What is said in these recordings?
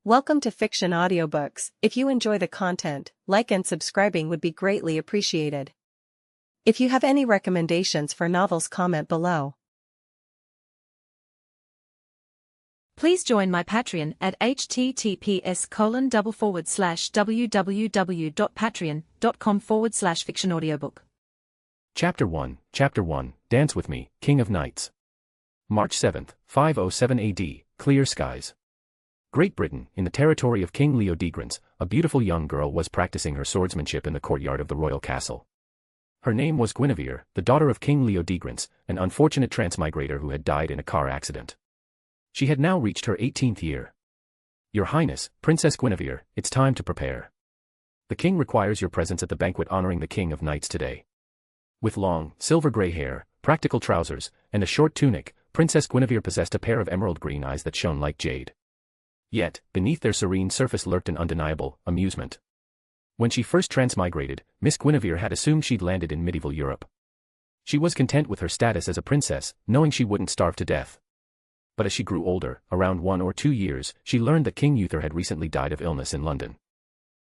Welcome to Fiction Audiobooks. If you enjoy the content, like and subscribing would be greatly appreciated. If you have any recommendations for novels, comment below. Please join my Patreon at https://www.patreon.com/fictionaudiobook. Chapter 1, Dance With Me, King of Knights. March 7, 507 AD, clear skies. Great Britain, in the territory of King Leodegrance, a beautiful young girl was practicing her swordsmanship in the courtyard of the royal castle. Her name was Guinevere, the daughter of King Leodegrance, an unfortunate transmigrator who had died in a car accident. She had now reached her 18th year. Your Highness, Princess Guinevere, it's time to prepare. The king requires your presence at the banquet honoring the King of Knights today. With long, silver-gray hair, practical trousers, and a short tunic, Princess Guinevere possessed a pair of emerald-green eyes that shone like jade. Yet, beneath their serene surface lurked an undeniable amusement. When she first transmigrated, Miss Guinevere had assumed she'd landed in medieval Europe. She was content with her status as a princess, knowing she wouldn't starve to death. But as she grew older, around 1 or 2 years, she learned that King Uther had recently died of illness in London.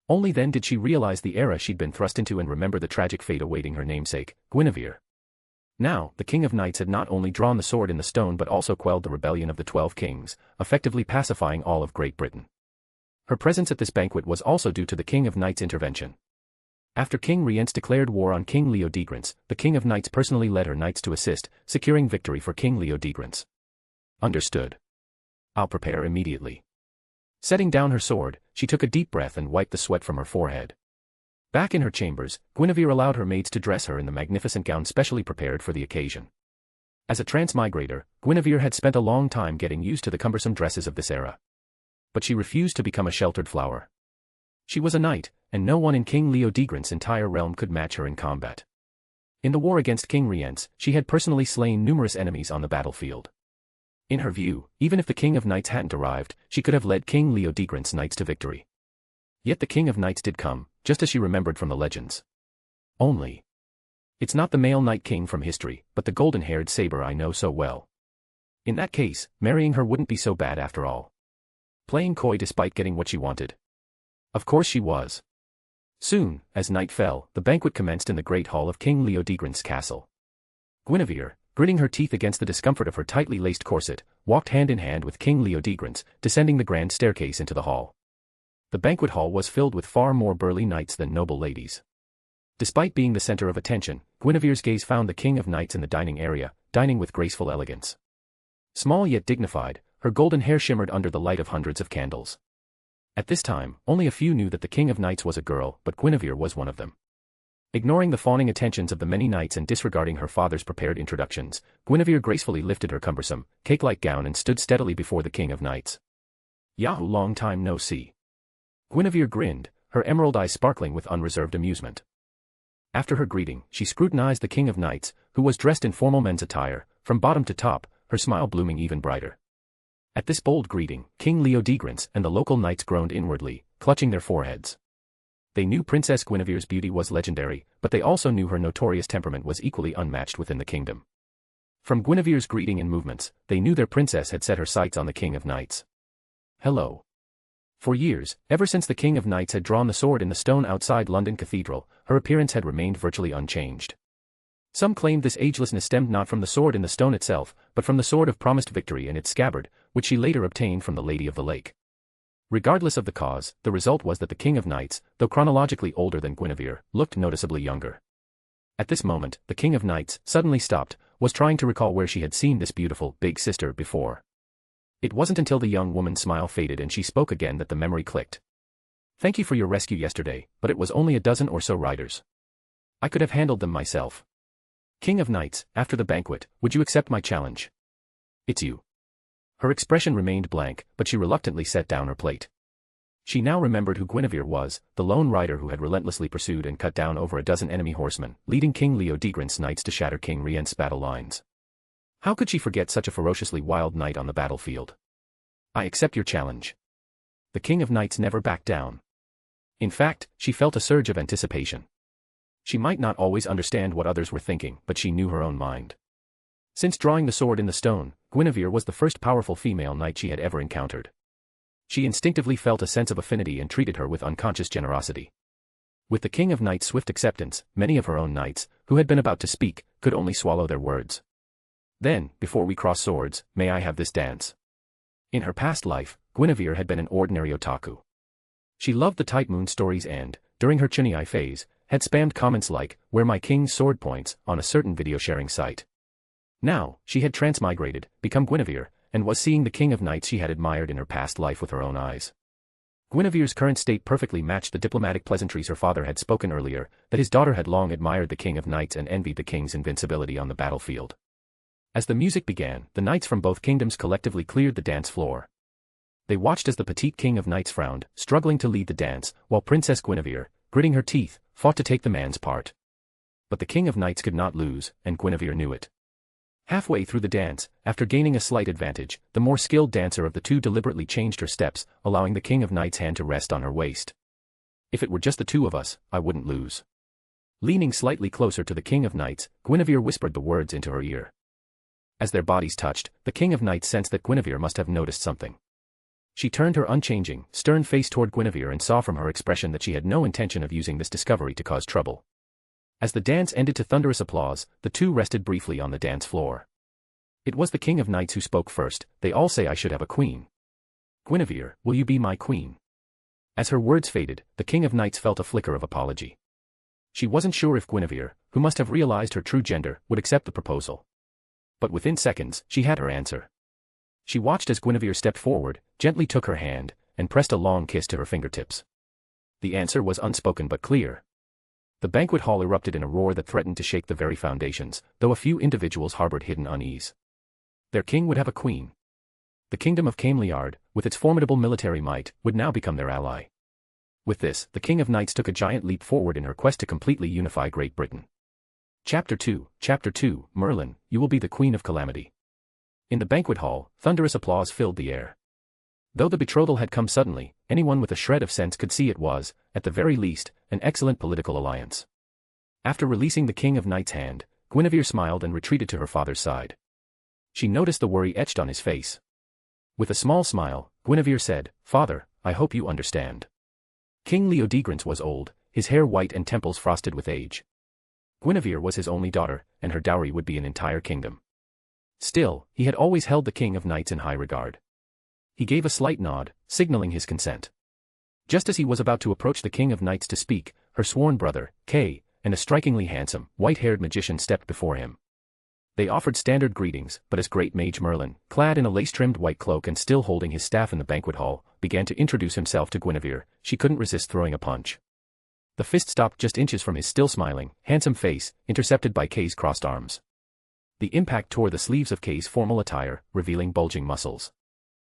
Only then did she realize the era she'd been thrust into and remember the tragic fate awaiting her namesake, Guinevere. Now, the King of Knights had not only drawn the sword in the stone but also quelled the rebellion of the 12 kings, effectively pacifying all of Great Britain. Her presence at this banquet was also due to the King of Knights' intervention. After King Rience declared war on King Leodegrance, the King of Knights personally led her knights to assist, securing victory for King Leodegrance. Understood. I'll prepare immediately. Setting down her sword, she took a deep breath and wiped the sweat from her forehead. Back in her chambers, Guinevere allowed her maids to dress her in the magnificent gown specially prepared for the occasion. As a transmigrator, Guinevere had spent a long time getting used to the cumbersome dresses of this era. But she refused to become a sheltered flower. She was a knight, and no one in King Leodegrance's entire realm could match her in combat. In the war against King Rience, she had personally slain numerous enemies on the battlefield. In her view, even if the King of Knights hadn't arrived, she could have led King Leodegrance's knights to victory. Yet the King of Knights did come, just as she remembered from the legends. Only. It's not the male Knight King from history, but the golden-haired saber I know so well. In that case, marrying her wouldn't be so bad after all. Playing coy despite getting what she wanted. Of course she was. Soon, as night fell, the banquet commenced in the great hall of King Leodegrance's castle. Guinevere, gritting her teeth against the discomfort of her tightly laced corset, walked hand in hand with King Leodegrance, descending the grand staircase into the hall. The banquet hall was filled with far more burly knights than noble ladies. Despite being the center of attention, Guinevere's gaze found the King of Knights in the dining area, dining with graceful elegance. Small yet dignified, her golden hair shimmered under the light of hundreds of candles. At this time, only a few knew that the King of Knights was a girl, but Guinevere was one of them. Ignoring the fawning attentions of the many knights and disregarding her father's prepared introductions, Guinevere gracefully lifted her cumbersome, cake-like gown and stood steadily before the King of Knights. Yahoo, long time no see. Guinevere grinned, her emerald eyes sparkling with unreserved amusement. After her greeting, she scrutinized the King of Knights, who was dressed in formal men's attire, from bottom to top, her smile blooming even brighter. At this bold greeting, King Leodegrance and the local knights groaned inwardly, clutching their foreheads. They knew Princess Guinevere's beauty was legendary, but they also knew her notorious temperament was equally unmatched within the kingdom. From Guinevere's greeting and movements, they knew their princess had set her sights on the King of Knights. Hello. For years, ever since the King of Knights had drawn the sword in the stone outside London Cathedral, her appearance had remained virtually unchanged. Some claimed this agelessness stemmed not from the sword in the stone itself, but from the sword of promised victory in its scabbard, which she later obtained from the Lady of the Lake. Regardless of the cause, the result was that the King of Knights, though chronologically older than Guinevere, looked noticeably younger. At this moment, the King of Knights suddenly stopped, was trying to recall where she had seen this beautiful, big sister before. It wasn't until the young woman's smile faded and she spoke again that the memory clicked. Thank you for your rescue yesterday, but it was only a dozen or so riders. I could have handled them myself. King of Knights, after the banquet, would you accept my challenge? It's you. Her expression remained blank, but she reluctantly set down her plate. She now remembered who Guinevere was, the lone rider who had relentlessly pursued and cut down over a dozen enemy horsemen, leading King Leodegrance's knights to shatter King Rience's battle lines. How could she forget such a ferociously wild knight on the battlefield? I accept your challenge. The King of Knights never backed down. In fact, she felt a surge of anticipation. She might not always understand what others were thinking, but she knew her own mind. Since drawing the sword in the stone, Guinevere was the first powerful female knight she had ever encountered. She instinctively felt a sense of affinity and treated her with unconscious generosity. With the King of Knights' swift acceptance, many of her own knights, who had been about to speak, could only swallow their words. Then, before we cross swords, may I have this dance? In her past life, Guinevere had been an ordinary otaku. She loved the Type Moon stories and, during her Chunai phase, had spammed comments like, "Where my king's sword points," on a certain video-sharing site. Now, she had transmigrated, become Guinevere, and was seeing the King of Knights she had admired in her past life with her own eyes. Guinevere's current state perfectly matched the diplomatic pleasantries her father had spoken earlier, that his daughter had long admired the King of Knights and envied the king's invincibility on the battlefield. As the music began, the knights from both kingdoms collectively cleared the dance floor. They watched as the petite King of Knights frowned, struggling to lead the dance, while Princess Guinevere, gritting her teeth, fought to take the man's part. But the King of Knights could not lose, and Guinevere knew it. Halfway through the dance, after gaining a slight advantage, the more skilled dancer of the two deliberately changed her steps, allowing the King of Knights' hand to rest on her waist. "If it were just the two of us, I wouldn't lose." Leaning slightly closer to the King of Knights, Guinevere whispered the words into her ear. As their bodies touched, the King of Knights sensed that Guinevere must have noticed something. She turned her unchanging, stern face toward Guinevere and saw from her expression that she had no intention of using this discovery to cause trouble. As the dance ended to thunderous applause, the two rested briefly on the dance floor. It was the King of Knights who spoke first. "They all say I should have a queen. Guinevere, will you be my queen?" As her words faded, the King of Knights felt a flicker of apology. She wasn't sure if Guinevere, who must have realized her true gender, would accept the proposal. But within seconds, she had her answer. She watched as Guinevere stepped forward, gently took her hand, and pressed a long kiss to her fingertips. The answer was unspoken but clear. The banquet hall erupted in a roar that threatened to shake the very foundations, though a few individuals harbored hidden unease. Their king would have a queen. The kingdom of Camiard, with its formidable military might, would now become their ally. With this, the King of Knights took a giant leap forward in her quest to completely unify Great Britain. Chapter 2, Merlin, you will be the Queen of Calamity. In the banquet hall, thunderous applause filled the air. Though the betrothal had come suddenly, anyone with a shred of sense could see it was, at the very least, an excellent political alliance. After releasing the King of Knights' hand, Guinevere smiled and retreated to her father's side. She noticed the worry etched on his face. With a small smile, Guinevere said, "Father, I hope you understand." King Leodegrance was old, his hair white and temples frosted with age. Guinevere was his only daughter, and her dowry would be an entire kingdom. Still, he had always held the King of Knights in high regard. He gave a slight nod, signaling his consent. Just as he was about to approach the King of Knights to speak, her sworn brother, Kay, and a strikingly handsome, white-haired magician stepped before him. They offered standard greetings, but as great mage Merlin, clad in a lace-trimmed white cloak and still holding his staff in the banquet hall, began to introduce himself to Guinevere, she couldn't resist throwing a punch. The fist stopped just inches from his still smiling, handsome face, intercepted by Kay's crossed arms. The impact tore the sleeves of Kay's formal attire, revealing bulging muscles.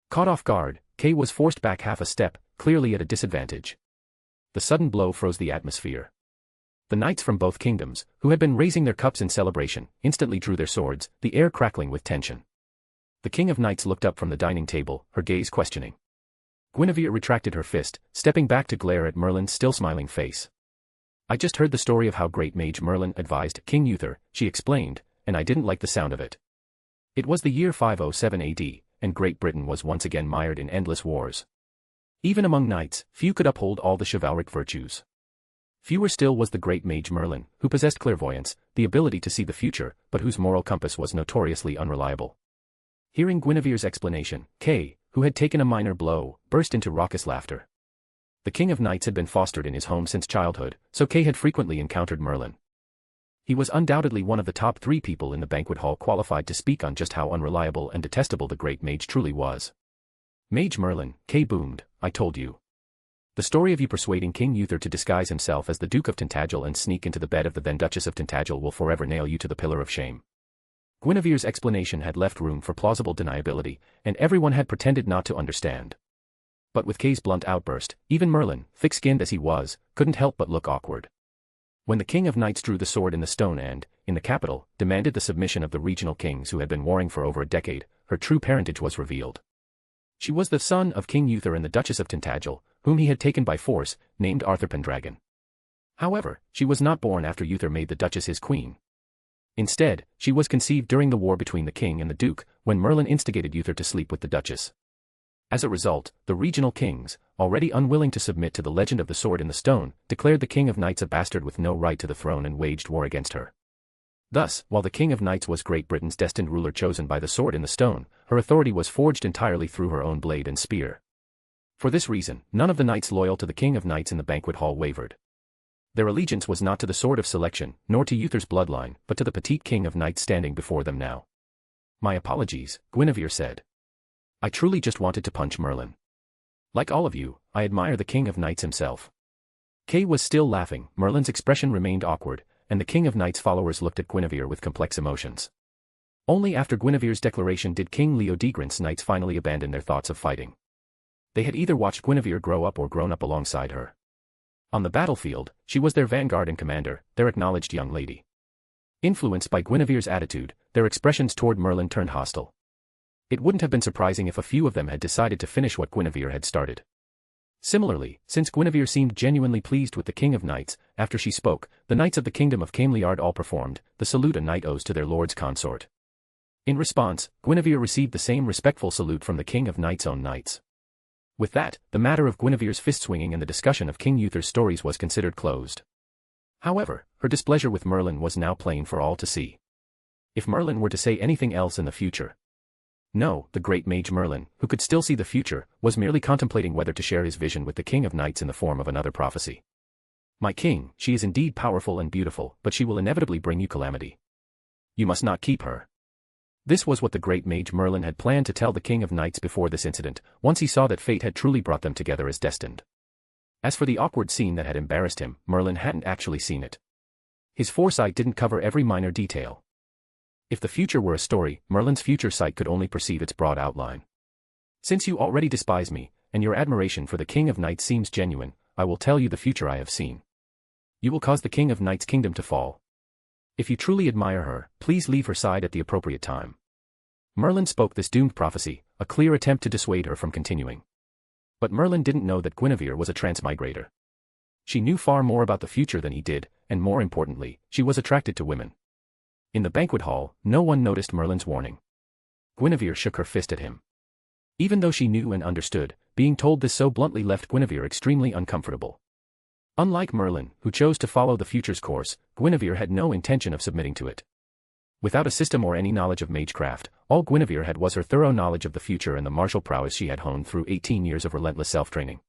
Caught off guard, Kay was forced back half a step, clearly at a disadvantage. The sudden blow froze the atmosphere. The knights from both kingdoms, who had been raising their cups in celebration, instantly drew their swords, the air crackling with tension. The King of Knights looked up from the dining table, her gaze questioning. Guinevere retracted her fist, stepping back to glare at Merlin's still smiling face. "I just heard the story of how great mage Merlin advised King Uther," she explained, "and I didn't like the sound of it." It was the year 507 AD, and Great Britain was once again mired in endless wars. Even among knights, few could uphold all the chivalric virtues. Fewer still was the great mage Merlin, who possessed clairvoyance, the ability to see the future, but whose moral compass was notoriously unreliable. Hearing Guinevere's explanation, Kay, who had taken a minor blow, burst into raucous laughter. The King of Knights had been fostered in his home since childhood, so Kay had frequently encountered Merlin. He was undoubtedly one of the top 3 people in the banquet hall qualified to speak on just how unreliable and detestable the great mage truly was. "Mage Merlin," Kay boomed, "I told you. The story of you persuading King Uther to disguise himself as the Duke of Tintagel and sneak into the bed of the then Duchess of Tintagel will forever nail you to the pillar of shame." Guinevere's explanation had left room for plausible deniability, and everyone had pretended not to understand. But with Kay's blunt outburst, even Merlin, thick-skinned as he was, couldn't help but look awkward. When the King of Knights drew the sword in the stone and, in the capital, demanded the submission of the regional kings who had been warring for over a decade, her true parentage was revealed. She was the son of King Uther and the Duchess of Tintagel, whom he had taken by force, named Arthur Pendragon. However, she was not born after Uther made the Duchess his queen. Instead, she was conceived during the war between the king and the duke, when Merlin instigated Uther to sleep with the Duchess. As a result, the regional kings, already unwilling to submit to the legend of the sword in the stone, declared the King of Knights a bastard with no right to the throne and waged war against her. Thus, while the King of Knights was Great Britain's destined ruler chosen by the sword in the stone, her authority was forged entirely through her own blade and spear. For this reason, none of the knights loyal to the King of Knights in the banquet hall wavered. Their allegiance was not to the sword of selection, nor to Uther's bloodline, but to the petite King of Knights standing before them now. "My apologies," Guinevere said. "I truly just wanted to punch Merlin. Like all of you, I admire the King of Knights himself." Kay was still laughing, Merlin's expression remained awkward, and the King of Knights' followers looked at Guinevere with complex emotions. Only after Guinevere's declaration did King Leodegrance Knights finally abandon their thoughts of fighting. They had either watched Guinevere grow up or grown up alongside her. On the battlefield, she was their vanguard and commander, their acknowledged young lady. Influenced by Guinevere's attitude, their expressions toward Merlin turned hostile. It wouldn't have been surprising if a few of them had decided to finish what Guinevere had started. Similarly, since Guinevere seemed genuinely pleased with the King of Knights, after she spoke, the knights of the kingdom of Camiard all performed the salute a knight owes to their lord's consort. In response, Guinevere received the same respectful salute from the King of Knights' own knights. With that, the matter of Guinevere's fist-swinging and the discussion of King Uther's stories was considered closed. However, her displeasure with Merlin was now plain for all to see. If Merlin were to say anything else in the future. No, the great mage Merlin, who could still see the future, was merely contemplating whether to share his vision with the King of Knights in the form of another prophecy. "My king, she is indeed powerful and beautiful, but she will inevitably bring you calamity. You must not keep her." This was what the great mage Merlin had planned to tell the King of Knights before this incident, once he saw that fate had truly brought them together as destined. As for the awkward scene that had embarrassed him, Merlin hadn't actually seen it. His foresight didn't cover every minor detail. If the future were a story, Merlin's future sight could only perceive its broad outline. "Since you already despise me, and your admiration for the King of Knights seems genuine, I will tell you the future I have seen. You will cause the King of Knights' kingdom to fall. If you truly admire her, please leave her side at the appropriate time." Merlin spoke this doomed prophecy, a clear attempt to dissuade her from continuing. But Merlin didn't know that Guinevere was a transmigrator. She knew far more about the future than he did, and more importantly, she was attracted to women. In the banquet hall, no one noticed Merlin's warning. Guinevere shook her fist at him. Even though she knew and understood, being told this so bluntly left Guinevere extremely uncomfortable. Unlike Merlin, who chose to follow the future's course, Guinevere had no intention of submitting to it. Without a system or any knowledge of magecraft, all Guinevere had was her thorough knowledge of the future and the martial prowess she had honed through 18 years of relentless self-training.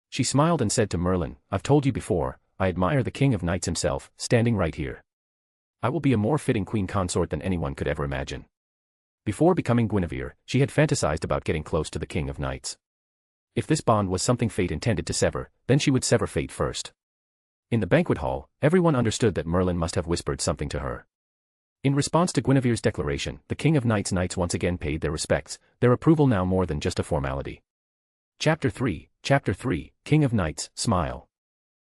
She smiled and said to Merlin, "I've told you before, I admire the King of Knights himself, standing right here. I will be a more fitting queen consort than anyone could ever imagine." Before becoming Guinevere, she had fantasized about getting close to the King of Knights. If this bond was something fate intended to sever, then she would sever fate first. In the banquet hall, everyone understood that Merlin must have whispered something to her. In response to Guinevere's declaration, the King of Knights knights once again paid their respects, their approval now more than just a formality. Chapter 3, King of Knights, Smile.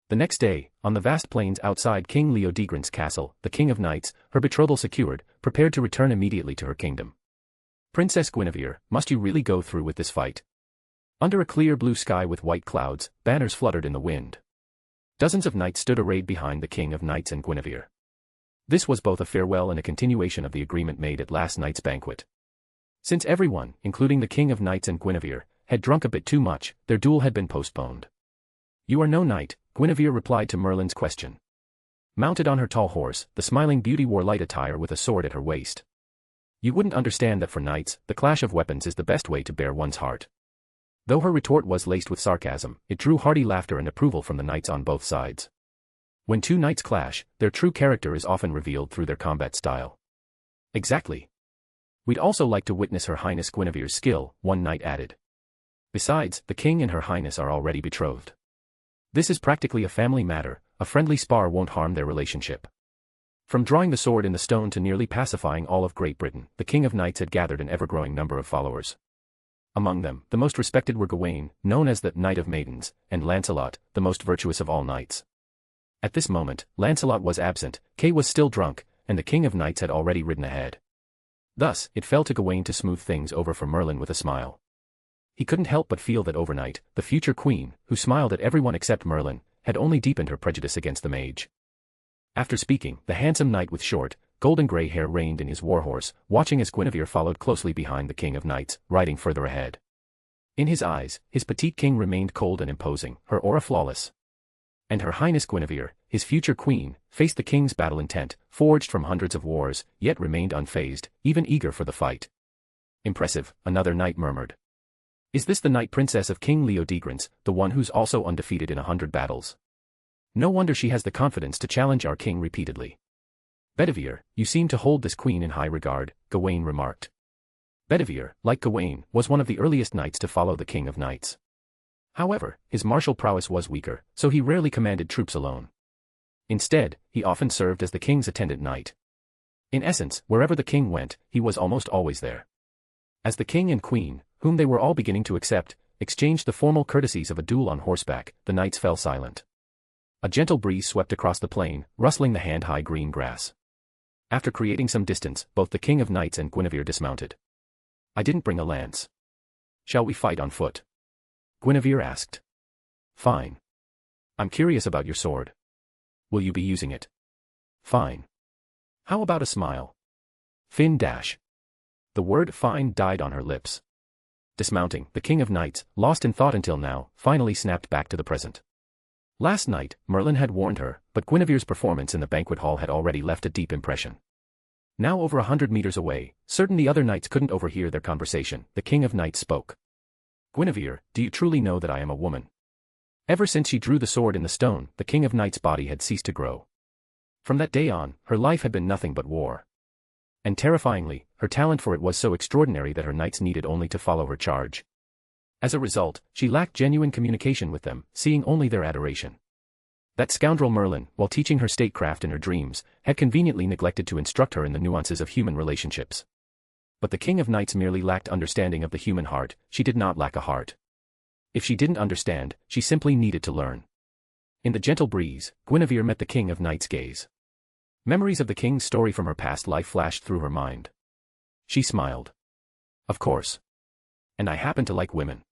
The next day, on the vast plains outside King Leodegrance castle, the King of Knights, her betrothal secured, prepared to return immediately to her kingdom. "Princess Guinevere, must you really go through with this fight?" Under a clear blue sky with white clouds, banners fluttered in the wind. Dozens of knights stood arrayed behind the King of Knights and Guinevere. This was both a farewell and a continuation of the agreement made at last night's banquet. Since everyone, including the King of Knights and Guinevere, had drunk a bit too much, their duel had been postponed. "You are no knight," Guinevere replied to Merlin's question. Mounted on her tall horse, the smiling beauty wore light attire with a sword at her waist. "You wouldn't understand that for knights, the clash of weapons is the best way to bear one's heart." Though her retort was laced with sarcasm, it drew hearty laughter and approval from the knights on both sides. When two knights clash, their true character is often revealed through their combat style. "Exactly. We'd also like to witness Her Highness Guinevere's skill," one knight added. "Besides, the king and Her Highness are already betrothed. This is practically a family matter, a friendly spar won't harm their relationship." From drawing the sword in the stone to nearly pacifying all of Great Britain, the King of Knights had gathered an ever-growing number of followers. Among them, the most respected were Gawain, known as the Knight of Maidens, and Lancelot, the most virtuous of all knights. At this moment, Lancelot was absent, Kay was still drunk, and the King of Knights had already ridden ahead. Thus, it fell to Gawain to smooth things over for Merlin with a smile. He couldn't help but feel that overnight, the future queen, who smiled at everyone except Merlin, had only deepened her prejudice against the mage. After speaking, the handsome knight with short, golden-gray hair reined in his warhorse, watching as Guinevere followed closely behind the King of Knights, riding further ahead. In his eyes, his petite king remained cold and imposing, her aura flawless. And Her Highness Guinevere, his future queen, faced the king's battle intent, forged from hundreds of wars, yet remained unfazed, even eager for the fight. Impressive, another knight murmured. Is this the knight princess of King Leodegrance, the one who's also undefeated in 100 battles? No wonder she has the confidence to challenge our king repeatedly. Bedivere, you seem to hold this queen in high regard, Gawain remarked. Bedivere, like Gawain, was one of the earliest knights to follow the King of Knights. However, his martial prowess was weaker, so he rarely commanded troops alone. Instead, he often served as the king's attendant knight. In essence, wherever the king went, he was almost always there. As the king and queen, whom they were all beginning to accept, exchanged the formal courtesies of a duel on horseback, the knights fell silent. A gentle breeze swept across the plain, rustling the hand-high green grass. After creating some distance, both the King of Knights and Guinevere dismounted. I didn't bring a lance. Shall we fight on foot? Guinevere asked. Fine. I'm curious about your sword. Will you be using it? Fine. How about a smile? Fin dash. The word fine died on her lips. Dismounting, the King of Knights, lost in thought until now, finally snapped back to the present. Last night, Merlin had warned her, but Guinevere's performance in the banquet hall had already left a deep impression. Now over 100 meters away, certain the other knights couldn't overhear their conversation, the King of Knights spoke. Guinevere, do you truly know that I am a woman? Ever since she drew the sword in the stone, the King of Knights' body had ceased to grow. From that day on, her life had been nothing but war. And terrifyingly, her talent for it was so extraordinary that her knights needed only to follow her charge. As a result, she lacked genuine communication with them, seeing only their adoration. That scoundrel Merlin, while teaching her statecraft in her dreams, had conveniently neglected to instruct her in the nuances of human relationships. But the King of Knights merely lacked understanding of the human heart, she did not lack a heart. If she didn't understand, she simply needed to learn. In the gentle breeze, Guinevere met the King of Knights' gaze. Memories of the king's story from her past life flashed through her mind. She smiled. Of course. And I happen to like women.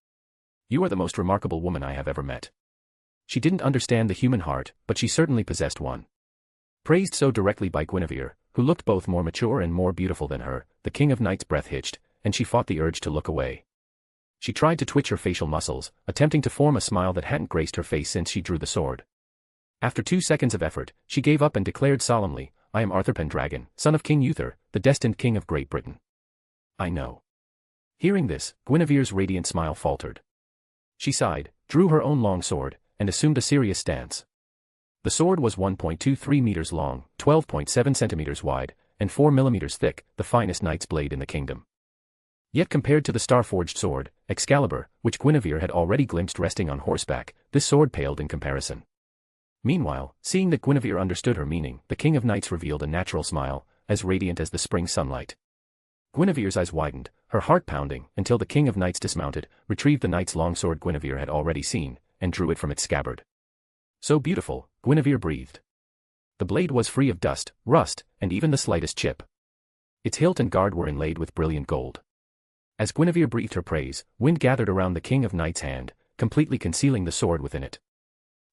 You are the most remarkable woman I have ever met. She didn't understand the human heart, but she certainly possessed one. Praised so directly by Guinevere, who looked both more mature and more beautiful than her, the King of Knights' breath hitched, and she fought the urge to look away. She tried to twitch her facial muscles, attempting to form a smile that hadn't graced her face since she drew the sword. After 2 seconds of effort, she gave up and declared solemnly, I am Arthur Pendragon, son of King Uther, the destined King of Great Britain. I know. Hearing this, Guinevere's radiant smile faltered. She sighed, drew her own long sword, and assumed a serious stance. The sword was 1.23 meters long, 12.7 centimeters wide, and 4 millimeters thick, the finest knight's blade in the kingdom. Yet compared to the star-forged sword, Excalibur, which Guinevere had already glimpsed resting on horseback, this sword paled in comparison. Meanwhile, seeing that Guinevere understood her meaning, the King of Knights revealed a natural smile, as radiant as the spring sunlight. Guinevere's eyes widened, her heart pounding, until the King of Knights dismounted, retrieved the knight's longsword Guinevere had already seen, and drew it from its scabbard. So beautiful, Guinevere breathed. The blade was free of dust, rust, and even the slightest chip. Its hilt and guard were inlaid with brilliant gold. As Guinevere breathed her praise, wind gathered around the King of Knights' hand, completely concealing the sword within it.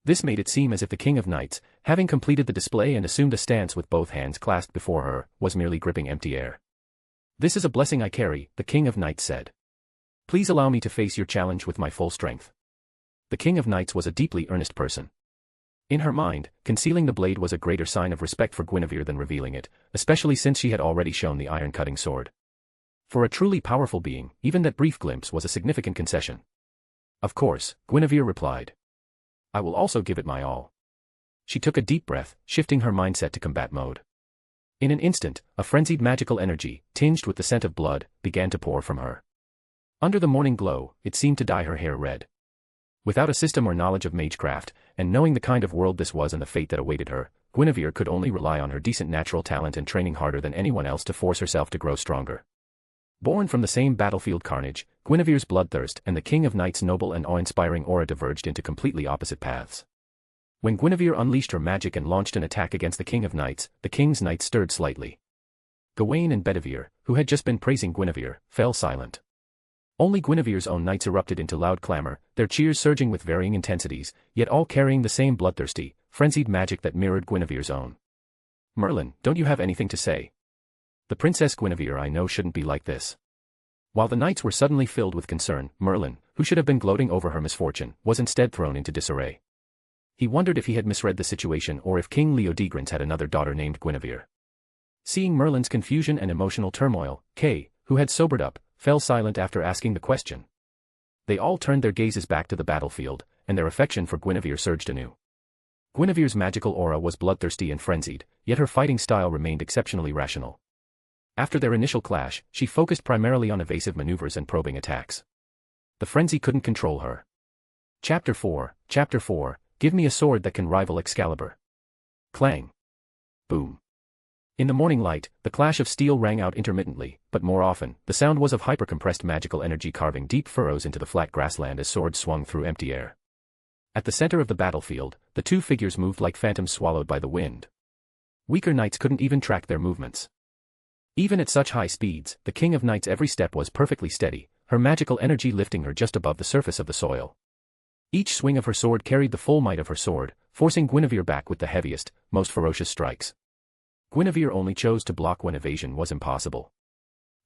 This made it seem as if the King of Knights, having completed the display and assumed a stance with both hands clasped before her, was merely gripping empty air. This is a blessing I carry, the King of Knights said. Please allow me to face your challenge with my full strength. The King of Knights was a deeply earnest person. In her mind, concealing the blade was a greater sign of respect for Guinevere than revealing it, especially since she had already shown the iron-cutting sword. For a truly powerful being, even that brief glimpse was a significant concession. Of course, Guinevere replied. I will also give it my all. She took a deep breath, shifting her mindset to combat mode. In an instant, a frenzied magical energy, tinged with the scent of blood, began to pour from her. Under the morning glow, it seemed to dye her hair red. Without a system or knowledge of magecraft, and knowing the kind of world this was and the fate that awaited her, Guinevere could only rely on her decent natural talent and training harder than anyone else to force herself to grow stronger. Born from the same battlefield carnage, Guinevere's bloodthirst and the King of Knights' noble and awe-inspiring aura diverged into completely opposite paths. When Guinevere unleashed her magic and launched an attack against the King of Knights, the King's Knights stirred slightly. Gawain and Bedivere, who had just been praising Guinevere, fell silent. Only Guinevere's own knights erupted into loud clamor, their cheers surging with varying intensities, yet all carrying the same bloodthirsty, frenzied magic that mirrored Guinevere's own. Merlin, don't you have anything to say? The Princess Guinevere I know shouldn't be like this. While the knights were suddenly filled with concern, Merlin, who who should have been gloating over her misfortune, was instead thrown into disarray. He wondered if he had misread the situation or if King Leodegrance had another daughter named Guinevere. Seeing Merlin's confusion and emotional turmoil, Kay, who had sobered up, fell silent after asking the question. They all turned their gazes back to the battlefield, and their affection for Guinevere surged anew. Guinevere's magical aura was bloodthirsty and frenzied, yet her fighting style remained exceptionally rational. After their initial clash, she focused primarily on evasive maneuvers and probing attacks. The frenzy couldn't control her. Chapter 4, Give me a sword that can rival Excalibur. Clang. Boom. In the morning light, the clash of steel rang out intermittently, but more often, the sound was of hypercompressed magical energy carving deep furrows into the flat grassland as swords swung through empty air. At the center of the battlefield, the two figures moved like phantoms swallowed by the wind. Weaker knights couldn't even track their movements. Even at such high speeds, the King of Knights' every step was perfectly steady, her magical energy lifting her just above the surface of the soil. Each swing of her sword carried the full might of her sword, forcing Guinevere back with the heaviest, most ferocious strikes. Guinevere only chose to block when evasion was impossible.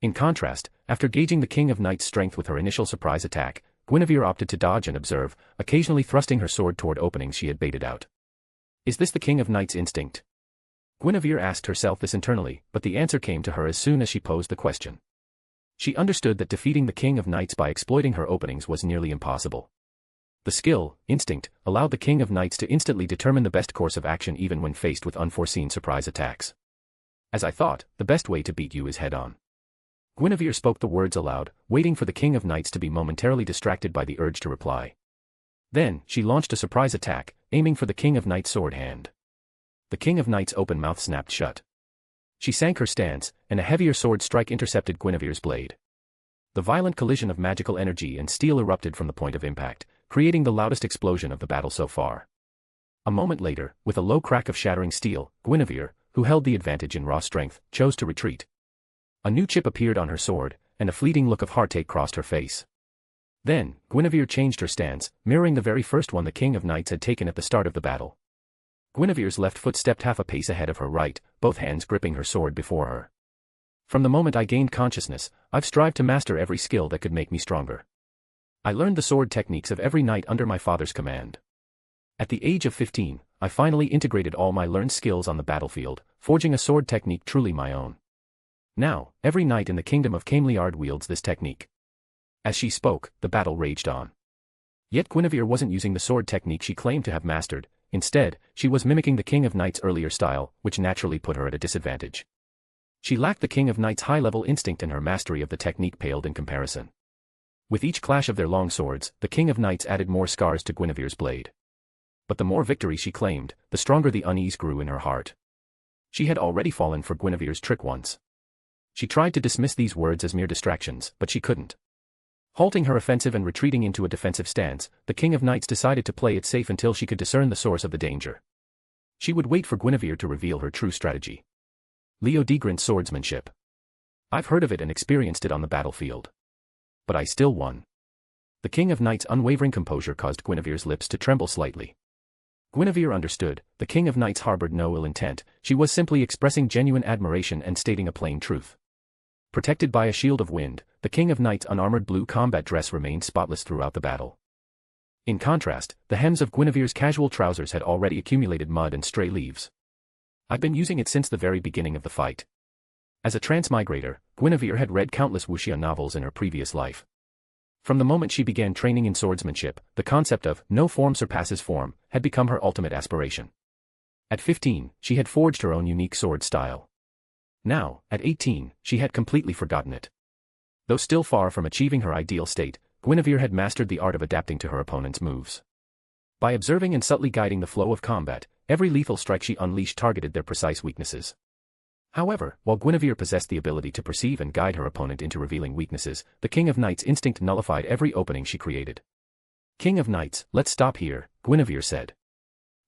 In contrast, after gauging the King of Knights' strength with her initial surprise attack, Guinevere opted to dodge and observe, occasionally thrusting her sword toward openings she had baited out. Is this the King of Knights' instinct? Guinevere asked herself this internally, but the answer came to her as soon as she posed the question. She understood that defeating the King of Knights by exploiting her openings was nearly impossible. The skill, instinct, allowed the King of Knights to instantly determine the best course of action even when faced with unforeseen surprise attacks. As I thought, the best way to beat you is head-on. Guinevere spoke the words aloud, waiting for the King of Knights to be momentarily distracted by the urge to reply. Then, she launched a surprise attack, aiming for the King of Knights' sword hand. The King of Knights' open mouth snapped shut. She sank her stance, and a heavier sword strike intercepted Guinevere's blade. The violent collision of magical energy and steel erupted from the point of impact, creating the loudest explosion of the battle so far. A moment later, with a low crack of shattering steel, Guinevere, who held the advantage in raw strength, chose to retreat. A new chip appeared on her sword, and a fleeting look of heartache crossed her face. Then, Guinevere changed her stance, mirroring the very first one the King of Knights had taken at the start of the battle. Guinevere's left foot stepped half a pace ahead of her right, both hands gripping her sword before her. From the moment I gained consciousness, I've strived to master every skill that could make me stronger. I learned the sword techniques of every knight under my father's command. At the age of 15, I finally integrated all my learned skills on the battlefield, forging a sword technique truly my own. Now, every knight in the kingdom of Camiard wields this technique. As she spoke, the battle raged on. Yet Guinevere wasn't using the sword technique she claimed to have mastered. Instead, she was mimicking the King of Knights' earlier style, which naturally put her at a disadvantage. She lacked the King of Knights' high-level instinct, and her mastery of the technique paled in comparison. With each clash of their long swords, the King of Knights added more scars to Guinevere's blade. But the more victory she claimed, the stronger the unease grew in her heart. She had already fallen for Guinevere's trick once. She tried to dismiss these words as mere distractions, but she couldn't. Halting her offensive and retreating into a defensive stance, the King of Knights decided to play it safe until she could discern the source of the danger. She would wait for Guinevere to reveal her true strategy. Leodegrance swordsmanship. I've heard of it and experienced it on the battlefield. But I still won. The King of Knights' unwavering composure caused Guinevere's lips to tremble slightly. Guinevere understood, the King of Knights harbored no ill intent, she was simply expressing genuine admiration and stating a plain truth. Protected by a shield of wind, the King of Knights' unarmored blue combat dress remained spotless throughout the battle. In contrast, the hems of Guinevere's casual trousers had already accumulated mud and stray leaves. I've been using it since the very beginning of the fight. As a transmigrator, Guinevere had read countless wuxia novels in her previous life. From the moment she began training in swordsmanship, the concept of no form surpasses form had become her ultimate aspiration. At 15, she had forged her own unique sword style. Now, at 18, she had completely forgotten it. Though still far from achieving her ideal state, Guinevere had mastered the art of adapting to her opponent's moves. By observing and subtly guiding the flow of combat, every lethal strike she unleashed targeted their precise weaknesses. However, while Guinevere possessed the ability to perceive and guide her opponent into revealing weaknesses, the King of Knights' instinct nullified every opening she created. King of Knights, let's stop here, Guinevere said.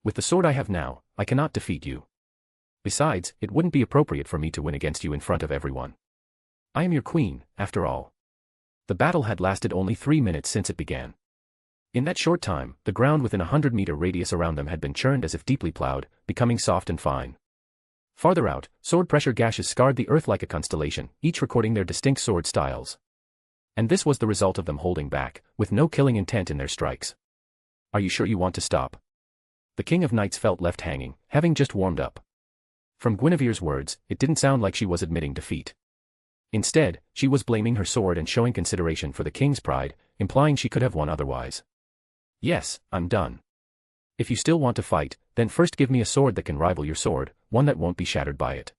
With the sword I have now, I cannot defeat you. Besides, it wouldn't be appropriate for me to win against you in front of everyone. I am your queen, after all. The battle had lasted only 3 minutes since it began. In that short time, the ground within a 100-meter radius around them had been churned as if deeply plowed, becoming soft and fine. Farther out, sword pressure gashes scarred the earth like a constellation, each recording their distinct sword styles. And this was the result of them holding back, with no killing intent in their strikes. Are you sure you want to stop? The King of Knights felt left hanging, having just warmed up. From Guinevere's words, it didn't sound like she was admitting defeat. Instead, she was blaming her sword and showing consideration for the king's pride, implying she could have won otherwise. Yes, I'm done. If you still want to fight, then first give me a sword that can rival your sword, one that won't be shattered by it.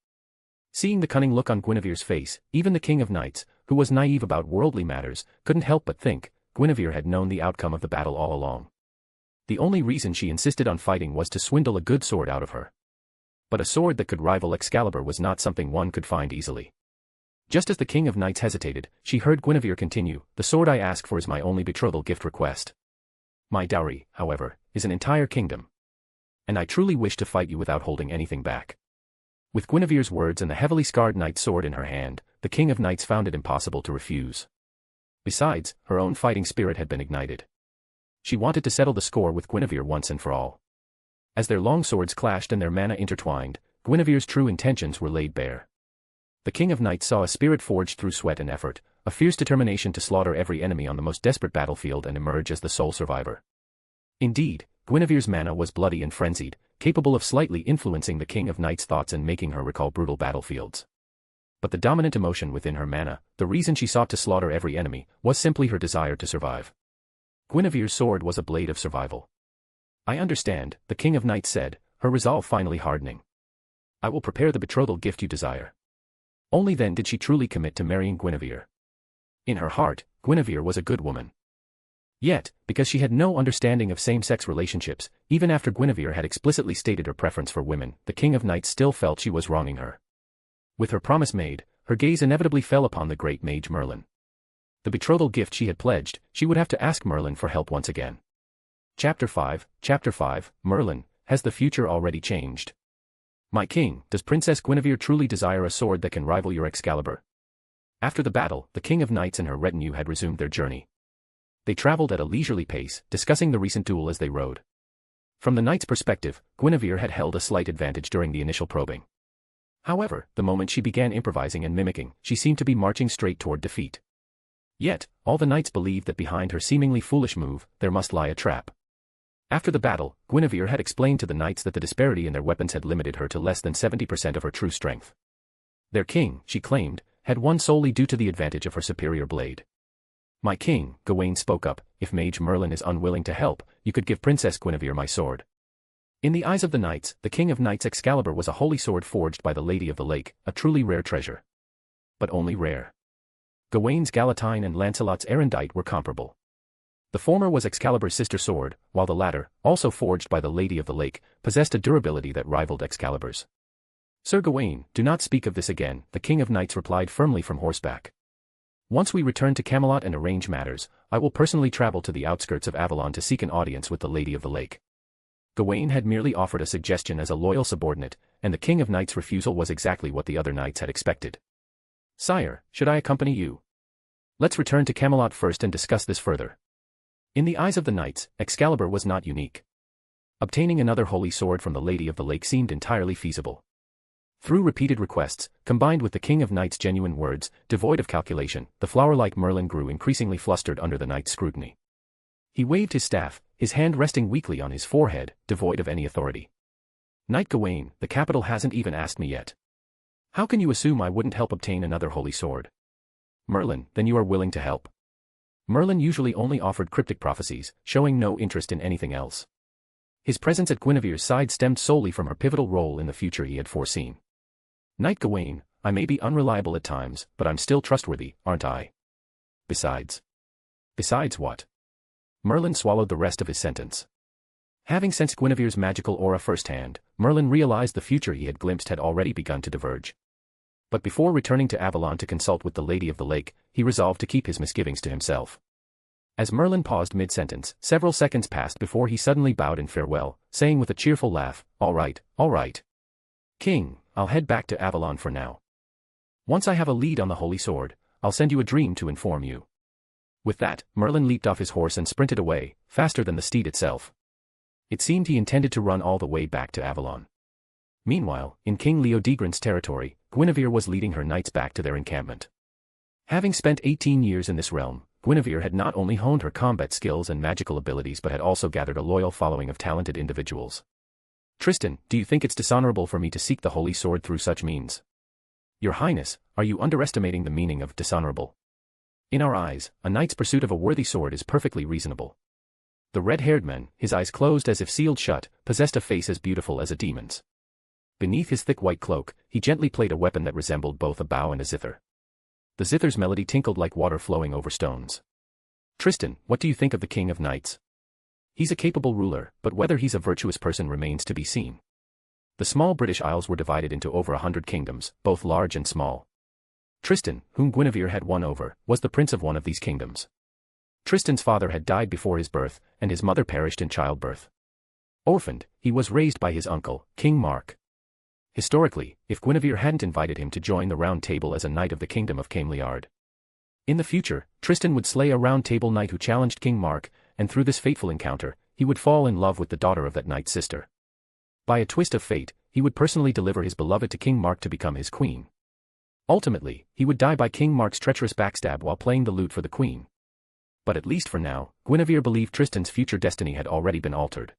Seeing the cunning look on Guinevere's face, even the King of Knights, who was naive about worldly matters, couldn't help but think, Guinevere had known the outcome of the battle all along. The only reason she insisted on fighting was to swindle a good sword out of her. But a sword that could rival Excalibur was not something one could find easily. Just as the King of Knights hesitated, she heard Guinevere continue, "The sword I ask for is my only betrothal gift request. My dowry, however, is an entire kingdom. And I truly wish to fight you without holding anything back." With Guinevere's words and the heavily scarred knight's sword in her hand, the King of Knights found it impossible to refuse. Besides, her own fighting spirit had been ignited. She wanted to settle the score with Guinevere once and for all. As their long swords clashed and their mana intertwined, Guinevere's true intentions were laid bare. The King of Knights saw a spirit forged through sweat and effort, a fierce determination to slaughter every enemy on the most desperate battlefield and emerge as the sole survivor. Indeed, Guinevere's mana was bloody and frenzied, capable of slightly influencing the King of Knights' thoughts and making her recall brutal battlefields. But the dominant emotion within her mana, the reason she sought to slaughter every enemy, was simply her desire to survive. Guinevere's sword was a blade of survival. "I understand," the King of Knights said, her resolve finally hardening. "I will prepare the betrothal gift you desire." Only then did she truly commit to marrying Guinevere. In her heart, Guinevere was a good woman. Yet, because she had no understanding of same-sex relationships, even after Guinevere had explicitly stated her preference for women, the King of Knights still felt she was wronging her. With her promise made, her gaze inevitably fell upon the great mage Merlin. The betrothal gift she had pledged, she would have to ask Merlin for help once again. Chapter 5, Merlin, has the future already changed? My king, does Princess Guinevere truly desire a sword that can rival your Excalibur? After the battle, the King of Knights and her retinue had resumed their journey. They traveled at a leisurely pace, discussing the recent duel as they rode. From the knight's perspective, Guinevere had held a slight advantage during the initial probing. However, the moment she began improvising and mimicking, she seemed to be marching straight toward defeat. Yet, all the knights believed that behind her seemingly foolish move, there must lie a trap. After the battle, Guinevere had explained to the knights that the disparity in their weapons had limited her to less than 70% of her true strength. Their king, she claimed, had won solely due to the advantage of her superior blade. "My king," Gawain spoke up, "if Mage Merlin is unwilling to help, you could give Princess Guinevere my sword." In the eyes of the knights, the King of Knights' Excalibur was a holy sword forged by the Lady of the Lake, a truly rare treasure. But only rare. Gawain's Galatine and Lancelot's Erendite were comparable. The former was Excalibur's sister sword, while the latter, also forged by the Lady of the Lake, possessed a durability that rivaled Excalibur's. "Sir Gawain, do not speak of this again," the King of Knights replied firmly from horseback. "Once we return to Camelot and arrange matters, I will personally travel to the outskirts of Avalon to seek an audience with the Lady of the Lake." Gawain had merely offered a suggestion as a loyal subordinate, and the King of Knights' refusal was exactly what the other knights had expected. "Sire, should I accompany you? Let's return to Camelot first and discuss this further." In the eyes of the knights, Excalibur was not unique. Obtaining another holy sword from the Lady of the Lake seemed entirely feasible. Through repeated requests, combined with the King of Knights' genuine words, devoid of calculation, the flower-like Merlin grew increasingly flustered under the knight's scrutiny. He waved his staff, his hand resting weakly on his forehead, devoid of any authority. "Knight Gawain, the capital hasn't even asked me yet. How can you assume I wouldn't help obtain another holy sword?" "Merlin, then you are willing to help." Merlin usually only offered cryptic prophecies, showing no interest in anything else. His presence at Guinevere's side stemmed solely from her pivotal role in the future he had foreseen. "Knight Gawain, I may be unreliable at times, but I'm still trustworthy, aren't I? Besides." "Besides what?" Merlin swallowed the rest of his sentence. Having sensed Guinevere's magical aura firsthand, Merlin realized the future he had glimpsed had already begun to diverge. But before returning to Avalon to consult with the Lady of the Lake, he resolved to keep his misgivings to himself. As Merlin paused mid-sentence, several seconds passed before he suddenly bowed in farewell, saying with a cheerful laugh, all right. King, I'll head back to Avalon for now. Once I have a lead on the Holy Sword, I'll send you a dream to inform you." With that, Merlin leaped off his horse and sprinted away, faster than the steed itself. It seemed he intended to run all the way back to Avalon. Meanwhile, in King Leodegrance territory, Guinevere was leading her knights back to their encampment. Having spent 18 years in this realm, Guinevere had not only honed her combat skills and magical abilities but had also gathered a loyal following of talented individuals. Tristan, do you think it's dishonorable for me to seek the holy sword through such means? Your Highness, are you underestimating the meaning of dishonorable? In our eyes, a knight's pursuit of a worthy sword is perfectly reasonable. The red-haired man, his eyes closed as if sealed shut, possessed a face as beautiful as a demon's. Beneath his thick white cloak, he gently played a weapon that resembled both a bow and a zither. The zither's melody tinkled like water flowing over stones. Tristan, what do you think of the King of Knights? He's a capable ruler, but whether he's a virtuous person remains to be seen. The small British Isles were divided into over 100 kingdoms, both large and small. Tristan, whom Guinevere had won over, was the prince of one of these kingdoms. Tristan's father had died before his birth, and his mother perished in childbirth. Orphaned, he was raised by his uncle, King Mark. Historically, if Guinevere hadn't invited him to join the Round Table as a knight of the kingdom of Camiard. In the future, Tristan would slay a Round Table knight who challenged King Mark, and through this fateful encounter, he would fall in love with the daughter of that knight's sister. By a twist of fate, he would personally deliver his beloved to King Mark to become his queen. Ultimately, he would die by King Mark's treacherous backstab while playing the lute for the queen. But at least for now, Guinevere believed Tristan's future destiny had already been altered.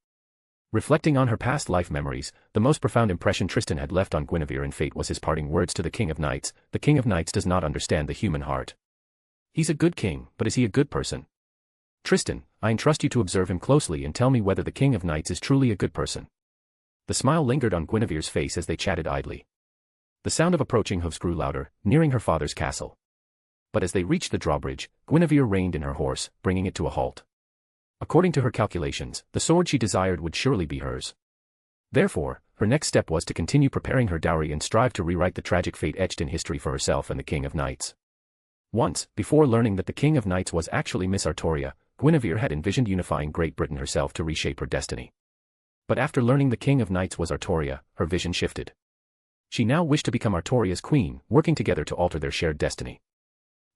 Reflecting on her past life memories, the most profound impression Tristan had left on Guinevere in fate was his parting words to the King of Knights. The King of Knights does not understand the human heart. He's a good king, but is he a good person? Tristan, I entrust you to observe him closely and tell me whether the King of Knights is truly a good person. The smile lingered on Guinevere's face as they chatted idly. The sound of approaching hoofs grew louder, nearing her father's castle. But as they reached the drawbridge, Guinevere reined in her horse, bringing it to a halt. According to her calculations, the sword she desired would surely be hers. Therefore, her next step was to continue preparing her dowry and strive to rewrite the tragic fate etched in history for herself and the King of Knights. Once, before learning that the King of Knights was actually Miss Artoria, Guinevere had envisioned unifying Great Britain herself to reshape her destiny. But after learning the King of Knights was Artoria, her vision shifted. She now wished to become Artoria's queen, working together to alter their shared destiny.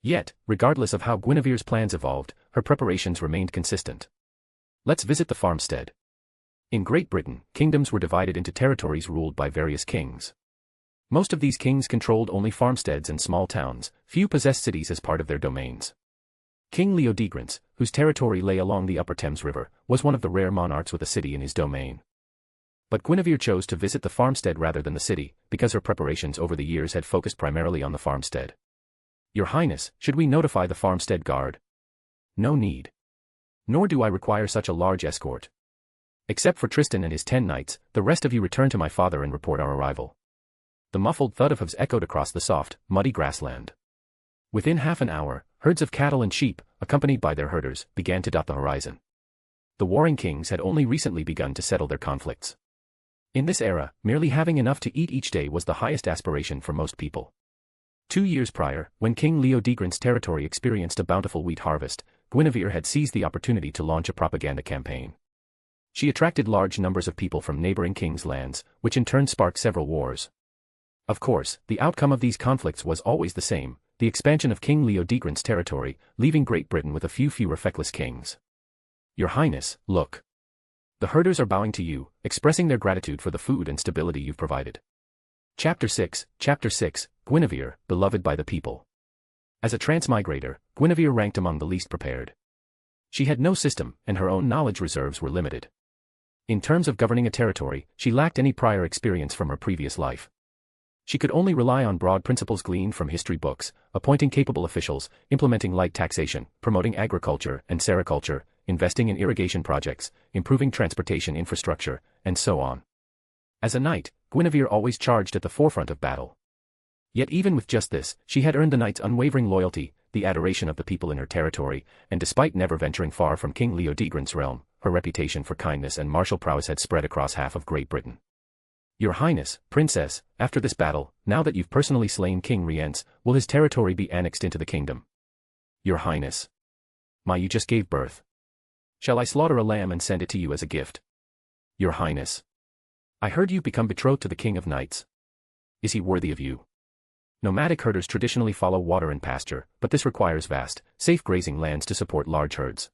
Yet, regardless of how Guinevere's plans evolved, her preparations remained consistent. Let's visit the farmstead. In Great Britain, kingdoms were divided into territories ruled by various kings. Most of these kings controlled only farmsteads and small towns, few possessed cities as part of their domains. King Leodegrance, whose territory lay along the upper Thames River, was one of the rare monarchs with a city in his domain. But Guinevere chose to visit the farmstead rather than the city, because her preparations over the years had focused primarily on the farmstead. Your Highness, should we notify the farmstead guard? No need. Nor do I require such a large escort. Except for Tristan and his 10 knights, the rest of you return to my father and report our arrival. The muffled thud of hooves echoed across the soft, muddy grassland. Within half an hour, herds of cattle and sheep, accompanied by their herders, began to dot the horizon. The warring kings had only recently begun to settle their conflicts. In this era, merely having enough to eat each day was the highest aspiration for most people. 2 years prior, when King Leodegrance's territory experienced a bountiful wheat harvest, Guinevere had seized the opportunity to launch a propaganda campaign. She attracted large numbers of people from neighboring kings' lands, which in turn sparked several wars. Of course, the outcome of these conflicts was always the same, the expansion of King Leodegrance's territory, leaving Great Britain with a few fewer feckless kings. Your Highness, look. The herders are bowing to you, expressing their gratitude for the food and stability you've provided. Chapter 6, Guinevere, beloved by the people. As a transmigrator, Guinevere ranked among the least prepared. She had no system, and her own knowledge reserves were limited. In terms of governing a territory, she lacked any prior experience from her previous life. She could only rely on broad principles gleaned from history books, appointing capable officials, implementing light taxation, promoting agriculture and sericulture, investing in irrigation projects, improving transportation infrastructure, and so on. As a knight, Guinevere always charged at the forefront of battle. Yet even with just this, she had earned the knight's unwavering loyalty, the adoration of the people in her territory, and despite never venturing far from King Leodegrance's realm, her reputation for kindness and martial prowess had spread across half of Great Britain. Your Highness, Princess, after this battle, now that you've personally slain King Rience, will his territory be annexed into the kingdom? Your Highness. You just gave birth. Shall I slaughter a lamb and send it to you as a gift? Your Highness. I heard you've become betrothed to the King of Knights. Is he worthy of you? Nomadic herders traditionally follow water and pasture, but this requires vast, safe grazing lands to support large herds.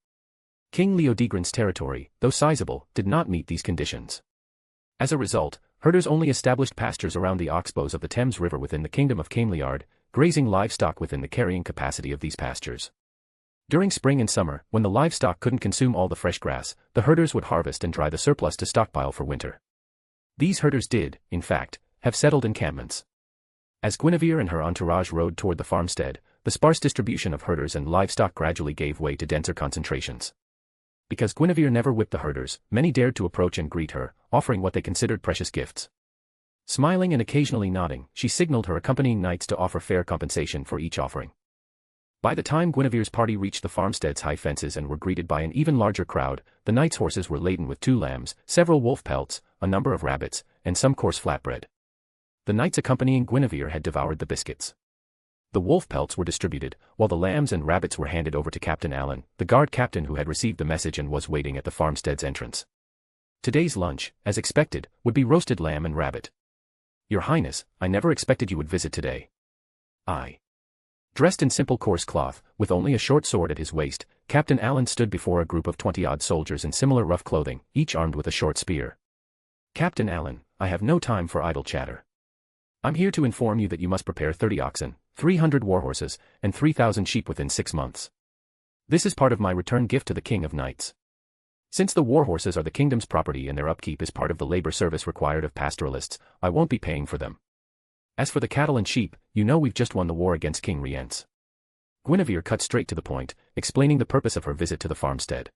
King Leodegrance's territory, though sizable, did not meet these conditions. As a result, herders only established pastures around the oxbows of the Thames River within the kingdom of Camiard, grazing livestock within the carrying capacity of these pastures. During spring and summer, when the livestock couldn't consume all the fresh grass, the herders would harvest and dry the surplus to stockpile for winter. These herders did, in fact, have settled encampments. As Guinevere and her entourage rode toward the farmstead, the sparse distribution of herders and livestock gradually gave way to denser concentrations. Because Guinevere never whipped the herders, many dared to approach and greet her, offering what they considered precious gifts. Smiling and occasionally nodding, she signaled her accompanying knights to offer fair compensation for each offering. By the time Guinevere's party reached the farmstead's high fences and were greeted by an even larger crowd, the knights' horses were laden with 2 lambs, several wolf pelts, a number of rabbits, and some coarse flatbread. The knights accompanying Guinevere had devoured the biscuits. The wolf pelts were distributed, while the lambs and rabbits were handed over to Captain Allen, the guard captain who had received the message and was waiting at the farmstead's entrance. Today's lunch, as expected, would be roasted lamb and rabbit. Your Highness, I never expected you would visit today. Dressed in simple coarse cloth, with only a short sword at his waist, Captain Allen stood before a group of 20-odd soldiers in similar rough clothing, each armed with a short spear. Captain Allen, I have no time for idle chatter. I'm here to inform you that you must prepare 30 oxen, 300 warhorses, and 3,000 sheep within 6 months. This is part of my return gift to the King of Knights. Since the warhorses are the kingdom's property and their upkeep is part of the labor service required of pastoralists, I won't be paying for them. As for the cattle and sheep, you know we've just won the war against King Rience. Guinevere cut straight to the point, explaining the purpose of her visit to the farmstead.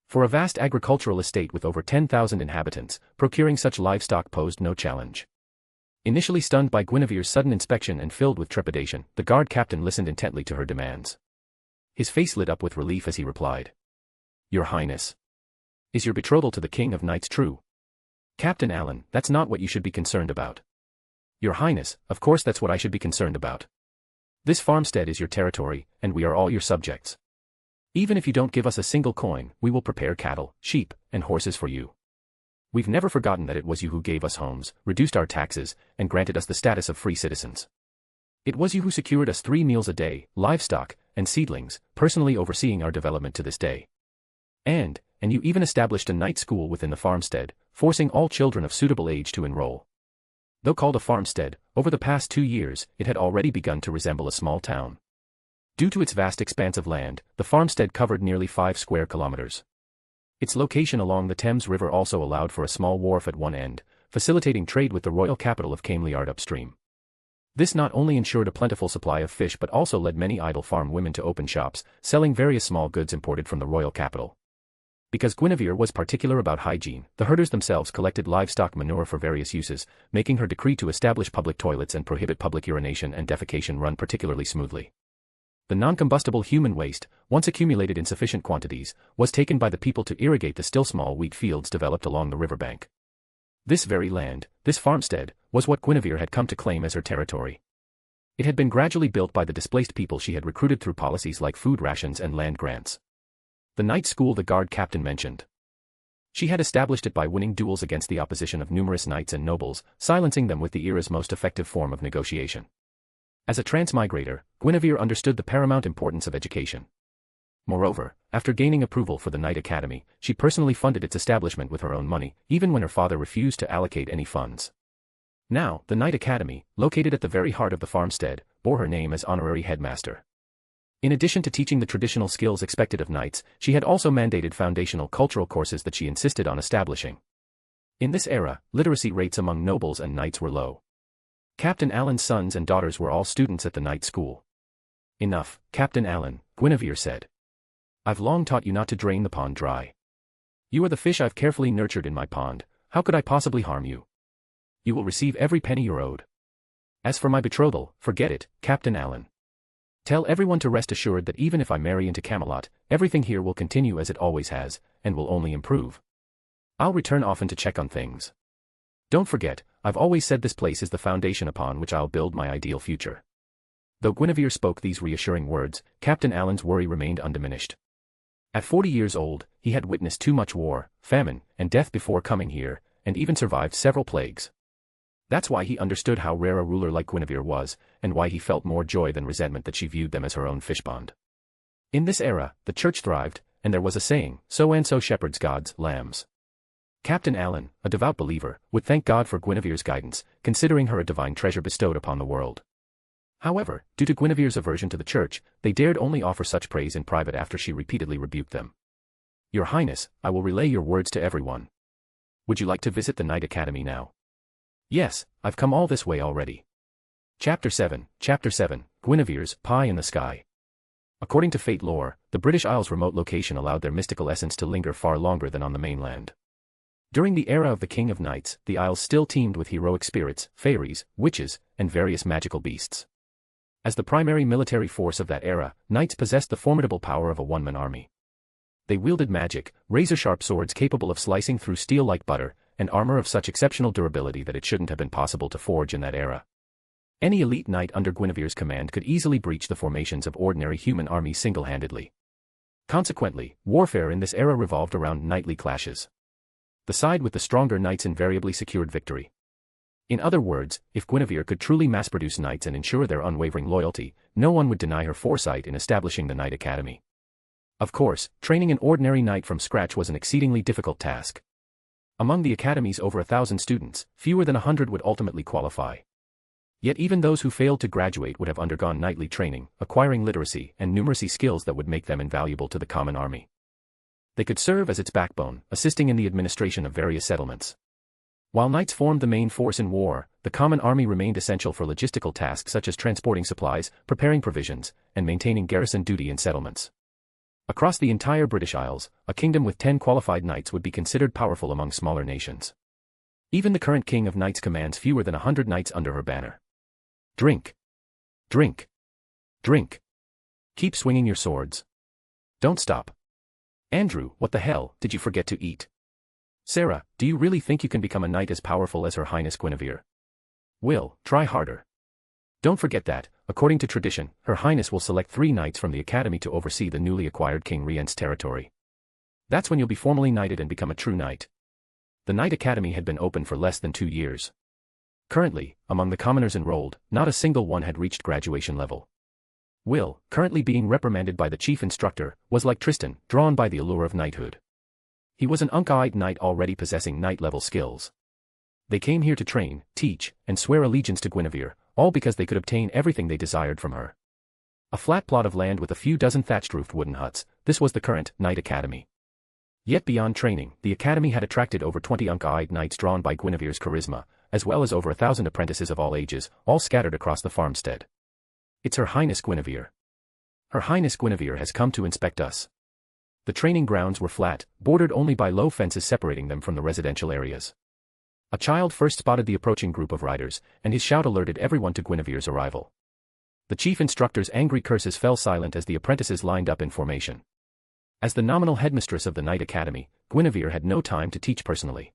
For a vast agricultural estate with over 10,000 inhabitants, procuring such livestock posed no challenge. Initially stunned by Guinevere's sudden inspection and filled with trepidation, the guard captain listened intently to her demands. His face lit up with relief as he replied. Your Highness. Is your betrothal to the King of Knights true? Captain Allen, that's not what you should be concerned about. Your Highness, of course that's what I should be concerned about. This farmstead is your territory, and we are all your subjects. Even if you don't give us a single coin, we will prepare cattle, sheep, and horses for you. We've never forgotten that it was you who gave us homes, reduced our taxes, and granted us the status of free citizens. It was you who secured us 3 meals a day, livestock, and seedlings, personally overseeing our development to this day. And you even established a night school within the farmstead, forcing all children of suitable age to enroll. Though called a farmstead, over the past 2 years, it had already begun to resemble a small town. Due to its vast expanse of land, the farmstead covered nearly 5 square kilometers. Its location along the Thames River also allowed for a small wharf at one end, facilitating trade with the royal capital of Camiard upstream. This not only ensured a plentiful supply of fish but also led many idle farm women to open shops, selling various small goods imported from the royal capital. Because Guinevere was particular about hygiene, the herders themselves collected livestock manure for various uses, making her decree to establish public toilets and prohibit public urination and defecation run particularly smoothly. The non-combustible human waste, once accumulated in sufficient quantities, was taken by the people to irrigate the still small wheat fields developed along the riverbank. This very land, this farmstead, was what Guinevere had come to claim as her territory. It had been gradually built by the displaced people she had recruited through policies like food rations and land grants. The night school the guard captain mentioned. She had established it by winning duels against the opposition of numerous knights and nobles, silencing them with the era's most effective form of negotiation. As a transmigrator, Guinevere understood the paramount importance of education. Moreover, after gaining approval for the Knight Academy, she personally funded its establishment with her own money, even when her father refused to allocate any funds. Now, the Knight Academy, located at the very heart of the farmstead, bore her name as honorary headmaster. In addition to teaching the traditional skills expected of knights, she had also mandated foundational cultural courses that she insisted on establishing. In this era, literacy rates among nobles and knights were low. Captain Allen's sons and daughters were all students at the night school. Enough, Captain Allen, Guinevere said. I've long taught you not to drain the pond dry. You are the fish I've carefully nurtured in my pond, how could I possibly harm you? You will receive every penny you're owed. As for my betrothal, forget it, Captain Allen. Tell everyone to rest assured that even if I marry into Camelot, everything here will continue as it always has, and will only improve. I'll return often to check on things. Don't forget, I've always said this place is the foundation upon which I'll build my ideal future. Though Guinevere spoke these reassuring words, Captain Allen's worry remained undiminished. At 40 years old, he had witnessed too much war, famine, and death before coming here, and even survived several plagues. That's why he understood how rare a ruler like Guinevere was, and why he felt more joy than resentment that she viewed them as her own fishpond. In this era, the church thrived, and there was a saying, so and so shepherds God's lambs. Captain Allen, a devout believer, would thank God for Guinevere's guidance, considering her a divine treasure bestowed upon the world. However, due to Guinevere's aversion to the church, they dared only offer such praise in private after she repeatedly rebuked them. Your Highness, I will relay your words to everyone. Would you like to visit the Knight Academy now? Yes, I've come all this way already. Chapter 7, Guinevere's Pie in the Sky. According to Fate lore, the British Isles' remote location allowed their mystical essence to linger far longer than on the mainland. During the era of the King of Knights, the Isles still teemed with heroic spirits, fairies, witches, and various magical beasts. As the primary military force of that era, knights possessed the formidable power of a one-man army. They wielded magic, razor-sharp swords capable of slicing through steel like butter, and armor of such exceptional durability that it shouldn't have been possible to forge in that era. Any elite knight under Guinevere's command could easily breach the formations of ordinary human armies single-handedly. Consequently, warfare in this era revolved around knightly clashes. The side with the stronger knights invariably secured victory. In other words, if Guinevere could truly mass-produce knights and ensure their unwavering loyalty, no one would deny her foresight in establishing the Knight Academy. Of course, training an ordinary knight from scratch was an exceedingly difficult task. Among the Academy's over 1,000 students, fewer than 100 would ultimately qualify. Yet even those who failed to graduate would have undergone knightly training, acquiring literacy and numeracy skills that would make them invaluable to the common army. They could serve as its backbone, assisting in the administration of various settlements. While knights formed the main force in war, the common army remained essential for logistical tasks such as transporting supplies, preparing provisions, and maintaining garrison duty in settlements. Across the entire British Isles, a kingdom with 10 qualified knights would be considered powerful among smaller nations. Even the current King of Knights commands fewer than 100 knights under her banner. Drink. Drink. Drink. Keep swinging your swords. Don't stop. Andrew, what the hell, did you forget to eat? Sarah, do you really think you can become a knight as powerful as Her Highness Guinevere? Will, try harder. Don't forget that, according to tradition, Her Highness will select 3 knights from the Academy to oversee the newly acquired King Rience's territory. That's when you'll be formally knighted and become a true knight. The Knight Academy had been open for less than 2 years. Currently, among the commoners enrolled, not a single one had reached graduation level. Will, currently being reprimanded by the chief instructor, was like Tristan, drawn by the allure of knighthood. He was an unc-eyed knight already possessing knight-level skills. They came here to train, teach, and swear allegiance to Guinevere, all because they could obtain everything they desired from her. A flat plot of land with a few dozen thatched-roofed wooden huts, this was the current Knight Academy. Yet beyond training, the Academy had attracted over 20 unc-eyed knights drawn by Guinevere's charisma, as well as over 1,000 apprentices of all ages, all scattered across the farmstead. It's Her Highness Guinevere. Her Highness Guinevere has come to inspect us. The training grounds were flat, bordered only by low fences separating them from the residential areas. A child first spotted the approaching group of riders, and his shout alerted everyone to Guinevere's arrival. The chief instructor's angry curses fell silent as the apprentices lined up in formation. As the nominal headmistress of the Knight Academy, Guinevere had no time to teach personally.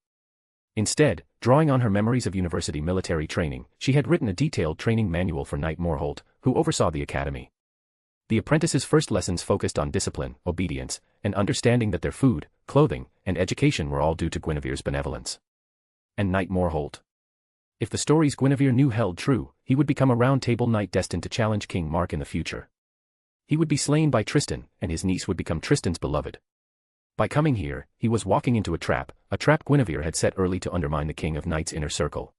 Instead, drawing on her memories of university military training, she had written a detailed training manual for Knight Morholt, who oversaw the academy. The apprentices' first lessons focused on discipline, obedience, and understanding that their food, clothing, and education were all due to Guinevere's benevolence. And Knight Morholt. If the stories Guinevere knew held true, he would become a round-table knight destined to challenge King Mark in the future. He would be slain by Tristan, and his niece would become Tristan's beloved. By coming here, he was walking into a trap Guinevere had set early to undermine the King of Knights' inner circle.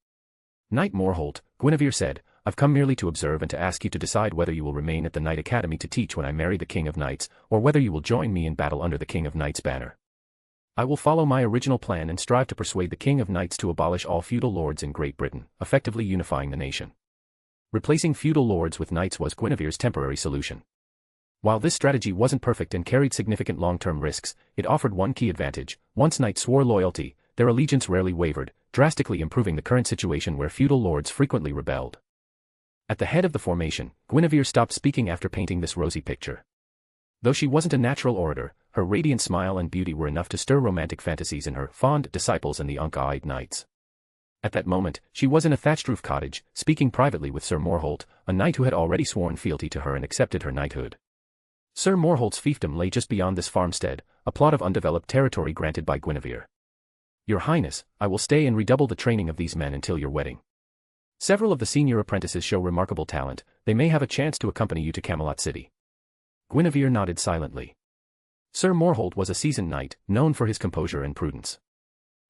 Knight Morholt, Guinevere said, I've come merely to observe and to ask you to decide whether you will remain at the Knight Academy to teach when I marry the King of Knights, or whether you will join me in battle under the King of Knights' banner. I will follow my original plan and strive to persuade the King of Knights to abolish all feudal lords in Great Britain, effectively unifying the nation. Replacing feudal lords with knights was Guinevere's temporary solution. While this strategy wasn't perfect and carried significant long-term risks, it offered one key advantage: once knights swore loyalty, their allegiance rarely wavered, drastically improving the current situation where feudal lords frequently rebelled. At the head of the formation, Guinevere stopped speaking after painting this rosy picture. Though she wasn't a natural orator, her radiant smile and beauty were enough to stir romantic fantasies in her fond disciples and the unc-eyed knights. At that moment, she was in a thatched-roof cottage, speaking privately with Sir Morholt, a knight who had already sworn fealty to her and accepted her knighthood. Sir Morholt's fiefdom lay just beyond this farmstead, a plot of undeveloped territory granted by Guinevere. Your Highness, I will stay and redouble the training of these men until your wedding. Several of the senior apprentices show remarkable talent, they may have a chance to accompany you to Camelot City. Guinevere nodded silently. Sir Morholt was a seasoned knight, known for his composure and prudence.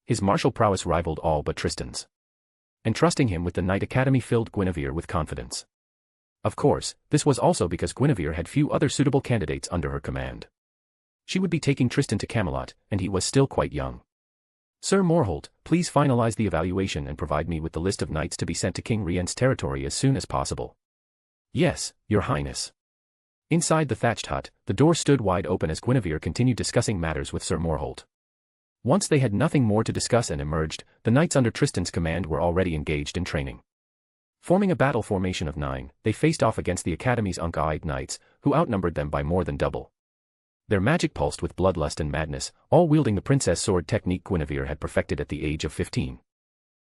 His martial prowess rivaled all but Tristan's. Entrusting him with the Knight Academy filled Guinevere with confidence. Of course, this was also because Guinevere had few other suitable candidates under her command. She would be taking Tristan to Camelot, and he was still quite young. Sir Morholt, please finalize the evaluation and provide me with the list of knights to be sent to King Rience's territory as soon as possible. Yes, Your Highness. Inside the thatched hut, the door stood wide open as Guinevere continued discussing matters with Sir Morholt. Once they had nothing more to discuss and emerged, the knights under Tristan's command were already engaged in training. Forming a battle formation of 9, they faced off against the Academy's unveiled knights, who outnumbered them by more than double. Their magic pulsed with bloodlust and madness, all wielding the princess sword technique Guinevere had perfected at the age of 15.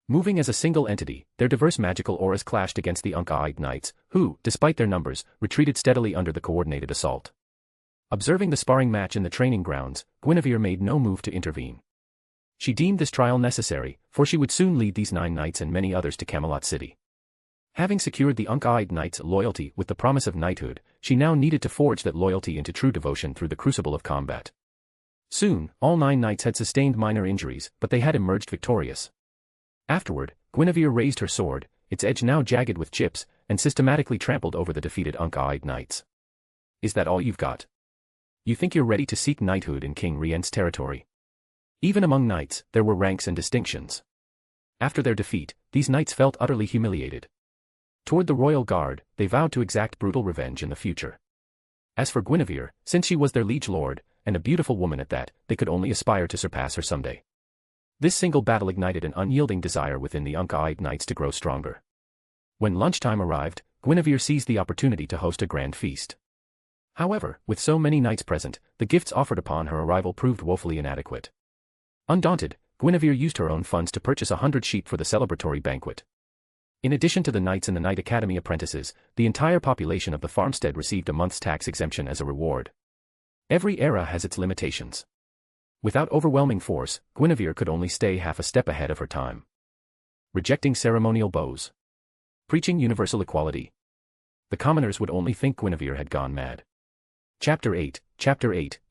Moving as a single entity, their diverse magical auras clashed against the unveiled knights, who, despite their numbers, retreated steadily under the coordinated assault. Observing the sparring match in the training grounds, Guinevere made no move to intervene. She deemed this trial necessary, for she would soon lead these 9 knights and many others to Camelot City. Having secured the unveiled knight's loyalty with the promise of knighthood, she now needed to forge that loyalty into true devotion through the crucible of combat. Soon, all 9 knights had sustained minor injuries, but they had emerged victorious. Afterward, Guinevere raised her sword, its edge now jagged with chips, and systematically trampled over the defeated unveiled knights. Is that all you've got? You think you're ready to seek knighthood in King Rience's territory? Even among knights, there were ranks and distinctions. After their defeat, these knights felt utterly humiliated. Toward the royal guard, they vowed to exact brutal revenge in the future. As for Guinevere, since she was their liege lord, and a beautiful woman at that, they could only aspire to surpass her someday. This single battle ignited an unyielding desire within the unveiled knights to grow stronger. When lunchtime arrived, Guinevere seized the opportunity to host a grand feast. However, with so many knights present, the gifts offered upon her arrival proved woefully inadequate. Undaunted, Guinevere used her own funds to purchase 100 sheep for the celebratory banquet. In addition to the knights and the Knight Academy apprentices, the entire population of the farmstead received a month's tax exemption as a reward. Every era has its limitations. Without overwhelming force, Guinevere could only stay half a step ahead of her time. Rejecting ceremonial bows. Preaching universal equality. The commoners would only think Guinevere had gone mad. Chapter 8,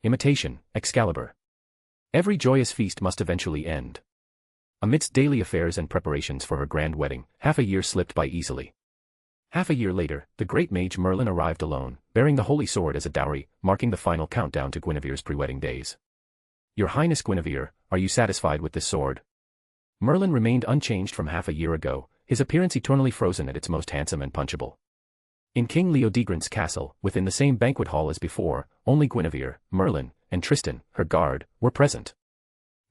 Imitation, Excalibur. Every joyous feast must eventually end. Amidst daily affairs and preparations for her grand wedding, half a year slipped by easily. Half a year later, the great mage Merlin arrived alone, bearing the holy sword as a dowry, marking the final countdown to Guinevere's pre-wedding days. Your Highness Guinevere, are you satisfied with this sword? Merlin remained unchanged from half a year ago, his appearance eternally frozen at its most handsome and punchable. In King Leodegrance' castle, within the same banquet hall as before, only Guinevere, Merlin, and Tristan, her guard, were present.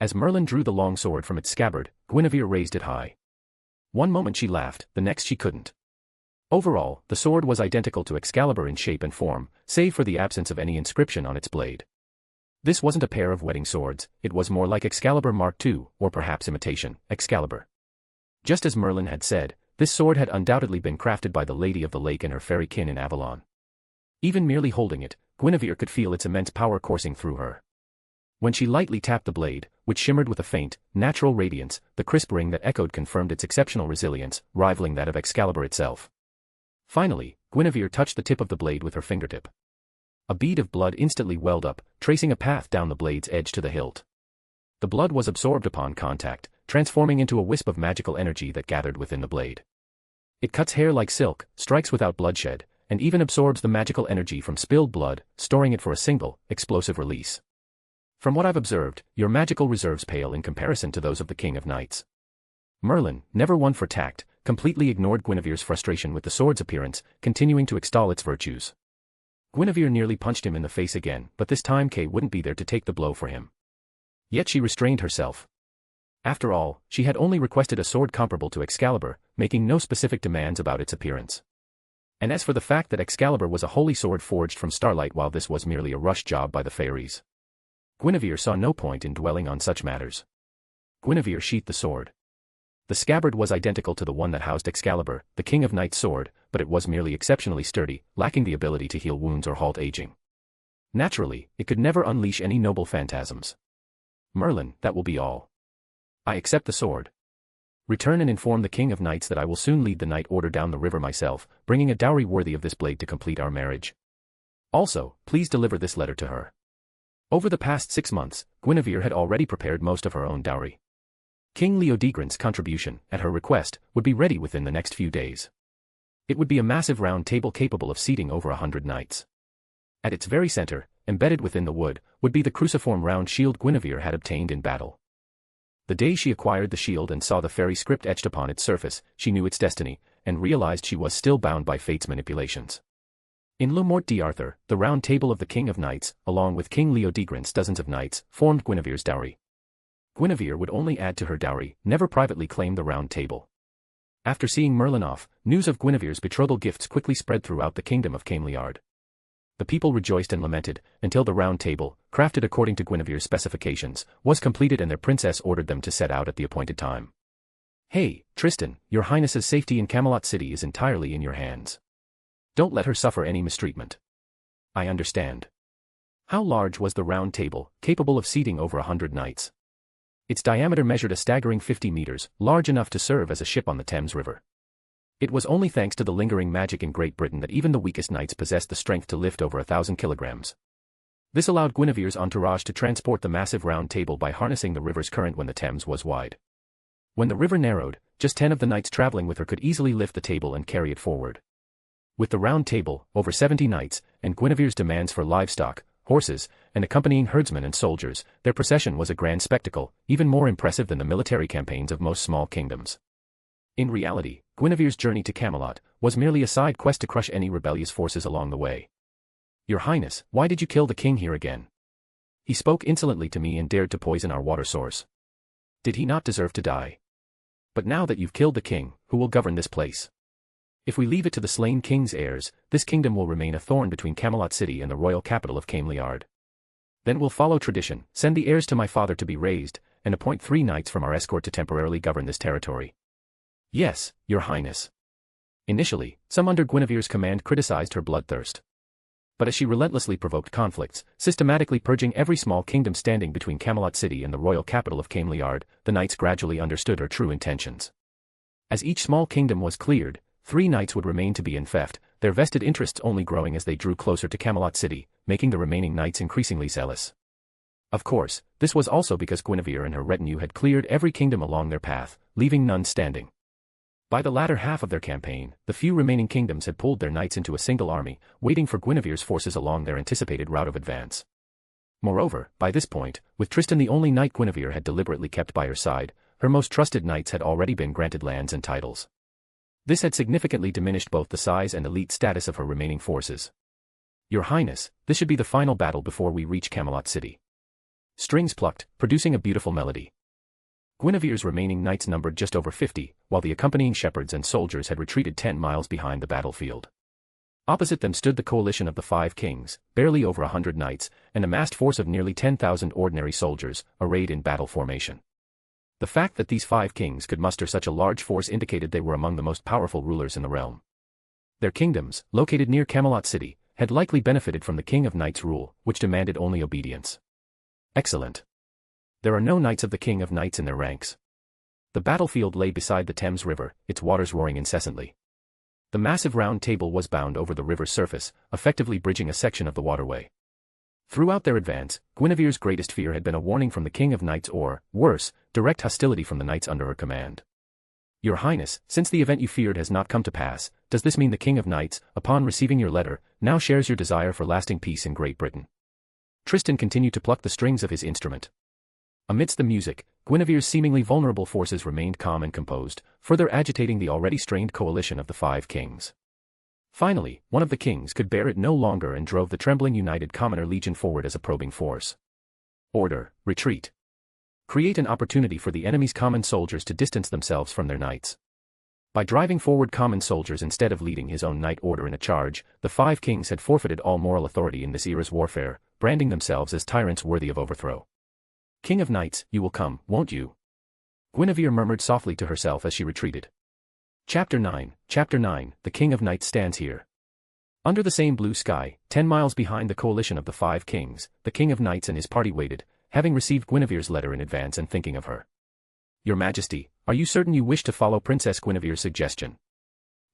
As Merlin drew the long sword from its scabbard, Guinevere raised it high. One moment she laughed, the next she couldn't. Overall, the sword was identical to Excalibur in shape and form, save for the absence of any inscription on its blade. This wasn't a pair of wedding swords, it was more like Excalibur Mark II, or perhaps imitation, Excalibur. Just as Merlin had said, this sword had undoubtedly been crafted by the Lady of the Lake and her fairy kin in Avalon. Even merely holding it, Guinevere could feel its immense power coursing through her. When she lightly tapped the blade, which shimmered with a faint, natural radiance, the crisp ring that echoed confirmed its exceptional resilience, rivaling that of Excalibur itself. Finally, Guinevere touched the tip of the blade with her fingertip. A bead of blood instantly welled up, tracing a path down the blade's edge to the hilt. The blood was absorbed upon contact, transforming into a wisp of magical energy that gathered within the blade. It cuts hair like silk, strikes without bloodshed, and even absorbs the magical energy from spilled blood, storing it for a single, explosive release. From what I've observed, your magical reserves pale in comparison to those of the King of Knights. Merlin, never one for tact, completely ignored Guinevere's frustration with the sword's appearance, continuing to extol its virtues. Guinevere nearly punched him in the face again, but this time Kay wouldn't be there to take the blow for him. Yet she restrained herself. After all, she had only requested a sword comparable to Excalibur, making no specific demands about its appearance. And as for the fact that Excalibur was a holy sword forged from starlight while this was merely a rush job by the fairies, Guinevere saw no point in dwelling on such matters. Guinevere sheathed the sword. The scabbard was identical to the one that housed Excalibur, the King of Knights' sword, but it was merely exceptionally sturdy, lacking the ability to heal wounds or halt aging. Naturally, it could never unleash any noble phantasms. Merlin, that will be all. I accept the sword. Return and inform the King of Knights that I will soon lead the Knight Order down the river myself, bringing a dowry worthy of this blade to complete our marriage. Also, please deliver this letter to her. Over the past 6 months, Guinevere had already prepared most of her own dowry. King Leodegrance's contribution, at her request, would be ready within the next few days. It would be a massive round table capable of seating over 100 knights. At its very center, embedded within the wood, would be the cruciform round shield Guinevere had obtained in battle. The day she acquired the shield and saw the fairy script etched upon its surface, she knew its destiny, and realized she was still bound by fate's manipulations. In Le Morte d'Arthur, the round table of the King of Knights, along with King Leodegrance' dozens of knights, formed Guinevere's dowry. Guinevere would only add to her dowry, never privately claim the round table. After seeing Merlin off, news of Guinevere's betrothal gifts quickly spread throughout the kingdom of Camiard. The people rejoiced and lamented, until the round table, crafted according to Guinevere's specifications, was completed and their princess ordered them to set out at the appointed time. "Hey, Tristan, your highness's safety in Camelot City is entirely in your hands. Don't let her suffer any mistreatment." "I understand." How large was the round table, capable of seating over 100 knights? Its diameter measured a staggering 50 meters, large enough to serve as a ship on the Thames River. It was only thanks to the lingering magic in Great Britain that even the weakest knights possessed the strength to lift over 1,000 kilograms. This allowed Guinevere's entourage to transport the massive round table by harnessing the river's current when the Thames was wide. When the river narrowed, just 10 of the knights traveling with her could easily lift the table and carry it forward. With the round table, over 70 knights, and Guinevere's demands for livestock, horses, and accompanying herdsmen and soldiers, their procession was a grand spectacle, even more impressive than the military campaigns of most small kingdoms. In reality, Guinevere's journey to Camelot was merely a side quest to crush any rebellious forces along the way. "Your Highness, why did you kill the king here again? He spoke insolently to me and dared to poison our water source. Did he not deserve to die? But now that you've killed the king, who will govern this place? If we leave it to the slain king's heirs, this kingdom will remain a thorn between Camelot City and the royal capital of Camiard. Then we'll follow tradition, send the heirs to my father to be raised, and appoint 3 knights from our escort to temporarily govern this territory." "Yes, your highness." Initially, some under Guinevere's command criticized her bloodthirst. But as she relentlessly provoked conflicts, systematically purging every small kingdom standing between Camelot City and the royal capital of Camiard, the knights gradually understood her true intentions. As each small kingdom was cleared, 3 knights would remain to be enfeoffed, their vested interests only growing as they drew closer to Camelot City, making the remaining knights increasingly zealous. Of course, this was also because Guinevere and her retinue had cleared every kingdom along their path, leaving none standing. By the latter half of their campaign, the few remaining kingdoms had pulled their knights into a single army, waiting for Guinevere's forces along their anticipated route of advance. Moreover, by this point, with Tristan the only knight Guinevere had deliberately kept by her side, her most trusted knights had already been granted lands and titles. This had significantly diminished both the size and elite status of her remaining forces. "Your Highness, this should be the final battle before we reach Camelot City." Strings plucked, producing a beautiful melody. Guinevere's remaining knights numbered just over 50, while the accompanying shepherds and soldiers had retreated 10 miles behind the battlefield. Opposite them stood the coalition of the 5 kings, barely over 100 knights, an amassed force of nearly 10,000 ordinary soldiers, arrayed in battle formation. The fact that these 5 kings could muster such a large force indicated they were among the most powerful rulers in the realm. Their kingdoms, located near Camelot City, had likely benefited from the King of Knights' rule, which demanded only obedience. Excellent. There are no knights of the King of Knights in their ranks. The battlefield lay beside the Thames River, its waters roaring incessantly. The massive round table was bound over the river's surface, effectively bridging a section of the waterway. Throughout their advance, Guinevere's greatest fear had been a warning from the King of Knights or, worse, direct hostility from the knights under her command. "Your Highness, since the event you feared has not come to pass, does this mean the King of Knights, upon receiving your letter, now shares your desire for lasting peace in Great Britain?" Tristan continued to pluck the strings of his instrument. Amidst the music, Guinevere's seemingly vulnerable forces remained calm and composed, further agitating the already strained coalition of the 5 kings. Finally, one of the kings could bear it no longer and drove the trembling united Commoner Legion forward as a probing force. "Order, retreat. Create an opportunity for the enemy's common soldiers to distance themselves from their knights." By driving forward common soldiers instead of leading his own knight order in a charge, the 5 kings had forfeited all moral authority in this era's warfare, branding themselves as tyrants worthy of overthrow. "King of Knights, you will come, won't you?" Guinevere murmured softly to herself as she retreated. Chapter 9, The King of Knights stands here. Under the same blue sky, 10 miles behind the coalition of the 5 kings, the King of Knights and his party waited, having received Guinevere's letter in advance and thinking of her. "Your Majesty, are you certain you wish to follow Princess Guinevere's suggestion?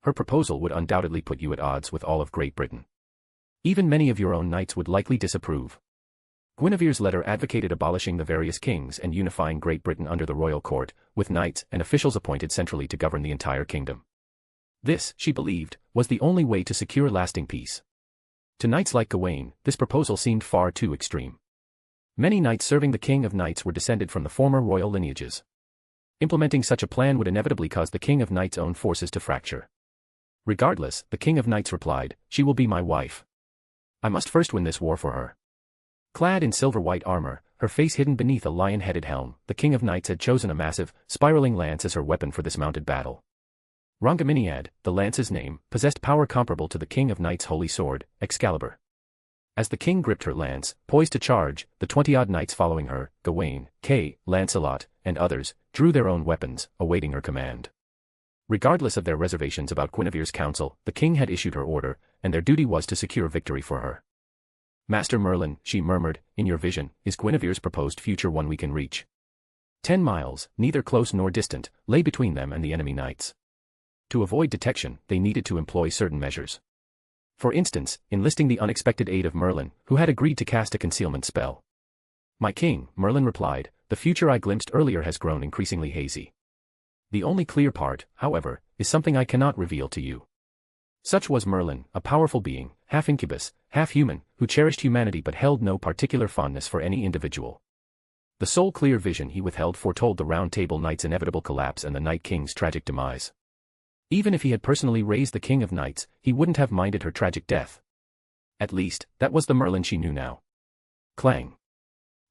Her proposal would undoubtedly put you at odds with all of Great Britain. Even many of your own knights would likely disapprove." Guinevere's letter advocated abolishing the various kings and unifying Great Britain under the royal court, with knights and officials appointed centrally to govern the entire kingdom. This, she believed, was the only way to secure lasting peace. To knights like Gawain, this proposal seemed far too extreme. Many knights serving the King of Knights were descended from the former royal lineages. Implementing such a plan would inevitably cause the King of Knights' own forces to fracture. Regardless, the King of Knights replied, "She will be my wife. I must first win this war for her." Clad in silver-white armor, her face hidden beneath a lion-headed helm, the King of Knights had chosen a massive, spiraling lance as her weapon for this mounted battle. Rangaminiad, the lance's name, possessed power comparable to the King of Knights' holy sword, Excalibur. As the king gripped her lance, poised to charge, the 20-odd knights following her, Gawain, Kay, Lancelot, and others, drew their own weapons, awaiting her command. Regardless of their reservations about Guinevere's counsel, the king had issued her order, and their duty was to secure victory for her. "Master Merlin," she murmured, "in your vision, is Guinevere's proposed future one we can reach?" 10 miles, neither close nor distant, lay between them and the enemy knights. To avoid detection, they needed to employ certain measures. For instance, enlisting the unexpected aid of Merlin, who had agreed to cast a concealment spell. "My king," Merlin replied, "the future I glimpsed earlier has grown increasingly hazy. The only clear part, however, is something I cannot reveal to you." Such was Merlin, a powerful being, half incubus, half human, who cherished humanity but held no particular fondness for any individual. The sole clear vision he withheld foretold the Round Table Knights' inevitable collapse and the Night King's tragic demise. Even if he had personally raised the King of Knights, he wouldn't have minded her tragic death. At least, that was the Merlin she knew now. Clang.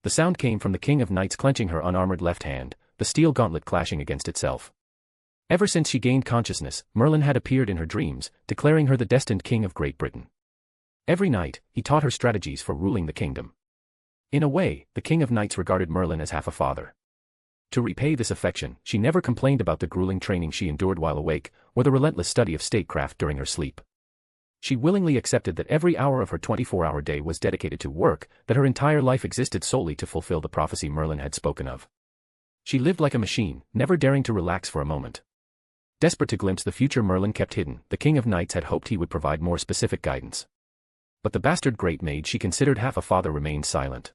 The sound came from the King of Knights clenching her unarmored left hand, the steel gauntlet clashing against itself. Ever since she gained consciousness, Merlin had appeared in her dreams, declaring her the destined King of Great Britain. Every night, he taught her strategies for ruling the kingdom. In a way, the King of Knights regarded Merlin as half a father. To repay this affection, she never complained about the grueling training she endured while awake, or the relentless study of statecraft during her sleep. She willingly accepted that every hour of her 24-hour day was dedicated to work, that her entire life existed solely to fulfill the prophecy Merlin had spoken of. She lived like a machine, never daring to relax for a moment. Desperate to glimpse the future Merlin kept hidden, the King of Knights had hoped he would provide more specific guidance. But the bastard great maid she considered half a father remained silent.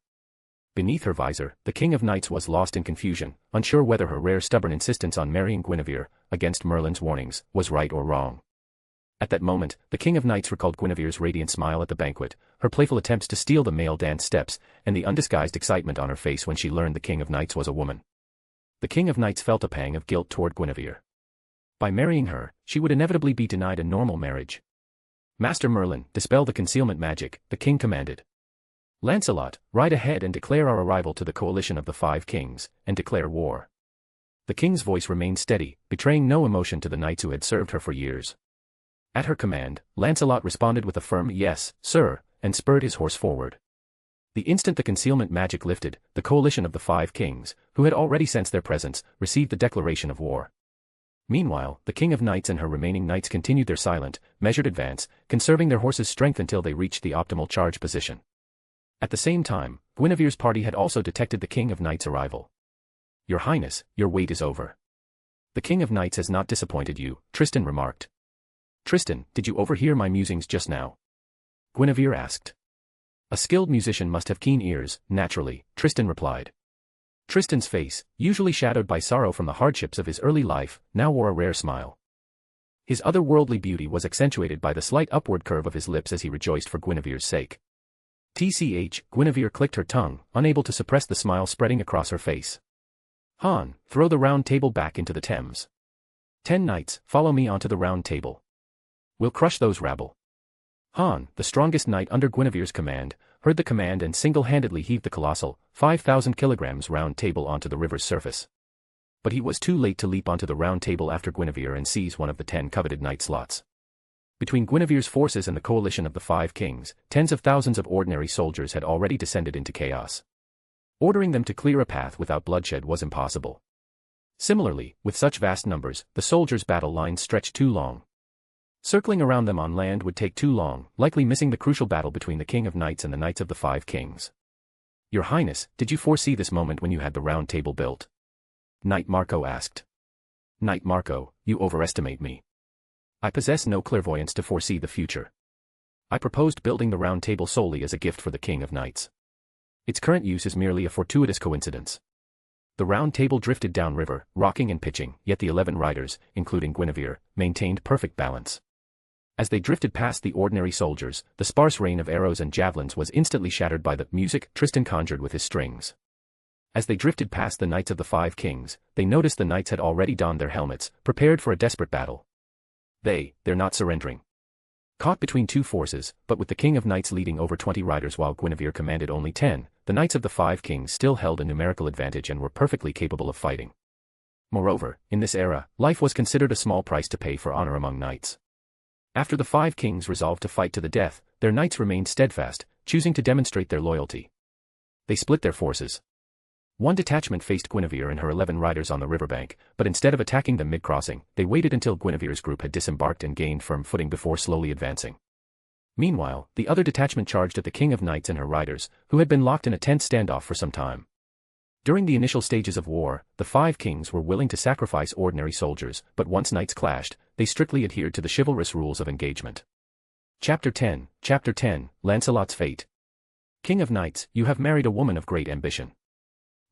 Beneath her visor, the King of Knights was lost in confusion, unsure whether her rare stubborn insistence on marrying Guinevere, against Merlin's warnings, was right or wrong. At that moment, the King of Knights recalled Guinevere's radiant smile at the banquet, her playful attempts to steal the male dance steps, and the undisguised excitement on her face when she learned the King of Knights was a woman. The King of Knights felt a pang of guilt toward Guinevere. By marrying her, she would inevitably be denied a normal marriage. "Master Merlin, dispel the concealment magic," the king commanded. "Lancelot, ride ahead and declare our arrival to the coalition of the 5 kings, and declare war." The king's voice remained steady, betraying no emotion to the knights who had served her for years. At her command, Lancelot responded with a firm "Yes, sir," and spurred his horse forward. The instant the concealment magic lifted, the coalition of the 5 kings, who had already sensed their presence, received the declaration of war. Meanwhile, the King of Knights and her remaining knights continued their silent, measured advance, conserving their horses' strength until they reached the optimal charge position. At the same time, Guinevere's party had also detected the King of Knights' arrival. "Your Highness, your wait is over. The King of Knights has not disappointed you," Tristan remarked. "Tristan, did you overhear my musings just now?" Guinevere asked. "A skilled musician must have keen ears, naturally," Tristan replied. Tristan's face, usually shadowed by sorrow from the hardships of his early life, now wore a rare smile. His otherworldly beauty was accentuated by the slight upward curve of his lips as he rejoiced for Guinevere's sake. Guinevere clicked her tongue, unable to suppress the smile spreading across her face. "Han, throw the round table back into the Thames. 10 knights, follow me onto the round table. We'll crush those rabble." Han, the strongest knight under Guinevere's command, heard the command and single-handedly heaved the colossal, 5,000 kilograms round table onto the river's surface. But he was too late to leap onto the round table after Guinevere and seize one of the 10 coveted knight slots. Between Guinevere's forces and the coalition of the 5 kings, tens of thousands of ordinary soldiers had already descended into chaos. Ordering them to clear a path without bloodshed was impossible. Similarly, with such vast numbers, the soldiers' battle lines stretched too long. Circling around them on land would take too long, likely missing the crucial battle between the King of Knights and the Knights of the 5 Kings. "Your Highness, did you foresee this moment when you had the round table built?" Knight Marco asked. "Knight Marco, you overestimate me. I possess no clairvoyance to foresee the future. I proposed building the round table solely as a gift for the King of Knights. Its current use is merely a fortuitous coincidence." The round table drifted downriver, rocking and pitching, yet the 11 riders, including Guinevere, maintained perfect balance. As they drifted past the ordinary soldiers, the sparse rain of arrows and javelins was instantly shattered by the music Tristan conjured with his strings. As they drifted past the knights of the 5 kings, they noticed the knights had already donned their helmets, prepared for a desperate battle. They're not surrendering. Caught between two forces, but with the King of Knights leading over 20 riders while Guinevere commanded only 10, the knights of the 5 kings still held a numerical advantage and were perfectly capable of fighting. Moreover, in this era, life was considered a small price to pay for honor among knights. After the 5 kings resolved to fight to the death, their knights remained steadfast, choosing to demonstrate their loyalty. They split their forces. One detachment faced Guinevere and her 11 riders on the riverbank, but instead of attacking them mid-crossing, they waited until Guinevere's group had disembarked and gained firm footing before slowly advancing. Meanwhile, the other detachment charged at the King of Knights and her riders, who had been locked in a tense standoff for some time. During the initial stages of war, the 5 kings were willing to sacrifice ordinary soldiers, but once knights clashed, they strictly adhered to the chivalrous rules of engagement. Chapter 10, Lancelot's Fate. King of Knights, you have married a woman of great ambition.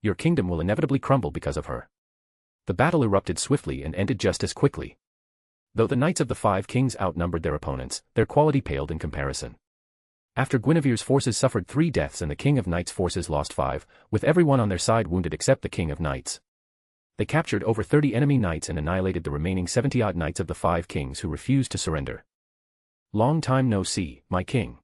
Your kingdom will inevitably crumble because of her. The battle erupted swiftly and ended just as quickly. Though the knights of the 5 kings outnumbered their opponents, their quality paled in comparison. After Guinevere's forces suffered 3 deaths and the King of Knights' forces lost 5, with everyone on their side wounded except the King of Knights. They captured over 30 enemy knights and annihilated the remaining 70-odd knights of the 5 kings who refused to surrender. Long time no see, my king.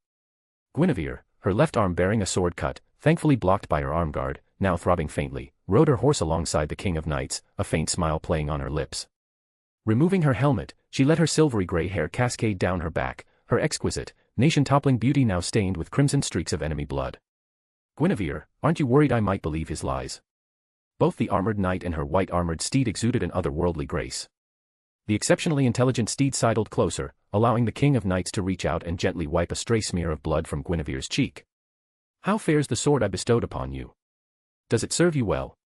Guinevere, her left arm bearing a sword cut, thankfully blocked by her arm guard, now throbbing faintly, rode her horse alongside the King of Knights, a faint smile playing on her lips. Removing her helmet, she let her silvery gray hair cascade down her back, her exquisite, nation-toppling beauty now stained with crimson streaks of enemy blood. Guinevere, aren't you worried I might believe his lies? Both the armored knight and her white-armored steed exuded an otherworldly grace. The exceptionally intelligent steed sidled closer, allowing the King of Knights to reach out and gently wipe a stray smear of blood from Guinevere's cheek. How fares the sword I bestowed upon you? Does it serve you well?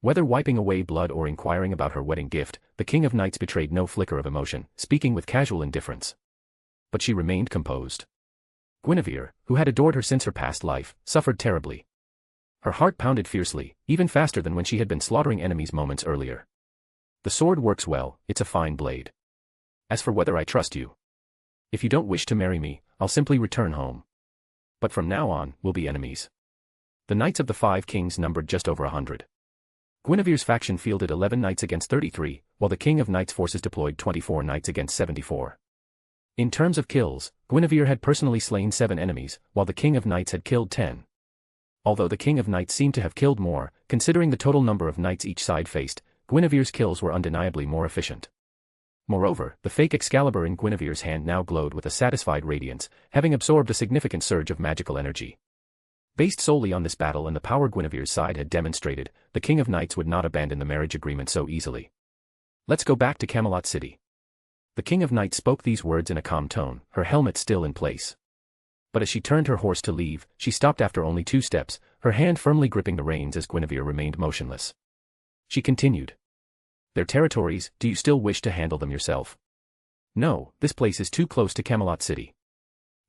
Whether wiping away blood or inquiring about her wedding gift, the King of Knights betrayed no flicker of emotion, speaking with casual indifference. But she remained composed. Guinevere, who had adored her since her past life, suffered terribly. Her heart pounded fiercely, even faster than when she had been slaughtering enemies moments earlier. The sword works well, it's a fine blade. As for whether I trust you. If you don't wish to marry me, I'll simply return home. But from now on, we'll be enemies. The knights of the 5 kings numbered just over 100. Guinevere's faction fielded 11 knights against 33, while the King of Knights' forces deployed 24 knights against 74. In terms of kills, Guinevere had personally slain 7 enemies, while the King of Knights had killed 10. Although the King of Knights seemed to have killed more, considering the total number of knights each side faced, Guinevere's kills were undeniably more efficient. Moreover, the fake Excalibur in Guinevere's hand now glowed with a satisfied radiance, having absorbed a significant surge of magical energy. Based solely on this battle and the power Guinevere's side had demonstrated, the King of Knights would not abandon the marriage agreement so easily. Let's go back to Camelot City. The King of Knights spoke these words in a calm tone, her helmet still in place. But as she turned her horse to leave, she stopped after only 2 steps, her hand firmly gripping the reins as Guinevere remained motionless. She continued. Their territories, do you still wish to handle them yourself? No, this place is too close to Camelot City.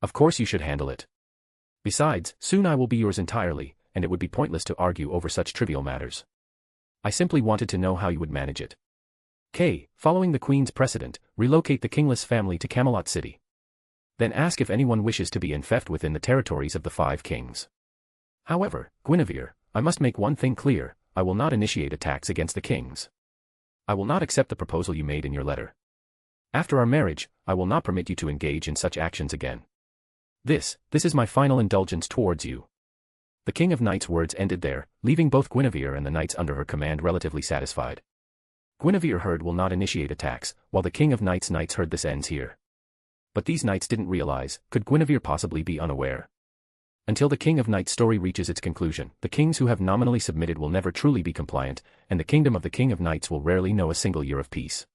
Of course you should handle it. Besides, soon I will be yours entirely, and it would be pointless to argue over such trivial matters. I simply wanted to know how you would manage it. Following the Queen's precedent, relocate the kingless family to Camelot City. Then ask if anyone wishes to be enfeoffed within the territories of the 5 kings. However, Guinevere, I must make one thing clear, I will not initiate attacks against the kings. I will not accept the proposal you made in your letter. After our marriage, I will not permit you to engage in such actions again. This is my final indulgence towards you. The King of Knights' words ended there, leaving both Guinevere and the knights under her command relatively satisfied. Guinevere heard will not initiate attacks, while the King of Knights' knights heard this ends here. But these knights didn't realize, could Guinevere possibly be unaware? Until the King of Knights' story reaches its conclusion, the kings who have nominally submitted will never truly be compliant, and the kingdom of the King of Knights will rarely know a single year of peace.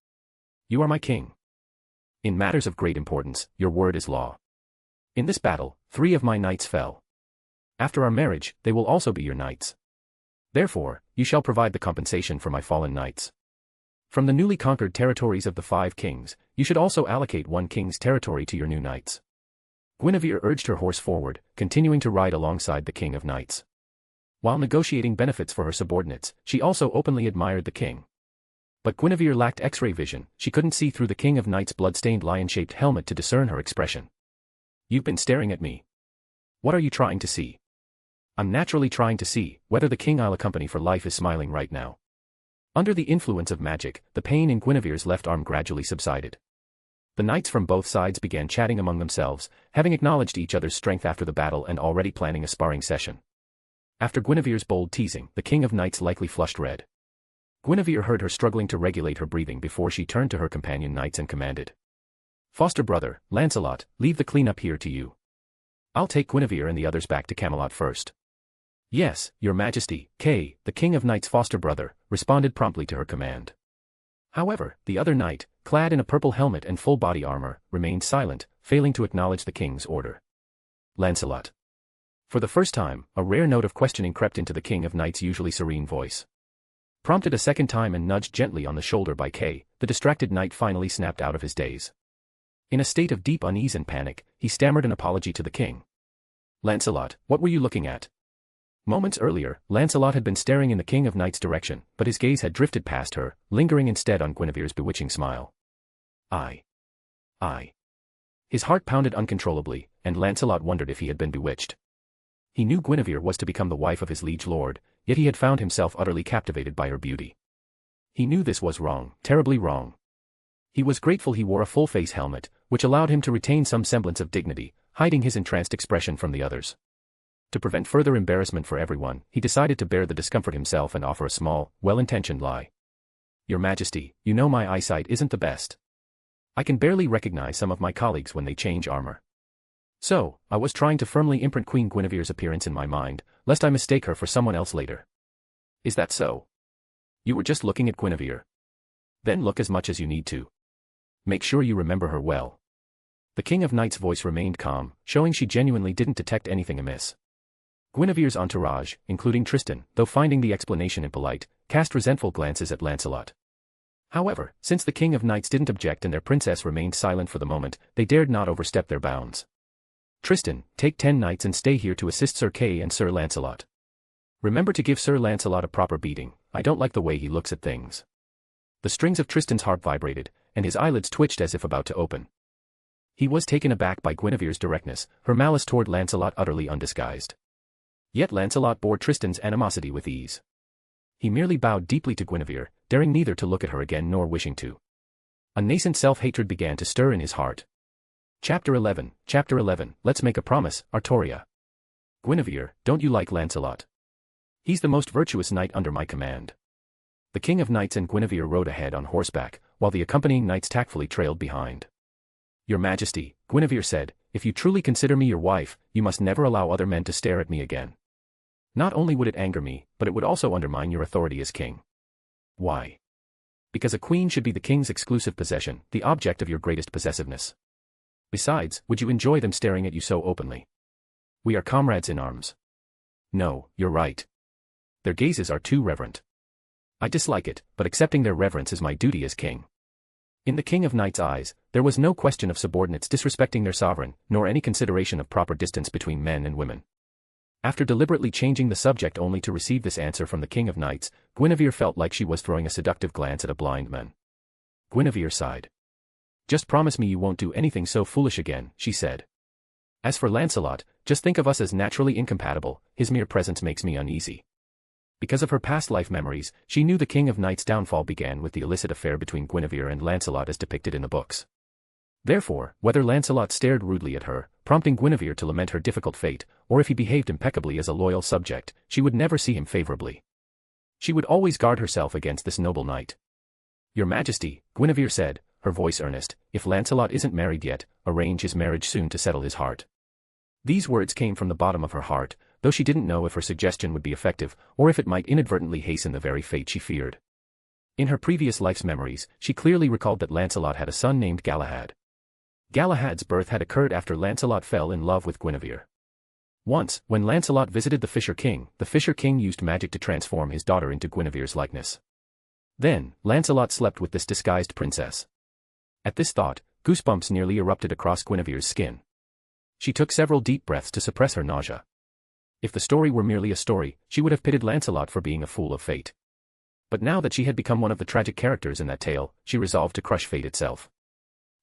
You are my king. In matters of great importance, your word is law. In this battle, 3 of my knights fell. After our marriage, they will also be your knights. Therefore, you shall provide the compensation for my fallen knights. From the newly conquered territories of the 5 kings, you should also allocate 1 king's territory to your new knights. Guinevere urged her horse forward, continuing to ride alongside the King of Knights. While negotiating benefits for her subordinates, she also openly admired the king. But Guinevere lacked X-ray vision, she couldn't see through the King of Knights' blood-stained lion-shaped helmet to discern her expression. "You've been staring at me. What are you trying to see?" "I'm naturally trying to see whether the king I'll accompany for life is smiling right now." Under the influence of magic, the pain in Guinevere's left arm gradually subsided. The knights from both sides began chatting among themselves, having acknowledged each other's strength after the battle and already planning a sparring session. After Guinevere's bold teasing, the King of Knights likely flushed red. Guinevere heard her struggling to regulate her breathing before she turned to her companion knights and commanded. "Foster brother, Lancelot, leave the cleanup here to you. I'll take Guinevere and the others back to Camelot first." "Yes, your majesty," Kay, the King of Knights' foster brother, responded promptly to her command. However, the other knight, clad in a purple helmet and full body armor, remained silent, failing to acknowledge the king's order. "Lancelot." For the first time, a rare note of questioning crept into the King of Knights' usually serene voice. Prompted a second time and nudged gently on the shoulder by Kay, the distracted knight finally snapped out of his daze. In a state of deep unease and panic, he stammered an apology to the king. "Lancelot, what were you looking at?" Moments earlier, Lancelot had been staring in the King of Knights' direction, but his gaze had drifted past her, lingering instead on Guinevere's bewitching smile. I. His heart pounded uncontrollably, and Lancelot wondered if he had been bewitched. He knew Guinevere was to become the wife of his liege lord, yet he had found himself utterly captivated by her beauty. He knew this was wrong, terribly wrong. He was grateful he wore a full-face helmet, which allowed him to retain some semblance of dignity, hiding his entranced expression from the others. To prevent further embarrassment for everyone, he decided to bear the discomfort himself and offer a small, well-intentioned lie. "Your Majesty, you know my eyesight isn't the best. I can barely recognize some of my colleagues when they change armor. So, I was trying to firmly imprint Queen Guinevere's appearance in my mind, lest I mistake her for someone else later." "Is that so? You were just looking at Guinevere? Then look as much as you need to. Make sure you remember her well." The King of Knights' voice remained calm, showing she genuinely didn't detect anything amiss. Guinevere's entourage, including Tristan, though finding the explanation impolite, cast resentful glances at Lancelot. However, since the King of Knights didn't object and their princess remained silent for the moment, they dared not overstep their bounds. "Tristan, take 10 knights and stay here to assist Sir Kay and Sir Lancelot. Remember to give Sir Lancelot a proper beating, I don't like the way he looks at things." The strings of Tristan's harp vibrated, and his eyelids twitched as if about to open. He was taken aback by Guinevere's directness, her malice toward Lancelot utterly undisguised. Yet Lancelot bore Tristan's animosity with ease. He merely bowed deeply to Guinevere, daring neither to look at her again nor wishing to. A nascent self-hatred began to stir in his heart. Chapter 11, Let's make a promise, Artoria. "Guinevere, don't you like Lancelot? He's the most virtuous knight under my command." The King of Knights and Guinevere rode ahead on horseback, while the accompanying knights tactfully trailed behind. "Your Majesty," Guinevere said, "if you truly consider me your wife, you must never allow other men to stare at me again. Not only would it anger me, but it would also undermine your authority as king." "Why?" "Because a queen should be the king's exclusive possession, the object of your greatest possessiveness. Besides, would you enjoy them staring at you so openly? We are comrades in arms." "No, you're right. Their gazes are too reverent. I dislike it, but accepting their reverence is my duty as king." In the King of Knights' eyes, there was no question of subordinates disrespecting their sovereign, nor any consideration of proper distance between men and women. After deliberately changing the subject only to receive this answer from the King of Knights, Guinevere felt like she was throwing a seductive glance at a blind man. Guinevere sighed. "Just promise me you won't do anything so foolish again," she said. "As for Lancelot, just think of us as naturally incompatible, his mere presence makes me uneasy." Because of her past life memories, she knew the King of Knights' downfall began with the illicit affair between Guinevere and Lancelot as depicted in the books. Therefore, whether Lancelot stared rudely at her, prompting Guinevere to lament her difficult fate, or if he behaved impeccably as a loyal subject, she would never see him favorably. She would always guard herself against this noble knight. "Your Majesty," Guinevere said, her voice earnest, "if Lancelot isn't married yet, arrange his marriage soon to settle his heart." These words came from the bottom of her heart, though she didn't know if her suggestion would be effective, or if it might inadvertently hasten the very fate she feared. In her previous life's memories, she clearly recalled that Lancelot had a son named Galahad. Galahad's birth had occurred after Lancelot fell in love with Guinevere. Once, when Lancelot visited the Fisher King used magic to transform his daughter into Guinevere's likeness. Then, Lancelot slept with this disguised princess. At this thought, goosebumps nearly erupted across Guinevere's skin. She took several deep breaths to suppress her nausea. If the story were merely a story, she would have pitted Lancelot for being a fool of fate. But now that she had become one of the tragic characters in that tale, she resolved to crush fate itself.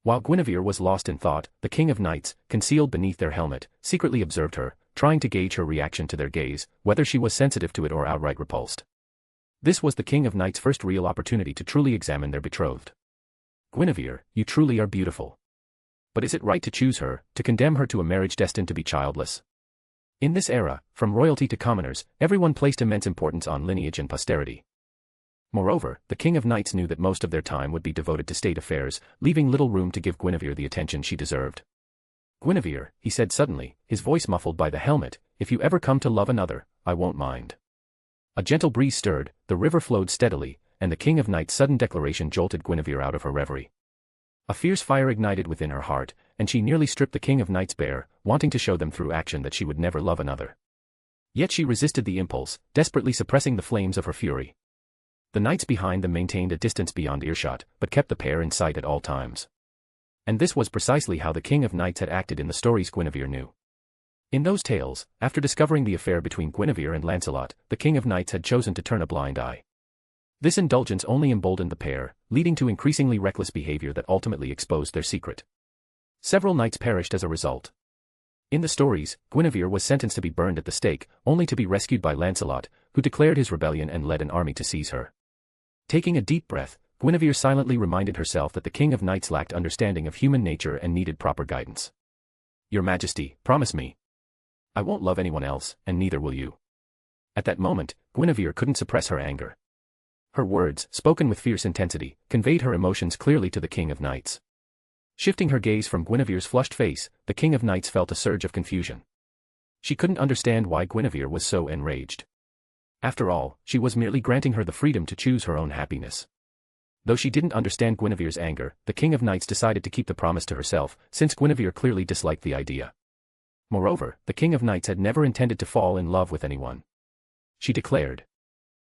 While Guinevere was lost in thought, the King of Knights, concealed beneath their helmet, secretly observed her, trying to gauge her reaction to their gaze, whether she was sensitive to it or outright repulsed. This was the King of Knights' first real opportunity to truly examine their betrothed. Guinevere, you truly are beautiful. But is it right to choose her, to condemn her to a marriage destined to be childless? In this era, from royalty to commoners, everyone placed immense importance on lineage and posterity. Moreover, the King of Knights knew that most of their time would be devoted to state affairs, leaving little room to give Guinevere the attention she deserved. Guinevere, he said suddenly, his voice muffled by the helmet, if you ever come to love another, I won't mind. A gentle breeze stirred, the river flowed steadily, and the King of Knights' sudden declaration jolted Guinevere out of her reverie. A fierce fire ignited within her heart, and she nearly stripped the King of Knights bare, wanting to show them through action that she would never love another. Yet she resisted the impulse, desperately suppressing the flames of her fury. The knights behind them maintained a distance beyond earshot, but kept the pair in sight at all times. And this was precisely how the King of Knights had acted in the stories Guinevere knew. In those tales, after discovering the affair between Guinevere and Lancelot, the King of Knights had chosen to turn a blind eye. This indulgence only emboldened the pair, leading to increasingly reckless behavior that ultimately exposed their secret. Several knights perished as a result. In the stories, Guinevere was sentenced to be burned at the stake, only to be rescued by Lancelot, who declared his rebellion and led an army to seize her. Taking a deep breath, Guinevere silently reminded herself that the King of Knights lacked understanding of human nature and needed proper guidance. Your Majesty, promise me. I won't love anyone else, and neither will you. At that moment, Guinevere couldn't suppress her anger. Her words, spoken with fierce intensity, conveyed her emotions clearly to the King of Knights. Shifting her gaze from Guinevere's flushed face, the King of Knights felt a surge of confusion. She couldn't understand why Guinevere was so enraged. After all, she was merely granting her the freedom to choose her own happiness. Though she didn't understand Guinevere's anger, the King of Knights decided to keep the promise to herself, since Guinevere clearly disliked the idea. Moreover, the King of Knights had never intended to fall in love with anyone. She declared,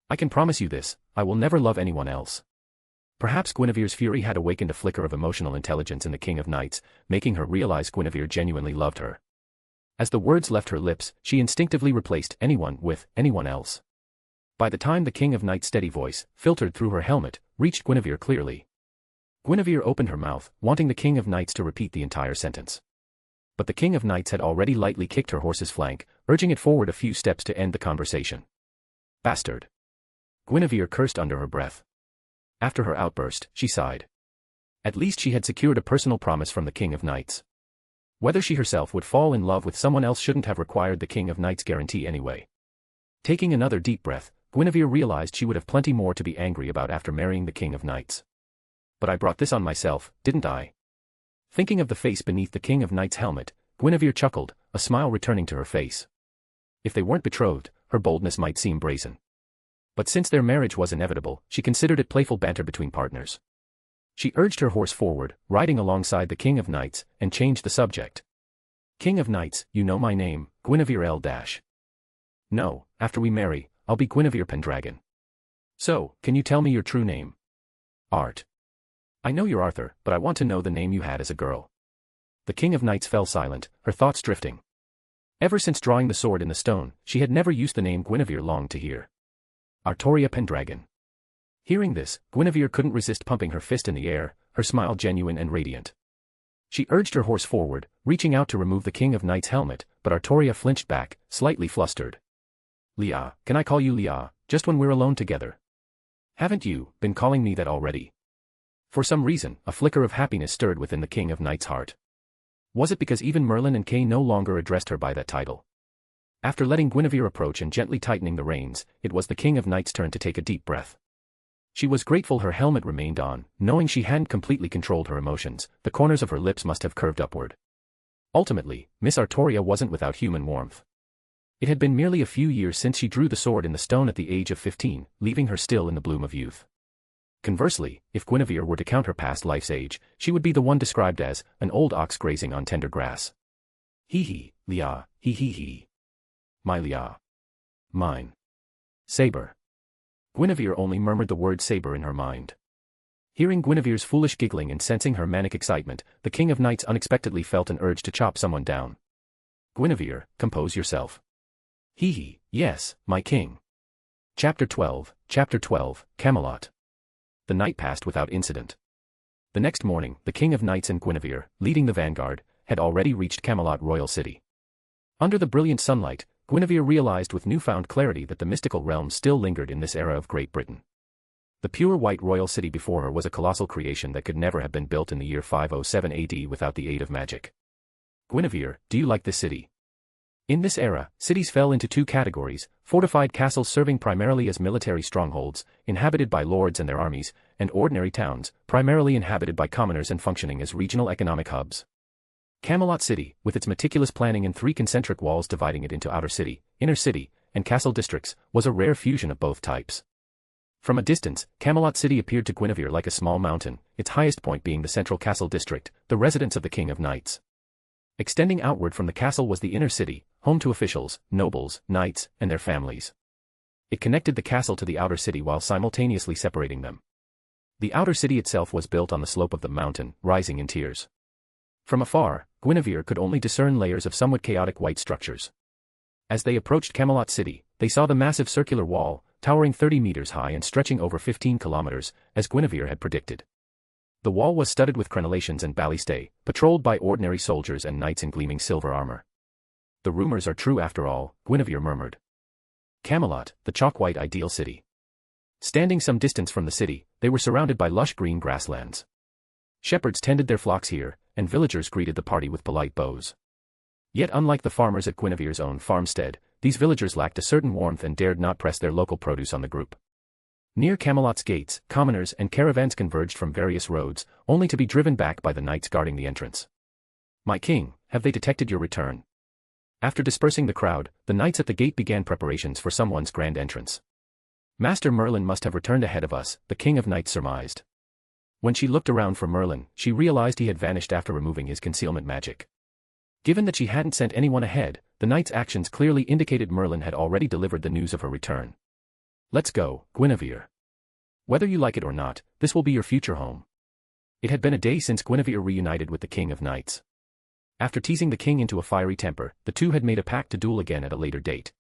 I can promise you this, I will never love anyone else. Perhaps Guinevere's fury had awakened a flicker of emotional intelligence in the King of Knights, making her realize Guinevere genuinely loved her. As the words left her lips, she instinctively replaced anyone with anyone else. By the time the King of Knights' steady voice, filtered through her helmet, reached Guinevere clearly, Guinevere opened her mouth, wanting the King of Knights to repeat the entire sentence. But the King of Knights had already lightly kicked her horse's flank, urging it forward a few steps to end the conversation. Bastard! Guinevere cursed under her breath. After her outburst, she sighed. At least she had secured a personal promise from the King of Knights. Whether she herself would fall in love with someone else shouldn't have required the King of Knights' guarantee anyway. Taking another deep breath, Guinevere realized she would have plenty more to be angry about after marrying the King of Knights. But I brought this on myself, didn't I? Thinking of the face beneath the King of Knights' helmet, Guinevere chuckled, a smile returning to her face. If they weren't betrothed, her boldness might seem brazen. But since their marriage was inevitable, she considered it playful banter between partners. She urged her horse forward, riding alongside the King of Knights, and changed the subject. King of Knights, you know my name, Guinevere L-. No, after we marry, I'll be Guinevere Pendragon. So, can you tell me your true name? Art. I know you're Arthur, but I want to know the name you had as a girl. The King of Knights fell silent, her thoughts drifting. Ever since drawing the sword in the stone, she had never used the name Guinevere longed to hear. Artoria Pendragon. Hearing this, Guinevere couldn't resist pumping her fist in the air, her smile genuine and radiant. She urged her horse forward, reaching out to remove the King of Knights' helmet, but Artoria flinched back, slightly flustered. Leah, can I call you Leah, just when we're alone together? Haven't you been calling me that already? For some reason, a flicker of happiness stirred within the King of Knights' heart. Was it because even Merlin and Kay no longer addressed her by that title? After letting Guinevere approach and gently tightening the reins, it was the King of Knights' turn to take a deep breath. She was grateful her helmet remained on, knowing she hadn't completely controlled her emotions, the corners of her lips must have curved upward. Ultimately, Miss Artoria wasn't without human warmth. It had been merely a few years since she drew the sword in the stone at the age of 15, leaving her still in the bloom of youth. Conversely, if Guinevere were to count her past life's age, she would be the one described as an old ox grazing on tender grass. Hee, Leah, hee. My Leah. Mine. Saber. Guinevere only murmured the word saber in her mind. Hearing Guinevere's foolish giggling and sensing her manic excitement, the King of Knights unexpectedly felt an urge to chop someone down. Guinevere, compose yourself. Hee hee, yes, my king. Chapter 12, Camelot. The night passed without incident. The next morning, the King of Knights and Guinevere, leading the vanguard, had already reached Camelot royal city. Under the brilliant sunlight, Guinevere realized with newfound clarity that the mystical realm still lingered in this era of Great Britain. The pure white royal city before her was a colossal creation that could never have been built in the year 507 AD without the aid of magic. Guinevere, do you like this city? In this era, cities fell into two categories: fortified castles serving primarily as military strongholds, inhabited by lords and their armies, and ordinary towns, primarily inhabited by commoners and functioning as regional economic hubs. Camelot City, with its meticulous planning and 3 concentric walls dividing it into outer city, inner city, and castle districts, was a rare fusion of both types. From a distance, Camelot City appeared to Guinevere like a small mountain, its highest point being the central castle district, the residence of the King of Knights. Extending outward from the castle was the inner city, home to officials, nobles, knights, and their families. It connected the castle to the outer city while simultaneously separating them. The outer city itself was built on the slope of the mountain, rising in tiers. From afar, Guinevere could only discern layers of somewhat chaotic white structures. As they approached Camelot City, they saw the massive circular wall, towering 30 meters high and stretching over 15 kilometers, as Guinevere had predicted. The wall was studded with crenellations and ballistae, patrolled by ordinary soldiers and knights in gleaming silver armor. The rumors are true after all, Guinevere murmured. Camelot, the chalk-white ideal city. Standing some distance from the city, they were surrounded by lush green grasslands. Shepherds tended their flocks here, and villagers greeted the party with polite bows. Yet unlike the farmers at Guinevere's own farmstead, these villagers lacked a certain warmth and dared not press their local produce on the group. Near Camelot's gates, commoners and caravans converged from various roads, only to be driven back by the knights guarding the entrance. My king, have they detected your return? After dispersing the crowd, the knights at the gate began preparations for someone's grand entrance. Master Merlin must have returned ahead of us, the King of Knights surmised. When she looked around for Merlin, she realized he had vanished after removing his concealment magic. Given that she hadn't sent anyone ahead, the knight's actions clearly indicated Merlin had already delivered the news of her return. Let's go, Guinevere. Whether you like it or not, this will be your future home. It had been a day since Guinevere reunited with the King of Knights. After teasing the king into a fiery temper, the two had made a pact to duel again at a later date.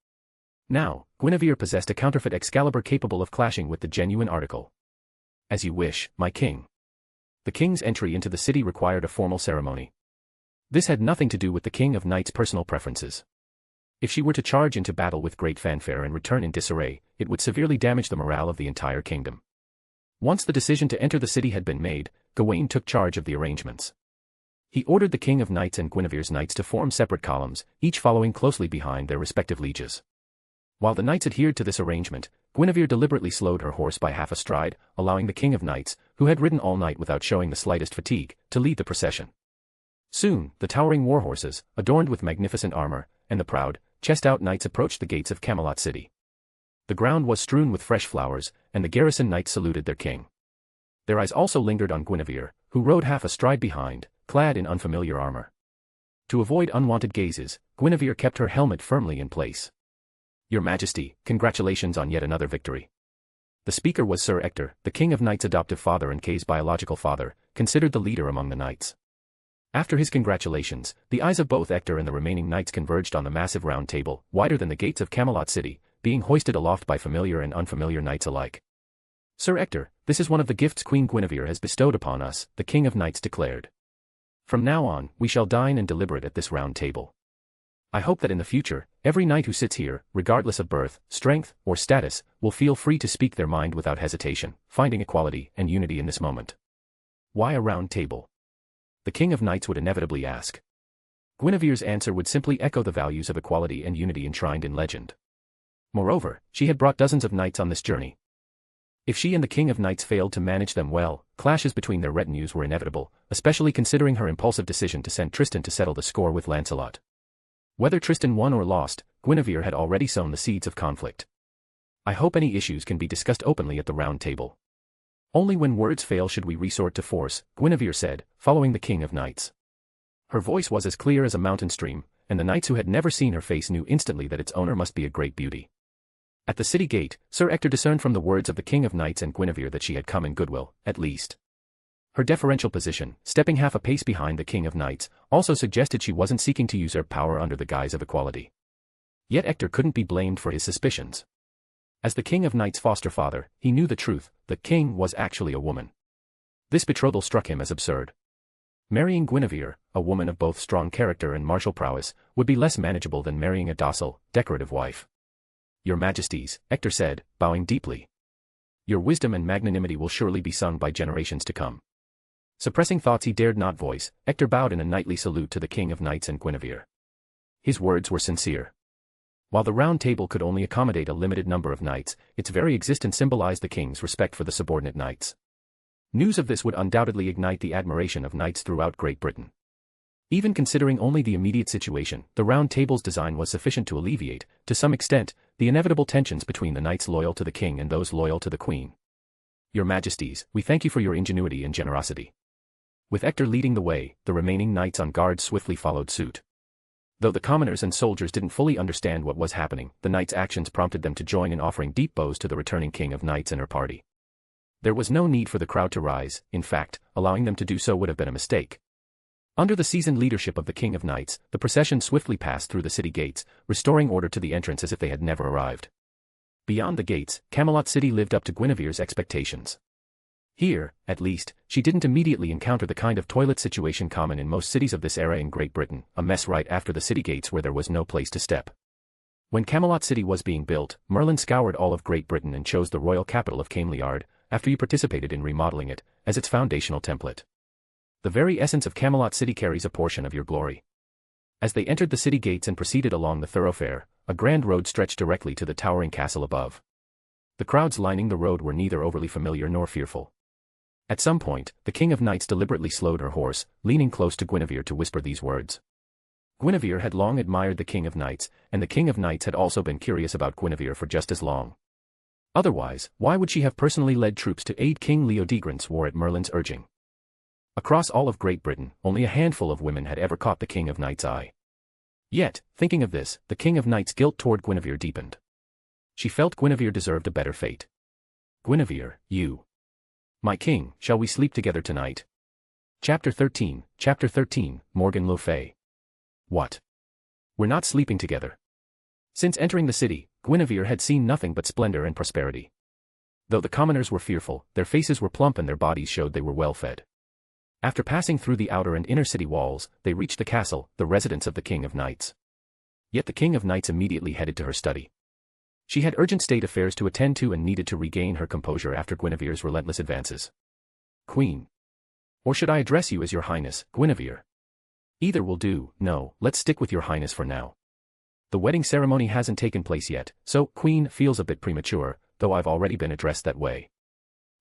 Now, Guinevere possessed a counterfeit Excalibur capable of clashing with the genuine article. As you wish, my king. The king's entry into the city required a formal ceremony. This had nothing to do with the King of Knights' personal preferences. If she were to charge into battle with great fanfare and return in disarray, it would severely damage the morale of the entire kingdom. Once the decision to enter the city had been made, Gawain took charge of the arrangements. He ordered the King of Knights and Guinevere's knights to form separate columns, each following closely behind their respective lieges. While the knights adhered to this arrangement, Guinevere deliberately slowed her horse by half a stride, allowing the King of Knights, who had ridden all night without showing the slightest fatigue, to lead the procession. Soon, the towering war horses, adorned with magnificent armor, and the proud, chest-out knights approached the gates of Camelot City. The ground was strewn with fresh flowers, and the garrison knights saluted their king. Their eyes also lingered on Guinevere, who rode half a stride behind, clad in unfamiliar armor. To avoid unwanted gazes, Guinevere kept her helmet firmly in place. Your Majesty, congratulations on yet another victory. The speaker was Sir Ector, the King of Knights' adoptive father and Kay's biological father, considered the leader among the knights. After his congratulations, the eyes of both Ector and the remaining knights converged on the massive round table, wider than the gates of Camelot City, being hoisted aloft by familiar and unfamiliar knights alike. Sir Ector, this is one of the gifts Queen Guinevere has bestowed upon us, the King of Knights declared. From now on, we shall dine and deliberate at this round table. I hope that in the future, every knight who sits here, regardless of birth, strength, or status, will feel free to speak their mind without hesitation, finding equality and unity in this moment. Why a round table? The King of Knights would inevitably ask. Guinevere's answer would simply echo the values of equality and unity enshrined in legend. Moreover, she had brought dozens of knights on this journey. If she and the King of Knights failed to manage them well, clashes between their retinues were inevitable, especially considering her impulsive decision to send Tristan to settle the score with Lancelot. Whether Tristan won or lost, Guinevere had already sown the seeds of conflict. I hope any issues can be discussed openly at the round table. Only when words fail should we resort to force, Guinevere said, following the King of Knights. Her voice was as clear as a mountain stream, and the knights who had never seen her face knew instantly that its owner must be a great beauty. At the city gate, Sir Ector discerned from the words of the King of Knights and Guinevere that she had come in goodwill, at least. Her deferential position, stepping half a pace behind the King of Knights, also suggested she wasn't seeking to usurp power under the guise of equality. Yet Hector couldn't be blamed for his suspicions. As the King of Knights' foster father, he knew the truth: the king was actually a woman. This betrothal struck him as absurd. Marrying Guinevere, a woman of both strong character and martial prowess, would be less manageable than marrying a docile, decorative wife. "Your Majesties," Hector said, bowing deeply. "Your wisdom and magnanimity will surely be sung by generations to come." Suppressing thoughts he dared not voice, Hector bowed in a knightly salute to the King of Knights and Guinevere. His words were sincere. While the Round Table could only accommodate a limited number of knights, its very existence symbolized the king's respect for the subordinate knights. News of this would undoubtedly ignite the admiration of knights throughout Great Britain. Even considering only the immediate situation, the Round Table's design was sufficient to alleviate, to some extent, the inevitable tensions between the knights loyal to the king and those loyal to the queen. "Your Majesties, we thank you for your ingenuity and generosity." With Hector leading the way, the remaining knights on guard swiftly followed suit. Though the commoners and soldiers didn't fully understand what was happening, the knights' actions prompted them to join in offering deep bows to the returning King of Knights and her party. There was no need for the crowd to rise; in fact, allowing them to do so would have been a mistake. Under the seasoned leadership of the King of Knights, the procession swiftly passed through the city gates, restoring order to the entrance as if they had never arrived. Beyond the gates, Camelot City lived up to Guinevere's expectations. Here, at least, she didn't immediately encounter the kind of toilet situation common in most cities of this era in Great Britain, a mess right after the city gates where there was no place to step. When Camelot City was being built, Merlin scoured all of Great Britain and chose the royal capital of Camiard, after he participated in remodeling it, as its foundational template. The very essence of Camelot City carries a portion of your glory. As they entered the city gates and proceeded along the thoroughfare, a grand road stretched directly to the towering castle above. The crowds lining the road were neither overly familiar nor fearful. At some point, the King of Knights deliberately slowed her horse, leaning close to Guinevere to whisper these words. Guinevere had long admired the King of Knights, and the King of Knights had also been curious about Guinevere for just as long. Otherwise, why would she have personally led troops to aid King Leodegrance' war at Merlin's urging? Across all of Great Britain, only a handful of women had ever caught the King of Knights' eye. Yet, thinking of this, the King of Knights' guilt toward Guinevere deepened. She felt Guinevere deserved a better fate. "Guinevere, you. My king, shall we sleep together tonight?" Chapter 13, Morgan Le Fay. What? We're not sleeping together. Since entering the city, Guinevere had seen nothing but splendor and prosperity. Though the commoners were fearful, their faces were plump and their bodies showed they were well fed. After passing through the outer and inner city walls, they reached the castle, the residence of the King of Knights. Yet the King of Knights immediately headed to her study. She had urgent state affairs to attend to and needed to regain her composure after Guinevere's relentless advances. "Queen. Or should I address you as Your Highness, Guinevere?" "Either will do. No, let's stick with Your Highness for now. The wedding ceremony hasn't taken place yet, so Queen feels a bit premature, though I've already been addressed that way."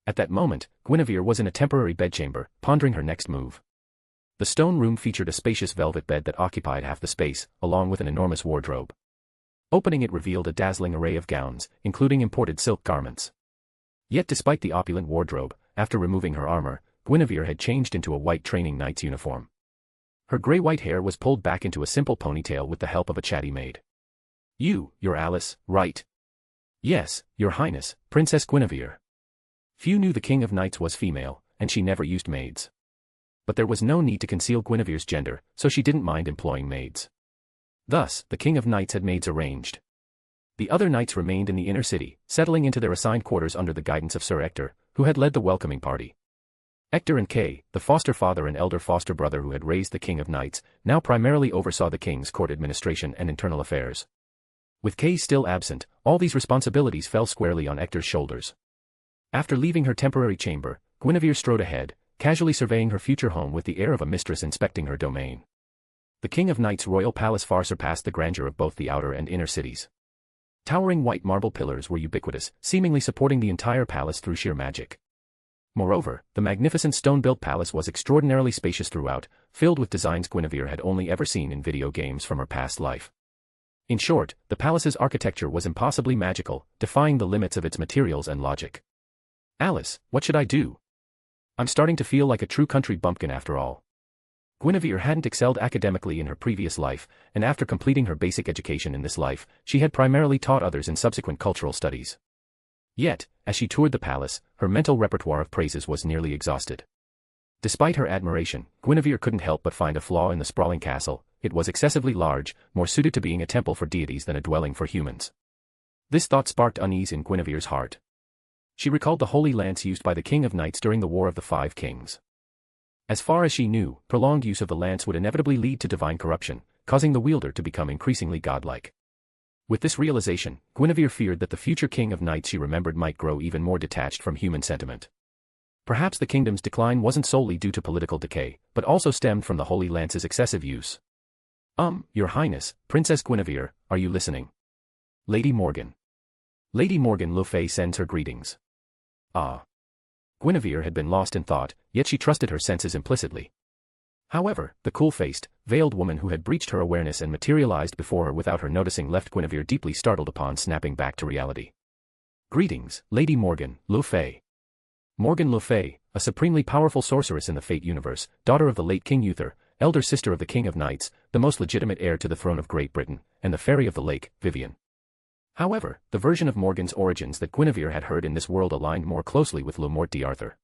At that moment, Guinevere was in a temporary bedchamber, pondering her next move. The stone room featured a spacious velvet bed that occupied half the space, along with an enormous wardrobe. Opening it revealed a dazzling array of gowns, including imported silk garments. Yet despite the opulent wardrobe, after removing her armor, Guinevere had changed into a white training knight's uniform. Her grey-white hair was pulled back into a simple ponytail with the help of a chatty maid. You're Alice, right?" "Yes, Your Highness, Princess Guinevere." Few knew the King of Knights was female, and she never used maids. But there was no need to conceal Guinevere's gender, so she didn't mind employing maids. Thus, the King of Knights had maids arranged. The other knights remained in the inner city, settling into their assigned quarters under the guidance of Sir Hector, who had led the welcoming party. Hector and Kay, the foster father and elder foster brother who had raised the King of Knights, now primarily oversaw the king's court administration and internal affairs. With Kay still absent, all these responsibilities fell squarely on Hector's shoulders. After leaving her temporary chamber, Guinevere strode ahead, casually surveying her future home with the air of a mistress inspecting her domain. The King of Knights' royal palace far surpassed the grandeur of both the outer and inner cities. Towering white marble pillars were ubiquitous, seemingly supporting the entire palace through sheer magic. Moreover, the magnificent stone-built palace was extraordinarily spacious throughout, filled with designs Guinevere had only ever seen in video games from her past life. In short, the palace's architecture was impossibly magical, defying the limits of its materials and logic. "Alice, what should I do? I'm starting to feel like a true country bumpkin after all." Guinevere hadn't excelled academically in her previous life, and after completing her basic education in this life, she had primarily taught others in subsequent cultural studies. Yet, as she toured the palace, her mental repertoire of praises was nearly exhausted. Despite her admiration, Guinevere couldn't help but find a flaw in the sprawling castle, it was excessively large, more suited to being a temple for deities than a dwelling for humans. This thought sparked unease in Guinevere's heart. She recalled the holy lance used by the King of Knights during the War of the Five Kings. As far as she knew, prolonged use of the lance would inevitably lead to divine corruption, causing the wielder to become increasingly godlike. With this realization, Guinevere feared that the future King of Knights she remembered might grow even more detached from human sentiment. Perhaps the kingdom's decline wasn't solely due to political decay, but also stemmed from the Holy Lance's excessive use. Your Highness, Princess Guinevere, are you listening? Lady Morgan. Lady Morgan Le Fay sends her greetings. Ah. Guinevere had been lost in thought, yet she trusted her senses implicitly. However, the cool-faced, veiled woman who had breached her awareness and materialized before her without her noticing left Guinevere deeply startled upon snapping back to reality. Greetings, Lady Morgan Le Fay. Morgan Le Fay, a supremely powerful sorceress in the Fate universe, daughter of the late King Uther, elder sister of the King of Knights, the most legitimate heir to the throne of Great Britain, and the Fairy of the Lake, Vivian. However, the version of Morgan's origins that Guinevere had heard in this world aligned more closely with Le Morte d'Arthur.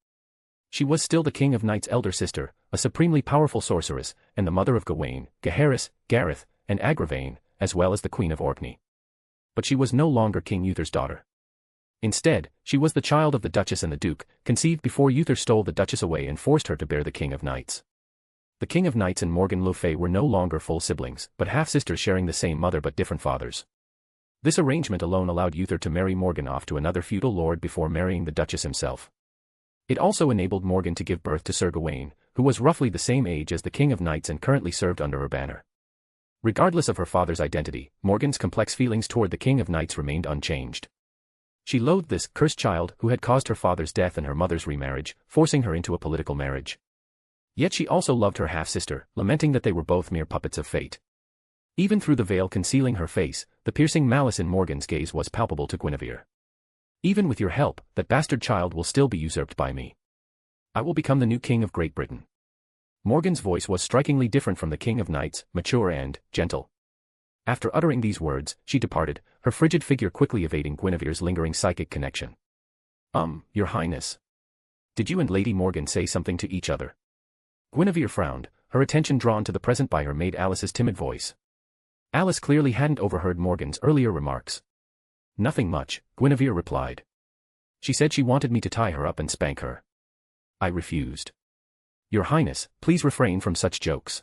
She was still the King of Knights' elder sister, a supremely powerful sorceress, and the mother of Gawain, Gaheris, Gareth, and Agravain, as well as the Queen of Orkney. But she was no longer King Uther's daughter. Instead, she was the child of the Duchess and the Duke, conceived before Uther stole the Duchess away and forced her to bear the King of Knights. The King of Knights and Morgan Le Fay were no longer full siblings, but half-sisters sharing the same mother but different fathers. This arrangement alone allowed Uther to marry Morgan off to another feudal lord before marrying the Duchess himself. It also enabled Morgan to give birth to Sir Gawain, who was roughly the same age as the King of Knights and currently served under her banner. Regardless of her father's identity, Morgan's complex feelings toward the King of Knights remained unchanged. She loathed this cursed child who had caused her father's death and her mother's remarriage, forcing her into a political marriage. Yet she also loved her half-sister, lamenting that they were both mere puppets of fate. Even through the veil concealing her face, the piercing malice in Morgan's gaze was palpable to Guinevere. Even with your help, that bastard child will still be usurped by me. I will become the new King of Great Britain. Morgan's voice was strikingly different from the King of Knights, mature and gentle. After uttering these words, she departed, her frigid figure quickly evading Guinevere's lingering psychic connection. Your Highness. Did you and Lady Morgan say something to each other? Guinevere frowned, her attention drawn to the present by her maid Alice's timid voice. Alice clearly hadn't overheard Morgan's earlier remarks. Nothing much, Guinevere replied. She said she wanted me to tie her up and spank her. I refused. Your Highness, please refrain from such jokes.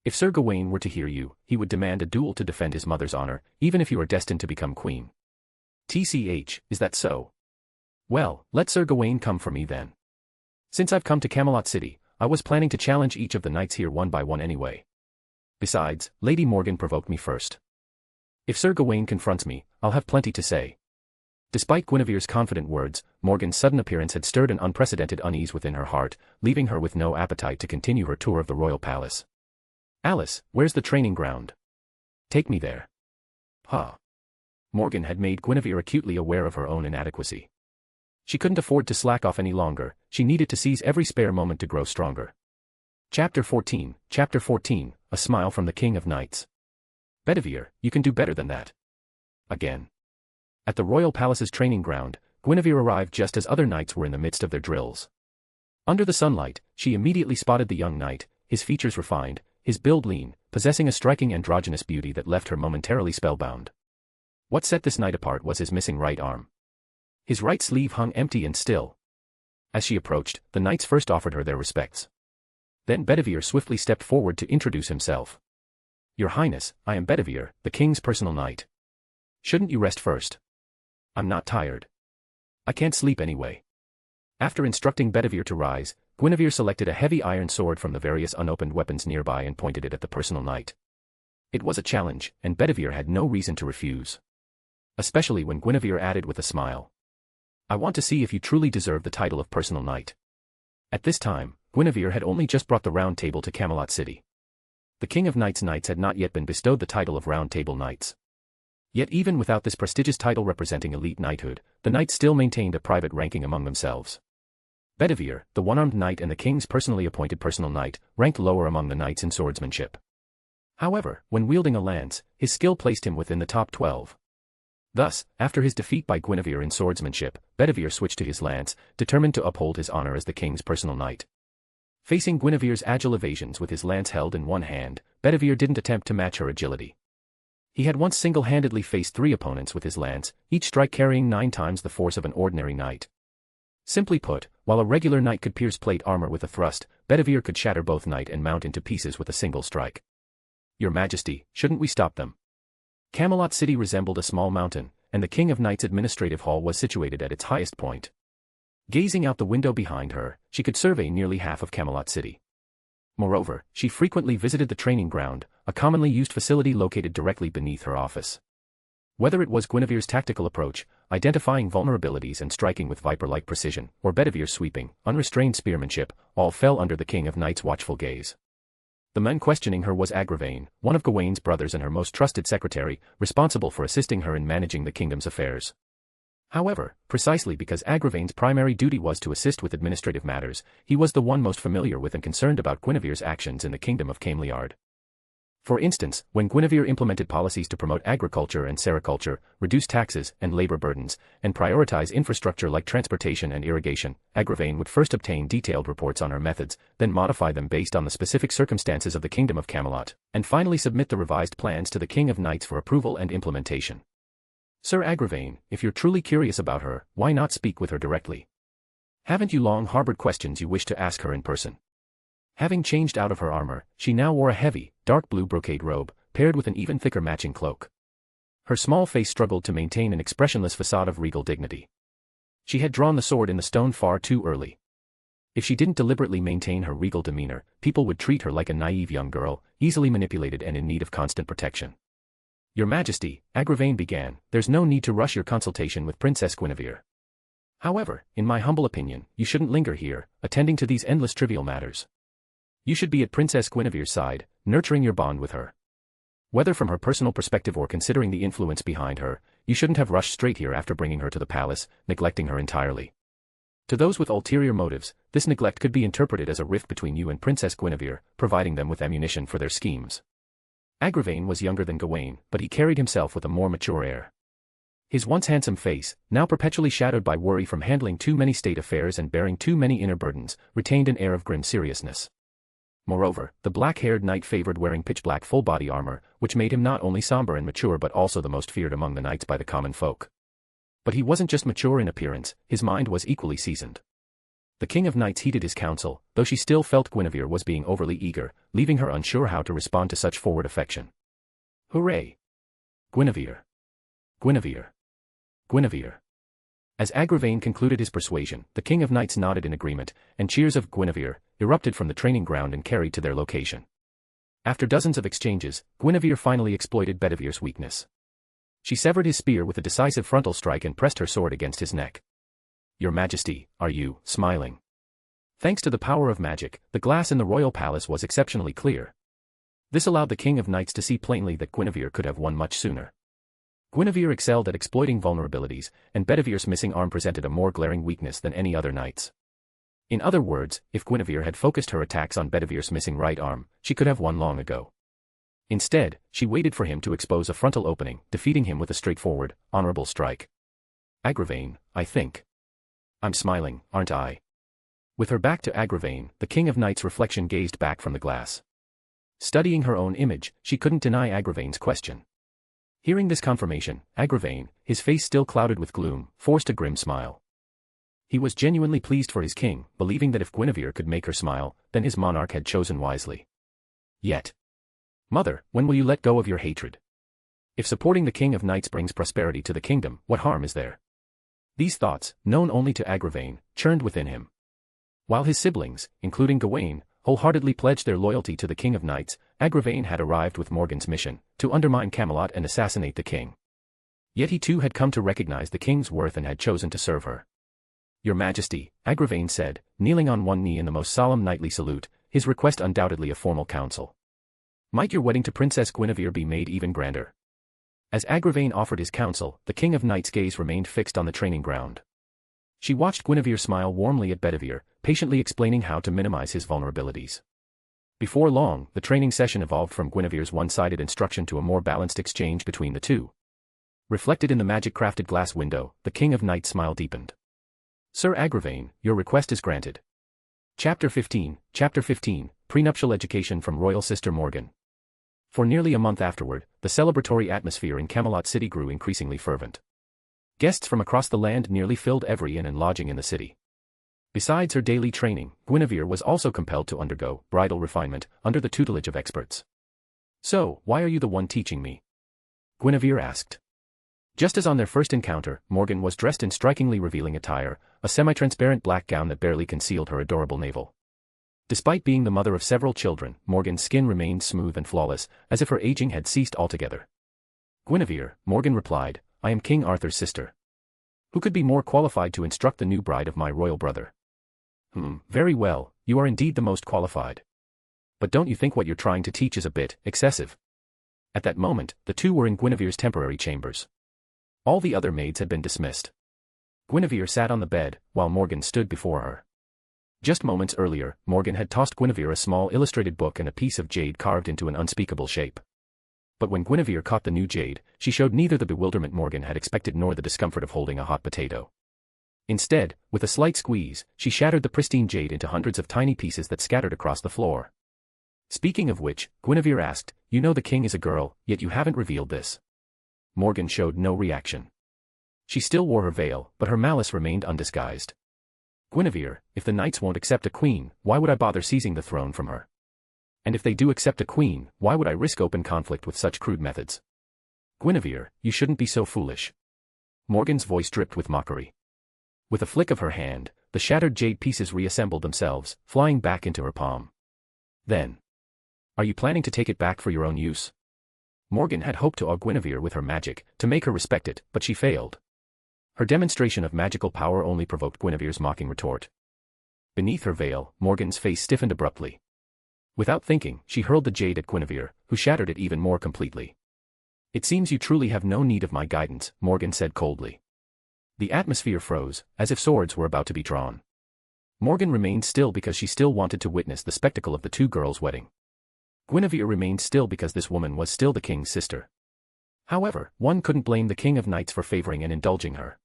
If Sir Gawain were to hear you, he would demand a duel to defend his mother's honor, even if you are destined to become queen. TCH, is that so? Well, let Sir Gawain come for me then. Since I've come to Camelot City, I was planning to challenge each of the knights here one by one anyway. Besides, Lady Morgan provoked me first. If Sir Gawain confronts me, I'll have plenty to say. Despite Guinevere's confident words, Morgan's sudden appearance had stirred an unprecedented unease within her heart, leaving her with no appetite to continue her tour of the royal palace. Alice, where's the training ground? Take me there. Morgan had made Guinevere acutely aware of her own inadequacy. She couldn't afford to slack off any longer, she needed to seize every spare moment to grow stronger. Chapter 14, A Smile from the King of Knights. Bedivere, you can do better than that. Again. At the royal palace's training ground, Guinevere arrived just as other knights were in the midst of their drills. Under the sunlight, she immediately spotted the young knight, his features refined, his build lean, possessing a striking androgynous beauty that left her momentarily spellbound. What set this knight apart was his missing right arm. His right sleeve hung empty and still. As she approached, the knights first offered her their respects. Then Bedivere swiftly stepped forward to introduce himself. Your Highness, I am Bedivere, the king's personal knight. Shouldn't you rest first? I'm not tired. I can't sleep anyway. After instructing Bedivere to rise, Guinevere selected a heavy iron sword from the various unopened weapons nearby and pointed it at the personal knight. It was a challenge, and Bedivere had no reason to refuse. Especially when Guinevere added with a smile. I want to see if you truly deserve the title of personal knight. At this time, Guinevere had only just brought the Round Table to Camelot City. The King of Knights knights had not yet been bestowed the title of Round Table Knights. Yet even without this prestigious title representing elite knighthood, the knights still maintained a private ranking among themselves. Bedivere, the one-armed knight and the king's personally appointed personal knight, ranked lower among the knights in swordsmanship. However, when wielding a lance, his skill placed him within the top 12. Thus, after his defeat by Guinevere in swordsmanship, Bedivere switched to his lance, determined to uphold his honor as the king's personal knight. Facing Guinevere's agile evasions with his lance held in one hand, Bedivere didn't attempt to match her agility. He had once single-handedly faced 3 opponents with his lance, each strike carrying 9 times the force of an ordinary knight. Simply put, while a regular knight could pierce plate armor with a thrust, Bedivere could shatter both knight and mount into pieces with a single strike. Your Majesty, shouldn't we stop them? Camelot City resembled a small mountain, and the King of Knights' administrative hall was situated at its highest point. Gazing out the window behind her, she could survey nearly half of Camelot City. Moreover, she frequently visited the training ground, a commonly used facility located directly beneath her office. Whether it was Guinevere's tactical approach, identifying vulnerabilities and striking with viper-like precision, or Bedivere's sweeping, unrestrained spearmanship, all fell under the King of Knights' watchful gaze. The man questioning her was Agravain, one of Gawain's brothers and her most trusted secretary, responsible for assisting her in managing the kingdom's affairs. However, precisely because Agravain's primary duty was to assist with administrative matters, he was the one most familiar with and concerned about Guinevere's actions in the kingdom of Camiard. For instance, when Guinevere implemented policies to promote agriculture and sericulture, reduce taxes and labor burdens, and prioritize infrastructure like transportation and irrigation, Agravain would first obtain detailed reports on her methods, then modify them based on the specific circumstances of the Kingdom of Camelot, and finally submit the revised plans to the King of Knights for approval and implementation. Sir Agravain, if you're truly curious about her, why not speak with her directly? Haven't you long harbored questions you wish to ask her in person? Having changed out of her armor, she now wore a heavy, dark blue brocade robe, paired with an even thicker matching cloak. Her small face struggled to maintain an expressionless facade of regal dignity. She had drawn the sword in the stone far too early. If she didn't deliberately maintain her regal demeanor, people would treat her like a naive young girl, easily manipulated and in need of constant protection. Your Majesty, Agravain began, there's no need to rush your consultation with Princess Guinevere. However, in my humble opinion, you shouldn't linger here, attending to these endless trivial matters. You should be at Princess Guinevere's side, nurturing your bond with her. Whether from her personal perspective or considering the influence behind her, you shouldn't have rushed straight here after bringing her to the palace, neglecting her entirely. To those with ulterior motives, this neglect could be interpreted as a rift between you and Princess Guinevere, providing them with ammunition for their schemes. Agravain was younger than Gawain, but he carried himself with a more mature air. His once handsome face, now perpetually shadowed by worry from handling too many state affairs and bearing too many inner burdens, retained an air of grim seriousness. Moreover, the black-haired knight favored wearing pitch-black full-body armor, which made him not only somber and mature but also the most feared among the knights by the common folk. But he wasn't just mature in appearance, his mind was equally seasoned. The King of Knights heeded his counsel, though she still felt Guinevere was being overly eager, leaving her unsure how to respond to such forward affection. Hooray! Guinevere! Guinevere! Guinevere! As Agravain concluded his persuasion, the King of Knights nodded in agreement, and cheers of Guinevere erupted from the training ground and carried to their location. After dozens of exchanges, Guinevere finally exploited Bedivere's weakness. She severed his spear with a decisive frontal strike and pressed her sword against his neck. Your Majesty, are you smiling? Thanks to the power of magic, the glass in the royal palace was exceptionally clear. This allowed the King of Knights to see plainly that Guinevere could have won much sooner. Guinevere excelled at exploiting vulnerabilities, and Bedivere's missing arm presented a more glaring weakness than any other knight's. In other words, if Guinevere had focused her attacks on Bedivere's missing right arm, she could have won long ago. Instead, she waited for him to expose a frontal opening, defeating him with a straightforward, honorable strike. Agravain, I think. I'm smiling, aren't I? With her back to Agravain, the King of Knights' reflection gazed back from the glass. Studying her own image, she couldn't deny Agravain's question. Hearing this confirmation, Agravain, his face still clouded with gloom, forced a grim smile. He was genuinely pleased for his king, believing that if Guinevere could make her smile, then his monarch had chosen wisely. Yet. Mother, when will you let go of your hatred? If supporting the King of Knights brings prosperity to the kingdom, what harm is there? These thoughts, known only to Agravain, churned within him. While his siblings, including Gawain, wholeheartedly pledged their loyalty to the King of Knights, Agravain had arrived with Morgan's mission, to undermine Camelot and assassinate the king. Yet he too had come to recognize the king's worth and had chosen to serve her. Your Majesty, Agravain said, kneeling on one knee in the most solemn knightly salute, his request undoubtedly a formal counsel. Might your wedding to Princess Guinevere be made even grander? As Agravain offered his counsel, the King of Knights' gaze remained fixed on the training ground. She watched Guinevere smile warmly at Bedivere, patiently explaining how to minimize his vulnerabilities. Before long, the training session evolved from Guinevere's one-sided instruction to a more balanced exchange between the two. Reflected in the magic-crafted glass window, the King of Knights' smile deepened. Sir Agravain, your request is granted. Chapter 15, Prenuptial Education from Royal Sister Morgan. For nearly a month afterward, the celebratory atmosphere in Camelot City grew increasingly fervent. Guests from across the land nearly filled every inn and lodging in the city. Besides her daily training, Guinevere was also compelled to undergo bridal refinement under the tutelage of experts. "So, why are you the one teaching me?" Guinevere asked. Just as on their first encounter, Morgan was dressed in strikingly revealing attire, a semi-transparent black gown that barely concealed her adorable navel. Despite being the mother of several children, Morgan's skin remained smooth and flawless, as if her aging had ceased altogether. "Guinevere," Morgan replied, "I am King Arthur's sister. Who could be more qualified to instruct the new bride of my royal brother?" Very well, you are indeed the most qualified. But don't you think what you're trying to teach is a bit excessive?" At that moment, the two were in Guinevere's temporary chambers. All the other maids had been dismissed. Guinevere sat on the bed, while Morgan stood before her. Just moments earlier, Morgan had tossed Guinevere a small illustrated book and a piece of jade carved into an unspeakable shape. But when Guinevere caught the new jade, she showed neither the bewilderment Morgan had expected nor the discomfort of holding a hot potato. Instead, with a slight squeeze, she shattered the pristine jade into hundreds of tiny pieces that scattered across the floor. "Speaking of which," Guinevere asked, "you know the king is a girl, yet you haven't revealed this." Morgan showed no reaction. She still wore her veil, but her malice remained undisguised. "Guinevere, if the knights won't accept a queen, why would I bother seizing the throne from her? And if they do accept a queen, why would I risk open conflict with such crude methods? Guinevere, you shouldn't be so foolish." Morgan's voice dripped with mockery. With a flick of her hand, the shattered jade pieces reassembled themselves, flying back into her palm. "Then, are you planning to take it back for your own use?" Morgan had hoped to awe Guinevere with her magic, to make her respect it, but she failed. Her demonstration of magical power only provoked Guinevere's mocking retort. Beneath her veil, Morgan's face stiffened abruptly. Without thinking, she hurled the jade at Guinevere, who shattered it even more completely. "It seems you truly have no need of my guidance," Morgan said coldly. The atmosphere froze, as if swords were about to be drawn. Morgan remained still because she still wanted to witness the spectacle of the two girls' wedding. Guinevere remained still because this woman was still the king's sister. However, one couldn't blame the king of knights for favoring and indulging her.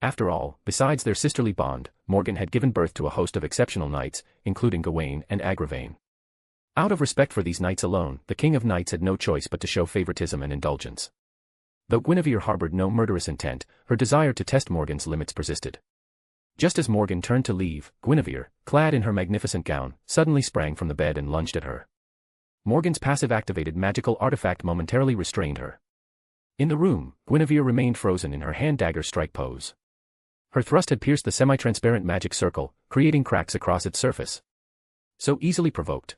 After all, besides their sisterly bond, Morgan had given birth to a host of exceptional knights, including Gawain and Agravain. Out of respect for these knights alone, the king of knights had no choice but to show favoritism and indulgence. Though Guinevere harbored no murderous intent, her desire to test Morgan's limits persisted. Just as Morgan turned to leave, Guinevere, clad in her magnificent gown, suddenly sprang from the bed and lunged at her. Morgan's passive-activated magical artifact momentarily restrained her. In the room, Guinevere remained frozen in her hand-dagger strike pose. Her thrust had pierced the semi-transparent magic circle, creating cracks across its surface. So easily provoked.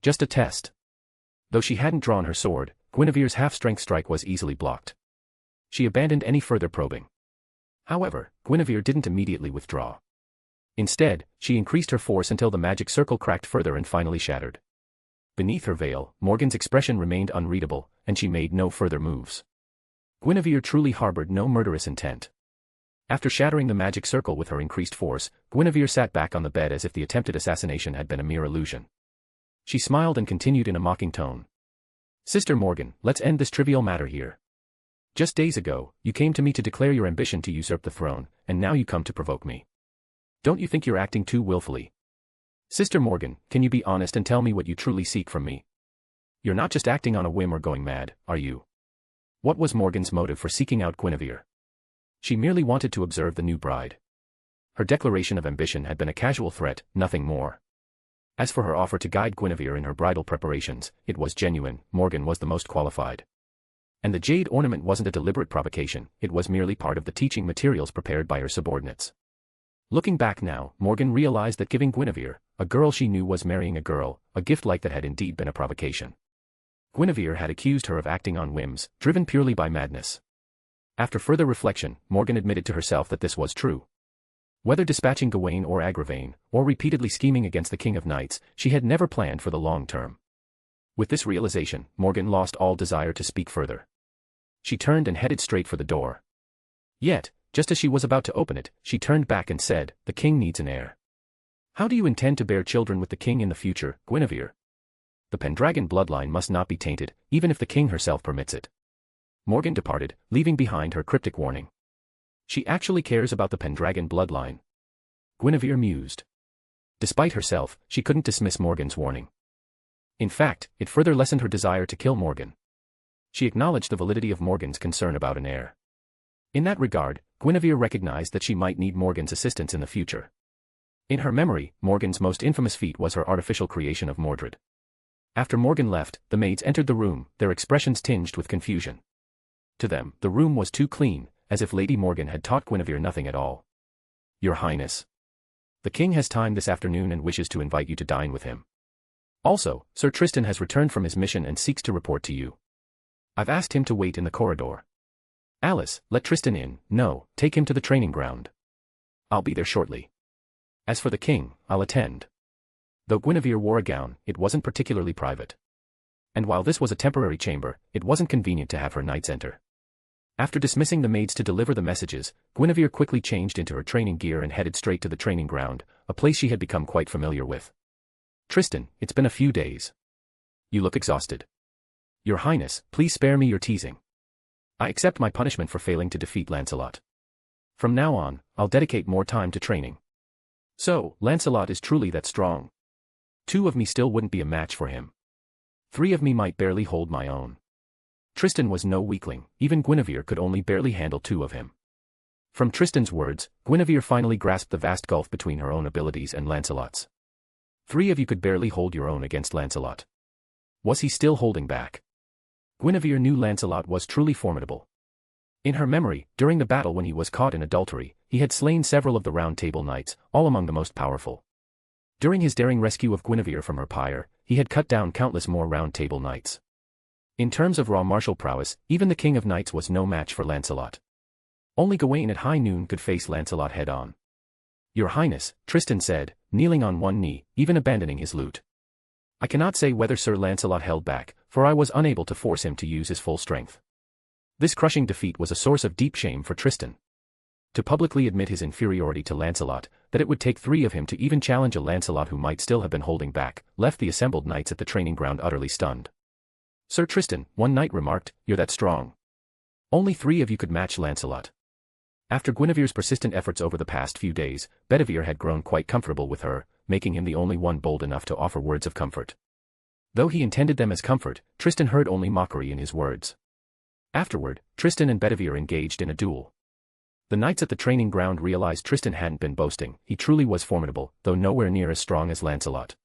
Just a test. Though she hadn't drawn her sword, Guinevere's half-strength strike was easily blocked. She abandoned any further probing. However, Guinevere didn't immediately withdraw. Instead, she increased her force until the magic circle cracked further and finally shattered. Beneath her veil, Morgan's expression remained unreadable, and she made no further moves. Guinevere truly harbored no murderous intent. After shattering the magic circle with her increased force, Guinevere sat back on the bed as if the attempted assassination had been a mere illusion. She smiled and continued in a mocking tone. "Sister Morgan, let's end this trivial matter here. Just days ago, you came to me to declare your ambition to usurp the throne, and now you come to provoke me. Don't you think you're acting too willfully? Sister Morgan, can you be honest and tell me what you truly seek from me? You're not just acting on a whim or going mad, are you?" What was Morgan's motive for seeking out Guinevere? She merely wanted to observe the new bride. Her declaration of ambition had been a casual threat, nothing more. As for her offer to guide Guinevere in her bridal preparations, it was genuine. Morgan was the most qualified. And the jade ornament wasn't a deliberate provocation, it was merely part of the teaching materials prepared by her subordinates. Looking back now, Morgan realized that giving Guinevere, a girl she knew was marrying a girl, a gift like that had indeed been a provocation. Guinevere had accused her of acting on whims, driven purely by madness. After further reflection, Morgan admitted to herself that this was true. Whether dispatching Gawain or Agravain, or repeatedly scheming against the King of Knights, she had never planned for the long term. With this realization, Morgan lost all desire to speak further. She turned and headed straight for the door. Yet, just as she was about to open it, she turned back and said, "The king needs an heir. How do you intend to bear children with the king in the future, Guinevere? The Pendragon bloodline must not be tainted, even if the king herself permits it." Morgan departed, leaving behind her cryptic warning. She actually cares about the Pendragon bloodline. Guinevere mused. Despite herself, she couldn't dismiss Morgan's warning. In fact, it further lessened her desire to kill Morgan. She acknowledged the validity of Morgan's concern about an heir. In that regard, Guinevere recognized that she might need Morgan's assistance in the future. In her memory, Morgan's most infamous feat was her artificial creation of Mordred. After Morgan left, the maids entered the room, their expressions tinged with confusion. To them, the room was too clean, as if Lady Morgan had taught Guinevere nothing at all. "Your Highness. The king has time this afternoon and wishes to invite you to dine with him. Also, Sir Tristan has returned from his mission and seeks to report to you. I've asked him to wait in the corridor. Alice, let Tristan in. No, take him to the training ground. I'll be there shortly. As for the king, I'll attend." Though Guinevere wore a gown, it wasn't particularly private. And while this was a temporary chamber, it wasn't convenient to have her knights enter. After dismissing the maids to deliver the messages, Guinevere quickly changed into her training gear and headed straight to the training ground, a place she had become quite familiar with. "Tristan, it's been a few days. You look exhausted. Your Highness, please spare me your teasing. I accept my punishment for failing to defeat Lancelot. From now on, I'll dedicate more time to training. So, Lancelot is truly that strong. 2 of me still wouldn't be a match for him. 3 of me might barely hold my own." Tristan was no weakling, even Guinevere could only barely handle 2 of him. From Tristan's words, Guinevere finally grasped the vast gulf between her own abilities and Lancelot's. 3 of you could barely hold your own against Lancelot. Was he still holding back? Guinevere knew Lancelot was truly formidable. In her memory, during the battle when he was caught in adultery, he had slain several of the Round Table knights, all among the most powerful. During his daring rescue of Guinevere from her pyre, he had cut down countless more Round Table knights. In terms of raw martial prowess, even the King of Knights was no match for Lancelot. Only Gawain at high noon could face Lancelot head-on. "Your Highness," Tristan said, kneeling on one knee, even abandoning his lute. "I cannot say whether Sir Lancelot held back, for I was unable to force him to use his full strength." This crushing defeat was a source of deep shame for Tristan. To publicly admit his inferiority to Lancelot, that it would take 3 of him to even challenge a Lancelot who might still have been holding back, left the assembled knights at the training ground utterly stunned. "Sir Tristan," one knight remarked, "you're that strong. Only 3 of you could match Lancelot." After Guinevere's persistent efforts over the past few days, Bedivere had grown quite comfortable with her, making him the only one bold enough to offer words of comfort. Though he intended them as comfort, Tristan heard only mockery in his words. Afterward, Tristan and Bedivere engaged in a duel. The knights at the training ground realized Tristan hadn't been boasting, he truly was formidable, though nowhere near as strong as Lancelot.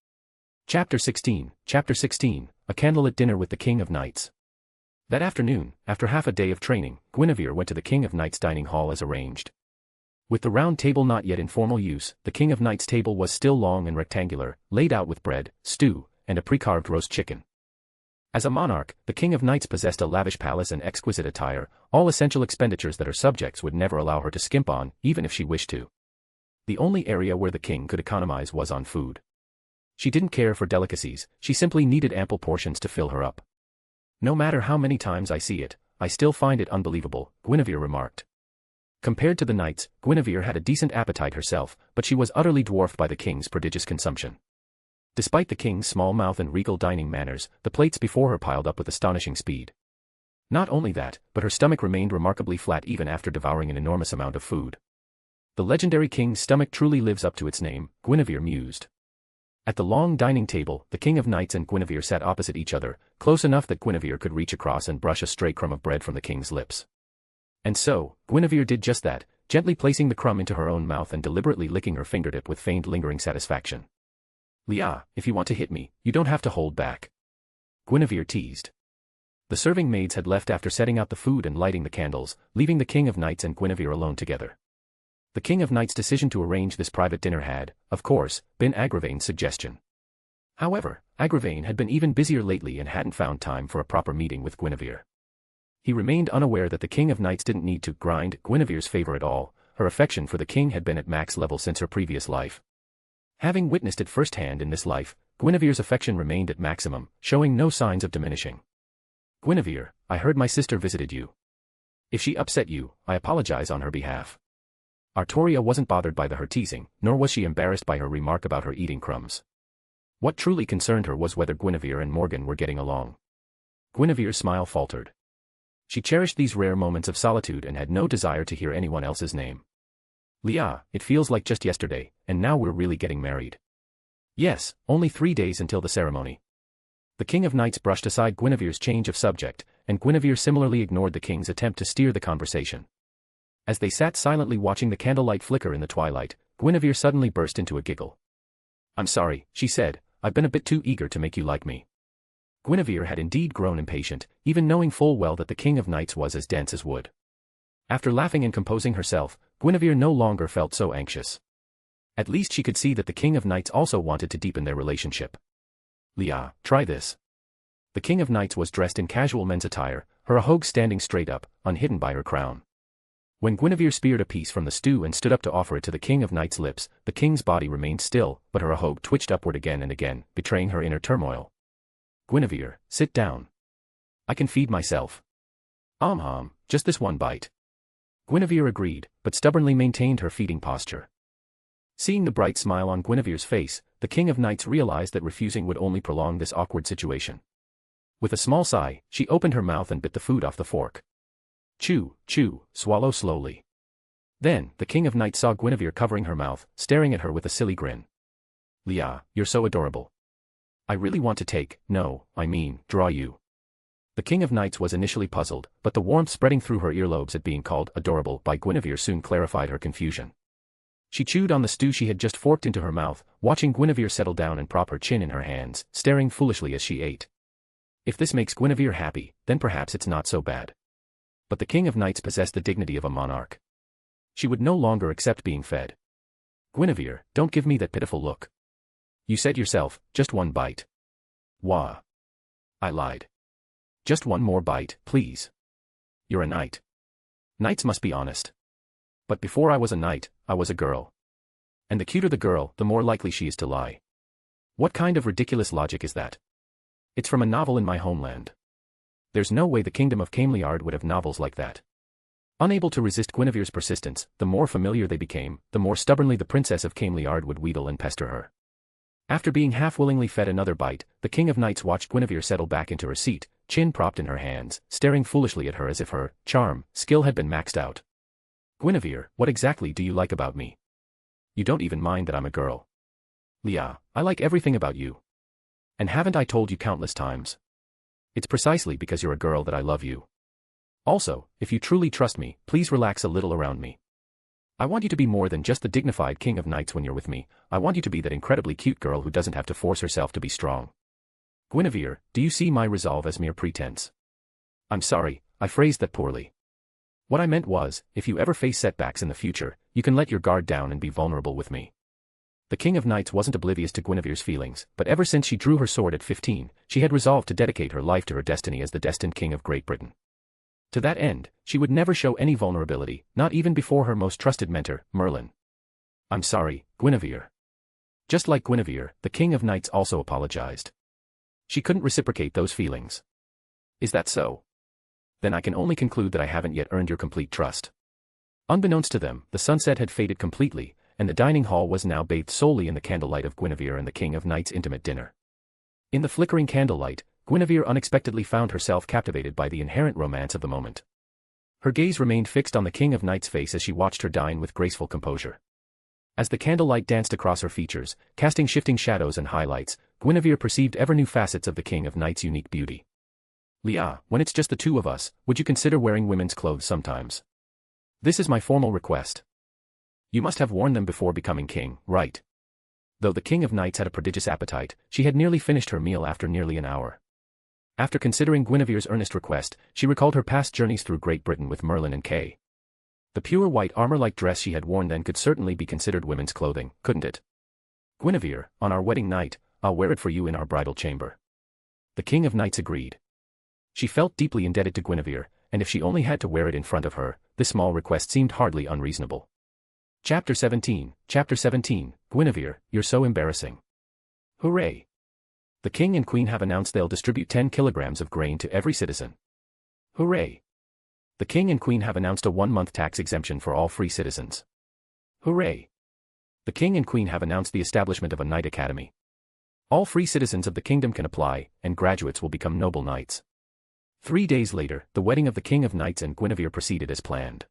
Chapter 16, a candlelit dinner with the King of Knights. That afternoon, after half a day of training, Guinevere went to the King of Knights dining hall as arranged. With the round table not yet in formal use, the King of Knights table was still long and rectangular, laid out with bread, stew, and a pre-carved roast chicken. As a monarch, the King of Knights possessed a lavish palace and exquisite attire, all essential expenditures that her subjects would never allow her to skimp on, even if she wished to. The only area where the king could economize was on food. She didn't care for delicacies, she simply needed ample portions to fill her up. "No matter how many times I see it, I still find it unbelievable," Guinevere remarked. Compared to the knights, Guinevere had a decent appetite herself, but she was utterly dwarfed by the king's prodigious consumption. Despite the king's small mouth and regal dining manners, the plates before her piled up with astonishing speed. Not only that, but her stomach remained remarkably flat even after devouring an enormous amount of food. The legendary king's stomach truly lives up to its name, Guinevere mused. At the long dining table, the King of Knights and Guinevere sat opposite each other, close enough that Guinevere could reach across and brush a stray crumb of bread from the king's lips. And so, Guinevere did just that, gently placing the crumb into her own mouth and deliberately licking her fingertip with feigned lingering satisfaction. "Leah, if you want to hit me, you don't have to hold back," Guinevere teased. The serving maids had left after setting out the food and lighting the candles, leaving the King of Knights and Guinevere alone together. The King of Knights' decision to arrange this private dinner had, of course, been Agravain's suggestion. However, Agravain had been even busier lately and hadn't found time for a proper meeting with Guinevere. He remained unaware that the King of Knights didn't need to grind Guinevere's favor at all, her affection for the king had been at max level since her previous life. Having witnessed it firsthand in this life, Guinevere's affection remained at maximum, showing no signs of diminishing. "Guinevere, I heard my sister visited you. If she upset you, I apologize on her behalf." Artoria wasn't bothered by her teasing, nor was she embarrassed by her remark about her eating crumbs. What truly concerned her was whether Guinevere and Morgan were getting along. Guinevere's smile faltered. She cherished these rare moments of solitude and had no desire to hear anyone else's name. "Leah, it feels like just yesterday, and now we're really getting married. Yes, only 3 days until the ceremony. The King of Knights brushed aside Guinevere's change of subject, and Guinevere similarly ignored the king's attempt to steer the conversation. As they sat silently watching the candlelight flicker in the twilight, Guinevere suddenly burst into a giggle. "I'm sorry," she said, "I've been a bit too eager to make you like me." Guinevere had indeed grown impatient, even knowing full well that the King of Knights was as dense as wood. After laughing and composing herself, Guinevere no longer felt so anxious. At least she could see that the King of Knights also wanted to deepen their relationship. "Leah, try this." The King of Knights was dressed in casual men's attire, her ahogue standing straight up, unhidden by her crown. When Guinevere speared a piece from the stew and stood up to offer it to the King of Knights' lips, the king's body remained still, but her ahogue twitched upward again and again, betraying her inner turmoil. "Guinevere, sit down. I can feed myself." Just this one bite." Guinevere agreed, but stubbornly maintained her feeding posture. Seeing the bright smile on Guinevere's face, the King of Knights realized that refusing would only prolong this awkward situation. With a small sigh, she opened her mouth and bit the food off the fork. Chew, chew, swallow slowly. Then, the King of Knights saw Guinevere covering her mouth, staring at her with a silly grin. "Leah, you're so adorable. I really want to draw you." The King of Knights was initially puzzled, but the warmth spreading through her earlobes at being called adorable by Guinevere soon clarified her confusion. She chewed on the stew she had just forked into her mouth, watching Guinevere settle down and prop her chin in her hands, staring foolishly as she ate. If this makes Guinevere happy, then perhaps it's not so bad. But the King of Knights possessed the dignity of a monarch. She would no longer accept being fed. "Guinevere, don't give me that pitiful look. You said yourself, just one bite." "Wah. I lied. Just one more bite, please. You're a knight. Knights must be honest. But before I was a knight, I was a girl. And the cuter the girl, the more likely she is to lie. What kind of ridiculous logic is that? It's from a novel in my homeland. There's no way the kingdom of Camiard would have novels like that." Unable to resist Guinevere's persistence, the more familiar they became, the more stubbornly the princess of Camiard would wheedle and pester her. After being half-willingly fed another bite, the King of Knights watched Guinevere settle back into her seat, chin propped in her hands, staring foolishly at her as if her skill had been maxed out. "Guinevere, what exactly do you like about me? You don't even mind that I'm a girl." "Leah, I like everything about you. And haven't I told you countless times? It's precisely because you're a girl that I love you. Also, if you truly trust me, please relax a little around me. I want you to be more than just the dignified King of Knights when you're with me. I want you to be that incredibly cute girl who doesn't have to force herself to be strong. Guinevere, do you see my resolve as mere pretense?" "I'm sorry, I phrased that poorly. What I meant was, if you ever face setbacks in the future, you can let your guard down and be vulnerable with me." The King of Knights wasn't oblivious to Guinevere's feelings, but ever since she drew her sword at 15, she had resolved to dedicate her life to her destiny as the destined King of Great Britain. To that end, she would never show any vulnerability, not even before her most trusted mentor, Merlin. "I'm sorry, Guinevere." Just like Guinevere, the King of Knights also apologized. She couldn't reciprocate those feelings. "Is that so? Then I can only conclude that I haven't yet earned your complete trust." Unbeknownst to them, the sunset had faded completely, and the dining hall was now bathed solely in the candlelight of Guinevere and the King of Knights' intimate dinner. In the flickering candlelight, Guinevere unexpectedly found herself captivated by the inherent romance of the moment. Her gaze remained fixed on the King of Knights' face as she watched her dine with graceful composure. As the candlelight danced across her features, casting shifting shadows and highlights, Guinevere perceived ever new facets of the King of Knights' unique beauty. "Leah, when it's just the two of us, would you consider wearing women's clothes sometimes? This is my formal request. You must have worn them before becoming king, right?" Though the King of Knights had a prodigious appetite, she had nearly finished her meal after nearly an hour. After considering Guinevere's earnest request, she recalled her past journeys through Great Britain with Merlin and Kay. The pure white armor-like dress she had worn then could certainly be considered women's clothing, couldn't it? "Guinevere, on our wedding night, I'll wear it for you in our bridal chamber." The King of Knights agreed. She felt deeply indebted to Guinevere, and if she only had to wear it in front of her, this small request seemed hardly unreasonable. Chapter 17, Guinevere, you're so embarrassing. Hooray! The King and Queen have announced they'll distribute 10 kilograms of grain to every citizen. Hooray! The King and Queen have announced a 1-month tax exemption for all free citizens. Hooray! The King and Queen have announced the establishment of a Knight Academy. All free citizens of the kingdom can apply, and graduates will become noble knights. 3 days later, the wedding of the King of Knights and Guinevere proceeded as planned.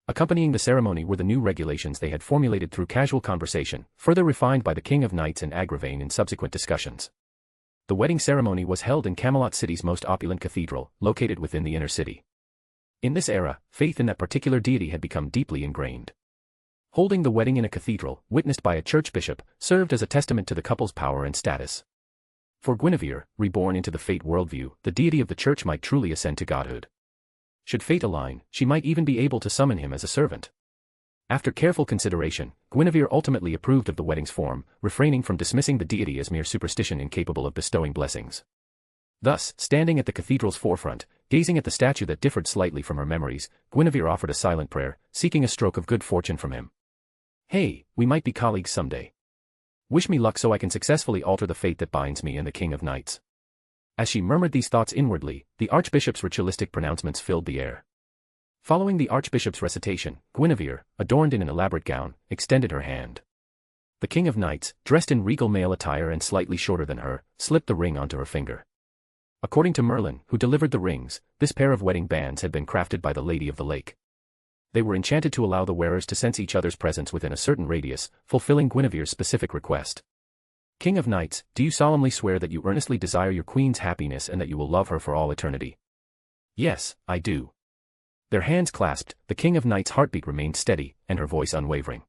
Accompanying the ceremony were the new regulations they had formulated through casual conversation, further refined by the King of Knights and Agravain in subsequent discussions. The wedding ceremony was held in Camelot city's most opulent cathedral, located within the inner city. In this era, faith in that particular deity had become deeply ingrained. Holding the wedding in a cathedral, witnessed by a church bishop, served as a testament to the couple's power and status. For Guinevere, reborn into the fate worldview, the deity of the church might truly ascend to godhood. Should fate align, she might even be able to summon him as a servant. After careful consideration, Guinevere ultimately approved of the wedding's form, refraining from dismissing the deity as mere superstition incapable of bestowing blessings. Thus, standing at the cathedral's forefront, gazing at the statue that differed slightly from her memories, Guinevere offered a silent prayer, seeking a stroke of good fortune from him. "Hey, we might be colleagues someday. Wish me luck so I can successfully alter the fate that binds me and the King of Knights." As she murmured these thoughts inwardly, the archbishop's ritualistic pronouncements filled the air. Following the archbishop's recitation, Guinevere, adorned in an elaborate gown, extended her hand. The King of Knights, dressed in regal male attire and slightly shorter than her, slipped the ring onto her finger. According to Merlin, who delivered the rings, this pair of wedding bands had been crafted by the Lady of the Lake. They were enchanted to allow the wearers to sense each other's presence within a certain radius, fulfilling Guinevere's specific request. "King of Knights, do you solemnly swear that you earnestly desire your queen's happiness and that you will love her for all eternity?" "Yes, I do." Their hands clasped, the King of Knights' heartbeat remained steady, and her voice unwavering.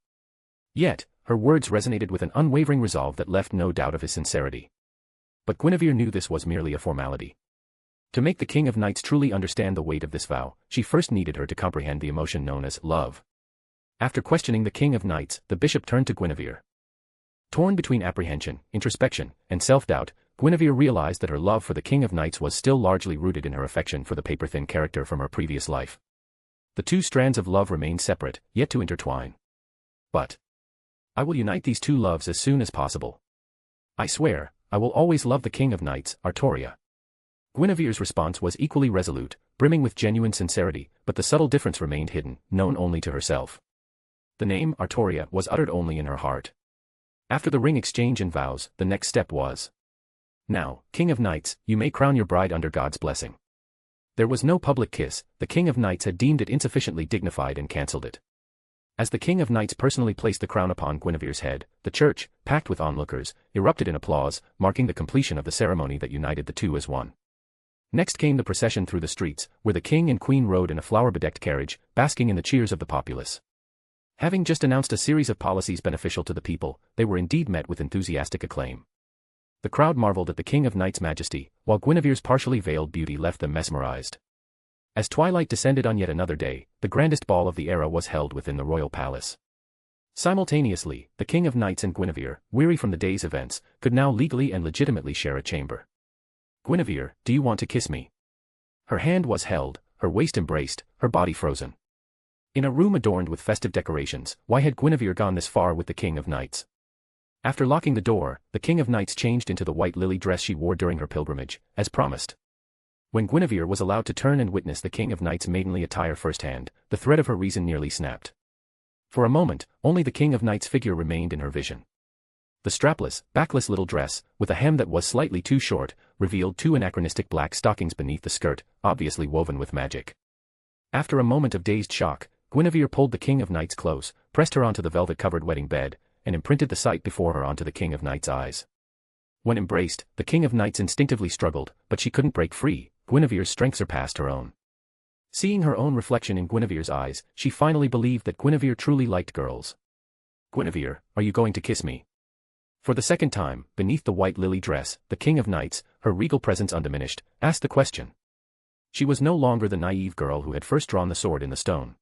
Yet, her words resonated with an unwavering resolve that left no doubt of his sincerity. But Guinevere knew this was merely a formality. To make the King of Knights truly understand the weight of this vow, she first needed her to comprehend the emotion known as love. After questioning the King of Knights, the bishop turned to Guinevere. Torn between apprehension, introspection, and self-doubt, Guinevere realized that her love for the King of Knights was still largely rooted in her affection for the paper-thin character from her previous life. The two strands of love remained separate, yet to intertwine. "But I will unite these two loves as soon as possible. I swear, I will always love the King of Knights, Artoria." Guinevere's response was equally resolute, brimming with genuine sincerity, but the subtle difference remained hidden, known only to herself. The name Artoria was uttered only in her heart. After the ring exchange and vows, the next step was, "Now, King of Knights, you may crown your bride under God's blessing." There was no public kiss, the King of Knights had deemed it insufficiently dignified and cancelled it. As the King of Knights personally placed the crown upon Guinevere's head, the church, packed with onlookers, erupted in applause, marking the completion of the ceremony that united the two as one. Next came the procession through the streets, where the king and queen rode in a flower-bedecked carriage, basking in the cheers of the populace. Having just announced a series of policies beneficial to the people, they were indeed met with enthusiastic acclaim. The crowd marveled at the King of Knights' majesty, while Guinevere's partially veiled beauty left them mesmerized. As twilight descended on yet another day, the grandest ball of the era was held within the royal palace. Simultaneously, the King of Knights and Guinevere, weary from the day's events, could now legally and legitimately share a chamber. "Guinevere, do you want to kiss me?" Her hand was held, her waist embraced, her body frozen. In a room adorned with festive decorations, why had Guinevere gone this far with the King of Knights? After locking the door, the King of Knights changed into the white lily dress she wore during her pilgrimage, as promised. When Guinevere was allowed to turn and witness the King of Knights' maidenly attire firsthand, the thread of her reason nearly snapped. For a moment, only the King of Knights' figure remained in her vision. The strapless, backless little dress, with a hem that was slightly too short, revealed two anachronistic black stockings beneath the skirt, obviously woven with magic. After a moment of dazed shock, Guinevere pulled the King of Knights close, pressed her onto the velvet-covered wedding bed, and imprinted the sight before her onto the King of Knights' eyes. When embraced, the King of Knights instinctively struggled, but she couldn't break free. Guinevere's strength surpassed her own. Seeing her own reflection in Guinevere's eyes, she finally believed that Guinevere truly liked girls. "Guinevere, are you going to kiss me?" For the second time, beneath the white lily dress, the King of Knights, her regal presence undiminished, asked the question. She was no longer the naive girl who had first drawn the sword in the stone.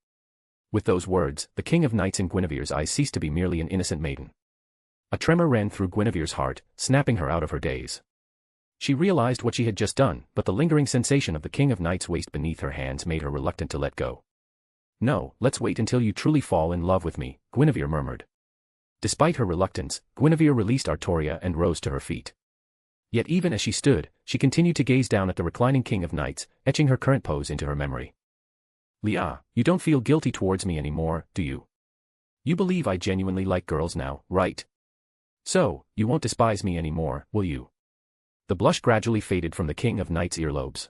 With those words, the King of Knights in Guinevere's eyes ceased to be merely an innocent maiden. A tremor ran through Guinevere's heart, snapping her out of her daze. She realized what she had just done, but the lingering sensation of the King of Knights' waist beneath her hands made her reluctant to let go. "No, let's wait until you truly fall in love with me," Guinevere murmured. Despite her reluctance, Guinevere released Artoria and rose to her feet. Yet even as she stood, she continued to gaze down at the reclining King of Knights, etching her current pose into her memory. "Leah, you don't feel guilty towards me anymore, do you? You believe I genuinely like girls now, right? So, you won't despise me anymore, will you?" The blush gradually faded from the King of Knights' earlobes.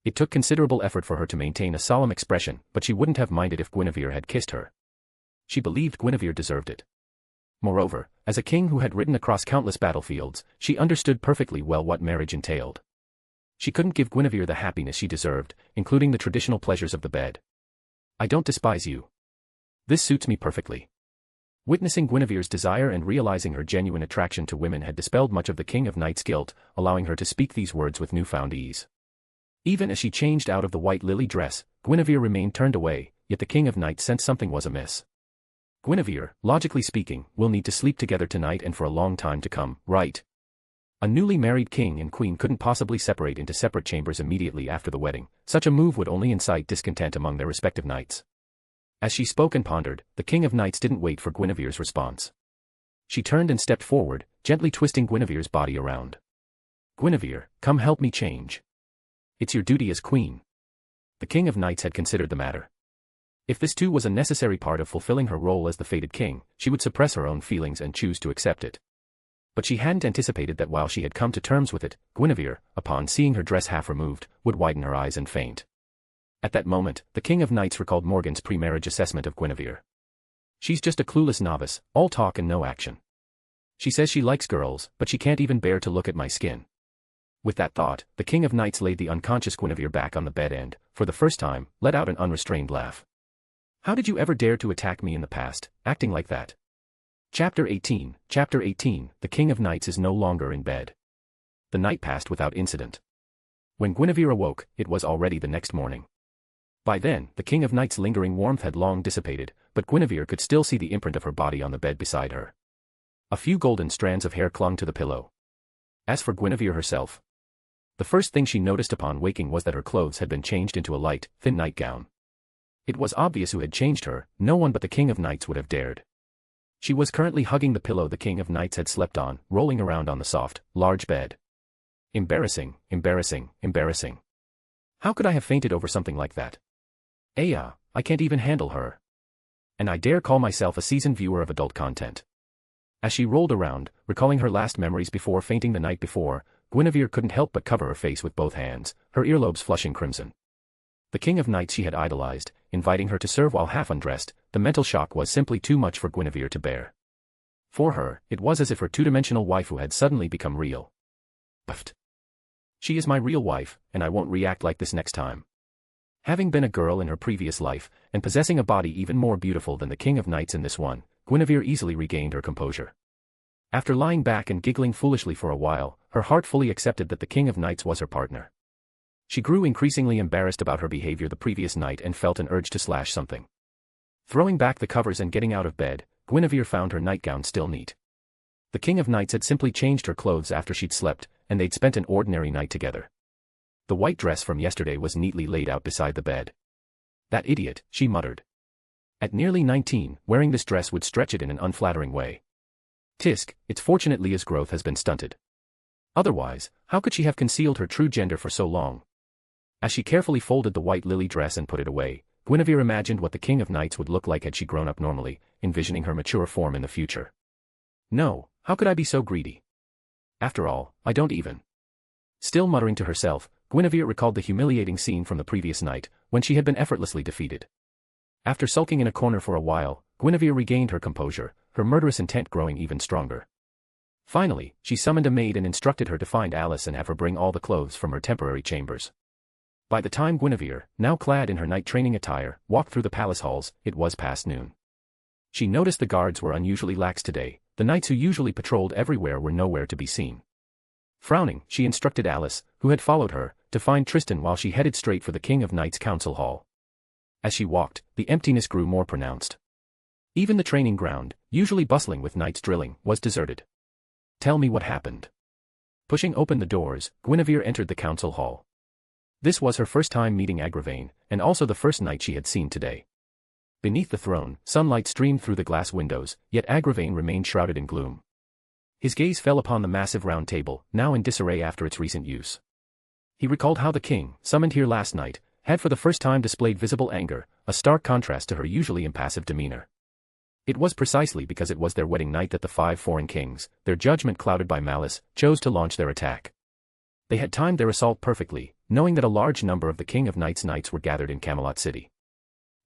It took considerable effort for her to maintain a solemn expression, but she wouldn't have minded if Guinevere had kissed her. She believed Guinevere deserved it. Moreover, as a king who had ridden across countless battlefields, she understood perfectly well what marriage entailed. She couldn't give Guinevere the happiness she deserved, including the traditional pleasures of the bed. I don't despise you. This suits me perfectly. Witnessing Guinevere's desire and realizing her genuine attraction to women had dispelled much of the King of Knights' guilt, allowing her to speak these words with newfound ease. Even as she changed out of the white lily dress, Guinevere remained turned away, yet the King of Knights sensed something was amiss. Guinevere, logically speaking, will need to sleep together tonight and for a long time to come, right? A newly married king and queen couldn't possibly separate into separate chambers immediately after the wedding. Such a move would only incite discontent among their respective knights. As she spoke and pondered, the King of Knights didn't wait for Guinevere's response. She turned and stepped forward, gently twisting Guinevere's body around. Guinevere, come help me change. It's your duty as queen. The King of Knights had considered the matter. If this too was a necessary part of fulfilling her role as the fated king, she would suppress her own feelings and choose to accept it. But she hadn't anticipated that while she had come to terms with it, Guinevere, upon seeing her dress half removed, would widen her eyes and faint. At that moment, the King of Knights recalled Morgan's pre-marriage assessment of Guinevere. She's just a clueless novice, all talk and no action. She says she likes girls, but she can't even bear to look at my skin. With that thought, the King of Knights laid the unconscious Guinevere back on the bed and, for the first time, let out an unrestrained laugh. How did you ever dare to attack me in the past, acting like that? Chapter 18, The King of Knights is no longer in bed. The night passed without incident. When Guinevere awoke, it was already the next morning. By then, the King of Knights' lingering warmth had long dissipated, but Guinevere could still see the imprint of her body on the bed beside her. A few golden strands of hair clung to the pillow. As for Guinevere herself, the first thing she noticed upon waking was that her clothes had been changed into a light, thin nightgown. It was obvious who had changed her. No one but the King of Knights would have dared. She was currently hugging the pillow the King of Knights had slept on, rolling around on the soft, large bed. Embarrassing, embarrassing, embarrassing. How could I have fainted over something like that? I can't even handle her. And I dare call myself a seasoned viewer of adult content. As she rolled around, recalling her last memories before fainting the night before, Guinevere couldn't help but cover her face with both hands, her earlobes flushing crimson. The King of Knights she had idolized, inviting her to serve while half undressed, the mental shock was simply too much for Guinevere to bear. For her, it was as if her two-dimensional waifu had suddenly become real. Puffed. She is my real wife, and I won't react like this next time. Having been a girl in her previous life, and possessing a body even more beautiful than the King of Knights in this one, Guinevere easily regained her composure. After lying back and giggling foolishly for a while, her heart fully accepted that the King of Knights was her partner. She grew increasingly embarrassed about her behavior the previous night and felt an urge to slash something. Throwing back the covers and getting out of bed, Guinevere found her nightgown still neat. The King of Knights had simply changed her clothes after she'd slept, and they'd spent an ordinary night together. The white dress from yesterday was neatly laid out beside the bed. That idiot, she muttered. At nearly 19, wearing this dress would stretch it in an unflattering way. Tisk, it's fortunate Leah's growth has been stunted. Otherwise, how could she have concealed her true gender for so long? As she carefully folded the white lily dress and put it away, Guinevere imagined what the King of Knights would look like had she grown up normally, envisioning her mature form in the future. No, how could I be so greedy? After all, I don't even. Still muttering to herself, Guinevere recalled the humiliating scene from the previous night, when she had been effortlessly defeated. After sulking in a corner for a while, Guinevere regained her composure, her murderous intent growing even stronger. Finally, she summoned a maid and instructed her to find Alice and have her bring all the clothes from her temporary chambers. By the time Guinevere, now clad in her night training attire, walked through the palace halls, it was past noon. She noticed the guards were unusually lax today. The knights who usually patrolled everywhere were nowhere to be seen. Frowning, she instructed Alice, who had followed her, to find Tristan while she headed straight for the King of Knights' council hall. As she walked, the emptiness grew more pronounced. Even the training ground, usually bustling with knights drilling, was deserted. Tell me what happened. Pushing open the doors, Guinevere entered the council hall. This was her first time meeting Agravain, and also the first knight she had seen today. Beneath the throne, sunlight streamed through the glass windows, yet Agravain remained shrouded in gloom. His gaze fell upon the massive round table, now in disarray after its recent use. He recalled how the king, summoned here last night, had for the first time displayed visible anger, a stark contrast to her usually impassive demeanor. It was precisely because it was their wedding night that the 5 foreign kings, their judgment clouded by malice, chose to launch their attack. They had timed their assault perfectly, knowing that a large number of the King of Knights' knights were gathered in Camelot City.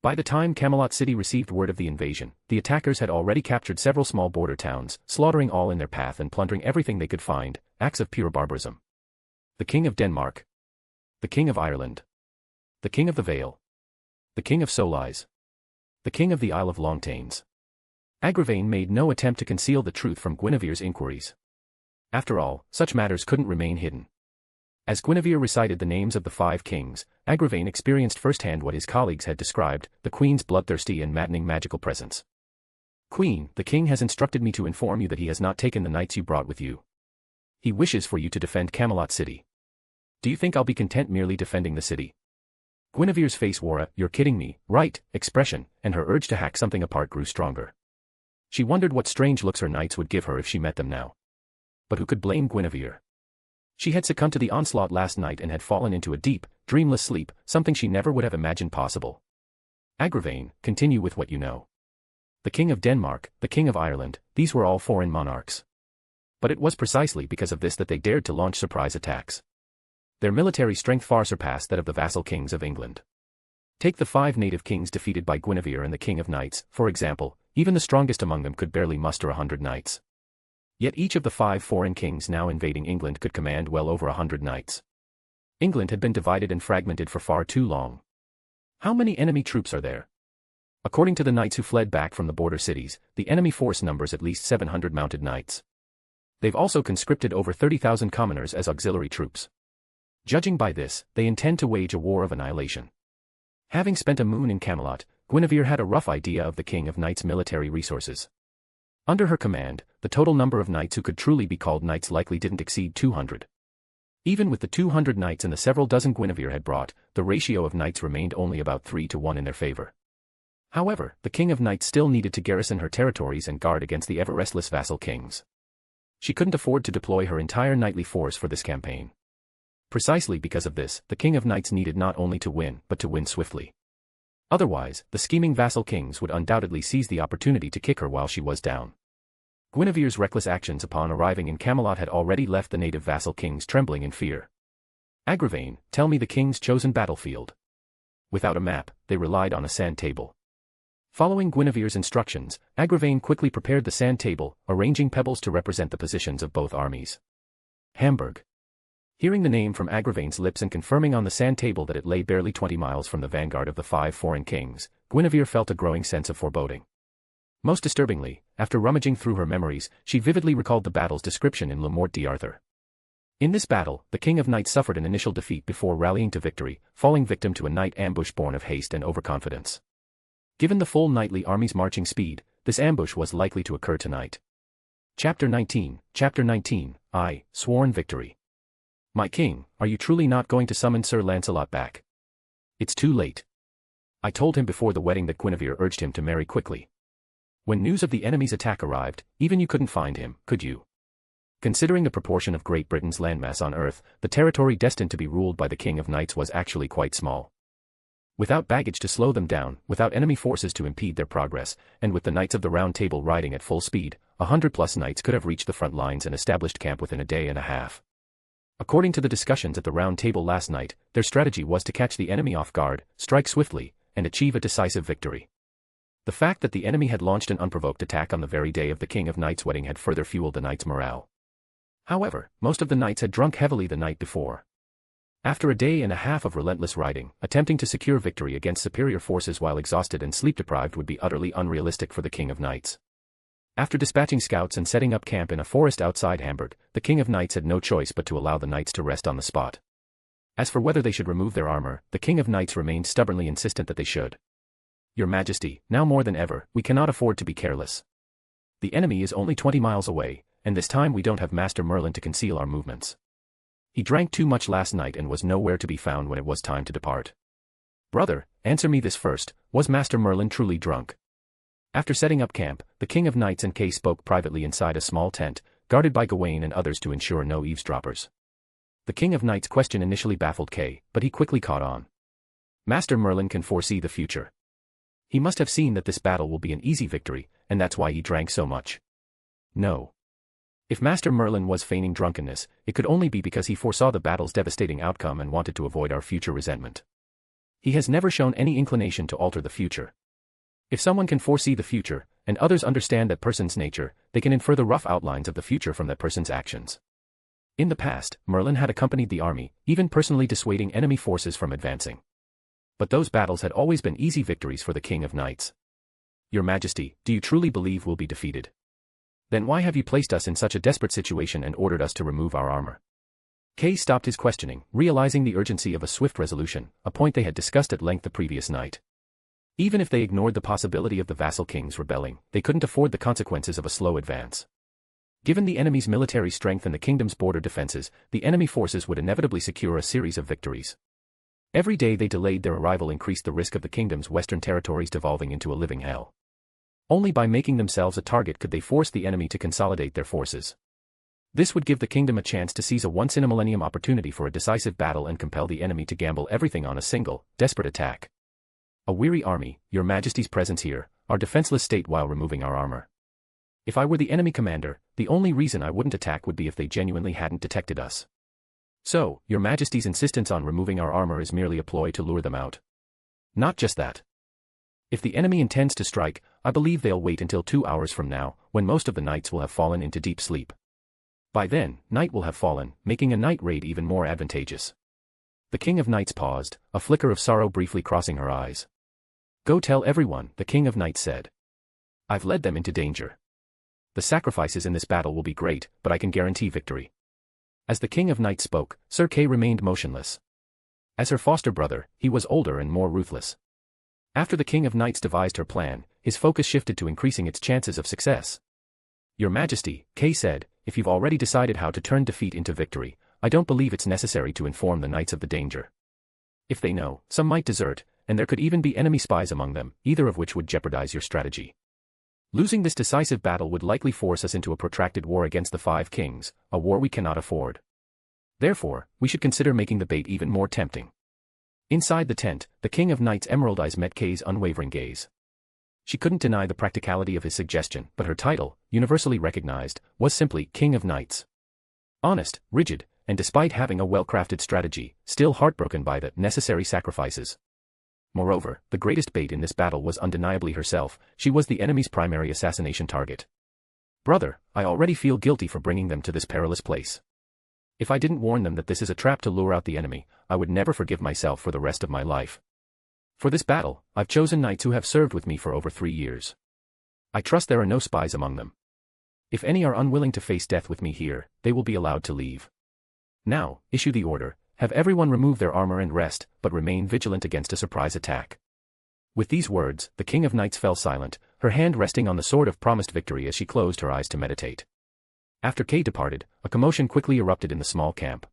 By the time Camelot City received word of the invasion, the attackers had already captured several small border towns, slaughtering all in their path and plundering everything they could find, acts of pure barbarism. The King of Denmark. The King of Ireland. The King of the Vale. The King of Solais. The King of the Isle of Longtanes. Agravain made no attempt to conceal the truth from Guinevere's inquiries. After all, such matters couldn't remain hidden. As Guinevere recited the names of the 5 kings, Agravain experienced firsthand what his colleagues had described, the queen's bloodthirsty and maddening magical presence. Queen, the king has instructed me to inform you that he has not taken the knights you brought with you. He wishes for you to defend Camelot City. Do you think I'll be content merely defending the city? Guinevere's face wore a, "you're kidding me, right?" expression, and her urge to hack something apart grew stronger. She wondered what strange looks her knights would give her if she met them now. But who could blame Guinevere? She had succumbed to the onslaught last night and had fallen into a deep, dreamless sleep, something she never would have imagined possible. Agravain, continue with what you know. The King of Denmark, the King of Ireland, these were all foreign monarchs. But it was precisely because of this that they dared to launch surprise attacks. Their military strength far surpassed that of the vassal kings of England. Take the 5 native kings defeated by Guinevere and the King of Knights, for example, even the strongest among them could barely muster 100 knights. Yet each of the 5 foreign kings now invading England could command well over 100 knights. England had been divided and fragmented for far too long. How many enemy troops are there? According to the knights who fled back from the border cities, the enemy force numbers at least 700 mounted knights. They've also conscripted over 30,000 commoners as auxiliary troops. Judging by this, they intend to wage a war of annihilation. Having spent a moon in Camelot, Guinevere had a rough idea of the King of Knights' military resources. Under her command, the total number of knights who could truly be called knights likely didn't exceed 200. Even with the 200 knights and the several dozen Guinevere had brought, the ratio of knights remained only about 3 to 1 in their favor. However, the King of Knights still needed to garrison her territories and guard against the ever-restless vassal kings. She couldn't afford to deploy her entire knightly force for this campaign. Precisely because of this, the King of Knights needed not only to win, but to win swiftly. Otherwise, the scheming vassal kings would undoubtedly seize the opportunity to kick her while she was down. Guinevere's reckless actions upon arriving in Camelot had already left the native vassal kings trembling in fear. Agravain, tell me the king's chosen battlefield. Without a map, they relied on a sand table. Following Guinevere's instructions, Agravain quickly prepared the sand table, arranging pebbles to represent the positions of both armies. Hamburg. Hearing the name from Agravain's lips and confirming on the sand table that it lay barely 20 miles from the vanguard of the 5 foreign kings, Guinevere felt a growing sense of foreboding. Most disturbingly, after rummaging through her memories, she vividly recalled the battle's description in Le Morte d'Arthur. In this battle, the King of Knights suffered an initial defeat before rallying to victory, falling victim to a night ambush born of haste and overconfidence. Given the full knightly army's marching speed, this ambush was likely to occur tonight. Chapter 19, I, Sworn Victory. My king, are you truly not going to summon Sir Lancelot back? It's too late. I told him before the wedding that Guinevere urged him to marry quickly. When news of the enemy's attack arrived, even you couldn't find him, could you? Considering the proportion of Great Britain's landmass on Earth, the territory destined to be ruled by the King of Knights was actually quite small. Without baggage to slow them down, without enemy forces to impede their progress, and with the Knights of the Round Table riding at full speed, 100+ knights could have reached the front lines and established camp within a day and a half. According to the discussions at the Round Table last night, their strategy was to catch the enemy off guard, strike swiftly, and achieve a decisive victory. The fact that the enemy had launched an unprovoked attack on the very day of the King of Knights' wedding had further fueled the knights' morale. However, most of the knights had drunk heavily the night before. After a day and a half of relentless riding, attempting to secure victory against superior forces while exhausted and sleep-deprived would be utterly unrealistic for the King of Knights. After dispatching scouts and setting up camp in a forest outside Hamburg, the King of Knights had no choice but to allow the knights to rest on the spot. As for whether they should remove their armor, the King of Knights remained stubbornly insistent that they should. Your Majesty, now more than ever, we cannot afford to be careless. The enemy is only 20 miles away, and this time we don't have Master Merlin to conceal our movements. He drank too much last night and was nowhere to be found when it was time to depart. Brother, answer me this first, was Master Merlin truly drunk? After setting up camp, the King of Knights and Kay spoke privately inside a small tent, guarded by Gawain and others to ensure no eavesdroppers. The King of Knights' question initially baffled Kay, but he quickly caught on. Master Merlin can foresee the future. He must have seen that this battle will be an easy victory, and that's why he drank so much. No. If Master Merlin was feigning drunkenness, it could only be because he foresaw the battle's devastating outcome and wanted to avoid our future resentment. He has never shown any inclination to alter the future. If someone can foresee the future, and others understand that person's nature, they can infer the rough outlines of the future from that person's actions. In the past, Merlin had accompanied the army, even personally dissuading enemy forces from advancing. But those battles had always been easy victories for the King of Knights. Your Majesty, do you truly believe we'll be defeated? Then why have you placed us in such a desperate situation and ordered us to remove our armor? Kay stopped his questioning, realizing the urgency of a swift resolution, a point they had discussed at length the previous night. Even if they ignored the possibility of the vassal kings rebelling, they couldn't afford the consequences of a slow advance. Given the enemy's military strength and the kingdom's border defenses, the enemy forces would inevitably secure a series of victories. Every day they delayed their arrival increased the risk of the kingdom's western territories devolving into a living hell. Only by making themselves a target could they force the enemy to consolidate their forces. This would give the kingdom a chance to seize a once-in-a-millennium opportunity for a decisive battle and compel the enemy to gamble everything on a single, desperate attack. A weary army, your Majesty's presence here, our defenseless state while removing our armor. If I were the enemy commander, the only reason I wouldn't attack would be if they genuinely hadn't detected us. So, your Majesty's insistence on removing our armor is merely a ploy to lure them out. Not just that. If the enemy intends to strike, I believe they'll wait until 2 hours from now, when most of the knights will have fallen into deep sleep. By then, night will have fallen, making a night raid even more advantageous. The King of Knights paused, a flicker of sorrow briefly crossing her eyes. Go tell everyone, the King of Knights said. I've led them into danger. The sacrifices in this battle will be great, but I can guarantee victory. As the King of Knights spoke, Sir Kay remained motionless. As her foster brother, he was older and more ruthless. After the King of Knights devised her plan, his focus shifted to increasing its chances of success. Your Majesty, Kay said, if you've already decided how to turn defeat into victory, I don't believe it's necessary to inform the knights of the danger. If they know, some might desert, and there could even be enemy spies among them, either of which would jeopardize your strategy. Losing this decisive battle would likely force us into a protracted war against the Five Kings, a war we cannot afford. Therefore, we should consider making the bait even more tempting. Inside the tent, the King of Knights' emerald eyes met Kay's unwavering gaze. She couldn't deny the practicality of his suggestion, but her title, universally recognized, was simply King of Knights. Honest, rigid, and despite having a well-crafted strategy, still heartbroken by the necessary sacrifices. Moreover, the greatest bait in this battle was undeniably herself. She was the enemy's primary assassination target. Brother, I already feel guilty for bringing them to this perilous place. If I didn't warn them that this is a trap to lure out the enemy, I would never forgive myself for the rest of my life. For this battle, I've chosen knights who have served with me for over 3 years. I trust there are no spies among them. If any are unwilling to face death with me here, they will be allowed to leave. Now, issue the order, have everyone remove their armor and rest, but remain vigilant against a surprise attack. With these words, the King of Knights fell silent, her hand resting on the sword of promised victory as she closed her eyes to meditate. After Kay departed, a commotion quickly erupted in the small camp.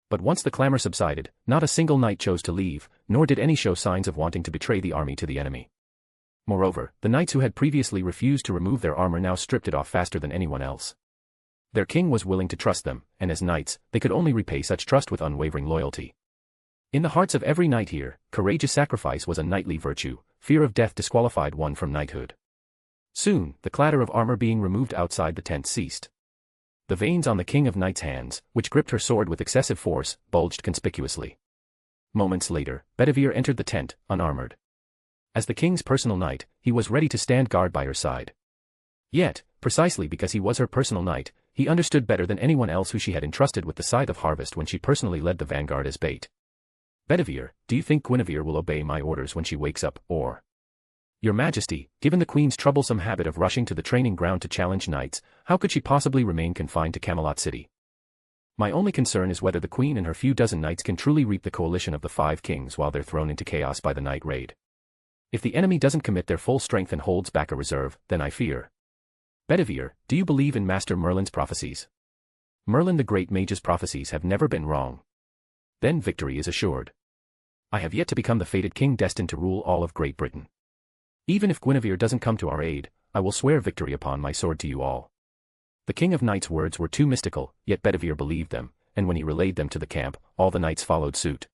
But once the clamor subsided, not a single knight chose to leave, nor did any show signs of wanting to betray the army to the enemy. Moreover, the knights who had previously refused to remove their armor now stripped it off faster than anyone else. Their king was willing to trust them, and as knights, they could only repay such trust with unwavering loyalty. In the hearts of every knight here, courageous sacrifice was a knightly virtue, fear of death disqualified one from knighthood. Soon, the clatter of armor being removed outside the tent ceased. The veins on the King of Knights' hands, which gripped her sword with excessive force, bulged conspicuously. Moments later, Guinevere entered the tent, unarmored. As the king's personal knight, he was ready to stand guard by her side. Yet, precisely because he was her personal knight, he understood better than anyone else who she had entrusted with the scythe of harvest when she personally led the vanguard as bait. Guinevere, do you think Guinevere will obey my orders when she wakes up, or? Your Majesty, given the Queen's troublesome habit of rushing to the training ground to challenge knights, how could she possibly remain confined to Camelot City? My only concern is whether the Queen and her few dozen knights can truly reap the coalition of the Five Kings while they're thrown into chaos by the night raid. If the enemy doesn't commit their full strength and holds back a reserve, then I fear. Guinevere, do you believe in Master Merlin's prophecies? Merlin the Great Mage's prophecies have never been wrong. Then victory is assured. I have yet to become the fated king destined to rule all of Great Britain. Even if Guinevere doesn't come to our aid, I will swear victory upon my sword to you all. The King of Knights' words were too mystical, yet Guinevere believed them, and when he relayed them to the camp, all the knights followed suit.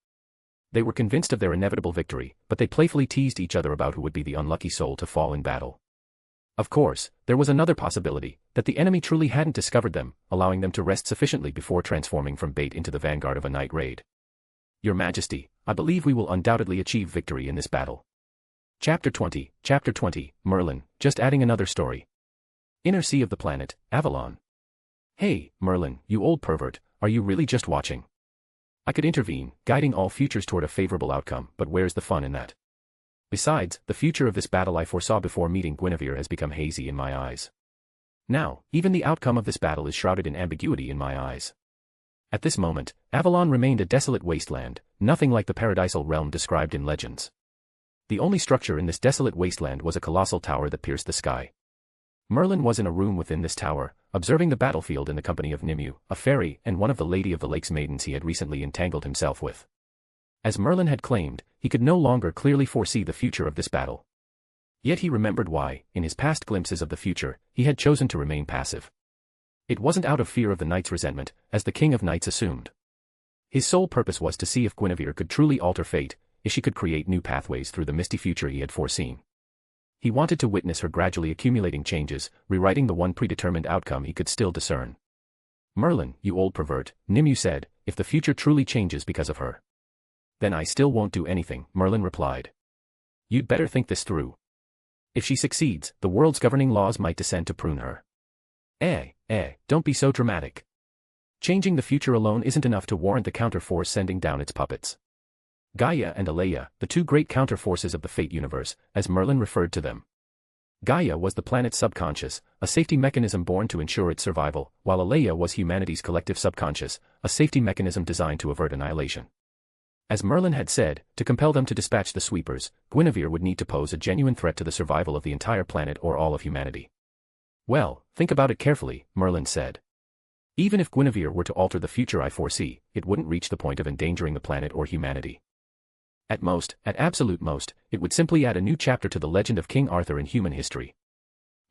They were convinced of their inevitable victory, but they playfully teased each other about who would be the unlucky soul to fall in battle. Of course, there was another possibility, that the enemy truly hadn't discovered them, allowing them to rest sufficiently before transforming from bait into the vanguard of a night raid. Your Majesty, I believe we will undoubtedly achieve victory in this battle. Chapter 20, Merlin, just adding another story. Inner sea of the planet, Avalon. Hey, Merlin, you old pervert, are you really just watching? I could intervene, guiding all futures toward a favorable outcome, but where's the fun in that? Besides, the future of this battle I foresaw before meeting Guinevere has become hazy in my eyes. Now, even the outcome of this battle is shrouded in ambiguity in my eyes. At this moment, Avalon remained a desolate wasteland, nothing like the paradisal realm described in legends. The only structure in this desolate wasteland was a colossal tower that pierced the sky. Merlin was in a room within this tower, observing the battlefield in the company of Nimue, a fairy, and one of the Lady of the Lake's maidens he had recently entangled himself with. As Merlin had claimed, he could no longer clearly foresee the future of this battle. Yet he remembered why, in his past glimpses of the future, he had chosen to remain passive. It wasn't out of fear of the knight's resentment, as the King of Knights assumed. His sole purpose was to see if Guinevere could truly alter fate, if she could create new pathways through the misty future he had foreseen. He wanted to witness her gradually accumulating changes, rewriting the one predetermined outcome he could still discern. Merlin, you old pervert, Nimue said, if the future truly changes because of her. Then I still won't do anything, Merlin replied. You'd better think this through. If she succeeds, the world's governing laws might descend to prune her. Don't be so dramatic. Changing the future alone isn't enough to warrant the counterforce sending down its puppets. Gaia and Aleia, the two great counterforces of the Fate universe, as Merlin referred to them. Gaia was the planet's subconscious, a safety mechanism born to ensure its survival, while Aleia was humanity's collective subconscious, a safety mechanism designed to avert annihilation. As Merlin had said, to compel them to dispatch the sweepers, Guinevere would need to pose a genuine threat to the survival of the entire planet or all of humanity. Well, think about it carefully, Merlin said. Even if Guinevere were to alter the future I foresee, it wouldn't reach the point of endangering the planet or humanity. At most, at absolute most, it would simply add a new chapter to the legend of King Arthur in human history.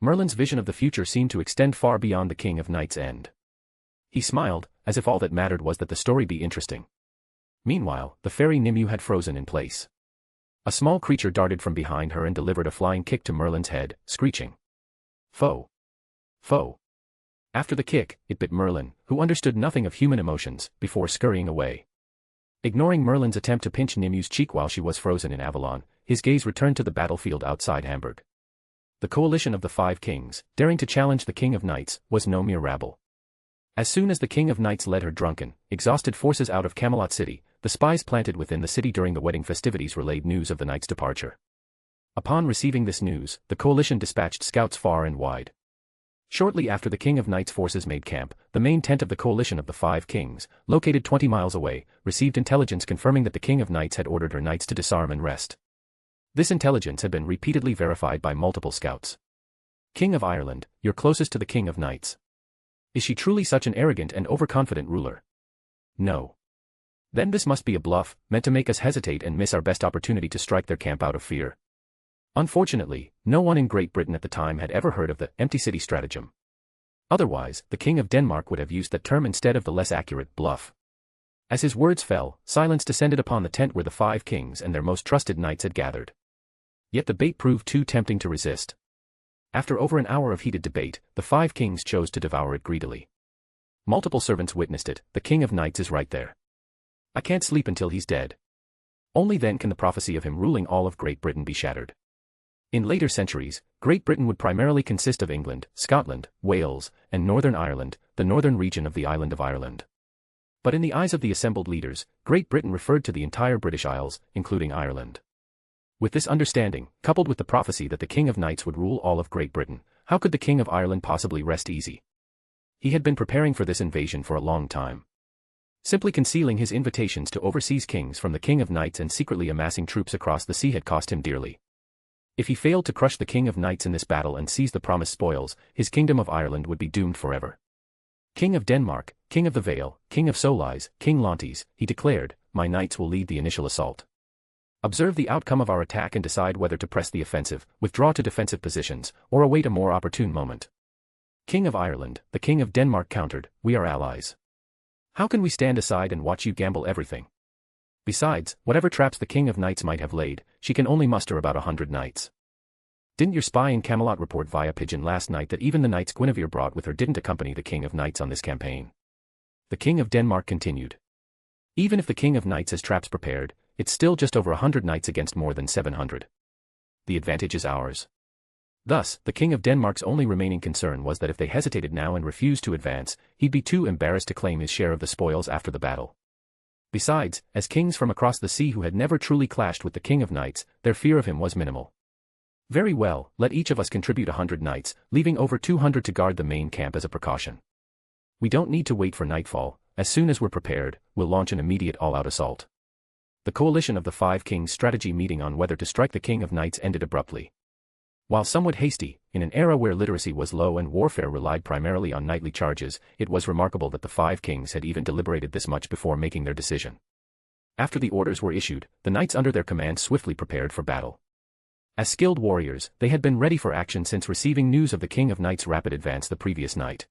Merlin's vision of the future seemed to extend far beyond the King of Knights' end. He smiled, as if all that mattered was that the story be interesting. Meanwhile, the fairy Nimue had frozen in place. A small creature darted from behind her and delivered a flying kick to Merlin's head, screeching. Foe! Foe! After the kick, it bit Merlin, who understood nothing of human emotions, before scurrying away. Ignoring Merlin's attempt to pinch Nimue's cheek while she was frozen in Avalon, his gaze returned to the battlefield outside Hamburg. The coalition of the Five Kings, daring to challenge the King of Knights, was no mere rabble. As soon as the King of Knights led her drunken, exhausted forces out of Camelot City, the spies planted within the city during the wedding festivities relayed news of the knight's departure. Upon receiving this news, the coalition dispatched scouts far and wide. Shortly after the King of Knights' forces made camp, the main tent of the coalition of the Five Kings, located 20 miles away, received intelligence confirming that the King of Knights had ordered her knights to disarm and rest. This intelligence had been repeatedly verified by multiple scouts. King of Ireland, you're closest to the King of Knights. Is she truly such an arrogant and overconfident ruler? No. Then this must be a bluff, meant to make us hesitate and miss our best opportunity to strike their camp out of fear. Unfortunately, no one in Great Britain at the time had ever heard of the empty city stratagem. Otherwise, the King of Denmark would have used that term instead of the less accurate bluff. As his words fell, silence descended upon the tent where the Five Kings and their most trusted knights had gathered. Yet the bait proved too tempting to resist. After over an hour of heated debate, the Five Kings chose to devour it greedily. Multiple servants witnessed it. The King of Knights is right there. I can't sleep until he's dead. Only then can the prophecy of him ruling all of Great Britain be shattered. In later centuries, Great Britain would primarily consist of England, Scotland, Wales, and Northern Ireland, the northern region of the island of Ireland. But in the eyes of the assembled leaders, Great Britain referred to the entire British Isles, including Ireland. With this understanding, coupled with the prophecy that the King of Knights would rule all of Great Britain, how could the King of Ireland possibly rest easy? He had been preparing for this invasion for a long time. Simply concealing his invitations to overseas kings from the King of Knights and secretly amassing troops across the sea had cost him dearly. If he failed to crush the King of Knights in this battle and seize the promised spoils, his kingdom of Ireland would be doomed forever. King of Denmark, King of the Vale, King of Solais, King Launtes, he declared, my knights will lead the initial assault. Observe the outcome of our attack and decide whether to press the offensive, withdraw to defensive positions, or await a more opportune moment. King of Ireland, the King of Denmark countered, we are allies. How can we stand aside and watch you gamble everything? Besides, whatever traps the King of Knights might have laid, she can only muster about 100 knights. Didn't your spy in Camelot report via pigeon last night that even the knights Guinevere brought with her didn't accompany the King of Knights on this campaign? The King of Denmark continued. Even if the King of Knights has traps prepared, it's still just over 100 knights against more than 700. The advantage is ours. Thus, the King of Denmark's only remaining concern was that if they hesitated now and refused to advance, he'd be too embarrassed to claim his share of the spoils after the battle. Besides, as kings from across the sea who had never truly clashed with the King of Knights, their fear of him was minimal. Very well, let each of us contribute 100 knights, leaving over 200 to guard the main camp as a precaution. We don't need to wait for nightfall. As soon as we're prepared, we'll launch an immediate all-out assault. The coalition of the Five Kings strategy meeting on whether to strike the King of Knights ended abruptly. While somewhat hasty, in an era where literacy was low and warfare relied primarily on knightly charges, it was remarkable that the Five Kings had even deliberated this much before making their decision. After the orders were issued, the knights under their command swiftly prepared for battle. As skilled warriors, they had been ready for action since receiving news of the King of Knights' rapid advance the previous night.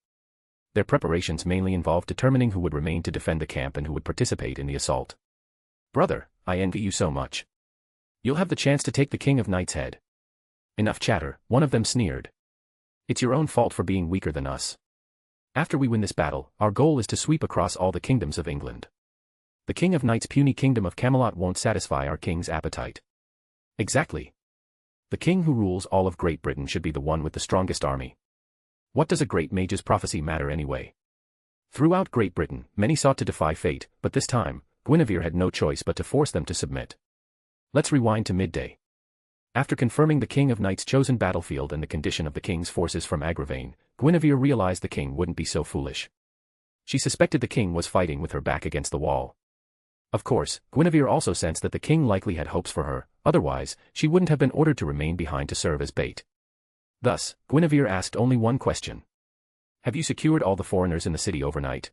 Their preparations mainly involved determining who would remain to defend the camp and who would participate in the assault. "Brother, I envy you so much. You'll have the chance to take the King of Knights' head." "Enough chatter," one of them sneered. "It's your own fault for being weaker than us. After we win this battle, our goal is to sweep across all the kingdoms of England. The King of Knights' puny kingdom of Camelot won't satisfy our king's appetite." "Exactly. The king who rules all of Great Britain should be the one with the strongest army. What does a great mage's prophecy matter anyway?" Throughout Great Britain, many sought to defy fate, but this time, Guinevere had no choice but to force them to submit. Let's rewind to midday. After confirming the King of Knights' chosen battlefield and the condition of the king's forces from Agravain, Guinevere realized the king wouldn't be so foolish. She suspected the king was fighting with her back against the wall. Of course, Guinevere also sensed that the king likely had hopes for her, otherwise, she wouldn't have been ordered to remain behind to serve as bait. Thus, Guinevere asked only one question. "Have you secured all the foreigners in the city overnight?"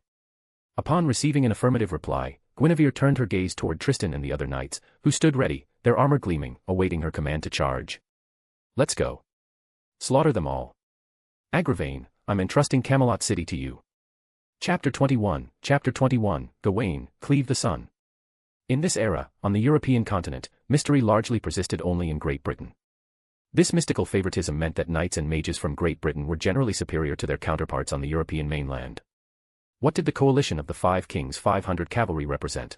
Upon receiving an affirmative reply, Guinevere turned her gaze toward Tristan and the other knights, who stood ready, their armor gleaming, awaiting her command to charge. "Let's go. Slaughter them all. Agravain, I'm entrusting Camelot City to you." Chapter 21, Gawain, Cleave the Sun. In this era, on the European continent, mystery largely persisted only in Great Britain. This mystical favoritism meant that knights and mages from Great Britain were generally superior to their counterparts on the European mainland. What did the coalition of the Five Kings' 500 cavalry represent?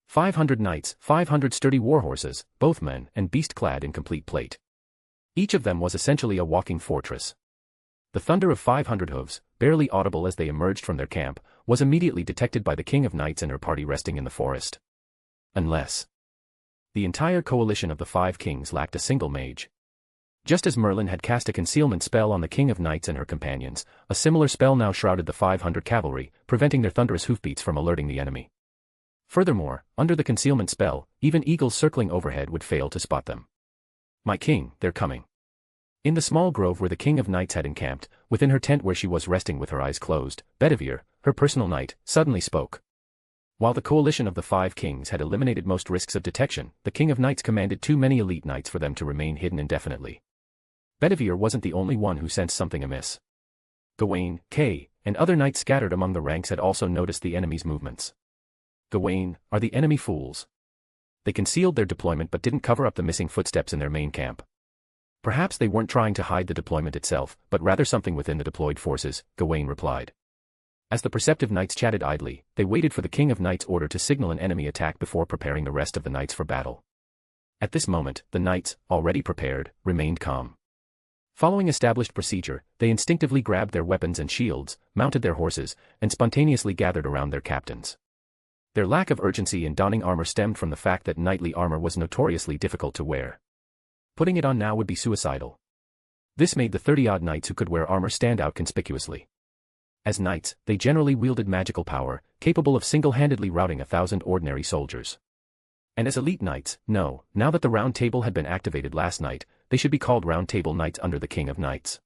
500 knights, 500 sturdy warhorses, both men and beast-clad in complete plate. Each of them was essentially a walking fortress. The thunder of 500 hooves, barely audible as they emerged from their camp, was immediately detected by the King of Knights and her party resting in the forest. Unless the entire coalition of the Five Kings lacked a single mage. Just as Merlin had cast a concealment spell on the King of Knights and her companions, a similar spell now shrouded the 500 cavalry, preventing their thunderous hoofbeats from alerting the enemy. Furthermore, under the concealment spell, even eagles circling overhead would fail to spot them. "My king, they're coming." In the small grove where the King of Knights had encamped, within her tent where she was resting with her eyes closed, Guinevere, her personal knight, suddenly spoke. While the coalition of the Five Kings had eliminated most risks of detection, the King of Knights commanded too many elite knights for them to remain hidden indefinitely. Guinevere wasn't the only one who sensed something amiss. Gawain, Kay, and other knights scattered among the ranks had also noticed the enemy's movements. Gawain, are the enemy fools? They concealed their deployment but didn't cover up the missing footsteps in their main camp. Perhaps they weren't trying to hide the deployment itself, but rather something within the deployed forces, Gawain replied. As the perceptive knights chatted idly, they waited for the King of Knights' order to signal an enemy attack before preparing the rest of the knights for battle. At this moment, the knights, already prepared, remained calm. Following established procedure, they instinctively grabbed their weapons and shields, mounted their horses, and spontaneously gathered around their captains. Their lack of urgency in donning armor stemmed from the fact that knightly armor was notoriously difficult to wear. Putting it on now would be suicidal. This made the 30-odd knights who could wear armor stand out conspicuously. As knights, they generally wielded magical power, capable of single-handedly routing 1,000 ordinary soldiers. And as elite knights, now that the Round Table had been activated last night, they should be called Round Table Knights under the King of Knights.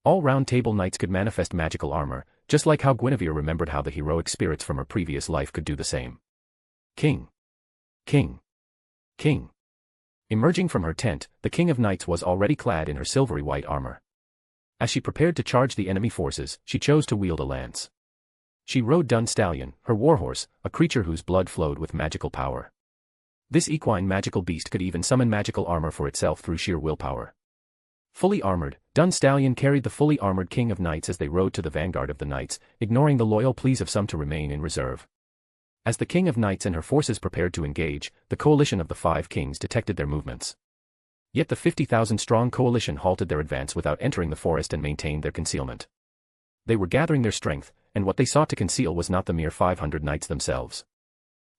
All Round Table Knights could manifest magical armor, just like how Guinevere remembered how the heroic spirits from her previous life could do the same. King. King. King. Emerging from her tent, the King of Knights was already clad in her silvery white armor. As she prepared to charge the enemy forces, she chose to wield a lance. She rode Dun Stallion, her warhorse, a creature whose blood flowed with magical power. This equine magical beast could even summon magical armor for itself through sheer willpower. Fully armored, Dun Stallion carried the fully armored King of Knights as they rode to the vanguard of the knights, ignoring the loyal pleas of some to remain in reserve. As the King of Knights and her forces prepared to engage, the coalition of the Five Kings detected their movements. Yet the 50,000-strong coalition halted their advance without entering the forest and maintained their concealment. They were gathering their strength, and what they sought to conceal was not the mere 500 knights themselves.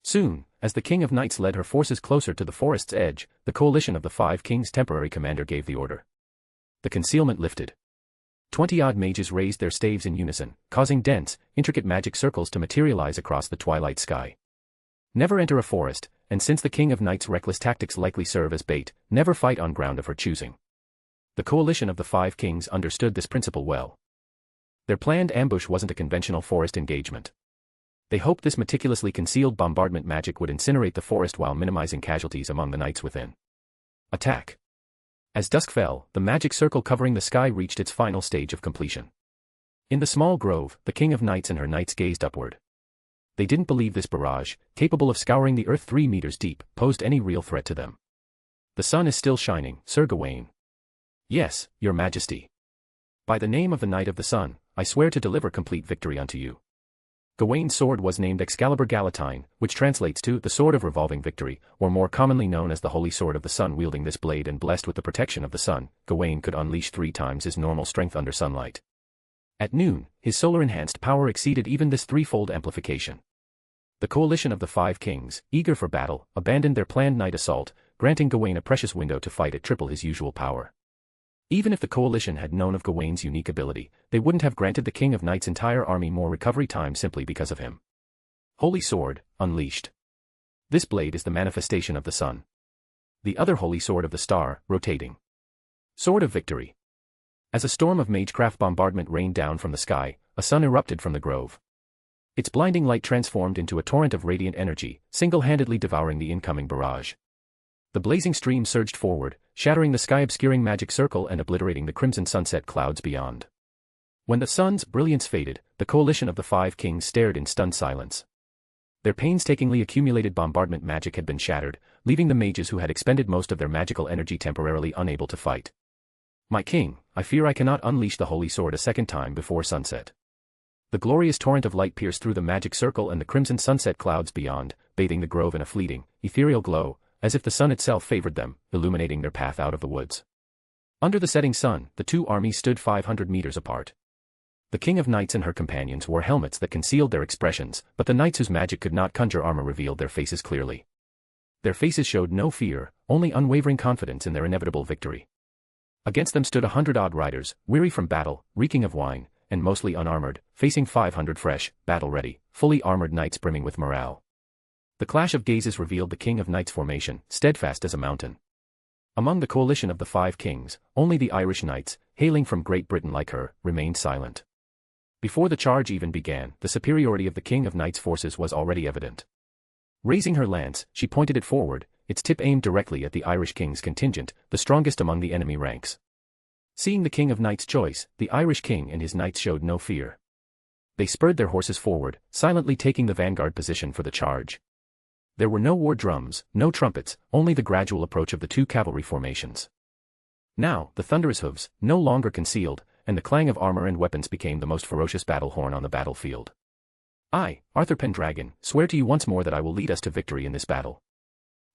Soon, as the King of Knights led her forces closer to the forest's edge, the coalition of the Five Kings' temporary commander gave the order. The concealment lifted. 20-odd mages raised their staves in unison, causing dense, intricate magic circles to materialize across the twilight sky. Never enter a forest, and since the King of Knights' reckless tactics likely serve as bait, never fight on ground of her choosing. The coalition of the Five Kings understood this principle well. Their planned ambush wasn't a conventional forest engagement. They hoped this meticulously concealed bombardment magic would incinerate the forest while minimizing casualties among the knights within. Attack. As dusk fell, the magic circle covering the sky reached its final stage of completion. In the small grove, the King of Knights and her knights gazed upward. They didn't believe this barrage, capable of scouring the earth 3 meters deep, posed any real threat to them. The sun is still shining, Sir Gawain. Yes, your majesty. By the name of the Knight of the Sun, I swear to deliver complete victory unto you. Gawain's sword was named Excalibur Galatine, which translates to the Sword of Revolving Victory, or more commonly known as the Holy Sword of the Sun. Wielding this blade and blessed with the protection of the sun, Gawain could unleash 3 times his normal strength under sunlight. At noon, his solar-enhanced power exceeded even this 3-fold amplification. The coalition of the Five Kings, eager for battle, abandoned their planned night assault, granting Gawain a precious window to fight at triple his usual power. Even if the coalition had known of Gawain's unique ability, they wouldn't have granted the King of Knights' entire army more recovery time simply because of him. Holy Sword, unleashed. This blade is the manifestation of the sun. The other Holy Sword of the Star, rotating. Sword of Victory. As a storm of magecraft bombardment rained down from the sky, a sun erupted from the grove. Its blinding light transformed into a torrent of radiant energy, single-handedly devouring the incoming barrage. The blazing stream surged forward, shattering the sky-obscuring magic circle and obliterating the crimson sunset clouds beyond. When the sun's brilliance faded, the coalition of the Five Kings stared in stunned silence. Their painstakingly accumulated bombardment magic had been shattered, leaving the mages who had expended most of their magical energy temporarily unable to fight. My king, I fear I cannot unleash the Holy Sword a second time before sunset. The glorious torrent of light pierced through the magic circle and the crimson sunset clouds beyond, bathing the grove in a fleeting, ethereal glow, as if the sun itself favored them, illuminating their path out of the woods. Under the setting sun, the two armies stood 500 meters apart. The King of Knights and her companions wore helmets that concealed their expressions, but the knights whose magic could not conjure armor revealed their faces clearly. Their faces showed no fear, only unwavering confidence in their inevitable victory. Against them stood 100-odd riders, weary from battle, reeking of wine, and mostly unarmored, facing 500 fresh, battle-ready, fully armored knights brimming with morale. The clash of gazes revealed the King of Knights' formation, steadfast as a mountain. Among the coalition of the Five Kings, only the Irish knights, hailing from Great Britain like her, remained silent. Before the charge even began, the superiority of the King of Knights' forces was already evident. Raising her lance, she pointed it forward, its tip aimed directly at the Irish King's contingent, the strongest among the enemy ranks. Seeing the King of Knights' choice, the Irish King and his knights showed no fear. They spurred their horses forward, silently taking the vanguard position for the charge. There were no war drums, no trumpets, only the gradual approach of the two cavalry formations. Now, the thunderous hooves, no longer concealed, and the clang of armor and weapons became the most ferocious battle horn on the battlefield. I, Arthur Pendragon, swear to you once more that I will lead us to victory in this battle.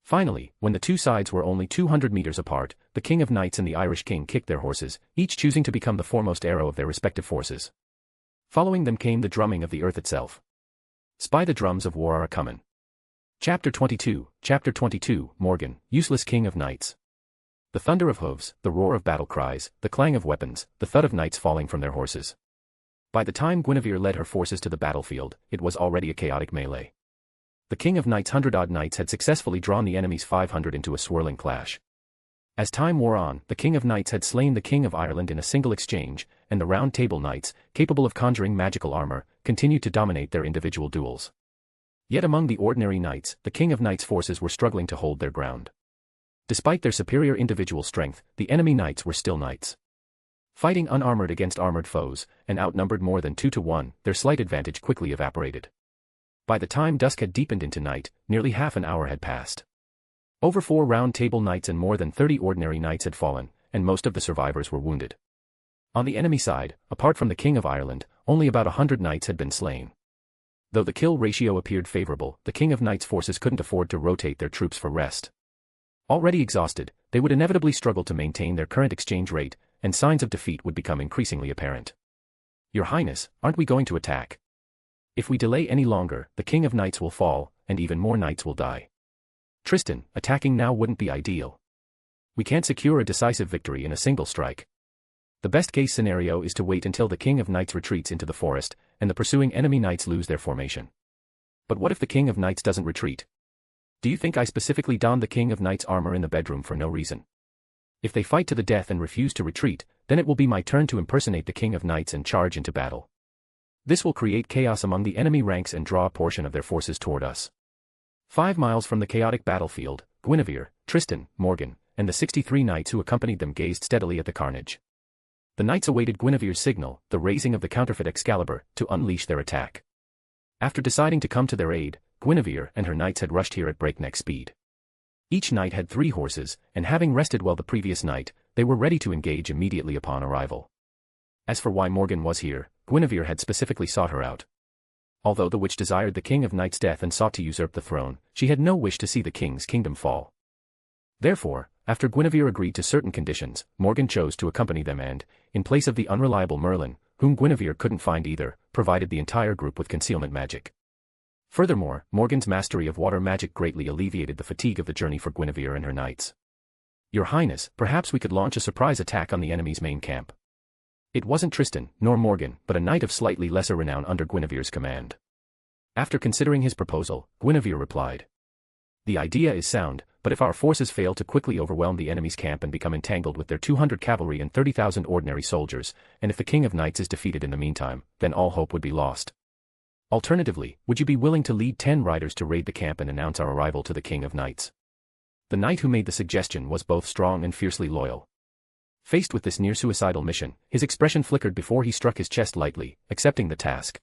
Finally, when the two sides were only 200 meters apart, the King of Knights and the Irish King kicked their horses, each choosing to become the foremost arrow of their respective forces. Following them came the drumming of the earth itself. Spy the drums of war are a-comin'. Chapter 22, Morgan, useless King of Knights. The thunder of hooves, the roar of battle cries, the clang of weapons, the thud of knights falling from their horses. By the time Guinevere led her forces to the battlefield, it was already a chaotic melee. The King of Knights' 100-odd knights had successfully drawn the enemy's 500 into a swirling clash. As time wore on, the King of Knights had slain the King of Ireland in a single exchange, and the Round Table Knights, capable of conjuring magical armor, continued to dominate their individual duels. Yet among the ordinary knights, the King of Knights' forces were struggling to hold their ground. Despite their superior individual strength, the enemy knights were still knights. Fighting unarmored against armored foes, and outnumbered more than 2-to-1, their slight advantage quickly evaporated. By the time dusk had deepened into night, nearly half an hour had passed. Over 4 Round Table Knights and more than 30 ordinary knights had fallen, and most of the survivors were wounded. On the enemy side, apart from the King of Ireland, only about 100 knights had been slain. Though the kill ratio appeared favorable, the King of Knights' forces couldn't afford to rotate their troops for rest. Already exhausted, they would inevitably struggle to maintain their current exchange rate, and signs of defeat would become increasingly apparent. Your Highness, aren't we going to attack? If we delay any longer, the King of Knights will fall, and even more knights will die. Tristan, attacking now wouldn't be ideal. We can't secure a decisive victory in a single strike. The best-case scenario is to wait until the King of Knights retreats into the forest, and the pursuing enemy knights lose their formation. But what if the King of Knights doesn't retreat? Do you think I specifically donned the King of Knights' armor in the bedroom for no reason? If they fight to the death and refuse to retreat, then it will be my turn to impersonate the King of Knights and charge into battle. This will create chaos among the enemy ranks and draw a portion of their forces toward us. 5 miles from the chaotic battlefield, Guinevere, Tristan, Morgan, and the 63 knights who accompanied them gazed steadily at the carnage. The knights awaited Guinevere's signal, the raising of the counterfeit Excalibur, to unleash their attack. After deciding to come to their aid, Guinevere and her knights had rushed here at breakneck speed. Each knight had 3 horses, and having rested well the previous night, they were ready to engage immediately upon arrival. As for why Morgan was here, Guinevere had specifically sought her out. Although the witch desired the King of Knights' death and sought to usurp the throne, she had no wish to see the king's kingdom fall. Therefore, after Guinevere agreed to certain conditions, Morgan chose to accompany them and, in place of the unreliable Merlin, whom Guinevere couldn't find either, provided the entire group with concealment magic. Furthermore, Morgan's mastery of water magic greatly alleviated the fatigue of the journey for Guinevere and her knights. Your Highness, perhaps we could launch a surprise attack on the enemy's main camp. It wasn't Tristan, nor Morgan, but a knight of slightly lesser renown under Guinevere's command. After considering his proposal, Guinevere replied. The idea is sound, but if our forces fail to quickly overwhelm the enemy's camp and become entangled with their 200 cavalry and 30,000 ordinary soldiers, and if the King of Knights is defeated in the meantime, then all hope would be lost. Alternatively, would you be willing to lead 10 riders to raid the camp and announce our arrival to the King of Knights? The knight who made the suggestion was both strong and fiercely loyal. Faced with this near-suicidal mission, his expression flickered before he struck his chest lightly, accepting the task.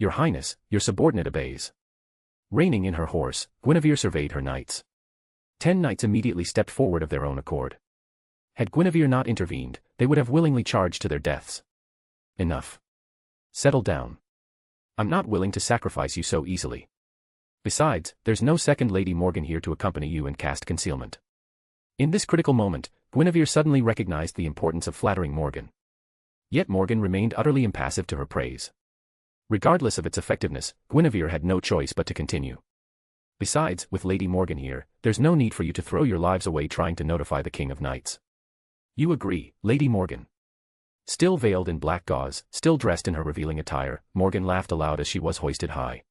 Your Highness, your subordinate obeys. Reining in her horse, Guinevere surveyed her knights. 10 knights immediately stepped forward of their own accord. Had Guinevere not intervened, they would have willingly charged to their deaths. Enough. Settle down. I'm not willing to sacrifice you so easily. Besides, there's no second Lady Morgan here to accompany you and cast concealment. In this critical moment, Guinevere suddenly recognized the importance of flattering Morgan. Yet Morgan remained utterly impassive to her praise. Regardless of its effectiveness, Guinevere had no choice but to continue. Besides, with Lady Morgan here, there's no need for you to throw your lives away trying to notify the King of Knights. You agree, Lady Morgan? Still veiled in black gauze, still dressed in her revealing attire, Morgan laughed aloud as she was hoisted high.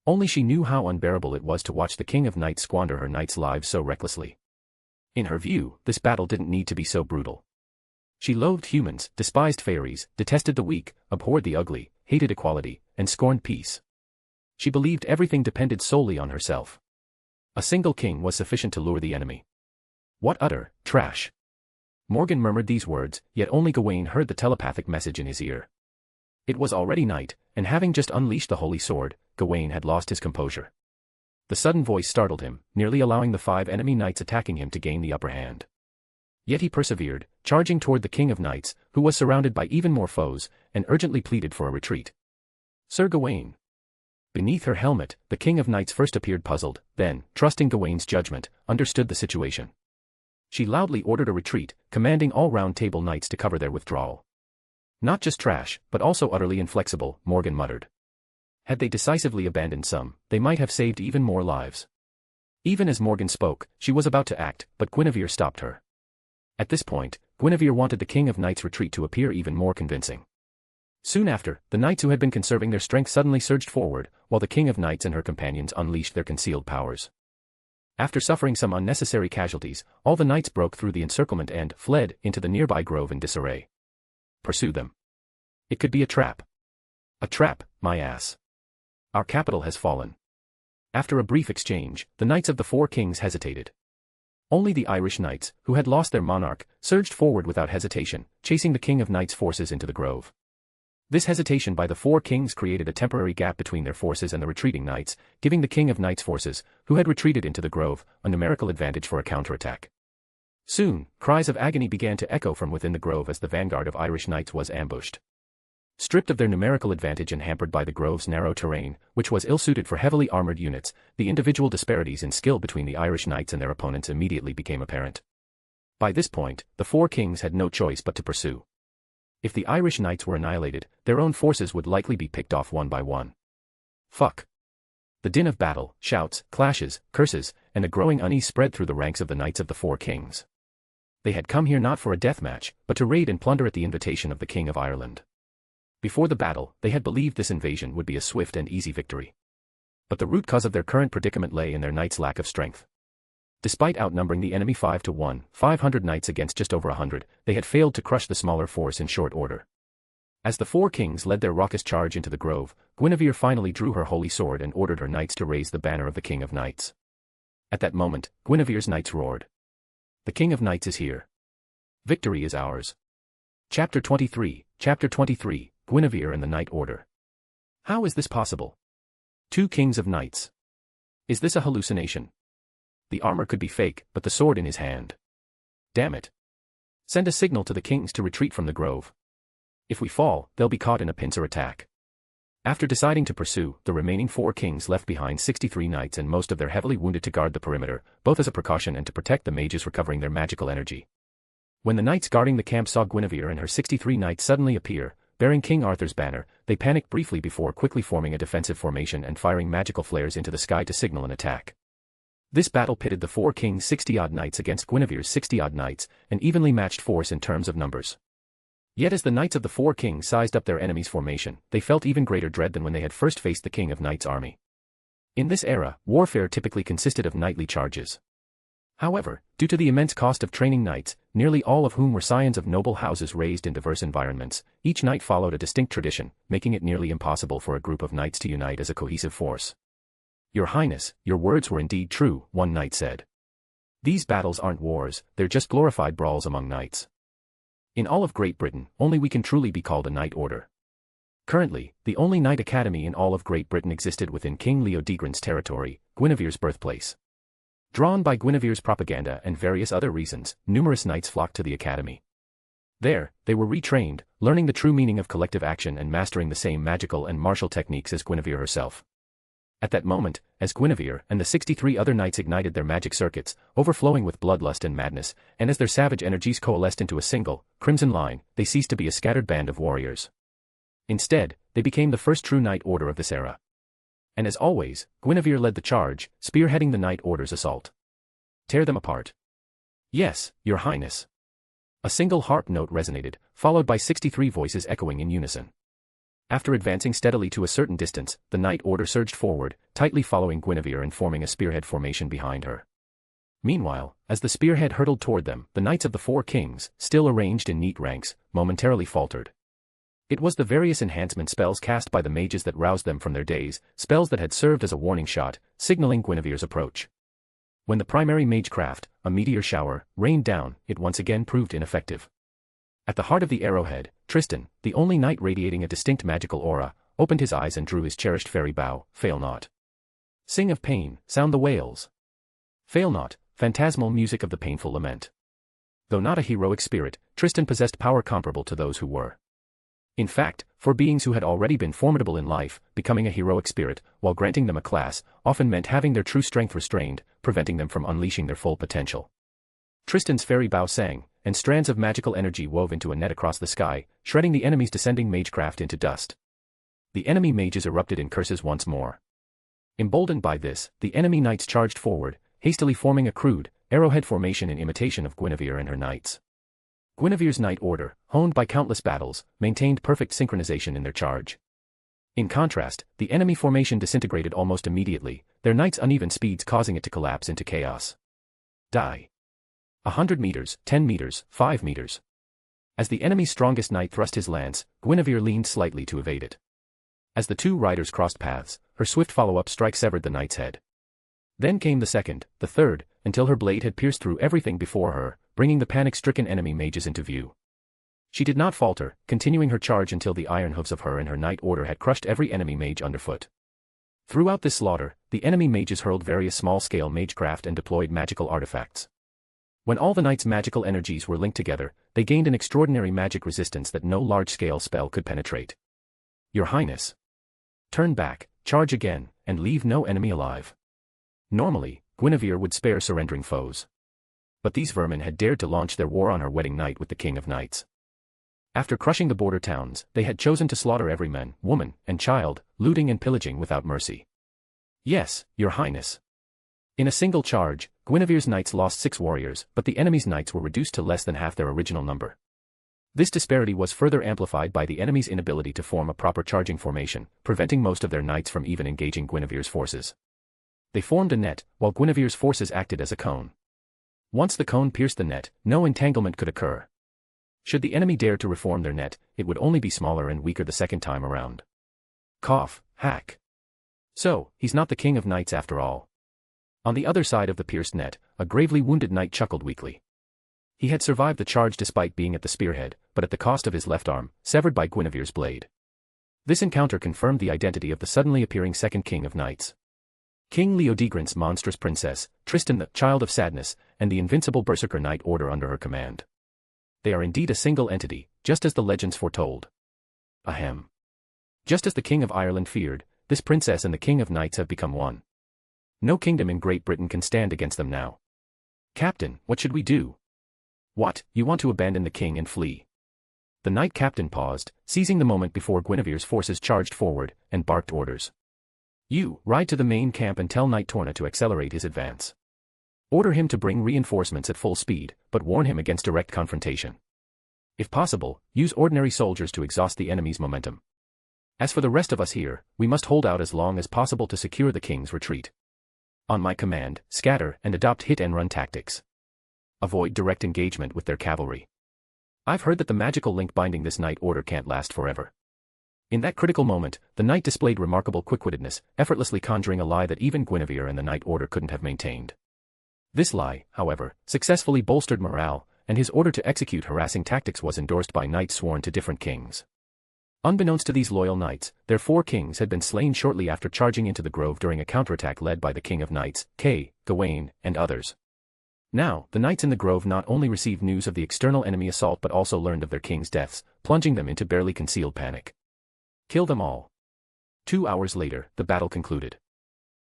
Only she knew how unbearable it was to watch the King of Knights squander her knights' lives so recklessly. In her view, this battle didn't need to be so brutal. She loathed humans, despised fairies, detested the weak, abhorred the ugly, hated equality, and scorned peace. She believed everything depended solely on herself. A single king was sufficient to lure the enemy. What utter trash! Morgan murmured these words, yet only Gawain heard the telepathic message in his ear. It was already night, and having just unleashed the holy sword, Gawain had lost his composure. The sudden voice startled him, nearly allowing the 5 enemy knights attacking him to gain the upper hand. Yet he persevered, charging toward the King of Knights, who was surrounded by even more foes, and urgently pleaded for a retreat. Sir Gawain. Beneath her helmet, the King of Knights first appeared puzzled, then, trusting Gawain's judgment, understood the situation. She loudly ordered a retreat, commanding all Round Table knights to cover their withdrawal. Not just trash, but also utterly inflexible, Morgan muttered. Had they decisively abandoned some, they might have saved even more lives. Even as Morgan spoke, she was about to act, but Guinevere stopped her. At this point, Guinevere wanted the King of Knights' retreat to appear even more convincing. Soon after, the knights who had been conserving their strength suddenly surged forward, while the King of Knights and her companions unleashed their concealed powers. After suffering some unnecessary casualties, all the knights broke through the encirclement and fled into the nearby grove in disarray. Pursue them. It could be a trap. A trap, my ass. Our capital has fallen. After a brief exchange, the knights of the 4 kings hesitated. Only the Irish knights, who had lost their monarch, surged forward without hesitation, chasing the King of Knights' forces into the grove. This hesitation by the 4 kings created a temporary gap between their forces and the retreating knights, giving the King of Knights' forces, who had retreated into the grove, a numerical advantage for a counterattack. Soon, cries of agony began to echo from within the grove as the vanguard of Irish knights was ambushed. Stripped of their numerical advantage and hampered by the grove's narrow terrain, which was ill-suited for heavily armored units, the individual disparities in skill between the Irish knights and their opponents immediately became apparent. By this point, the four kings had no choice but to pursue. If the Irish knights were annihilated, their own forces would likely be picked off one by one. Fuck. The din of battle, shouts, clashes, curses, and a growing unease spread through the ranks of the knights of the four kings. They had come here not for a death match, but to raid and plunder at the invitation of the King of Ireland. Before the battle, they had believed this invasion would be a swift and easy victory. But the root cause of their current predicament lay in their knights' lack of strength. Despite outnumbering the enemy 5 to 1, 500 knights against just over 100, they had failed to crush the smaller force in short order. As the four kings led their raucous charge into the grove, Guinevere finally drew her holy sword and ordered her knights to raise the banner of the King of Knights. At that moment, Guinevere's knights roared. The King of Knights is here. Victory is ours. Chapter 23, Guinevere and the Knight Order. How is this possible? Two kings of knights. Is this a hallucination? The armor could be fake, but the sword in his hand. Damn it. Send a signal to the kings to retreat from the grove. If we fall, they'll be caught in a pincer attack. After deciding to pursue, the remaining four kings left behind 63 knights and most of their heavily wounded to guard the perimeter, both as a precaution and to protect the mages recovering their magical energy. When the knights guarding the camp saw Guinevere and her 63 knights suddenly appear, bearing King Arthur's banner, they panicked briefly before quickly forming a defensive formation and firing magical flares into the sky to signal an attack. This battle pitted the four kings' 60-odd knights against Guinevere's 60-odd knights, an evenly matched force in terms of numbers. Yet as the knights of the four kings sized up their enemy's formation, they felt even greater dread than when they had first faced the King of Knights' army. In this era, warfare typically consisted of knightly charges. However, due to the immense cost of training knights, nearly all of whom were scions of noble houses raised in diverse environments, each knight followed a distinct tradition, making it nearly impossible for a group of knights to unite as a cohesive force. Your Highness, your words were indeed true, one knight said. These battles aren't wars, they're just glorified brawls among knights. In all of Great Britain, only we can truly be called a knight order. Currently, the only knight academy in all of Great Britain existed within King Leodegrance territory, Guinevere's birthplace. Drawn by Guinevere's propaganda and various other reasons, numerous knights flocked to the academy. There, they were retrained, learning the true meaning of collective action and mastering the same magical and martial techniques as Guinevere herself. At that moment, as Guinevere and the 63 other knights ignited their magic circuits, overflowing with bloodlust and madness, and as their savage energies coalesced into a single, crimson line, they ceased to be a scattered band of warriors. Instead, they became the first true knight order of this era. And as always, Guinevere led the charge, spearheading the Knight Order's assault. Tear them apart. Yes, Your Highness. A single harp note resonated, followed by 63 voices echoing in unison. After advancing steadily to a certain distance, the Knight Order surged forward, tightly following Guinevere and forming a spearhead formation behind her. Meanwhile, as the spearhead hurtled toward them, the knights of the four kings, still arranged in neat ranks, momentarily faltered. It was the various enhancement spells cast by the mages that roused them from their daze, spells that had served as a warning shot, signaling Guinevere's approach. When the primary magecraft, a meteor shower, rained down, it once again proved ineffective. At the heart of the arrowhead, Tristan, the only knight radiating a distinct magical aura, opened his eyes and drew his cherished fairy bow, fail not. Sing of pain, sound the wails. Fail not, phantasmal music of the painful lament. Though not a heroic spirit, Tristan possessed power comparable to those who were. In fact, for beings who had already been formidable in life, becoming a heroic spirit, while granting them a class, often meant having their true strength restrained, preventing them from unleashing their full potential. Tristan's fairy bow sang, and strands of magical energy wove into a net across the sky, shredding the enemy's descending magecraft into dust. The enemy mages erupted in curses once more. Emboldened by this, the enemy knights charged forward, hastily forming a crude, arrowhead formation in imitation of Guinevere and her knights. Guinevere's Knight Order, honed by countless battles, maintained perfect synchronization in their charge. In contrast, the enemy formation disintegrated almost immediately, their knights' uneven speeds causing it to collapse into chaos. Die. 100 meters, 10 meters, 5 meters. As the enemy's strongest knight thrust his lance, Guinevere leaned slightly to evade it. As the two riders crossed paths, her swift follow-up strike severed the knight's head. Then came the second, the third, until her blade had pierced through everything before her, bringing the panic-stricken enemy mages into view. She did not falter, continuing her charge until the iron hooves of her and her Knight Order had crushed every enemy mage underfoot. Throughout this slaughter, the enemy mages hurled various small-scale magecraft and deployed magical artifacts. When all the knights' magical energies were linked together, they gained an extraordinary magic resistance that no large-scale spell could penetrate. Your Highness. Turn back, charge again, and leave no enemy alive. Normally, Guinevere would spare surrendering foes. But these vermin had dared to launch their war on her wedding night with the King of Knights. After crushing the border towns, they had chosen to slaughter every man, woman, and child, looting and pillaging without mercy. Yes, Your Highness. In a single charge, Guinevere's knights lost 6 warriors, but the enemy's knights were reduced to less than half their original number. This disparity was further amplified by the enemy's inability to form a proper charging formation, preventing most of their knights from even engaging Guinevere's forces. They formed a net, while Guinevere's forces acted as a cone. Once the cone pierced the net, no entanglement could occur. Should the enemy dare to reform their net, it would only be smaller and weaker the second time around. Cough, hack. So, he's not the King of Knights after all. On the other side of the pierced net, a gravely wounded knight chuckled weakly. He had survived the charge despite being at the spearhead, but at the cost of his left arm, severed by Guinevere's blade. This encounter confirmed the identity of the suddenly appearing second King of Knights. King Leodegrance' monstrous princess, Tristan the Child of Sadness, and the invincible Berserker Knight Order under her command. They are indeed a single entity, just as the legends foretold. Ahem. Just as the King of Ireland feared, this princess and the King of Knights have become one. No kingdom in Great Britain can stand against them now. Captain, what should we do? What, you want to abandon the king and flee? The knight captain paused, seizing the moment before Guinevere's forces charged forward, and barked orders. You, ride to the main camp and tell Knight Torna to accelerate his advance. Order him to bring reinforcements at full speed, but warn him against direct confrontation. If possible, use ordinary soldiers to exhaust the enemy's momentum. As for the rest of us here, we must hold out as long as possible to secure the king's retreat. On my command, scatter and adopt hit-and-run tactics. Avoid direct engagement with their cavalry. I've heard that the magical link binding this knight order can't last forever. In that critical moment, the knight displayed remarkable quick-wittedness, effortlessly conjuring a lie that even Guinevere and the knight order couldn't have maintained. This lie, however, successfully bolstered morale, and his order to execute harassing tactics was endorsed by knights sworn to different kings. Unbeknownst to these loyal knights, their 4 kings had been slain shortly after charging into the grove during a counterattack led by the King of Knights, Kay, Gawain, and others. Now, the knights in the grove not only received news of the external enemy assault but also learned of their king's deaths, plunging them into barely concealed panic. Kill them all. 2 hours later, the battle concluded.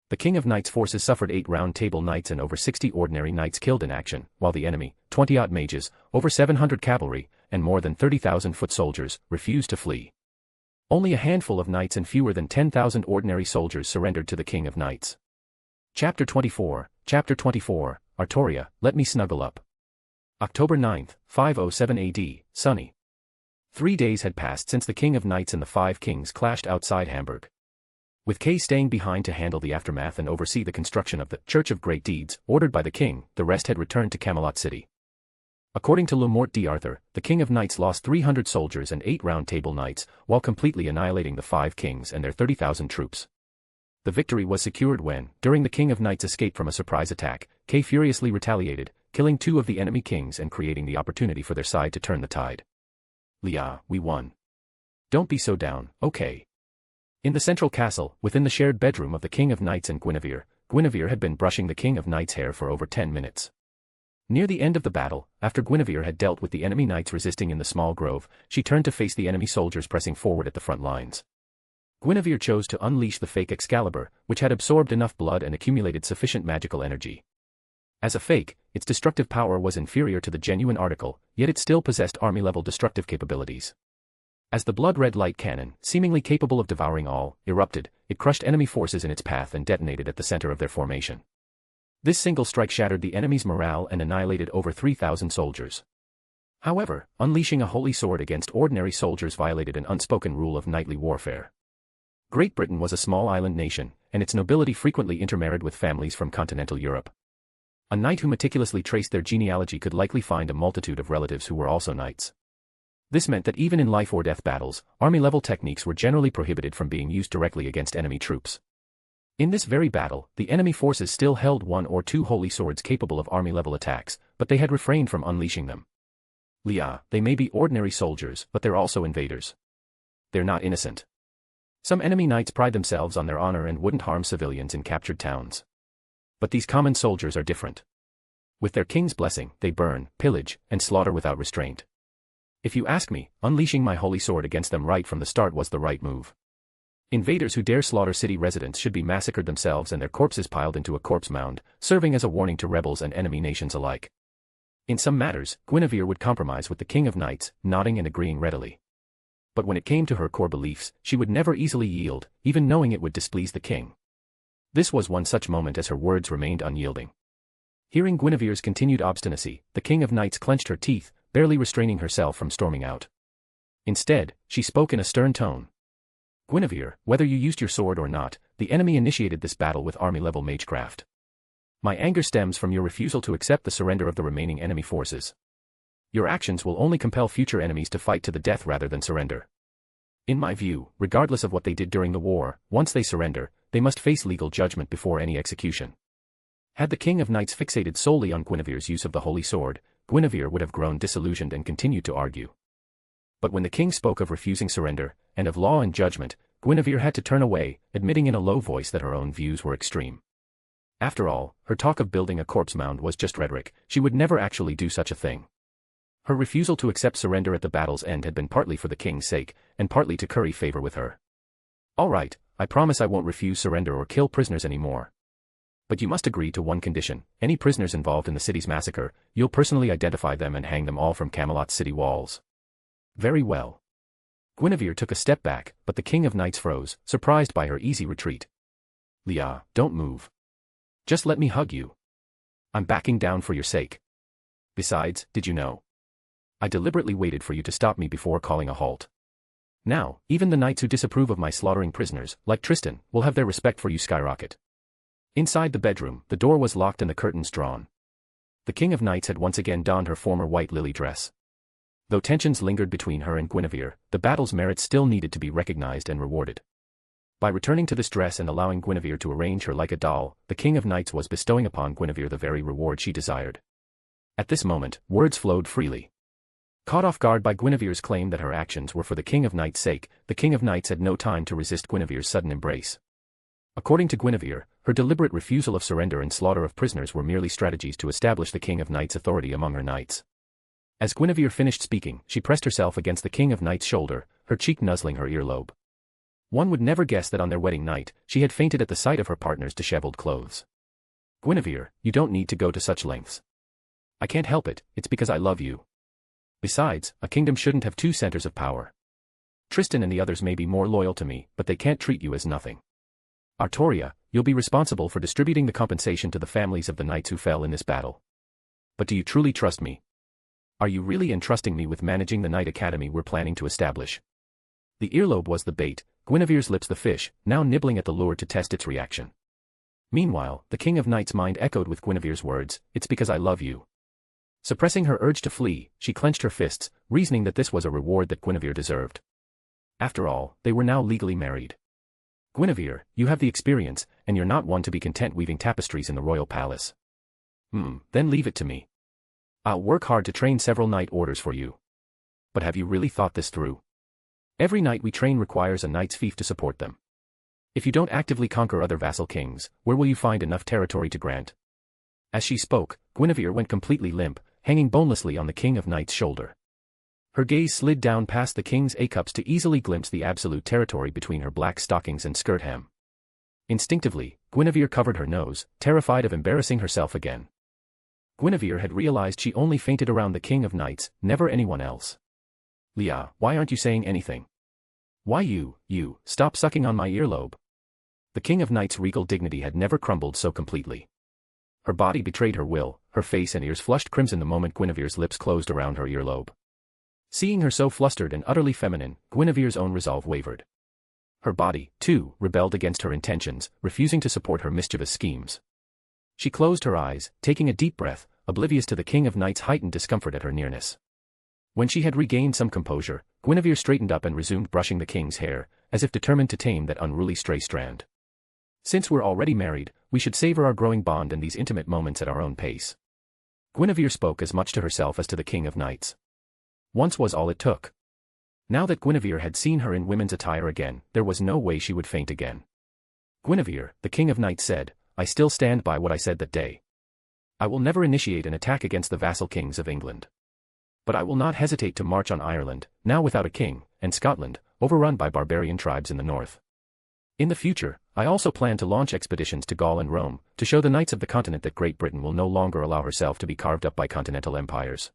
The King of Knights' forces suffered 8 round-table knights and over 60 ordinary knights killed in action, while the enemy, 20-odd mages, over 700 cavalry, and more than 30,000 foot soldiers, refused to flee. Only a handful of knights and fewer than 10,000 ordinary soldiers surrendered to the King of Knights. Chapter 24, Artoria, Let Me Snuggle Up. October 9th, 507 AD, sunny. 3 days had passed since the King of Knights and the 5 kings clashed outside Hamburg. With Kay staying behind to handle the aftermath and oversee the construction of the Church of Great Deeds, ordered by the king, the rest had returned to Camelot City. According to Le Morte d'Arthur, the King of Knights lost 300 soldiers and 8 round-table knights, while completely annihilating the 5 kings and their 30,000 troops. The victory was secured when, during the King of Knights' escape from a surprise attack, Kay furiously retaliated, killing 2 of the enemy kings and creating the opportunity for their side to turn the tide. Leah, we won. Don't be so down, okay? In the central castle, within the shared bedroom of the King of Knights and Guinevere, Guinevere had been brushing the King of Knights' hair for over 10 minutes. Near the end of the battle, after Guinevere had dealt with the enemy knights resisting in the small grove, she turned to face the enemy soldiers pressing forward at the front lines. Guinevere chose to unleash the fake Excalibur, which had absorbed enough blood and accumulated sufficient magical energy. As a fake, its destructive power was inferior to the genuine article, yet it still possessed army-level destructive capabilities. As the blood-red light cannon, seemingly capable of devouring all, erupted, it crushed enemy forces in its path and detonated at the center of their formation. This single strike shattered the enemy's morale and annihilated over 3,000 soldiers. However, unleashing a holy sword against ordinary soldiers violated an unspoken rule of knightly warfare. Great Britain was a small island nation, and its nobility frequently intermarried with families from continental Europe. A knight who meticulously traced their genealogy could likely find a multitude of relatives who were also knights. This meant that even in life-or-death battles, army-level techniques were generally prohibited from being used directly against enemy troops. In this very battle, the enemy forces still held 1 or 2 holy swords capable of army-level attacks, but they had refrained from unleashing them. Leah, they may be ordinary soldiers, but they're also invaders. They're not innocent. Some enemy knights pride themselves on their honor and wouldn't harm civilians in captured towns. But these common soldiers are different. With their king's blessing, they burn, pillage, and slaughter without restraint. If you ask me, unleashing my holy sword against them right from the start was the right move. Invaders who dare slaughter city residents should be massacred themselves and their corpses piled into a corpse mound, serving as a warning to rebels and enemy nations alike. In some matters, Guinevere would compromise with the King of Knights, nodding and agreeing readily. But when it came to her core beliefs, she would never easily yield, even knowing it would displease the king. This was one such moment as her words remained unyielding. Hearing Guinevere's continued obstinacy, the King of Knights clenched her teeth, barely restraining herself from storming out. Instead, she spoke in a stern tone. Guinevere, whether you used your sword or not, the enemy initiated this battle with army-level magecraft. My anger stems from your refusal to accept the surrender of the remaining enemy forces. Your actions will only compel future enemies to fight to the death rather than surrender. In my view, regardless of what they did during the war, once they surrender, they must face legal judgment before any execution. Had the King of Knights fixated solely on Guinevere's use of the holy sword, Guinevere would have grown disillusioned and continued to argue. But when the king spoke of refusing surrender, and of law and judgment, Guinevere had to turn away, admitting in a low voice that her own views were extreme. After all, her talk of building a corpse mound was just rhetoric, she would never actually do such a thing. Her refusal to accept surrender at the battle's end had been partly for the king's sake, and partly to curry favor with her. All right, I promise I won't refuse surrender or kill prisoners anymore. But you must agree to one condition: any prisoners involved in the city's massacre, you'll personally identify them and hang them all from Camelot's city walls. Very well. Guinevere took a step back, but the King of Knights froze, surprised by her easy retreat. Leah, don't move. Just let me hug you. I'm backing down for your sake. Besides, did you know? I deliberately waited for you to stop me before calling a halt. Now, even the knights who disapprove of my slaughtering prisoners, like Tristan, will have their respect for you skyrocket. Inside the bedroom, the door was locked and the curtains drawn. The King of Knights had once again donned her former white lily dress. Though tensions lingered between her and Guinevere, the battle's merits still needed to be recognized and rewarded. By returning to this dress and allowing Guinevere to arrange her like a doll, the King of Knights was bestowing upon Guinevere the very reward she desired. At this moment, words flowed freely. Caught off guard by Guinevere's claim that her actions were for the King of Knights' sake, the King of Knights had no time to resist Guinevere's sudden embrace. According to Guinevere, her deliberate refusal of surrender and slaughter of prisoners were merely strategies to establish the King of Knights' authority among her knights. As Guinevere finished speaking, she pressed herself against the King of Knights' shoulder, her cheek nuzzling her earlobe. One would never guess that on their wedding night, she had fainted at the sight of her partner's disheveled clothes. Guinevere, you don't need to go to such lengths. I can't help it, it's because I love you. Besides, a kingdom shouldn't have two centers of power. Tristan and the others may be more loyal to me, but they can't treat you as nothing. Artoria, you'll be responsible for distributing the compensation to the families of the knights who fell in this battle. But do you truly trust me? Are you really entrusting me with managing the Knight Academy we're planning to establish? The earlobe was the bait, Guinevere's lips the fish, now nibbling at the lure to test its reaction. Meanwhile, the King of Knights' mind echoed with Guinevere's words, it's because I love you. Suppressing her urge to flee, she clenched her fists, reasoning that this was a reward that Guinevere deserved. After all, they were now legally married. Guinevere, you have the experience, and you're not one to be content weaving tapestries in the royal palace. Then leave it to me. I'll work hard to train several knight orders for you. But have you really thought this through? Every knight we train requires a knight's fief to support them. If you don't actively conquer other vassal kings, where will you find enough territory to grant? As she spoke, Guinevere went completely limp, hanging bonelessly on the King of Knights' shoulder. Her gaze slid down past the king's A-cups to easily glimpse the absolute territory between her black stockings and skirt hem. Instinctively, Guinevere covered her nose, terrified of embarrassing herself again. Guinevere had realized she only fainted around the King of Knights, never anyone else. Leah, why aren't you saying anything? Why you, stop sucking on my earlobe. The King of Knights' regal dignity had never crumbled so completely. Her body betrayed her will, her face and ears flushed crimson the moment Guinevere's lips closed around her earlobe. Seeing her so flustered and utterly feminine, Guinevere's own resolve wavered. Her body, too, rebelled against her intentions, refusing to support her mischievous schemes. She closed her eyes, taking a deep breath, oblivious to the King of Knights' heightened discomfort at her nearness. When she had regained some composure, Guinevere straightened up and resumed brushing the king's hair, as if determined to tame that unruly stray strand. Since we're already married, we should savor our growing bond and these intimate moments at our own pace. Guinevere spoke as much to herself as to the King of Knights. Once was all it took. Now that Guinevere had seen her in women's attire again, there was no way she would faint again. Guinevere, the King of Knights said, I still stand by what I said that day. I will never initiate an attack against the vassal kings of England. But I will not hesitate to march on Ireland, now without a king, and Scotland, overrun by barbarian tribes in the north. In the future, I also plan to launch expeditions to Gaul and Rome, to show the knights of the continent that Great Britain will no longer allow herself to be carved up by continental empires.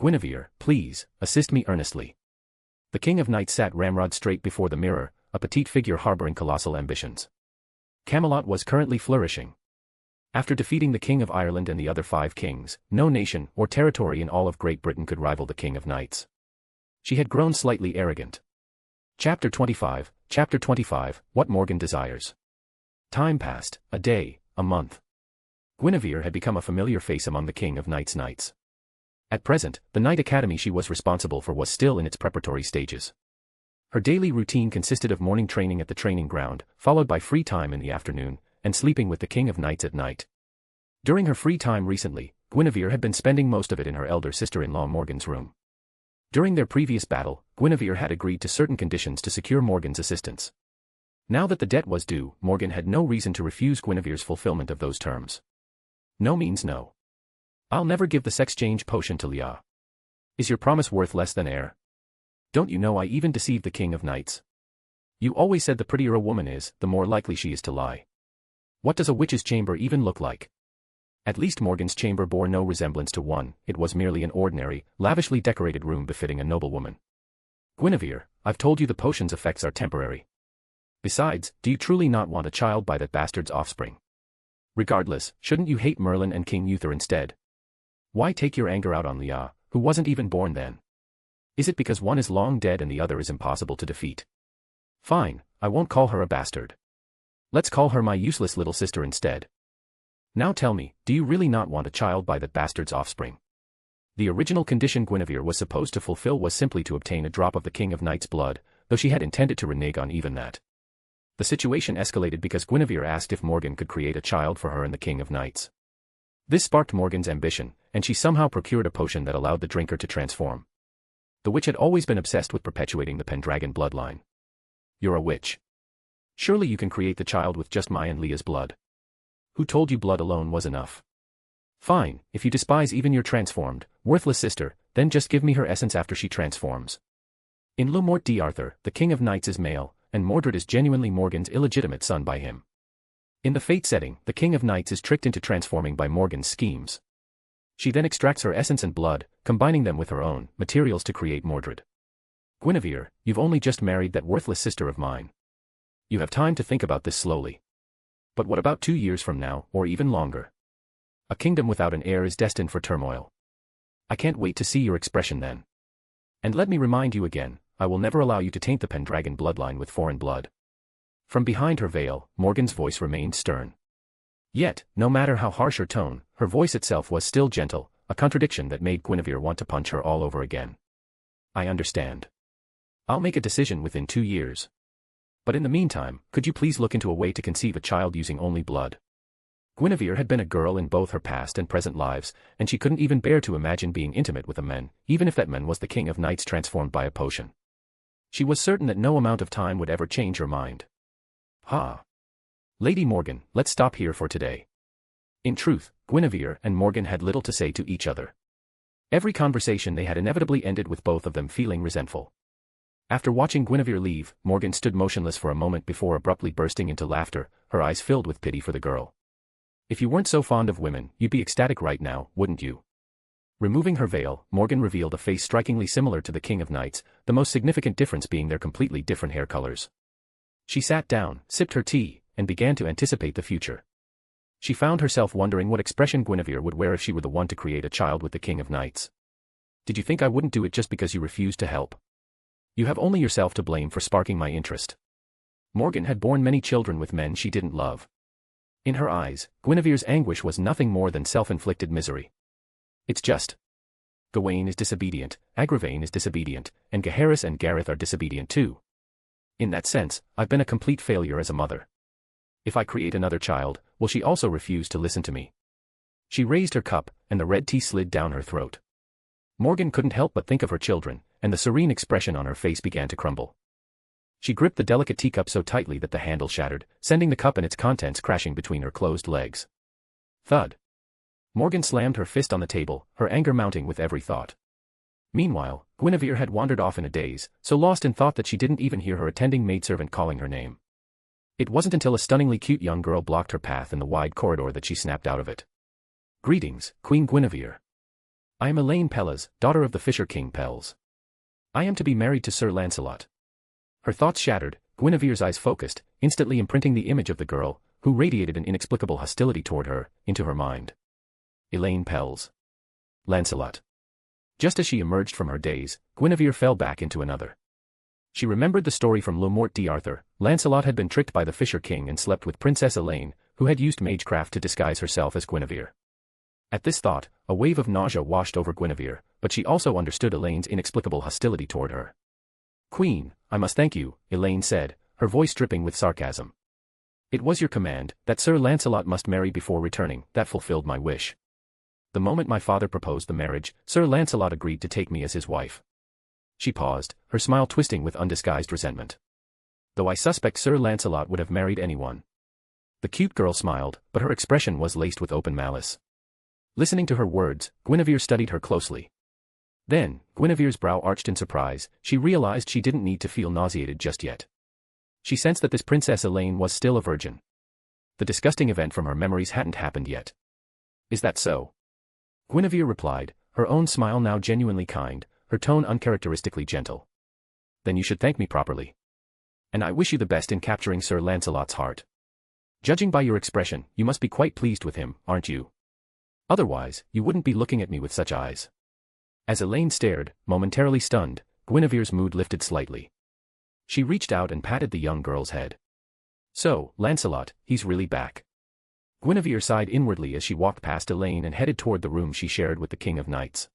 Guinevere, please, assist me earnestly. The King of Knights sat ramrod straight before the mirror, a petite figure harboring colossal ambitions. Camelot was currently flourishing. After defeating the King of Ireland and the other 5 kings, no nation or territory in all of Great Britain could rival the King of Knights. She had grown slightly arrogant. Chapter 25, What Morgan Desires. Time passed, a day, a month. Guinevere had become a familiar face among the King of Knights knights. At present, the Knight Academy she was responsible for was still in its preparatory stages. Her daily routine consisted of morning training at the training ground, followed by free time in the afternoon, and sleeping with the King of Knights at night. During her free time recently, Guinevere had been spending most of it in her elder sister-in-law Morgan's room. During their previous battle, Guinevere had agreed to certain conditions to secure Morgan's assistance. Now that the debt was due, Morgan had no reason to refuse Guinevere's fulfillment of those terms. No means no. I'll never give the sex-change potion to Leah. Is your promise worth less than air? Don't you know I even deceived the King of Knights? You always said the prettier a woman is, the more likely she is to lie. What does a witch's chamber even look like? At least Morgan's chamber bore no resemblance to one, it was merely an ordinary, lavishly decorated room befitting a noblewoman. Guinevere, I've told you the potion's effects are temporary. Besides, do you truly not want a child by that bastard's offspring? Regardless, shouldn't you hate Merlin and King Uther instead? Why take your anger out on Leah, who wasn't even born then? Is it because one is long dead and the other is impossible to defeat? Fine, I won't call her a bastard. Let's call her my useless little sister instead. Now tell me, do you really not want a child by that bastard's offspring? The original condition Guinevere was supposed to fulfill was simply to obtain a drop of the King of Knights' blood, though she had intended to renege on even that. The situation escalated because Guinevere asked if Morgan could create a child for her and the King of Knights. This sparked Morgan's ambition, and she somehow procured a potion that allowed the drinker to transform. The witch had always been obsessed with perpetuating the Pendragon bloodline. You're a witch. Surely you can create the child with just my and Leah's blood. Who told you blood alone was enough? Fine, if you despise even your transformed, worthless sister, then just give me her essence after she transforms. In Le Morte d'Arthur, the King of Knights is male, and Mordred is genuinely Morgan's illegitimate son by him. In the Fate setting, the King of Knights is tricked into transforming by Morgan's schemes. She then extracts her essence and blood, combining them with her own materials to create Mordred. Guinevere, you've only just married that worthless sister of mine. You have time to think about this slowly. But what about 2 years from now, or even longer? A kingdom without an heir is destined for turmoil. I can't wait to see your expression then. And let me remind you again, I will never allow you to taint the Pendragon bloodline with foreign blood. From behind her veil, Morgan's voice remained stern. Yet, no matter how harsh her tone, her voice itself was still gentle, a contradiction that made Guinevere want to punch her all over again. I understand. I'll make a decision within 2 years. But in the meantime, could you please look into a way to conceive a child using only blood? Guinevere had been a girl in both her past and present lives, and she couldn't even bear to imagine being intimate with a man, even if that man was the King of Knights transformed by a potion. She was certain that no amount of time would ever change her mind. Lady Morgan, let's stop here for today. In truth, Guinevere and Morgan had little to say to each other. Every conversation they had inevitably ended with both of them feeling resentful. After watching Guinevere leave, Morgan stood motionless for a moment before abruptly bursting into laughter, her eyes filled with pity for the girl. If you weren't so fond of women, you'd be ecstatic right now, wouldn't you? Removing her veil, Morgan revealed a face strikingly similar to the King of Knights, the most significant difference being their completely different hair colors. She sat down, sipped her tea, and began to anticipate the future. She found herself wondering what expression Guinevere would wear if she were the one to create a child with the King of Knights. Did you think I wouldn't do it just because you refused to help? You have only yourself to blame for sparking my interest. Morgan had borne many children with men she didn't love. In her eyes, Guinevere's anguish was nothing more than self-inflicted misery. It's just. Gawain is disobedient, Agravain is disobedient, and Gaheris and Gareth are disobedient too. In that sense, I've been a complete failure as a mother. If I create another child, will she also refuse to listen to me? She raised her cup, and the red tea slid down her throat. Morgan couldn't help but think of her children, and the serene expression on her face began to crumble. She gripped the delicate teacup so tightly that the handle shattered, sending the cup and its contents crashing between her closed legs. Thud. Morgan slammed her fist on the table, her anger mounting with every thought. Meanwhile, Guinevere had wandered off in a daze, so lost in thought that she didn't even hear her attending maidservant calling her name. It wasn't until a stunningly cute young girl blocked her path in the wide corridor that she snapped out of it. "Greetings, Queen Guinevere. I am Elaine Pellas, daughter of the Fisher King Pels. I am to be married to Sir Lancelot." Her thoughts shattered, Guinevere's eyes focused, instantly imprinting the image of the girl, who radiated an inexplicable hostility toward her, into her mind. Elaine Pels. Lancelot. Just as she emerged from her daze, Guinevere fell back into another. She remembered the story from Le Morte d'Arthur. Lancelot had been tricked by the Fisher King and slept with Princess Elaine, who had used magecraft to disguise herself as Guinevere. At this thought, a wave of nausea washed over Guinevere, but she also understood Elaine's inexplicable hostility toward her. "Queen, I must thank you," Elaine said, her voice dripping with sarcasm. "It was your command, that Sir Lancelot must marry before returning, that fulfilled my wish. The moment my father proposed the marriage, Sir Lancelot agreed to take me as his wife." She paused, her smile twisting with undisguised resentment. "Though I suspect Sir Lancelot would have married anyone." The cute girl smiled, but her expression was laced with open malice. Listening to her words, Guinevere studied her closely. Then, Guinevere's brow arched in surprise, she realized she didn't need to feel nauseated just yet. She sensed that this Princess Elaine was still a virgin. The disgusting event from her memories hadn't happened yet. "Is that so?" Guinevere replied, her own smile now genuinely kind, her tone uncharacteristically gentle. "Then you should thank me properly. And I wish you the best in capturing Sir Lancelot's heart. Judging by your expression, you must be quite pleased with him, aren't you? Otherwise, you wouldn't be looking at me with such eyes." As Elaine stared, momentarily stunned, Guinevere's mood lifted slightly. She reached out and patted the young girl's head. "So, Lancelot, he's really back." Guinevere sighed inwardly as she walked past Elaine and headed toward the room she shared with the King of Knights.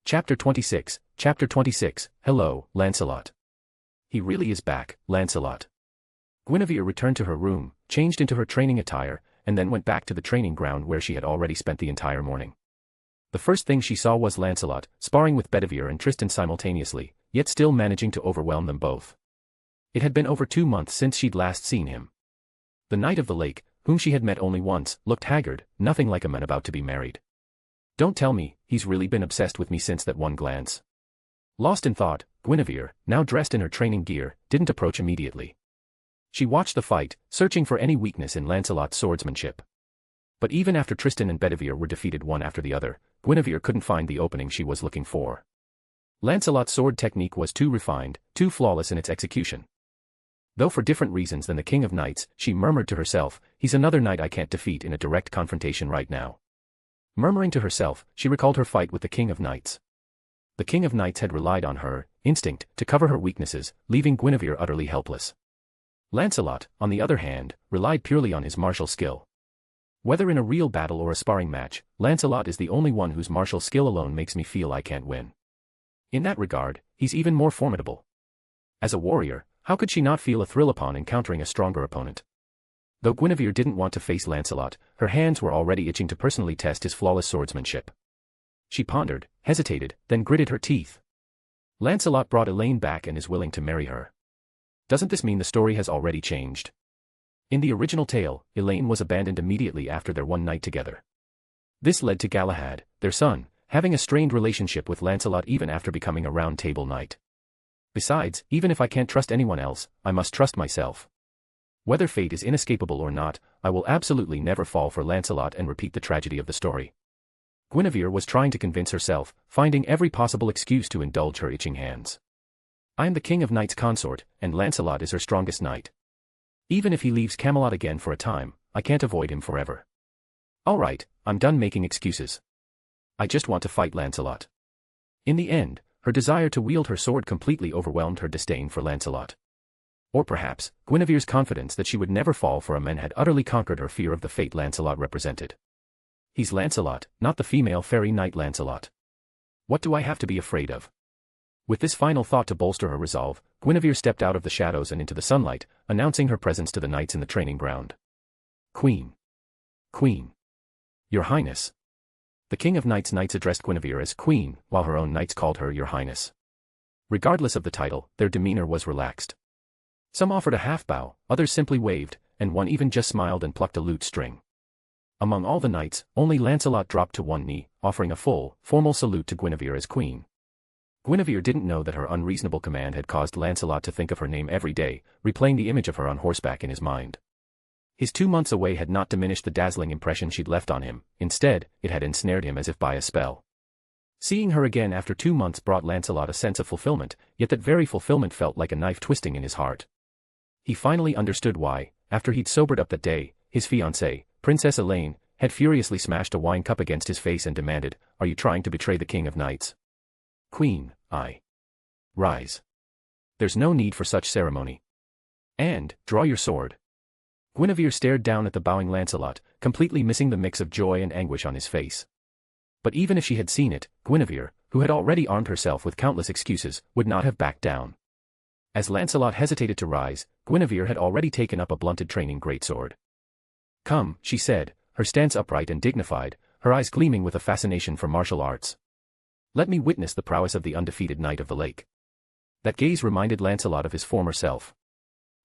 Chapter 26, Hello, Lancelot. "He really is back, Lancelot." Guinevere returned to her room, changed into her training attire, and then went back to the training ground where she had already spent the entire morning. The first thing she saw was Lancelot, sparring with Bedivere and Tristan simultaneously, yet still managing to overwhelm them both. It had been over 2 months since she'd last seen him. The Knight of the Lake, whom she had met only once, looked haggard, nothing like a man about to be married. "Don't tell me, he's really been obsessed with me since that one glance." Lost in thought, Guinevere, now dressed in her training gear, didn't approach immediately. She watched the fight, searching for any weakness in Lancelot's swordsmanship. But even after Tristan and Bedivere were defeated one after the other, Guinevere couldn't find the opening she was looking for. Lancelot's sword technique was too refined, too flawless in its execution. Though for different reasons than the King of Knights, she murmured to herself, "He's another knight I can't defeat in a direct confrontation right now." Murmuring to herself, she recalled her fight with the King of Knights. The King of Knights had relied on her instinct to cover her weaknesses, leaving Guinevere utterly helpless. Lancelot, on the other hand, relied purely on his martial skill. Whether in a real battle or a sparring match, Lancelot is the only one whose martial skill alone makes me feel I can't win. In that regard, he's even more formidable. As a warrior, how could she not feel a thrill upon encountering a stronger opponent? Though Guinevere didn't want to face Lancelot, her hands were already itching to personally test his flawless swordsmanship. She pondered, hesitated, then gritted her teeth. Lancelot brought Elaine back and is willing to marry her. Doesn't this mean the story has already changed? In the original tale, Elaine was abandoned immediately after their one night together. This led to Galahad, their son, having a strained relationship with Lancelot even after becoming a Round Table Knight. Besides, even if I can't trust anyone else, I must trust myself. Whether fate is inescapable or not, I will absolutely never fall for Lancelot and repeat the tragedy of the story. Guinevere was trying to convince herself, finding every possible excuse to indulge her itching hands. I am the King of Knights' consort, and Lancelot is her strongest knight. Even if he leaves Camelot again for a time, I can't avoid him forever. Alright, I'm done making excuses. I just want to fight Lancelot. In the end, her desire to wield her sword completely overwhelmed her disdain for Lancelot. Or perhaps, Guinevere's confidence that she would never fall for a man had utterly conquered her fear of the fate Lancelot represented. He's Lancelot, not the female fairy knight Lancelot. What do I have to be afraid of? With this final thought to bolster her resolve, Guinevere stepped out of the shadows and into the sunlight, announcing her presence to the knights in the training ground. Queen. Queen. Your Highness. The King of Knights' knights addressed Guinevere as Queen, while her own knights called her Your Highness. Regardless of the title, their demeanor was relaxed. Some offered a half bow, others simply waved, and one even just smiled and plucked a lute string. Among all the knights, only Lancelot dropped to one knee, offering a full, formal salute to Guinevere as queen. Guinevere didn't know that her unreasonable command had caused Lancelot to think of her name every day, replaying the image of her on horseback in his mind. His 2 months away had not diminished the dazzling impression she'd left on him, instead, it had ensnared him as if by a spell. Seeing her again after 2 months brought Lancelot a sense of fulfillment, yet that very fulfillment felt like a knife twisting in his heart. He finally understood why, after he'd sobered up that day, his fiancée, Princess Elaine, had furiously smashed a wine cup against his face and demanded, "Are you trying to betray the King of Knights?" "Queen, Rise. There's no need for such ceremony. And, draw your sword." Guinevere stared down at the bowing Lancelot, completely missing the mix of joy and anguish on his face. But even if she had seen it, Guinevere, who had already armed herself with countless excuses, would not have backed down. As Lancelot hesitated to rise, Guinevere had already taken up a blunted training greatsword. "Come," she said, her stance upright and dignified, her eyes gleaming with a fascination for martial arts. "Let me witness the prowess of the undefeated Knight of the Lake." That gaze reminded Lancelot of his former self.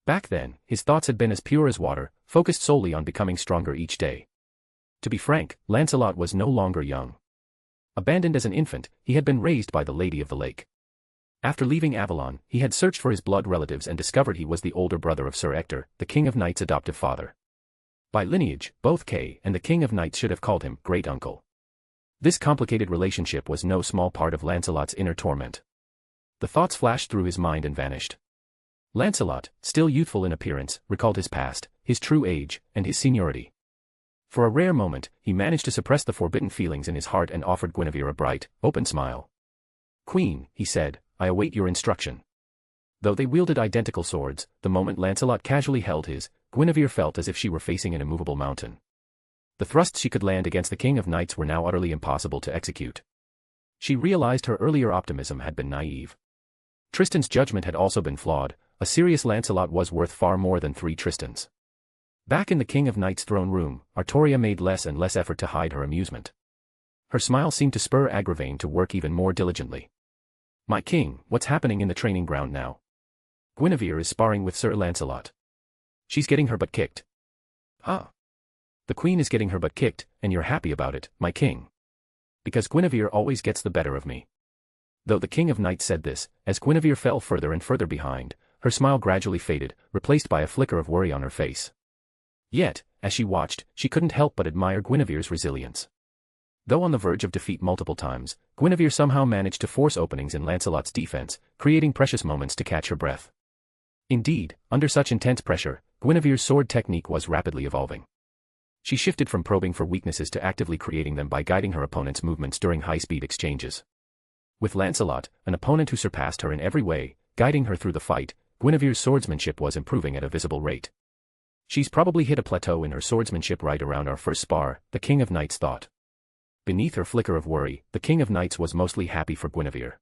Back then, his thoughts had been as pure as water, focused solely on becoming stronger each day. To be frank, Lancelot was no longer young. Abandoned as an infant, he had been raised by the Lady of the Lake. After leaving Avalon, he had searched for his blood relatives and discovered he was the older brother of Sir Ector, the King of Knights' adoptive father. By lineage, both Kay and the King of Knights should have called him great uncle. This complicated relationship was no small part of Lancelot's inner torment. The thoughts flashed through his mind and vanished. Lancelot, still youthful in appearance, recalled his past, his true age, and his seniority. For a rare moment, he managed to suppress the forbidden feelings in his heart and offered Guinevere a bright, open smile. "Queen," he said, "I await your instruction." Though they wielded identical swords, the moment Lancelot casually held his, Guinevere felt as if she were facing an immovable mountain. The thrusts she could land against the King of Knights were now utterly impossible to execute. She realized her earlier optimism had been naive. Tristan's judgment had also been flawed. A serious Lancelot was worth far more than 3 Tristans. Back in the King of Knights' throne room, Artoria made less and less effort to hide her amusement. Her smile seemed to spur Agravain to work even more diligently. "My king, what's happening in the training ground now?" "Guinevere is sparring with Sir Lancelot. She's getting her butt kicked." "Ah. The queen is getting her butt kicked, and you're happy about it, my king." "Because Guinevere always gets the better of me." Though the King of Knights said this, as Guinevere fell further and further behind, her smile gradually faded, replaced by a flicker of worry on her face. Yet, as she watched, she couldn't help but admire Guinevere's resilience. Though on the verge of defeat multiple times, Guinevere somehow managed to force openings in Lancelot's defense, creating precious moments to catch her breath. Indeed, under such intense pressure, Guinevere's sword technique was rapidly evolving. She shifted from probing for weaknesses to actively creating them by guiding her opponent's movements during high-speed exchanges. With Lancelot, an opponent who surpassed her in every way, guiding her through the fight, Guinevere's swordsmanship was improving at a visible rate. "She's probably hit a plateau in her swordsmanship right around our first spar," the King of Knights thought. Beneath her flicker of worry, the King of Knights was mostly happy for Guinevere.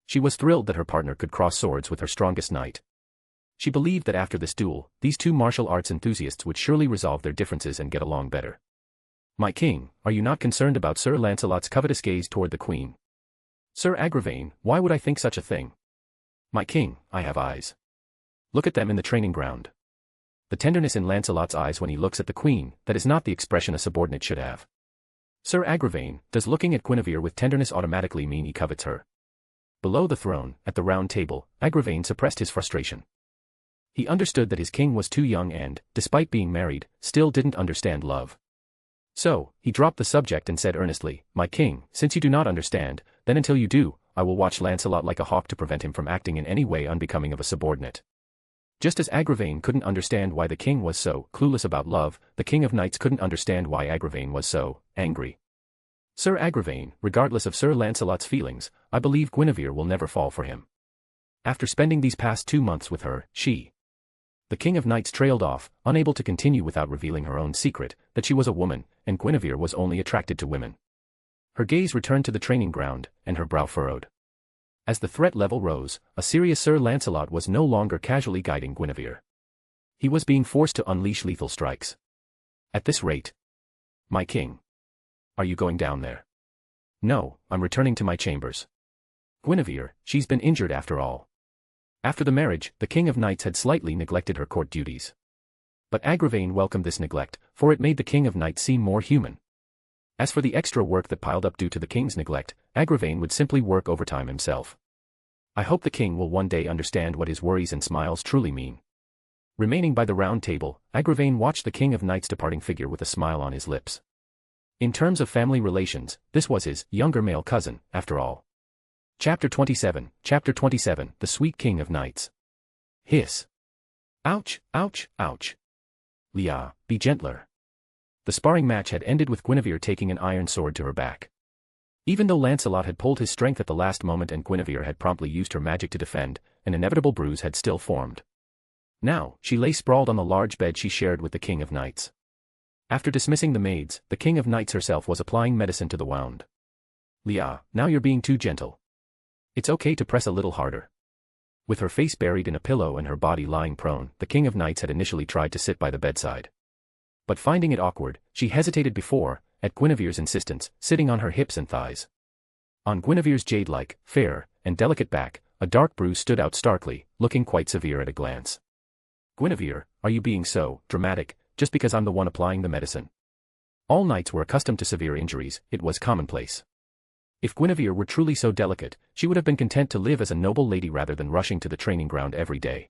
She was thrilled that her partner could cross swords with her strongest knight. She believed that after this duel, these two martial arts enthusiasts would surely resolve their differences and get along better. "My king, are you not concerned about Sir Lancelot's covetous gaze toward the queen?" "Sir Agravain, why would I think such a thing?" "My king, I have eyes. Look at them in the training ground." The tenderness in Lancelot's eyes when he looks at the queen, that is not the expression a subordinate should have. "Sir Agravain, does looking at Guinevere with tenderness automatically mean he covets her?" Below the throne, at the round table, Agravain suppressed his frustration. He understood that his king was too young and, despite being married, still didn't understand love. So, he dropped the subject and said earnestly, "My king, since you do not understand, then until you do, I will watch Lancelot like a hawk to prevent him from acting in any way unbecoming of a subordinate." Just as Agravain couldn't understand why the king was so clueless about love, the King of Knights couldn't understand why Agravain was so angry. "Sir Agravain, regardless of Sir Lancelot's feelings, I believe Guinevere will never fall for him. After spending these past 2 months with her, The King of Knights trailed off, unable to continue without revealing her own secret, that she was a woman, and Guinevere was only attracted to women. Her gaze returned to the training ground, and her brow furrowed. As the threat level rose, a serious Sir Lancelot was no longer casually guiding Guinevere. He was being forced to unleash lethal strikes. At this rate. "My king. Are you going down there?" "No, I'm returning to my chambers." "Guinevere, she's been injured after all." After the marriage, the King of Knights had slightly neglected her court duties. But Agravain welcomed this neglect, for it made the King of Knights seem more human. As for the extra work that piled up due to the king's neglect, Agravain would simply work overtime himself. I hope the king will one day understand what his worries and smiles truly mean. Remaining by the round table, Agravain watched the King of Knights' departing figure with a smile on his lips. In terms of family relations, this was his younger male cousin, after all. Chapter 27, The Sweet King of Knights. Hiss. Ouch, ouch, ouch. Leah, be gentler. The sparring match had ended with Guinevere taking an iron sword to her back. Even though Lancelot had pulled his strength at the last moment and Guinevere had promptly used her magic to defend, an inevitable bruise had still formed. Now, she lay sprawled on the large bed she shared with the King of Knights. After dismissing the maids, the King of Knights herself was applying medicine to the wound. Leah, now you're being too gentle. It's okay to press a little harder. With her face buried in a pillow and her body lying prone, the King of Knights had initially tried to sit by the bedside. But finding it awkward, she hesitated before, at Guinevere's insistence, sitting on her hips and thighs. On Guinevere's jade-like, fair, and delicate back, a dark bruise stood out starkly, looking quite severe at a glance. Guinevere, are you being so dramatic, just because I'm the one applying the medicine? All knights were accustomed to severe injuries, it was commonplace. If Guinevere were truly so delicate, she would have been content to live as a noble lady rather than rushing to the training ground every day.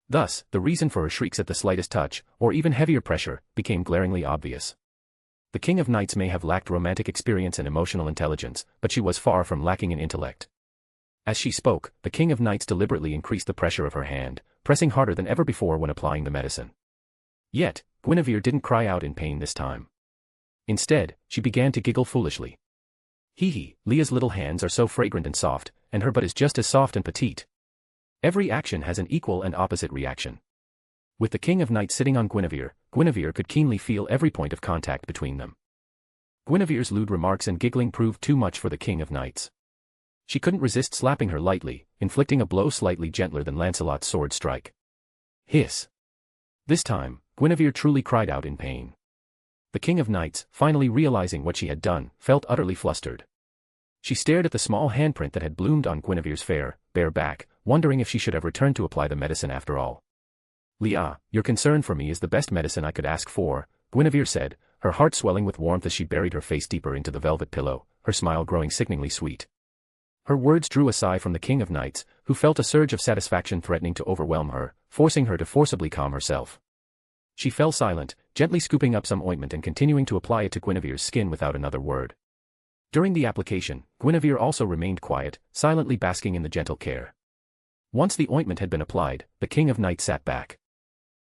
Thus, the reason for her shrieks at the slightest touch, or even heavier pressure, became glaringly obvious. The King of Knights may have lacked romantic experience and emotional intelligence, but she was far from lacking in intellect. As she spoke, the King of Knights deliberately increased the pressure of her hand, pressing harder than ever before when applying the medicine. Yet, Guinevere didn't cry out in pain this time. Instead, she began to giggle foolishly. Hee, Leah's little hands are so fragrant and soft, and her butt is just as soft and petite. Every action has an equal and opposite reaction. With the King of Knights sitting on Guinevere, Guinevere could keenly feel every point of contact between them. Guinevere's lewd remarks and giggling proved too much for the King of Knights. She couldn't resist slapping her lightly, inflicting a blow slightly gentler than Lancelot's sword strike. Hiss. This time, Guinevere truly cried out in pain. The King of Knights, finally realizing what she had done, felt utterly flustered. She stared at the small handprint that had bloomed on Guinevere's fair, bare back, wondering if she should have returned to apply the medicine after all. Leah, your concern for me is the best medicine I could ask for, Guinevere said, her heart swelling with warmth as she buried her face deeper into the velvet pillow, her smile growing sickeningly sweet. Her words drew a sigh from the King of Knights, who felt a surge of satisfaction threatening to overwhelm her, forcing her to forcibly calm herself. She fell silent, gently scooping up some ointment and continuing to apply it to Guinevere's skin without another word. During the application, Guinevere also remained quiet, silently basking in the gentle care. Once the ointment had been applied, the King of Knights sat back.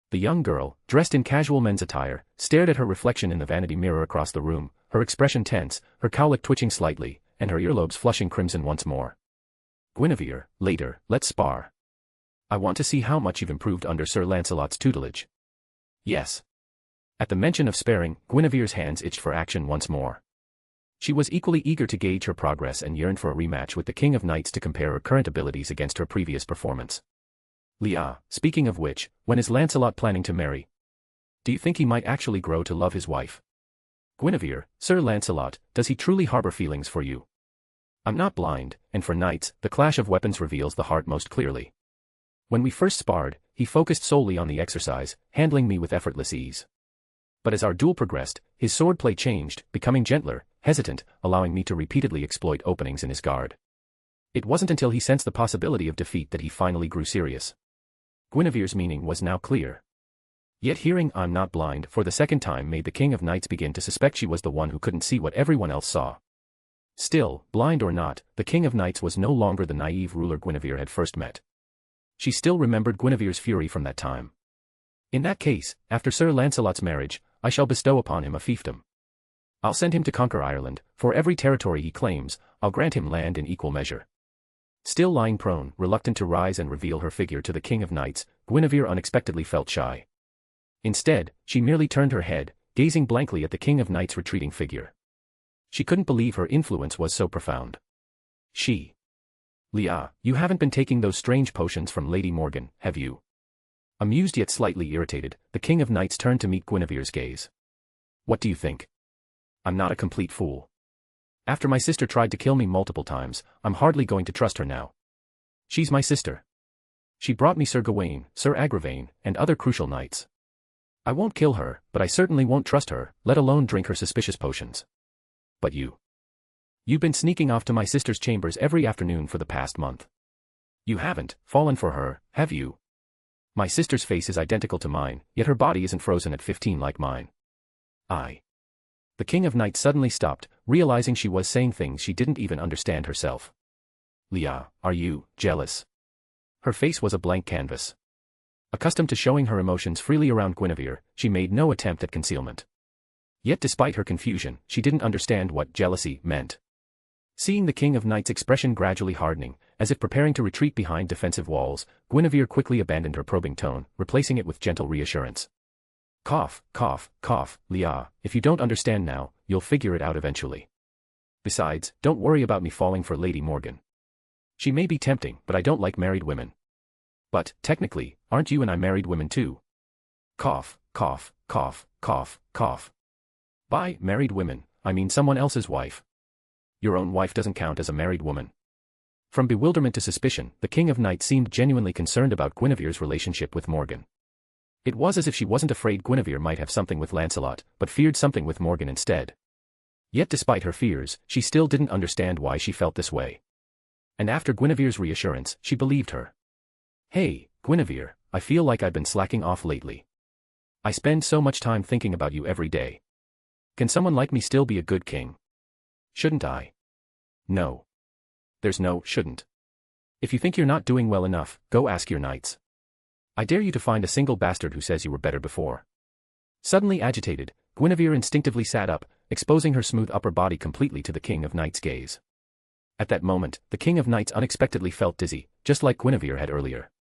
The young girl, dressed in casual men's attire, stared at her reflection in the vanity mirror across the room, her expression tense, her cowlick twitching slightly, and her earlobes flushing crimson once more. Guinevere, later, let's spar. I want to see how much you've improved under Sir Lancelot's tutelage. Yes. At the mention of sparring, Guinevere's hands itched for action once more. She was equally eager to gauge her progress and yearned for a rematch with the King of Knights to compare her current abilities against her previous performance. Leah, speaking of which, when is Lancelot planning to marry? Do you think he might actually grow to love his wife? Guinevere, Sir Lancelot, does he truly harbor feelings for you? I'm not blind, and for knights, the clash of weapons reveals the heart most clearly. When we first sparred, he focused solely on the exercise, handling me with effortless ease. But as our duel progressed, his swordplay changed, becoming gentler, hesitant, allowing me to repeatedly exploit openings in his guard. It wasn't until he sensed the possibility of defeat that he finally grew serious. Guinevere's meaning was now clear. Yet hearing "I'm not blind" for the second time made the King of Knights begin to suspect she was the one who couldn't see what everyone else saw. Still, blind or not, the King of Knights was no longer the naive ruler Guinevere had first met. She still remembered Guinevere's fury from that time. In that case, after Sir Lancelot's marriage, I shall bestow upon him a fiefdom. I'll send him to conquer Ireland, for every territory he claims, I'll grant him land in equal measure. Still lying prone, reluctant to rise and reveal her figure to the King of Knights, Guinevere unexpectedly felt shy. Instead, she merely turned her head, gazing blankly at the King of Knights' retreating figure. She couldn't believe her influence was so profound. Leah, you haven't been taking those strange potions from Lady Morgan, have you? Amused yet slightly irritated, the King of Knights turned to meet Guinevere's gaze. What do you think? I'm not a complete fool. After my sister tried to kill me multiple times, I'm hardly going to trust her now. She's my sister. She brought me Sir Gawain, Sir Agravain, and other crucial knights. I won't kill her, but I certainly won't trust her, let alone drink her suspicious potions. But you've been sneaking off to my sister's chambers every afternoon for the past month. You haven't fallen for her, have you? My sister's face is identical to mine, yet her body isn't frozen at 15 like mine. The King of Knights suddenly stopped, realizing she was saying things she didn't even understand herself. Leah, are you jealous? Her face was a blank canvas. Accustomed to showing her emotions freely around Guinevere, she made no attempt at concealment. Yet despite her confusion, she didn't understand what jealousy meant. Seeing the King of Knights' expression gradually hardening, as if preparing to retreat behind defensive walls, Guinevere quickly abandoned her probing tone, replacing it with gentle reassurance. Cough, cough, cough, Leah, if you don't understand now, you'll figure it out eventually. Besides, don't worry about me falling for Lady Morgan. She may be tempting, but I don't like married women. But, technically, aren't you and I married women too? Cough, cough, cough, cough, cough. By married women, I mean someone else's wife. Your own wife doesn't count as a married woman. From bewilderment to suspicion, the King of Knights seemed genuinely concerned about Guinevere's relationship with Morgan. It was as if she wasn't afraid Guinevere might have something with Lancelot, but feared something with Morgan instead. Yet despite her fears, she still didn't understand why she felt this way. And after Guinevere's reassurance, she believed her. Hey, Guinevere, I feel like I've been slacking off lately. I spend so much time thinking about you every day. Can someone like me still be a good king? Shouldn't I? No. There's no shouldn't. If you think you're not doing well enough, go ask your knights. I dare you to find a single bastard who says you were better before. Suddenly agitated, Guinevere instinctively sat up, exposing her smooth upper body completely to the King of Knights' gaze. At that moment, the King of Knights unexpectedly felt dizzy, just like Guinevere had earlier.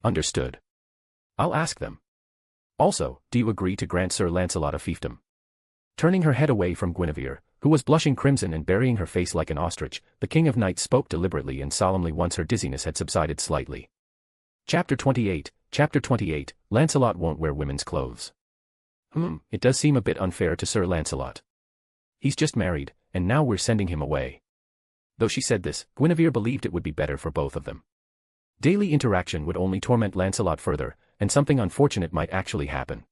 Understood. I'll ask them. Also, do you agree to grant Sir Lancelot a fiefdom? Turning her head away from Guinevere, who was blushing crimson and burying her face like an ostrich, the King of Knights spoke deliberately and solemnly once her dizziness had subsided slightly. Chapter 28, Lancelot won't wear women's clothes. It does seem a bit unfair to Sir Lancelot. He's just married, and now we're sending him away. Though she said this, Guinevere believed it would be better for both of them. Daily interaction would only torment Lancelot further, and something unfortunate might actually happen.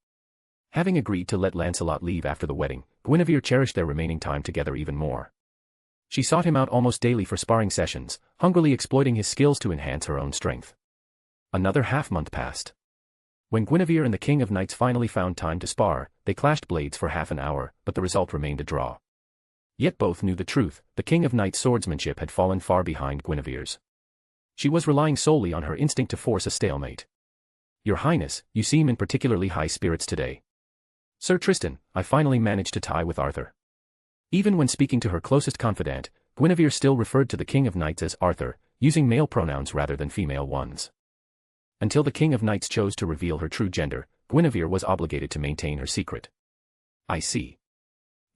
Having agreed to let Lancelot leave after the wedding, Guinevere cherished their remaining time together even more. She sought him out almost daily for sparring sessions, hungrily exploiting his skills to enhance her own strength. Another half-month passed. When Guinevere and the King of Knights finally found time to spar, they clashed blades for half an hour, but the result remained a draw. Yet both knew the truth, the King of Knights' swordsmanship had fallen far behind Guinevere's. She was relying solely on her instinct to force a stalemate. Your Highness, you seem in particularly high spirits today. Sir Tristan, I finally managed to tie with Arthur. Even when speaking to her closest confidant, Guinevere still referred to the King of Knights as Arthur, using male pronouns rather than female ones. Until the King of Knights chose to reveal her true gender, Guinevere was obligated to maintain her secret. I see.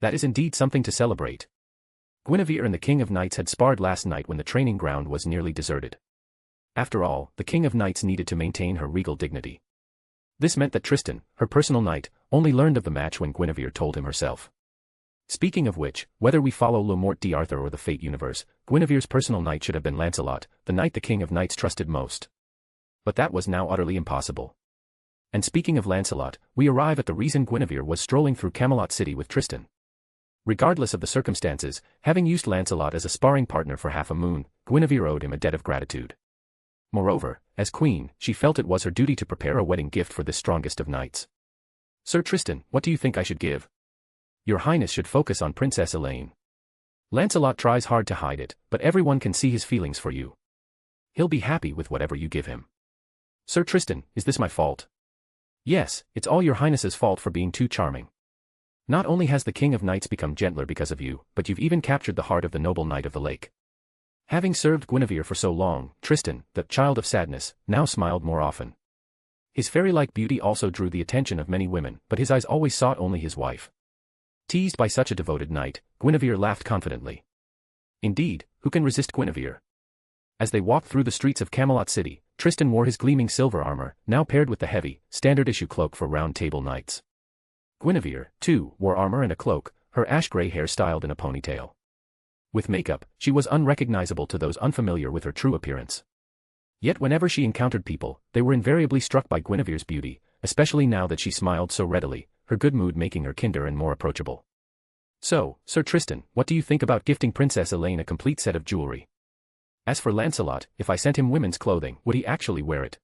That is indeed something to celebrate. Guinevere and the King of Knights had sparred last night when the training ground was nearly deserted. After all, the King of Knights needed to maintain her regal dignity. This meant that Tristan, her personal knight, only learned of the match when Guinevere told him herself. Speaking of which, whether we follow Le Morte d'Arthur or the Fate universe, Guinevere's personal knight should have been Lancelot, the knight the King of Knights trusted most. But that was now utterly impossible. And speaking of Lancelot, we arrive at the reason Guinevere was strolling through Camelot City with Tristan. Regardless of the circumstances, having used Lancelot as a sparring partner for half a moon, Guinevere owed him a debt of gratitude. Moreover, as queen, she felt it was her duty to prepare a wedding gift for this strongest of knights. Sir Tristan, what do you think I should give? Your Highness should focus on Princess Elaine. Lancelot tries hard to hide it, but everyone can see his feelings for you. He'll be happy with whatever you give him. Sir Tristan, is this my fault? Yes, it's all your Highness's fault for being too charming. Not only has the King of Knights become gentler because of you, but you've even captured the heart of the noble Knight of the Lake. Having served Guinevere for so long, Tristan, the child of sadness, now smiled more often. His fairy-like beauty also drew the attention of many women, but his eyes always sought only his wife. Teased by such a devoted knight, Guinevere laughed confidently. Indeed, who can resist Guinevere? As they walked through the streets of Camelot City, Tristan wore his gleaming silver armor, now paired with the heavy, standard-issue cloak for Round Table knights. Guinevere, too, wore armor and a cloak, her ash-gray hair styled in a ponytail. With makeup, she was unrecognizable to those unfamiliar with her true appearance. Yet whenever she encountered people, they were invariably struck by Guinevere's beauty, especially now that she smiled so readily, her good mood making her kinder and more approachable. "So, Sir Tristan, what do you think about gifting Princess Elaine a complete set of jewelry? As for Lancelot, if I sent him women's clothing, would he actually wear it?"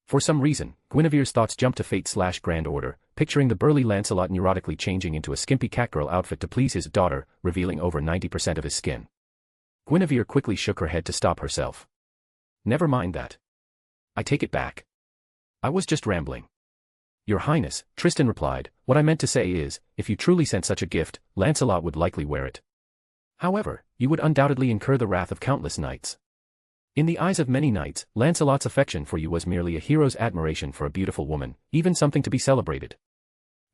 For some reason, Guinevere's thoughts jumped to fate/grand order, picturing the burly Lancelot neurotically changing into a skimpy catgirl outfit to please his daughter, revealing over 90% of his skin. Guinevere quickly shook her head to stop herself. "Never mind that. I take it back. I was just rambling." "Your Highness," Tristan replied, "what I meant to say is, if you truly sent such a gift, Lancelot would likely wear it. However, you would undoubtedly incur the wrath of countless knights. In the eyes of many knights, Lancelot's affection for you was merely a hero's admiration for a beautiful woman, even something to be celebrated.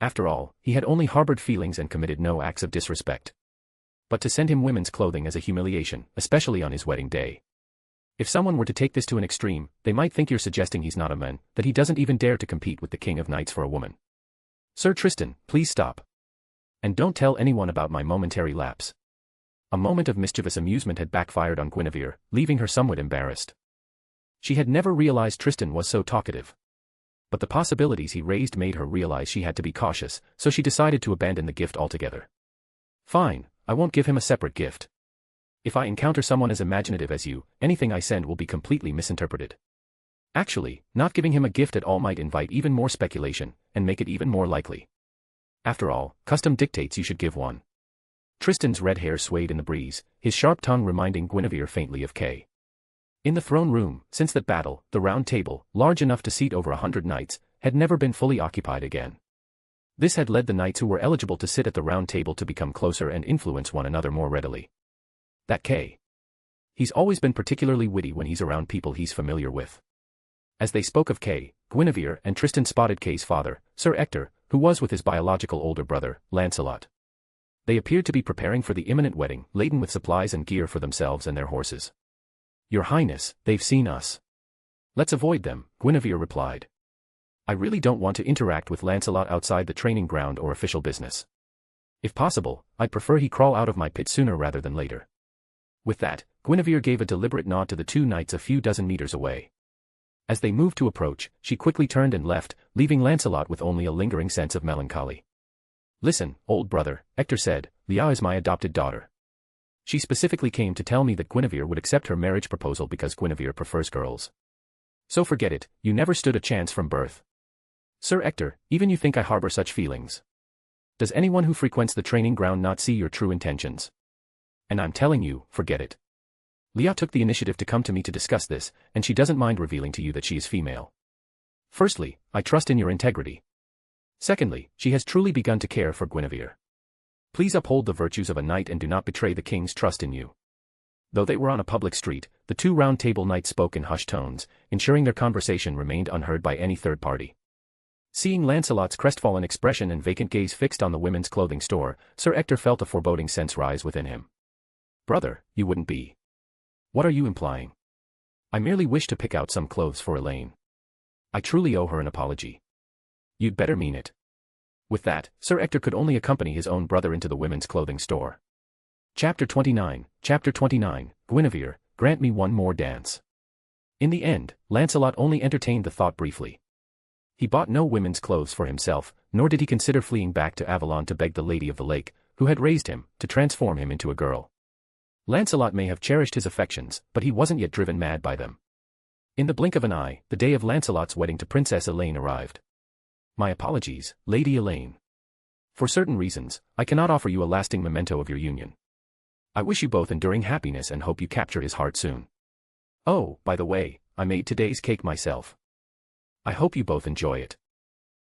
After all, he had only harbored feelings and committed no acts of disrespect. But to send him women's clothing is a humiliation, especially on his wedding day. If someone were to take this to an extreme, they might think you're suggesting he's not a man, that he doesn't even dare to compete with the King of Knights for a woman. Sir Tristan, please stop. And don't tell anyone about my momentary lapse." A moment of mischievous amusement had backfired on Guinevere, leaving her somewhat embarrassed. She had never realized Tristan was so talkative. But the possibilities he raised made her realize she had to be cautious, so she decided to abandon the gift altogether. "Fine, I won't give him a separate gift. If I encounter someone as imaginative as you, anything I send will be completely misinterpreted. Actually, not giving him a gift at all might invite even more speculation, and make it even more likely. After all, custom dictates you should give one." Tristan's red hair swayed in the breeze, his sharp tongue reminding Guinevere faintly of Kay. In the throne room, since that battle, the round table, large enough to seat over 100 knights, had never been fully occupied again. This had led the knights who were eligible to sit at the round table to become closer and influence one another more readily. That Kay. He's always been particularly witty when he's around people he's familiar with. As they spoke of Kay, Guinevere and Tristan spotted Kay's father, Sir Ector, who was with his biological older brother, Lancelot. They appeared to be preparing for the imminent wedding, laden with supplies and gear for themselves and their horses. "Your Highness, they've seen us. Let's avoid them," Guinevere replied. "I really don't want to interact with Lancelot outside the training ground or official business. If possible, I'd prefer he crawl out of my pit sooner rather than later." With that, Guinevere gave a deliberate nod to the two knights a few dozen meters away. As they moved to approach, she quickly turned and left, leaving Lancelot with only a lingering sense of melancholy. "Listen, old brother," Ector said, "Leah is my adopted daughter. She specifically came to tell me that Guinevere would accept her marriage proposal because Guinevere prefers girls. So forget it, you never stood a chance from birth. Sir Ector, even you think I harbor such feelings. Does anyone who frequents the training ground not see your true intentions? And I'm telling you, forget it. Leah took the initiative to come to me to discuss this, and she doesn't mind revealing to you that she is female. Firstly, I trust in your integrity. Secondly, she has truly begun to care for Guinevere. Please uphold the virtues of a knight and do not betray the king's trust in you." Though they were on a public street, the two round table knights spoke in hushed tones, ensuring their conversation remained unheard by any third party. Seeing Lancelot's crestfallen expression and vacant gaze fixed on the women's clothing store, Sir Ector felt a foreboding sense rise within him. "Brother, you wouldn't be. What are you implying?" "I merely wish to pick out some clothes for Elaine. I truly owe her an apology." "You'd better mean it." With that, Sir Ector could only accompany his own brother into the women's clothing store. Chapter 29, Guinevere, grant me one more dance. In the end, Lancelot only entertained the thought briefly. He bought no women's clothes for himself, nor did he consider fleeing back to Avalon to beg the Lady of the Lake, who had raised him, to transform him into a girl. Lancelot may have cherished his affections, but he wasn't yet driven mad by them. In the blink of an eye, the day of Lancelot's wedding to Princess Elaine arrived. "My apologies, Lady Elaine. For certain reasons, I cannot offer you a lasting memento of your union. I wish you both enduring happiness and hope you capture his heart soon. Oh, by the way, I made today's cake myself. I hope you both enjoy it."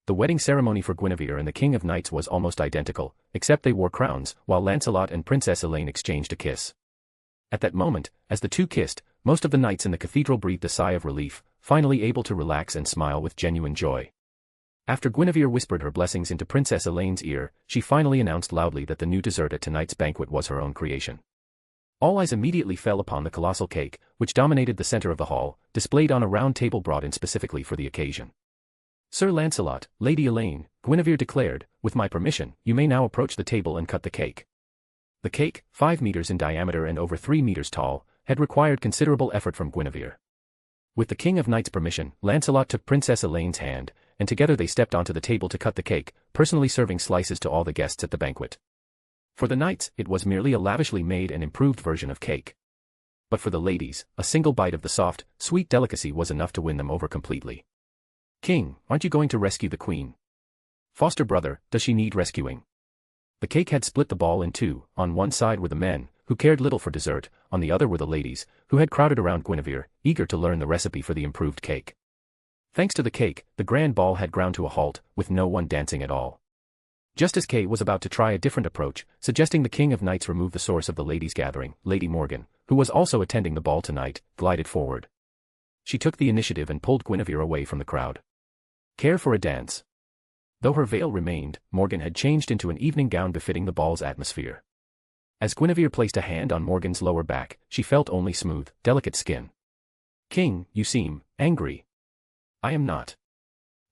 The wedding ceremony for Guinevere and the King of Knights was almost identical, except they wore crowns, while Lancelot and Princess Elaine exchanged a kiss. At that moment, as the two kissed, most of the knights in the cathedral breathed a sigh of relief, finally able to relax and smile with genuine joy. After Guinevere whispered her blessings into Princess Elaine's ear, she finally announced loudly that the new dessert at tonight's banquet was her own creation. All eyes immediately fell upon the colossal cake, which dominated the center of the hall, displayed on a round table brought in specifically for the occasion. "Sir Lancelot, Lady Elaine," Guinevere declared, "with my permission, you may now approach the table and cut the cake." The cake, 5 meters in diameter and over 3 meters tall, had required considerable effort from Guinevere. With the King of Knights' permission, Lancelot took Princess Elaine's hand, and together they stepped onto the table to cut the cake, personally serving slices to all the guests at the banquet. For the knights, it was merely a lavishly made and improved version of cake. But for the ladies, a single bite of the soft, sweet delicacy was enough to win them over completely. "King, aren't you going to rescue the queen? Foster brother, does she need rescuing?" The cake had split the ball in two. On one side were the men, who cared little for dessert, on the other were the ladies, who had crowded around Guinevere, eager to learn the recipe for the improved cake. Thanks to the cake, the grand ball had ground to a halt, with no one dancing at all. Just as Kay was about to try a different approach, suggesting the King of Knights remove the source of the ladies' gathering, Lady Morgan, who was also attending the ball tonight, glided forward. She took the initiative and pulled Guinevere away from the crowd. "Care for a dance?" Though her veil remained, Morgan had changed into an evening gown befitting the ball's atmosphere. As Guinevere placed a hand on Morgan's lower back, she felt only smooth, delicate skin. "King, you seem angry." "I am not."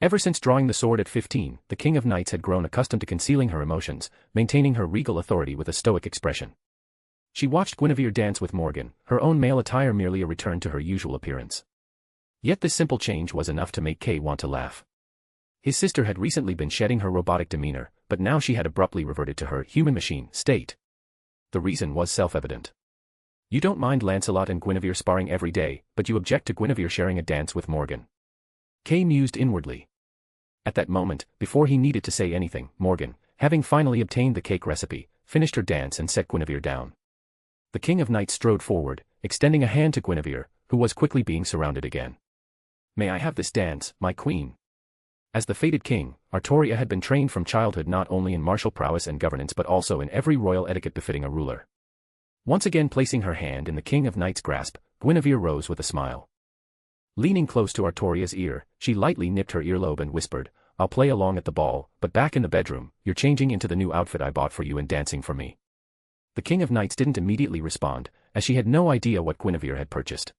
Ever since drawing the sword at 15, the King of Knights had grown accustomed to concealing her emotions, maintaining her regal authority with a stoic expression. She watched Guinevere dance with Morgan, her own male attire merely a return to her usual appearance. Yet this simple change was enough to make Kay want to laugh. His sister had recently been shedding her robotic demeanor, but now she had abruptly reverted to her human-machine state. The reason was self-evident. You don't mind Lancelot and Guinevere sparring every day, but you object to Guinevere sharing a dance with Morgan. Kay mused inwardly. At that moment, before he needed to say anything, Morgan, having finally obtained the cake recipe, finished her dance and set Guinevere down. The King of Knights strode forward, extending a hand to Guinevere, who was quickly being surrounded again. "May I have this dance, my queen?" As the fated king, Artoria had been trained from childhood not only in martial prowess and governance but also in every royal etiquette befitting a ruler. Once again placing her hand in the King of Knights' grasp, Guinevere rose with a smile. Leaning close to Artoria's ear, she lightly nipped her earlobe and whispered, "I'll play along at the ball, but back in the bedroom, you're changing into the new outfit I bought for you and dancing for me." The King of Knights didn't immediately respond, as she had no idea what Guinevere had purchased.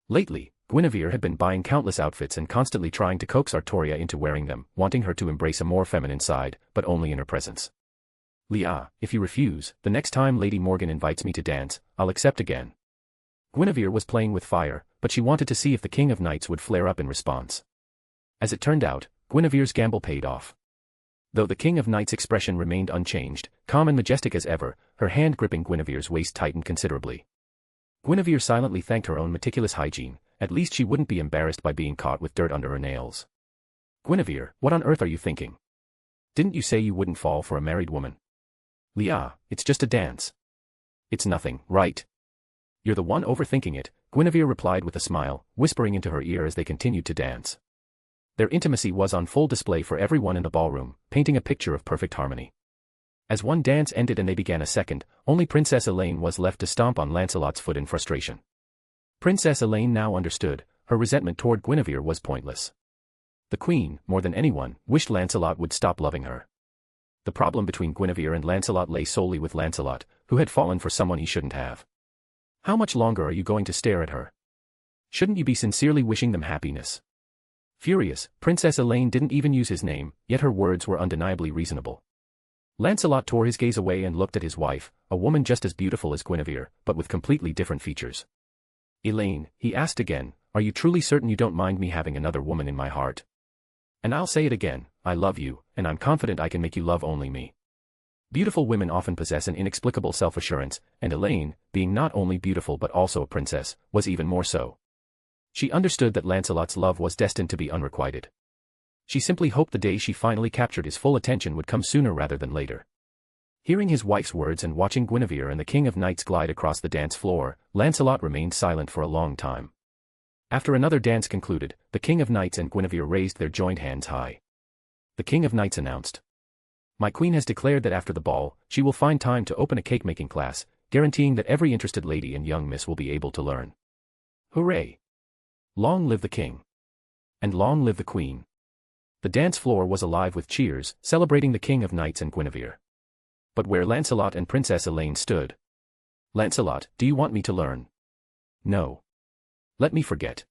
Lately, Guinevere had been buying countless outfits and constantly trying to coax Artoria into wearing them, wanting her to embrace a more feminine side, but only in her presence. "Leah, if you refuse, the next time Lady Morgan invites me to dance, I'll accept again." Guinevere was playing with fire, but she wanted to see if the King of Knights would flare up in response. As it turned out, Guinevere's gamble paid off. Though the King of Knights' expression remained unchanged, calm and majestic as ever, her hand gripping Guinevere's waist tightened considerably. Guinevere silently thanked her own meticulous hygiene. At least she wouldn't be embarrassed by being caught with dirt under her nails. "Guinevere, what on earth are you thinking? Didn't you say you wouldn't fall for a married woman?" "Leah, it's just a dance." "It's nothing, right?" "You're the one overthinking it," Guinevere replied with a smile, whispering into her ear as they continued to dance. Their intimacy was on full display for everyone in the ballroom, painting a picture of perfect harmony. As one dance ended and they began a second, only Princess Elaine was left to stomp on Lancelot's foot in frustration. Princess Elaine now understood, her resentment toward Guinevere was pointless. The queen, more than anyone, wished Lancelot would stop loving her. The problem between Guinevere and Lancelot lay solely with Lancelot, who had fallen for someone he shouldn't have. How much longer are you going to stare at her? Shouldn't you be sincerely wishing them happiness? Furious, Princess Elaine didn't even use his name, yet her words were undeniably reasonable. Lancelot tore his gaze away and looked at his wife, a woman just as beautiful as Guinevere, but with completely different features. "Elaine," he asked again, "are you truly certain you don't mind me having another woman in my heart? And I'll say it again, I love you, and I'm confident I can make you love only me." Beautiful women often possess an inexplicable self-assurance, and Elaine, being not only beautiful but also a princess, was even more so. She understood that Lancelot's love was destined to be unrequited. She simply hoped the day she finally captured his full attention would come sooner rather than later. Hearing his wife's words and watching Guinevere and the King of Knights glide across the dance floor, Lancelot remained silent for a long time. After another dance concluded, the King of Knights and Guinevere raised their joined hands high. The King of Knights announced, "My queen has declared that after the ball, she will find time to open a cake-making class, guaranteeing that every interested lady and young miss will be able to learn." Hooray! Long live the king! And long live the queen! The dance floor was alive with cheers, celebrating the King of Knights and Guinevere. But where Lancelot and Princess Elaine stood. "Lancelot, do you want me to learn?" "No. Let me forget.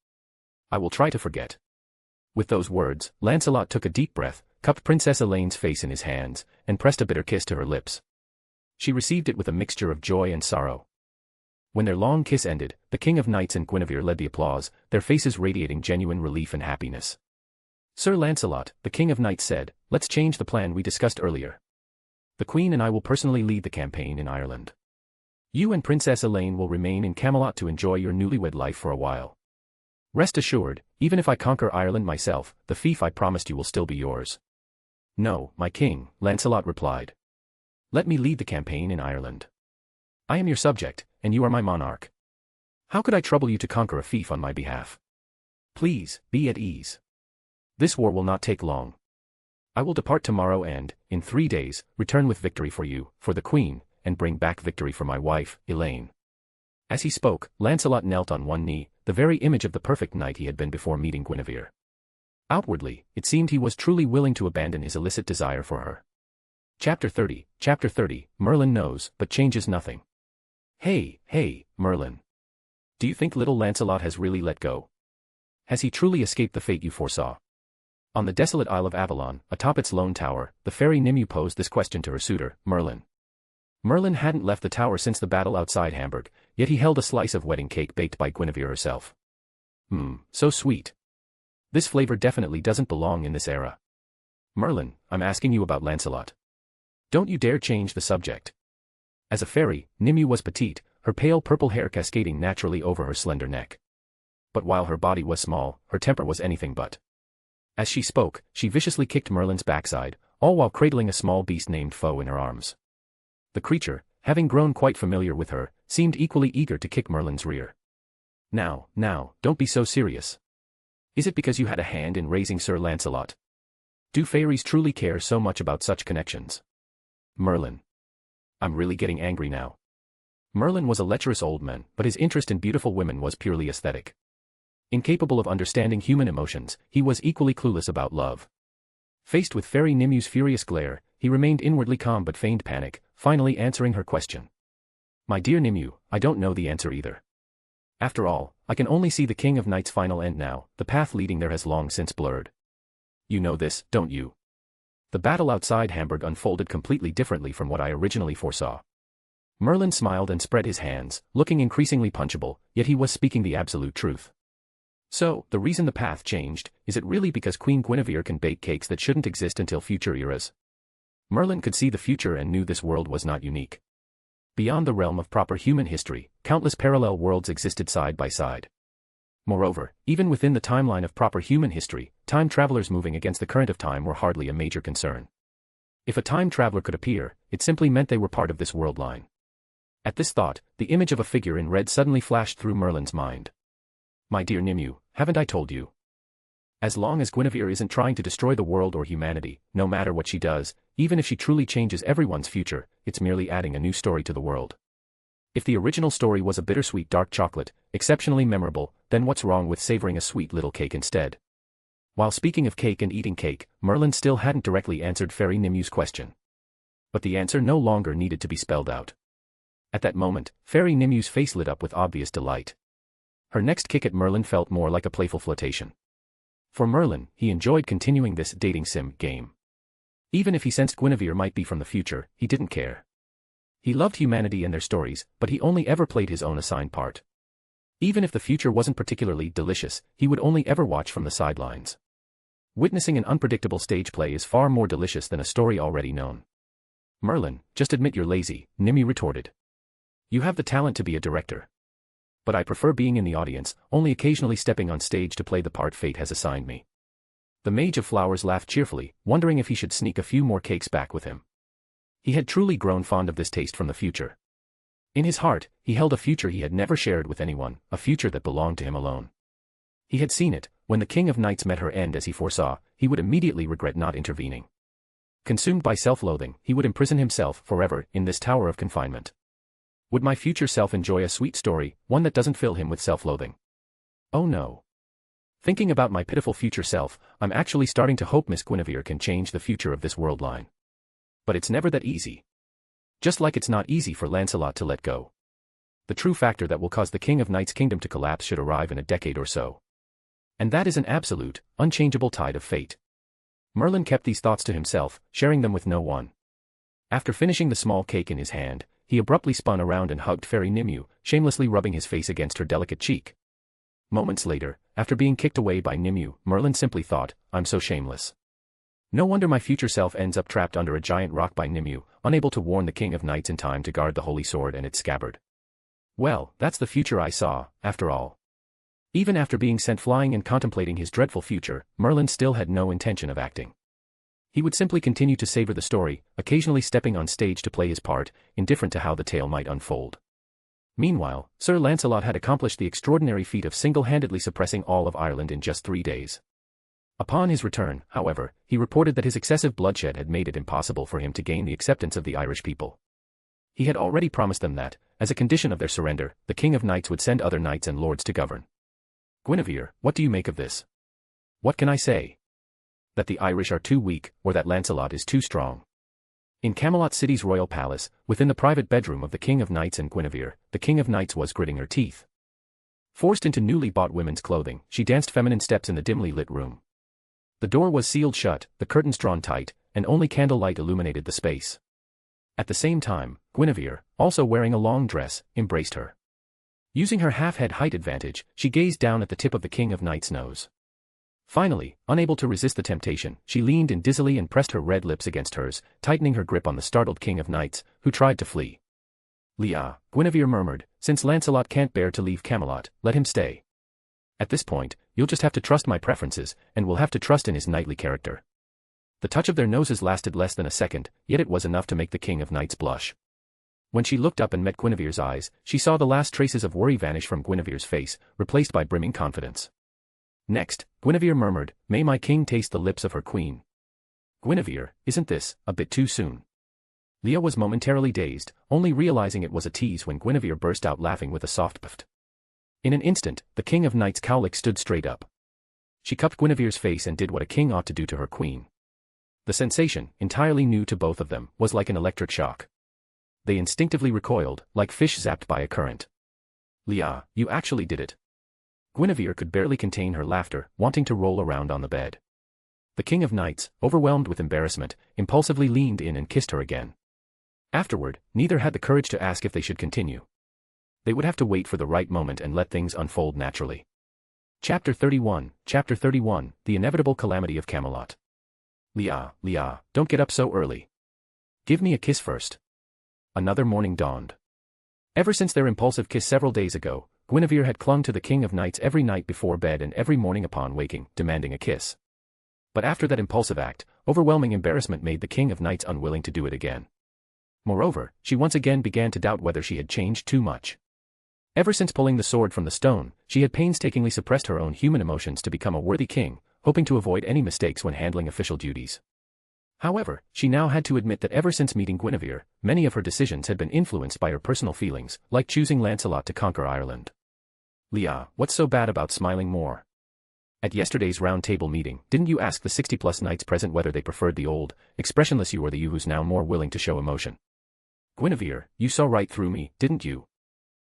I will try to forget." With those words, Lancelot took a deep breath, cupped Princess Elaine's face in his hands, and pressed a bitter kiss to her lips. She received it with a mixture of joy and sorrow. When their long kiss ended, the King of Knights and Guinevere led the applause, their faces radiating genuine relief and happiness. Sir Lancelot, the King of Knights said, let's change the plan we discussed earlier. The Queen and I will personally lead the campaign in Ireland. You and Princess Elaine will remain in Camelot to enjoy your newlywed life for a while. Rest assured, even if I conquer Ireland myself, the fief I promised you will still be yours. No, my king, Lancelot replied. Let me lead the campaign in Ireland. I am your subject, and you are my monarch. How could I trouble you to conquer a fief on my behalf? Please, be at ease. This war will not take long. I will depart tomorrow and, in 3 days, return with victory for you, for the Queen, and bring back victory for my wife, Elaine. As he spoke, Lancelot knelt on one knee, the very image of the perfect knight he had been before meeting Guinevere. Outwardly, it seemed he was truly willing to abandon his illicit desire for her. Chapter 30, Merlin knows, but changes nothing. Hey, Merlin. Do you think little Lancelot has really let go? Has he truly escaped the fate you foresaw? On the desolate Isle of Avalon, atop its lone tower, the fairy Nimue posed this question to her suitor, Merlin. Merlin hadn't left the tower since the battle outside Hamburg, yet he held a slice of wedding cake baked by Guinevere herself. So sweet. This flavor definitely doesn't belong in this era. Merlin, I'm asking you about Lancelot. Don't you dare change the subject. As a fairy, Nimue was petite, her pale purple hair cascading naturally over her slender neck. But while her body was small, her temper was anything but. As she spoke, she viciously kicked Merlin's backside, all while cradling a small beast named Foe in her arms. The creature, having grown quite familiar with her, seemed equally eager to kick Merlin's rear. Now, don't be so serious. Is it because you had a hand in raising Sir Lancelot? Do fairies truly care so much about such connections? Merlin. I'm really getting angry now. Merlin was a lecherous old man, but his interest in beautiful women was purely aesthetic. Incapable of understanding human emotions, he was equally clueless about love. Faced with Fairy Nimue's furious glare, he remained inwardly calm but feigned panic, finally answering her question. My dear Nimue, I don't know the answer either. After all, I can only see the King of Knights' final end now, the path leading there has long since blurred. You know this, don't you? The battle outside Hamburg unfolded completely differently from what I originally foresaw. Merlin smiled and spread his hands, looking increasingly punchable, yet he was speaking the absolute truth. So, the reason the path changed, is it really because Queen Guinevere can bake cakes that shouldn't exist until future eras? Merlin could see the future and knew this world was not unique. Beyond the realm of proper human history, countless parallel worlds existed side by side. Moreover, even within the timeline of proper human history, time travelers moving against the current of time were hardly a major concern. If a time traveler could appear, it simply meant they were part of this world line. At this thought, the image of a figure in red suddenly flashed through Merlin's mind. My dear Nimue, haven't I told you? As long as Guinevere isn't trying to destroy the world or humanity, no matter what she does, even if she truly changes everyone's future, it's merely adding a new story to the world. If the original story was a bittersweet dark chocolate, exceptionally memorable, then what's wrong with savoring a sweet little cake instead? While speaking of cake and eating cake, Merlin still hadn't directly answered Fairy Nimue's question. But the answer no longer needed to be spelled out. At that moment, Fairy Nimue's face lit up with obvious delight. Her next kick at Merlin felt more like a playful flirtation. For Merlin, he enjoyed continuing this dating sim game. Even if he sensed Guinevere might be from the future, he didn't care. He loved humanity and their stories, but he only ever played his own assigned part. Even if the future wasn't particularly delicious, he would only ever watch from the sidelines. Witnessing an unpredictable stage play is far more delicious than a story already known. Merlin, just admit you're lazy, Nimue retorted. You have the talent to be a director. But I prefer being in the audience, only occasionally stepping on stage to play the part fate has assigned me. The Mage of Flowers laughed cheerfully, wondering if he should sneak a few more cakes back with him. He had truly grown fond of this taste from the future. In his heart, he held a future he had never shared with anyone, a future that belonged to him alone. He had seen it, when the King of Knights met her end as he foresaw, he would immediately regret not intervening. Consumed by self-loathing, he would imprison himself forever in this tower of confinement. Would my future self enjoy a sweet story, one that doesn't fill him with self-loathing? Oh no. Thinking about my pitiful future self, I'm actually starting to hope Miss Guinevere can change the future of this world line. But it's never that easy. Just like it's not easy for Lancelot to let go. The true factor that will cause the King of Knights' kingdom to collapse should arrive in a decade or so. And that is an absolute, unchangeable tide of fate. Merlin kept these thoughts to himself, sharing them with no one. After finishing the small cake in his hand, he abruptly spun around and hugged Fairy Nimue, shamelessly rubbing his face against her delicate cheek. Moments later, after being kicked away by Nimue, Merlin simply thought, I'm so shameless. No wonder my future self ends up trapped under a giant rock by Nimue, unable to warn the King of Knights in time to guard the holy sword and its scabbard. Well, that's the future I saw, after all. Even after being sent flying and contemplating his dreadful future, Merlin still had no intention of acting. He would simply continue to savor the story, occasionally stepping on stage to play his part, indifferent to how the tale might unfold. Meanwhile, Sir Lancelot had accomplished the extraordinary feat of single-handedly suppressing all of Ireland in just 3 days. Upon his return, however, he reported that his excessive bloodshed had made it impossible for him to gain the acceptance of the Irish people. He had already promised them that, as a condition of their surrender, the King of Knights would send other knights and lords to govern. Guinevere, what do you make of this? What can I say? That the Irish are too weak, or that Lancelot is too strong. In Camelot City's royal palace, within the private bedroom of the King of Knights and Guinevere, the King of Knights was gritting her teeth. Forced into newly bought women's clothing, she danced feminine steps in the dimly lit room. The door was sealed shut, the curtains drawn tight, and only candlelight illuminated the space. At the same time, Guinevere, also wearing a long dress, embraced her. Using her half-head height advantage, she gazed down at the tip of the King of Knights' nose. Finally, unable to resist the temptation, she leaned in dizzily and pressed her red lips against hers, tightening her grip on the startled King of Knights, who tried to flee. "Leah," Guinevere murmured, "since Lancelot can't bear to leave Camelot, let him stay. At this point, you'll just have to trust my preferences, and we'll have to trust in his knightly character." The touch of their noses lasted less than a second, yet it was enough to make the King of Knights blush. When she looked up and met Guinevere's eyes, she saw the last traces of worry vanish from Guinevere's face, replaced by brimming confidence. Next, Guinevere murmured, "May my king taste the lips of her queen." "Guinevere, isn't this a bit too soon?" Leah was momentarily dazed, only realizing it was a tease when Guinevere burst out laughing with a soft puff. In an instant, the King of Knights' cowlick stood straight up. She cupped Guinevere's face and did what a king ought to do to her queen. The sensation, entirely new to both of them, was like an electric shock. They instinctively recoiled, like fish zapped by a current. "Leah, you actually did it." Guinevere could barely contain her laughter, wanting to roll around on the bed. The King of Knights, overwhelmed with embarrassment, impulsively leaned in and kissed her again. Afterward, neither had the courage to ask if they should continue. They would have to wait for the right moment and let things unfold naturally. Chapter 31, The Inevitable Calamity of Camelot. Leah, don't get up so early. Give me a kiss first." Another morning dawned. Ever since their impulsive kiss several days ago, Guinevere had clung to the King of Knights every night before bed and every morning upon waking, demanding a kiss. But after that impulsive act, overwhelming embarrassment made the King of Knights unwilling to do it again. Moreover, she once again began to doubt whether she had changed too much. Ever since pulling the sword from the stone, she had painstakingly suppressed her own human emotions to become a worthy king, hoping to avoid any mistakes when handling official duties. However, she now had to admit that ever since meeting Guinevere, many of her decisions had been influenced by her personal feelings, like choosing Lancelot to conquer Ireland. "Leah, what's so bad about smiling more? At yesterday's round table meeting, didn't you ask the 60-plus knights present whether they preferred the old, expressionless you or the you who's now more willing to show emotion? Guinevere, you saw right through me, didn't you?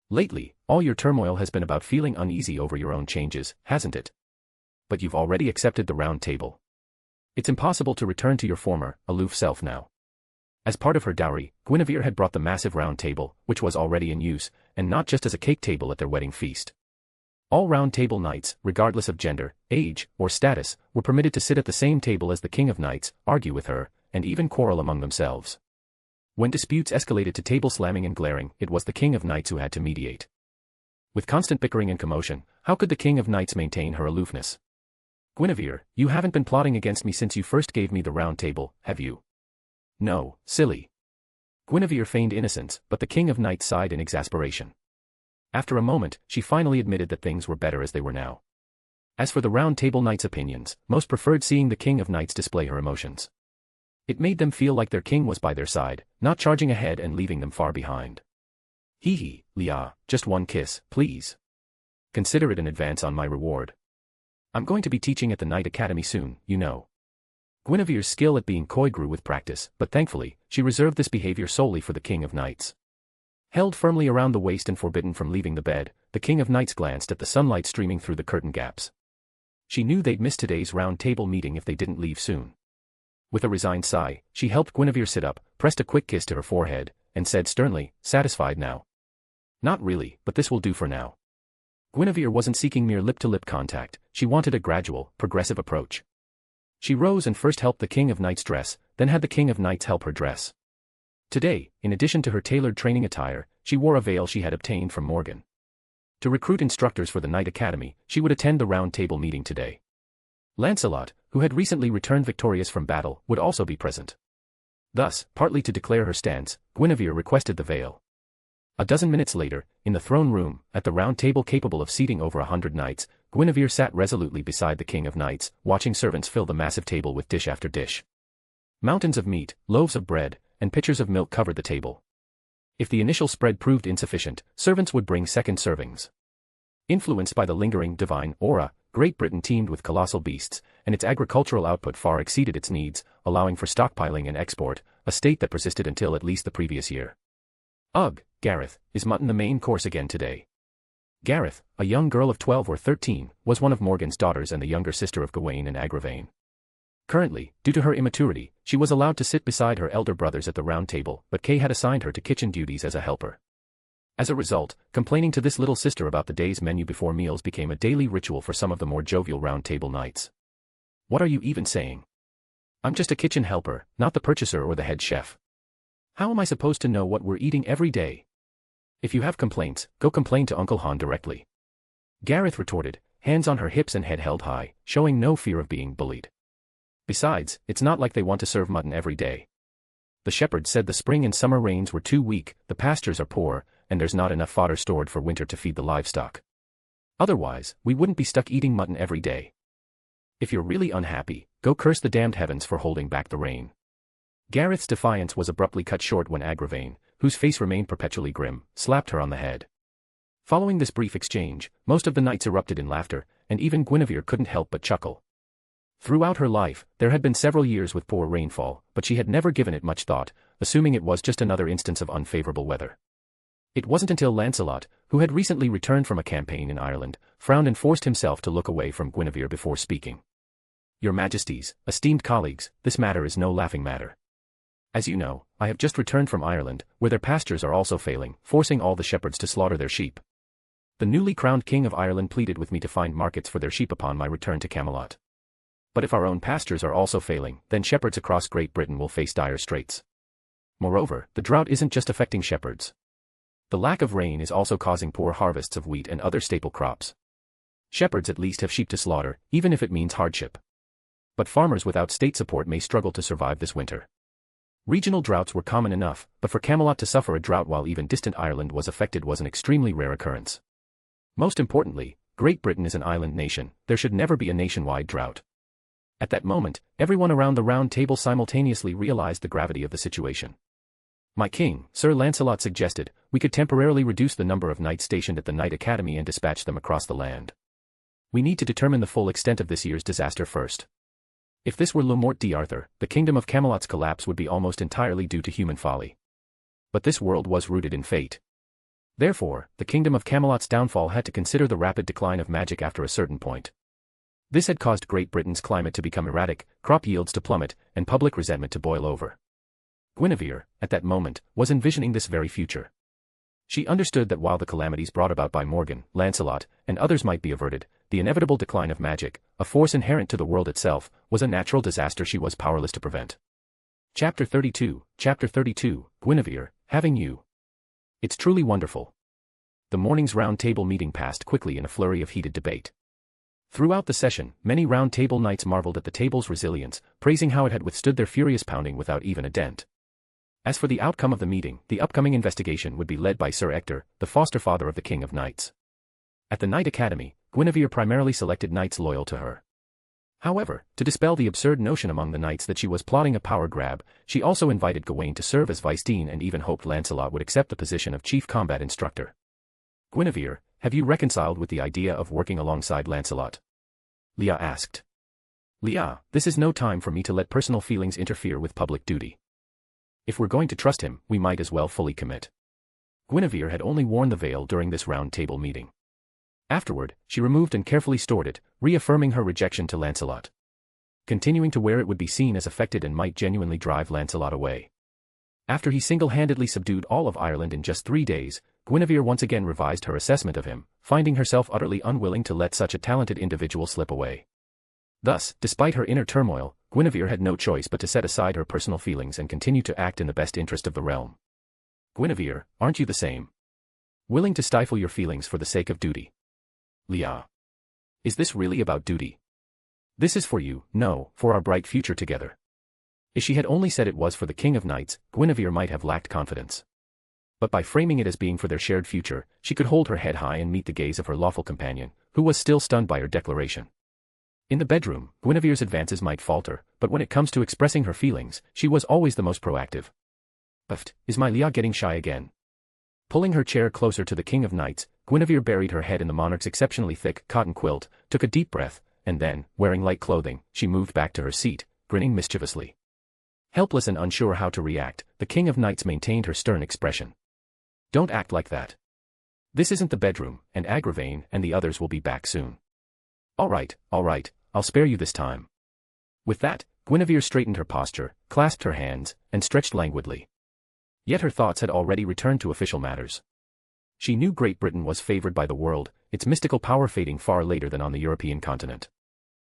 Lately, all your turmoil has been about feeling uneasy over your own changes, hasn't it? But you've already accepted the round table. It's impossible to return to your former, aloof self now." As part of her dowry, Guinevere had brought the massive round table, which was already in use, and not just as a cake table at their wedding feast. All round table knights, regardless of gender, age, or status, were permitted to sit at the same table as the King of Knights, argue with her, and even quarrel among themselves. When disputes escalated to table slamming and glaring, it was the King of Knights who had to mediate. With constant bickering and commotion, how could the King of Knights maintain her aloofness? "Guinevere, you haven't been plotting against me since you first gave me the round table, have you?" "No, silly." Guinevere feigned innocence, but the King of Knights sighed in exasperation. After a moment, she finally admitted that things were better as they were now. As for the round table knights' opinions, most preferred seeing the King of Knights display her emotions. It made them feel like their king was by their side, not charging ahead and leaving them far behind. "Hee, Leah, just one kiss, please. Consider it an advance on my reward. I'm going to be teaching at the Knight Academy soon, you know." Guinevere's skill at being coy grew with practice, but thankfully, she reserved this behavior solely for the King of Knights. Held firmly around the waist and forbidden from leaving the bed, the King of Knights glanced at the sunlight streaming through the curtain gaps. She knew they'd miss today's round table meeting if they didn't leave soon. With a resigned sigh, she helped Guinevere sit up, pressed a quick kiss to her forehead, and said sternly, "Satisfied now?" "Not really, but this will do for now." Guinevere wasn't seeking mere lip-to-lip contact, she wanted a gradual, progressive approach. She rose and first helped the King of Knights dress, then had the King of Knights help her dress. Today, in addition to her tailored training attire, she wore a veil she had obtained from Morgan. To recruit instructors for the Knight Academy, she would attend the round table meeting today. Lancelot, who had recently returned victorious from battle, would also be present. Thus, partly to declare her stance, Guinevere requested the veil. A dozen minutes later, in the throne room, at the round table capable of seating over 100 knights, Guinevere sat resolutely beside the King of Knights, watching servants fill the massive table with dish after dish. Mountains of meat, loaves of bread, and pitchers of milk covered the table. If the initial spread proved insufficient, servants would bring second servings. Influenced by the lingering divine aura, Great Britain teemed with colossal beasts, and its agricultural output far exceeded its needs, allowing for stockpiling and export, a state that persisted until at least the previous year. Ugh, Gareth, is mutton the main course again today? Gareth, a young girl of 12 or 13, was one of Morgan's daughters and the younger sister of Gawain and Agravain. Currently, due to her immaturity, she was allowed to sit beside her elder brothers at the round table, but Kay had assigned her to kitchen duties as a helper. As a result, complaining to this little sister about the day's menu before meals became a daily ritual for some of the more jovial round table knights. What are you even saying? I'm just a kitchen helper, not the purchaser or the head chef. How am I supposed to know what we're eating every day? If you have complaints, go complain to Uncle Han directly. Gareth retorted, hands on her hips and head held high, showing no fear of being bullied. Besides, it's not like they want to serve mutton every day. The shepherd said the spring and summer rains were too weak, the pastures are poor, and there's not enough fodder stored for winter to feed the livestock. Otherwise, we wouldn't be stuck eating mutton every day. If you're really unhappy, go curse the damned heavens for holding back the rain. Gareth's defiance was abruptly cut short when Agravain, whose face remained perpetually grim, slapped her on the head. Following this brief exchange, most of the knights erupted in laughter, and even Guinevere couldn't help but chuckle. Throughout her life, there had been several years with poor rainfall, but she had never given it much thought, assuming it was just another instance of unfavorable weather. It wasn't until Lancelot, who had recently returned from a campaign in Ireland, frowned and forced himself to look away from Guinevere before speaking. Your Majesties, esteemed colleagues, this matter is no laughing matter. As you know, I have just returned from Ireland, where their pastures are also failing, forcing all the shepherds to slaughter their sheep. The newly crowned King of Ireland pleaded with me to find markets for their sheep upon my return to Camelot. But if our own pastures are also failing, then shepherds across Great Britain will face dire straits. Moreover, the drought isn't just affecting shepherds. The lack of rain is also causing poor harvests of wheat and other staple crops. Shepherds at least have sheep to slaughter, even if it means hardship. But farmers without state support may struggle to survive this winter. Regional droughts were common enough, but for Camelot to suffer a drought while even distant Ireland was affected was an extremely rare occurrence. Most importantly, Great Britain is an island nation, there should never be a nationwide drought. At that moment, everyone around the round table simultaneously realized the gravity of the situation. My king, Sir Lancelot suggested, we could temporarily reduce the number of knights stationed at the Knight Academy and dispatch them across the land. We need to determine the full extent of this year's disaster first. If this were Le Morte d'Arthur, the kingdom of Camelot's collapse would be almost entirely due to human folly. But this world was rooted in fate. Therefore, the kingdom of Camelot's downfall had to consider the rapid decline of magic after a certain point. This had caused Great Britain's climate to become erratic, crop yields to plummet, and public resentment to boil over. Guinevere, at that moment, was envisioning this very future. She understood that while the calamities brought about by Morgan, Lancelot, and others might be averted, the inevitable decline of magic, a force inherent to the world itself, was a natural disaster she was powerless to prevent. Chapter 32, Guinevere, having you. It's truly wonderful. The morning's round table meeting passed quickly in a flurry of heated debate. Throughout the session, many round table knights marveled at the table's resilience, praising how it had withstood their furious pounding without even a dent. As for the outcome of the meeting, the upcoming investigation would be led by Sir Ector, the foster father of the King of Knights. At the Knight Academy, Guinevere primarily selected knights loyal to her. However, to dispel the absurd notion among the knights that she was plotting a power grab, she also invited Gawain to serve as vice-dean and even hoped Lancelot would accept the position of chief combat instructor. Guinevere, have you reconciled with the idea of working alongside Lancelot? Leah asked. Leah, this is no time for me to let personal feelings interfere with public duty. If we're going to trust him, we might as well fully commit. Guinevere had only worn the veil during this round table meeting. Afterward, she removed and carefully stored it, reaffirming her rejection to Lancelot. Continuing to wear it would be seen as affected and might genuinely drive Lancelot away. After he single-handedly subdued all of Ireland in just 3 days, Guinevere once again revised her assessment of him, finding herself utterly unwilling to let such a talented individual slip away. Thus, despite her inner turmoil, Guinevere had no choice but to set aside her personal feelings and continue to act in the best interest of the realm. Guinevere, aren't you the same? Willing to stifle your feelings for the sake of duty? Leah. Is this really about duty? This is for you, no, for our bright future together. If she had only said it was for the King of Knights, Guinevere might have lacked confidence. But by framing it as being for their shared future, she could hold her head high and meet the gaze of her lawful companion, who was still stunned by her declaration. In the bedroom, Guinevere's advances might falter, but when it comes to expressing her feelings, she was always the most proactive. But, is my Leah getting shy again? Pulling her chair closer to the King of Knights, Guinevere buried her head in the monarch's exceptionally thick cotton quilt, took a deep breath, and then, wearing light clothing, she moved back to her seat, grinning mischievously. Helpless and unsure how to react, the King of Knights maintained her stern expression. Don't act like that. This isn't the bedroom, and Agravain and the others will be back soon. All right, I'll spare you this time. With that, Guinevere straightened her posture, clasped her hands, and stretched languidly. Yet her thoughts had already returned to official matters. She knew Great Britain was favored by the world, its mystical power fading far later than on the European continent.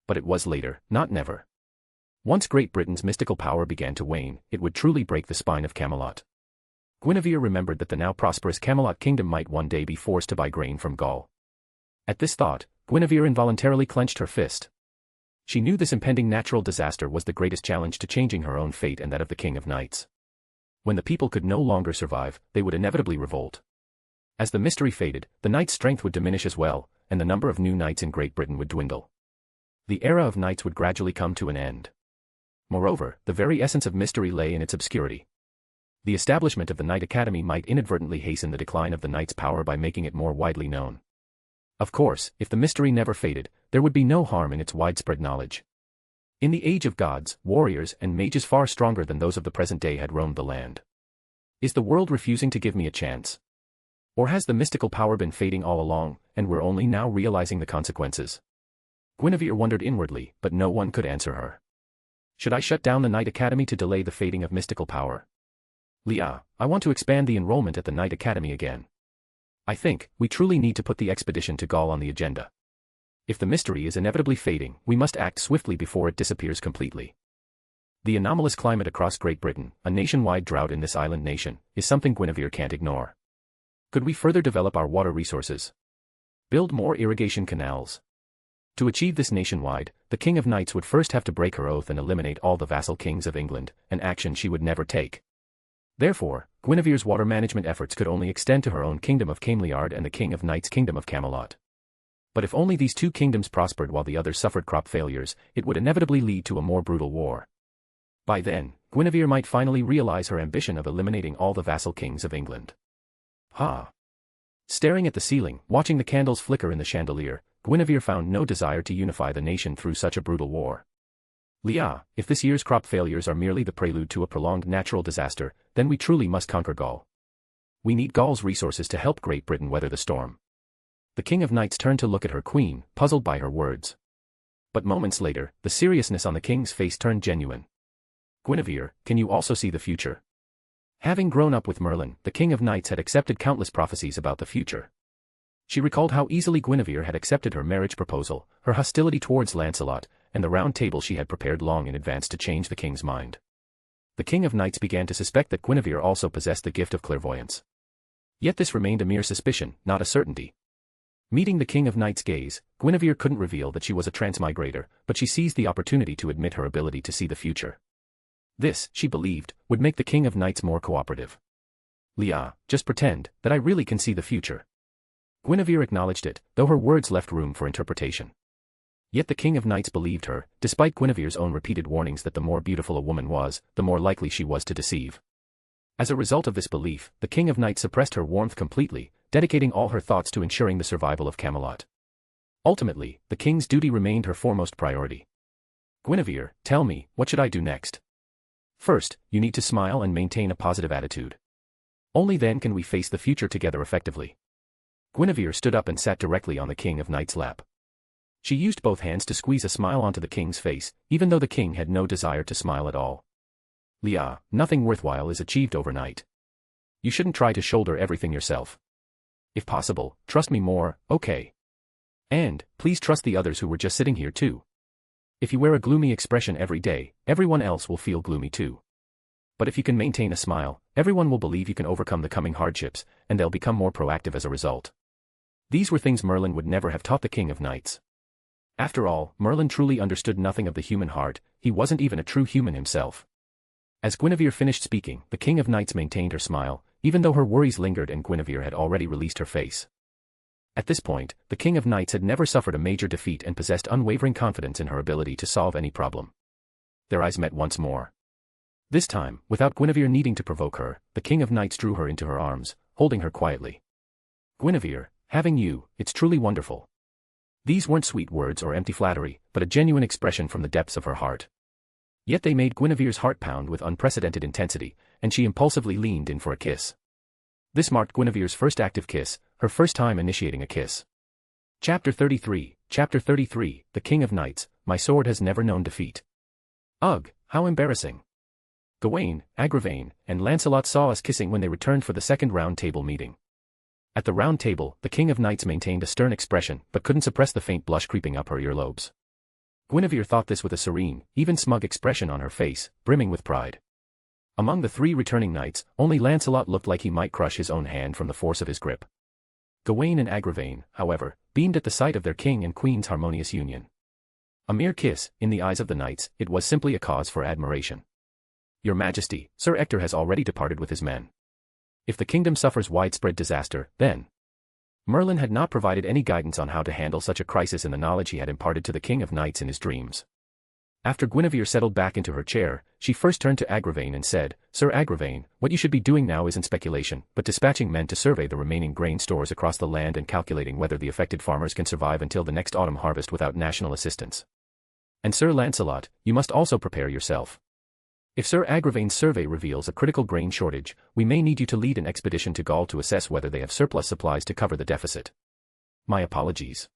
But it was later, not never. Once Great Britain's mystical power began to wane, it would truly break the spine of Camelot. Guinevere remembered that the now prosperous Camelot kingdom might one day be forced to buy grain from Gaul. At this thought, Guinevere involuntarily clenched her fist. She knew this impending natural disaster was the greatest challenge to changing her own fate and that of the King of Knights. When the people could no longer survive, they would inevitably revolt. As the mystery faded, the knights' strength would diminish as well, and the number of new knights in Great Britain would dwindle. The era of knights would gradually come to an end. Moreover, the very essence of mystery lay in its obscurity. The establishment of the Knight Academy might inadvertently hasten the decline of the knight's power by making it more widely known. Of course, if the mystery never faded, there would be no harm in its widespread knowledge. In the age of gods, warriors and mages far stronger than those of the present day had roamed the land. Is the world refusing to give me a chance? Or has the mystical power been fading all along, and we're only now realizing the consequences? Guinevere wondered inwardly, but no one could answer her. Should I shut down the Knight Academy to delay the fading of mystical power? Leah, I want to expand the enrollment at the Knight Academy again. I think we truly need to put the expedition to Gaul on the agenda. If the mystery is inevitably fading, we must act swiftly before it disappears completely. The anomalous climate across Great Britain, a nationwide drought in this island nation, is something Guinevere can't ignore. Could we further develop our water resources? Build more irrigation canals? To achieve this nationwide, the King of Knights would first have to break her oath and eliminate all the vassal kings of England, an action she would never take. Therefore, Guinevere's water management efforts could only extend to her own kingdom of Camiard and the King of Knights' kingdom of Camelot. But if only these two kingdoms prospered while the others suffered crop failures, it would inevitably lead to a more brutal war. By then, Guinevere might finally realize her ambition of eliminating all the vassal kings of England. Staring at the ceiling, watching the candles flicker in the chandelier, Guinevere found no desire to unify the nation through such a brutal war. Leah, if this year's crop failures are merely the prelude to a prolonged natural disaster, then we truly must conquer Gaul. We need Gaul's resources to help Great Britain weather the storm. The King of Knights turned to look at her queen, puzzled by her words. But moments later, the seriousness on the king's face turned genuine. Guinevere, can you also see the future? Having grown up with Merlin, the King of Knights had accepted countless prophecies about the future. She recalled how easily Guinevere had accepted her marriage proposal, her hostility towards Lancelot, and the round table she had prepared long in advance to change the king's mind. The King of Knights began to suspect that Guinevere also possessed the gift of clairvoyance. Yet this remained a mere suspicion, not a certainty. Meeting the King of Knights' gaze, Guinevere couldn't reveal that she was a transmigrator, but she seized the opportunity to admit her ability to see the future. This, she believed, would make the King of Knights more cooperative. Leah, just pretend that I really can see the future. Guinevere acknowledged it, though her words left room for interpretation. Yet the King of Knights believed her, despite Guinevere's own repeated warnings that the more beautiful a woman was, the more likely she was to deceive. As a result of this belief, the King of Knights suppressed her warmth completely, dedicating all her thoughts to ensuring the survival of Camelot. Ultimately, the king's duty remained her foremost priority. Guinevere, tell me, what should I do next? First, you need to smile and maintain a positive attitude. Only then can we face the future together effectively. Guinevere stood up and sat directly on the King of Knights' lap. She used both hands to squeeze a smile onto the king's face, even though the king had no desire to smile at all. Leah, nothing worthwhile is achieved overnight. You shouldn't try to shoulder everything yourself. If possible, trust me more, okay? And, please trust the others who were just sitting here too. If you wear a gloomy expression every day, everyone else will feel gloomy too. But if you can maintain a smile, everyone will believe you can overcome the coming hardships, and they'll become more proactive as a result. These were things Merlin would never have taught the King of Knights. After all, Merlin truly understood nothing of the human heart, he wasn't even a true human himself. As Guinevere finished speaking, the King of Knights maintained her smile, even though her worries lingered and Guinevere had already released her face. At this point, the King of Knights had never suffered a major defeat and possessed unwavering confidence in her ability to solve any problem. Their eyes met once more. This time, without Guinevere needing to provoke her, the King of Knights drew her into her arms, holding her quietly. Guinevere, having you, it's truly wonderful. These weren't sweet words or empty flattery, but a genuine expression from the depths of her heart. Yet they made Guinevere's heart pound with unprecedented intensity, and she impulsively leaned in for a kiss. This marked Guinevere's first active kiss, her first time initiating a kiss. Chapter 33, The King of Knights, my sword has never known defeat. Ugh, how embarrassing. Gawain, Agravain, and Lancelot saw us kissing when they returned for the second round table meeting. At the round table, the King of Knights maintained a stern expression but couldn't suppress the faint blush creeping up her earlobes. Guinevere thought this with a serene, even smug expression on her face, brimming with pride. Among the three returning knights, only Lancelot looked like he might crush his own hand from the force of his grip. Gawain and Agravain, however, beamed at the sight of their king and queen's harmonious union. A mere kiss, in the eyes of the knights, it was simply a cause for admiration. Your Majesty, Sir Ector has already departed with his men. If the kingdom suffers widespread disaster, then... Merlin had not provided any guidance on how to handle such a crisis in the knowledge he had imparted to the King of Knights in his dreams. After Guinevere settled back into her chair, she first turned to Agravain and said, Sir Agravain, what you should be doing now isn't speculation, but dispatching men to survey the remaining grain stores across the land and calculating whether the affected farmers can survive until the next autumn harvest without national assistance. And Sir Lancelot, you must also prepare yourself. If Sir Agravain's survey reveals a critical grain shortage, we may need you to lead an expedition to Gaul to assess whether they have surplus supplies to cover the deficit. My apologies.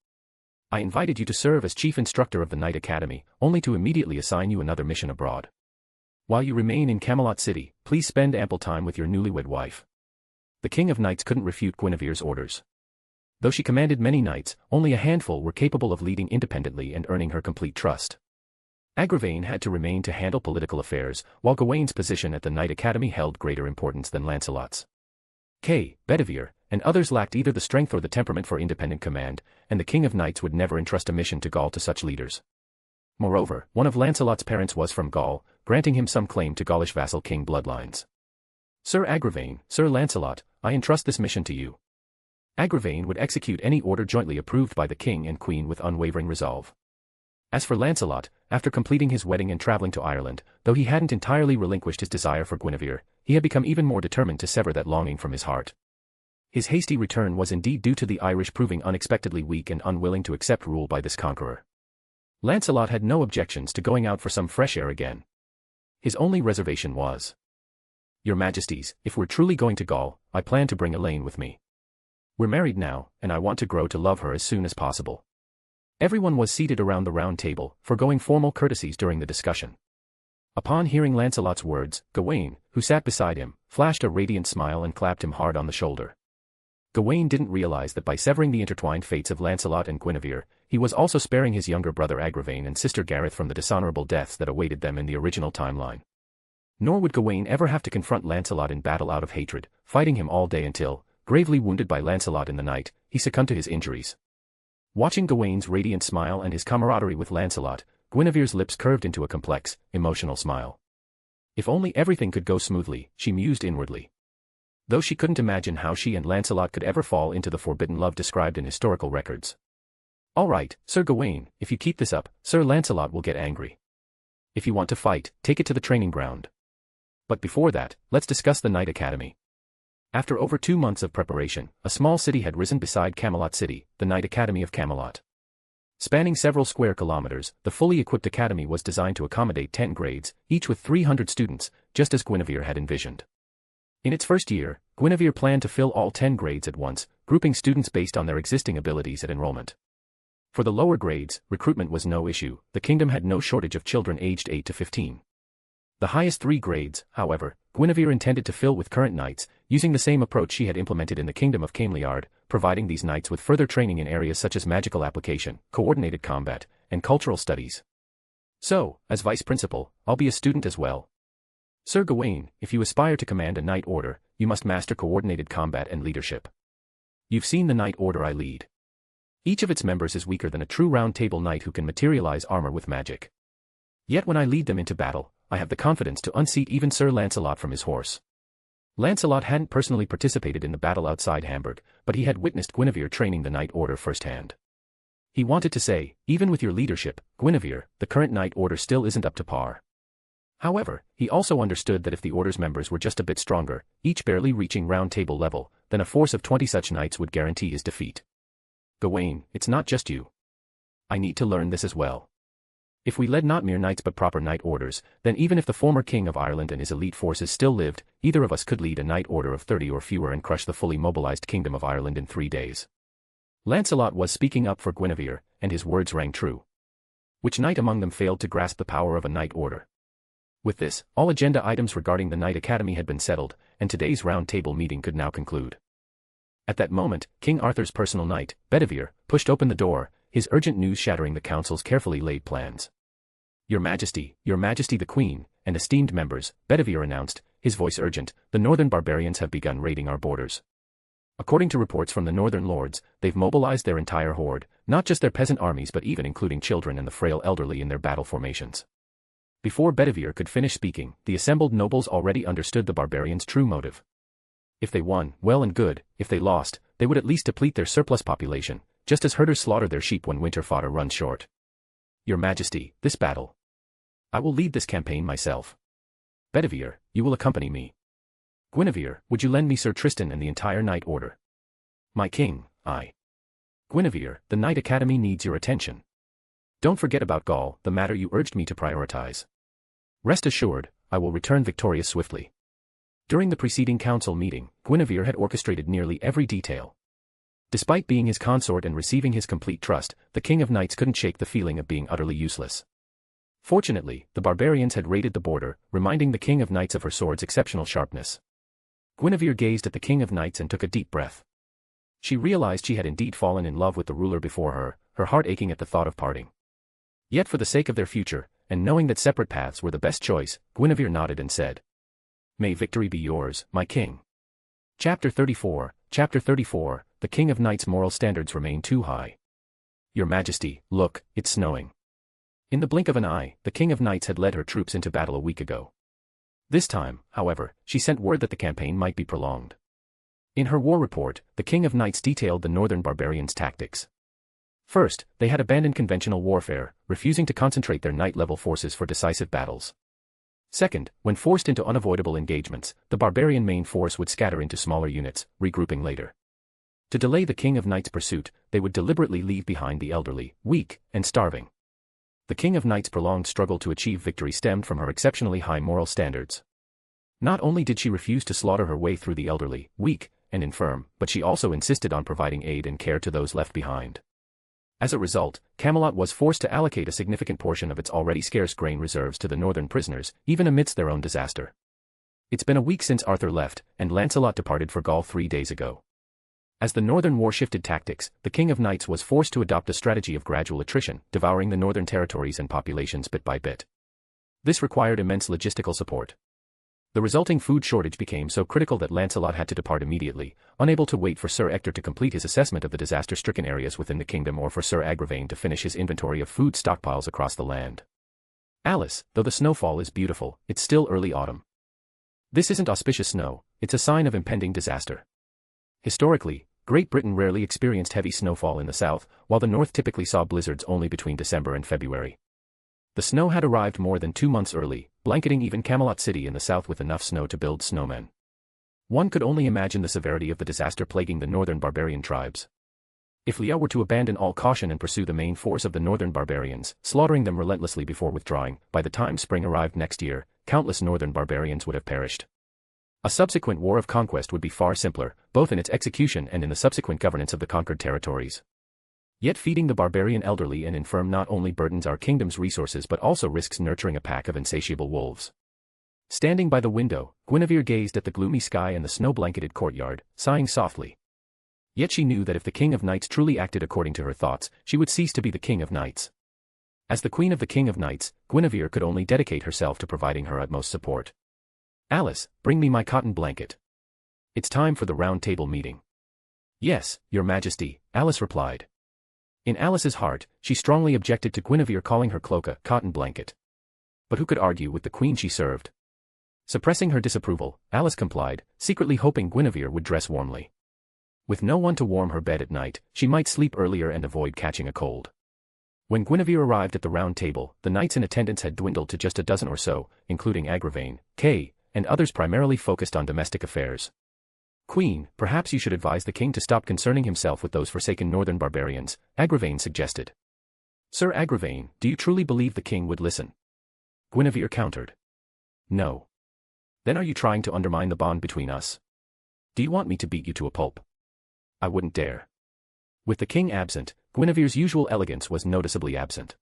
I invited you to serve as chief instructor of the Knight Academy, only to immediately assign you another mission abroad. While you remain in Camelot City, please spend ample time with your newlywed wife. The King of Knights couldn't refute Guinevere's orders. Though she commanded many knights, only a handful were capable of leading independently and earning her complete trust. Agravain had to remain to handle political affairs, while Gawain's position at the Knight Academy held greater importance than Lancelot's. Bedivere, and others lacked either the strength or the temperament for independent command, and the King of Knights would never entrust a mission to Gaul to such leaders. Moreover, one of Lancelot's parents was from Gaul, granting him some claim to Gaulish vassal king bloodlines. Sir Agravain, Sir Lancelot, I entrust this mission to you. Agravain would execute any order jointly approved by the king and queen with unwavering resolve. As for Lancelot, after completing his wedding and traveling to Ireland, though he hadn't entirely relinquished his desire for Guinevere, he had become even more determined to sever that longing from his heart. His hasty return was indeed due to the Irish proving unexpectedly weak and unwilling to accept rule by this conqueror. Lancelot had no objections to going out for some fresh air again. His only reservation was, Your Majesties, if we're truly going to Gaul, I plan to bring Elaine with me. We're married now, and I want to grow to love her as soon as possible. Everyone was seated around the round table, foregoing formal courtesies during the discussion. Upon hearing Lancelot's words, Gawain, who sat beside him, flashed a radiant smile and clapped him hard on the shoulder. Gawain didn't realize that by severing the intertwined fates of Lancelot and Guinevere, he was also sparing his younger brother Agravain and sister Gareth from the dishonorable deaths that awaited them in the original timeline. Nor would Gawain ever have to confront Lancelot in battle out of hatred, fighting him all day until, gravely wounded by Lancelot in the night, he succumbed to his injuries. Watching Gawain's radiant smile and his camaraderie with Lancelot, Guinevere's lips curved into a complex, emotional smile. If only everything could go smoothly, she mused inwardly. Though she couldn't imagine how she and Lancelot could ever fall into the forbidden love described in historical records. All right, Sir Gawain, if you keep this up, Sir Lancelot will get angry. If you want to fight, take it to the training ground. But before that, let's discuss the Knight Academy. After over 2 months of preparation, a small city had risen beside Camelot City, the Knight Academy of Camelot. Spanning several square kilometers, the fully equipped academy was designed to accommodate 10 grades, each with 300 students, just as Guinevere had envisioned. In its first year, Guinevere planned to fill all 10 grades at once, grouping students based on their existing abilities at enrollment. For the lower grades, recruitment was no issue, the kingdom had no shortage of children aged 8 to 15. The highest 3 grades, however, Guinevere intended to fill with current knights, using the same approach she had implemented in the kingdom of Camiard, providing these knights with further training in areas such as magical application, coordinated combat, and cultural studies. So, as vice principal, I'll be a student as well. Sir Gawain, if you aspire to command a knight order, you must master coordinated combat and leadership. You've seen the knight order I lead. Each of its members is weaker than a true round table knight who can materialize armor with magic. Yet when I lead them into battle, I have the confidence to unseat even Sir Lancelot from his horse. Lancelot hadn't personally participated in the battle outside Hamburg, but he had witnessed Guinevere training the knight order firsthand. He wanted to say, even with your leadership, Guinevere, the current knight order still isn't up to par. However, he also understood that if the order's members were just a bit stronger, each barely reaching round table level, then a force of 20 such knights would guarantee his defeat. Gawain, it's not just you. I need to learn this as well. If we led not mere knights but proper knight orders, then even if the former king of Ireland and his elite forces still lived, either of us could lead a knight order of 30 or fewer and crush the fully mobilized kingdom of Ireland in 3 days. Lancelot was speaking up for Guinevere, and his words rang true. Which knight among them failed to grasp the power of a knight order? With this, all agenda items regarding the Knight Academy had been settled, and today's round table meeting could now conclude. At that moment, King Arthur's personal knight, Bedivere, pushed open the door, his urgent news shattering the council's carefully laid plans. Your Majesty the Queen, and esteemed members, Bedivere announced, his voice urgent, the northern barbarians have begun raiding our borders. According to reports from the northern lords, they've mobilized their entire horde, not just their peasant armies but even including children and the frail elderly in their battle formations. Before Bedivere could finish speaking, the assembled nobles already understood the barbarians' true motive. If they won, well and good; if they lost, they would at least deplete their surplus population, just as herders slaughter their sheep when winter fodder runs short. Your Majesty, this battle. I will lead this campaign myself. Bedivere, you will accompany me. Guinevere, would you lend me Sir Tristan and the entire knight order? My king, I. Guinevere, the Knight Academy needs your attention. Don't forget about Gaul, the matter you urged me to prioritize. Rest assured, I will return victorious swiftly. During the preceding council meeting, Guinevere had orchestrated nearly every detail. Despite being his consort and receiving his complete trust, the King of Knights couldn't shake the feeling of being utterly useless. Fortunately, the barbarians had raided the border, reminding the King of Knights of her sword's exceptional sharpness. Guinevere gazed at the King of Knights and took a deep breath. She realized she had indeed fallen in love with the ruler before her heart aching at the thought of parting. Yet for the sake of their future, and knowing that separate paths were the best choice, Guinevere nodded and said, "May victory be yours, my king." Chapter 34, the King of Knights' moral standards remain too high. Your Majesty, look, it's snowing. In the blink of an eye, the King of Knights had led her troops into battle a week ago. This time, however, she sent word that the campaign might be prolonged. In her war report, the King of Knights detailed the northern barbarians' tactics. First, they had abandoned conventional warfare, refusing to concentrate their knight-level forces for decisive battles. Second, when forced into unavoidable engagements, the barbarian main force would scatter into smaller units, regrouping later. To delay the King of Knights' pursuit, they would deliberately leave behind the elderly, weak, and starving. The King of Knights' prolonged struggle to achieve victory stemmed from her exceptionally high moral standards. Not only did she refuse to slaughter her way through the elderly, weak, and infirm, but she also insisted on providing aid and care to those left behind. As a result, Camelot was forced to allocate a significant portion of its already scarce grain reserves to the northern prisoners, even amidst their own disaster. It's been a week since Arthur left, and Lancelot departed for Gaul 3 days ago. As the northern war shifted tactics, the King of Knights was forced to adopt a strategy of gradual attrition, devouring the northern territories and populations bit by bit. This required immense logistical support. The resulting food shortage became so critical that Lancelot had to depart immediately, unable to wait for Sir Ector to complete his assessment of the disaster-stricken areas within the kingdom or for Sir Agravain to finish his inventory of food stockpiles across the land. Alice, though the snowfall is beautiful, it's still early autumn. This isn't auspicious snow, it's a sign of impending disaster. Historically, Great Britain rarely experienced heavy snowfall in the south, while the north typically saw blizzards only between December and February. The snow had arrived more than 2 months early, blanketing even Camelot City in the south with enough snow to build snowmen. One could only imagine the severity of the disaster plaguing the northern barbarian tribes. If Leah were to abandon all caution and pursue the main force of the northern barbarians, slaughtering them relentlessly before withdrawing, by the time spring arrived next year, countless northern barbarians would have perished. A subsequent war of conquest would be far simpler, both in its execution and in the subsequent governance of the conquered territories. Yet feeding the barbarian elderly and infirm not only burdens our kingdom's resources but also risks nurturing a pack of insatiable wolves. Standing by the window, Guinevere gazed at the gloomy sky and the snow-blanketed courtyard, sighing softly. Yet she knew that if the King of Knights truly acted according to her thoughts, she would cease to be the King of Knights. As the Queen of the King of Knights, Guinevere could only dedicate herself to providing her utmost support. Alice, bring me my cotton blanket. It's time for the round table meeting. Yes, Your Majesty, Alice replied. In Alice's heart, she strongly objected to Guinevere calling her cloak a cotton blanket. But who could argue with the queen she served? Suppressing her disapproval, Alice complied, secretly hoping Guinevere would dress warmly. With no one to warm her bed at night, she might sleep earlier and avoid catching a cold. When Guinevere arrived at the round table, the knights in attendance had dwindled to just a dozen or so, including Agravain, Kay, and others primarily focused on domestic affairs. Queen, perhaps you should advise the king to stop concerning himself with those forsaken northern barbarians, Agravain suggested. Sir Agravain, do you truly believe the king would listen? Guinevere countered. No. Then are you trying to undermine the bond between us? Do you want me to beat you to a pulp? I wouldn't dare. With the king absent, Guinevere's usual elegance was noticeably absent.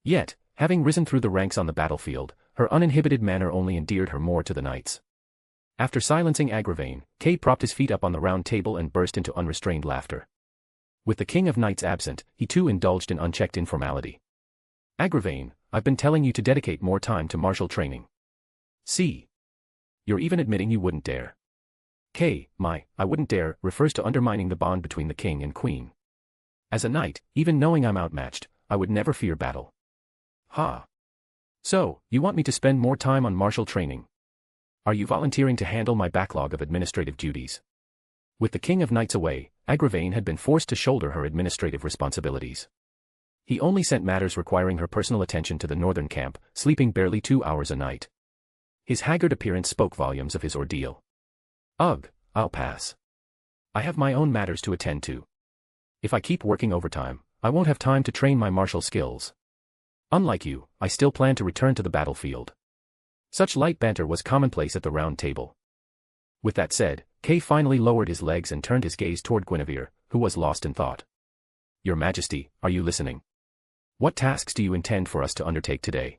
Yet, having risen through the ranks on the battlefield, her uninhibited manner only endeared her more to the knights. After silencing Agravain, Kay propped his feet up on the round table and burst into unrestrained laughter. With the King of Knights absent, he too indulged in unchecked informality. Agravain, I've been telling you to dedicate more time to martial training. See. You're even admitting you wouldn't dare. Kay, I wouldn't dare, refers to undermining the bond between the king and queen. As a knight, even knowing I'm outmatched, I would never fear battle. Ha. So, you want me to spend more time on martial training? Are you volunteering to handle my backlog of administrative duties? With the King of Knights away, Agravain had been forced to shoulder her administrative responsibilities. He only sent matters requiring her personal attention to the northern camp, sleeping barely 2 hours a night. His haggard appearance spoke volumes of his ordeal. Ugh, I'll pass. I have my own matters to attend to. If I keep working overtime, I won't have time to train my martial skills. Unlike you, I still plan to return to the battlefield. Such light banter was commonplace at the round table. With that said, Kay finally lowered his legs and turned his gaze toward Guinevere, who was lost in thought. Your Majesty, are you listening? What tasks do you intend for us to undertake today?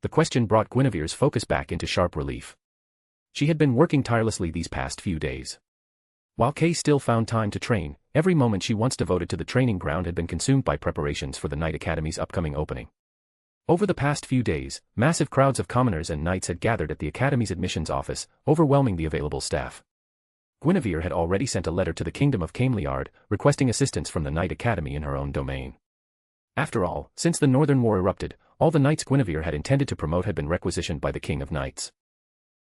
The question brought Guinevere's focus back into sharp relief. She had been working tirelessly these past few days. While Kay still found time to train, every moment she once devoted to the training ground had been consumed by preparations for the Knight Academy's upcoming opening. Over the past few days, massive crowds of commoners and knights had gathered at the Academy's admissions office, overwhelming the available staff. Guinevere had already sent a letter to the Kingdom of Camiard, requesting assistance from the Knight Academy in her own domain. After all, since the Northern War erupted, all the knights Guinevere had intended to promote had been requisitioned by the King of Knights.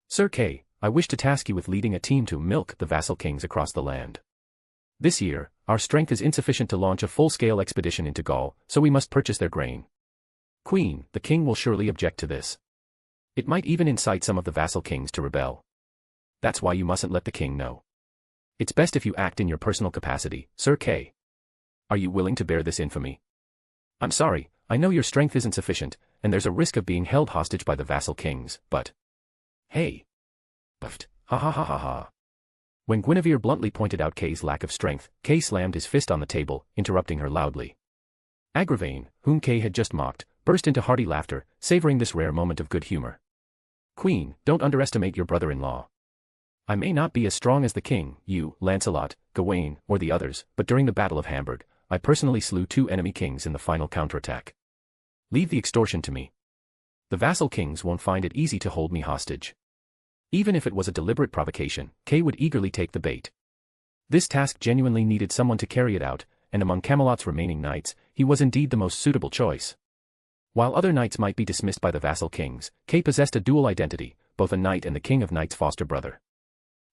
Sir Kay, I wish to task you with leading a team to milk the vassal kings across the land. This year, our strength is insufficient to launch a full-scale expedition into Gaul, so we must purchase their grain. Queen, the king will surely object to this. It might even incite some of the vassal kings to rebel. That's why you mustn't let the king know. It's best if you act in your personal capacity, Sir Kay. Are you willing to bear this infamy? I'm sorry, I know your strength isn't sufficient, and there's a risk of being held hostage by the vassal kings, but... Hey. Puffed. Ha ha ha ha ha. When Guinevere bluntly pointed out Kay's lack of strength, Kay slammed his fist on the table, interrupting her loudly. Agravain, whom Kay had just mocked, burst into hearty laughter, savoring this rare moment of good humor. Queen, don't underestimate your brother-in-law. I may not be as strong as the king, you, Lancelot, Gawain, or the others, but during the Battle of Hamburg, I personally slew 2 enemy kings in the final counterattack. Leave the extortion to me. The vassal kings won't find it easy to hold me hostage. Even if it was a deliberate provocation, Kay would eagerly take the bait. This task genuinely needed someone to carry it out, and among Camelot's remaining knights, he was indeed the most suitable choice. While other knights might be dismissed by the vassal kings, Kay possessed a dual identity, both a knight and the King of Knights' foster brother.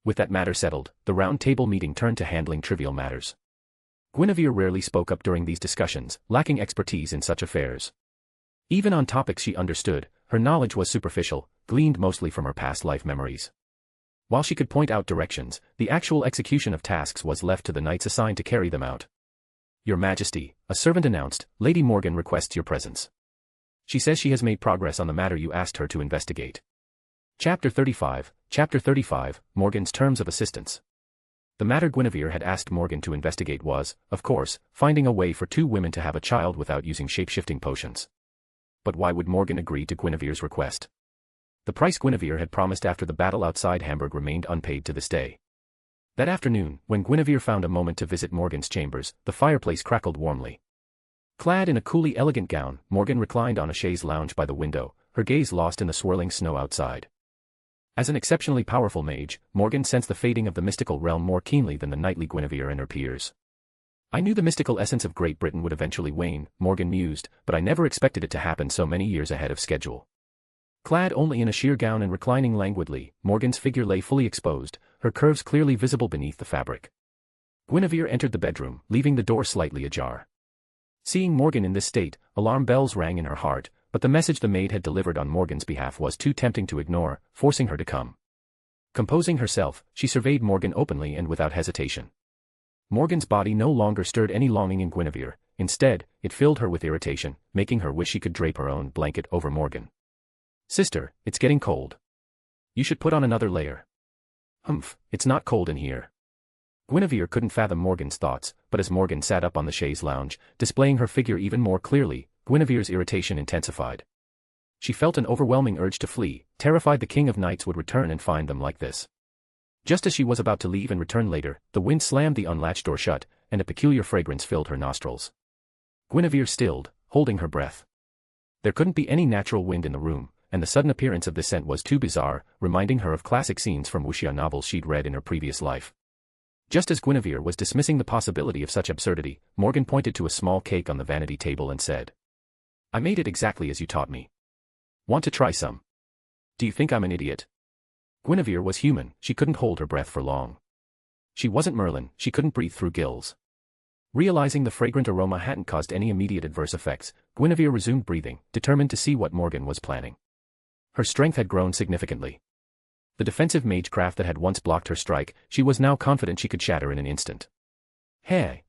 With that matter settled, the round table meeting turned to handling trivial matters. Guinevere rarely spoke up during these discussions, lacking expertise in such affairs. Even on topics she understood, her knowledge was superficial, gleaned mostly from her past life memories. While she could point out directions, the actual execution of tasks was left to the knights assigned to carry them out. Your Majesty, a servant announced, Lady Morgan requests your presence. She says she has made progress on the matter you asked her to investigate. Chapter 35, Morgan's Terms of Assistance. The matter Guinevere had asked Morgan to investigate was, of course, finding a way for 2 women to have a child without using shape-shifting potions. But why would Morgan agree to Guinevere's request? The price Guinevere had promised after the battle outside Hamburg remained unpaid to this day. That afternoon, when Guinevere found a moment to visit Morgan's chambers, the fireplace crackled warmly. Clad in a coolly elegant gown, Morgan reclined on a chaise lounge by the window, her gaze lost in the swirling snow outside. As an exceptionally powerful mage, Morgan sensed the fading of the mystical realm more keenly than the knightly Guinevere and her peers. I knew the mystical essence of Great Britain would eventually wane, Morgan mused, but I never expected it to happen so many years ahead of schedule. Clad only in a sheer gown and reclining languidly, Morgan's figure lay fully exposed, her curves clearly visible beneath the fabric. Guinevere entered the bedroom, leaving the door slightly ajar. Seeing Morgan in this state, alarm bells rang in her heart, but the message the maid had delivered on Morgan's behalf was too tempting to ignore, forcing her to come. Composing herself, she surveyed Morgan openly and without hesitation. Morgan's body no longer stirred any longing in Guinevere, instead, it filled her with irritation, making her wish she could drape her own blanket over Morgan. "Sister, it's getting cold. You should put on another layer." "Humph, it's not cold in here." Guinevere couldn't fathom Morgan's thoughts, but as Morgan sat up on the chaise lounge, displaying her figure even more clearly, Guinevere's irritation intensified. She felt an overwhelming urge to flee, terrified the King of Knights would return and find them like this. Just as she was about to leave and return later, the wind slammed the unlatched door shut, and a peculiar fragrance filled her nostrils. Guinevere stilled, holding her breath. There couldn't be any natural wind in the room, and the sudden appearance of this scent was too bizarre, reminding her of classic scenes from wuxia novels she'd read in her previous life. Just as Guinevere was dismissing the possibility of such absurdity, Morgan pointed to a small cake on the vanity table and said, "I made it exactly as you taught me. Want to try some? Do you think I'm an idiot?" Guinevere was human, she couldn't hold her breath for long. She wasn't Merlin, she couldn't breathe through gills. Realizing the fragrant aroma hadn't caused any immediate adverse effects, Guinevere resumed breathing, determined to see what Morgan was planning. Her strength had grown significantly. The defensive magecraft that had once blocked her strike, she was now confident she could shatter in an instant. Heh.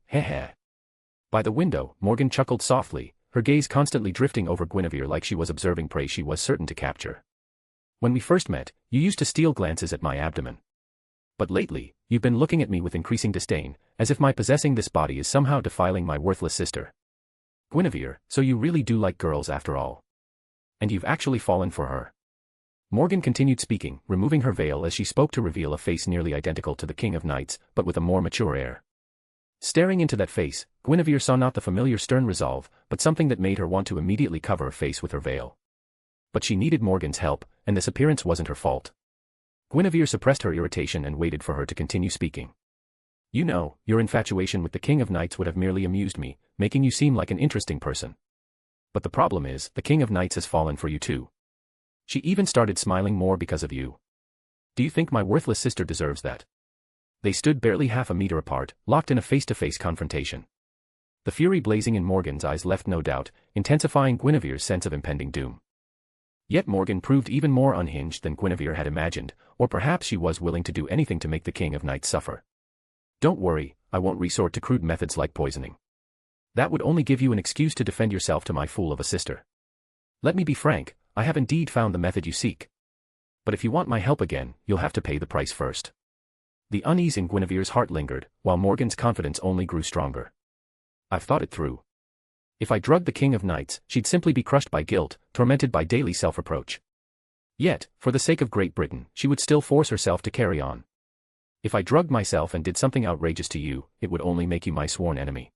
By the window, Morgan chuckled softly, her gaze constantly drifting over Guinevere like she was observing prey she was certain to capture. "When we first met, you used to steal glances at my abdomen. But lately, you've been looking at me with increasing disdain, as if my possessing this body is somehow defiling my worthless sister. Guinevere, so you really do like girls after all. And you've actually fallen for her." Morgan continued speaking, removing her veil as she spoke to reveal a face nearly identical to the King of Knights, but with a more mature air. Staring into that face, Guinevere saw not the familiar stern resolve, but something that made her want to immediately cover her face with her veil. But she needed Morgan's help, and this appearance wasn't her fault. Guinevere suppressed her irritation and waited for her to continue speaking. "You know, your infatuation with the King of Knights would have merely amused me, making you seem like an interesting person. But the problem is, the King of Knights has fallen for you too. She even started smiling more because of you. Do you think my worthless sister deserves that?" They stood barely half a meter apart, locked in a face-to-face confrontation. The fury blazing in Morgan's eyes left no doubt, intensifying Guinevere's sense of impending doom. Yet Morgan proved even more unhinged than Guinevere had imagined, or perhaps she was willing to do anything to make the King of Knights suffer. "Don't worry, I won't resort to crude methods like poisoning. That would only give you an excuse to defend yourself to my fool of a sister. Let me be frank, I have indeed found the method you seek. But if you want my help again, you'll have to pay the price first." The unease in Guinevere's heart lingered, while Morgan's confidence only grew stronger. "I've thought it through. If I drugged the King of Knights, she'd simply be crushed by guilt, tormented by daily self-reproach. Yet, for the sake of Great Britain, she would still force herself to carry on. If I drugged myself and did something outrageous to you, it would only make you my sworn enemy.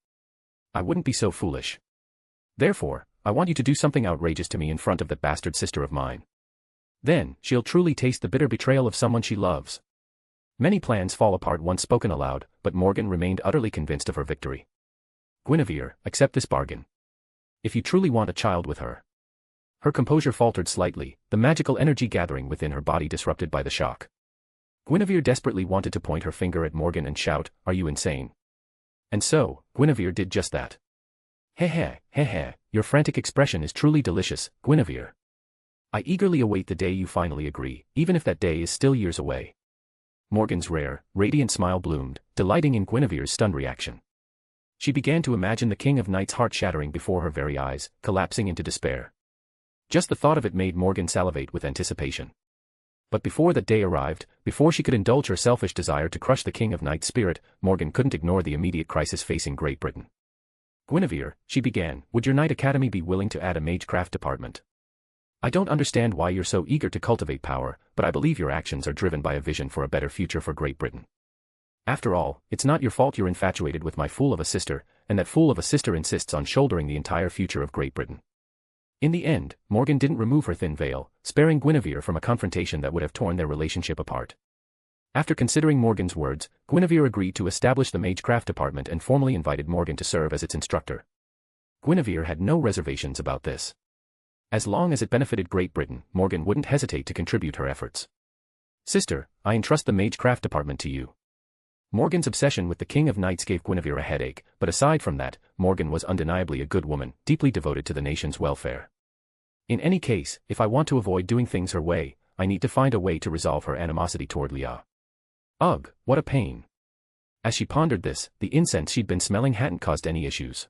I wouldn't be so foolish. Therefore, I want you to do something outrageous to me in front of that bastard sister of mine. Then, she'll truly taste the bitter betrayal of someone she loves." Many plans fall apart once spoken aloud, but Morgan remained utterly convinced of her victory. "Guinevere, accept this bargain. If you truly want a child with her." Her composure faltered slightly, the magical energy gathering within her body disrupted by the shock. Guinevere desperately wanted to point her finger at Morgan and shout, "Are you insane?" And so, Guinevere did just that. Heh, your frantic expression is truly delicious, Guinevere. I eagerly await the day you finally agree, even if that day is still years away." Morgan's rare, radiant smile bloomed, delighting in Guinevere's stunned reaction. She began to imagine the King of Knights' heart shattering before her very eyes, collapsing into despair. Just the thought of it made Morgan salivate with anticipation. But before that day arrived, before she could indulge her selfish desire to crush the King of Knights' spirit, Morgan couldn't ignore the immediate crisis facing Great Britain. "Guinevere," she began, "would your Knight Academy be willing to add a magecraft department? I don't understand why you're so eager to cultivate power, but I believe your actions are driven by a vision for a better future for Great Britain. After all, it's not your fault you're infatuated with my fool of a sister, and that fool of a sister insists on shouldering the entire future of Great Britain. In the end, Morgan didn't remove her thin veil, sparing Guinevere from a confrontation that would have torn their relationship apart. After considering Morgan's words, Guinevere agreed to establish the magecraft department and formally invited Morgan to serve as its instructor. Guinevere had no reservations about this. As long as it benefited Great Britain, Morgan wouldn't hesitate to contribute her efforts. Sister, I entrust the magecraft department to you. Morgan's obsession with the King of Knights gave Guinevere a headache, but aside from that, Morgan was undeniably a good woman, deeply devoted to the nation's welfare. In any case, if I want to avoid doing things her way, I need to find a way to resolve her animosity toward Leah. Ugh, what a pain. As she pondered this, the incense she'd been smelling hadn't caused any issues.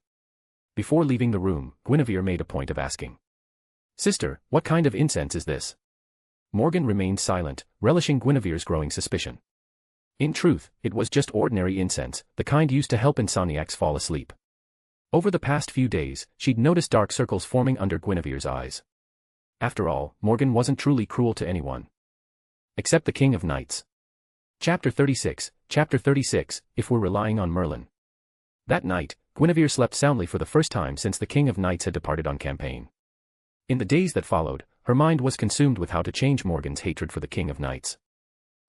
Before leaving the room, Guinevere made a point of asking. Sister, what kind of incense is this? Morgan remained silent, relishing Guinevere's growing suspicion. In truth, it was just ordinary incense, the kind used to help insomniacs fall asleep. Over the past few days, she'd noticed dark circles forming under Guinevere's eyes. After all, Morgan wasn't truly cruel to anyone. Except the King of Knights. Chapter 36, if we're relying on Merlin. That night, Guinevere slept soundly for the first time since the King of Knights had departed on campaign. In the days that followed, her mind was consumed with how to change Morgan's hatred for the King of Knights.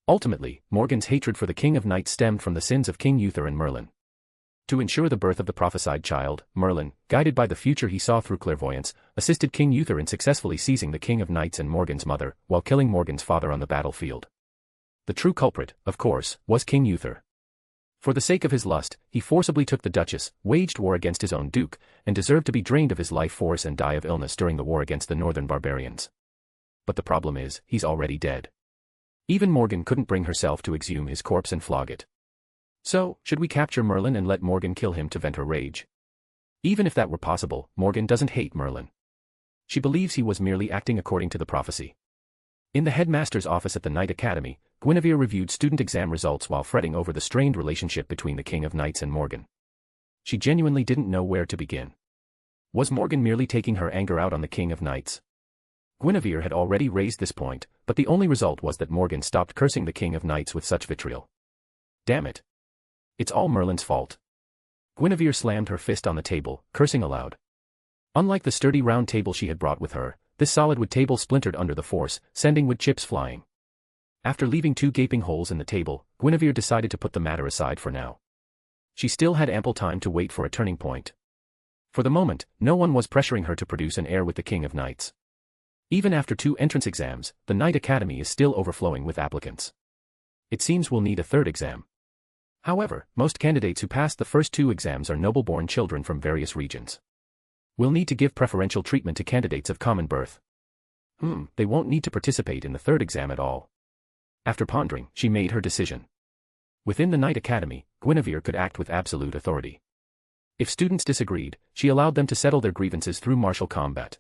Ultimately, Morgan's hatred for the King of Knights stemmed from the sins of King Uther and Merlin. To ensure the birth of the prophesied child, Merlin, guided by the future he saw through clairvoyance, assisted King Uther in successfully seizing the King of Knights and Morgan's mother, while killing Morgan's father on the battlefield. The true culprit, of course, was King Uther. For the sake of his lust, he forcibly took the Duchess, waged war against his own duke, and deserved to be drained of his life force and die of illness during the war against the northern barbarians. But the problem is, he's already dead. Even Morgan couldn't bring herself to exhume his corpse and flog it. So, should we capture Merlin and let Morgan kill him to vent her rage? Even if that were possible, Morgan doesn't hate Merlin. She believes he was merely acting according to the prophecy. In the headmaster's office at the Knight Academy, Guinevere reviewed student exam results while fretting over the strained relationship between the King of Knights and Morgan. She genuinely didn't know where to begin. Was Morgan merely taking her anger out on the King of Knights? Guinevere had already raised this point, but the only result was that Morgan stopped cursing the King of Knights with such vitriol. Damn it. It's all Merlin's fault. Guinevere slammed her fist on the table, cursing aloud. Unlike the sturdy round table she had brought with her, this solid wood table splintered under the force, sending wood chips flying. After leaving 2 gaping holes in the table, Guinevere decided to put the matter aside for now. She still had ample time to wait for a turning point. For the moment, no one was pressuring her to produce an heir with the King of Knights. Even after 2 entrance exams, the Knight Academy is still overflowing with applicants. It seems we'll need a 3rd exam. However, most candidates who passed the first 2 exams are noble-born children from various regions. We'll need to give preferential treatment to candidates of common birth. They won't need to participate in the 3rd exam at all. After pondering, she made her decision. Within the Knight Academy, Guinevere could act with absolute authority. If students disagreed, she allowed them to settle their grievances through martial combat.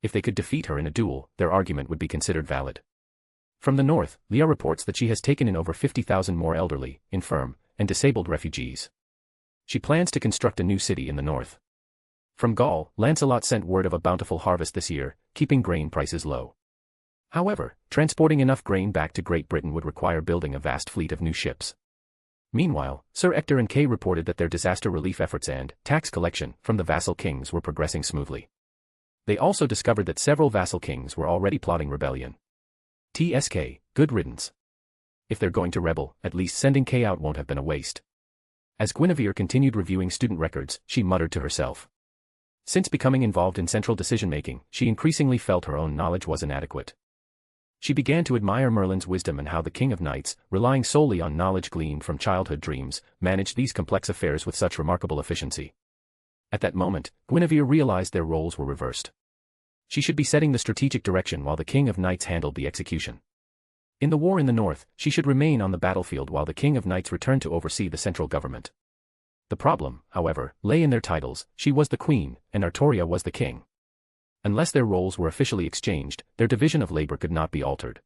If they could defeat her in a duel, their argument would be considered valid. From the north, Leah reports that she has taken in over 50,000 more elderly, infirm, and disabled refugees. She plans to construct a new city in the north. From Gaul, Lancelot sent word of a bountiful harvest this year, keeping grain prices low. However, transporting enough grain back to Great Britain would require building a vast fleet of new ships. Meanwhile, Sir Ector and Kay reported that their disaster relief efforts and tax collection from the vassal kings were progressing smoothly. They also discovered that several vassal kings were already plotting rebellion. TSK, good riddance. If they're going to rebel, at least sending Kay out won't have been a waste. As Guinevere continued reviewing student records, she muttered to herself. Since becoming involved in central decision-making, she increasingly felt her own knowledge was inadequate. She began to admire Merlin's wisdom and how the King of Knights, relying solely on knowledge gleaned from childhood dreams, managed these complex affairs with such remarkable efficiency. At that moment, Guinevere realized their roles were reversed. She should be setting the strategic direction while the King of Knights handled the execution. In the war in the north, she should remain on the battlefield while the King of Knights returned to oversee the central government. The problem, however, lay in their titles. She was the queen, and Artoria was the king. Unless their roles were officially exchanged, their division of labor could not be altered.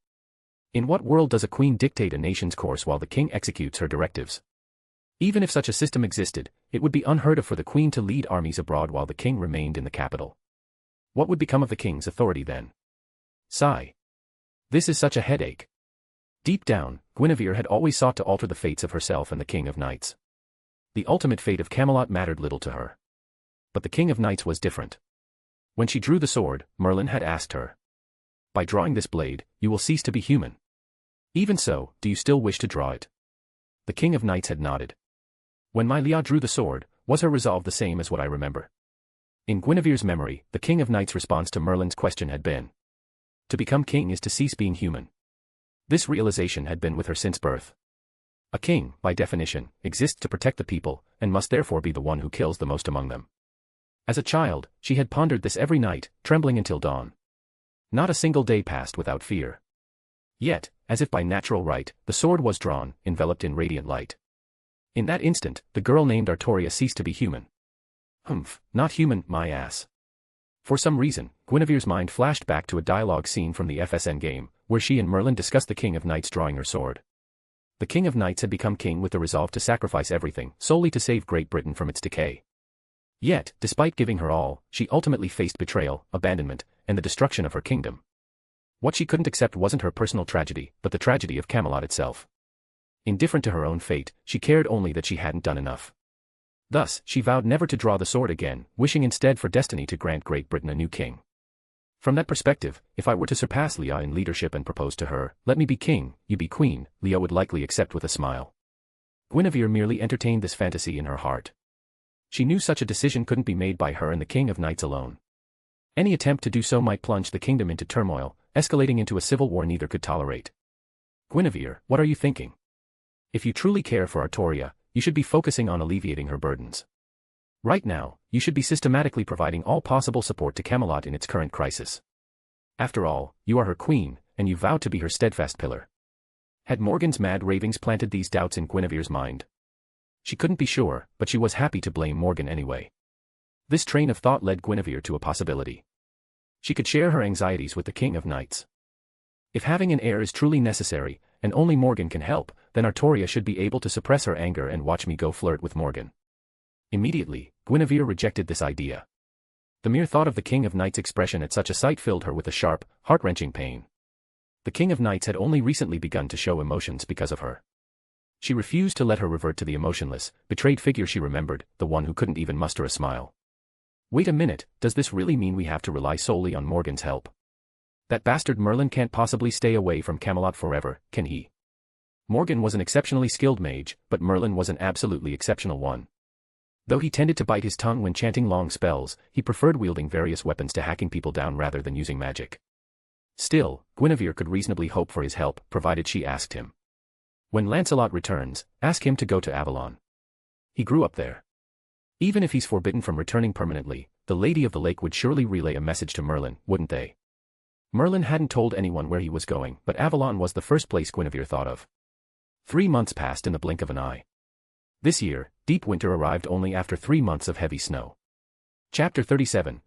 In what world does a queen dictate a nation's course while the king executes her directives? Even if such a system existed, it would be unheard of for the queen to lead armies abroad while the king remained in the capital. What would become of the king's authority then? Sigh. This is such a headache. Deep down, Guinevere had always sought to alter the fates of herself and the King of Knights. The ultimate fate of Camelot mattered little to her. But the King of Knights was different. When she drew the sword, Merlin had asked her. By drawing this blade, you will cease to be human. Even so, do you still wish to draw it? The King of Knights had nodded. When my Leah drew the sword, was her resolve the same as what I remember? In Guinevere's memory, the King of Knights' response to Merlin's question had been, to become king is to cease being human. This realization had been with her since birth. A king, by definition, exists to protect the people, and must therefore be the one who kills the most among them. As a child, she had pondered this every night, trembling until dawn. Not a single day passed without fear. Yet, as if by natural right, the sword was drawn, enveloped in radiant light. In that instant, the girl named Artoria ceased to be human. Humph, not human, my ass. For some reason, Guinevere's mind flashed back to a dialogue scene from the FSN game, where she and Merlin discussed the King of Knights drawing her sword. The King of Knights had become king with the resolve to sacrifice everything, solely to save Great Britain from its decay. Yet, despite giving her all, she ultimately faced betrayal, abandonment, and the destruction of her kingdom. What she couldn't accept wasn't her personal tragedy, but the tragedy of Camelot itself. Indifferent to her own fate, she cared only that she hadn't done enough. Thus, she vowed never to draw the sword again, wishing instead for destiny to grant Great Britain a new king. From that perspective, if I were to surpass Leah in leadership and propose to her, let me be king, you be queen, Leah would likely accept with a smile. Guinevere merely entertained this fantasy in her heart. She knew such a decision couldn't be made by her and the King of Knights alone. Any attempt to do so might plunge the kingdom into turmoil, escalating into a civil war neither could tolerate. Guinevere, what are you thinking? If you truly care for Artoria, you should be focusing on alleviating her burdens. Right now, you should be systematically providing all possible support to Camelot in its current crisis. After all, you are her queen, and you vowed to be her steadfast pillar. Had Morgan's mad ravings planted these doubts in Guinevere's mind? She couldn't be sure, but she was happy to blame Morgan anyway. This train of thought led Guinevere to a possibility. She could share her anxieties with the King of Knights. If having an heir is truly necessary, and only Morgan can help, then Artoria should be able to suppress her anger and watch me go flirt with Morgan. Immediately, Guinevere rejected this idea. The mere thought of the King of Knights' expression at such a sight filled her with a sharp, heart-wrenching pain. The King of Knights had only recently begun to show emotions because of her. She refused to let her revert to the emotionless, betrayed figure she remembered, the one who couldn't even muster a smile. Wait a minute, does this really mean we have to rely solely on Morgan's help? That bastard Merlin can't possibly stay away from Camelot forever, can he? Morgan was an exceptionally skilled mage, but Merlin was an absolutely exceptional one. Though he tended to bite his tongue when chanting long spells, he preferred wielding various weapons to hacking people down rather than using magic. Still, Guinevere could reasonably hope for his help, provided she asked him. When Lancelot returns, ask him to go to Avalon. He grew up there. Even if he's forbidden from returning permanently, the Lady of the Lake would surely relay a message to Merlin, wouldn't they? Merlin hadn't told anyone where he was going, but Avalon was the first place Guinevere thought of. 3 months passed in the blink of an eye. This year, deep winter arrived only after 3 months of heavy snow. Chapter 37,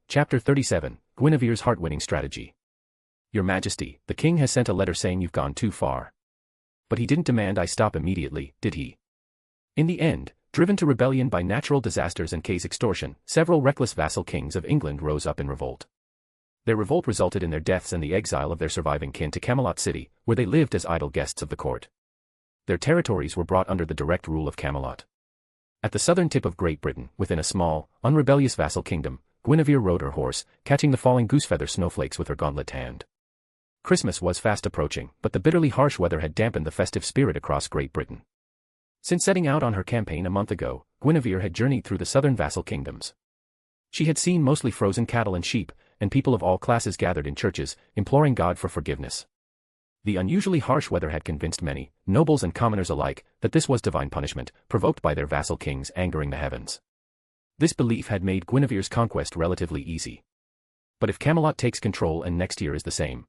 Guinevere's heart-winning strategy. Your Majesty, the king has sent a letter saying you've gone too far. But he didn't demand I stop immediately, did he? In the end, driven to rebellion by natural disasters and Kay's extortion, several reckless vassal kings of England rose up in revolt. Their revolt resulted in their deaths and the exile of their surviving kin to Camelot City, where they lived as idle guests of the court. Their territories were brought under the direct rule of Camelot. At the southern tip of Great Britain, within a small, unrebellious vassal kingdom, Guinevere rode her horse, catching the falling goosefeather snowflakes with her gauntlet hand. Christmas was fast approaching, but the bitterly harsh weather had dampened the festive spirit across Great Britain. Since setting out on her campaign a month ago, Guinevere had journeyed through the southern vassal kingdoms. She had seen mostly frozen cattle and sheep, and people of all classes gathered in churches, imploring God for forgiveness. The unusually harsh weather had convinced many, nobles and commoners alike, that this was divine punishment, provoked by their vassal kings angering the heavens. This belief had made Guinevere's conquest relatively easy. But if Camelot takes control and next year is the same?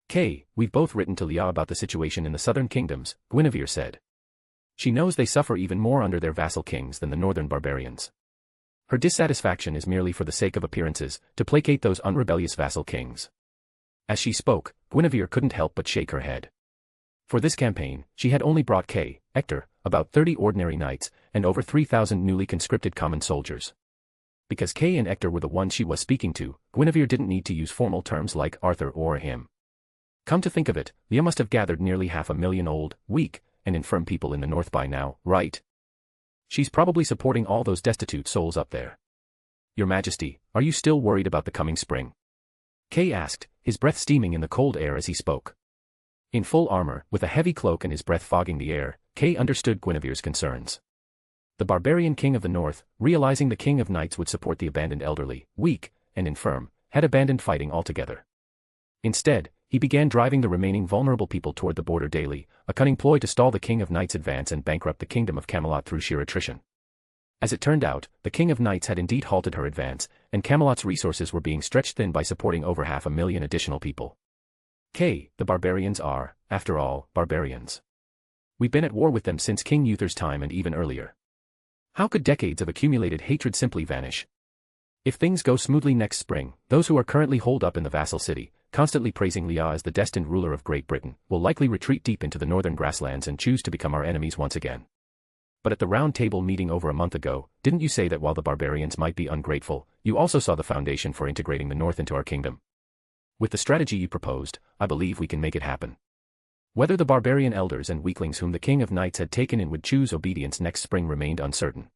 Kay, we've both written to Leah about the situation in the southern kingdoms, Guinevere said. She knows they suffer even more under their vassal kings than the northern barbarians. Her dissatisfaction is merely for the sake of appearances, to placate those unrebellious vassal kings. As she spoke, Guinevere couldn't help but shake her head. For this campaign, she had only brought Kay, Hector, about 30 ordinary knights, and over 3,000 newly conscripted common soldiers. Because Kay and Hector were the ones she was speaking to, Guinevere didn't need to use formal terms like Arthur or him. Come to think of it, Leah must have gathered nearly 500,000 old, weak, and infirm people in the north by now, right? She's probably supporting all those destitute souls up there. Your Majesty, are you still worried about the coming spring? Kay asked, his breath steaming in the cold air as he spoke. In full armor, with a heavy cloak and his breath fogging the air, Kay understood Guinevere's concerns. The barbarian king of the north, realizing the king of knights would support the abandoned elderly, weak, and infirm, had abandoned fighting altogether. Instead, he began driving the remaining vulnerable people toward the border daily, a cunning ploy to stall the king of knights' advance and bankrupt the kingdom of Camelot through sheer attrition. As it turned out, the king of knights had indeed halted her advance, and Camelot's resources were being stretched thin by supporting over 500,000 additional people. The barbarians are, after all, barbarians. We've been at war with them since King Uther's time and even earlier. How could decades of accumulated hatred simply vanish? If things go smoothly next spring, those who are currently holed up in the vassal city, constantly praising Leah as the destined ruler of Great Britain, will likely retreat deep into the northern grasslands and choose to become our enemies once again. But at the round table meeting over a month ago, didn't you say that while the barbarians might be ungrateful, you also saw the foundation for integrating the north into our kingdom? With the strategy you proposed, I believe we can make it happen. Whether the barbarian elders and weaklings whom the king of knights had taken in would choose obedience next spring remained uncertain.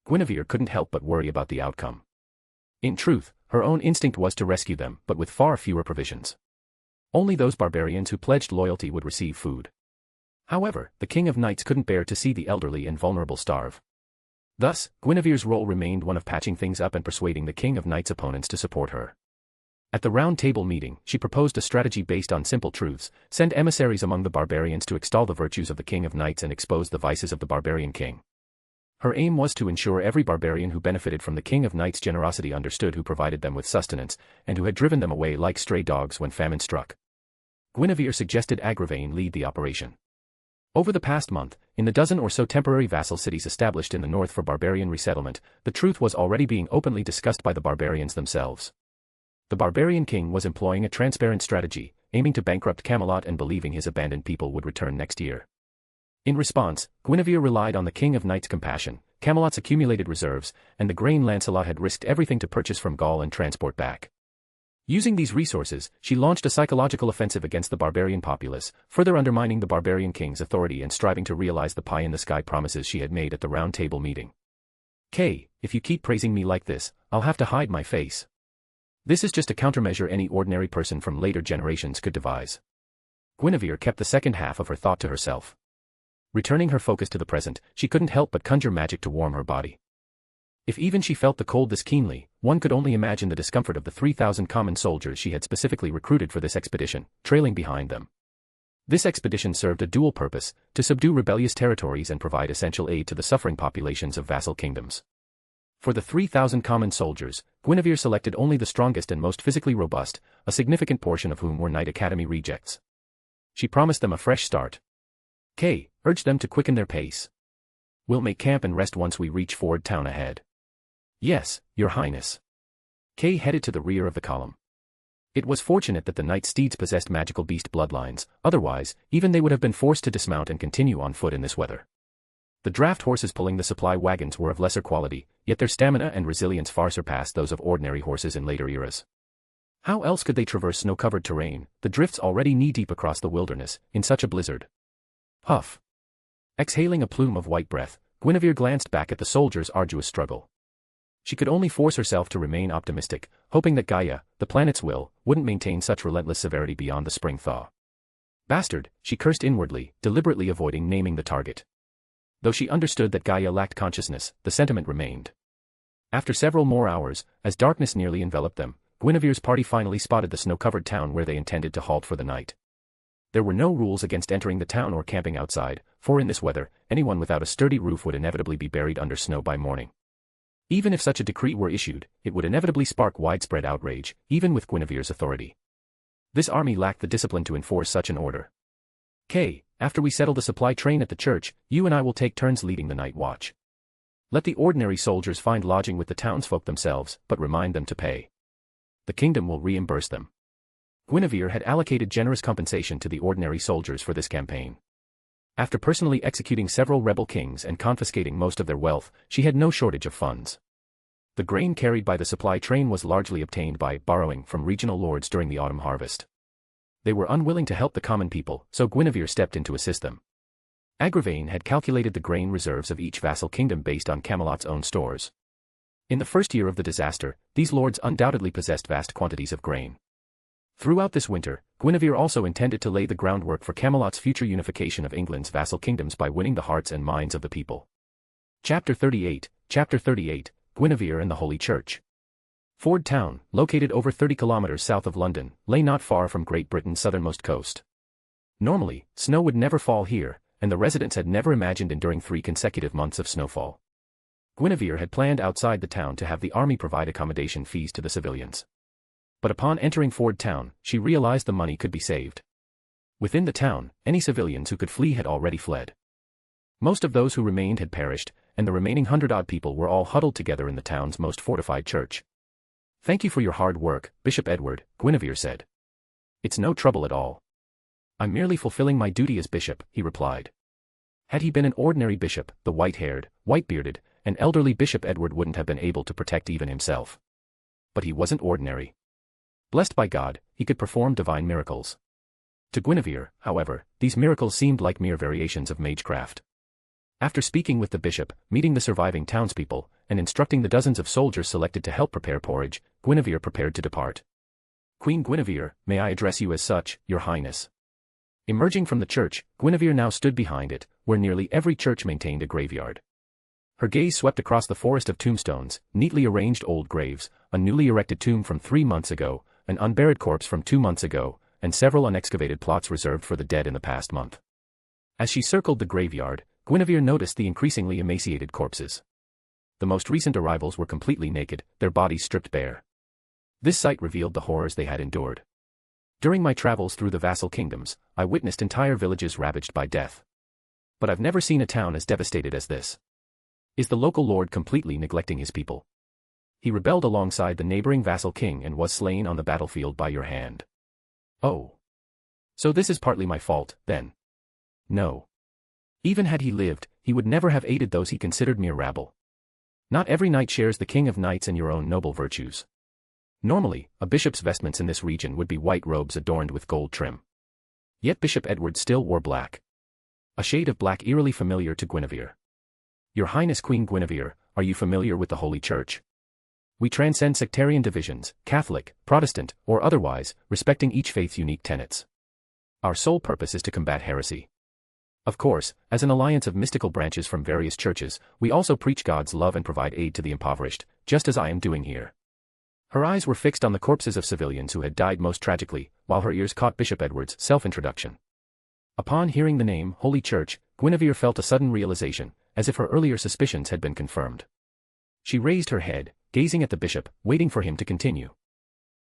Guinevere couldn't help but worry about the outcome. In truth, her own instinct was to rescue them, but with far fewer provisions. Only those barbarians who pledged loyalty would receive food. However, the king of knights couldn't bear to see the elderly and vulnerable starve. Thus, Guinevere's role remained one of patching things up and persuading the king of knights' opponents to support her. At the round table meeting, she proposed a strategy based on simple truths: send emissaries among the barbarians to extol the virtues of the king of knights and expose the vices of the barbarian king. Her aim was to ensure every barbarian who benefited from the king of knights' generosity understood who provided them with sustenance, and who had driven them away like stray dogs when famine struck. Guinevere suggested Agravain lead the operation. Over the past month, in the dozen or so temporary vassal cities established in the north for barbarian resettlement, the truth was already being openly discussed by the barbarians themselves. The barbarian king was employing a transparent strategy, aiming to bankrupt Camelot and believing his abandoned people would return next year. In response, Guinevere relied on the king of knights' compassion, Camelot's accumulated reserves, and the grain Lancelot had risked everything to purchase from Gaul and transport back. Using these resources, she launched a psychological offensive against the barbarian populace, further undermining the barbarian king's authority and striving to realize the pie-in-the-sky promises she had made at the round table meeting. If you keep praising me like this, I'll have to hide my face. This is just a countermeasure any ordinary person from later generations could devise. Guinevere kept the second half of her thought to herself. Returning her focus to the present, she couldn't help but conjure magic to warm her body. If even she felt the cold this keenly, one could only imagine the discomfort of the 3,000 common soldiers she had specifically recruited for this expedition, trailing behind them. This expedition served a dual purpose: to subdue rebellious territories and provide essential aid to the suffering populations of vassal kingdoms. For the 3,000 common soldiers, Guinevere selected only the strongest and most physically robust, a significant portion of whom were Knight Academy rejects. She promised them a fresh start. Urged them to quicken their pace. We'll make camp and rest once we reach Ford Town ahead. Yes, Your Highness. Kay headed to the rear of the column. It was fortunate that the knight steeds possessed magical beast bloodlines, otherwise, even they would have been forced to dismount and continue on foot in this weather. The draft horses pulling the supply wagons were of lesser quality, yet their stamina and resilience far surpassed those of ordinary horses in later eras. How else could they traverse snow-covered terrain, the drifts already knee-deep across the wilderness, in such a blizzard? Huff. Exhaling a plume of white breath, Guinevere glanced back at the soldiers' arduous struggle. She could only force herself to remain optimistic, hoping that Gaia, the planet's will, wouldn't maintain such relentless severity beyond the spring thaw. Bastard, she cursed inwardly, deliberately avoiding naming the target. Though she understood that Gaia lacked consciousness, the sentiment remained. After several more hours, as darkness nearly enveloped them, Guinevere's party finally spotted the snow-covered town where they intended to halt for the night. There were no rules against entering the town or camping outside, for in this weather, anyone without a sturdy roof would inevitably be buried under snow by morning. Even if such a decree were issued, it would inevitably spark widespread outrage, even with Guinevere's authority. This army lacked the discipline to enforce such an order. After we settle the supply train at the church, you and I will take turns leading the night watch. Let the ordinary soldiers find lodging with the townsfolk themselves, but remind them to pay. The kingdom will reimburse them. Guinevere had allocated generous compensation to the ordinary soldiers for this campaign. After personally executing several rebel kings and confiscating most of their wealth, she had no shortage of funds. The grain carried by the supply train was largely obtained by borrowing from regional lords during the autumn harvest. They were unwilling to help the common people, so Guinevere stepped in to assist them. Agravain had calculated the grain reserves of each vassal kingdom based on Camelot's own stores. In the first year of the disaster, these lords undoubtedly possessed vast quantities of grain. Throughout this winter, Guinevere also intended to lay the groundwork for Camelot's future unification of England's vassal kingdoms by winning the hearts and minds of the people. Chapter 38, Guinevere and the Holy Church. Ford Town, located over 30 kilometers south of London, lay not far from Great Britain's southernmost coast. Normally, snow would never fall here, and the residents had never imagined enduring 3 consecutive months of snowfall. Guinevere had planned outside the town to have the army provide accommodation fees to the civilians. But upon entering Ford Town, she realized the money could be saved. Within the town, any civilians who could flee had already fled. Most of those who remained had perished, and the remaining 100-odd people were all huddled together in the town's most fortified church. "Thank you for your hard work, Bishop Edward," Guinevere said. "It's no trouble at all. I'm merely fulfilling my duty as bishop," he replied. Had he been an ordinary bishop, the white-haired, white-bearded, and elderly Bishop Edward wouldn't have been able to protect even himself. But he wasn't ordinary. Blessed by God, he could perform divine miracles. To Guinevere, however, these miracles seemed like mere variations of magecraft. After speaking with the bishop, meeting the surviving townspeople, and instructing the dozens of soldiers selected to help prepare porridge, Guinevere prepared to depart. "Queen Guinevere, may I address you as such, Your Highness?" Emerging from the church, Guinevere now stood behind it, where nearly every church maintained a graveyard. Her gaze swept across the forest of tombstones, neatly arranged old graves, a newly erected tomb from 3 months ago, an unburied corpse from 2 months ago, and several unexcavated plots reserved for the dead in the past month. As she circled the graveyard, Guinevere noticed the increasingly emaciated corpses. The most recent arrivals were completely naked, their bodies stripped bare. This sight revealed the horrors they had endured. During my travels through the vassal kingdoms, I witnessed entire villages ravaged by death. But I've never seen a town as devastated as this. Is the local lord completely neglecting his people? He rebelled alongside the neighboring vassal king and was slain on the battlefield by your hand. Oh. So this is partly my fault, then? No. Even had he lived, he would never have aided those he considered mere rabble. Not every knight shares the King of Knights and your own noble virtues. Normally, a bishop's vestments in this region would be white robes adorned with gold trim. Yet Bishop Edward still wore black. A shade of black eerily familiar to Guinevere. Your Highness Queen Guinevere, are you familiar with the Holy Church? We transcend sectarian divisions, Catholic, Protestant, or otherwise, respecting each faith's unique tenets. Our sole purpose is to combat heresy. Of course, as an alliance of mystical branches from various churches, we also preach God's love and provide aid to the impoverished, just as I am doing here. Her eyes were fixed on the corpses of civilians who had died most tragically, while her ears caught Bishop Edward's self-introduction. Upon hearing the name Holy Church, Guinevere felt a sudden realization, as if her earlier suspicions had been confirmed. She raised her head, gazing at the bishop, waiting for him to continue.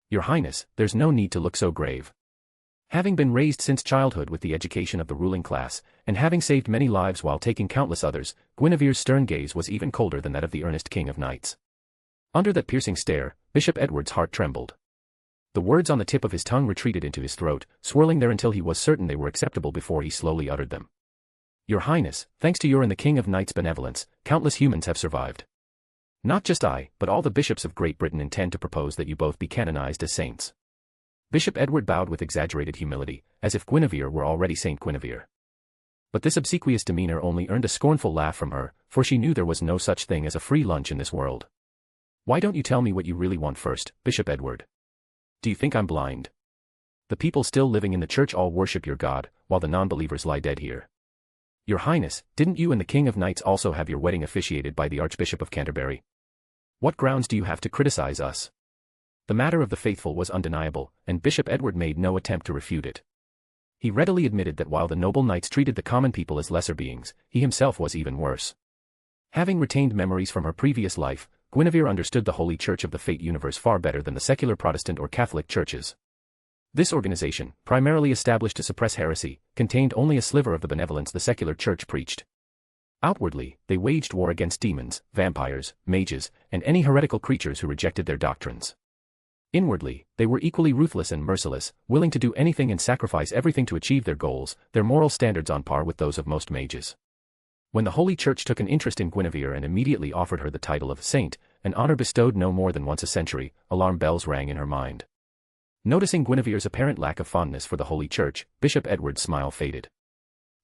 Your Highness, there's no need to look so grave. Having been raised since childhood with the education of the ruling class, and having saved many lives while taking countless others, Guinevere's stern gaze was even colder than that of the earnest King of Knights. Under that piercing stare, Bishop Edward's heart trembled. The words on the tip of his tongue retreated into his throat, swirling there until he was certain they were acceptable before he slowly uttered them. Your Highness, thanks to your and the King of Knights' benevolence, countless humans have survived. Not just I, but all the bishops of Great Britain intend to propose that you both be canonized as saints. Bishop Edward bowed with exaggerated humility, as if Guinevere were already Saint Guinevere. But this obsequious demeanor only earned a scornful laugh from her, for she knew there was no such thing as a free lunch in this world. Why don't you tell me what you really want first, Bishop Edward? Do you think I'm blind? The people still living in the church all worship your God, while the non-believers lie dead here. Your Highness, didn't you and the King of Knights also have your wedding officiated by the Archbishop of Canterbury? What grounds do you have to criticize us? The matter of the faithful was undeniable, and Bishop Edward made no attempt to refute it. He readily admitted that while the noble knights treated the common people as lesser beings, he himself was even worse. Having retained memories from her previous life, Guinevere understood the Holy Church of the Fate universe far better than the secular Protestant or Catholic churches. This organization, primarily established to suppress heresy, contained only a sliver of the benevolence the secular church preached. Outwardly, they waged war against demons, vampires, mages, and any heretical creatures who rejected their doctrines. Inwardly, they were equally ruthless and merciless, willing to do anything and sacrifice everything to achieve their goals, their moral standards on par with those of most mages. When the Holy Church took an interest in Guinevere and immediately offered her the title of saint, an honor bestowed no more than once a century, alarm bells rang in her mind. Noticing Guinevere's apparent lack of fondness for the Holy Church, Bishop Edward's smile faded.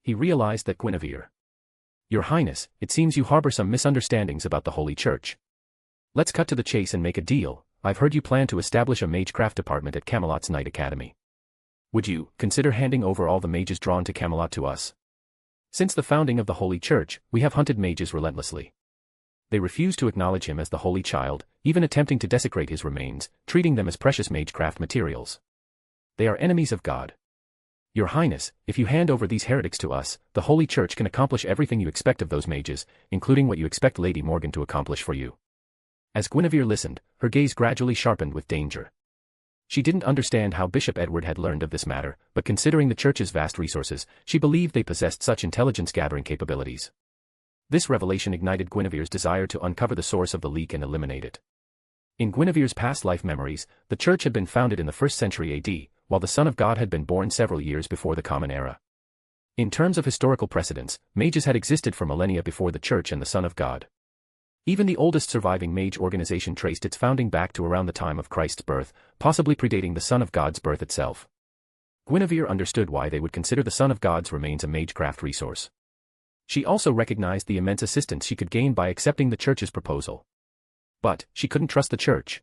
He realized that Guinevere. Your Highness, it seems you harbor some misunderstandings about the Holy Church. Let's cut to the chase and make a deal. I've heard you plan to establish a magecraft department at Camelot's Knight Academy. Would you consider handing over all the mages drawn to Camelot to us? Since the founding of the Holy Church, we have hunted mages relentlessly. They refuse to acknowledge him as the Holy Child, even attempting to desecrate his remains, treating them as precious magecraft materials. They are enemies of God. Your Highness, if you hand over these heretics to us, the Holy Church can accomplish everything you expect of those mages, including what you expect Lady Morgan to accomplish for you. As Guinevere listened, her gaze gradually sharpened with danger. She didn't understand how Bishop Edward had learned of this matter, but considering the Church's vast resources, she believed they possessed such intelligence-gathering capabilities. This revelation ignited Guinevere's desire to uncover the source of the leak and eliminate it. In Guinevere's past life memories, the Church had been founded in the 1st century AD, while the Son of God had been born several years before the Common Era. In terms of historical precedence, mages had existed for millennia before the Church and the Son of God. Even the oldest surviving mage organization traced its founding back to around the time of Christ's birth, possibly predating the Son of God's birth itself. Guinevere understood why they would consider the Son of God's remains a magecraft resource. She also recognized the immense assistance she could gain by accepting the Church's proposal. But she couldn't trust the Church.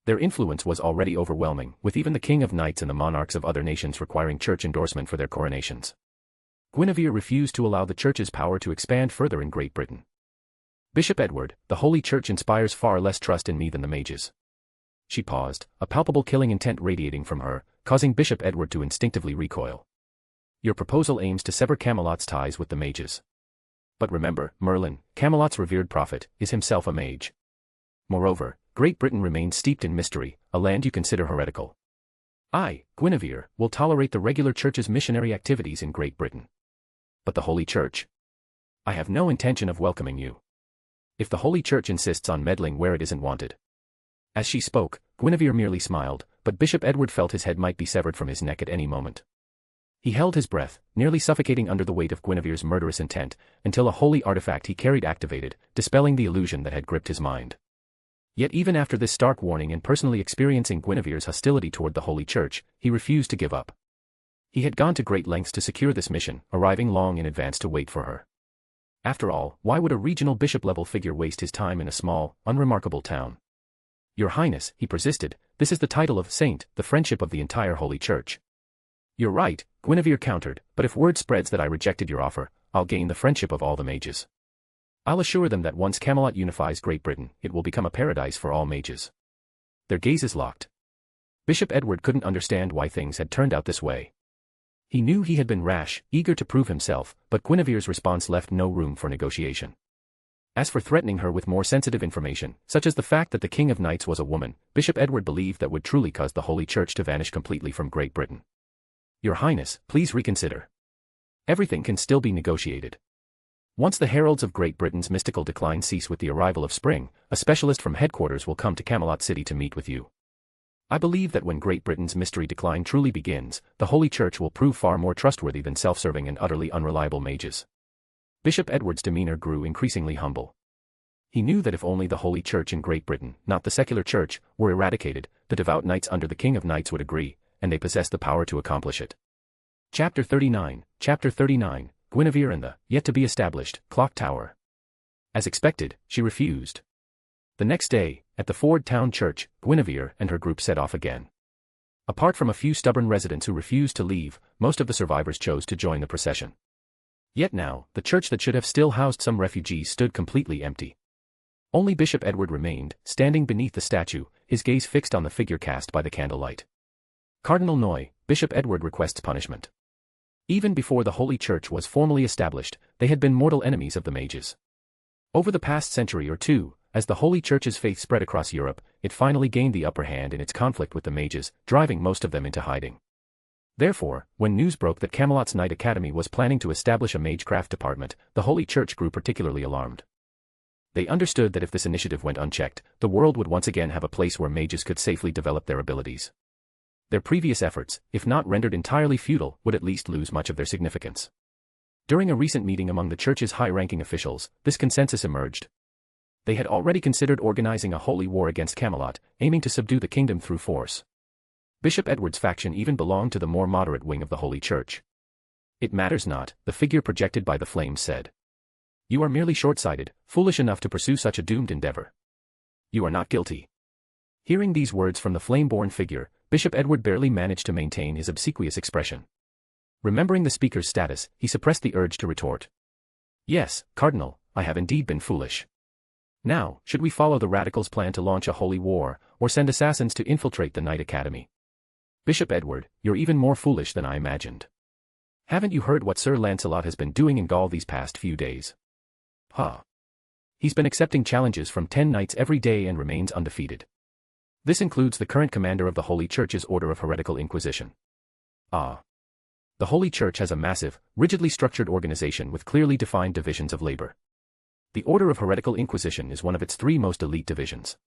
Their influence was already overwhelming, with even the King of Knights and the monarchs of other nations requiring Church endorsement for their coronations. Guinevere refused to allow the Church's power to expand further in Great Britain. Bishop Edward, the Holy Church inspires far less trust in me than the mages. She paused, a palpable killing intent radiating from her, causing Bishop Edward to instinctively recoil. Your proposal aims to sever Camelot's ties with the mages. But remember, Merlin, Camelot's revered prophet, is himself a mage. Moreover, Great Britain remains steeped in mystery, a land you consider heretical. I, Guinevere, will tolerate the regular Church's missionary activities in Great Britain. But the Holy Church? I have no intention of welcoming you. If the Holy Church insists on meddling where it isn't wanted. As she spoke, Guinevere merely smiled, but Bishop Edward felt his head might be severed from his neck at any moment. He held his breath, nearly suffocating under the weight of Guinevere's murderous intent, until a holy artifact he carried activated, dispelling the illusion that had gripped his mind. Yet even after this stark warning and personally experiencing Guinevere's hostility toward the Holy Church, he refused to give up. He had gone to great lengths to secure this mission, arriving long in advance to wait for her. After all, why would a regional bishop-level figure waste his time in a small, unremarkable town? Your Highness, he persisted, this is the title of Saint, the friendship of the entire Holy Church. You're right, Guinevere countered, but if word spreads that I rejected your offer, I'll gain the friendship of all the mages. I'll assure them that once Camelot unifies Great Britain, it will become a paradise for all mages. Their gazes locked. Bishop Edward couldn't understand why things had turned out this way. He knew he had been rash, eager to prove himself, but Guinevere's response left no room for negotiation. As for threatening her with more sensitive information, such as the fact that the King of Knights was a woman, Bishop Edward believed that would truly cause the Holy Church to vanish completely from Great Britain. Your Highness, please reconsider. Everything can still be negotiated. Once the heralds of Great Britain's mystical decline cease with the arrival of spring, a specialist from headquarters will come to Camelot City to meet with you. I believe that when Great Britain's mystery decline truly begins, the Holy Church will prove far more trustworthy than self-serving and utterly unreliable mages. Bishop Edward's demeanor grew increasingly humble. He knew that if only the Holy Church in Great Britain, not the secular church, were eradicated, the devout knights under the King of Knights would agree, and they possessed the power to accomplish it. Chapter 39, Guinevere and the, yet-to-be-established, clock tower. As expected, she refused. The next day, at the Ford Town Church, Guinevere and her group set off again. Apart from a few stubborn residents who refused to leave, most of the survivors chose to join the procession. Yet now, the church that should have still housed some refugees stood completely empty. Only Bishop Edward remained, standing beneath the statue, his gaze fixed on the figure cast by the candlelight. Cardinal Noy, Bishop Edward requests punishment. Even before the Holy Church was formally established, they had been mortal enemies of the mages. Over the past century or two, as the Holy Church's faith spread across Europe, it finally gained the upper hand in its conflict with the mages, driving most of them into hiding. Therefore, when news broke that Camelot's Knight Academy was planning to establish a magecraft department, the Holy Church grew particularly alarmed. They understood that if this initiative went unchecked, the world would once again have a place where mages could safely develop their abilities. Their previous efforts, if not rendered entirely futile, would at least lose much of their significance. During a recent meeting among the church's high-ranking officials, this consensus emerged. They had already considered organizing a holy war against Camelot, aiming to subdue the kingdom through force. Bishop Edward's faction even belonged to the more moderate wing of the Holy Church. It matters not, the figure projected by the flames said. You are merely short-sighted, foolish enough to pursue such a doomed endeavor. You are not guilty. Hearing these words from the flame-born figure, Bishop Edward barely managed to maintain his obsequious expression. Remembering the speaker's status, he suppressed the urge to retort. Yes, Cardinal, I have indeed been foolish. Now, should we follow the radicals' plan to launch a holy war, or send assassins to infiltrate the Knight Academy? Bishop Edward, you're even more foolish than I imagined. Haven't you heard what Sir Lancelot has been doing in Gaul these past few days? He's been accepting challenges from 10 knights every day and remains undefeated. This includes the current commander of the Holy Church's Order of Heretical Inquisition. The Holy Church has a massive, rigidly structured organization with clearly defined divisions of labor. The Order of Heretical Inquisition is one of its 3 most elite divisions.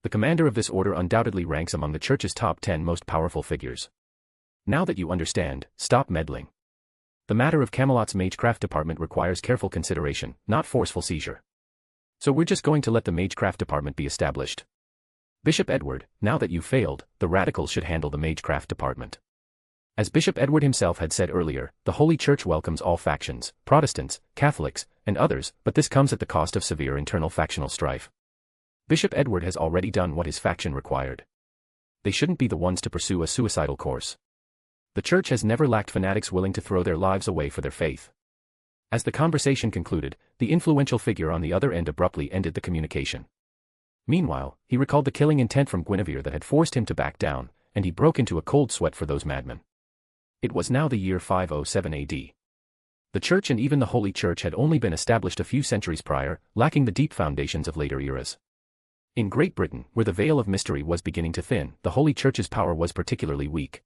The commander of this order undoubtedly ranks among the Church's top 10 most powerful figures. Now that you understand, stop meddling. The matter of Camelot's magecraft department requires careful consideration, not forceful seizure. So we're just going to let the magecraft department be established. Bishop Edward, now that you've failed, the radicals should handle the magecraft department. As Bishop Edward himself had said earlier, the Holy Church welcomes all factions, Protestants, Catholics, and others, but this comes at the cost of severe internal factional strife. Bishop Edward has already done what his faction required. They shouldn't be the ones to pursue a suicidal course. The Church has never lacked fanatics willing to throw their lives away for their faith. As the conversation concluded, the influential figure on the other end abruptly ended the communication. Meanwhile, he recalled the killing intent from Guinevere that had forced him to back down, and he broke into a cold sweat for those madmen. It was now the year 507 AD. The Church and even the Holy Church had only been established a few centuries prior, lacking the deep foundations of later eras. In Great Britain, where the veil of mystery was beginning to thin, the Holy Church's power was particularly weak.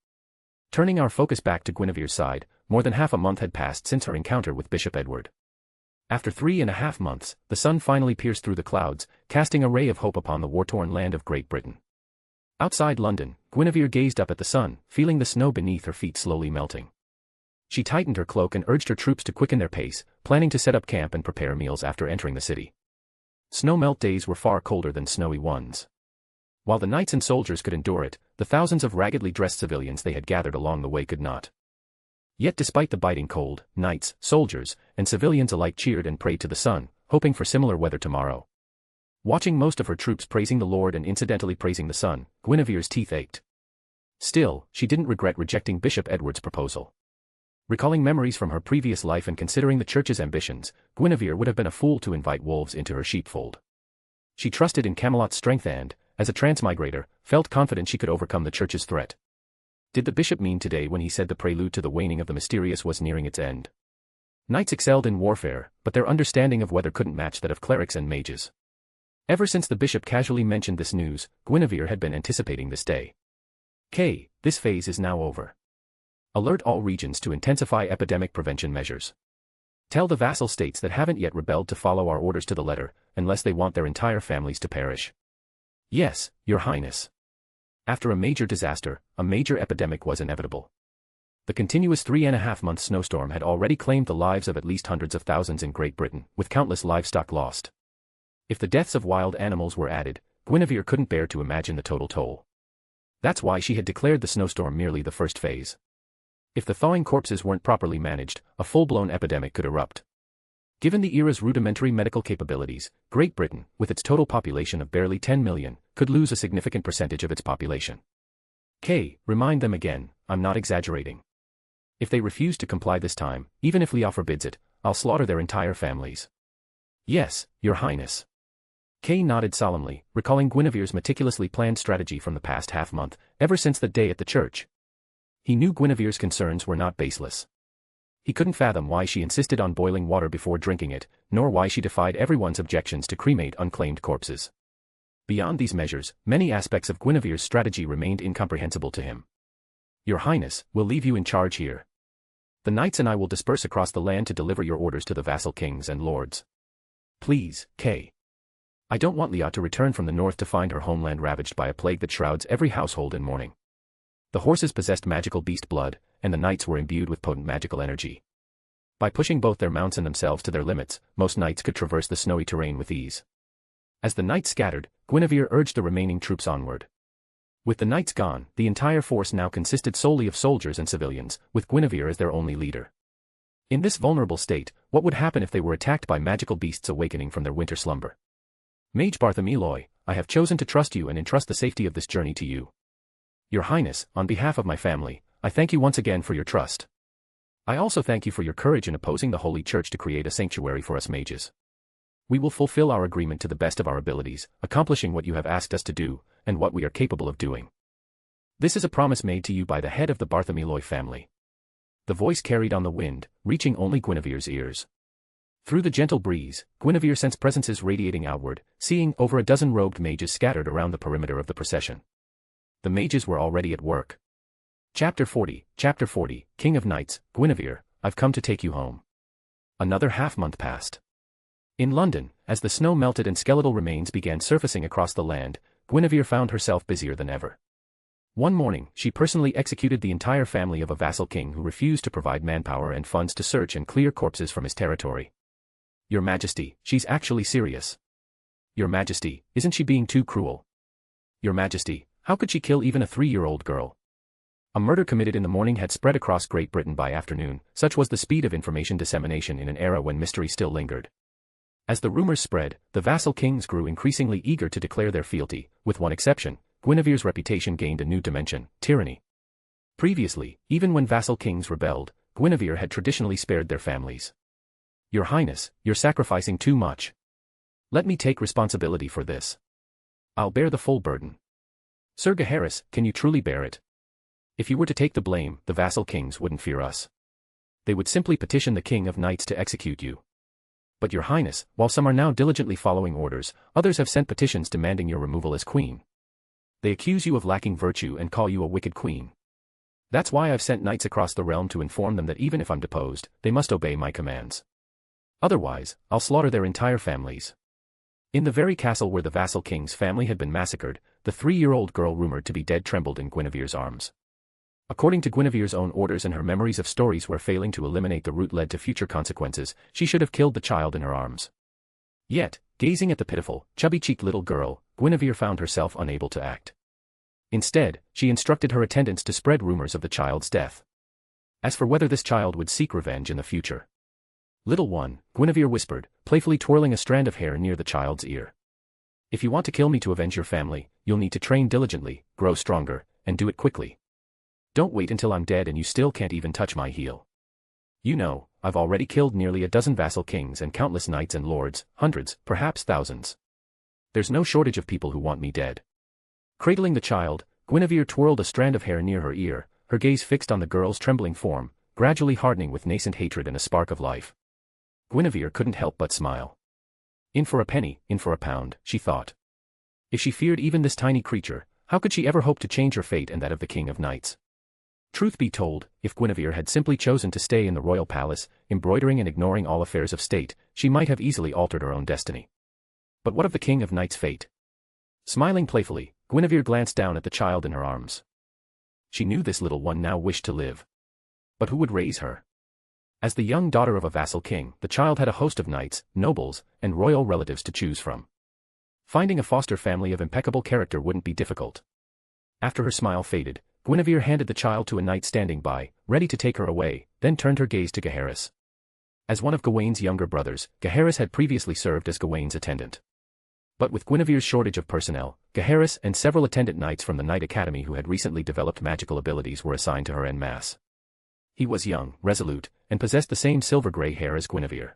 Turning our focus back to Guinevere's side, more than half a month had passed since her encounter with Bishop Edward. After 3.5 months, the sun finally pierced through the clouds, casting a ray of hope upon the war-torn land of Great Britain. Outside London, Guinevere gazed up at the sun, feeling the snow beneath her feet slowly melting. She tightened her cloak and urged her troops to quicken their pace, planning to set up camp and prepare meals after entering the city. Snow melt days were far colder than snowy ones. While the knights and soldiers could endure it, the thousands of raggedly dressed civilians they had gathered along the way could not. Yet despite the biting cold, knights, soldiers, and civilians alike cheered and prayed to the sun, hoping for similar weather tomorrow. Watching most of her troops praising the Lord and incidentally praising the sun, Guinevere's teeth ached. Still, she didn't regret rejecting Bishop Edward's proposal. Recalling memories from her previous life and considering the Church's ambitions, Guinevere would have been a fool to invite wolves into her sheepfold. She trusted in Camelot's strength and, as a transmigrator, felt confident she could overcome the Church's threat. Did the bishop mean today when he said the prelude to the waning of the mysterious was nearing its end? Knights excelled in warfare, but their understanding of weather couldn't match that of clerics and mages. Ever since the bishop casually mentioned this news, Guinevere had been anticipating this day. This phase is now over. Alert all regions to intensify epidemic prevention measures. Tell the vassal states that haven't yet rebelled to follow our orders to the letter, unless they want their entire families to perish. Yes, Your Highness. After a major disaster, a major epidemic was inevitable. The continuous 3.5-month snowstorm had already claimed the lives of at least hundreds of thousands in Great Britain, with countless livestock lost. If the deaths of wild animals were added, Guinevere couldn't bear to imagine the total toll. That's why she had declared the snowstorm merely the first phase. If the thawing corpses weren't properly managed, a full-blown epidemic could erupt. Given the era's rudimentary medical capabilities, Great Britain, with its total population of barely 10 million, could lose a significant percentage of its population. Remind them again, I'm not exaggerating. If they refuse to comply this time, even if Leah forbids it, I'll slaughter their entire families. Yes, Your Highness. Kay nodded solemnly, recalling Guinevere's meticulously planned strategy from the past half-month, ever since that day at the church. He knew Guinevere's concerns were not baseless. He couldn't fathom why she insisted on boiling water before drinking it, nor why she defied everyone's objections to cremate unclaimed corpses. Beyond these measures, many aspects of Guinevere's strategy remained incomprehensible to him. Your Highness, we'll leave you in charge here. The knights and I will disperse across the land to deliver your orders to the vassal kings and lords. Please, Kay. I don't want Leah to return from the north to find her homeland ravaged by a plague that shrouds every household in mourning. The horses possessed magical beast blood, and the knights were imbued with potent magical energy. By pushing both their mounts and themselves to their limits, most knights could traverse the snowy terrain with ease. As the knights scattered, Guinevere urged the remaining troops onward. With the knights gone, the entire force now consisted solely of soldiers and civilians, with Guinevere as their only leader. In this vulnerable state, what would happen if they were attacked by magical beasts awakening from their winter slumber? Mage Bartholomew, I have chosen to trust you and entrust the safety of this journey to you. Your Highness, on behalf of my family, I thank you once again for your trust. I also thank you for your courage in opposing the Holy Church to create a sanctuary for us mages. We will fulfill our agreement to the best of our abilities, accomplishing what you have asked us to do, and what we are capable of doing. This is a promise made to you by the head of the Bartholomew family. The voice carried on the wind, reaching only Guinevere's ears. Through the gentle breeze, Guinevere sensed presences radiating outward, seeing over a dozen robed mages scattered around the perimeter of the procession. The mages were already at work. Chapter 40, King of Knights, Guinevere, I've come to take you home. Another half-month passed. In London, as the snow melted and skeletal remains began surfacing across the land, Guinevere found herself busier than ever. One morning, she personally executed the entire family of a vassal king who refused to provide manpower and funds to search and clear corpses from his territory. Your Majesty, she's actually serious. Your Majesty, isn't she being too cruel? Your Majesty, how could she kill even a 3-year-old girl? A murder committed in the morning had spread across Great Britain by afternoon, such was the speed of information dissemination in an era when mystery still lingered. As the rumors spread, the vassal kings grew increasingly eager to declare their fealty, with one exception. Guinevere's reputation gained a new dimension: tyranny. Previously, even when vassal kings rebelled, Guinevere had traditionally spared their families. Your Highness, you're sacrificing too much. Let me take responsibility for this. I'll bear the full burden. Sir Gaheris, can you truly bear it? If you were to take the blame, the vassal kings wouldn't fear us. They would simply petition the King of Knights to execute you. But Your Highness, while some are now diligently following orders, others have sent petitions demanding your removal as queen. They accuse you of lacking virtue and call you a wicked queen. That's why I've sent knights across the realm to inform them that even if I'm deposed, they must obey my commands. Otherwise, I'll slaughter their entire families. In the very castle where the vassal king's family had been massacred, the 3-year-old girl rumored to be dead trembled in Guinevere's arms. According to Guinevere's own orders and her memories of stories where failing to eliminate the root led to future consequences, she should have killed the child in her arms. Yet, gazing at the pitiful, chubby-cheeked little girl, Guinevere found herself unable to act. Instead, she instructed her attendants to spread rumors of the child's death. As for whether this child would seek revenge in the future. Little one, Guinevere whispered, playfully twirling a strand of hair near the child's ear. If you want to kill me to avenge your family, you'll need to train diligently, grow stronger, and do it quickly. Don't wait until I'm dead and you still can't even touch my heel. You know, I've already killed nearly a dozen vassal kings and countless knights and lords, hundreds, perhaps thousands. There's no shortage of people who want me dead. Cradling the child, Guinevere twirled a strand of hair near her ear, her gaze fixed on the girl's trembling form, gradually hardening with nascent hatred and a spark of life. Guinevere couldn't help but smile. In for a penny, in for a pound, she thought. If she feared even this tiny creature, how could she ever hope to change her fate and that of the King of Knights? Truth be told, if Guinevere had simply chosen to stay in the royal palace, embroidering and ignoring all affairs of state, she might have easily altered her own destiny. But what of the King of Knights' fate? Smiling playfully, Guinevere glanced down at the child in her arms. She knew this little one now wished to live. But who would raise her? As the young daughter of a vassal king, the child had a host of knights, nobles, and royal relatives to choose from. Finding a foster family of impeccable character wouldn't be difficult. After her smile faded, Guinevere handed the child to a knight standing by, ready to take her away, then turned her gaze to Gaheris. As one of Gawaine's younger brothers, Gaheris had previously served as Gawaine's attendant. But with Guinevere's shortage of personnel, Gaheris and several attendant knights from the Knight Academy who had recently developed magical abilities were assigned to her en masse. He was young, resolute, and possessed the same silver-gray hair as Guinevere.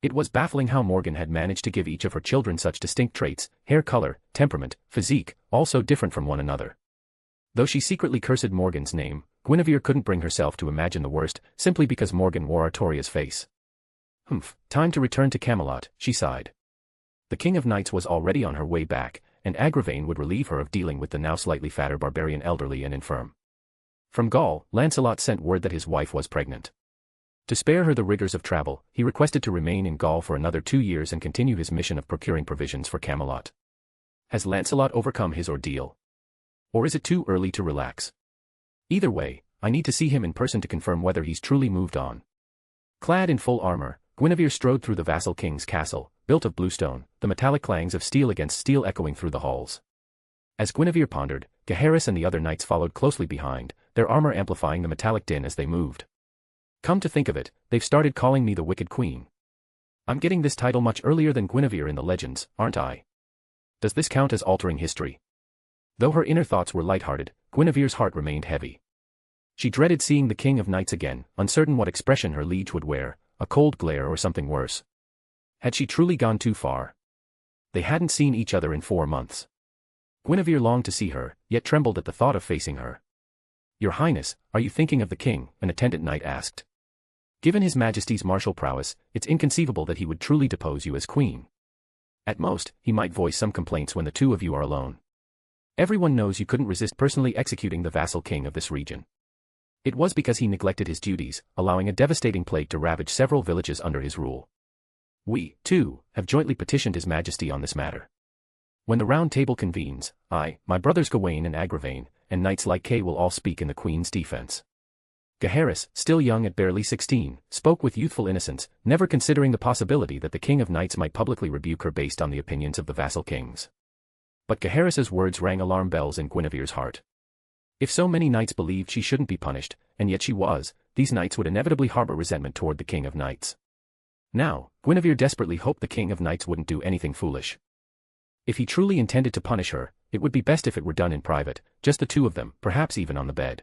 It was baffling how Morgan had managed to give each of her children such distinct traits: hair color, temperament, physique, all so different from one another. Though she secretly cursed Morgan's name, Guinevere couldn't bring herself to imagine the worst, simply because Morgan wore Artoria's face. Time to return to Camelot, she sighed. The King of Knights was already on her way back, and Agravain would relieve her of dealing with the now slightly fatter barbarian elderly and infirm. From Gaul, Lancelot sent word that his wife was pregnant. To spare her the rigors of travel, he requested to remain in Gaul for another 2 years and continue his mission of procuring provisions for Camelot. Has Lancelot overcome his ordeal? Or is it too early to relax? Either way, I need to see him in person to confirm whether he's truly moved on. Clad in full armor, Guinevere strode through the vassal king's castle, built of bluestone, the metallic clangs of steel against steel echoing through the halls. As Guinevere pondered, Gaheris and the other knights followed closely behind, their armor amplifying the metallic din as they moved. Come to think of it, they've started calling me the Wicked Queen. I'm getting this title much earlier than Guinevere in the legends, aren't I? Does this count as altering history? Though her inner thoughts were lighthearted, Guinevere's heart remained heavy. She dreaded seeing the King of Knights again, uncertain what expression her liege would wear, a cold glare or something worse. Had she truly gone too far? They hadn't seen each other in 4 months. Guinevere longed to see her, yet trembled at the thought of facing her. Your Highness, are you thinking of the king? An attendant knight asked. Given his majesty's martial prowess, it's inconceivable that he would truly depose you as queen. At most, he might voice some complaints when the two of you are alone. Everyone knows you couldn't resist personally executing the vassal king of this region. It was because he neglected his duties, allowing a devastating plague to ravage several villages under his rule. We, too, have jointly petitioned his majesty on this matter. When the round table convenes, I, my brothers Gawain and Agravain, and knights like Kay will all speak in the queen's defense. Gaheris, still young at barely 16, spoke with youthful innocence, never considering the possibility that the King of Knights might publicly rebuke her based on the opinions of the vassal kings. But Gaheris's words rang alarm bells in Guinevere's heart. If so many knights believed she shouldn't be punished, and yet she was, these knights would inevitably harbor resentment toward the King of Knights. Now, Guinevere desperately hoped the King of Knights wouldn't do anything foolish. If he truly intended to punish her, it would be best if it were done in private, just the two of them, perhaps even on the bed.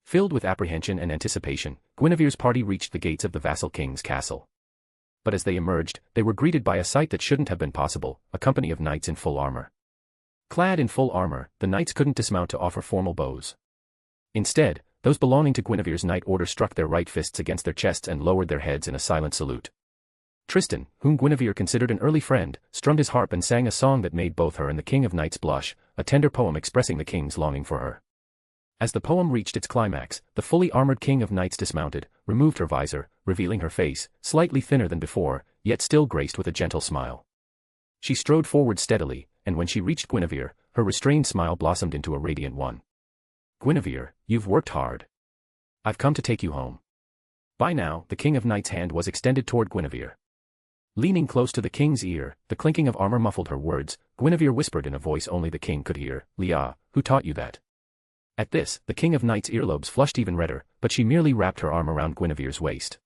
Filled with apprehension and anticipation, Guinevere's party reached the gates of the vassal king's castle. But as they emerged, they were greeted by a sight that shouldn't have been possible, a company of knights in full armor. Clad in full armor, the knights couldn't dismount to offer formal bows. Instead, those belonging to Guinevere's knight order struck their right fists against their chests and lowered their heads in a silent salute. Tristan, whom Guinevere considered an early friend, strummed his harp and sang a song that made both her and the King of Knights blush, a tender poem expressing the king's longing for her. As the poem reached its climax, the fully armored King of Knights dismounted, removed her visor, revealing her face, slightly thinner than before, yet still graced with a gentle smile. She strode forward steadily, and when she reached Guinevere, her restrained smile blossomed into a radiant one. Guinevere, you've worked hard. I've come to take you home. By now, the King of Knights' hand was extended toward Guinevere. Leaning close to the king's ear, the clinking of armor muffled her words. Guinevere whispered in a voice only the king could hear, Leah, who taught you that? At this, the King of Knights' earlobes flushed even redder, but she merely wrapped her arm around Guinevere's waist.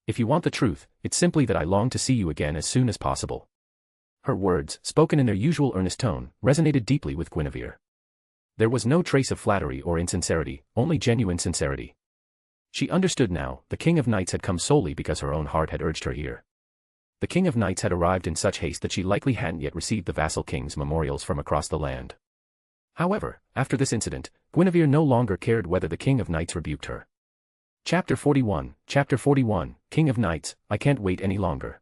If you want the truth, it's simply that I long to see you again as soon as possible. Her words, spoken in their usual earnest tone, resonated deeply with Guinevere. There was no trace of flattery or insincerity, only genuine sincerity. She understood now, the King of Knights had come solely because her own heart had urged her here. The King of Knights had arrived in such haste that she likely hadn't yet received the vassal king's memorials from across the land. However, after this incident, Guinevere no longer cared whether the King of Knights rebuked her. Chapter 41, King of Knights, I can't wait any longer.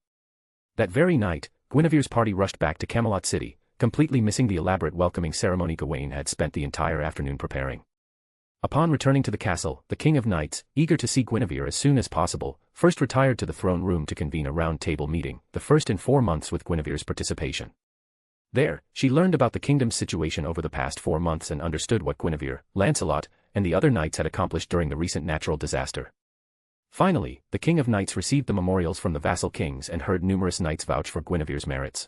That very night, Guinevere's party rushed back to Camelot City, completely missing the elaborate welcoming ceremony Gawain had spent the entire afternoon preparing. Upon returning to the castle, the King of Knights, eager to see Guinevere as soon as possible, first retired to the throne room to convene a round-table meeting, the first in 4 months with Guinevere's participation. There, she learned about the kingdom's situation over the past 4 months and understood what Guinevere, Lancelot, and the other knights had accomplished during the recent natural disaster. Finally, the King of Knights received the memorials from the vassal kings and heard numerous knights vouch for Guinevere's merits.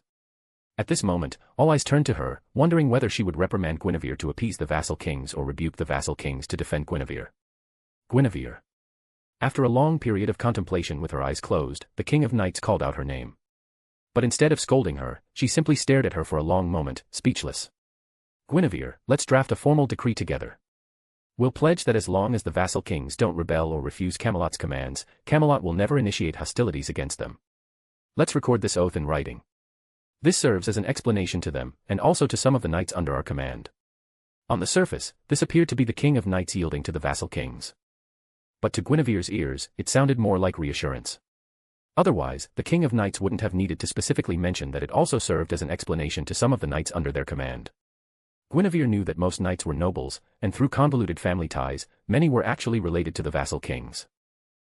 At this moment, all eyes turned to her, wondering whether she would reprimand Guinevere to appease the vassal kings or rebuke the vassal kings to defend Guinevere. Guinevere. After a long period of contemplation with her eyes closed, the King of Knights called out her name. But instead of scolding her, she simply stared at her for a long moment, speechless. Guinevere, let's draft a formal decree together. We'll pledge that as long as the vassal kings don't rebel or refuse Camelot's commands, Camelot will never initiate hostilities against them. Let's record this oath in writing. This serves as an explanation to them, and also to some of the knights under our command. On the surface, this appeared to be the King of Knights yielding to the vassal kings. But to Guinevere's ears, it sounded more like reassurance. Otherwise, the King of Knights wouldn't have needed to specifically mention that it also served as an explanation to some of the knights under their command. Guinevere knew that most knights were nobles, and through convoluted family ties, many were actually related to the vassal kings.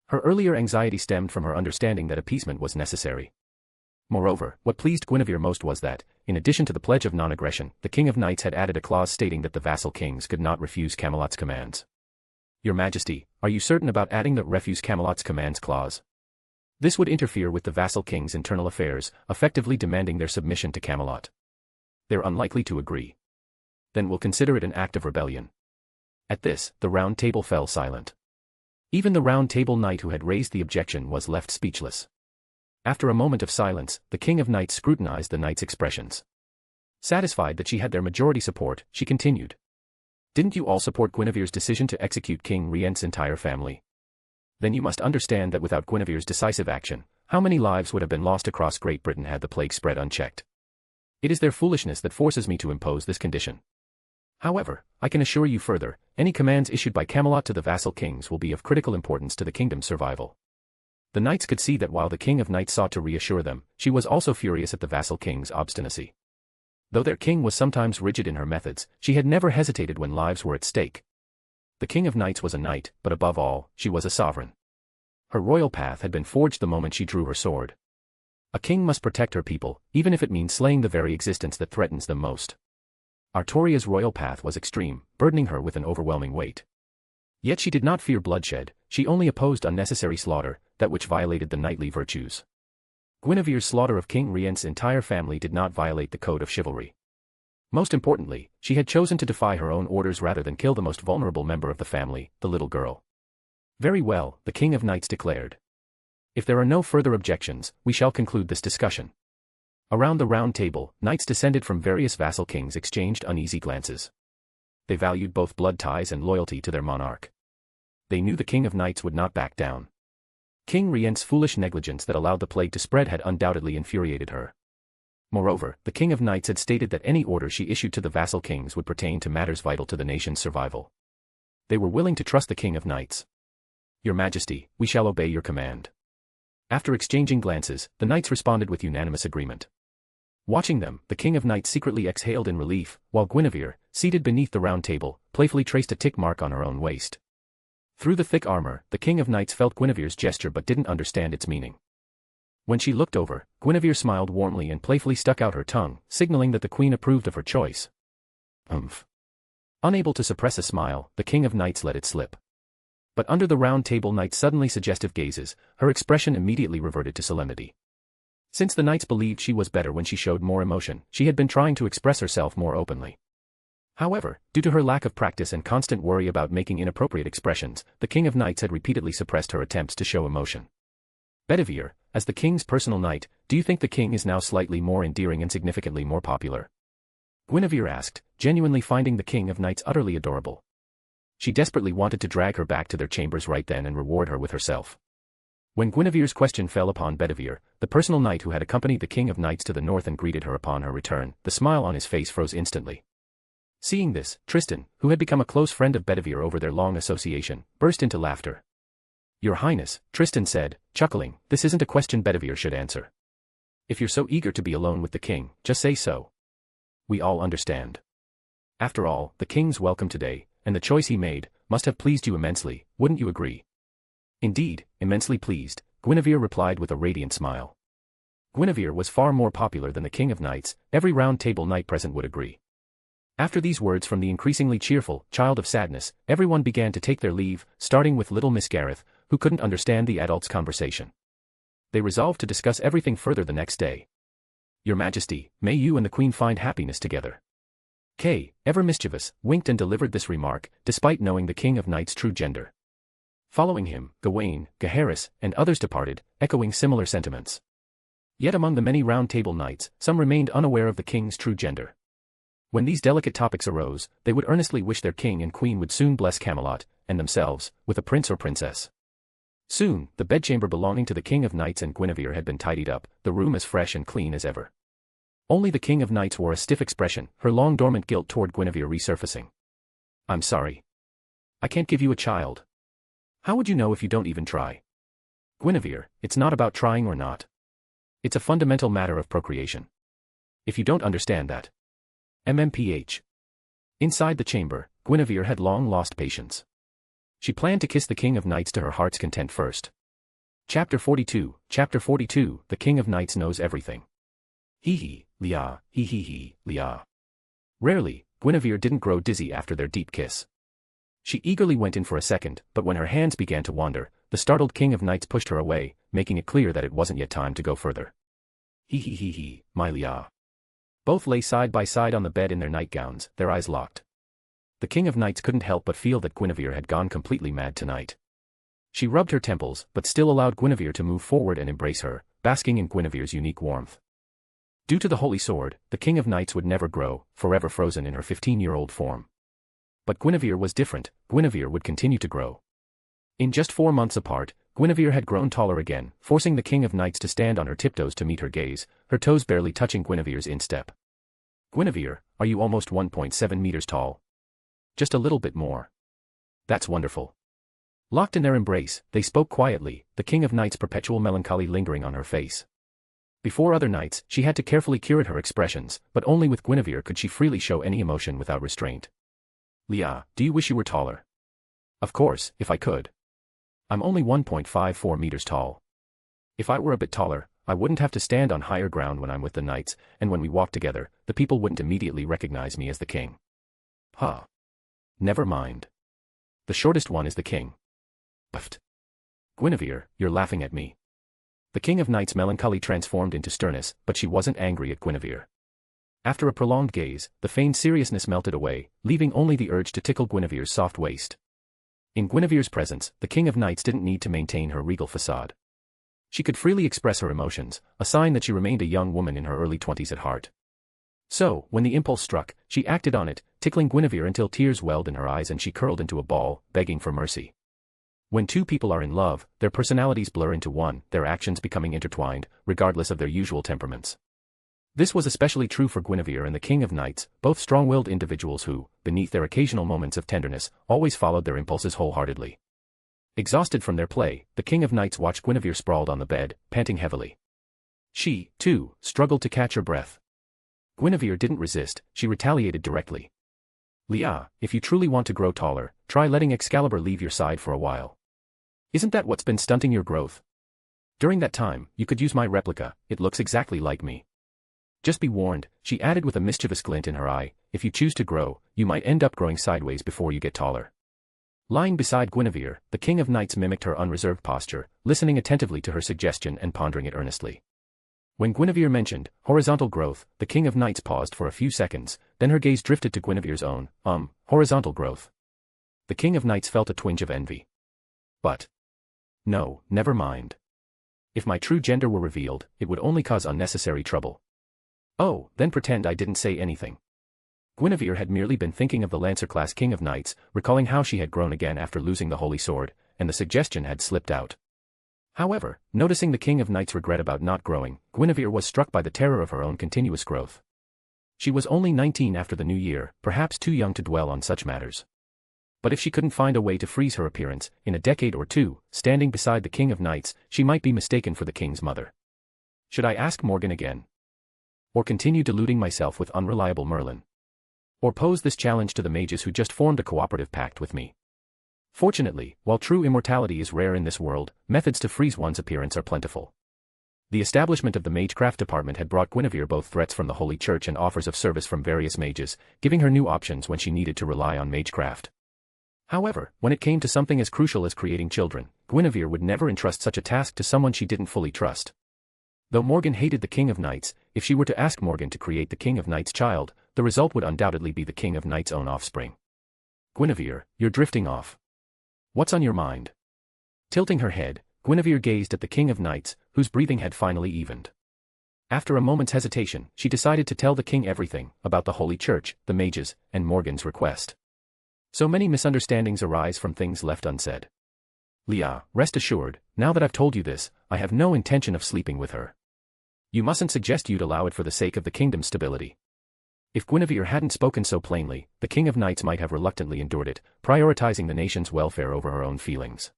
Her earlier anxiety stemmed from her understanding that appeasement was necessary. Moreover, what pleased Guinevere most was that, in addition to the pledge of non-aggression, the King of Knights had added a clause stating that the vassal kings could not refuse Camelot's commands. Your Majesty, are you certain about adding the refuse Camelot's commands clause? This would interfere with the vassal kings' internal affairs, effectively demanding their submission to Camelot. They're unlikely to agree. Then we'll consider it an act of rebellion. At this, the round table fell silent. Even the round table knight who had raised the objection was left speechless. After a moment of silence, the King of Knights scrutinized the knight's expressions. Satisfied that she had their majority support, she continued. Didn't you all support Guinevere's decision to execute King Rience's entire family? Then you must understand that without Guinevere's decisive action, how many lives would have been lost across Great Britain had the plague spread unchecked? It is their foolishness that forces me to impose this condition. However, I can assure you further, any commands issued by Camelot to the vassal kings will be of critical importance to the kingdom's survival. The knights could see that while the King of Knights sought to reassure them, she was also furious at the vassal king's obstinacy. Though their king was sometimes rigid in her methods, she had never hesitated when lives were at stake. The King of Knights was a knight, but above all, she was a sovereign. Her royal path had been forged the moment she drew her sword. A king must protect her people, even if it means slaying the very existence that threatens them most. Artoria's royal path was extreme, burdening her with an overwhelming weight. Yet she did not fear bloodshed, she only opposed unnecessary slaughter, that which violated the knightly virtues. Guinevere's slaughter of King Rience's entire family did not violate the code of chivalry. Most importantly, she had chosen to defy her own orders rather than kill the most vulnerable member of the family, the little girl. Very well, the King of Knights declared. If there are no further objections, we shall conclude this discussion. Around the round table, knights descended from various vassal kings exchanged uneasy glances. They valued both blood ties and loyalty to their monarch. They knew the King of Knights would not back down. King Rience's foolish negligence that allowed the plague to spread had undoubtedly infuriated her. Moreover, the King of Knights had stated that any order she issued to the vassal kings would pertain to matters vital to the nation's survival. They were willing to trust the King of Knights. Your Majesty, we shall obey your command. After exchanging glances, the knights responded with unanimous agreement. Watching them, the King of Knights secretly exhaled in relief, while Guinevere, seated beneath the round table, playfully traced a tick mark on her own waist. Through the thick armor, the King of Knights felt Guinevere's gesture but didn't understand its meaning. When she looked over, Guinevere smiled warmly and playfully stuck out her tongue, signaling that the Queen approved of her choice. Unable to suppress a smile, the King of Knights let it slip. But under the round table knight's suddenly suggestive gazes, her expression immediately reverted to solemnity. Since the knights believed she was better when she showed more emotion, she had been trying to express herself more openly. However, due to her lack of practice and constant worry about making inappropriate expressions, the King of Knights had repeatedly suppressed her attempts to show emotion. Bedivere, as the king's personal knight, do you think the king is now slightly more endearing and significantly more popular? Guinevere asked, genuinely finding the King of Knights utterly adorable. She desperately wanted to drag her back to their chambers right then and reward her with herself. When Guinevere's question fell upon Bedivere, the personal knight who had accompanied the King of Knights to the north and greeted her upon her return, the smile on his face froze instantly. Seeing this, Tristan, who had become a close friend of Bedivere over their long association, burst into laughter. Your Highness, Tristan said, chuckling, this isn't a question Bedivere should answer. If you're so eager to be alone with the king, just say so. We all understand. After all, the king's welcome today, and the choice he made, must have pleased you immensely, wouldn't you agree? Indeed, immensely pleased, Guinevere replied with a radiant smile. Guinevere was far more popular than the King of Knights, every round table knight present would agree. After these words from the increasingly cheerful child of sadness, everyone began to take their leave, starting with little Miss Gareth, who couldn't understand the adults' conversation. They resolved to discuss everything further the next day. Your Majesty, may you and the Queen find happiness together. Kay, ever mischievous, winked and delivered this remark, despite knowing the King of Knights' true gender. Following him, Gawain, Gaheris, and others departed, echoing similar sentiments. Yet among the many round table knights, some remained unaware of the king's true gender. When these delicate topics arose, they would earnestly wish their king and queen would soon bless Camelot, and themselves, with a prince or princess. Soon, the bedchamber belonging to the King of Knights and Guinevere had been tidied up, the room as fresh and clean as ever. Only the King of Knights wore a stiff expression, her long dormant guilt toward Guinevere resurfacing. I'm sorry. I can't give you a child. How would you know if you don't even try? Guinevere, it's not about trying or not. It's a fundamental matter of procreation. If you don't understand that. MMPH. Inside the chamber, Guinevere had long lost patience. She planned to kiss the King of Knights to her heart's content first. Chapter 42, the King of Knights knows everything. Hee, Lia, hee, Lia. Rarely, Guinevere didn't grow dizzy after their deep kiss. She eagerly went in for a second, but when her hands began to wander, the startled King of Knights pushed her away, making it clear that it wasn't yet time to go further. Hee, my Lia. Both lay side by side on the bed in their nightgowns, their eyes locked. The King of Knights couldn't help but feel that Guinevere had gone completely mad tonight. She rubbed her temples, but still allowed Guinevere to move forward and embrace her, basking in Guinevere's unique warmth. Due to the Holy Sword, the King of Knights would never grow, forever frozen in her 15-year-old form. But Guinevere was different. Guinevere would continue to grow. In just 4 months apart, Guinevere had grown taller again, forcing the King of Knights to stand on her tiptoes to meet her gaze, her toes barely touching Guinevere's instep. "Guinevere, are you almost 1.7 meters tall?" "Just a little bit more." "That's wonderful." Locked in their embrace, they spoke quietly, the King of Knights' perpetual melancholy lingering on her face. Before other knights, she had to carefully curate her expressions, but only with Guinevere could she freely show any emotion without restraint. "Leah, do you wish you were taller?" "Of course, if I could. I'm only 1.54 meters tall. If I were a bit taller, I wouldn't have to stand on higher ground when I'm with the knights, and when we walk together, the people wouldn't immediately recognize me as the king." "Huh. Never mind. The shortest one is the king." "Puffed. Guinevere, you're laughing at me." The King of Knights' melancholy transformed into sternness, but she wasn't angry at Guinevere. After a prolonged gaze, the feigned seriousness melted away, leaving only the urge to tickle Guinevere's soft waist. In Guinevere's presence, the King of Knights didn't need to maintain her regal facade. She could freely express her emotions, a sign that she remained a young woman in her early 20s at heart. So, when the impulse struck, she acted on it, tickling Guinevere until tears welled in her eyes and she curled into a ball, begging for mercy. When two people are in love, their personalities blur into one, their actions becoming intertwined, regardless of their usual temperaments. This was especially true for Guinevere and the King of Knights, both strong-willed individuals who, beneath their occasional moments of tenderness, always followed their impulses wholeheartedly. Exhausted from their play, the King of Knights watched Guinevere sprawled on the bed, panting heavily. She, too, struggled to catch her breath. Guinevere didn't resist, she retaliated directly. "Leah, if you truly want to grow taller, try letting Excalibur leave your side for a while. Isn't that what's been stunting your growth? During that time, you could use my replica, it looks exactly like me. Just be warned," she added with a mischievous glint in her eye, "if you choose to grow, you might end up growing sideways before you get taller." Lying beside Guinevere, the King of Knights mimicked her unreserved posture, listening attentively to her suggestion and pondering it earnestly. When Guinevere mentioned horizontal growth, the King of Knights paused for a few seconds, then her gaze drifted to Guinevere's own, horizontal growth. The King of Knights felt a twinge of envy. But no, never mind. If my true gender were revealed, it would only cause unnecessary trouble. "Oh, then pretend I didn't say anything." Guinevere had merely been thinking of the Lancer-class King of Knights, recalling how she had grown again after losing the Holy Sword, and the suggestion had slipped out. However, noticing the King of Knights' regret about not growing, Guinevere was struck by the terror of her own continuous growth. She was only 19 after the new year, perhaps too young to dwell on such matters. But if she couldn't find a way to freeze her appearance, in a decade or two, standing beside the King of Knights, she might be mistaken for the king's mother. Should I ask Morgan again? Or continue deluding myself with unreliable Merlin? Or pose this challenge to the mages who just formed a cooperative pact with me? Fortunately, while true immortality is rare in this world, methods to freeze one's appearance are plentiful. The establishment of the magecraft department had brought Guinevere both threats from the Holy Church and offers of service from various mages, giving her new options when she needed to rely on magecraft. However, when it came to something as crucial as creating children, Guinevere would never entrust such a task to someone she didn't fully trust. Though Morgan hated the King of Knights, if she were to ask Morgan to create the King of Knights' child, the result would undoubtedly be the King of Knights' own offspring. "Guinevere, you're drifting off. What's on your mind?" Tilting her head, Guinevere gazed at the King of Knights, whose breathing had finally evened. After a moment's hesitation, she decided to tell the king everything, about the Holy Church, the mages, and Morgan's request. So many misunderstandings arise from things left unsaid. "Leah, rest assured, now that I've told you this, I have no intention of sleeping with her. You mustn't suggest you'd allow it for the sake of the kingdom's stability." If Guinevere hadn't spoken so plainly, the King of Knights might have reluctantly endured it, prioritizing the nation's welfare over her own feelings.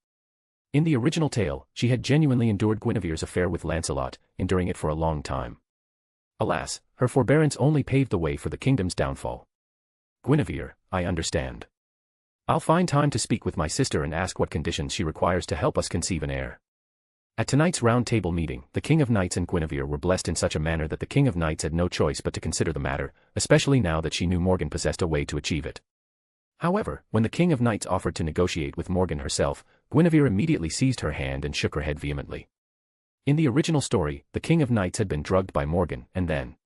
In the original tale, she had genuinely endured Guinevere's affair with Lancelot, enduring it for a long time. Alas, her forbearance only paved the way for the kingdom's downfall. "Guinevere, I understand. I'll find time to speak with my sister and ask what conditions she requires to help us conceive an heir." At tonight's round table meeting, the King of Knights and Guinevere were blessed in such a manner that the King of Knights had no choice but to consider the matter, especially now that she knew Morgan possessed a way to achieve it. However, when the King of Knights offered to negotiate with Morgan herself, Guinevere immediately seized her hand and shook her head vehemently. In the original story, the King of Knights had been drugged by Morgan, and then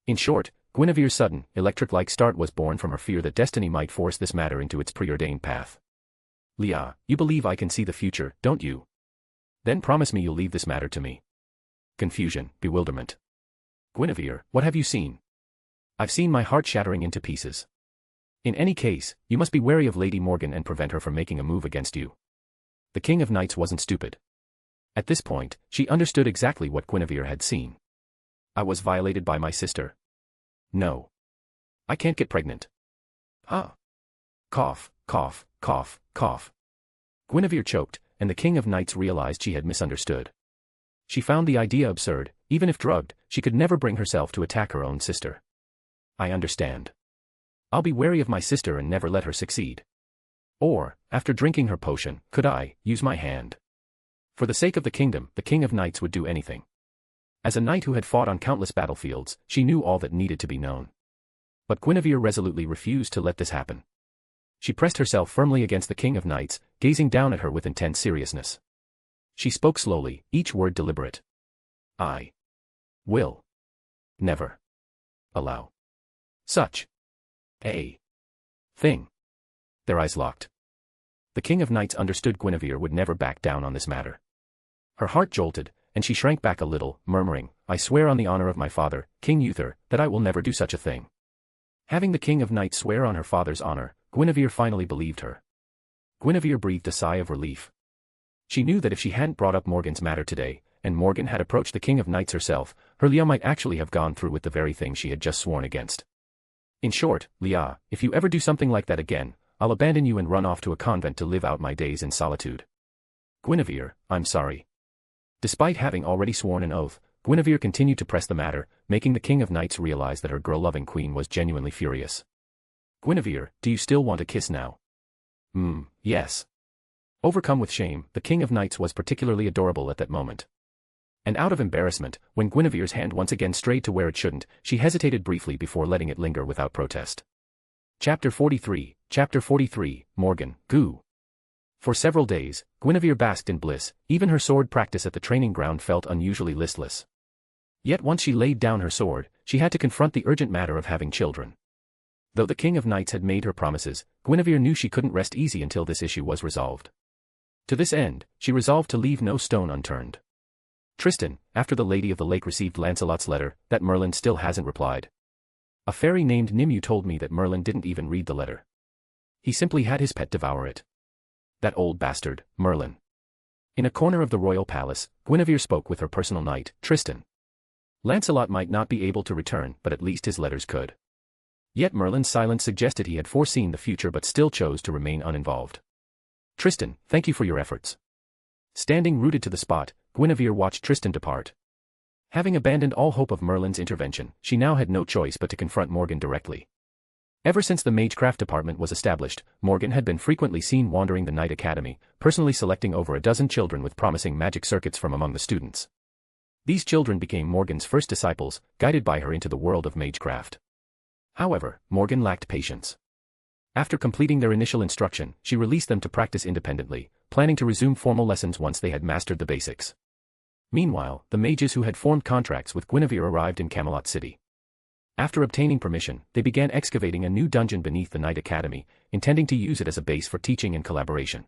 In short, Guinevere's sudden, electric-like start was born from her fear that destiny might force this matter into its preordained path. Leah, you believe I can see the future, don't you? Then promise me you'll leave this matter to me. Confusion, bewilderment. Guinevere, what have you seen? I've seen my heart shattering into pieces. In any case, you must be wary of Lady Morgan and prevent her from making a move against you. The King of Knights wasn't stupid. At this point, she understood exactly what Guinevere had seen. I was violated by my sister. No. I can't get pregnant. Ah. Cough, cough, cough, cough. Guinevere choked, and the King of Knights realized she had misunderstood. She found the idea absurd. Even if drugged, she could never bring herself to attack her own sister. I understand. I'll be wary of my sister and never let her succeed. Or, after drinking her potion, could I use my hand? For the sake of the kingdom, the King of Knights would do anything. As a knight who had fought on countless battlefields, she knew all that needed to be known. But Guinevere resolutely refused to let this happen. She pressed herself firmly against the King of Knights, gazing down at her with intense seriousness. She spoke slowly, each word deliberate. I will never allow such a thing. Their eyes locked. The King of Knights understood Guinevere would never back down on this matter. Her heart jolted, and she shrank back a little, murmuring, I swear on the honor of my father, King Uther, that I will never do such a thing. Having the King of Knights swear on her father's honor, Guinevere finally believed her. Guinevere breathed a sigh of relief. She knew that if she hadn't brought up Morgan's matter today, and Morgan had approached the King of Knights herself, her Leah might actually have gone through with the very thing she had just sworn against. In short, Leah, if you ever do something like that again, I'll abandon you and run off to a convent to live out my days in solitude. Guinevere, I'm sorry. Despite having already sworn an oath, Guinevere continued to press the matter, making the King of Knights realize that her girl-loving queen was genuinely furious. Guinevere, do you still want a kiss now? Yes. Overcome with shame, the King of Knights was particularly adorable at that moment. And out of embarrassment, when Guinevere's hand once again strayed to where it shouldn't, she hesitated briefly before letting it linger without protest. Chapter 43, Morgan, Goo. For several days, Guinevere basked in bliss. Even her sword practice at the training ground felt unusually listless. Yet once she laid down her sword, she had to confront the urgent matter of having children. Though the King of Knights had made her promises, Guinevere knew she couldn't rest easy until this issue was resolved. To this end, she resolved to leave no stone unturned. Tristan, after the Lady of the Lake received Lancelot's letter, that Merlin still hasn't replied. A fairy named Nimue told me that Merlin didn't even read the letter. He simply had his pet devour it. That old bastard, Merlin. In a corner of the royal palace, Guinevere spoke with her personal knight, Tristan. Lancelot might not be able to return, but at least his letters could. Yet Merlin's silence suggested he had foreseen the future but still chose to remain uninvolved. Tristan, thank you for your efforts. Standing rooted to the spot, Guinevere watched Tristan depart. Having abandoned all hope of Merlin's intervention, she now had no choice but to confront Morgan directly. Ever since the magecraft department was established, Morgan had been frequently seen wandering the Knight Academy, personally selecting over a dozen children with promising magic circuits from among the students. These children became Morgan's first disciples, guided by her into the world of magecraft. However, Morgan lacked patience. After completing their initial instruction, she released them to practice independently, planning to resume formal lessons once they had mastered the basics. Meanwhile, the mages who had formed contracts with Guinevere arrived in Camelot City. After obtaining permission, they began excavating a new dungeon beneath the Knight Academy, intending to use it as a base for teaching and collaboration.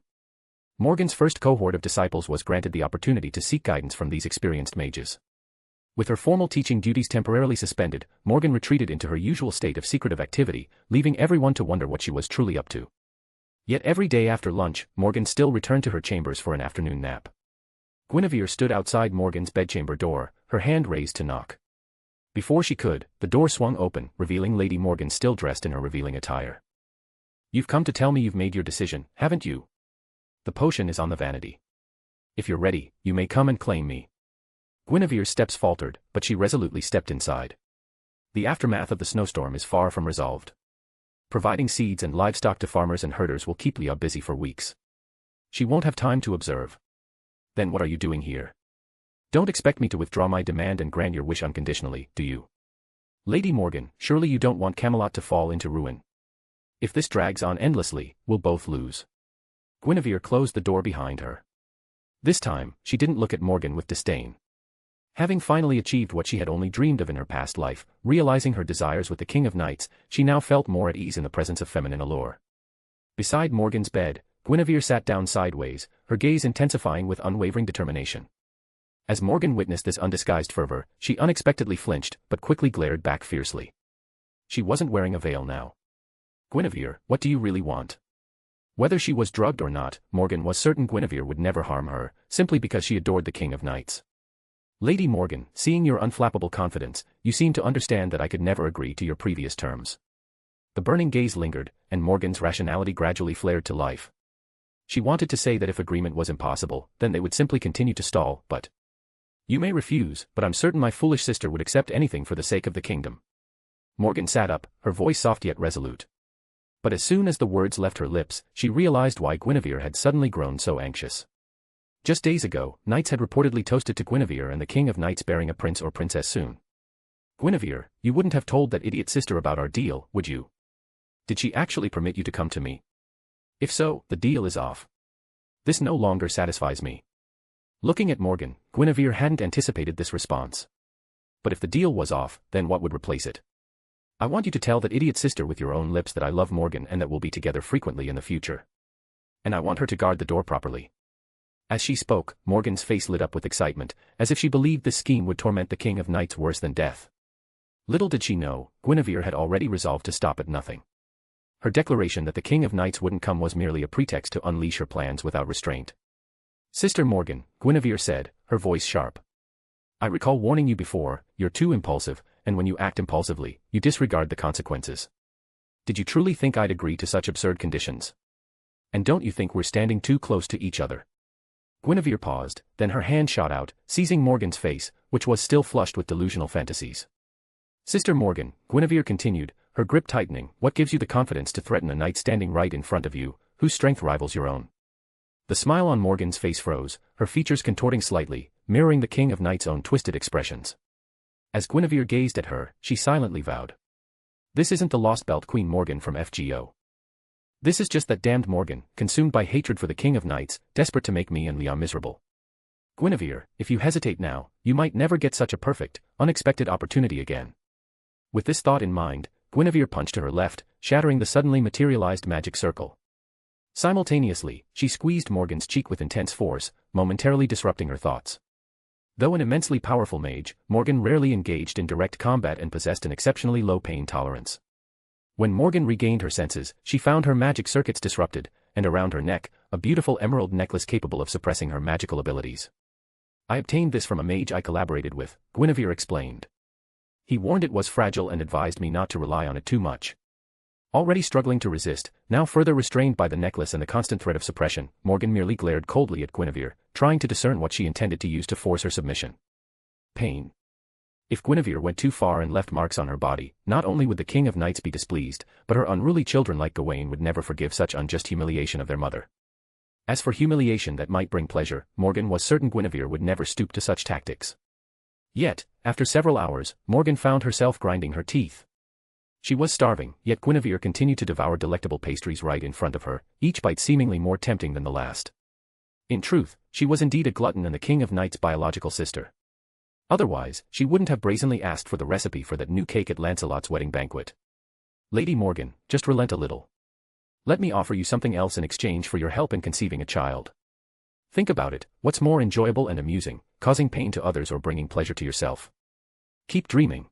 Morgan's first cohort of disciples was granted the opportunity to seek guidance from these experienced mages. With her formal teaching duties temporarily suspended, Morgan retreated into her usual state of secretive activity, leaving everyone to wonder what she was truly up to. Yet every day after lunch, Morgan still returned to her chambers for an afternoon nap. Guinevere stood outside Morgan's bedchamber door, her hand raised to knock. Before she could, the door swung open, revealing Lady Morgan still dressed in her revealing attire. You've come to tell me you've made your decision, haven't you? The potion is on the vanity. If you're ready, you may come and claim me. Guinevere's steps faltered, but she resolutely stepped inside. The aftermath of the snowstorm is far from resolved. Providing seeds and livestock to farmers and herders will keep Leah busy for weeks. She won't have time to observe. Then what are you doing here? Don't expect me to withdraw my demand and grant your wish unconditionally, do you? Lady Morgan, surely you don't want Camelot to fall into ruin. If this drags on endlessly, we'll both lose. Guinevere closed the door behind her. This time, she didn't look at Morgan with disdain. Having finally achieved what she had only dreamed of in her past life, realizing her desires with the King of Knights, she now felt more at ease in the presence of feminine allure. Beside Morgan's bed, Guinevere sat down sideways, her gaze intensifying with unwavering determination. As Morgan witnessed this undisguised fervor, she unexpectedly flinched, but quickly glared back fiercely. She wasn't wearing a veil now. "Guinevere, what do you really want?" Whether she was drugged or not, Morgan was certain Guinevere would never harm her, simply because she adored the King of Knights. "Lady Morgan, seeing your unflappable confidence, you seem to understand that I could never agree to your previous terms." The burning gaze lingered, and Morgan's rationality gradually flared to life. She wanted to say that if agreement was impossible, then they would simply continue to stall, but... "You may refuse, but I'm certain my foolish sister would accept anything for the sake of the kingdom." Morgan sat up, her voice soft yet resolute. But as soon as the words left her lips, she realized why Guinevere had suddenly grown so anxious. Just days ago, knights had reportedly toasted to Guinevere and the King of Knights bearing a prince or princess soon. "Guinevere, you wouldn't have told that idiot sister about our deal, would you? Did she actually permit you to come to me? If so, the deal is off. This no longer satisfies me." Looking at Morgan, Guinevere hadn't anticipated this response. But if the deal was off, then what would replace it? "I want you to tell that idiot sister with your own lips that I love Morgan and that we'll be together frequently in the future. And I want her to guard the door properly." As she spoke, Morgan's face lit up with excitement, as if she believed this scheme would torment the King of Knights worse than death. Little did she know, Guinevere had already resolved to stop at nothing. Her declaration that the King of Knights wouldn't come was merely a pretext to unleash her plans without restraint. "Sister Morgan," Guinevere said, her voice sharp. "I recall warning you before, you're too impulsive, and when you act impulsively, you disregard the consequences. Did you truly think I'd agree to such absurd conditions? And don't you think we're standing too close to each other?" Guinevere paused, then her hand shot out, seizing Morgan's face, which was still flushed with delusional fantasies. "Sister Morgan," Guinevere continued, her grip tightening, "what gives you the confidence to threaten a knight standing right in front of you, whose strength rivals your own?" The smile on Morgan's face froze, her features contorting slightly, mirroring the King of Knights' own twisted expressions. As Guinevere gazed at her, she silently vowed. "This isn't the lost belt Queen Morgan from FGO. This is just that damned Morgan, consumed by hatred for the King of Knights, desperate to make me and Leon miserable. Guinevere, if you hesitate now, you might never get such a perfect, unexpected opportunity again." With this thought in mind, Guinevere punched to her left, shattering the suddenly materialized magic circle. Simultaneously, she squeezed Morgan's cheek with intense force, momentarily disrupting her thoughts. Though an immensely powerful mage, Morgan rarely engaged in direct combat and possessed an exceptionally low pain tolerance. When Morgan regained her senses, she found her magic circuits disrupted, and around her neck, a beautiful emerald necklace capable of suppressing her magical abilities. "I obtained this from a mage I collaborated with," Guinevere explained. "He warned it was fragile and advised me not to rely on it too much." Already struggling to resist, now further restrained by the necklace and the constant threat of suppression, Morgan merely glared coldly at Guinevere, trying to discern what she intended to use to force her submission. Pain. If Guinevere went too far and left marks on her body, not only would the King of Knights be displeased, but her unruly children like Gawain would never forgive such unjust humiliation of their mother. As for humiliation that might bring pleasure, Morgan was certain Guinevere would never stoop to such tactics. Yet, after several hours, Morgan found herself grinding her teeth. She was starving, yet Guinevere continued to devour delectable pastries right in front of her, each bite seemingly more tempting than the last. In truth, she was indeed a glutton and the King of Knights' biological sister. Otherwise, she wouldn't have brazenly asked for the recipe for that new cake at Lancelot's wedding banquet. "Lady Morgan, just relent a little. Let me offer you something else in exchange for your help in conceiving a child. Think about it, what's more enjoyable and amusing, causing pain to others or bringing pleasure to yourself? Keep dreaming.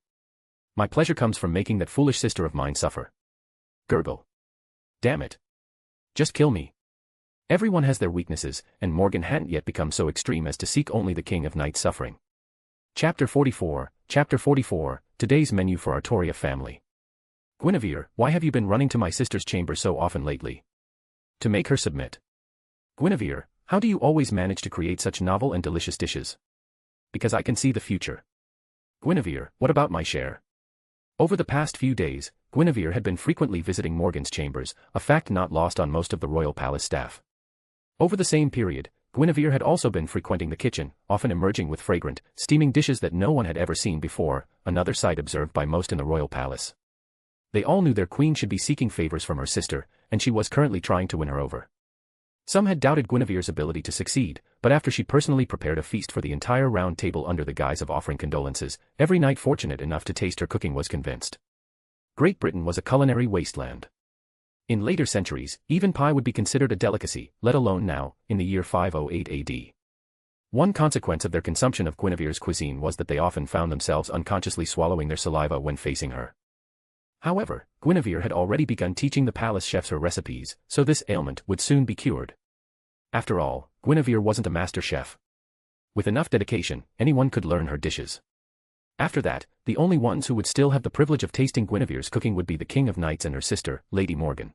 My pleasure comes from making that foolish sister of mine suffer. Gurgle. Damn it. Just kill me." Everyone has their weaknesses, and Morgan hadn't yet become so extreme as to seek only the King of Knights' suffering. Chapter 44, Today's Menu for Artoria Family. "Guinevere, why have you been running to my sister's chamber so often lately? To make her submit. Guinevere, how do you always manage to create such novel and delicious dishes? Because I can see the future. Guinevere, what about my share?" Over the past few days, Guinevere had been frequently visiting Morgan's chambers, a fact not lost on most of the royal palace staff. Over the same period, Guinevere had also been frequenting the kitchen, often emerging with fragrant, steaming dishes that no one had ever seen before, another sight observed by most in the royal palace. They all knew their queen should be seeking favors from her sister, and she was currently trying to win her over. Some had doubted Guinevere's ability to succeed, but after she personally prepared a feast for the entire round table under the guise of offering condolences, every knight fortunate enough to taste her cooking was convinced. Great Britain was a culinary wasteland. In later centuries, even pie would be considered a delicacy, let alone now, in the year 508 AD. One consequence of their consumption of Guinevere's cuisine was that they often found themselves unconsciously swallowing their saliva when facing her. However, Guinevere had already begun teaching the palace chefs her recipes, so this ailment would soon be cured. After all, Guinevere wasn't a master chef. With enough dedication, anyone could learn her dishes. After that, the only ones who would still have the privilege of tasting Guinevere's cooking would be the King of Knights and her sister, Lady Morgan.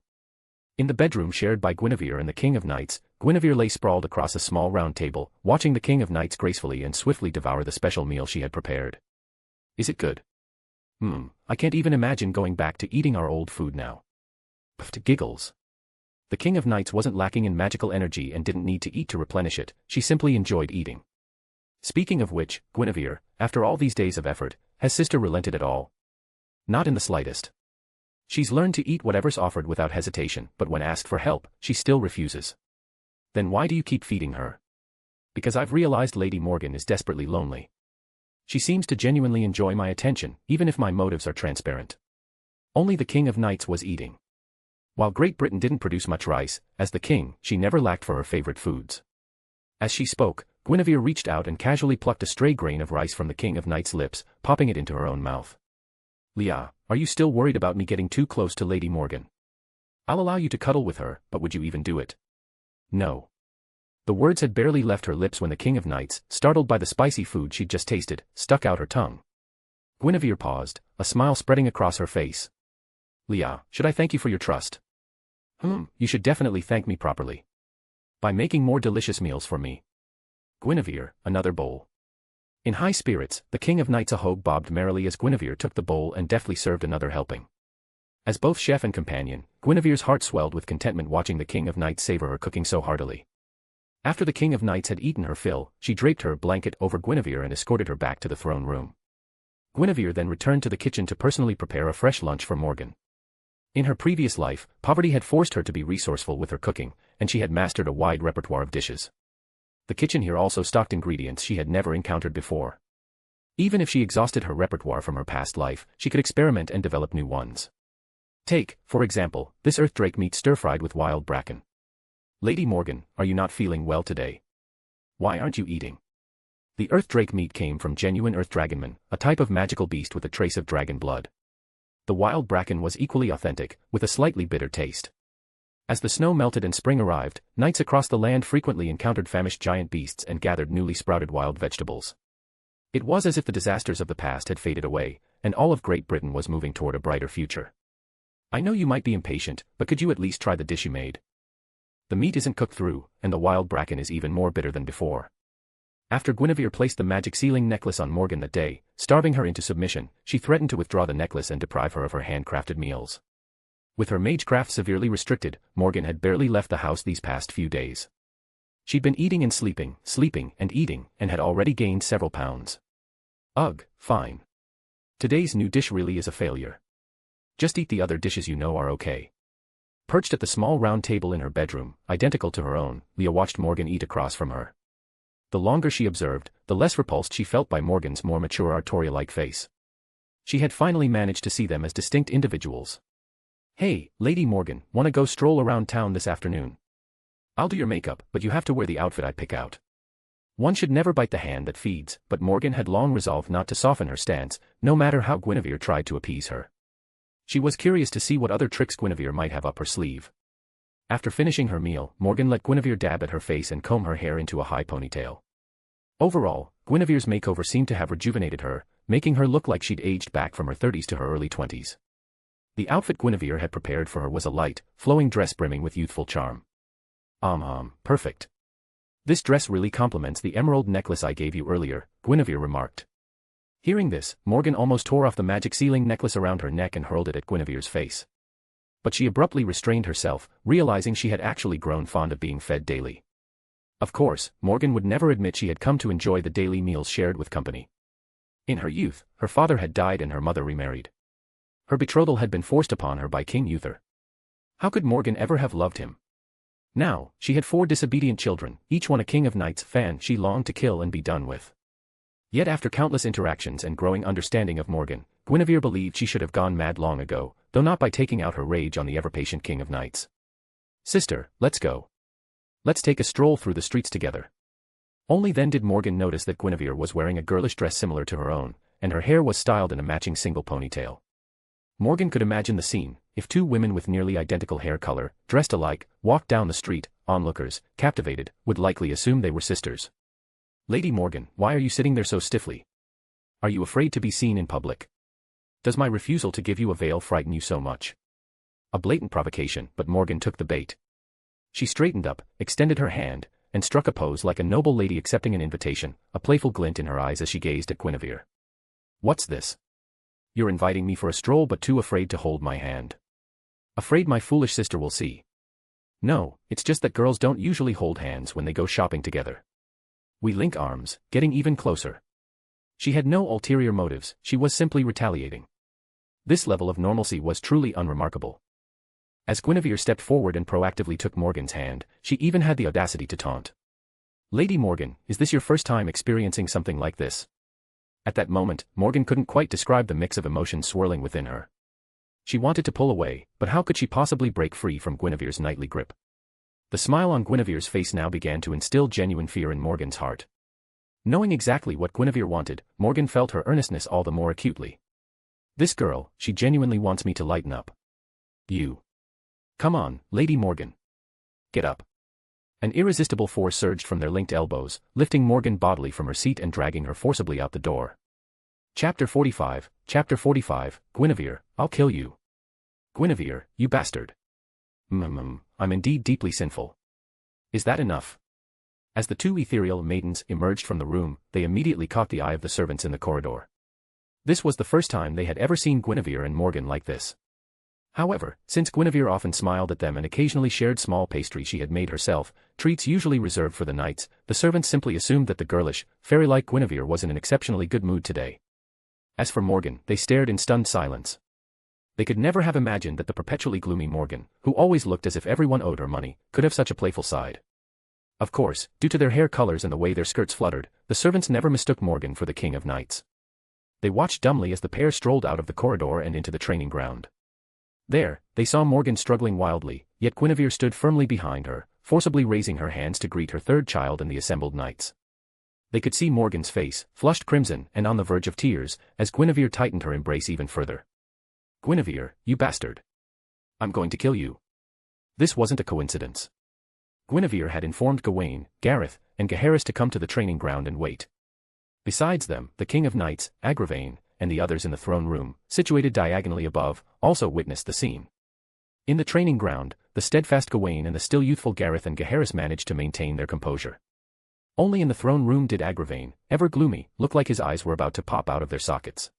In the bedroom shared by Guinevere and the King of Knights, Guinevere lay sprawled across a small round table, watching the King of Knights gracefully and swiftly devour the special meal she had prepared. Is it good? I can't even imagine going back to eating our old food now. Pfft, giggles. The King of Knights wasn't lacking in magical energy and didn't need to eat to replenish it, she simply enjoyed eating. Speaking of which, Guinevere, after all these days of effort, has sister relented at all? Not in the slightest. She's learned to eat whatever's offered without hesitation, but when asked for help, she still refuses. Then why do you keep feeding her? Because I've realized Lady Morgan is desperately lonely. She seems to genuinely enjoy my attention, even if my motives are transparent. Only the King of Knights was eating. While Great Britain didn't produce much rice, as the king, she never lacked for her favorite foods. As she spoke, Guinevere reached out and casually plucked a stray grain of rice from the King of Knights' lips, popping it into her own mouth. Leah, are you still worried about me getting too close to Lady Morgan? I'll allow you to cuddle with her, but would you even do it? No. The words had barely left her lips when the King of Knights, startled by the spicy food she'd just tasted, stuck out her tongue. Guinevere paused, a smile spreading across her face. Leah, should I thank you for your trust? You should definitely thank me properly. By making more delicious meals for me. Guinevere, another bowl. In high spirits, the King of Knights Ahogue bobbed merrily as Guinevere took the bowl and deftly served another helping. As both chef and companion, Guinevere's heart swelled with contentment watching the King of Knights savor her cooking so heartily. After the King of Knights had eaten her fill, she draped her blanket over Guinevere and escorted her back to the throne room. Guinevere then returned to the kitchen to personally prepare a fresh lunch for Morgan. In her previous life, poverty had forced her to be resourceful with her cooking, and she had mastered a wide repertoire of dishes. The kitchen here also stocked ingredients she had never encountered before. Even if she exhausted her repertoire from her past life, she could experiment and develop new ones. Take, for example, this earth drake meat stir-fried with wild bracken. Lady Morgan, are you not feeling well today? Why aren't you eating? The earth drake meat came from genuine earth dragonman, a type of magical beast with a trace of dragon blood. The wild bracken was equally authentic, with a slightly bitter taste. As the snow melted and spring arrived, knights across the land frequently encountered famished giant beasts and gathered newly sprouted wild vegetables. It was as if the disasters of the past had faded away, and all of Great Britain was moving toward a brighter future. I know you might be impatient, but could you at least try the dish you made? The meat isn't cooked through, and the wild bracken is even more bitter than before. After Guinevere placed the magic sealing necklace on Morgan that day, starving her into submission, she threatened to withdraw the necklace and deprive her of her handcrafted meals. With her magecraft severely restricted, Morgan had barely left the house these past few days. She'd been eating and sleeping and eating, and had already gained several pounds. Ugh, fine. Today's new dish really is a failure. Just eat the other dishes you know are okay. Perched at the small round table in her bedroom, identical to her own, Leah watched Morgan eat across from her. The longer she observed, the less repulsed she felt by Morgan's more mature Artoria-like face. She had finally managed to see them as distinct individuals. Hey, Lady Morgan, wanna go stroll around town this afternoon? I'll do your makeup, but you have to wear the outfit I pick out. One should never bite the hand that feeds, but Morgan had long resolved not to soften her stance, no matter how Guinevere tried to appease her. She was curious to see what other tricks Guinevere might have up her sleeve. After finishing her meal, Morgan let Guinevere dab at her face and comb her hair into a high ponytail. Overall, Guinevere's makeover seemed to have rejuvenated her, making her look like she'd aged back from her 30s to her early 20s. The outfit Guinevere had prepared for her was a light, flowing dress brimming with youthful charm. Perfect. This dress really complements the emerald necklace I gave you earlier, Guinevere remarked. Hearing this, Morgan almost tore off the magic sealing necklace around her neck and hurled it at Guinevere's face. But she abruptly restrained herself, realizing she had actually grown fond of being fed daily. Of course, Morgan would never admit she had come to enjoy the daily meals shared with company. In her youth, her father had died and her mother remarried. Her betrothal had been forced upon her by King Uther. How could Morgan ever have loved him? Now, she had 4 disobedient children, each one a King of Knights fan she longed to kill and be done with. Yet after countless interactions and growing understanding of Morgan, Guinevere believed she should have gone mad long ago, though not by taking out her rage on the ever-patient King of Knights. "Sister, let's go. Let's take a stroll through the streets together." Only then did Morgan notice that Guinevere was wearing a girlish dress similar to her own, and her hair was styled in a matching single ponytail. Morgan could imagine the scene: if 2 women with nearly identical hair color, dressed alike, walked down the street, onlookers, captivated, would likely assume they were sisters. "Lady Morgan, why are you sitting there so stiffly? Are you afraid to be seen in public? Does my refusal to give you a veil frighten you so much?" A blatant provocation, but Morgan took the bait. She straightened up, extended her hand, and struck a pose like a noble lady accepting an invitation, a playful glint in her eyes as she gazed at Guinevere. "What's this? You're inviting me for a stroll but too afraid to hold my hand. Afraid my foolish sister will see." "No, it's just that girls don't usually hold hands when they go shopping together. We link arms, getting even closer." She had no ulterior motives, she was simply retaliating. This level of normalcy was truly unremarkable. As Guinevere stepped forward and proactively took Morgan's hand, she even had the audacity to taunt. "Lady Morgan, is this your first time experiencing something like this?" At that moment, Morgan couldn't quite describe the mix of emotions swirling within her. She wanted to pull away, but how could she possibly break free from Guinevere's knightly grip? The smile on Guinevere's face now began to instill genuine fear in Morgan's heart. Knowing exactly what Guinevere wanted, Morgan felt her earnestness all the more acutely. "This girl, she genuinely wants me to lighten up. You. Come on, Lady Morgan. Get up." An irresistible force surged from their linked elbows, lifting Morgan bodily from her seat and dragging her forcibly out the door. Chapter 45, Guinevere, I'll kill you. "Guinevere, you bastard. I'm indeed deeply sinful. Is that enough?" As the 2 ethereal maidens emerged from the room, they immediately caught the eye of the servants in the corridor. This was the first time they had ever seen Guinevere and Morgan like this. However, since Guinevere often smiled at them and occasionally shared small pastry she had made herself, treats usually reserved for the knights, the servants simply assumed that the girlish, fairy-like Guinevere was in an exceptionally good mood today. As for Morgan, they stared in stunned silence. They could never have imagined that the perpetually gloomy Morgan, who always looked as if everyone owed her money, could have such a playful side. Of course, due to their hair colors and the way their skirts fluttered, the servants never mistook Morgan for the King of Knights. They watched dumbly as the pair strolled out of the corridor and into the training ground. There, they saw Morgan struggling wildly, yet Guinevere stood firmly behind her, forcibly raising her hands to greet her 3rd child and the assembled knights. They could see Morgan's face, flushed crimson and on the verge of tears, as Guinevere tightened her embrace even further. "Guinevere, you bastard. I'm going to kill you." This wasn't a coincidence. Guinevere had informed Gawain, Gareth, and Gaheris to come to the training ground and wait. Besides them, the King of Knights, Agravain, and the others in the throne room, situated diagonally above, also witnessed the scene. In the training ground, the steadfast Gawain and the still youthful Gareth and Gaheris managed to maintain their composure. Only in the throne room did Agravain, ever gloomy, look like his eyes were about to pop out of their sockets.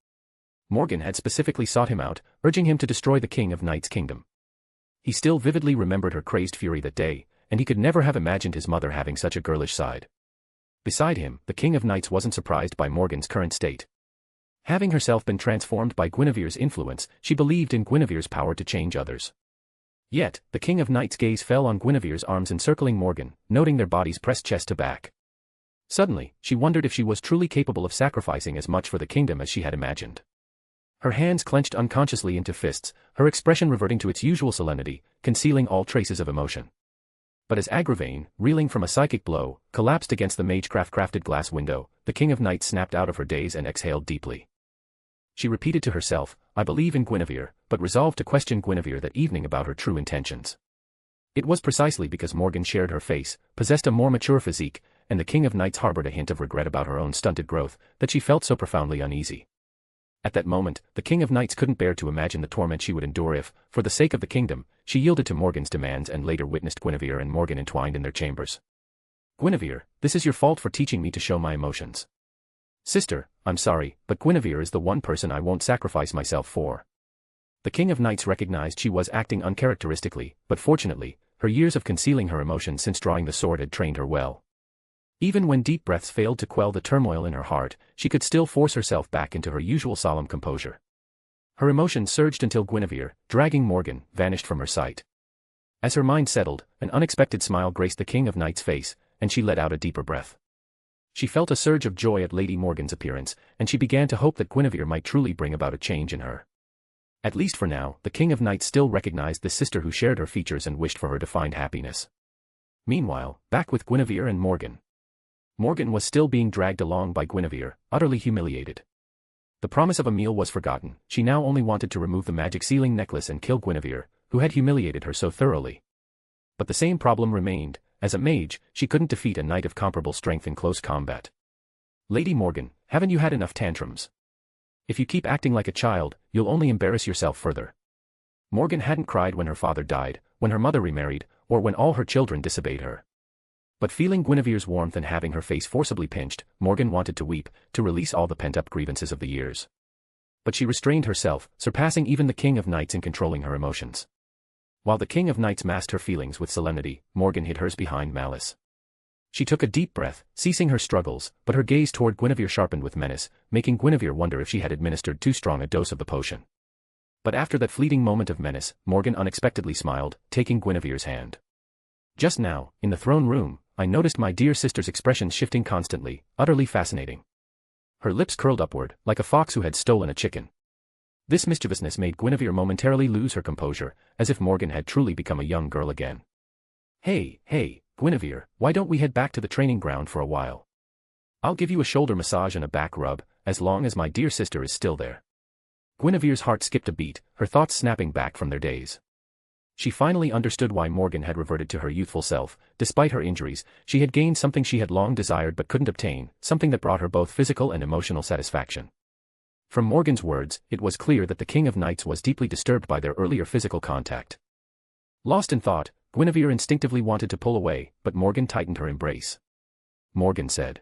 Morgan had specifically sought him out, urging him to destroy the King of Knights' kingdom. He still vividly remembered her crazed fury that day, and he could never have imagined his mother having such a girlish side. Beside him, the King of Knights wasn't surprised by Morgan's current state. Having herself been transformed by Guinevere's influence, she believed in Guinevere's power to change others. Yet, the King of Knights' gaze fell on Guinevere's arms encircling Morgan, noting their bodies pressed chest to back. Suddenly, she wondered if she was truly capable of sacrificing as much for the kingdom as she had imagined. Her hands clenched unconsciously into fists, her expression reverting to its usual solemnity, concealing all traces of emotion. But as Agravain, reeling from a psychic blow, collapsed against the magecraft-crafted glass window, the King of Knights snapped out of her daze and exhaled deeply. She repeated to herself, "I believe in Guinevere," but resolved to question Guinevere that evening about her true intentions. It was precisely because Morgan shared her face, possessed a more mature physique, and the King of Knights harbored a hint of regret about her own stunted growth, that she felt so profoundly uneasy. At that moment, the King of Knights couldn't bear to imagine the torment she would endure if, for the sake of the kingdom, she yielded to Morgan's demands and later witnessed Guinevere and Morgan entwined in their chambers. "Guinevere, this is your fault for teaching me to show my emotions. Sister, I'm sorry, but Guinevere is the one person I won't sacrifice myself for." The King of Knights recognized she was acting uncharacteristically, but fortunately, her years of concealing her emotions since drawing the sword had trained her well. Even when deep breaths failed to quell the turmoil in her heart, she could still force herself back into her usual solemn composure. Her emotions surged until Guinevere, dragging Morgan, vanished from her sight. As her mind settled, an unexpected smile graced the King of Knights' face, and she let out a deeper breath. She felt a surge of joy at Lady Morgan's appearance, and she began to hope that Guinevere might truly bring about a change in her. At least for now, the King of Knights still recognized this sister who shared her features and wished for her to find happiness. Meanwhile, back with Guinevere and Morgan. Morgan was still being dragged along by Guinevere, utterly humiliated. The promise of a meal was forgotten, she now only wanted to remove the magic sealing necklace and kill Guinevere, who had humiliated her so thoroughly. But the same problem remained. As a mage, she couldn't defeat a knight of comparable strength in close combat. Lady Morgan, haven't you had enough tantrums? If you keep acting like a child, you'll only embarrass yourself further. Morgan hadn't cried when her father died, when her mother remarried, or when all her children disobeyed her. But feeling Guinevere's warmth and having her face forcibly pinched, Morgan wanted to weep, to release all the pent-up grievances of the years. But she restrained herself, surpassing even the King of Knights in controlling her emotions. While the King of Knights masked her feelings with solemnity, Morgan hid hers behind malice. She took a deep breath, ceasing her struggles, but her gaze toward Guinevere sharpened with menace, making Guinevere wonder if she had administered too strong a dose of the potion. But after that fleeting moment of menace, Morgan unexpectedly smiled, taking Guinevere's hand. Just now, in the throne room, I noticed my dear sister's expressions shifting constantly, utterly fascinating. Her lips curled upward, like a fox who had stolen a chicken. This mischievousness made Guinevere momentarily lose her composure, as if Morgan had truly become a young girl again. Hey, Guinevere, why don't we head back to the training ground for a while? I'll give you a shoulder massage and a back rub, as long as my dear sister is still there. Guinevere's heart skipped a beat, her thoughts snapping back from their daze. She finally understood why Morgan had reverted to her youthful self. Despite her injuries, she had gained something she had long desired but couldn't obtain, something that brought her both physical and emotional satisfaction. From Morgan's words, it was clear that the King of Knights was deeply disturbed by their earlier physical contact. Lost in thought, Guinevere instinctively wanted to pull away, but Morgan tightened her embrace. Morgan said,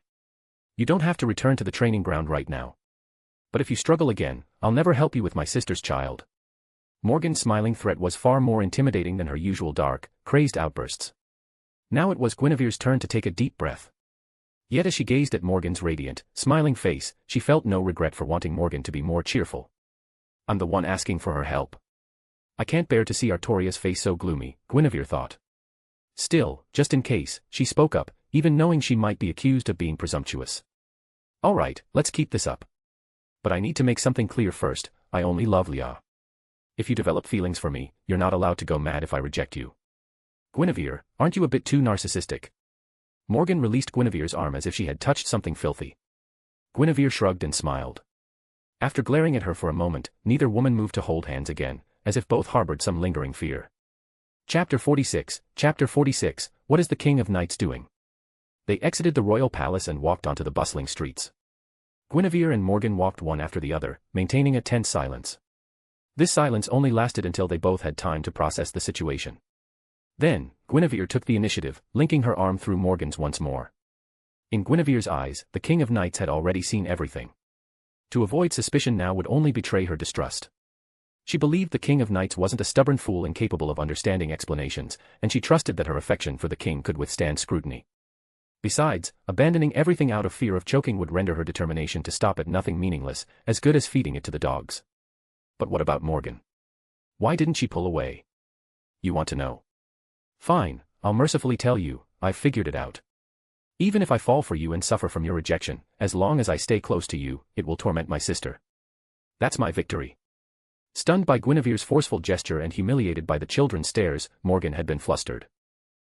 "You don't have to return to the training ground right now. But if you struggle again, I'll never help you with my sister's child." Morgan's smiling threat was far more intimidating than her usual dark, crazed outbursts. Now it was Guinevere's turn to take a deep breath. Yet as she gazed at Morgan's radiant, smiling face, she felt no regret for wanting Morgan to be more cheerful. I'm the one asking for her help. I can't bear to see Artoria's face so gloomy, Guinevere thought. Still, just in case, she spoke up, even knowing she might be accused of being presumptuous. All right, let's keep this up. But I need to make something clear first, I only love Leah. If you develop feelings for me, you're not allowed to go mad if I reject you. Guinevere, aren't you a bit too narcissistic? Morgan released Guinevere's arm as if she had touched something filthy. Guinevere shrugged and smiled. After glaring at her for a moment, neither woman moved to hold hands again, as if both harbored some lingering fear. Chapter 46, What is the King of Knights doing? They exited the royal palace and walked onto the bustling streets. Guinevere and Morgan walked one after the other, maintaining a tense silence. This silence only lasted until they both had time to process the situation. Then, Guinevere took the initiative, linking her arm through Morgan's once more. In Guinevere's eyes, the King of Knights had already seen everything. To avoid suspicion now would only betray her distrust. She believed the King of Knights wasn't a stubborn fool incapable of understanding explanations, and she trusted that her affection for the king could withstand scrutiny. Besides, abandoning everything out of fear of choking would render her determination to stop at nothing meaningless, as good as feeding it to the dogs. But what about Morgan? Why didn't she pull away? You want to know? Fine, I'll mercifully tell you, I've figured it out. Even if I fall for you and suffer from your rejection, as long as I stay close to you, it will torment my sister. That's my victory. Stunned by Guinevere's forceful gesture and humiliated by the children's stares, Morgan had been flustered.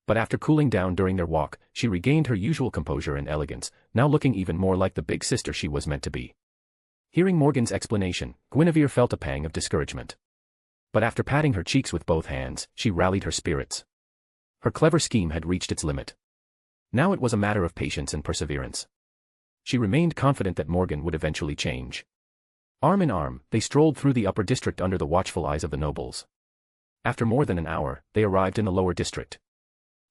But after cooling down during their walk, she regained her usual composure and elegance, now looking even more like the big sister she was meant to be. Hearing Morgan's explanation, Guinevere felt a pang of discouragement. But after patting her cheeks with both hands, she rallied her spirits. Her clever scheme had reached its limit. Now it was a matter of patience and perseverance. She remained confident that Morgan would eventually change. Arm in arm, they strolled through the upper district under the watchful eyes of the nobles. After more than an hour, they arrived in the lower district.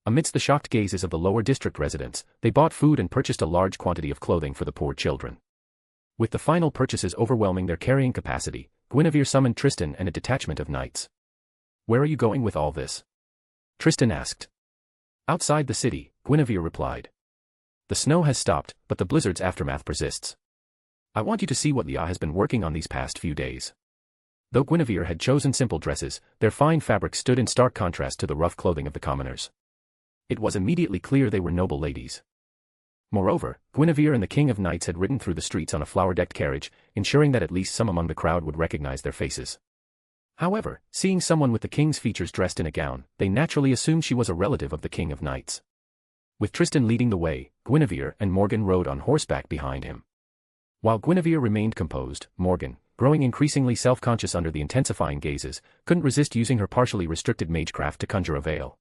Amidst the shocked gazes of the lower district residents, they bought food and purchased a large quantity of clothing for the poor children. With the final purchases overwhelming their carrying capacity, Guinevere summoned Tristan and a detachment of knights. Where are you going with all this? Tristan asked. Outside the city, Guinevere replied. The snow has stopped, but the blizzard's aftermath persists. I want you to see what Leah has been working on these past few days. Though Guinevere had chosen simple dresses, their fine fabrics stood in stark contrast to the rough clothing of the commoners. It was immediately clear they were noble ladies. Moreover, Guinevere and the King of Knights had ridden through the streets on a flower-decked carriage, ensuring that at least some among the crowd would recognize their faces. However, seeing someone with the king's features dressed in a gown, they naturally assumed she was a relative of the King of Knights. With Tristan leading the way, Guinevere and Morgan rode on horseback behind him. While Guinevere remained composed, Morgan, growing increasingly self-conscious under the intensifying gazes, couldn't resist using her partially restricted magecraft to conjure a veil.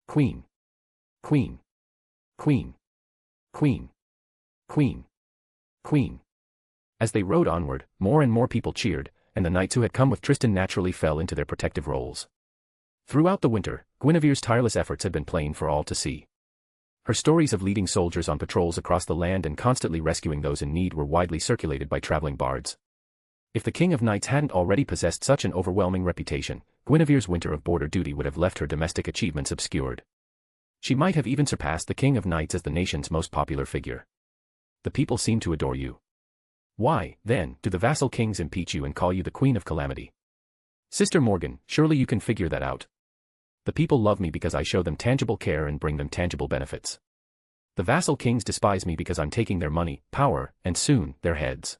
Queen. Queen. Queen. Queen. Queen. Queen. As they rode onward, more and more people cheered, and the knights who had come with Tristan naturally fell into their protective roles. Throughout the winter, Guinevere's tireless efforts had been plain for all to see. Her stories of leading soldiers on patrols across the land and constantly rescuing those in need were widely circulated by traveling bards. If the King of Knights hadn't already possessed such an overwhelming reputation, Guinevere's winter of border duty would have left her domestic achievements obscured. She might have even surpassed the King of Knights as the nation's most popular figure. The people seem to adore you. Why, then, do the vassal kings impeach you and call you the Queen of Calamity? Sister Morgan, surely you can figure that out. The people love me because I show them tangible care and bring them tangible benefits. The vassal kings despise me because I'm taking their money, power, and soon, their heads.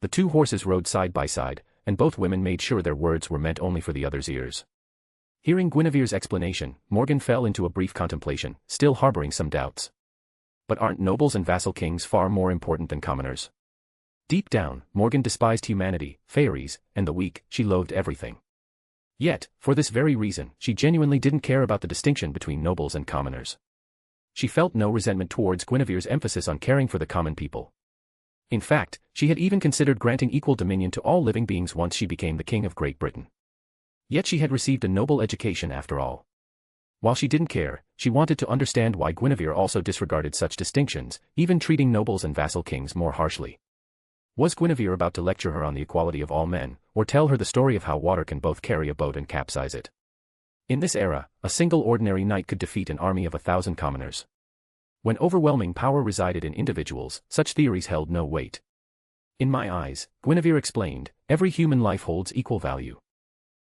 The two horses rode side by side, and both women made sure their words were meant only for the other's ears. Hearing Guinevere's explanation, Morgan fell into a brief contemplation, still harboring some doubts. But aren't nobles and vassal kings far more important than commoners? Deep down, Morgan despised humanity, fairies, and the weak. She loathed everything. Yet, for this very reason, she genuinely didn't care about the distinction between nobles and commoners. She felt no resentment towards Guinevere's emphasis on caring for the common people. In fact, she had even considered granting equal dominion to all living beings once she became the King of Great Britain. Yet she had received a noble education after all. While she didn't care, she wanted to understand why Guinevere also disregarded such distinctions, even treating nobles and vassal kings more harshly. Was Guinevere about to lecture her on the equality of all men, or tell her the story of how water can both carry a boat and capsize it? In this era, a single ordinary knight could defeat an army of 1,000 commoners. When overwhelming power resided in individuals, such theories held no weight. In my eyes, Guinevere explained, every human life holds equal value.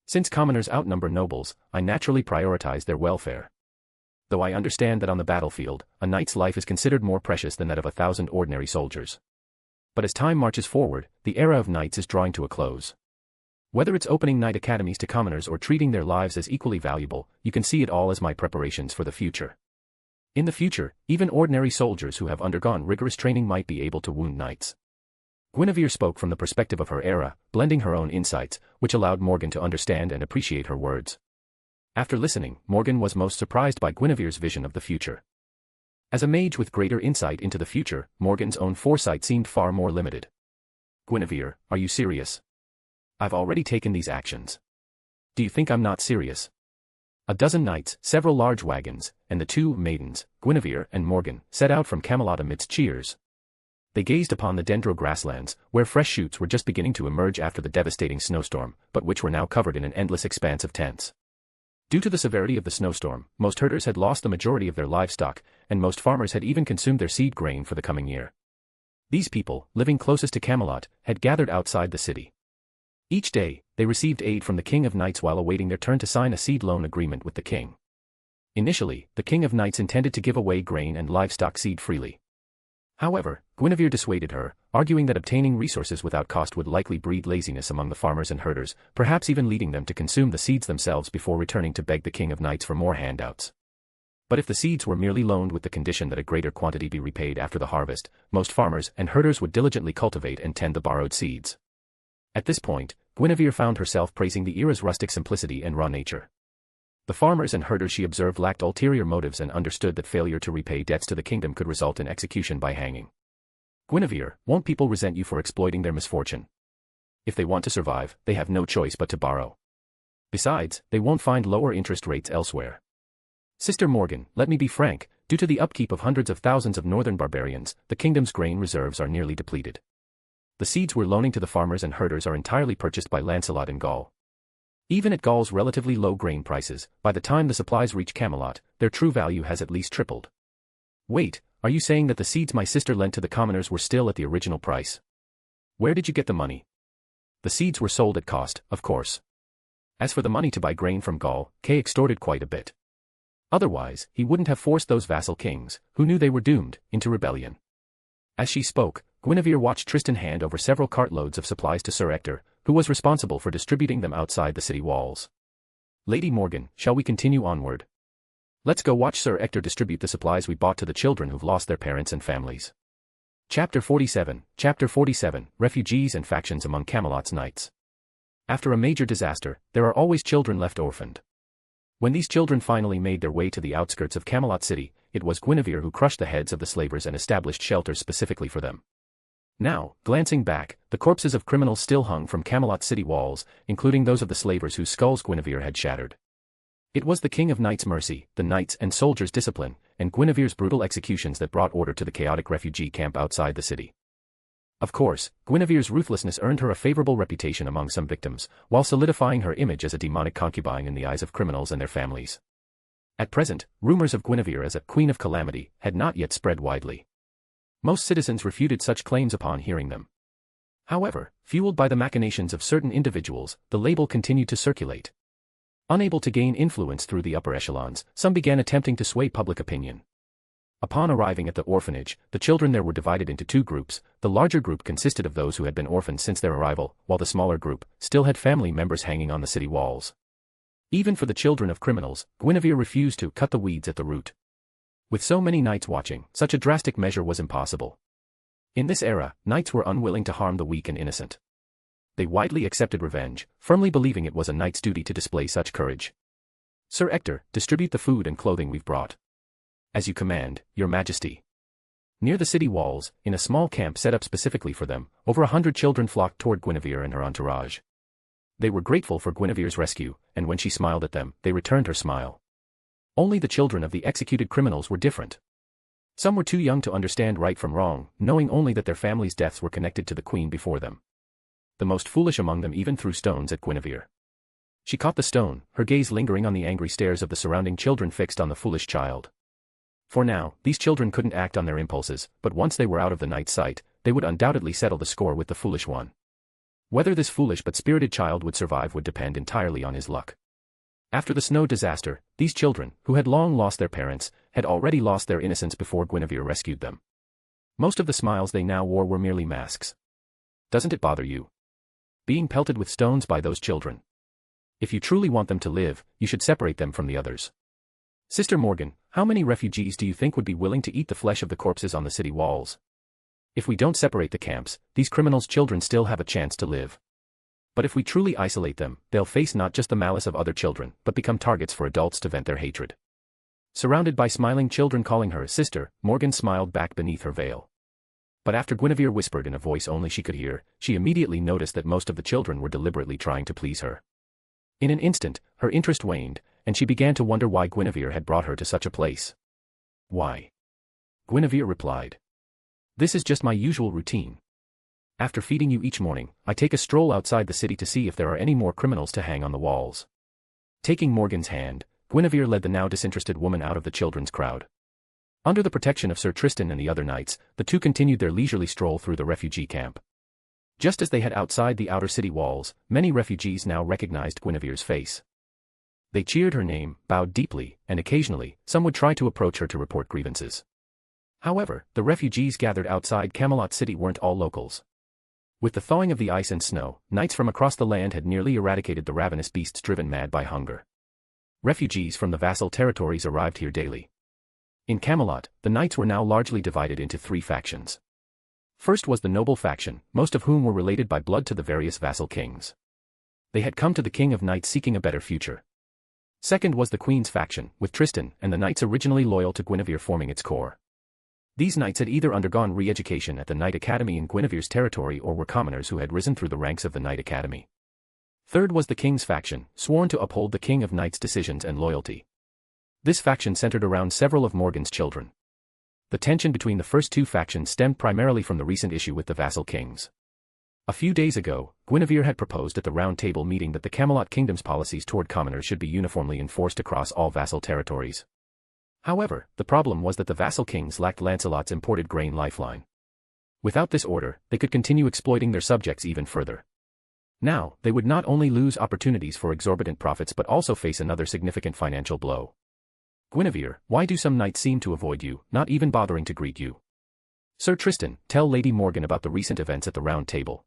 Since commoners outnumber nobles, I naturally prioritize their welfare. Though I understand that on the battlefield, a knight's life is considered more precious than that of 1,000 ordinary soldiers. But as time marches forward, the era of knights is drawing to a close. Whether it's opening knight academies to commoners or treating their lives as equally valuable, you can see it all as my preparations for the future. In the future, even ordinary soldiers who have undergone rigorous training might be able to wound knights. Guinevere spoke from the perspective of her era, blending her own insights, which allowed Morgan to understand and appreciate her words. After listening, Morgan was most surprised by Guinevere's vision of the future. As a mage with greater insight into the future, Morgan's own foresight seemed far more limited. Guinevere, are you serious? I've already taken these actions. Do you think I'm not serious? A dozen knights, several large wagons, and the two maidens, Guinevere and Morgan, set out from Camelot amidst cheers. They gazed upon the dendro grasslands, where fresh shoots were just beginning to emerge after the devastating snowstorm, but which were now covered in an endless expanse of tents. Due to the severity of the snowstorm, most herders had lost the majority of their livestock, and most farmers had even consumed their seed grain for the coming year. These people, living closest to Camelot, had gathered outside the city. Each day, they received aid from the King of Knights while awaiting their turn to sign a seed loan agreement with the king. Initially, the King of Knights intended to give away grain and livestock seed freely. However, Guinevere dissuaded her, arguing that obtaining resources without cost would likely breed laziness among the farmers and herders, perhaps even leading them to consume the seeds themselves before returning to beg the King of Knights for more handouts. But if the seeds were merely loaned with the condition that a greater quantity be repaid after the harvest, most farmers and herders would diligently cultivate and tend the borrowed seeds. At this point, Guinevere found herself praising the era's rustic simplicity and raw nature. The farmers and herders she observed lacked ulterior motives and understood that failure to repay debts to the kingdom could result in execution by hanging. Guinevere, won't people resent you for exploiting their misfortune? If they want to survive, they have no choice but to borrow. Besides, they won't find lower interest rates elsewhere. Sister Morgan, let me be frank, due to the upkeep of hundreds of thousands of northern barbarians, the kingdom's grain reserves are nearly depleted. The seeds we're loaning to the farmers and herders are entirely purchased by Lancelot in Gaul. Even at Gaul's relatively low grain prices, by the time the supplies reach Camelot, their true value has at least tripled. Wait, are you saying that the seeds my sister lent to the commoners were still at the original price? Where did you get the money? The seeds were sold at cost, of course. As for the money to buy grain from Gaul, Kay extorted quite a bit. Otherwise, he wouldn't have forced those vassal kings, who knew they were doomed, into rebellion. As she spoke, Guinevere watched Tristan hand over several cartloads of supplies to Sir Ector, who was responsible for distributing them outside the city walls. Lady Morgan, shall we continue onward? Let's go watch Sir Ector distribute the supplies we bought to the children who've lost their parents and families. Chapter 47, Refugees and Factions among Camelot's Knights. After a major disaster, there are always children left orphaned. When these children finally made their way to the outskirts of Camelot City, it was Guinevere who crushed the heads of the slavers and established shelters specifically for them. Now, glancing back, the corpses of criminals still hung from Camelot City walls, including those of the slavers whose skulls Guinevere had shattered. It was the King of Knights' mercy, the knights and soldiers' discipline, and Guinevere's brutal executions that brought order to the chaotic refugee camp outside the city. Of course, Guinevere's ruthlessness earned her a favorable reputation among some victims, while solidifying her image as a demonic concubine in the eyes of criminals and their families. At present, rumors of Guinevere as a Queen of Calamity had not yet spread widely. Most citizens refuted such claims upon hearing them. However, fueled by the machinations of certain individuals, the label continued to circulate. Unable to gain influence through the upper echelons, some began attempting to sway public opinion. Upon arriving at the orphanage, the children there were divided into two groups. The larger group consisted of those who had been orphaned since their arrival, while the smaller group still had family members hanging on the city walls. Even for the children of criminals, Guinevere refused to cut the weeds at the root. With so many knights watching, such a drastic measure was impossible. In this era, knights were unwilling to harm the weak and innocent. They widely accepted revenge, firmly believing it was a knight's duty to display such courage. Sir Ector, distribute the food and clothing we've brought. As you command, Your Majesty. Near the city walls, in a small camp set up specifically for them, over 100 children flocked toward Guinevere and her entourage. They were grateful for Guinevere's rescue, and when she smiled at them, they returned her smile. Only the children of the executed criminals were different. Some were too young to understand right from wrong, knowing only that their families' deaths were connected to the queen before them. The most foolish among them even threw stones at Guinevere. She caught the stone, her gaze lingering on the angry stares of the surrounding children fixed on the foolish child. For now, these children couldn't act on their impulses, but once they were out of the knight's sight, they would undoubtedly settle the score with the foolish one. Whether this foolish but spirited child would survive would depend entirely on his luck. After the snow disaster, these children, who had long lost their parents, had already lost their innocence before Guinevere rescued them. Most of the smiles they now wore were merely masks. Doesn't it bother you? Being pelted with stones by those children. If you truly want them to live, you should separate them from the others. Sister Morgan, how many refugees do you think would be willing to eat the flesh of the corpses on the city walls? If we don't separate the camps, these criminals' children still have a chance to live. But if we truly isolate them, they'll face not just the malice of other children, but become targets for adults to vent their hatred. Surrounded by smiling children calling her sister, Morgan smiled back beneath her veil. But after Guinevere whispered in a voice only she could hear, she immediately noticed that most of the children were deliberately trying to please her. In an instant, her interest waned, and she began to wonder why Guinevere had brought her to such a place. Why? Guinevere replied. This is just my usual routine. After feeding you each morning, I take a stroll outside the city to see if there are any more criminals to hang on the walls. Taking Morgan's hand, Guinevere led the now disinterested woman out of the children's crowd. Under the protection of Sir Tristan and the other knights, the two continued their leisurely stroll through the refugee camp. Just as they had outside the outer city walls, many refugees now recognized Guinevere's face. They cheered her name, bowed deeply, and occasionally, some would try to approach her to report grievances. However, the refugees gathered outside Camelot City weren't all locals. With the thawing of the ice and snow, knights from across the land had nearly eradicated the ravenous beasts driven mad by hunger. Refugees from the vassal territories arrived here daily. In Camelot, the knights were now largely divided into three factions. First was the noble faction, most of whom were related by blood to the various vassal kings. They had come to the King of Knights seeking a better future. Second was the Queen's faction, with Tristan and the knights originally loyal to Guinevere forming its core. These knights had either undergone re-education at the Knight Academy in Guinevere's territory or were commoners who had risen through the ranks of the Knight Academy. Third was the King's faction, sworn to uphold the King of Knights' decisions and loyalty. This faction centered around several of Morgan's children. The tension between the first two factions stemmed primarily from the recent issue with the vassal kings. A few days ago, Guinevere had proposed at the Round Table meeting that the Camelot Kingdom's policies toward commoners should be uniformly enforced across all vassal territories. However, the problem was that the vassal kings lacked Lancelot's imported grain lifeline. Without this order, they could continue exploiting their subjects even further. Now, they would not only lose opportunities for exorbitant profits but also face another significant financial blow. Guinevere, why do some knights seem to avoid you, not even bothering to greet you? Sir Tristan, tell Lady Morgan about the recent events at the Round Table.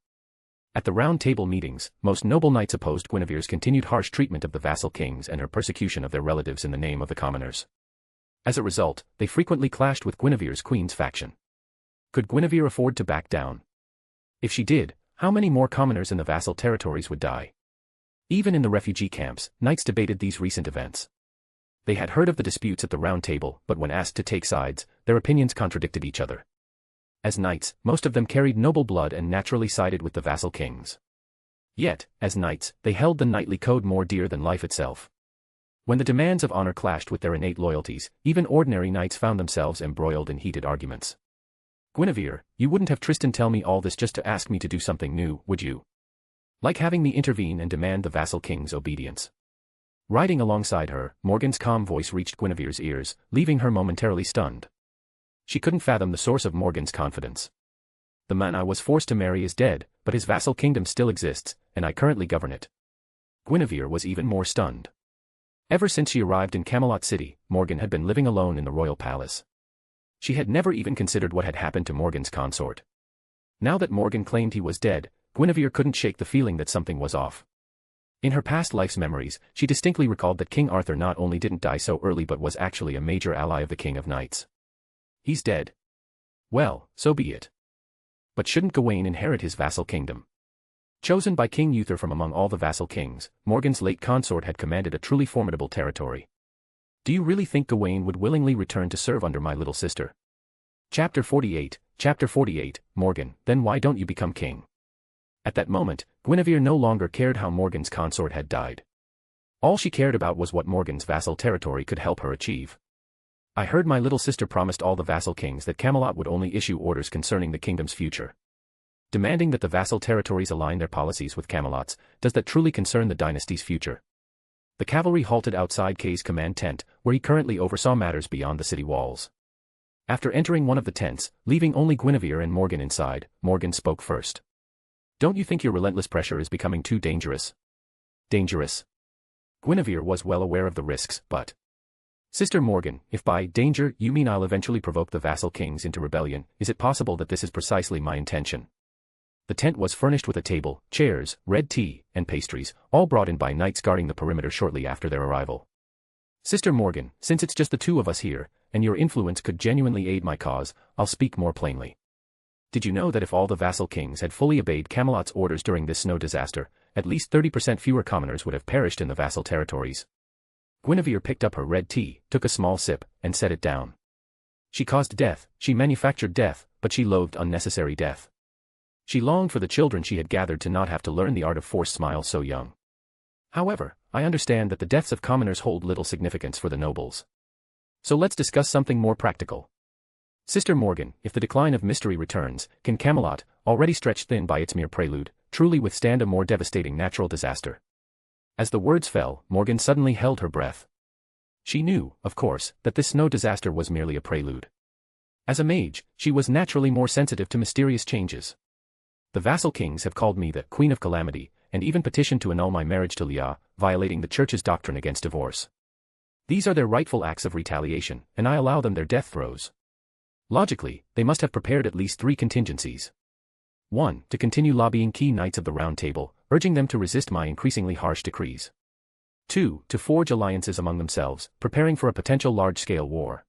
At the Round Table meetings, most noble knights opposed Guinevere's continued harsh treatment of the vassal kings and her persecution of their relatives in the name of the commoners. As a result, they frequently clashed with Guinevere's queen's faction. Could Guinevere afford to back down? If she did, how many more commoners in the vassal territories would die? Even in the refugee camps, knights debated these recent events. They had heard of the disputes at the Round Table, but when asked to take sides, their opinions contradicted each other. As knights, most of them carried noble blood and naturally sided with the vassal kings. Yet, as knights, they held the knightly code more dear than life itself. When the demands of honor clashed with their innate loyalties, even ordinary knights found themselves embroiled in heated arguments. Guinevere, you wouldn't have Tristan tell me all this just to ask me to do something new, would you? Like having me intervene and demand the vassal king's obedience. Riding alongside her, Morgan's calm voice reached Guinevere's ears, leaving her momentarily stunned. She couldn't fathom the source of Morgan's confidence. The man I was forced to marry is dead, but his vassal kingdom still exists, and I currently govern it. Guinevere was even more stunned. Ever since she arrived in Camelot City, Morgan had been living alone in the royal palace. She had never even considered what had happened to Morgan's consort. Now that Morgan claimed he was dead, Guinevere couldn't shake the feeling that something was off. In her past life's memories, she distinctly recalled that King Arthur not only didn't die so early but was actually a major ally of the King of Knights. He's dead. Well, so be it. But shouldn't Gawain inherit his vassal kingdom? Chosen by King Uther from among all the vassal kings, Morgan's late consort had commanded a truly formidable territory. Do you really think Gawain would willingly return to serve under my little sister? Chapter 48, Morgan, then why don't you become king? At that moment, Guinevere no longer cared how Morgan's consort had died. All she cared about was what Morgan's vassal territory could help her achieve. I heard my little sister promised all the vassal kings that Camelot would only issue orders concerning the kingdom's future. Demanding that the vassal territories align their policies with Camelot's, does that truly concern the dynasty's future? The cavalry halted outside Kay's command tent, where he currently oversaw matters beyond the city walls. After entering one of the tents, leaving only Guinevere and Morgan inside, Morgan spoke first. Don't you think your relentless pressure is becoming too dangerous? Dangerous? Guinevere was well aware of the risks, but... Sister Morgan, if by danger you mean I'll eventually provoke the vassal kings into rebellion, is it possible that this is precisely my intention? The tent was furnished with a table, chairs, red tea, and pastries, all brought in by knights guarding the perimeter shortly after their arrival. Sister Morgan, since it's just the two of us here, and your influence could genuinely aid my cause, I'll speak more plainly. Did you know that if all the vassal kings had fully obeyed Camelot's orders during this snow disaster, at least 30% fewer commoners would have perished in the vassal territories? Guinevere picked up her red tea, took a small sip, and set it down. She caused death, she manufactured death, but she loathed unnecessary death. She longed for the children she had gathered to not have to learn the art of forced smiles so young. However, I understand that the deaths of commoners hold little significance for the nobles. So let's discuss something more practical. Sister Morgan, if the decline of mystery returns, can Camelot, already stretched thin by its mere prelude, truly withstand a more devastating natural disaster? As the words fell, Morgan suddenly held her breath. She knew, of course, that this snow disaster was merely a prelude. As a mage, she was naturally more sensitive to mysterious changes. The vassal kings have called me the Queen of Calamity, and even petitioned to annul my marriage to Leah, violating the Church's doctrine against divorce. These are their rightful acts of retaliation, and I allow them their death throes. Logically, they must have prepared at least 3 contingencies. 1. To continue lobbying key knights of the Round Table, urging them to resist my increasingly harsh decrees. 2. To forge alliances among themselves, preparing for a potential large-scale war.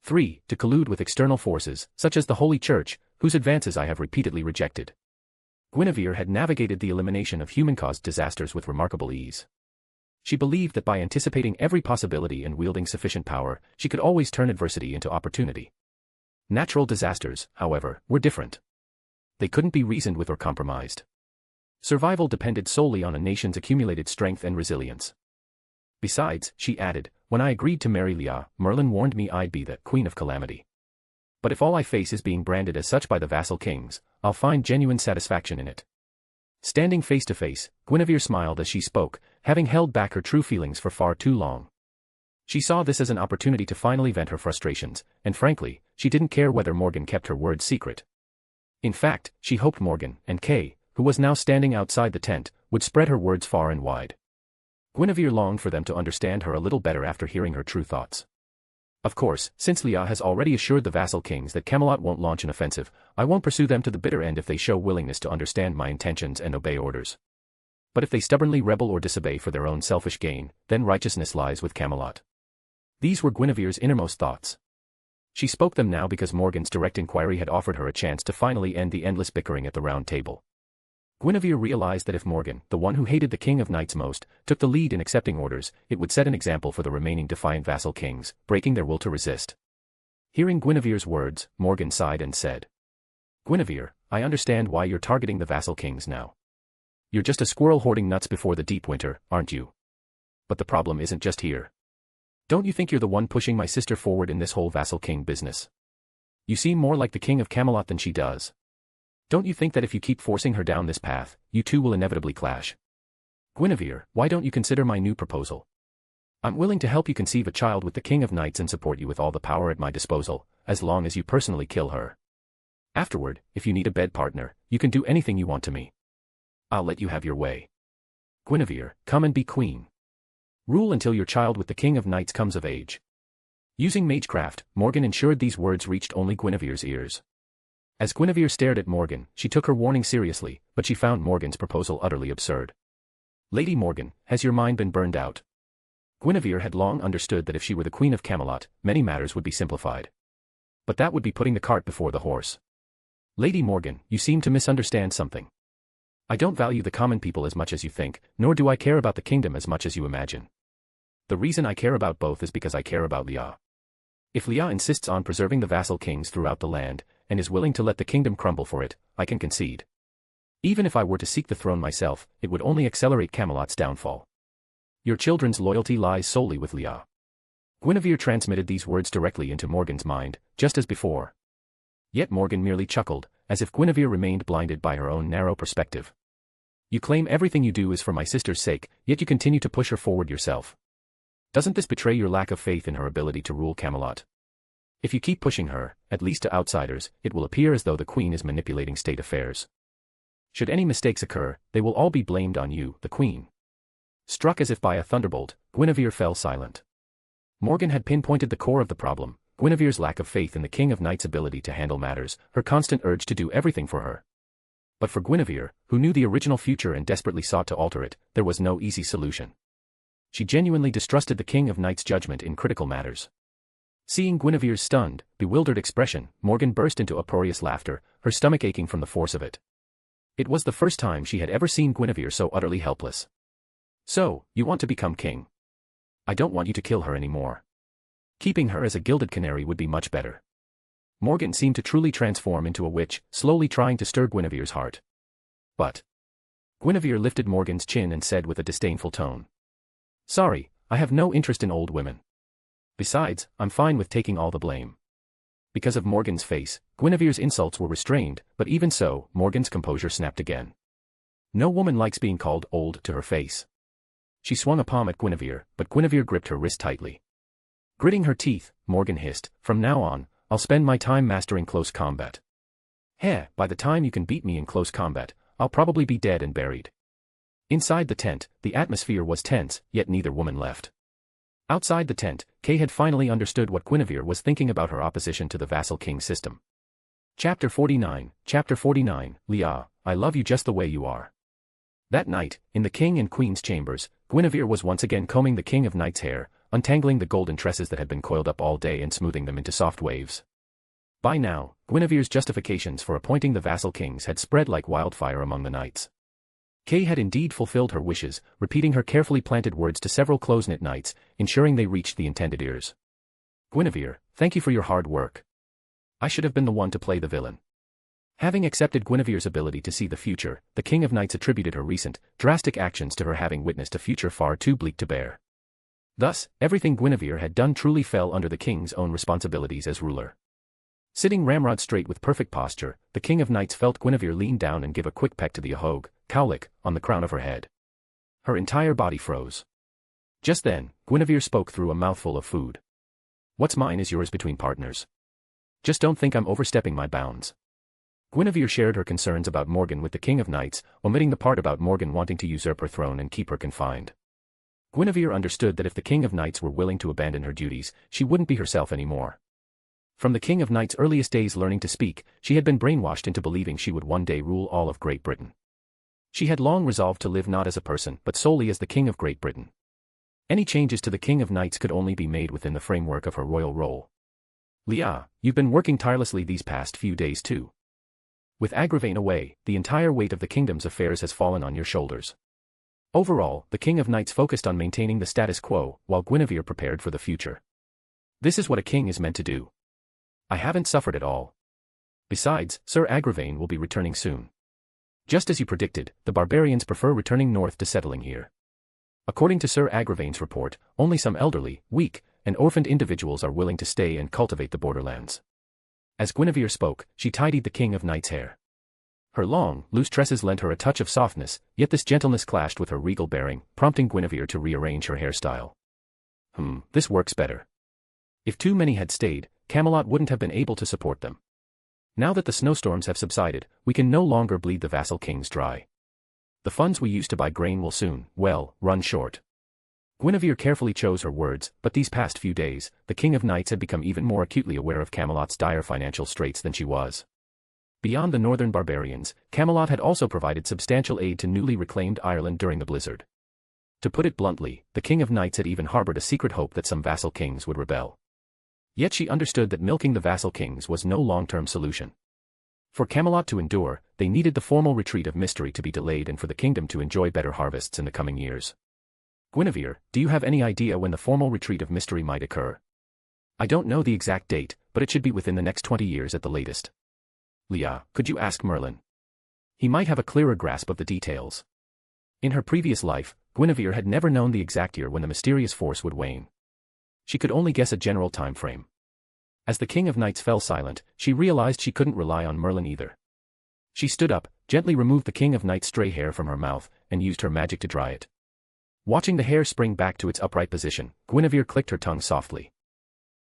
3. To collude with external forces, such as the Holy Church, whose advances I have repeatedly rejected. Guinevere had navigated the elimination of human-caused disasters with remarkable ease. She believed that by anticipating every possibility and wielding sufficient power, she could always turn adversity into opportunity. Natural disasters, however, were different. They couldn't be reasoned with or compromised. Survival depended solely on a nation's accumulated strength and resilience. Besides, she added, when I agreed to marry Leah, Merlin warned me I'd be the Queen of Calamity. But if all I face is being branded as such by the vassal kings, I'll find genuine satisfaction in it. Standing face to face, Guinevere smiled as she spoke, having held back her true feelings for far too long. She saw this as an opportunity to finally vent her frustrations, and frankly, she didn't care whether Morgan kept her words secret. In fact, she hoped Morgan, and Kay, who was now standing outside the tent, would spread her words far and wide. Guinevere longed for them to understand her a little better after hearing her true thoughts. Of course, since Leah has already assured the vassal kings that Camelot won't launch an offensive, I won't pursue them to the bitter end if they show willingness to understand my intentions and obey orders. But if they stubbornly rebel or disobey for their own selfish gain, then righteousness lies with Camelot. These were Guinevere's innermost thoughts. She spoke them now because Morgan's direct inquiry had offered her a chance to finally end the endless bickering at the round table. Guinevere realized that if Morgan, the one who hated the King of Knights most, took the lead in accepting orders, it would set an example for the remaining defiant vassal kings, breaking their will to resist. Hearing Guinevere's words, Morgan sighed and said, "Guinevere, I understand why you're targeting the vassal kings now. You're just a squirrel hoarding nuts before the deep winter, aren't you? But the problem isn't just here. Don't you think you're the one pushing my sister forward in this whole vassal king business? You seem more like the King of Camelot than she does. Don't you think that if you keep forcing her down this path, you two will inevitably clash? Guinevere, why don't you consider my new proposal? I'm willing to help you conceive a child with the King of Knights and support you with all the power at my disposal, as long as you personally kill her. Afterward, if you need a bed partner, you can do anything you want to me. I'll let you have your way. Guinevere, come and be queen. Rule until your child with the King of Knights comes of age." Using magecraft, Morgan ensured these words reached only Guinevere's ears. As Guinevere stared at Morgan, she took her warning seriously, but she found Morgan's proposal utterly absurd. "Lady Morgan, has your mind been burned out?" Guinevere had long understood that if she were the Queen of Camelot, many matters would be simplified. But that would be putting the cart before the horse. "Lady Morgan, you seem to misunderstand something. I don't value the common people as much as you think, nor do I care about the kingdom as much as you imagine. The reason I care about both is because I care about Leah. If Leah insists on preserving the vassal kings throughout the land, and is willing to let the kingdom crumble for it, I can concede. Even if I were to seek the throne myself, it would only accelerate Camelot's downfall. Your children's loyalty lies solely with Leah." Guinevere transmitted these words directly into Morgan's mind, just as before. Yet Morgan merely chuckled, as if Guinevere remained blinded by her own narrow perspective. "You claim everything you do is for my sister's sake, yet you continue to push her forward yourself. Doesn't this betray your lack of faith in her ability to rule Camelot? If you keep pushing her, at least to outsiders, it will appear as though the queen is manipulating state affairs. Should any mistakes occur, they will all be blamed on you, the queen." Struck as if by a thunderbolt, Guinevere fell silent. Morgan had pinpointed the core of the problem: Guinevere's lack of faith in the King of Knights' ability to handle matters, her constant urge to do everything for her. But for Guinevere, who knew the original future and desperately sought to alter it, there was no easy solution. She genuinely distrusted the King of Knights' judgment in critical matters. Seeing Guinevere's stunned, bewildered expression, Morgan burst into uproarious laughter, her stomach aching from the force of it. It was the first time she had ever seen Guinevere so utterly helpless. "So, you want to become king? I don't want you to kill her anymore. Keeping her as a gilded canary would be much better." Morgan seemed to truly transform into a witch, slowly trying to stir Guinevere's heart. "But..." Guinevere lifted Morgan's chin and said with a disdainful tone, "Sorry, I have no interest in old women. Besides, I'm fine with taking all the blame." Because of Morgan's face, Guinevere's insults were restrained, but even so, Morgan's composure snapped again. No woman likes being called old to her face. She swung a palm at Guinevere, but Guinevere gripped her wrist tightly. Gritting her teeth, Morgan hissed, "From now on, I'll spend my time mastering close combat. Heh, by the time you can beat me in close combat, I'll probably be dead and buried." Inside the tent, the atmosphere was tense, yet neither woman left. Outside the tent, Kay had finally understood what Guinevere was thinking about her opposition to the vassal king system. Chapter 49, Leah, I love you just the way you are. That night, in the king and queen's chambers, Guinevere was once again combing the King of Knights' hair, untangling the golden tresses that had been coiled up all day and smoothing them into soft waves. By now, Guinevere's justifications for appointing the vassal kings had spread like wildfire among the knights. Kay had indeed fulfilled her wishes, repeating her carefully planted words to several close-knit knights, ensuring they reached the intended ears. "Guinevere, thank you for your hard work. I should have been the one to play the villain." Having accepted Guinevere's ability to see the future, the King of Knights attributed her recent, drastic actions to her having witnessed a future far too bleak to bear. Thus, everything Guinevere had done truly fell under the king's own responsibilities as ruler. Sitting ramrod straight with perfect posture, the King of Knights felt Guinevere lean down and give a quick peck to the ahogue, cowlick, on the crown of her head. Her entire body froze. Just then, Guinevere spoke through a mouthful of food. "What's mine is yours between partners. Just don't think I'm overstepping my bounds." Guinevere shared her concerns about Morgan with the King of Knights, omitting the part about Morgan wanting to usurp her throne and keep her confined. Guinevere understood that if the King of Knights were willing to abandon her duties, she wouldn't be herself anymore. From the King of Knights' earliest days learning to speak, she had been brainwashed into believing she would one day rule all of Great Britain. She had long resolved to live not as a person but solely as the King of Great Britain. Any changes to the King of Knights could only be made within the framework of her royal role. Leah, you've been working tirelessly these past few days too. With Agravain away, the entire weight of the kingdom's affairs has fallen on your shoulders. Overall, the King of Knights focused on maintaining the status quo, while Guinevere prepared for the future. This is what a king is meant to do. I haven't suffered at all. Besides, Sir Agravain will be returning soon. Just as you predicted, the barbarians prefer returning north to settling here. According to Sir Agravain's report, only some elderly, weak, and orphaned individuals are willing to stay and cultivate the borderlands. As Guinevere spoke, she tidied the King of Knights' hair. Her long, loose tresses lent her a touch of softness, yet this gentleness clashed with her regal bearing, prompting Guinevere to rearrange her hairstyle. This works better. If too many had stayed, Camelot wouldn't have been able to support them. Now that the snowstorms have subsided, we can no longer bleed the vassal kings dry. The funds we used to buy grain will soon, run short. Guinevere carefully chose her words, but these past few days, the King of Knights had become even more acutely aware of Camelot's dire financial straits than she was. Beyond the northern barbarians, Camelot had also provided substantial aid to newly reclaimed Ireland during the blizzard. To put it bluntly, the King of Knights had even harbored a secret hope that some vassal kings would rebel. Yet she understood that milking the vassal kings was no long-term solution. For Camelot to endure, they needed the formal retreat of mystery to be delayed and for the kingdom to enjoy better harvests in the coming years. Guinevere, do you have any idea when the formal retreat of mystery might occur? I don't know the exact date, but it should be within the next 20 years at the latest. Leah, could you ask Merlin? He might have a clearer grasp of the details. In her previous life, Guinevere had never known the exact year when the mysterious force would wane. She could only guess a general time frame. As the King of Knights fell silent, she realized she couldn't rely on Merlin either. She stood up, gently removed the King of Knights' stray hair from her mouth, and used her magic to dry it. Watching the hair spring back to its upright position, Guinevere clicked her tongue softly.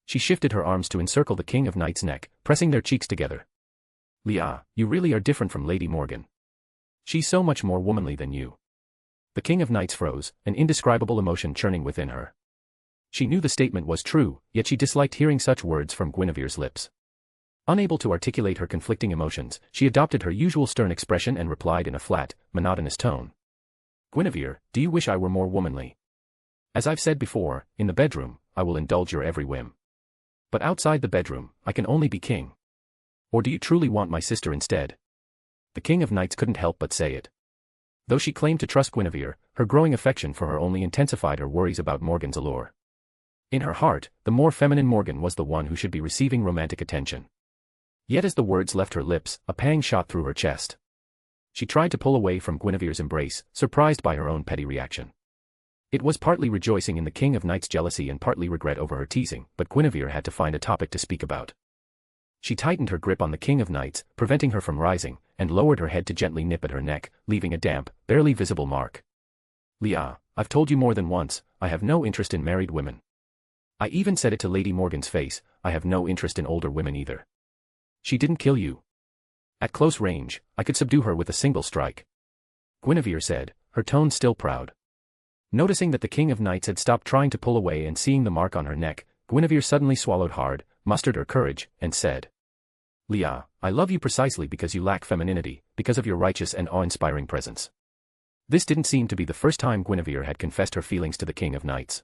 She shifted her arms to encircle the King of Knights' neck, pressing their cheeks together. Leah, you really are different from Lady Morgan. She's so much more womanly than you. The King of Knights froze, an indescribable emotion churning within her. She knew the statement was true, yet she disliked hearing such words from Guinevere's lips. Unable to articulate her conflicting emotions, she adopted her usual stern expression and replied in a flat, monotonous tone. Guinevere, do you wish I were more womanly? As I've said before, in the bedroom, I will indulge your every whim. But outside the bedroom, I can only be king. Or do you truly want my sister instead? The King of Knights couldn't help but say it. Though she claimed to trust Guinevere, her growing affection for her only intensified her worries about Morgan's allure. In her heart, the more feminine Morgan was the one who should be receiving romantic attention. Yet as the words left her lips, a pang shot through her chest. She tried to pull away from Guinevere's embrace, surprised by her own petty reaction. It was partly rejoicing in the King of Knights' jealousy and partly regret over her teasing, but Guinevere had to find a topic to speak about. She tightened her grip on the King of Knights, preventing her from rising, and lowered her head to gently nip at her neck, leaving a damp, barely visible mark. Leah, I've told you more than once, I have no interest in married women. I even said it to Lady Morgan's face, I have no interest in older women either. She didn't kill you. At close range, I could subdue her with a single strike. Guinevere said, her tone still proud. Noticing that the King of Knights had stopped trying to pull away and seeing the mark on her neck, Guinevere suddenly swallowed hard, mustered her courage, and said, Leah, I love you precisely because you lack femininity, because of your righteous and awe-inspiring presence. This didn't seem to be the first time Guinevere had confessed her feelings to the King of Knights.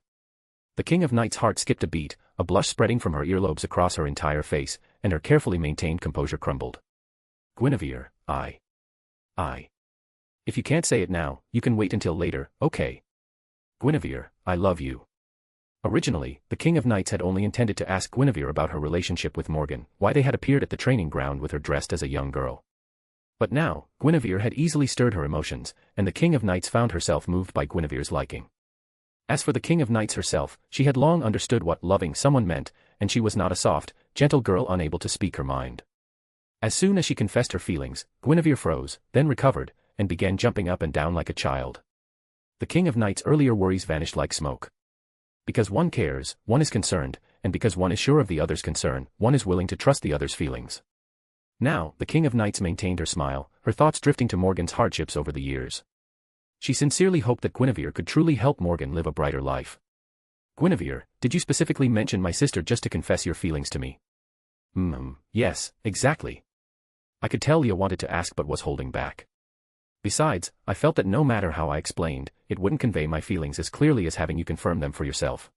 The King of Knights' heart skipped a beat, a blush spreading from her earlobes across her entire face, and her carefully maintained composure crumbled. Guinevere, If you can't say it now, you can wait until later, okay? Guinevere, I love you. Originally, the King of Knights had only intended to ask Guinevere about her relationship with Morgan, why they had appeared at the training ground with her dressed as a young girl. But now, Guinevere had easily stirred her emotions, and the King of Knights found herself moved by Guinevere's liking. As for the King of Knights herself, she had long understood what loving someone meant, and she was not a soft, gentle girl unable to speak her mind. As soon as she confessed her feelings, Guinevere froze, then recovered, and began jumping up and down like a child. The King of Knights' earlier worries vanished like smoke. Because one cares, one is concerned, and because one is sure of the other's concern, one is willing to trust the other's feelings. Now, the King of Knights maintained her smile, her thoughts drifting to Morgan's hardships over the years. She sincerely hoped that Guinevere could truly help Morgan live a brighter life. Guinevere, did you specifically mention my sister just to confess your feelings to me? Yes, exactly. I could tell Leah wanted to ask but was holding back. Besides, I felt that no matter how I explained, it wouldn't convey my feelings as clearly as having you confirm them for yourself.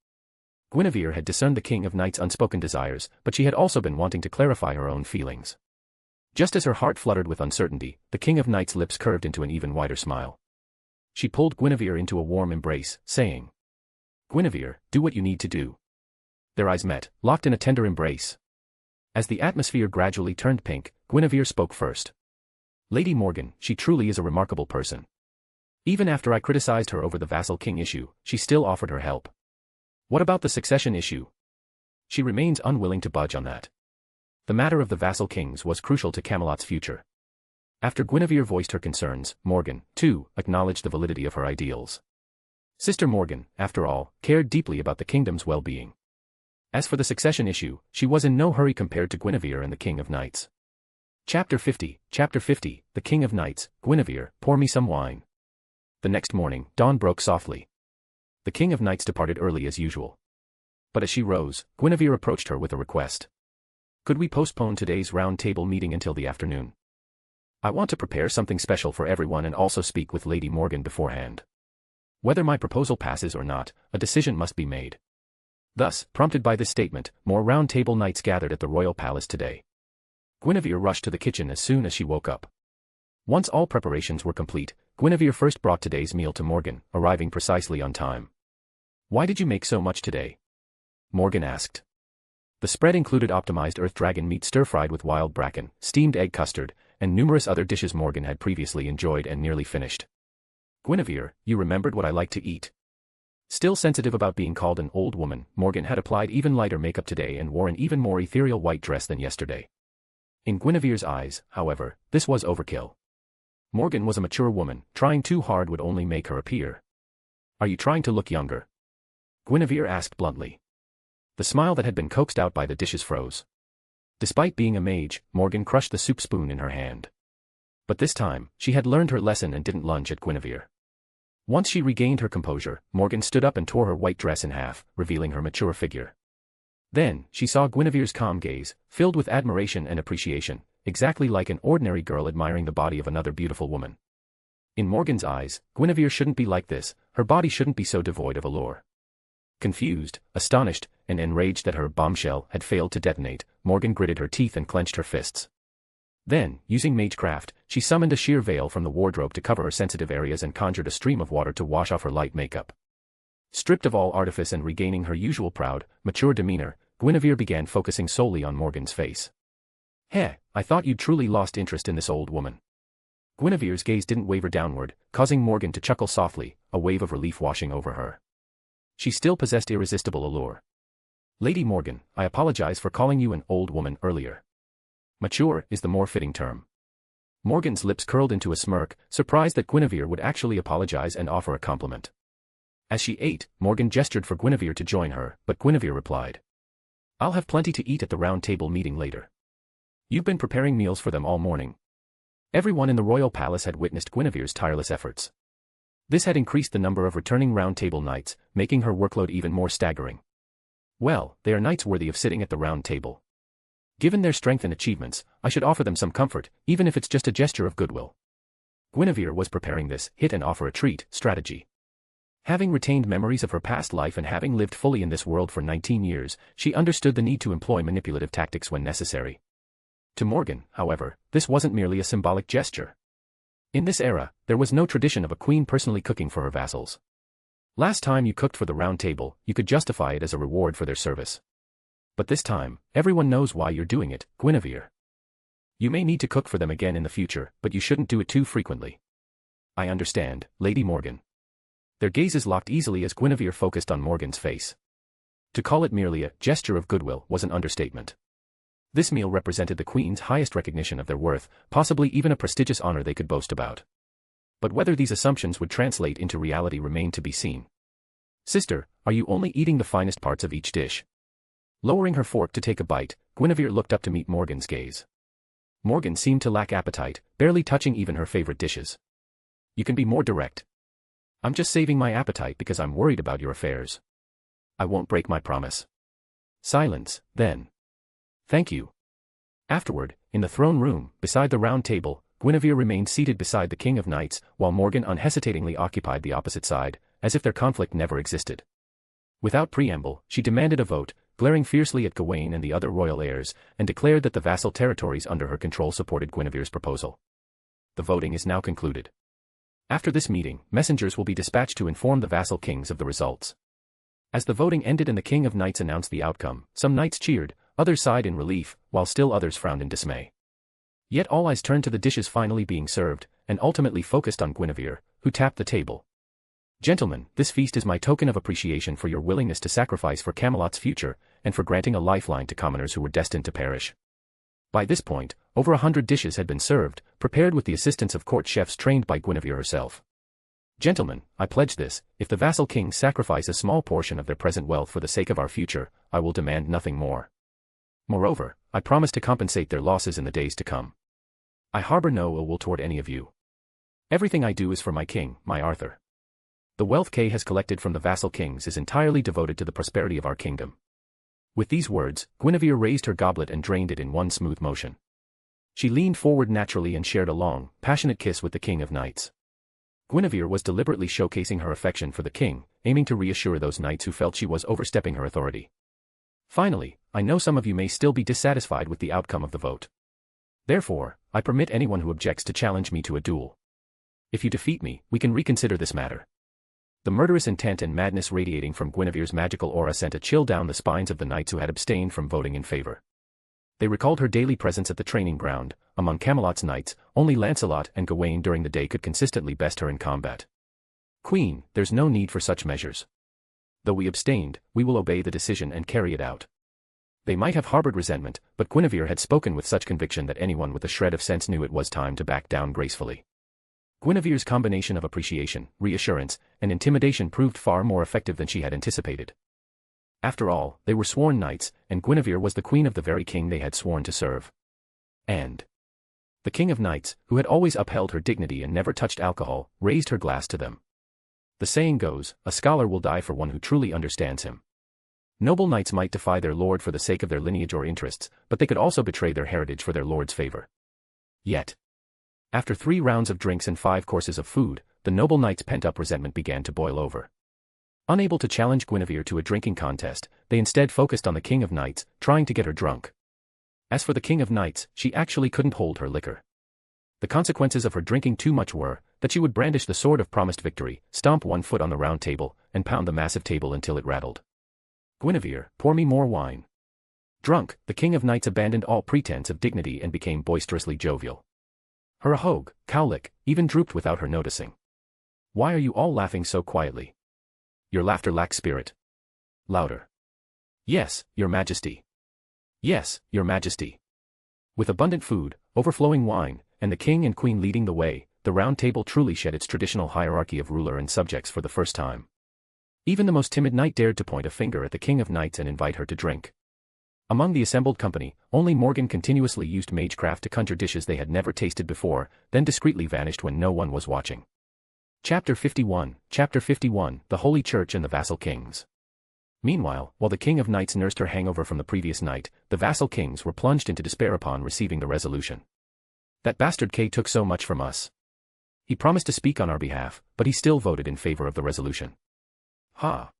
Guinevere had discerned the King of Knights' unspoken desires, but she had also been wanting to clarify her own feelings. Just as her heart fluttered with uncertainty, the King of Knights' lips curved into an even wider smile. She pulled Guinevere into a warm embrace, saying, "Guinevere, do what you need to do." Their eyes met, locked in a tender embrace. As the atmosphere gradually turned pink, Guinevere spoke first. "Lady Morgan, she truly is a remarkable person. Even after I criticized her over the vassal king issue, she still offered her help. What about the succession issue? She remains unwilling to budge on that. The matter of the vassal kings was crucial to Camelot's future." After Guinevere voiced her concerns, Morgan, too, acknowledged the validity of her ideals. Sister Morgan, after all, cared deeply about the kingdom's well-being. As for the succession issue, she was in no hurry compared to Guinevere and the King of Knights. Chapter 50, The King of Knights, Guinevere, pour me some wine. The next morning, dawn broke softly. The King of Knights departed early as usual. But as she rose, Guinevere approached her with a request. "Could we postpone today's round table meeting until the afternoon? I want to prepare something special for everyone and also speak with Lady Morgan beforehand. Whether my proposal passes or not, a decision must be made." Thus, prompted by this statement, more round table knights gathered at the royal palace today. Guinevere rushed to the kitchen as soon as she woke up. Once all preparations were complete, Guinevere first brought today's meal to Morgan, arriving precisely on time. "Why did you make so much today?" Morgan asked. The spread included optimized earth dragon meat stir-fried with wild bracken, steamed egg custard, and numerous other dishes Morgan had previously enjoyed and nearly finished. "Guinevere, you remembered what I like to eat." Still sensitive about being called an old woman, Morgan had applied even lighter makeup today and wore an even more ethereal white dress than yesterday. In Guinevere's eyes, however, this was overkill. Morgan was a mature woman, trying too hard would only make her appear. "Are you trying to look younger?" Guinevere asked bluntly. The smile that had been coaxed out by the dishes froze. Despite being a mage, Morgan crushed the soup spoon in her hand. But this time, she had learned her lesson and didn't lunge at Guinevere. Once she regained her composure, Morgan stood up and tore her white dress in half, revealing her mature figure. Then, she saw Guinevere's calm gaze, filled with admiration and appreciation, exactly like an ordinary girl admiring the body of another beautiful woman. In Morgan's eyes, Guinevere shouldn't be like this, her body shouldn't be so devoid of allure. Confused, astonished, and enraged that her bombshell had failed to detonate, Morgan gritted her teeth and clenched her fists. Then, using magecraft, she summoned a sheer veil from the wardrobe to cover her sensitive areas and conjured a stream of water to wash off her light makeup. Stripped of all artifice and regaining her usual proud, mature demeanor, Guinevere began focusing solely on Morgan's face. "Heh, I thought you'd truly lost interest in this old woman." Guinevere's gaze didn't waver downward, causing Morgan to chuckle softly, a wave of relief washing over her. She still possessed irresistible allure. "Lady Morgan, I apologize for calling you an old woman earlier. Mature is the more fitting term." Morgan's lips curled into a smirk, surprised that Guinevere would actually apologize and offer a compliment. As she ate, Morgan gestured for Guinevere to join her, but Guinevere replied, "I'll have plenty to eat at the round table meeting later. You've been preparing meals for them all morning." Everyone in the royal palace had witnessed Guinevere's tireless efforts. This had increased the number of returning round table knights, making her workload even more staggering. "Well, they are knights worthy of sitting at the round table. Given their strength and achievements, I should offer them some comfort, even if it's just a gesture of goodwill." Guinevere was preparing this hit and offer a treat strategy. Having retained memories of her past life and having lived fully in this world for 19 years, she understood the need to employ manipulative tactics when necessary. To Morgan, however, this wasn't merely a symbolic gesture. In this era, there was no tradition of a queen personally cooking for her vassals. Last time you cooked for the round table, you could justify it as a reward for their service. But this time, everyone knows why you're doing it, Guinevere. You may need to cook for them again in the future, but you shouldn't do it too frequently. "I understand, Lady Morgan." Their gazes locked easily as Guinevere focused on Morgan's face. To call it merely a gesture of goodwill was an understatement. This meal represented the Queen's highest recognition of their worth, possibly even a prestigious honor they could boast about. But whether these assumptions would translate into reality remained to be seen. "Sister, are you only eating the finest parts of each dish?" Lowering her fork to take a bite, Guinevere looked up to meet Morgan's gaze. Morgan seemed to lack appetite, barely touching even her favorite dishes. You can be more direct. I'm just saving my appetite because I'm worried about your affairs. I won't break my promise. Silence, then. Thank you. Afterward, in the throne room, beside the round table, Guinevere remained seated beside the King of Knights, while Morgan unhesitatingly occupied the opposite side, as if their conflict never existed. Without preamble, she demanded a vote, glaring fiercely at Gawain and the other royal heirs, and declared that the vassal territories under her control supported Guinevere's proposal. The voting is now concluded. After this meeting, messengers will be dispatched to inform the vassal kings of the results. As the voting ended and the King of Knights announced the outcome, some knights cheered, others sighed in relief, while still others frowned in dismay. Yet all eyes turned to the dishes finally being served, and ultimately focused on Guinevere, who tapped the table. Gentlemen, this feast is my token of appreciation for your willingness to sacrifice for Camelot's future, and for granting a lifeline to commoners who were destined to perish. By this point, over 100 dishes had been served, prepared with the assistance of court chefs trained by Guinevere herself. Gentlemen, I pledge this: if the vassal kings sacrifice a small portion of their present wealth for the sake of our future, I will demand nothing more. Moreover, I promise to compensate their losses in the days to come. I harbor no ill will toward any of you. Everything I do is for my king, my Arthur. The wealth Kay has collected from the vassal kings is entirely devoted to the prosperity of our kingdom. With these words, Guinevere raised her goblet and drained it in one smooth motion. She leaned forward naturally and shared a long, passionate kiss with the King of Knights. Guinevere was deliberately showcasing her affection for the king, aiming to reassure those knights who felt she was overstepping her authority. Finally, I know some of you may still be dissatisfied with the outcome of the vote. Therefore, I permit anyone who objects to challenge me to a duel. If you defeat me, we can reconsider this matter. The murderous intent and madness radiating from Guinevere's magical aura sent a chill down the spines of the knights who had abstained from voting in favor. They recalled her daily presence at the training ground. Among Camelot's knights, only Lancelot and Gawain during the day could consistently best her in combat. Queen, there's no need for such measures. Though we abstained, we will obey the decision and carry it out. They might have harbored resentment, but Guinevere had spoken with such conviction that anyone with a shred of sense knew it was time to back down gracefully. Guinevere's combination of appreciation, reassurance, and intimidation proved far more effective than she had anticipated. After all, they were sworn knights, and Guinevere was the queen of the very king they had sworn to serve. And the King of Knights, who had always upheld her dignity and never touched alcohol, raised her glass to them. The saying goes, a scholar will die for one who truly understands him. Noble knights might defy their lord for the sake of their lineage or interests, but they could also betray their heritage for their lord's favor. Yet, after 3 rounds of drinks and 5 courses of food, the noble knight's pent-up resentment began to boil over. Unable to challenge Guinevere to a drinking contest, they instead focused on the King of Knights, trying to get her drunk. As for the King of Knights, she actually couldn't hold her liquor. The consequences of her drinking too much were that she would brandish the sword of promised victory, stomp one foot on the round table, and pound the massive table until it rattled. Guinevere, pour me more wine. Drunk, the King of Knights abandoned all pretense of dignity and became boisterously jovial. Her ahogue, cowlick, even drooped without her noticing. Why are you all laughing so quietly? Your laughter lacks spirit. Louder. Yes, your majesty. Yes, your majesty. With abundant food, overflowing wine, and the king and queen leading the way, the round table truly shed its traditional hierarchy of ruler and subjects for the first time. Even the most timid knight dared to point a finger at the King of Knights and invite her to drink. Among the assembled company, only Morgan continuously used magecraft to conjure dishes they had never tasted before, then discreetly vanished when no one was watching. Chapter 51, The Holy Church and the Vassal Kings. Meanwhile, while the King of Knights nursed her hangover from the previous night, the vassal kings were plunged into despair upon receiving the resolution. That bastard Kay took so much from us. He promised to speak on our behalf, but he still voted in favor of the resolution. Ha!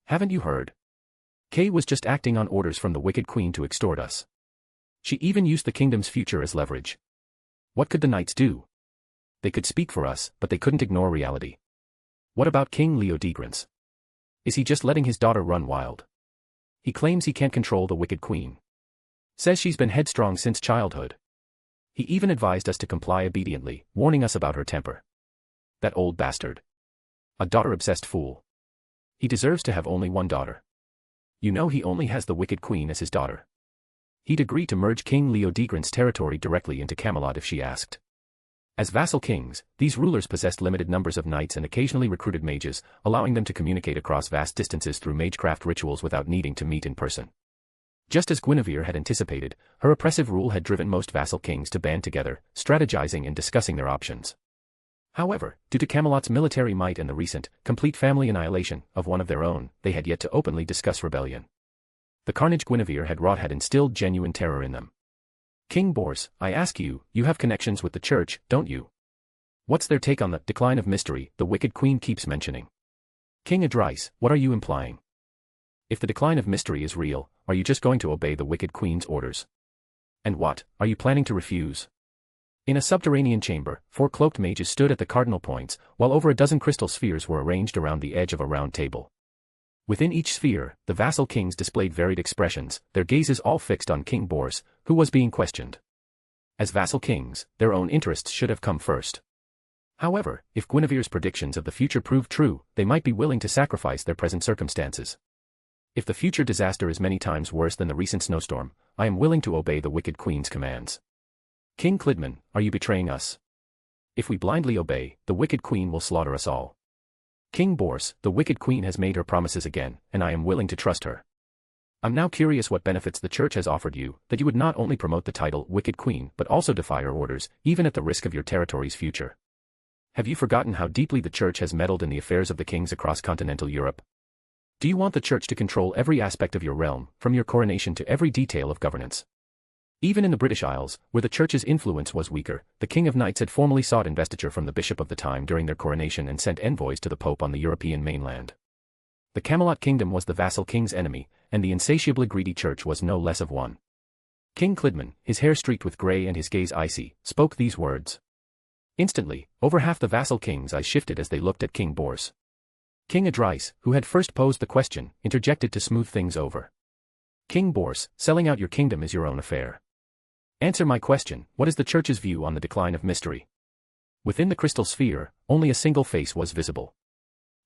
Haven't you heard? Kay was just acting on orders from the wicked queen to extort us. She even used the kingdom's future as leverage. What could the knights do? They could speak for us, but they couldn't ignore reality. What about King Leodegrance? Is he just letting his daughter run wild? He claims he can't control the wicked queen. Says she's been headstrong since childhood. He even advised us to comply obediently, warning us about her temper. That old bastard. A daughter-obsessed fool. He deserves to have only one daughter. You know he only has the wicked queen as his daughter. He'd agree to merge King Leodegrance's territory directly into Camelot if she asked. As vassal kings, these rulers possessed limited numbers of knights and occasionally recruited mages, allowing them to communicate across vast distances through magecraft rituals without needing to meet in person. Just as Guinevere had anticipated, her oppressive rule had driven most vassal kings to band together, strategizing and discussing their options. However, due to Camelot's military might and the recent, complete family annihilation of one of their own, they had yet to openly discuss rebellion. The carnage Guinevere had wrought had instilled genuine terror in them. King Bors, I ask you, you have connections with the church, don't you? What's their take on the decline of mystery the wicked queen keeps mentioning? King Adrice, what are you implying? If the decline of mystery is real, are you just going to obey the wicked queen's orders? And what, are you planning to refuse? In a subterranean chamber, 4 cloaked mages stood at the cardinal points, while over a dozen crystal spheres were arranged around the edge of a round table. Within each sphere, the vassal kings displayed varied expressions, their gazes all fixed on King Bors, who was being questioned. As vassal kings, their own interests should have come first. However, if Guinevere's predictions of the future proved true, they might be willing to sacrifice their present circumstances. If the future disaster is many times worse than the recent snowstorm, I am willing to obey the wicked queen's commands. King Clydman, are you betraying us? If we blindly obey, the wicked queen will slaughter us all. King Bors, the wicked queen has made her promises again, and I am willing to trust her. I'm now curious what benefits the church has offered you, that you would not only promote the title wicked queen but also defy her orders, even at the risk of your territory's future. Have you forgotten how deeply the church has meddled in the affairs of the kings across continental Europe? Do you want the church to control every aspect of your realm, from your coronation to every detail of governance? Even in the British Isles, where the church's influence was weaker, the King of Knights had formally sought investiture from the bishop of the time during their coronation and sent envoys to the Pope on the European mainland. The Camelot kingdom was the vassal king's enemy, and the insatiably greedy church was no less of one. King Clydman, his hair streaked with grey and his gaze icy, spoke these words. Instantly, over half the vassal kings' eyes shifted as they looked at King Bors. King Adrice, who had first posed the question, interjected to smooth things over. King Bors, selling out your kingdom is your own affair. Answer my question, what is the church's view on the decline of mystery? Within the crystal sphere, only a single face was visible.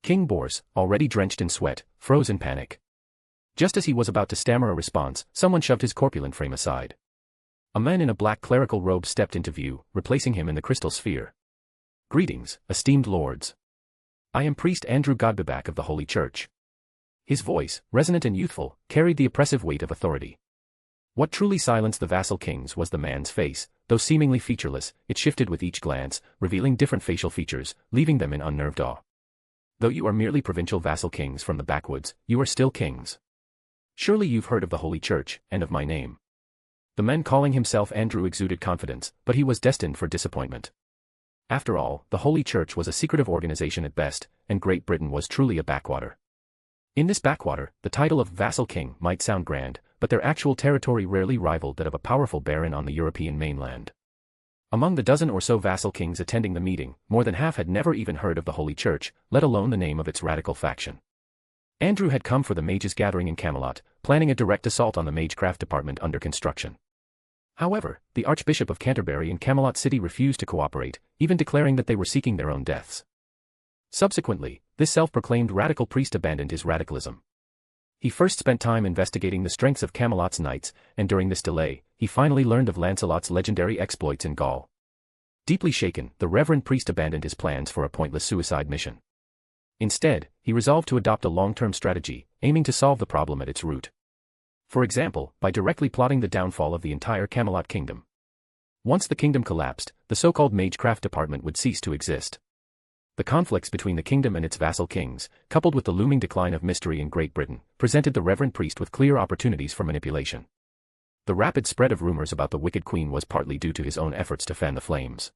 King Bors, already drenched in sweat, froze in panic. Just as he was about to stammer a response, someone shoved his corpulent frame aside. A man in a black clerical robe stepped into view, replacing him in the crystal sphere. Greetings, esteemed lords. I am Priest Andrew Godbeback of the Holy Church. His voice, resonant and youthful, carried the oppressive weight of authority. What truly silenced the vassal kings was the man's face, though seemingly featureless, it shifted with each glance, revealing different facial features, leaving them in unnerved awe. Though you are merely provincial vassal kings from the backwoods, you are still kings. Surely you've heard of the Holy Church, and of my name. The man calling himself Andrew exuded confidence, but he was destined for disappointment. After all, the Holy Church was a secretive organization at best, and Great Britain was truly a backwater. In this backwater, the title of vassal king might sound grand, but their actual territory rarely rivaled that of a powerful baron on the European mainland. Among the dozen or so vassal kings attending the meeting, more than half had never even heard of the Holy Church, let alone the name of its radical faction. Andrew had come for the mages gathering in Camelot, planning a direct assault on the magecraft department under construction. However, the Archbishop of Canterbury and Camelot City refused to cooperate, even declaring that they were seeking their own deaths. Subsequently, this self-proclaimed radical priest abandoned his radicalism. He first spent time investigating the strengths of Camelot's knights, and during this delay, he finally learned of Lancelot's legendary exploits in Gaul. Deeply shaken, the reverend priest abandoned his plans for a pointless suicide mission. Instead, he resolved to adopt a long-term strategy, aiming to solve the problem at its root. For example, by directly plotting the downfall of the entire Camelot kingdom. Once the kingdom collapsed, the so-called magecraft department would cease to exist. The conflicts between the kingdom and its vassal kings, coupled with the looming decline of mystery in Great Britain, presented the reverend priest with clear opportunities for manipulation. The rapid spread of rumors about the wicked queen was partly due to his own efforts to fan the flames.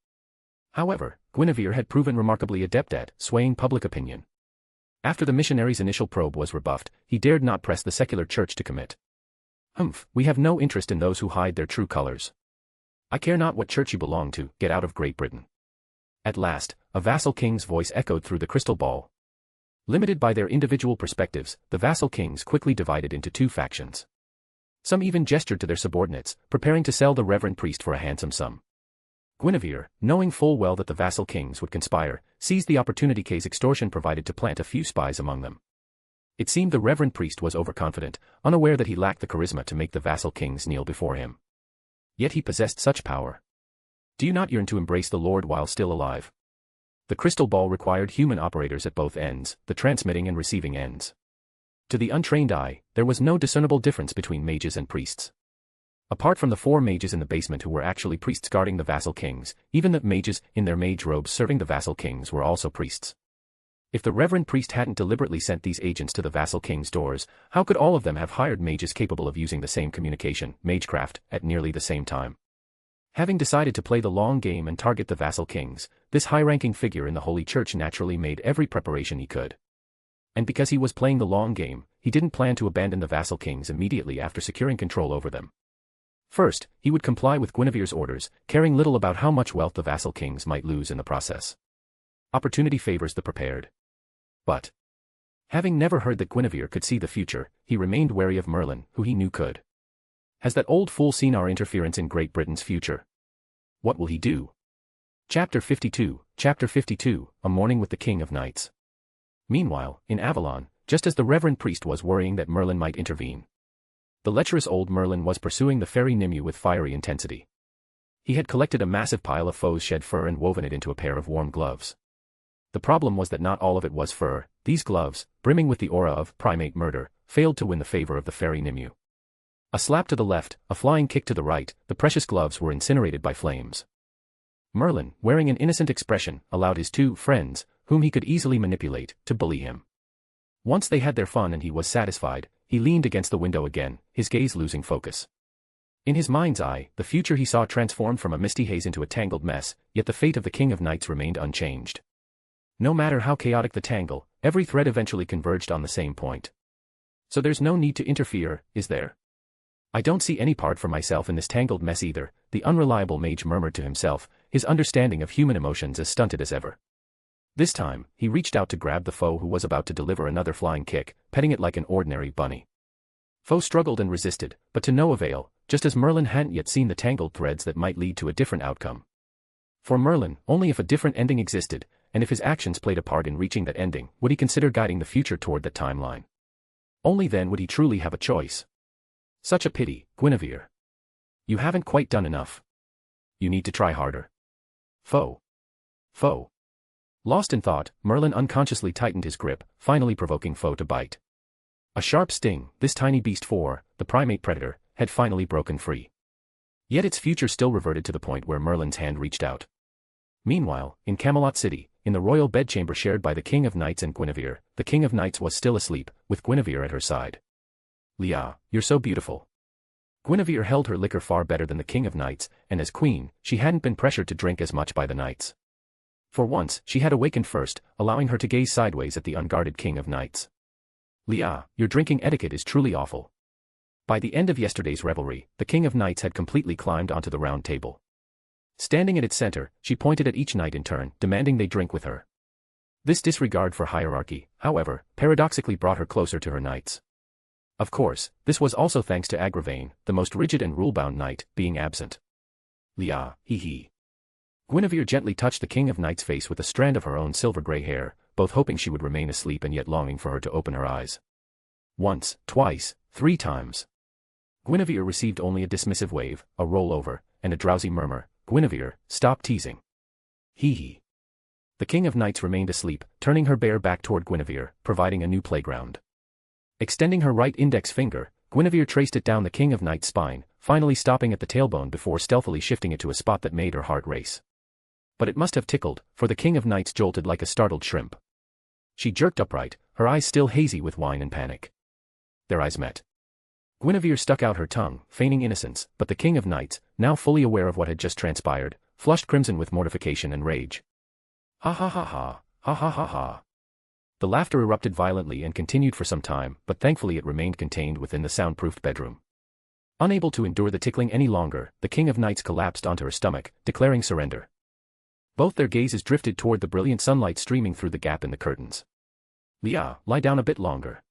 However, Guinevere had proven remarkably adept at swaying public opinion. After the missionary's initial probe was rebuffed, he dared not press the secular church to commit. We have no interest in those who hide their true colors. I care not what church you belong to, get out of Great Britain. At last, a vassal king's voice echoed through the crystal ball. Limited by their individual perspectives, the vassal kings quickly divided into 2 factions. Some even gestured to their subordinates, preparing to sell the reverend priest for a handsome sum. Guinevere, knowing full well that the vassal kings would conspire, seized the opportunity case extortion provided to plant a few spies among them. It seemed the reverend priest was overconfident, unaware that he lacked the charisma to make the vassal kings kneel before him. Yet he possessed such power. Do you not yearn to embrace the Lord while still alive? The crystal ball required human operators at both ends, the transmitting and receiving ends. To the untrained eye, there was no discernible difference between mages and priests. Apart from the 4 mages in the basement who were actually priests guarding the vassal kings, even the mages in their mage robes serving the vassal kings were also priests. If the reverend priest hadn't deliberately sent these agents to the vassal king's doors, how could all of them have hired mages capable of using the same communication, magecraft, at nearly the same time? Having decided to play the long game and target the vassal kings, this high-ranking figure in the Holy Church naturally made every preparation he could. And because he was playing the long game, he didn't plan to abandon the vassal kings immediately after securing control over them. First, he would comply with Guinevere's orders, caring little about how much wealth the vassal kings might lose in the process. Opportunity favors the prepared. But, having never heard that Guinevere could see the future, he remained wary of Merlin, who he knew could. Has that old fool seen our interference in Great Britain's future? What will he do? Chapter 52, A Morning with the King of Knights. Meanwhile, in Avalon, just as the reverend priest was worrying that Merlin might intervene, the lecherous old Merlin was pursuing the fairy Nimue with fiery intensity. He had collected a massive pile of foe's shed fur and woven it into a pair of warm gloves. The problem was that not all of it was fur. These gloves, brimming with the aura of primate murder, failed to win the favor of the fairy Nimue. A slap to the left, a flying kick to the right, the precious gloves were incinerated by flames. Merlin, wearing an innocent expression, allowed his 2 friends, whom he could easily manipulate, to bully him. Once they had their fun and he was satisfied, he leaned against the window again, his gaze losing focus. In his mind's eye, the future he saw transformed from a misty haze into a tangled mess, yet the fate of the King of Knights remained unchanged. No matter how chaotic the tangle, every thread eventually converged on the same point. So there's no need to interfere, is there? I don't see any part for myself in this tangled mess either, the unreliable mage murmured to himself, his understanding of human emotions as stunted as ever. This time, he reached out to grab the foe who was about to deliver another flying kick, petting it like an ordinary bunny. Foe struggled and resisted, but to no avail, just as Merlin hadn't yet seen the tangled threads that might lead to a different outcome. For Merlin, only if a different ending existed, and if his actions played a part in reaching that ending, would he consider guiding the future toward that timeline. Only then would he truly have a choice. Such a pity, Guinevere. You haven't quite done enough. You need to try harder. Foe. Lost in thought, Merlin unconsciously tightened his grip, finally provoking Foe to bite. A sharp sting, this tiny beast the primate predator, had finally broken free. Yet its future still reverted to the point where Merlin's hand reached out. Meanwhile, in Camelot City, in the royal bedchamber shared by the King of Knights and Guinevere, the King of Knights was still asleep, with Guinevere at her side. Leah, you're so beautiful. Guinevere held her liquor far better than the King of Knights, and as queen, she hadn't been pressured to drink as much by the knights. For once, she had awakened first, allowing her to gaze sideways at the unguarded King of Knights. Leah, your drinking etiquette is truly awful. By the end of yesterday's revelry, the King of Knights had completely climbed onto the round table. Standing at its center, she pointed at each knight in turn, demanding they drink with her. This disregard for hierarchy, however, paradoxically brought her closer to her knights. Of course, this was also thanks to Agravain, the most rigid and rule-bound knight, being absent. Leah, hee. Guinevere gently touched the King of Knights' face with a strand of her own silver-gray hair, both hoping she would remain asleep and yet longing for her to open her eyes. Once, twice, 3 times. Guinevere received only a dismissive wave, a roll-over, and a drowsy murmur, Guinevere, stop teasing. Hee. The King of Knights remained asleep, turning her bare back toward Guinevere, providing a new playground. Extending her right index finger, Guinevere traced it down the King of Knights' spine, finally stopping at the tailbone before stealthily shifting it to a spot that made her heart race. But it must have tickled, for the King of Knights jolted like a startled shrimp. She jerked upright, her eyes still hazy with wine and panic. Their eyes met. Guinevere stuck out her tongue, feigning innocence, but the King of Knights, now fully aware of what had just transpired, flushed crimson with mortification and rage. Ha ha ha ha, ha ha ha ha. The laughter erupted violently and continued for some time, but thankfully it remained contained within the soundproofed bedroom. Unable to endure the tickling any longer, the King of Knights collapsed onto her stomach, declaring surrender. Both their gazes drifted toward the brilliant sunlight streaming through the gap in the curtains. Leah, lie down a bit longer.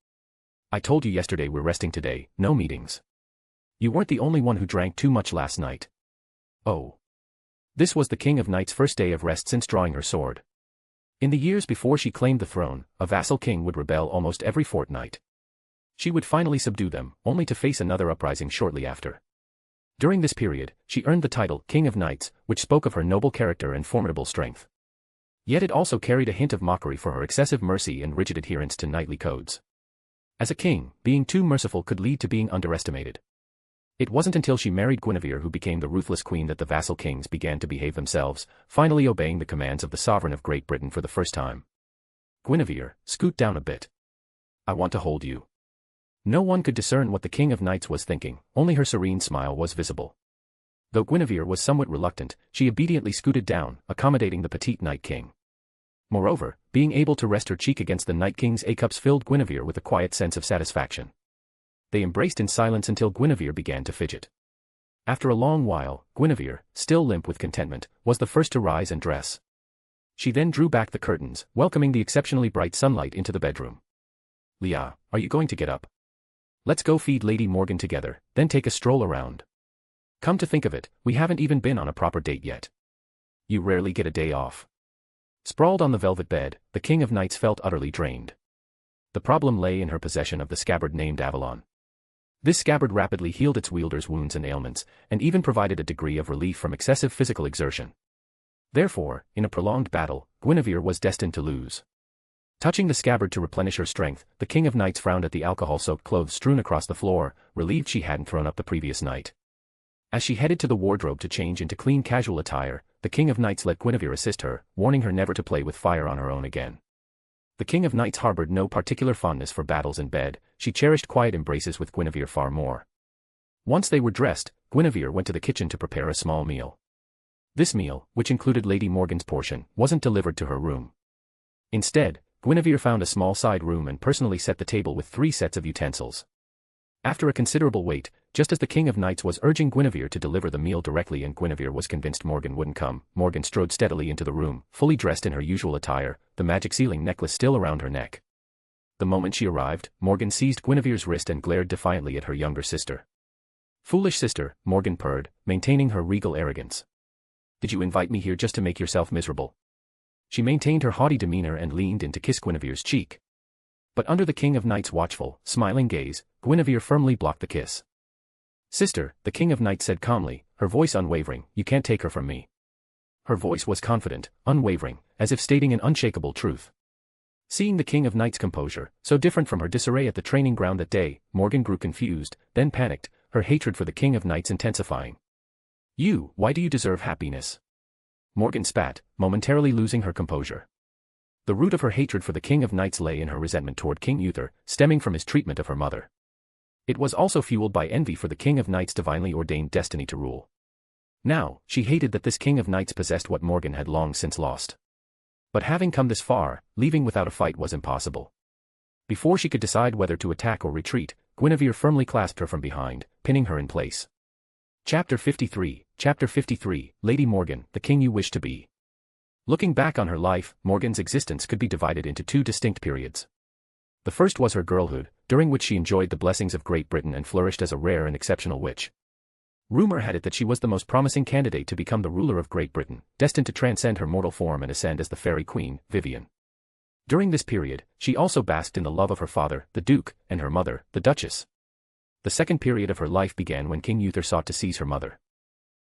I told you yesterday we're resting today, no meetings. You weren't the only one who drank too much last night. Oh. This was the King of Knights' first day of rest since drawing her sword. In the years before she claimed the throne, a vassal king would rebel almost every fortnight. She would finally subdue them, only to face another uprising shortly after. During this period, she earned the title King of Knights, which spoke of her noble character and formidable strength. Yet it also carried a hint of mockery for her excessive mercy and rigid adherence to knightly codes. As a king, being too merciful could lead to being underestimated. It wasn't until she married Guinevere who became the ruthless queen that the vassal kings began to behave themselves, finally obeying the commands of the sovereign of Great Britain for the first time. Guinevere, scoot down a bit. I want to hold you. No one could discern what the King of Knights was thinking, only her serene smile was visible. Though Guinevere was somewhat reluctant, she obediently scooted down, accommodating the petite Night King. Moreover, being able to rest her cheek against the Night King's A-cups filled Guinevere with a quiet sense of satisfaction. They embraced in silence until Guinevere began to fidget. After a long while, Guinevere, still limp with contentment, was the first to rise and dress. She then drew back the curtains, welcoming the exceptionally bright sunlight into the bedroom. Leah, are you going to get up? Let's go feed Lady Morgan together, then take a stroll around. Come to think of it, we haven't even been on a proper date yet. You rarely get a day off. Sprawled on the velvet bed, the King of Knights felt utterly drained. The problem lay in her possession of the scabbard named Avalon. This scabbard rapidly healed its wielder's wounds and ailments, and even provided a degree of relief from excessive physical exertion. Therefore, in a prolonged battle, Guinevere was destined to lose. Touching the scabbard to replenish her strength, the King of Knights frowned at the alcohol-soaked clothes strewn across the floor, relieved she hadn't thrown up the previous night. As she headed to the wardrobe to change into clean casual attire, the King of Knights let Guinevere assist her, warning her never to play with fire on her own again. The King of Knights harbored no particular fondness for battles in bed, she cherished quiet embraces with Guinevere far more. Once they were dressed, Guinevere went to the kitchen to prepare a small meal. This meal, which included Lady Morgan's portion, wasn't delivered to her room. Instead, Guinevere found a small side room and personally set the table with 3 sets of utensils. After a considerable wait, just as the King of Knights was urging Guinevere to deliver the meal directly and Guinevere was convinced Morgan wouldn't come, Morgan strode steadily into the room, fully dressed in her usual attire, the magic sealing necklace still around her neck. The moment she arrived, Morgan seized Guinevere's wrist and glared defiantly at her younger sister. Foolish sister, Morgan purred, maintaining her regal arrogance. Did you invite me here just to make yourself miserable? She maintained her haughty demeanor and leaned in to kiss Guinevere's cheek. But under the King of Knights' watchful, smiling gaze, Guinevere firmly blocked the kiss. Sister, the King of Knights said calmly, her voice unwavering, you can't take her from me. Her voice was confident, unwavering, as if stating an unshakable truth. Seeing the King of Knights' composure, so different from her disarray at the training ground that day, Morgan grew confused, then panicked, her hatred for the King of Knights intensifying. Why do you deserve happiness? Morgan spat, momentarily losing her composure. The root of her hatred for the King of Knights lay in her resentment toward King Uther, stemming from his treatment of her mother. It was also fueled by envy for the King of Knights' divinely ordained destiny to rule. Now, she hated that this King of Knights possessed what Morgan had long since lost. But having come this far, leaving without a fight was impossible. Before she could decide whether to attack or retreat, Guinevere firmly clasped her from behind, pinning her in place. Chapter 53, Lady Morgan, the King You Wish to Be. Looking back on her life, Morgan's existence could be divided into 2 distinct periods. The first was her girlhood, during which she enjoyed the blessings of Great Britain and flourished as a rare and exceptional witch. Rumor had it that she was the most promising candidate to become the ruler of Great Britain, destined to transcend her mortal form and ascend as the fairy queen, Vivian. During this period, she also basked in the love of her father, the Duke, and her mother, the Duchess. The second period of her life began when King Uther sought to seize her mother.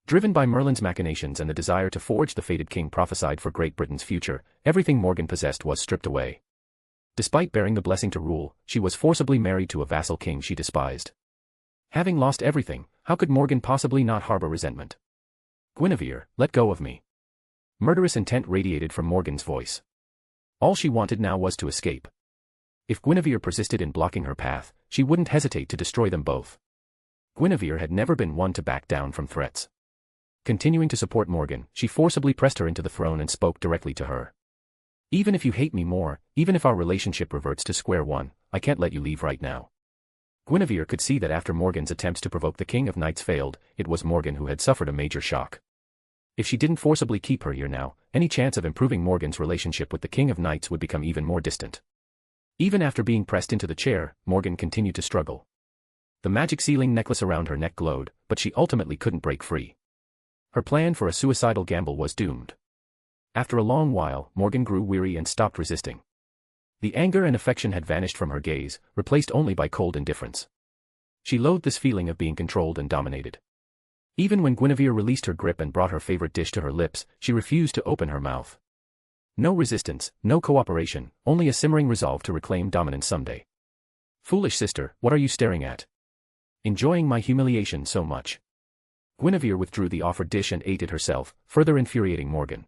Driven by Merlin's machinations and the desire to forge the fated king prophesied for Great Britain's future, everything Morgan possessed was stripped away. Despite bearing the blessing to rule, she was forcibly married to a vassal king she despised. Having lost everything, how could Morgan possibly not harbor resentment? Guinevere, let go of me. Murderous intent radiated from Morgan's voice. All she wanted now was to escape. If Guinevere persisted in blocking her path, she wouldn't hesitate to destroy them both. Guinevere had never been one to back down from threats. Continuing to support Morgan, she forcibly pressed her into the throne and spoke directly to her. Even if you hate me more, even if our relationship reverts to square one, I can't let you leave right now. Guinevere could see that after Morgan's attempts to provoke the King of Knights failed, it was Morgan who had suffered a major shock. If she didn't forcibly keep her here now, any chance of improving Morgan's relationship with the King of Knights would become even more distant. Even after being pressed into the chair, Morgan continued to struggle. The magic sealing necklace around her neck glowed, but she ultimately couldn't break free. Her plan for a suicidal gamble was doomed. After a long while, Morgan grew weary and stopped resisting. The anger and affection had vanished from her gaze, replaced only by cold indifference. She loathed this feeling of being controlled and dominated. Even when Guinevere released her grip and brought her favorite dish to her lips, she refused to open her mouth. No resistance, no cooperation, only a simmering resolve to reclaim dominance someday. Foolish sister, what are you staring at? Enjoying my humiliation so much. Guinevere withdrew the offered dish and ate it herself, further infuriating Morgan.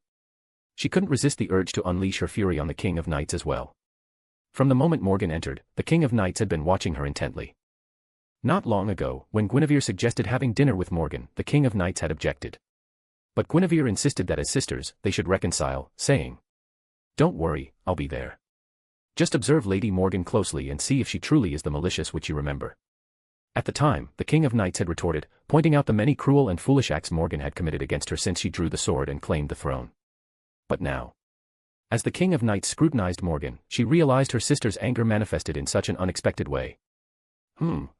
She couldn't resist the urge to unleash her fury on the King of Knights as well. From the moment Morgan entered, the King of Knights had been watching her intently. Not long ago, when Guinevere suggested having dinner with Morgan, the King of Knights had objected. But Guinevere insisted that as sisters, they should reconcile, saying, "Don't worry, I'll be there. Just observe Lady Morgan closely and see if she truly is the malicious which you remember." At the time, the King of Knights had retorted, pointing out the many cruel and foolish acts Morgan had committed against her since she drew the sword and claimed the throne. But now, as the King of Knights scrutinized Morgan, she realized her sister's anger manifested in such an unexpected way.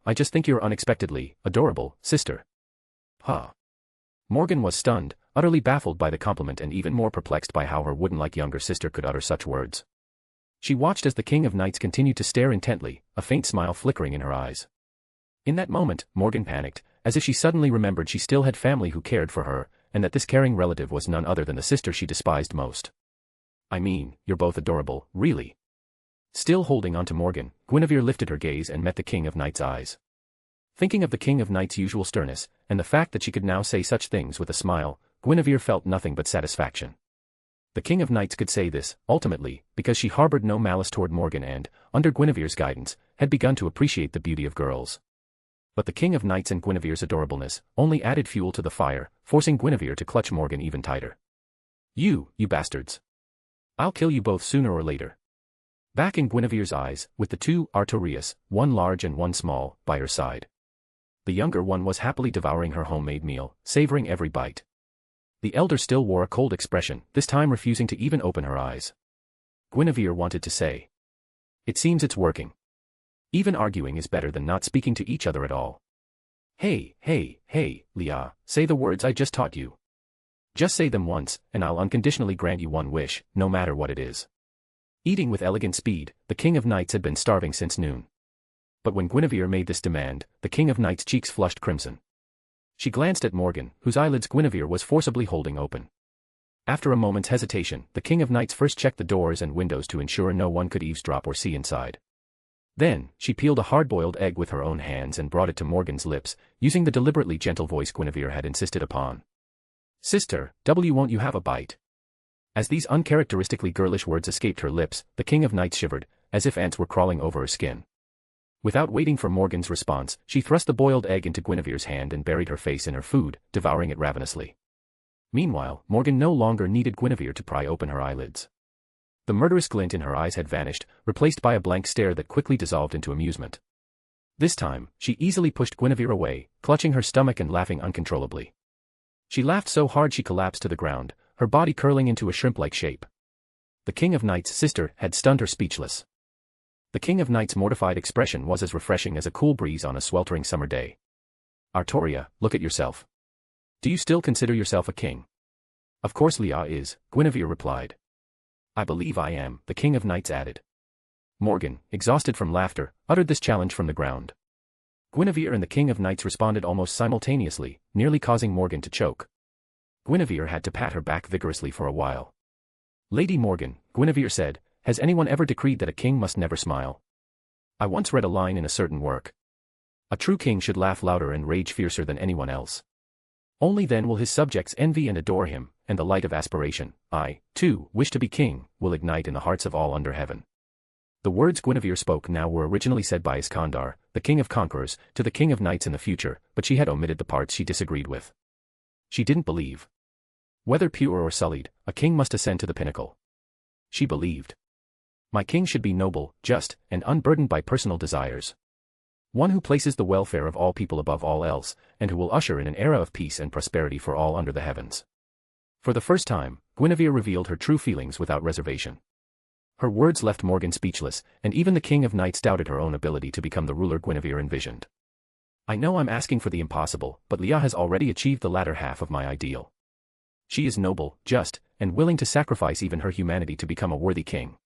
I just think you're unexpectedly adorable, sister." Huh. Morgan was stunned, utterly baffled by the compliment and even more perplexed by how her wooden-like younger sister could utter such words. She watched as the King of Knights continued to stare intently, a faint smile flickering in her eyes. In that moment, Morgan panicked, as if she suddenly remembered she still had family who cared for her, and that this caring relative was none other than the sister she despised most. "I mean, you're both adorable, really." Still holding on to Morgan, Guinevere lifted her gaze and met the King of Knights' eyes. Thinking of the King of Knights' usual sternness, and the fact that she could now say such things with a smile, Guinevere felt nothing but satisfaction. The King of Knights could say this, ultimately, because she harbored no malice toward Morgan and, under Guinevere's guidance, had begun to appreciate the beauty of girls. But the King of Knights and Guinevere's adorableness only added fuel to the fire, forcing Guinevere to clutch Morgan even tighter. You bastards. I'll kill you both sooner or later." Back in Guinevere's eyes, with the two Artorias, one large and one small, by her side. The younger one was happily devouring her homemade meal, savoring every bite. The elder still wore a cold expression, this time refusing to even open her eyes. Guinevere wanted to say, "It seems it's working. Even arguing is better than not speaking to each other at all. Hey, Leah, say the words I just taught you. Just say them once, and I'll unconditionally grant you one wish, no matter what it is." Eating with elegant speed, the King of Knights had been starving since noon. But when Guinevere made this demand, the King of Knights' cheeks flushed crimson. She glanced at Morgan, whose eyelids Guinevere was forcibly holding open. After a moment's hesitation, the King of Knights first checked the doors and windows to ensure no one could eavesdrop or see inside. Then, she peeled a hard-boiled egg with her own hands and brought it to Morgan's lips, using the deliberately gentle voice Guinevere had insisted upon. "Sister, won't you have a bite?" As these uncharacteristically girlish words escaped her lips, the King of Knights shivered, as if ants were crawling over her skin. Without waiting for Morgan's response, she thrust the boiled egg into Guinevere's hand and buried her face in her food, devouring it ravenously. Meanwhile, Morgan no longer needed Guinevere to pry open her eyelids. The murderous glint in her eyes had vanished, replaced by a blank stare that quickly dissolved into amusement. This time, she easily pushed Guinevere away, clutching her stomach and laughing uncontrollably. She laughed so hard she collapsed to the ground, her body curling into a shrimp-like shape. The King of Knights' sister had stunned her speechless. The King of Knights' mortified expression was as refreshing as a cool breeze on a sweltering summer day. "Artoria, look at yourself. Do you still consider yourself a king?" "Of course Leah is," Guinevere replied. "I believe I am," the King of Knights added. Morgan, exhausted from laughter, uttered this challenge from the ground. Guinevere and the King of Knights responded almost simultaneously, nearly causing Morgan to choke. Guinevere had to pat her back vigorously for a while. "Lady Morgan," Guinevere said, "has anyone ever decreed that a king must never smile? I once read a line in a certain work. A true king should laugh louder and rage fiercer than anyone else. Only then will his subjects envy and adore him, and the light of aspiration, I, too, wish to be king, will ignite in the hearts of all under heaven." The words Guinevere spoke now were originally said by Iskandar, the King of Conquerors, to the King of Knights in the future, but she had omitted the parts she disagreed with. She didn't believe. Whether pure or sullied, a king must ascend to the pinnacle. She believed. My king should be noble, just, and unburdened by personal desires. One who places the welfare of all people above all else, and who will usher in an era of peace and prosperity for all under the heavens. For the first time, Guinevere revealed her true feelings without reservation. Her words left Morgan speechless, and even the King of Knights doubted her own ability to become the ruler Guinevere envisioned. "I know I'm asking for the impossible, but Leah has already achieved the latter half of my ideal. She is noble, just, and willing to sacrifice even her humanity to become a worthy king.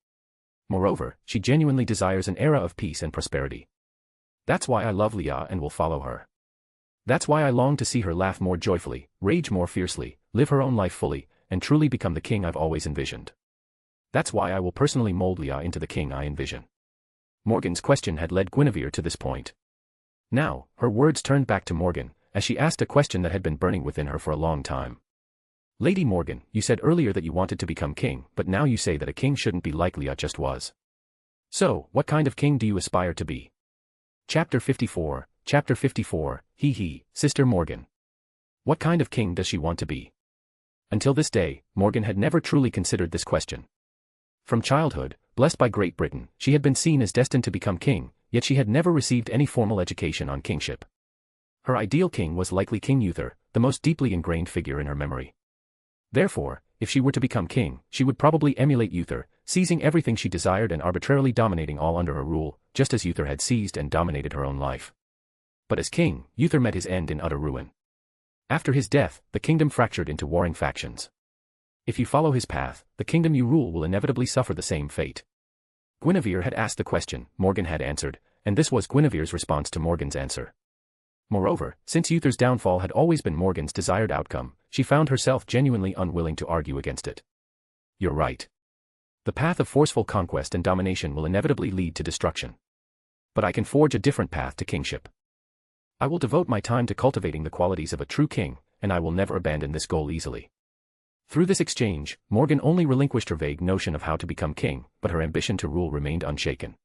Moreover, she genuinely desires an era of peace and prosperity. That's why I love Leah and will follow her. That's why I long to see her laugh more joyfully, rage more fiercely, live her own life fully, and truly become the king I've always envisioned. That's why I will personally mold Leah into the king I envision." Morgan's question had led Guinevere to this point. Now, her words turned back to Morgan, as she asked a question that had been burning within her for a long time. Lady Morgan, you said earlier that you wanted to become king, but now you say that a king shouldn't be like Leah just was. So, what kind of king do you aspire to be? Chapter 54, Sister Morgan. What kind of king does she want to be? Until this day, Morgan had never truly considered this question. From childhood, blessed by Great Britain, she had been seen as destined to become king, yet she had never received any formal education on kingship. Her ideal king was likely King Uther, the most deeply ingrained figure in her memory. Therefore, if she were to become king, she would probably emulate Uther, seizing everything she desired and arbitrarily dominating all under her rule, just as Uther had seized and dominated her own life. But as king, Uther met his end in utter ruin. After his death, the kingdom fractured into warring factions. If you follow his path, the kingdom you rule will inevitably suffer the same fate. Guinevere had asked the question, Morgan had answered, and this was Guinevere's response to Morgan's answer. Moreover, since Uther's downfall had always been Morgan's desired outcome, she found herself genuinely unwilling to argue against it. You're right. The path of forceful conquest and domination will inevitably lead to destruction. But I can forge a different path to kingship. I will devote my time to cultivating the qualities of a true king, and I will never abandon this goal easily. Through this exchange, Morgan only relinquished her vague notion of how to become king, but her ambition to rule remained unshaken.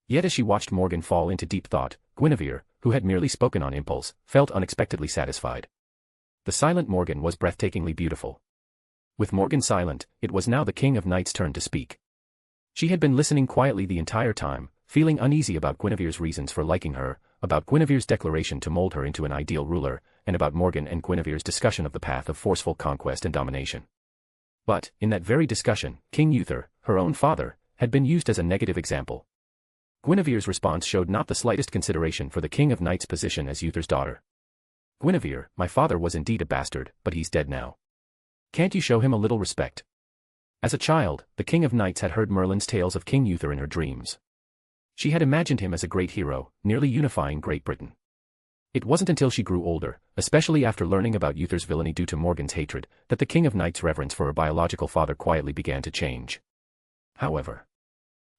Yet as she watched Morgan fall into deep thought, Guinevere, who had merely spoken on impulse, felt unexpectedly satisfied. The silent Morgan was breathtakingly beautiful. With Morgan silent, it was now the King of Knights' turn to speak. She had been listening quietly the entire time, feeling uneasy about Guinevere's reasons for liking her, about Guinevere's declaration to mold her into an ideal ruler, and about Morgan and Guinevere's discussion of the path of forceful conquest and domination. But, in that very discussion, King Uther, her own father, had been used as a negative example. Guinevere's response showed not the slightest consideration for the King of Knights' position as Uther's daughter. Guinevere, my father was indeed a bastard, but he's dead now. Can't you show him a little respect? As a child, the King of Knights had heard Merlin's tales of King Uther in her dreams. She had imagined him as a great hero, nearly unifying Great Britain. It wasn't until she grew older, especially after learning about Uther's villainy due to Morgan's hatred, that the King of Knights' reverence for her biological father quietly began to change. However,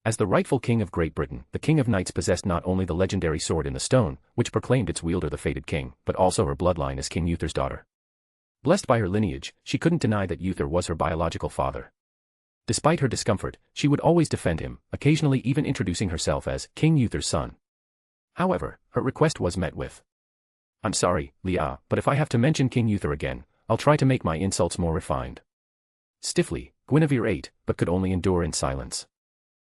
as the rightful King of Great Britain, the King of Knights possessed not only the legendary sword in the stone, which proclaimed its wielder the fated king, but also her bloodline as King Uther's daughter. Blessed by her lineage, she couldn't deny that Uther was her biological father. Despite her discomfort, she would always defend him, occasionally even introducing herself as King Uther's son. However, her request was met with, I'm sorry, Leah, but if I have to mention King Uther again, I'll try to make my insults more refined. Stiffly, Guinevere ate, but could only endure in silence.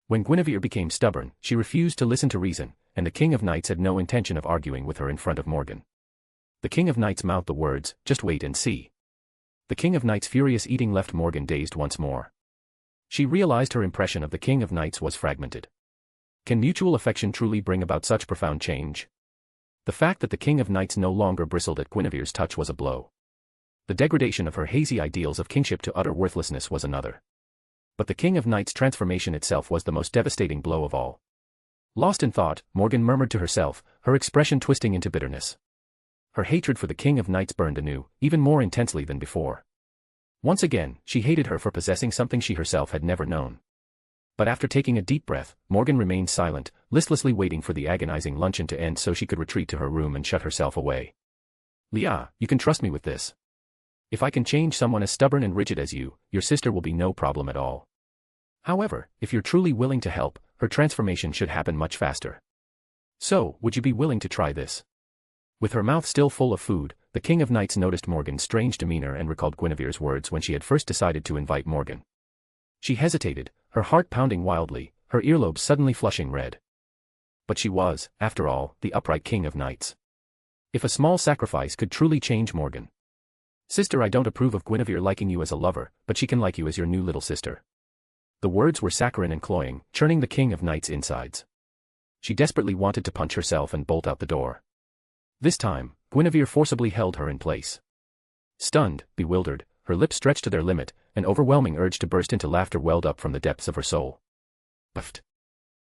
When Guinevere became stubborn, she refused to listen to reason, and the King of Knights had no intention of arguing with her in front of Morgan. The King of Knights mouthed the words, just wait and see. The King of Knights' furious eating left Morgan dazed once more. She realized her impression of the King of Knights was fragmented. Can mutual affection truly bring about such profound change? The fact that the King of Knights no longer bristled at Guinevere's touch was a blow. The degradation of her hazy ideals of kingship to utter worthlessness was another. But the King of Knights' transformation itself was the most devastating blow of all. Lost in thought, Morgan murmured to herself, her expression twisting into bitterness. Her hatred for the King of Knights burned anew, even more intensely than before. Once again, she hated her for possessing something she herself had never known. But after taking a deep breath, Morgan remained silent, listlessly waiting for the agonizing luncheon to end so she could retreat to her room and shut herself away. Leah, you can trust me with this. If I can change someone as stubborn and rigid as you, your sister will be no problem at all. However, if you're truly willing to help, her transformation should happen much faster. So, would you be willing to try this? With her mouth still full of food, the King of Knights noticed Morgan's strange demeanor and recalled Guinevere's words when she had first decided to invite Morgan. She hesitated, her heart pounding wildly, her earlobes suddenly flushing red. But she was, after all, the upright King of Knights. If a small sacrifice could truly change Morgan. Sister, I don't approve of Guinevere liking you as a lover, but she can like you as your new little sister. The words were saccharine and cloying, churning the King of Knights' insides. She desperately wanted to punch herself and bolt out the door. This time, Guinevere forcibly held her in place. Stunned, bewildered, her lips stretched to their limit, an overwhelming urge to burst into laughter welled up from the depths of her soul. Puffed.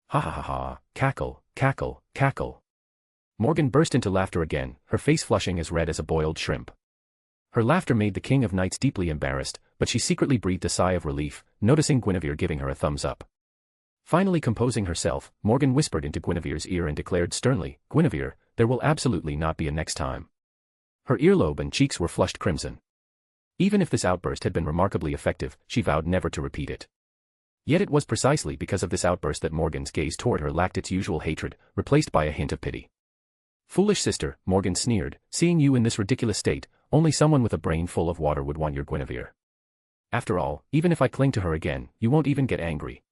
Ha ha ha ha, cackle, cackle, cackle. Morgan burst into laughter again, her face flushing as red as a boiled shrimp. Her laughter made the King of Knights deeply embarrassed, but she secretly breathed a sigh of relief, noticing Guinevere giving her a thumbs up. Finally composing herself, Morgan whispered into Guinevere's ear and declared sternly, "Guinevere, there will absolutely not be a next time." Her earlobe and cheeks were flushed crimson. Even if this outburst had been remarkably effective, she vowed never to repeat it. Yet it was precisely because of this outburst that Morgan's gaze toward her lacked its usual hatred, replaced by a hint of pity. "Foolish sister," Morgan sneered, "seeing you in this ridiculous state, only someone with a brain full of water would want your Guinevere. After all, even if I cling to her again, you won't even get angry."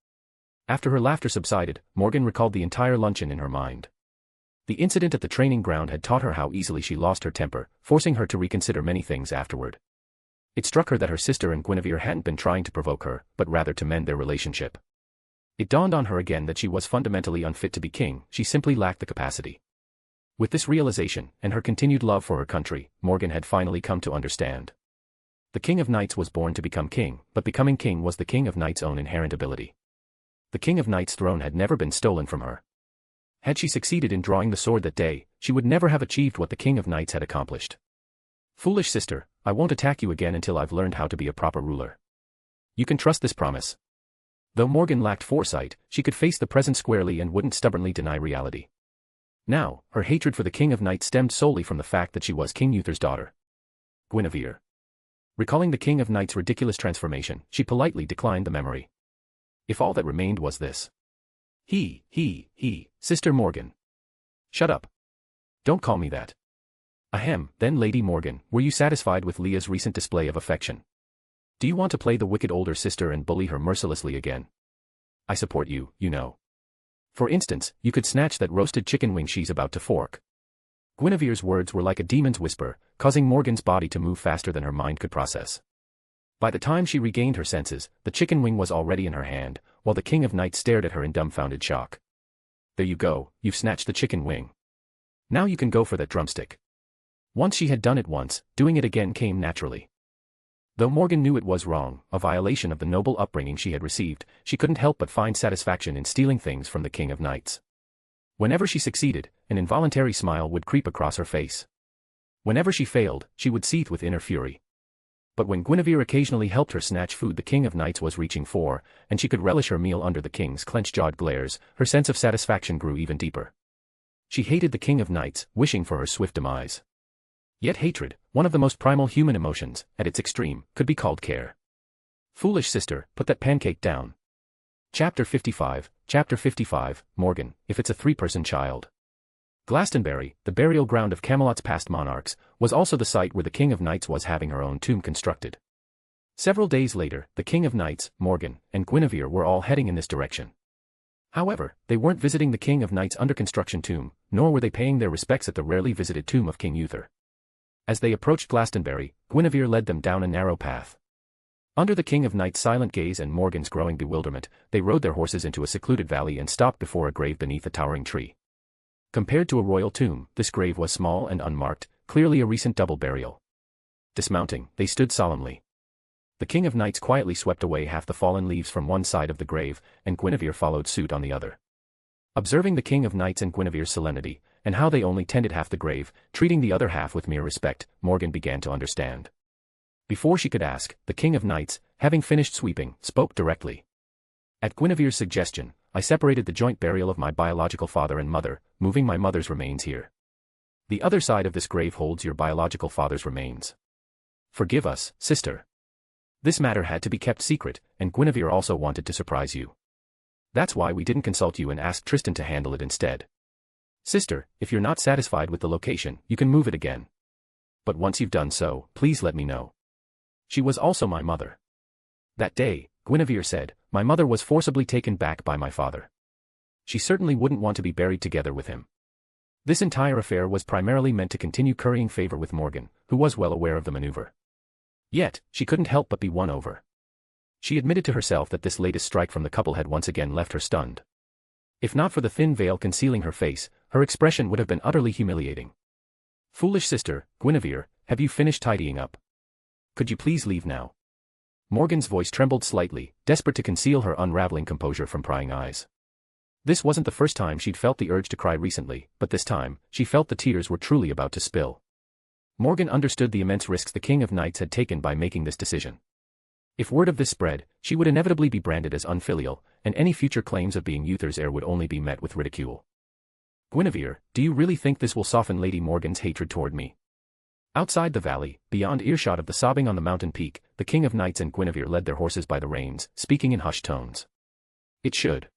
After her laughter subsided, Morgan recalled the entire luncheon in her mind. The incident at the training ground had taught her how easily she lost her temper, forcing her to reconsider many things afterward. It struck her that her sister and Guinevere hadn't been trying to provoke her, but rather to mend their relationship. It dawned on her again that she was fundamentally unfit to be king, she simply lacked the capacity. With this realization, and her continued love for her country, Morgan had finally come to understand. The King of Knights was born to become king, but becoming king was the King of Knights' own inherent ability. The King of Knights' throne had never been stolen from her. Had she succeeded in drawing the sword that day, she would never have achieved what the King of Knights had accomplished. "Foolish sister, I won't attack you again until I've learned how to be a proper ruler. You can trust this promise." Though Morgan lacked foresight, she could face the present squarely and wouldn't stubbornly deny reality. Now, her hatred for the King of Knights stemmed solely from the fact that she was King Uther's daughter. Guinevere. Recalling the King of Knights' ridiculous transformation, she politely declined the memory. If all that remained was this. Sister Morgan. Shut up. Don't call me that. Ahem, then Lady Morgan, were you satisfied with Leah's recent display of affection? Do you want to play the wicked older sister and bully her mercilessly again? I support you, you know. For instance, you could snatch that roasted chicken wing she's about to fork. Guinevere's words were like a demon's whisper, causing Morgan's body to move faster than her mind could process. By the time she regained her senses, the chicken wing was already in her hand, while the King of Knights stared at her in dumbfounded shock. There you go, you've snatched the chicken wing. Now you can go for that drumstick. Once she had done it once, doing it again came naturally. Though Morgan knew it was wrong, a violation of the noble upbringing she had received, she couldn't help but find satisfaction in stealing things from the King of Knights. Whenever she succeeded, an involuntary smile would creep across her face. Whenever she failed, she would seethe with inner fury. But when Guinevere occasionally helped her snatch food the King of Knights was reaching for, and she could relish her meal under the king's clenched-jawed glares, her sense of satisfaction grew even deeper. She hated the King of Knights, wishing for her swift demise. Yet hatred, one of the most primal human emotions, at its extreme, could be called care. Foolish sister, put that pancake down. Chapter 55, Morgan, if it's a three-person child. Glastonbury, the burial ground of Camelot's past monarchs, was also the site where the King of Knights was having her own tomb constructed. Several days later, the King of Knights, Morgan, and Guinevere were all heading in this direction. However, they weren't visiting the King of Knights' under-construction tomb, nor were they paying their respects at the rarely visited tomb of King Uther. As they approached Glastonbury, Guinevere led them down a narrow path. Under the King of Knights' silent gaze and Morgan's growing bewilderment, they rode their horses into a secluded valley and stopped before a grave beneath a towering tree. Compared to a royal tomb, this grave was small and unmarked, clearly a recent double burial. Dismounting, they stood solemnly. The King of Knights quietly swept away half the fallen leaves from one side of the grave, and Guinevere followed suit on the other. Observing the King of Knights and Guinevere's solemnity, and how they only tended half the grave, treating the other half with mere respect, Morgan began to understand. Before she could ask, the King of Knights, having finished sweeping, spoke directly. At Guinevere's suggestion, I separated the joint burial of my biological father and mother, moving my mother's remains here. The other side of this grave holds your biological father's remains. Forgive us, sister. This matter had to be kept secret, and Guinevere also wanted to surprise you. That's why we didn't consult you and asked Tristan to handle it instead. Sister, if you're not satisfied with the location, you can move it again. But once you've done so, please let me know. She was also my mother. That day, Guinevere said, my mother was forcibly taken back by my father. She certainly wouldn't want to be buried together with him. This entire affair was primarily meant to continue currying favor with Morgan, who was well aware of the maneuver. Yet, she couldn't help but be won over. She admitted to herself that this latest strike from the couple had once again left her stunned. If not for the thin veil concealing her face, her expression would have been utterly humiliating. Foolish sister, Guinevere, have you finished tidying up? Could you please leave now? Morgan's voice trembled slightly, desperate to conceal her unraveling composure from prying eyes. This wasn't the first time she'd felt the urge to cry recently, but this time, she felt the tears were truly about to spill. Morgan understood the immense risks the King of Knights had taken by making this decision. If word of this spread, she would inevitably be branded as unfilial, and any future claims of being Uther's heir would only be met with ridicule. Guinevere, do you really think this will soften Lady Morgan's hatred toward me? Outside the valley, beyond earshot of the sobbing on the mountain peak, the King of Knights and Guinevere led their horses by the reins, speaking in hushed tones. It should.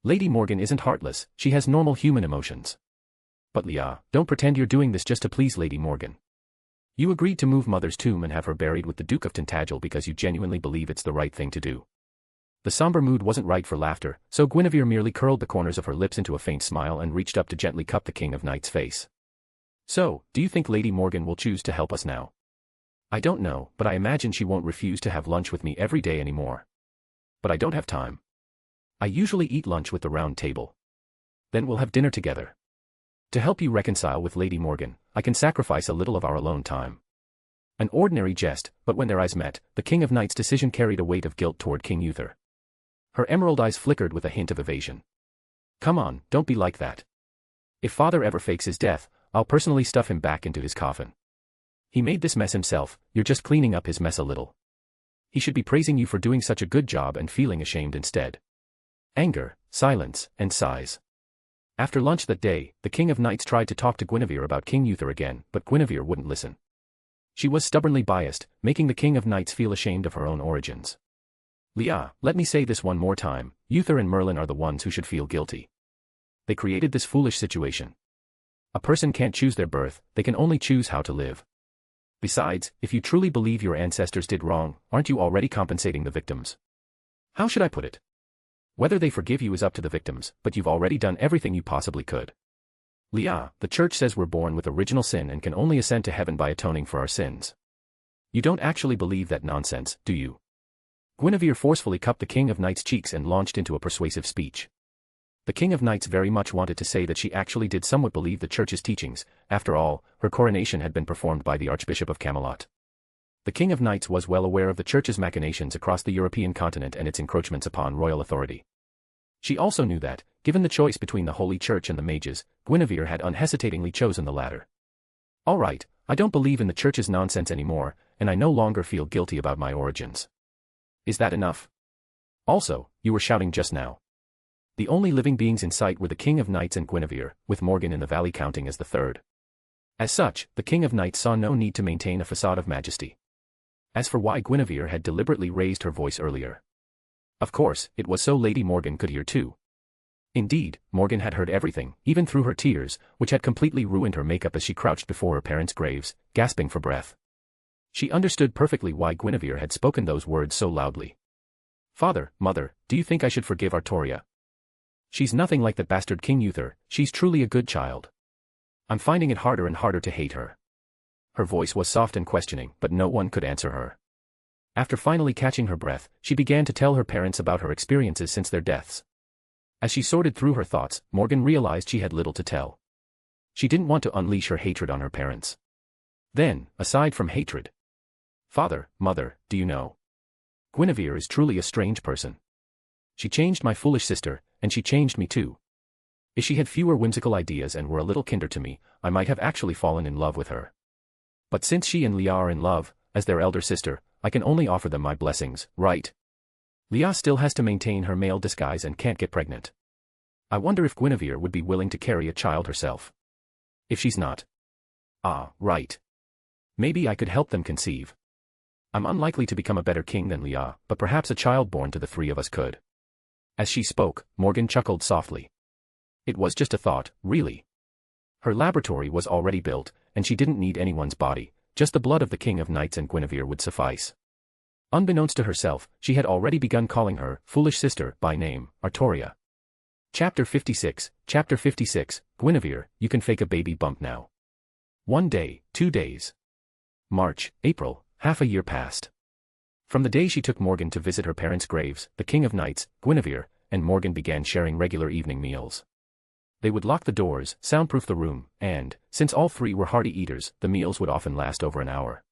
Lady Morgan isn't heartless, she has normal human emotions. But Leah, don't pretend you're doing this just to please Lady Morgan. You agreed to move Mother's tomb and have her buried with the Duke of Tintagel because you genuinely believe it's the right thing to do. The somber mood wasn't right for laughter, so Guinevere merely curled the corners of her lips into a faint smile and reached up to gently cup the King of Knights' face. So, do you think Lady Morgan will choose to help us now? I don't know, but I imagine she won't refuse to have lunch with me every day anymore. But I don't have time. I usually eat lunch with the round table. Then we'll have dinner together. To help you reconcile with Lady Morgan, I can sacrifice a little of our alone time. An ordinary jest, but when their eyes met, the King of Knights' decision carried a weight of guilt toward King Uther. Her emerald eyes flickered with a hint of evasion. Come on, don't be like that. If father ever fakes his death, I'll personally stuff him back into his coffin. He made this mess himself, you're just cleaning up his mess a little. He should be praising you for doing such a good job and feeling ashamed instead. Anger, silence, and sighs. After lunch that day, the King of Knights tried to talk to Guinevere about King Uther again, but Guinevere wouldn't listen. She was stubbornly biased, making the King of Knights feel ashamed of her own origins. Leah, let me say this one more time, Uther and Merlin are the ones who should feel guilty. They created this foolish situation. A person can't choose their birth, they can only choose how to live. Besides, if you truly believe your ancestors did wrong, aren't you already compensating the victims? How should I put it? Whether they forgive you is up to the victims, but you've already done everything you possibly could. Leah, the church says we're born with original sin and can only ascend to heaven by atoning for our sins. You don't actually believe that nonsense, do you? Guinevere forcefully cupped the King of Knights' cheeks and launched into a persuasive speech. The King of Knights very much wanted to say that she actually did somewhat believe the church's teachings. After all, her coronation had been performed by the Archbishop of Camelot. The King of Knights was well aware of the church's machinations across the European continent and its encroachments upon royal authority. She also knew that, given the choice between the Holy Church and the mages, Guinevere had unhesitatingly chosen the latter. All right, I don't believe in the church's nonsense anymore, and I no longer feel guilty about my origins. Is that enough? Also, you were shouting just now. The only living beings in sight were the King of Knights and Guinevere, with Morgan in the valley counting as the third. As such, the King of Knights saw no need to maintain a facade of majesty. As for why Guinevere had deliberately raised her voice earlier. Of course, it was so Lady Morgan could hear too. Indeed, Morgan had heard everything, even through her tears, which had completely ruined her makeup as she crouched before her parents' graves, gasping for breath. She understood perfectly why Guinevere had spoken those words so loudly. Father, Mother, do you think I should forgive Artoria? She's nothing like that bastard King Uther, she's truly a good child. I'm finding it harder and harder to hate her. Her voice was soft and questioning, but no one could answer her. After finally catching her breath, she began to tell her parents about her experiences since their deaths. As she sorted through her thoughts, Morgan realized she had little to tell. She didn't want to unleash her hatred on her parents. Then, aside from hatred. Father, Mother, do you know? Guinevere is truly a strange person. She changed my foolish sister, and she changed me too. If she had fewer whimsical ideas and were a little kinder to me, I might have actually fallen in love with her. But since she and Leah are in love, as their elder sister, I can only offer them my blessings, right? Leah still has to maintain her male disguise and can't get pregnant. I wonder if Guinevere would be willing to carry a child herself. If she's not. Ah, right. Maybe I could help them conceive. I'm unlikely to become a better king than Leah, but perhaps a child born to the three of us could. As she spoke, Morgan chuckled softly. It was just a thought, really. Her laboratory was already built, and she didn't need anyone's body, just the blood of the King of Knights and Guinevere would suffice. Unbeknownst to herself, she had already begun calling her, foolish sister, by name, Artoria. Chapter 56, Guinevere, you can fake a baby bump now. 1 day, 2 days. March, April, half a year passed. From the day she took Morgan to visit her parents' graves, the King of Knights, Guinevere, and Morgan began sharing regular evening meals. They would lock the doors, soundproof the room, and, since all three were hearty eaters, the meals would often last over an hour.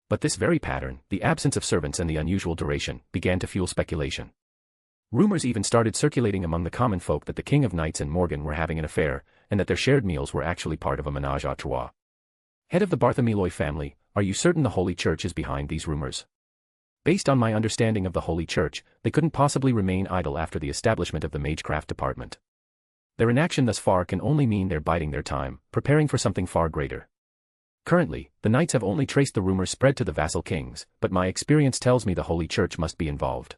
But this very pattern, the absence of servants and the unusual duration, began to fuel speculation. Rumors even started circulating among the common folk that the King of Knights and Morgan were having an affair, and that their shared meals were actually part of a ménage à trois. Head of the Bartholomew family, are you certain the Holy Church is behind these rumors? Based on my understanding of the Holy Church, they couldn't possibly remain idle after the establishment of the magecraft department. Their inaction thus far can only mean they're biding their time, preparing for something far greater. Currently, the knights have only traced the rumors spread to the vassal kings, but my experience tells me the Holy Church must be involved.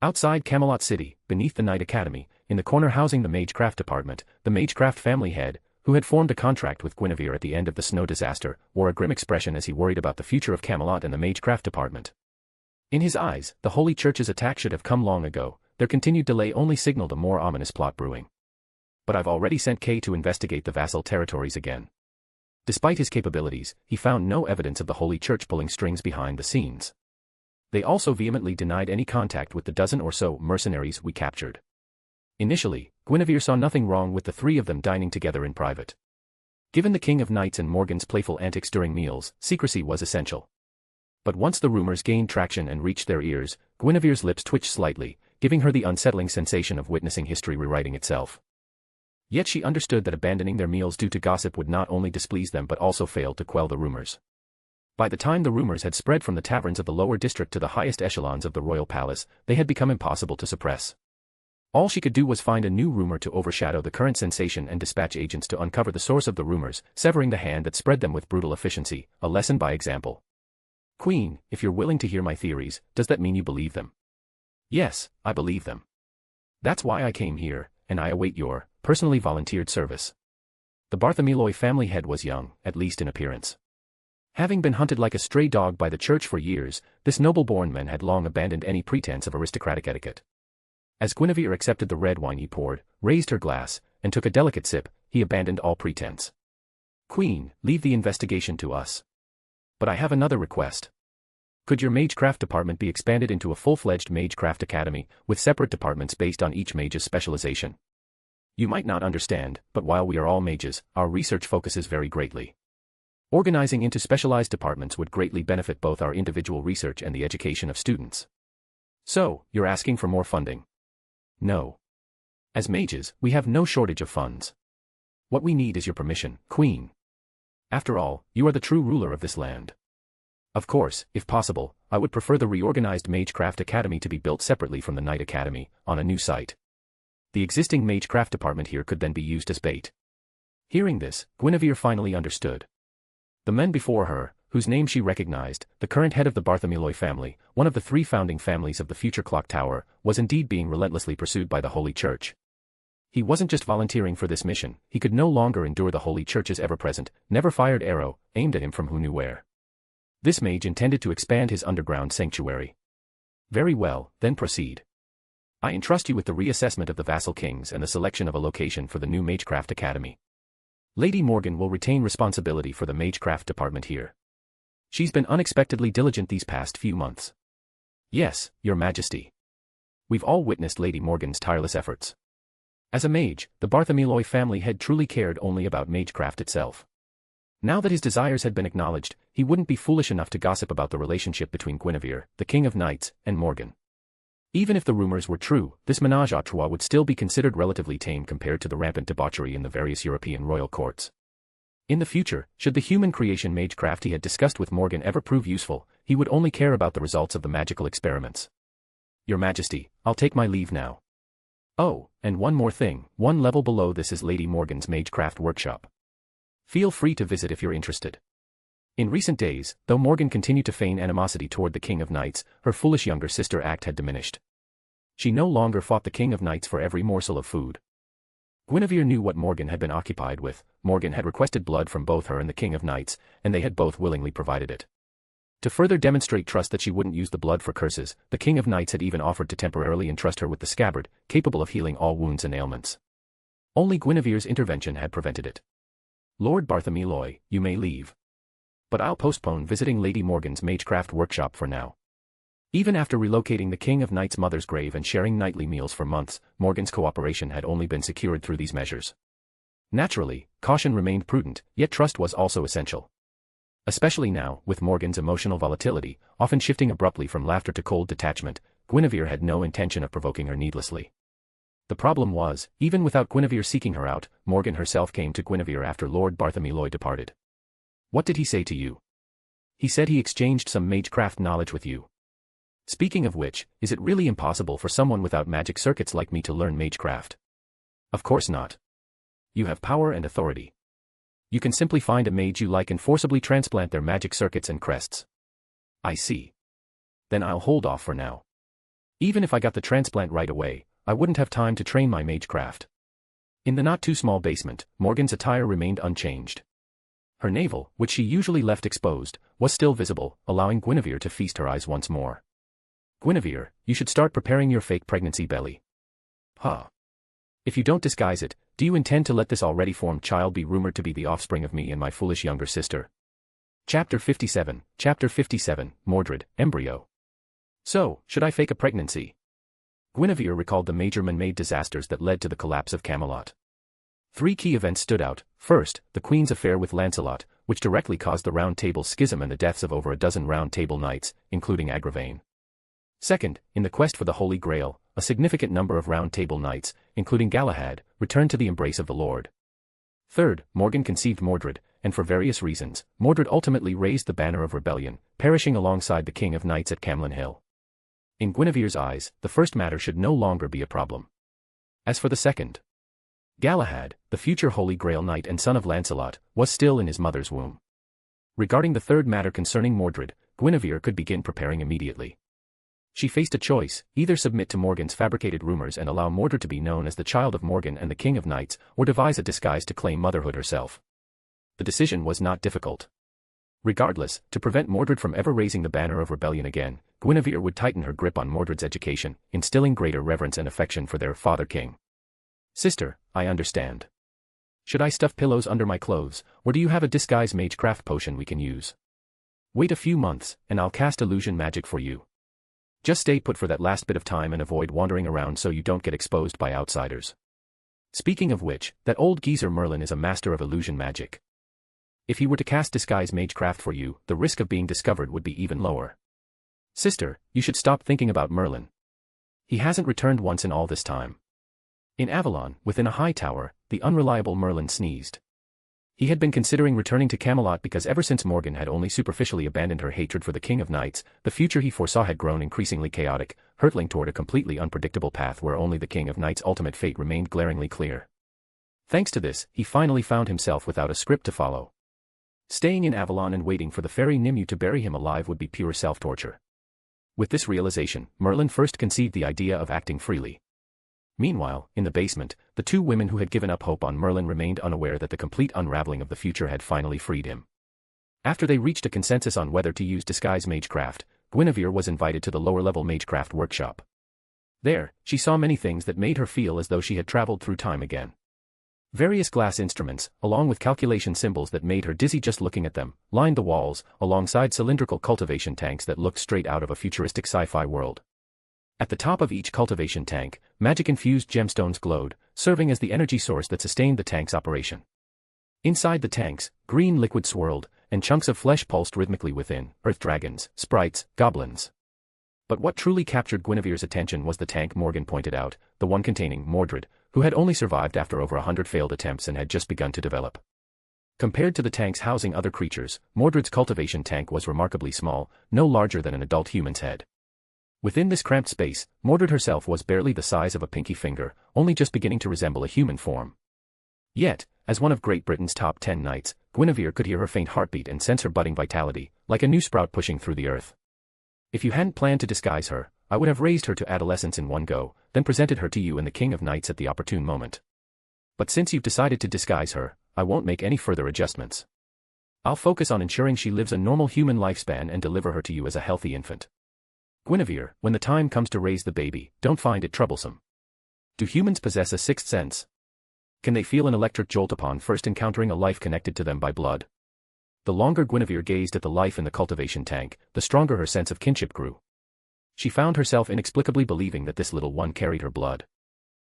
Outside Camelot City, beneath the Knight Academy, in the corner housing the magecraft department, the magecraft family head, who had formed a contract with Guinevere at the end of the snow disaster, wore a grim expression as he worried about the future of Camelot and the magecraft department. In his eyes, the Holy Church's attack should have come long ago. Their continued delay only signaled a more ominous plot brewing. But I've already sent Kay to investigate the vassal territories again. Despite his capabilities, he found no evidence of the Holy Church pulling strings behind the scenes. They also vehemently denied any contact with the dozen or so mercenaries we captured. Initially, Guinevere saw nothing wrong with the three of them dining together in private. Given the King of Knights and Morgan's playful antics during meals, secrecy was essential. But once the rumors gained traction and reached their ears, Guinevere's lips twitched slightly, giving her the unsettling sensation of witnessing history rewriting itself. Yet she understood that abandoning their meals due to gossip would not only displease them but also fail to quell the rumors. By the time the rumors had spread from the taverns of the lower district to the highest echelons of the royal palace, they had become impossible to suppress. All she could do was find a new rumor to overshadow the current sensation and dispatch agents to uncover the source of the rumors, severing the hand that spread them with brutal efficiency, a lesson by example. Queen, if you're willing to hear my theories, does that mean you believe them? Yes, I believe them. That's why I came here, and I await your personally volunteered service. The Bartholomew family head was young, at least in appearance. Having been hunted like a stray dog by the church for years, this noble-born man had long abandoned any pretense of aristocratic etiquette. As Guinevere accepted the red wine he poured, raised her glass, and took a delicate sip, he abandoned all pretense. Queen, leave the investigation to us. But I have another request. Could your magecraft department be expanded into a full-fledged magecraft academy, with separate departments based on each mage's specialization? You might not understand, but while we are all mages, our research focuses very greatly. Organizing into specialized departments would greatly benefit both our individual research and the education of students. So, you're asking for more funding? No. As mages, we have no shortage of funds. What we need is your permission, Queen. After all, you are the true ruler of this land. Of course, if possible, I would prefer the reorganized Magecraft Academy to be built separately from the Knight Academy, on a new site. The existing Magecraft department here could then be used as bait. Hearing this, Guinevere finally understood. The men before her, whose name she recognized, the current head of the Bartholomew family, one of the three founding families of the future clock tower, was indeed being relentlessly pursued by the Holy Church. He wasn't just volunteering for this mission, he could no longer endure the Holy Church's ever-present, never-fired arrow, aimed at him from who knew where. This mage intended to expand his underground sanctuary. Very well, then proceed. I entrust you with the reassessment of the vassal kings and the selection of a location for the new Magecraft Academy. Lady Morgan will retain responsibility for the Magecraft department here. She's been unexpectedly diligent these past few months. Yes, Your Majesty. We've all witnessed Lady Morgan's tireless efforts. As a mage, the Bartholomew family had truly cared only about magecraft itself. Now that his desires had been acknowledged, he wouldn't be foolish enough to gossip about the relationship between Guinevere, the King of Knights, and Morgan. Even if the rumors were true, this ménage à trois would still be considered relatively tame compared to the rampant debauchery in the various European royal courts. In the future, should the human creation magecraft he had discussed with Morgan ever prove useful, he would only care about the results of the magical experiments. Your Majesty, I'll take my leave now. Oh, and one more thing, one level below this is Lady Morgan's Magecraft workshop. Feel free to visit if you're interested. In recent days, though Morgan continued to feign animosity toward the King of Knights, her foolish younger sister act had diminished. She no longer fought the King of Knights for every morsel of food. Guinevere knew what Morgan had been occupied with. Morgan had requested blood from both her and the King of Knights, and they had both willingly provided it. To further demonstrate trust that she wouldn't use the blood for curses, the King of Knights had even offered to temporarily entrust her with the scabbard, capable of healing all wounds and ailments. Only Guinevere's intervention had prevented it. Lord Bartholomew, you may leave. But I'll postpone visiting Lady Morgan's Magecraft workshop for now. Even after relocating the King of Knights' mother's grave and sharing nightly meals for months, Morgan's cooperation had only been secured through these measures. Naturally, caution remained prudent, yet trust was also essential. Especially now, with Morgan's emotional volatility, often shifting abruptly from laughter to cold detachment, Guinevere had no intention of provoking her needlessly. The problem was, even without Guinevere seeking her out, Morgan herself came to Guinevere after Lord Bartholomew departed. What did he say to you? He said he exchanged some magecraft knowledge with you. Speaking of which, is it really impossible for someone without magic circuits like me to learn magecraft? Of course not. You have power and authority. You can simply find a mage you like and forcibly transplant their magic circuits and crests. I see. Then I'll hold off for now. Even if I got the transplant right away, I wouldn't have time to train my magecraft. In the not-too-small basement, Morgan's attire remained unchanged. Her navel, which she usually left exposed, was still visible, allowing Guinevere to feast her eyes once more. Guinevere, you should start preparing your fake pregnancy belly. Huh. If you don't disguise it, do you intend to let this already formed child be rumored to be the offspring of me and my foolish younger sister? Chapter 57, Mordred, Embryo. So, should I fake a pregnancy? Guinevere recalled the major man-made disasters that led to the collapse of Camelot. 3 key events stood out. First, the Queen's affair with Lancelot, which directly caused the Round Table Schism and the deaths of over a dozen Round Table knights, including Agravain. Second, in the quest for the Holy Grail, a significant number of Round Table knights, including Galahad, returned to the embrace of the Lord. Third, Morgan conceived Mordred, and for various reasons, Mordred ultimately raised the banner of rebellion, perishing alongside the King of Knights at Camlin Hill. In Guinevere's eyes, the first matter should no longer be a problem. As for the second, Galahad, the future Holy Grail Knight and son of Lancelot, was still in his mother's womb. Regarding the third matter concerning Mordred, Guinevere could begin preparing immediately. She faced a choice: either submit to Morgan's fabricated rumors and allow Mordred to be known as the child of Morgan and the King of Knights, or devise a disguise to claim motherhood herself. The decision was not difficult. Regardless, to prevent Mordred from ever raising the banner of rebellion again, Guinevere would tighten her grip on Mordred's education, instilling greater reverence and affection for their father king. Sister, I understand. Should I stuff pillows under my clothes, or do you have a disguise magecraft potion we can use? Wait a few months, and I'll cast illusion magic for you. Just stay put for that last bit of time and avoid wandering around so you don't get exposed by outsiders. Speaking of which, that old geezer Merlin is a master of illusion magic. If he were to cast disguise magecraft for you, the risk of being discovered would be even lower. Sister, you should stop thinking about Merlin. He hasn't returned once in all this time. In Avalon, within a high tower, the unreliable Merlin sneezed. He had been considering returning to Camelot because ever since Morgan had only superficially abandoned her hatred for the King of Knights, the future he foresaw had grown increasingly chaotic, hurtling toward a completely unpredictable path where only the King of Knights' ultimate fate remained glaringly clear. Thanks to this, he finally found himself without a script to follow. Staying in Avalon and waiting for the fairy Nimue to bury him alive would be pure self-torture. With this realization, Merlin first conceived the idea of acting freely. Meanwhile, in the basement, the 2 women who had given up hope on Merlin remained unaware that the complete unraveling of the future had finally freed him. After they reached a consensus on whether to use disguise magecraft, Guinevere was invited to the lower-level magecraft workshop. There, she saw many things that made her feel as though she had traveled through time again. Various glass instruments, along with calculation symbols that made her dizzy just looking at them, lined the walls, alongside cylindrical cultivation tanks that looked straight out of a futuristic sci-fi world. At the top of each cultivation tank, magic-infused gemstones glowed, serving as the energy source that sustained the tank's operation. Inside the tanks, green liquid swirled, and chunks of flesh pulsed rhythmically within: earth dragons, sprites, goblins. But what truly captured Guinevere's attention was the tank Morgan pointed out, the one containing Mordred, who had only survived after over 100 failed attempts and had just begun to develop. Compared to the tanks housing other creatures, Mordred's cultivation tank was remarkably small, no larger than an adult human's head. Within this cramped space, Mordred herself was barely the size of a pinky finger, only just beginning to resemble a human form. Yet, as one of Great Britain's top 10 knights, Guinevere could hear her faint heartbeat and sense her budding vitality, like a new sprout pushing through the earth. If you hadn't planned to disguise her, I would have raised her to adolescence in one go, then presented her to you and the King of Knights at the opportune moment. But since you've decided to disguise her, I won't make any further adjustments. I'll focus on ensuring she lives a normal human lifespan and deliver her to you as a healthy infant. Guinevere, when the time comes to raise the baby, don't find it troublesome. Do humans possess a sixth sense? Can they feel an electric jolt upon first encountering a life connected to them by blood? The longer Guinevere gazed at the life in the cultivation tank, the stronger her sense of kinship grew. She found herself inexplicably believing that this little one carried her blood.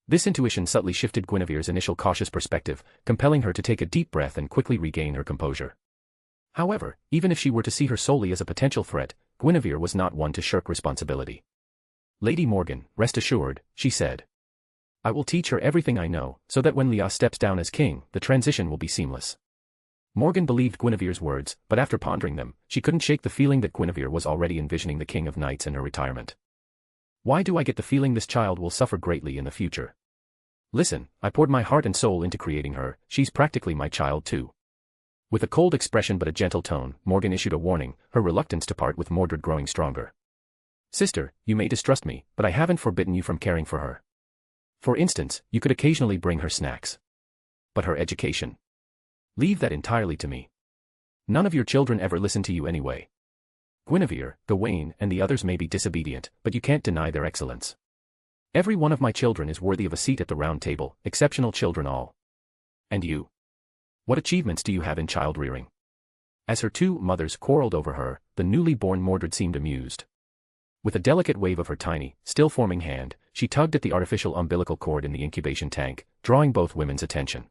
This intuition subtly shifted Guinevere's initial cautious perspective, compelling her to take a deep breath and quickly regain her composure. However, even if she were to see her solely as a potential threat, Guinevere was not one to shirk responsibility. Lady Morgan, rest assured, she said. I will teach her everything I know, so that when Leah steps down as king, the transition will be seamless. Morgan believed Guinevere's words, but after pondering them, she couldn't shake the feeling that Guinevere was already envisioning the King of Knights in her retirement. Why do I get the feeling this child will suffer greatly in the future? Listen, I poured my heart and soul into creating her, she's practically my child too. With a cold expression but a gentle tone, Morgan issued a warning, her reluctance to part with Mordred growing stronger. Sister, you may distrust me, but I haven't forbidden you from caring for her. For instance, you could occasionally bring her snacks. But her education? Leave that entirely to me. None of your children ever listen to you anyway. Guinevere, Gawain, and the others may be disobedient, but you can't deny their excellence. Every one of my children is worthy of a seat at the round table, exceptional children all. And you? What achievements do you have in child-rearing? As her two mothers quarreled over her, the newly born Mordred seemed amused. With a delicate wave of her tiny, still-forming hand, she tugged at the artificial umbilical cord in the incubation tank, drawing both women's attention.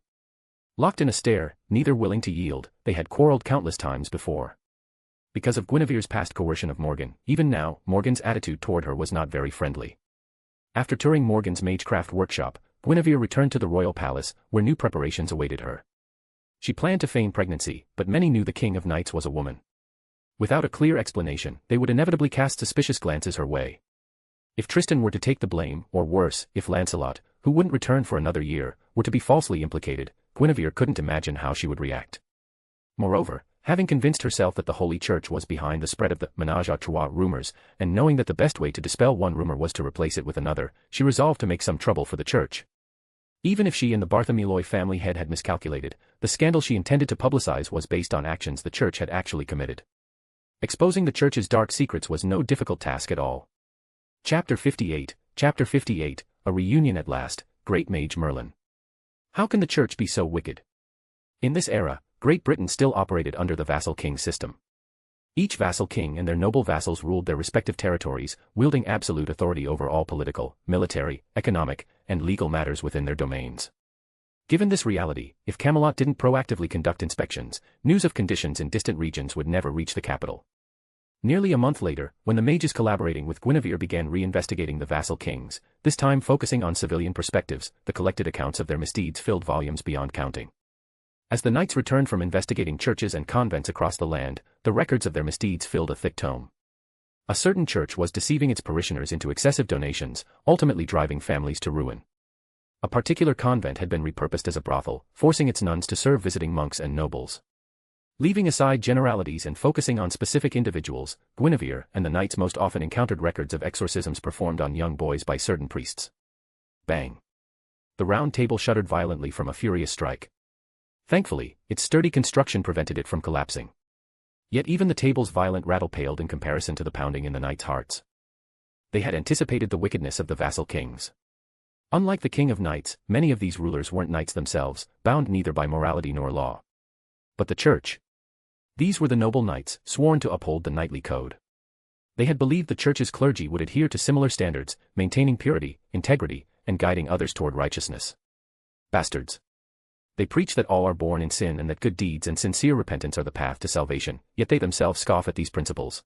Locked in a stare, neither willing to yield, they had quarreled countless times before. Because of Guinevere's past coercion of Morgan, even now, Morgan's attitude toward her was not very friendly. After touring Morgan's magecraft workshop, Guinevere returned to the royal palace, where new preparations awaited her. She planned to feign pregnancy, but many knew the King of Knights was a woman. Without a clear explanation, they would inevitably cast suspicious glances her way. If Tristan were to take the blame, or worse, if Lancelot, who wouldn't return for another year, were to be falsely implicated, Guinevere couldn't imagine how she would react. Moreover, having convinced herself that the Holy Church was behind the spread of the ménage à trois rumors, and knowing that the best way to dispel one rumor was to replace it with another, she resolved to make some trouble for the Church. Even if she and the Bartholomew family head had miscalculated, the scandal she intended to publicize was based on actions the Church had actually committed. Exposing the Church's dark secrets was no difficult task at all. Chapter 58, a reunion at last, Great Mage Merlin. How can the Church be so wicked? In this era, Great Britain still operated under the vassal king system. Each vassal king and their noble vassals ruled their respective territories, wielding absolute authority over all political, military, economic, and legal matters within their domains. Given this reality, if Camelot didn't proactively conduct inspections, news of conditions in distant regions would never reach the capital. Nearly a month later, when the mages collaborating with Guinevere began reinvestigating the vassal kings, this time focusing on civilian perspectives, the collected accounts of their misdeeds filled volumes beyond counting. As the knights returned from investigating churches and convents across the land, the records of their misdeeds filled a thick tome. A certain church was deceiving its parishioners into excessive donations, ultimately driving families to ruin. A particular convent had been repurposed as a brothel, forcing its nuns to serve visiting monks and nobles. Leaving aside generalities and focusing on specific individuals, Guinevere and the knights most often encountered records of exorcisms performed on young boys by certain priests. Bang! The round table shuddered violently from a furious strike. Thankfully, its sturdy construction prevented it from collapsing. Yet even the table's violent rattle paled in comparison to the pounding in the knights' hearts. They had anticipated the wickedness of the vassal kings. Unlike the King of Knights, many of these rulers weren't knights themselves, bound neither by morality nor law. But the Church. These were the noble knights, sworn to uphold the knightly code. They had believed the Church's clergy would adhere to similar standards, maintaining purity, integrity, and guiding others toward righteousness. Bastards. They preach that all are born in sin and that good deeds and sincere repentance are the path to salvation, yet they themselves scoff at these principles.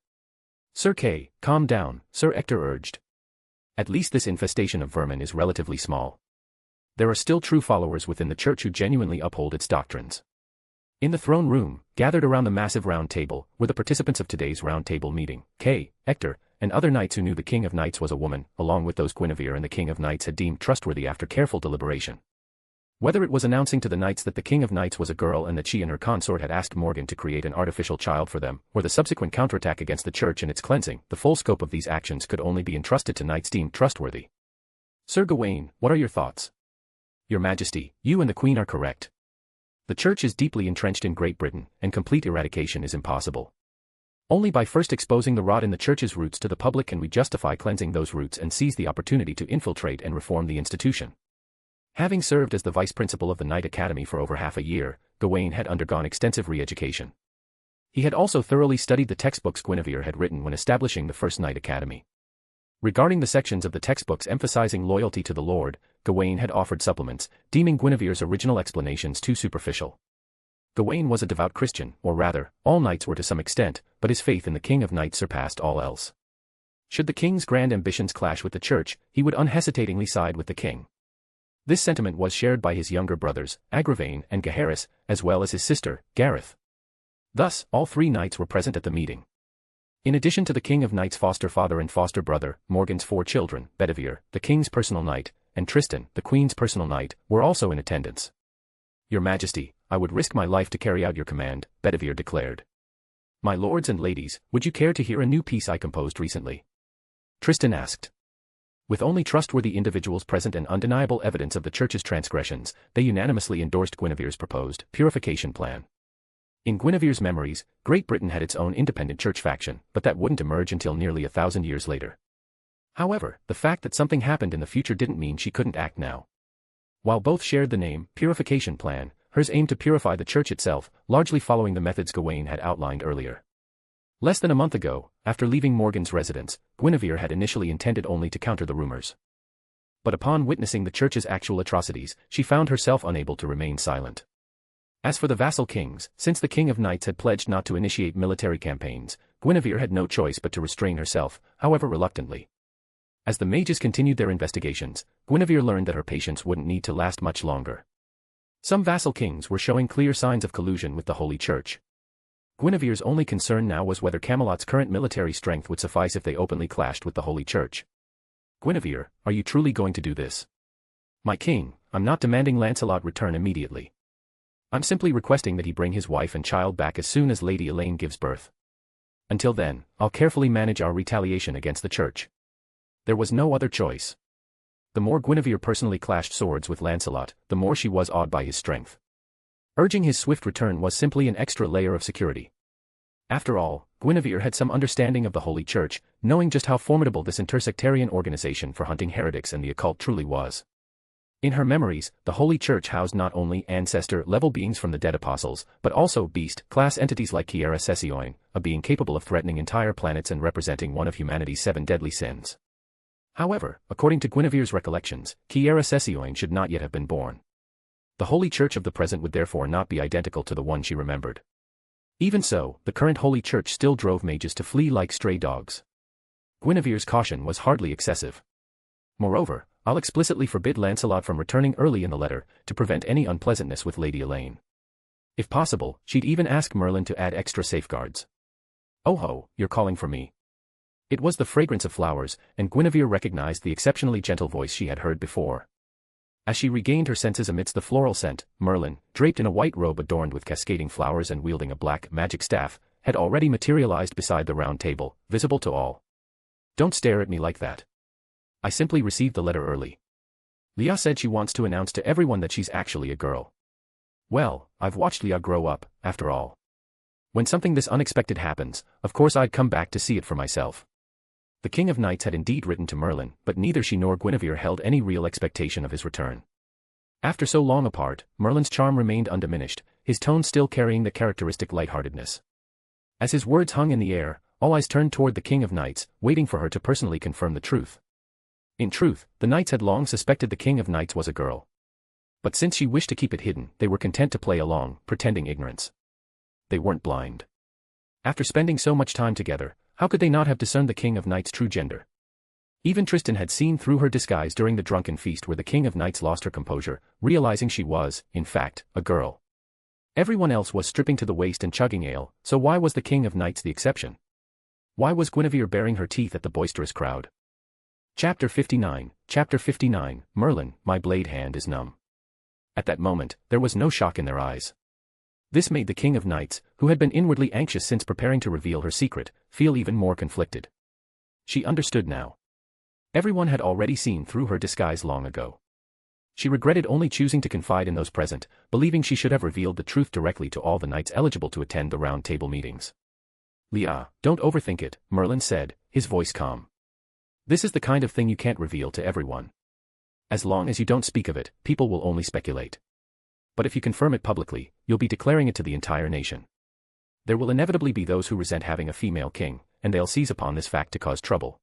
Sir Kay, calm down, Sir Ector urged. At least this infestation of vermin is relatively small. There are still true followers within the Church who genuinely uphold its doctrines. In the throne room, gathered around the massive round table, were the participants of today's round table meeting, Kay, Ector, and other knights who knew the King of Knights was a woman, along with those Guinevere and the King of Knights had deemed trustworthy after careful deliberation. Whether it was announcing to the knights that the King of Knights was a girl and that she and her consort had asked Morgan to create an artificial child for them, or the subsequent counterattack against the Church and its cleansing, the full scope of these actions could only be entrusted to knights deemed trustworthy. Sir Gawain, what are your thoughts? Your Majesty, you and the Queen are correct. The Church is deeply entrenched in Great Britain, and complete eradication is impossible. Only by first exposing the rot in the Church's roots to the public can we justify cleansing those roots and seize the opportunity to infiltrate and reform the institution. Having served as the vice principal of the Knight Academy for over half a year, Gawain had undergone extensive re-education. He had also thoroughly studied the textbooks Guinevere had written when establishing the first Knight Academy. Regarding the sections of the textbooks emphasizing loyalty to the Lord, Gawain had offered supplements, deeming Guinevere's original explanations too superficial. Gawain was a devout Christian, or rather, all knights were to some extent, but his faith in the King of Knights surpassed all else. Should the king's grand ambitions clash with the Church, he would unhesitatingly side with the king. This sentiment was shared by his younger brothers, Agravain and Gaheris, as well as his sister, Gareth. Thus, all three knights were present at the meeting. In addition to the King of Knights' foster father and foster brother, Morgan's 4 children, Guinevere, the king's personal knight, and Tristan, the queen's personal knight, were also in attendance. "Your Majesty, I would risk my life to carry out your command," Guinevere declared. "My lords and ladies, would you care to hear a new piece I composed recently?" Tristan asked. With only trustworthy individuals present and undeniable evidence of the church's transgressions, they unanimously endorsed Guinevere's proposed purification plan. In Guinevere's memories, Great Britain had its own independent church faction, but that wouldn't emerge until nearly 1,000 years later. However, the fact that something happened in the future didn't mean she couldn't act now. While both shared the name purification plan, hers aimed to purify the church itself, largely following the methods Gawain had outlined earlier. Less than a month ago, after leaving Morgan's residence, Guinevere had initially intended only to counter the rumors. But upon witnessing the church's actual atrocities, she found herself unable to remain silent. As for the vassal kings, since the King of Knights had pledged not to initiate military campaigns, Guinevere had no choice but to restrain herself, however reluctantly. As the mages continued their investigations, Guinevere learned that her patience wouldn't need to last much longer. Some vassal kings were showing clear signs of collusion with the Holy Church. Guinevere's only concern now was whether Camelot's current military strength would suffice if they openly clashed with the Holy Church. "Guinevere, are you truly going to do this?" "My king, I'm not demanding Lancelot return immediately. I'm simply requesting that he bring his wife and child back as soon as Lady Elaine gives birth. Until then, I'll carefully manage our retaliation against the church." There was no other choice. The more Guinevere personally clashed swords with Lancelot, the more she was awed by his strength. Urging his swift return was simply an extra layer of security. After all, Guinevere had some understanding of the Holy Church, knowing just how formidable this intersectarian organization for hunting heretics and the occult truly was. In her memories, the Holy Church housed not only ancestor-level beings from the dead apostles, but also beast-class entities like Chiara Sessioin, a being capable of threatening entire planets and representing one of humanity's 7 deadly sins. However, according to Guinevere's recollections, Chiara Sessioin should not yet have been born. The Holy Church of the present would therefore not be identical to the one she remembered. Even so, the current Holy Church still drove mages to flee like stray dogs. Guinevere's caution was hardly excessive. Moreover, I'll explicitly forbid Lancelot from returning early in the letter, to prevent any unpleasantness with Lady Elaine. If possible, she'd even ask Merlin to add extra safeguards. "Oh ho, you're calling for me." It was the fragrance of flowers, and Guinevere recognized the exceptionally gentle voice she had heard before. As she regained her senses amidst the floral scent, Merlin, draped in a white robe adorned with cascading flowers and wielding a black magic staff, had already materialized beside the round table, visible to all. "Don't stare at me like that. I simply received the letter early. Leah said she wants to announce to everyone that she's actually a girl." Well, I've watched Leah grow up, after all. When something this unexpected happens, of course I'd come back to see it for myself. The King of Knights had indeed written to Merlin, but neither she nor Guinevere held any real expectation of his return. After so long apart, Merlin's charm remained undiminished, his tone still carrying the characteristic lightheartedness. As his words hung in the air, all eyes turned toward the King of Knights, waiting for her to personally confirm the truth. In truth, the knights had long suspected the King of Knights was a girl. But since she wished to keep it hidden, they were content to play along, pretending ignorance. They weren't blind. After spending so much time together, how could they not have discerned the King of Knights' true gender? Even Tristan had seen through her disguise during the drunken feast where the King of Knights lost her composure, realizing she was, in fact, a girl. Everyone else was stripping to the waist and chugging ale, so why was the King of Knights the exception? Why was Guinevere baring her teeth at the boisterous crowd? Chapter 59, Merlin, my blade hand is numb. At that moment, there was no shock in their eyes. This made the King of Knights, who had been inwardly anxious since preparing to reveal her secret, feel even more conflicted. She understood now. Everyone had already seen through her disguise long ago. She regretted only choosing to confide in those present, believing she should have revealed the truth directly to all the knights eligible to attend the round table meetings. "Leah, don't overthink it," Merlin said, his voice calm. "This is the kind of thing you can't reveal to everyone. As long as you don't speak of it, people will only speculate. But if you confirm it publicly, you'll be declaring it to the entire nation. There will inevitably be those who resent having a female king, and they'll seize upon this fact to cause trouble.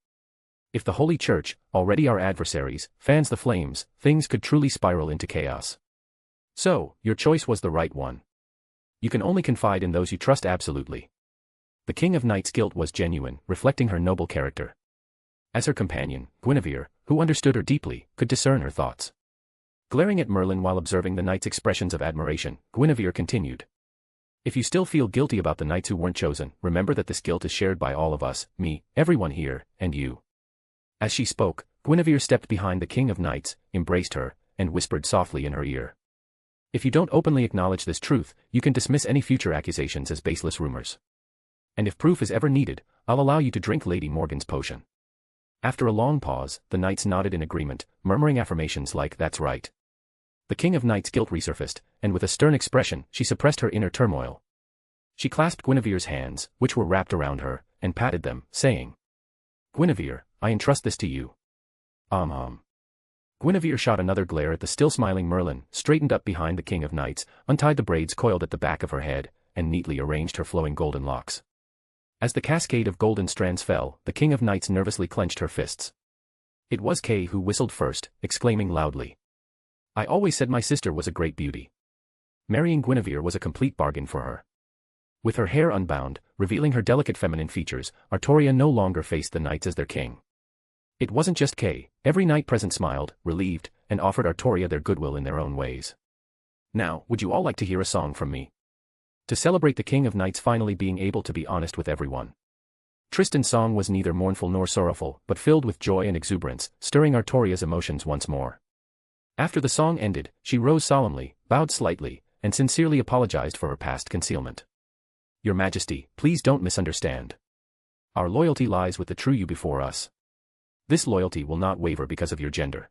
If the Holy Church, already our adversaries, fans the flames, things could truly spiral into chaos. So, your choice was the right one. You can only confide in those you trust absolutely." The King of Knights' guilt was genuine, reflecting her noble character. As her companion, Guinevere, who understood her deeply, could discern her thoughts. Glaring at Merlin while observing the knight's expressions of admiration, Guinevere continued. If you still feel guilty about the knights who weren't chosen, remember that this guilt is shared by all of us, me, everyone here, and you. As she spoke, Guinevere stepped behind the King of Knights, embraced her, and whispered softly in her ear. If you don't openly acknowledge this truth, you can dismiss any future accusations as baseless rumors. And if proof is ever needed, I'll allow you to drink Lady Morgan's potion. After a long pause, the knights nodded in agreement, murmuring affirmations like, "That's right." The King of Knights' guilt resurfaced, and with a stern expression, she suppressed her inner turmoil. She clasped Guinevere's hands, which were wrapped around her, and patted them, saying, "Guinevere, I entrust this to you." Guinevere shot another glare at the still-smiling Merlin, straightened up behind the King of Knights, untied the braids coiled at the back of her head, and neatly arranged her flowing golden locks. As the cascade of golden strands fell, the King of Knights nervously clenched her fists. It was Kay who whistled first, exclaiming loudly, "I always said my sister was a great beauty." Marrying Guinevere was a complete bargain for her. With her hair unbound, revealing her delicate feminine features, Artoria no longer faced the knights as their king. It wasn't just Kay, every knight present smiled, relieved, and offered Artoria their goodwill in their own ways. "Now, would you all like to hear a song from me?" To celebrate the King of Knights finally being able to be honest with everyone. Tristan's song was neither mournful nor sorrowful, but filled with joy and exuberance, stirring Artoria's emotions once more. After the song ended, she rose solemnly, bowed slightly, and sincerely apologized for her past concealment. "Your Majesty, please don't misunderstand. Our loyalty lies with the true you before us. This loyalty will not waver because of your gender."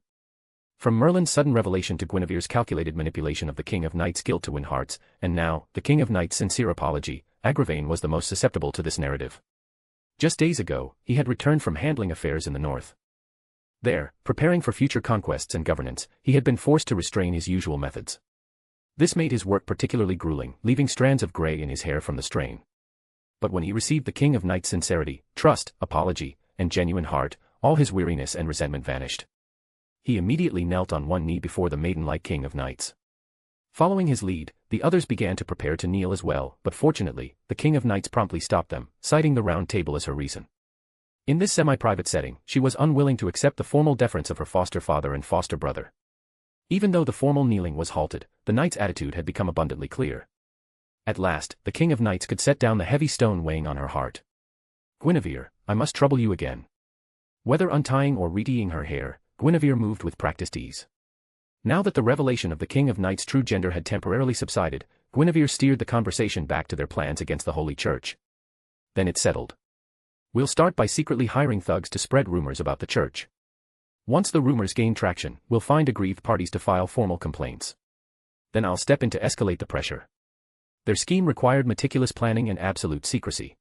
From Merlin's sudden revelation to Guinevere's calculated manipulation of the King of Knights' guilt to win hearts, and now, the King of Knights' sincere apology, Agravain was the most susceptible to this narrative. Just days ago, he had returned from handling affairs in the north. There, preparing for future conquests and governance, he had been forced to restrain his usual methods. This made his work particularly grueling, leaving strands of gray in his hair from the strain. But when he received the King of Knights' sincerity, trust, apology, and genuine heart, all his weariness and resentment vanished. He immediately knelt on one knee before the maiden-like King of Knights. Following his lead, the others began to prepare to kneel as well, but fortunately, the King of Knights promptly stopped them, citing the round table as her reason. In this semi-private setting, she was unwilling to accept the formal deference of her foster father and foster brother. Even though the formal kneeling was halted, the knight's attitude had become abundantly clear. At last, the King of Knights could set down the heavy stone weighing on her heart. "Guinevere, I must trouble you again." Whether untying or retying her hair, Guinevere moved with practiced ease. Now that the revelation of the King of Knights' true gender had temporarily subsided, Guinevere steered the conversation back to their plans against the Holy Church. Then it settled. "We'll start by secretly hiring thugs to spread rumors about the church. Once the rumors gain traction, we'll find aggrieved parties to file formal complaints. Then I'll step in to escalate the pressure." Their scheme required meticulous planning and absolute secrecy.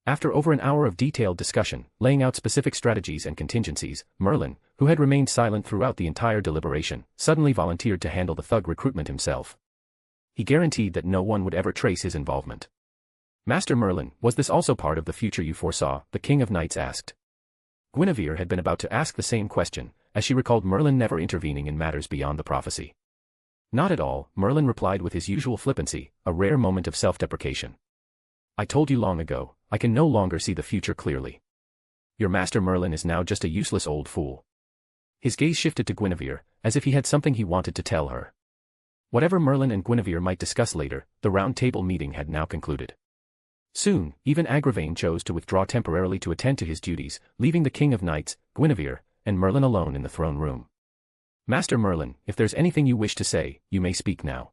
After over an hour of detailed discussion, laying out specific strategies and contingencies, Merlin, who had remained silent throughout the entire deliberation, suddenly volunteered to handle the thug recruitment himself. He guaranteed that no one would ever trace his involvement. "Master Merlin, was this also part of the future you foresaw?" the King of Knights asked. Guinevere had been about to ask the same question, as she recalled Merlin never intervening in matters beyond the prophecy. "Not at all," Merlin replied with his usual flippancy, a rare moment of self-deprecation. "I told you long ago, I can no longer see the future clearly. Your Master Merlin is now just a useless old fool." His gaze shifted to Guinevere, as if he had something he wanted to tell her. Whatever Merlin and Guinevere might discuss later, the round table meeting had now concluded. Soon, even Agravain chose to withdraw temporarily to attend to his duties, leaving the King of Knights, Guinevere, and Merlin alone in the throne room. "Master Merlin, if there's anything you wish to say, you may speak now."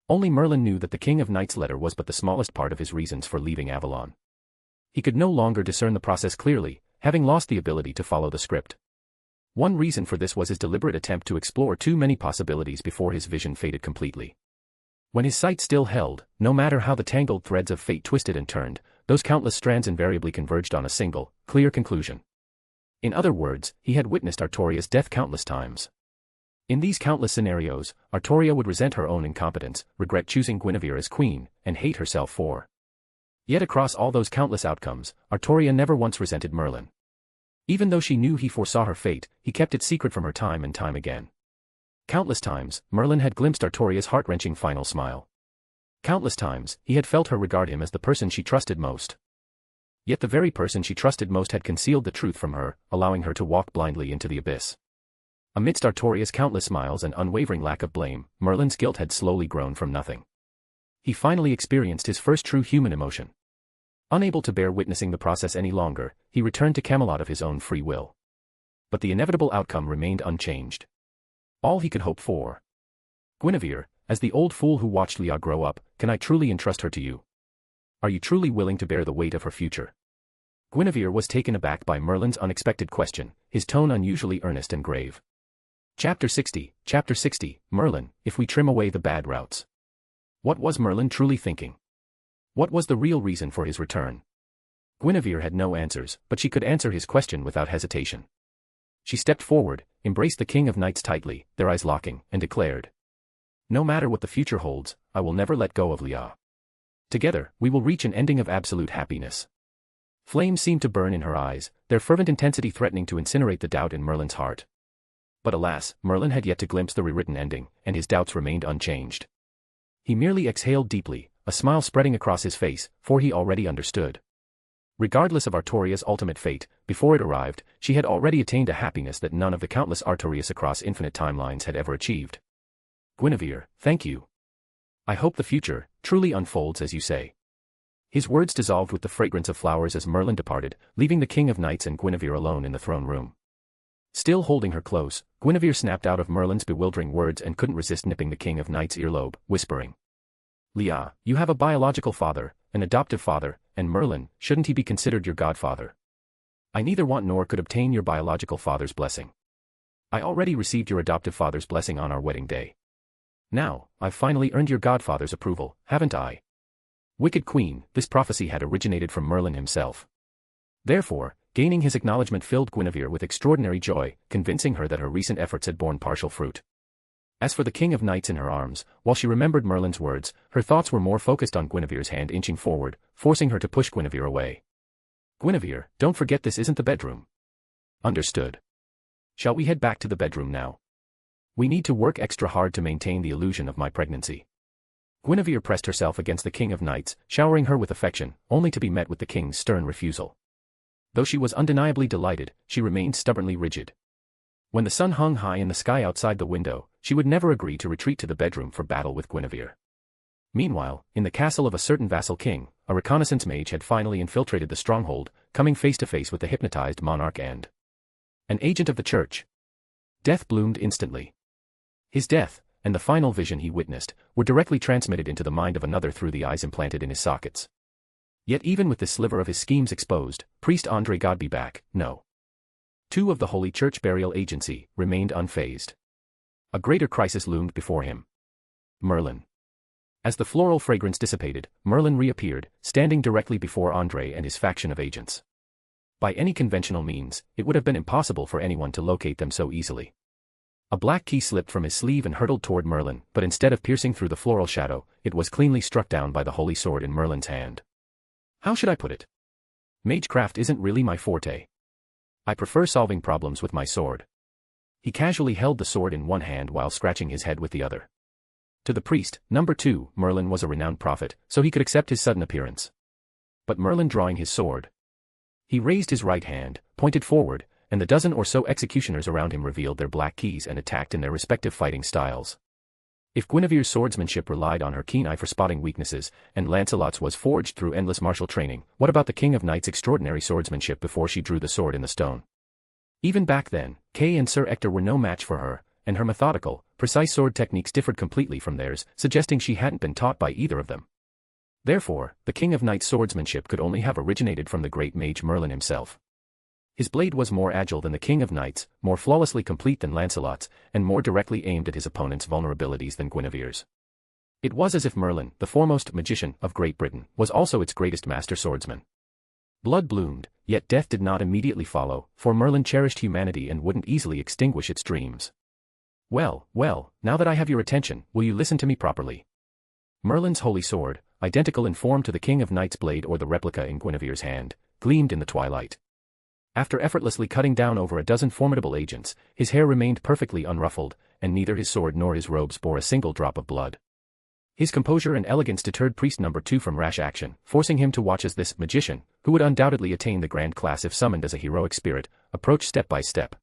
Only Merlin knew that the King of Knights' letter was but the smallest part of his reasons for leaving Avalon. He could no longer discern the process clearly, having lost the ability to follow the script. One reason for this was his deliberate attempt to explore too many possibilities before his vision faded completely. When his sight still held, no matter how the tangled threads of fate twisted and turned, those countless strands invariably converged on a single, clear conclusion. In other words, he had witnessed Artoria's death countless times. In these countless scenarios, Artoria would resent her own incompetence, regret choosing Guinevere as queen, and hate herself for. Yet across all those countless outcomes, Artoria never once resented Merlin. Even though she knew he foresaw her fate, he kept it secret from her time and time again. Countless times, Merlin had glimpsed Artoria's heart-wrenching final smile. Countless times, he had felt her regard him as the person she trusted most. Yet the very person she trusted most had concealed the truth from her, allowing her to walk blindly into the abyss. Amidst Artoria's countless smiles and unwavering lack of blame, Merlin's guilt had slowly grown from nothing. He finally experienced his first true human emotion. Unable to bear witnessing the process any longer, he returned to Camelot of his own free will. But the inevitable outcome remained unchanged. All he could hope for. Guinevere, as the old fool who watched Leah grow up, can I truly entrust her to you? Are you truly willing to bear the weight of her future? Guinevere was taken aback by Merlin's unexpected question, his tone unusually earnest and grave. Chapter 60, Merlin, if we trim away the bad routes. What was Merlin truly thinking? What was the real reason for his return? Guinevere had no answers, but she could answer his question without hesitation. She stepped forward, embraced the King of Knights tightly, their eyes locking, and declared, "No matter what the future holds, I will never let go of Leah. Together, we will reach an ending of absolute happiness." Flames seemed to burn in her eyes, their fervent intensity threatening to incinerate the doubt in Merlin's heart. But alas, Merlin had yet to glimpse the rewritten ending, and his doubts remained unchanged. He merely exhaled deeply, a smile spreading across his face, for he already understood. Regardless of Artoria's ultimate fate, before it arrived, she had already attained a happiness that none of the countless Artorias across infinite timelines had ever achieved. Guinevere, thank you. I hope the future truly unfolds as you say. His words dissolved with the fragrance of flowers as Merlin departed, leaving the King of Knights and Guinevere alone in the throne room. Still holding her close, Guinevere snapped out of Merlin's bewildering words and couldn't resist nipping the King of Knights' earlobe, whispering, "Leah, you have a biological father, an adoptive father, and Merlin, shouldn't he be considered your godfather? I neither want nor could obtain your biological father's blessing. I already received your adoptive father's blessing on our wedding day. Now, I've finally earned your godfather's approval, haven't I?" Wicked queen, this prophecy had originated from Merlin himself. Therefore, gaining his acknowledgement filled Guinevere with extraordinary joy, convincing her that her recent efforts had borne partial fruit. As for the King of Knights in her arms, while she remembered Merlin's words, her thoughts were more focused on Guinevere's hand inching forward, forcing her to push Guinevere away. "Guinevere, don't forget this isn't the bedroom." "Understood. Shall we head back to the bedroom now? We need to work extra hard to maintain the illusion of my pregnancy." Guinevere pressed herself against the King of Knights, showering her with affection, only to be met with the king's stern refusal. Though she was undeniably delighted, she remained stubbornly rigid. When the sun hung high in the sky outside the window, she would never agree to retreat to the bedroom for battle with Guinevere. Meanwhile, in the castle of a certain vassal king, a reconnaissance mage had finally infiltrated the stronghold, coming face to face with the hypnotized monarch and an agent of the church. Death bloomed instantly. His death, and the final vision he witnessed, were directly transmitted into the mind of another through the eyes implanted in his sockets. Yet even with this sliver of his schemes exposed, priest André Godby back, no. Two of the Holy Church burial agency remained unfazed. A greater crisis loomed before him. Merlin. As the floral fragrance dissipated, Merlin reappeared, standing directly before André and his faction of agents. By any conventional means, it would have been impossible for anyone to locate them so easily. A black key slipped from his sleeve and hurtled toward Merlin, but instead of piercing through the floral shadow, it was cleanly struck down by the holy sword in Merlin's hand. How should I put it? Magecraft isn't really my forte. I prefer solving problems with my sword. He casually held the sword in one hand while scratching his head with the other. To the priest, number 2, Merlin was a renowned prophet, so he could accept his sudden appearance. But Merlin drawing his sword. He raised his right hand, pointed forward, and the dozen or so executioners around him revealed their black keys and attacked in their respective fighting styles. If Guinevere's swordsmanship relied on her keen eye for spotting weaknesses, and Lancelot's was forged through endless martial training, what about the King of Knights' extraordinary swordsmanship before she drew the sword in the stone? Even back then, Kay and Sir Ector were no match for her, and her methodical, precise sword techniques differed completely from theirs, suggesting she hadn't been taught by either of them. Therefore, the King of Knights' swordsmanship could only have originated from the great mage Merlin himself. His blade was more agile than the King of Knights, more flawlessly complete than Lancelot's, and more directly aimed at his opponent's vulnerabilities than Guinevere's. It was as if Merlin, the foremost magician of Great Britain, was also its greatest master swordsman. Blood bloomed, yet death did not immediately follow, for Merlin cherished humanity and wouldn't easily extinguish its dreams. Well, now that I have your attention, will you listen to me properly? Merlin's holy sword, identical in form to the King of Knights' blade or the replica in Guinevere's hand, gleamed in the twilight. After effortlessly cutting down over a dozen formidable agents, his hair remained perfectly unruffled, and neither his sword nor his robes bore a single drop of blood. His composure and elegance deterred priest number 2 from rash action, forcing him to watch as this magician, who would undoubtedly attain the grand class if summoned as a heroic spirit, approached step by step.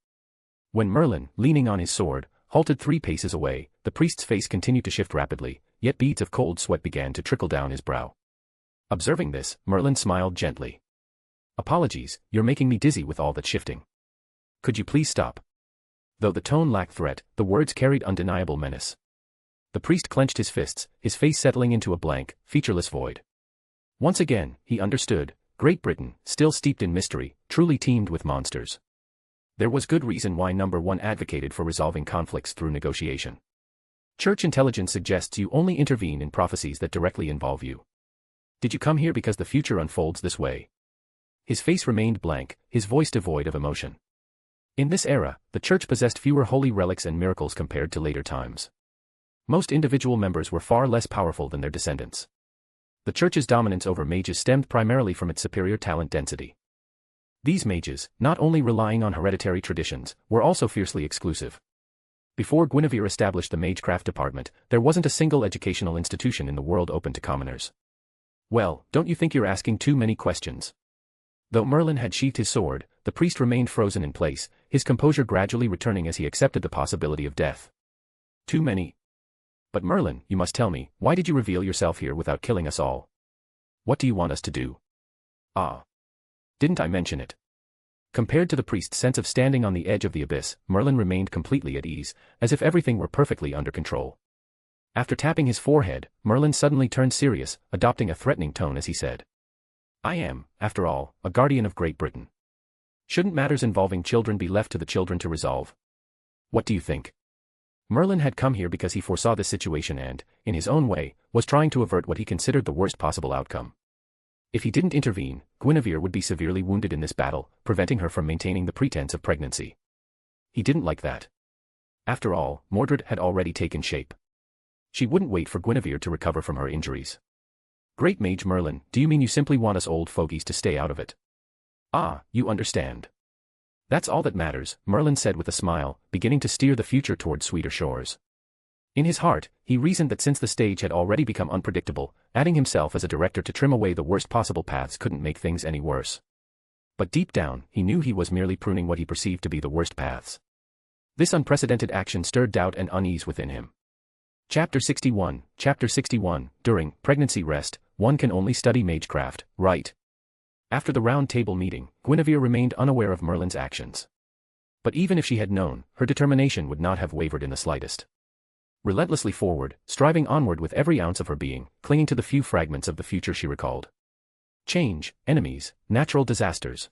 When Merlin, leaning on his sword, halted 3 paces away, the priest's face continued to shift rapidly, yet beads of cold sweat began to trickle down his brow. Observing this, Merlin smiled gently. Apologies, you're making me dizzy with all that shifting. Could you please stop? Though the tone lacked threat, the words carried undeniable menace. The priest clenched his fists, his face settling into a blank, featureless void. Once again, he understood, Great Britain, still steeped in mystery, truly teemed with monsters. There was good reason why No. 1 advocated for resolving conflicts through negotiation. Church intelligence suggests you only intervene in prophecies that directly involve you. Did you come here because the future unfolds this way? His face remained blank, his voice devoid of emotion. In this era, the church possessed fewer holy relics and miracles compared to later times. Most individual members were far less powerful than their descendants. The church's dominance over mages stemmed primarily from its superior talent density. These mages, not only relying on hereditary traditions, were also fiercely exclusive. Before Guinevere established the magecraft department, there wasn't a single educational institution in the world open to commoners. Well, don't you think you're asking too many questions? Though Merlin had sheathed his sword, the priest remained frozen in place, his composure gradually returning as he accepted the possibility of death. Too many? But Merlin, you must tell me, why did you reveal yourself here without killing us all? What do you want us to do? Ah. Didn't I mention it? Compared to the priest's sense of standing on the edge of the abyss, Merlin remained completely at ease, as if everything were perfectly under control. After tapping his forehead, Merlin suddenly turned serious, adopting a threatening tone as he said, I am, after all, a guardian of Great Britain. Shouldn't matters involving children be left to the children to resolve? What do you think? Merlin had come here because he foresaw this situation and, in his own way, was trying to avert what he considered the worst possible outcome. If he didn't intervene, Guinevere would be severely wounded in this battle, preventing her from maintaining the pretense of pregnancy. He didn't like that. After all, Mordred had already taken shape. She wouldn't wait for Guinevere to recover from her injuries. Great Mage Merlin, do you mean you simply want us old fogies to stay out of it? Ah, you understand. That's all that matters, Merlin said with a smile, beginning to steer the future toward sweeter shores. In his heart, he reasoned that since the stage had already become unpredictable, adding himself as a director to trim away the worst possible paths couldn't make things any worse. But deep down, he knew he was merely pruning what he perceived to be the worst paths. This unprecedented action stirred doubt and unease within him. Chapter 61, during pregnancy rest, one can only study magecraft, right? After the round table meeting, Guinevere remained unaware of Merlin's actions. But even if she had known, her determination would not have wavered in the slightest. Relentlessly forward, striving onward with every ounce of her being, clinging to the few fragments of the future she recalled. Change, enemies, natural disasters.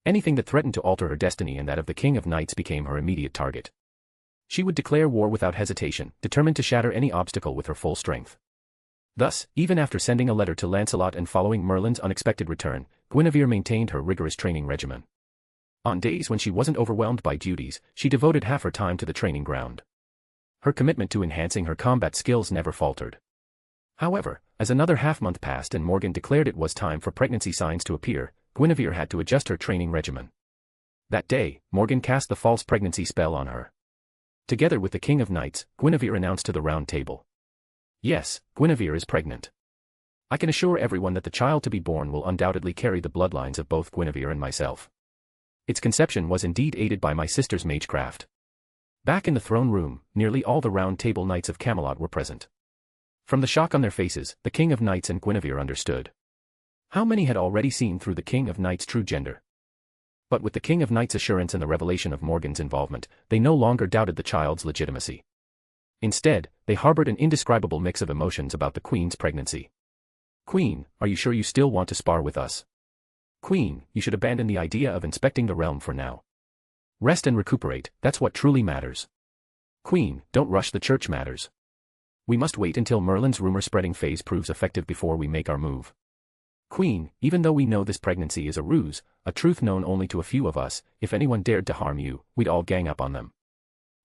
Anything that threatened to alter her destiny and that of the King of Knights became her immediate target. She would declare war without hesitation, determined to shatter any obstacle with her full strength. Thus, even after sending a letter to Lancelot and following Merlin's unexpected return, Guinevere maintained her rigorous training regimen. On days when she wasn't overwhelmed by duties, she devoted half her time to the training ground. Her commitment to enhancing her combat skills never faltered. However, as another half-month passed and Morgan declared it was time for pregnancy signs to appear, Guinevere had to adjust her training regimen. That day, Morgan cast the false pregnancy spell on her. Together with the King of Knights, Guinevere announced to the round table. Yes, Guinevere is pregnant. I can assure everyone that the child to be born will undoubtedly carry the bloodlines of both Guinevere and myself. Its conception was indeed aided by my sister's magecraft. Back in the throne room, nearly all the round table knights of Camelot were present. From the shock on their faces, the King of Knights and Guinevere understood. How many had already seen through the King of Knights' true gender? But with the King of Knights' assurance and the revelation of Morgan's involvement, they no longer doubted the child's legitimacy. Instead, they harbored an indescribable mix of emotions about the Queen's pregnancy. Queen, are you sure you still want to spar with us? Queen, you should abandon the idea of inspecting the realm for now. Rest and recuperate, that's what truly matters. Queen, don't rush the church matters. We must wait until Merlin's rumor-spreading phase proves effective before we make our move. Queen, even though we know this pregnancy is a ruse, a truth known only to a few of us, if anyone dared to harm you, we'd all gang up on them.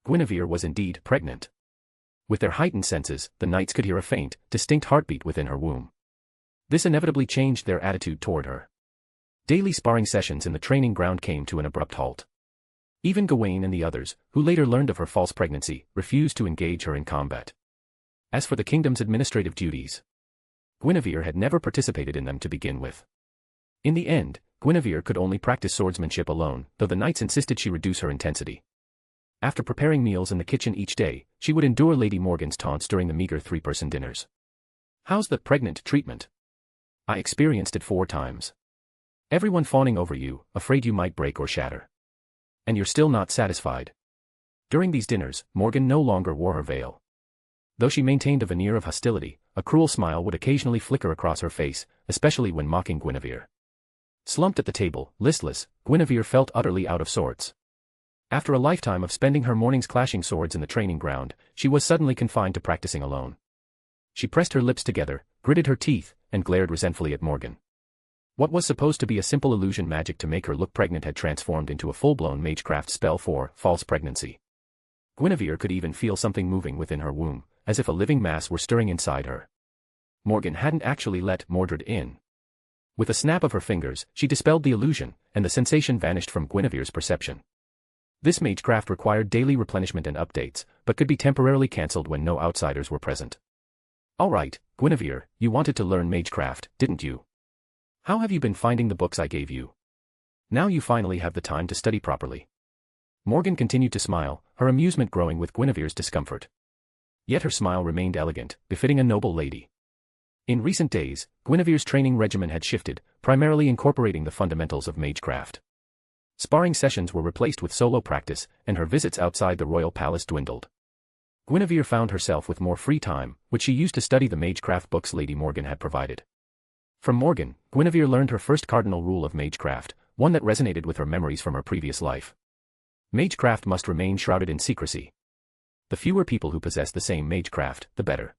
Guinevere was indeed pregnant. With their heightened senses, the knights could hear a faint, distinct heartbeat within her womb. This inevitably changed their attitude toward her. Daily sparring sessions in the training ground came to an abrupt halt. Even Gawain and the others, who later learned of her false pregnancy, refused to engage her in combat. As for the kingdom's administrative duties, Guinevere had never participated in them to begin with. In the end, Guinevere could only practice swordsmanship alone, though the knights insisted she reduce her intensity. After preparing meals in the kitchen each day, she would endure Lady Morgan's taunts during the meager 3-person dinners. "How's the pregnant treatment? I experienced it 4 times. Everyone fawning over you, afraid you might break or shatter. And you're still not satisfied." During these dinners, Morgan no longer wore her veil. Though she maintained a veneer of hostility, a cruel smile would occasionally flicker across her face, especially when mocking Guinevere. Slumped at the table, listless, Guinevere felt utterly out of sorts. After a lifetime of spending her mornings clashing swords in the training ground, she was suddenly confined to practicing alone. She pressed her lips together, gritted her teeth, and glared resentfully at Morgan. What was supposed to be a simple illusion magic to make her look pregnant had transformed into a full-blown magecraft spell for false pregnancy. Guinevere could even feel something moving within her womb, as if a living mass were stirring inside her. Morgan hadn't actually let Mordred in. With a snap of her fingers, she dispelled the illusion, and the sensation vanished from Guinevere's perception. This magecraft required daily replenishment and updates, but could be temporarily cancelled when no outsiders were present. "All right, Guinevere, you wanted to learn magecraft, didn't you? How have you been finding the books I gave you? Now you finally have the time to study properly." Morgan continued to smile, her amusement growing with Guinevere's discomfort. Yet her smile remained elegant, befitting a noble lady. In recent days, Guinevere's training regimen had shifted, primarily incorporating the fundamentals of magecraft. Sparring sessions were replaced with solo practice, and her visits outside the royal palace dwindled. Guinevere found herself with more free time, which she used to study the magecraft books Lady Morgan had provided. From Morgan, Guinevere learned her first cardinal rule of magecraft, one that resonated with her memories from her previous life. Magecraft must remain shrouded in secrecy. The fewer people who possess the same magecraft, the better.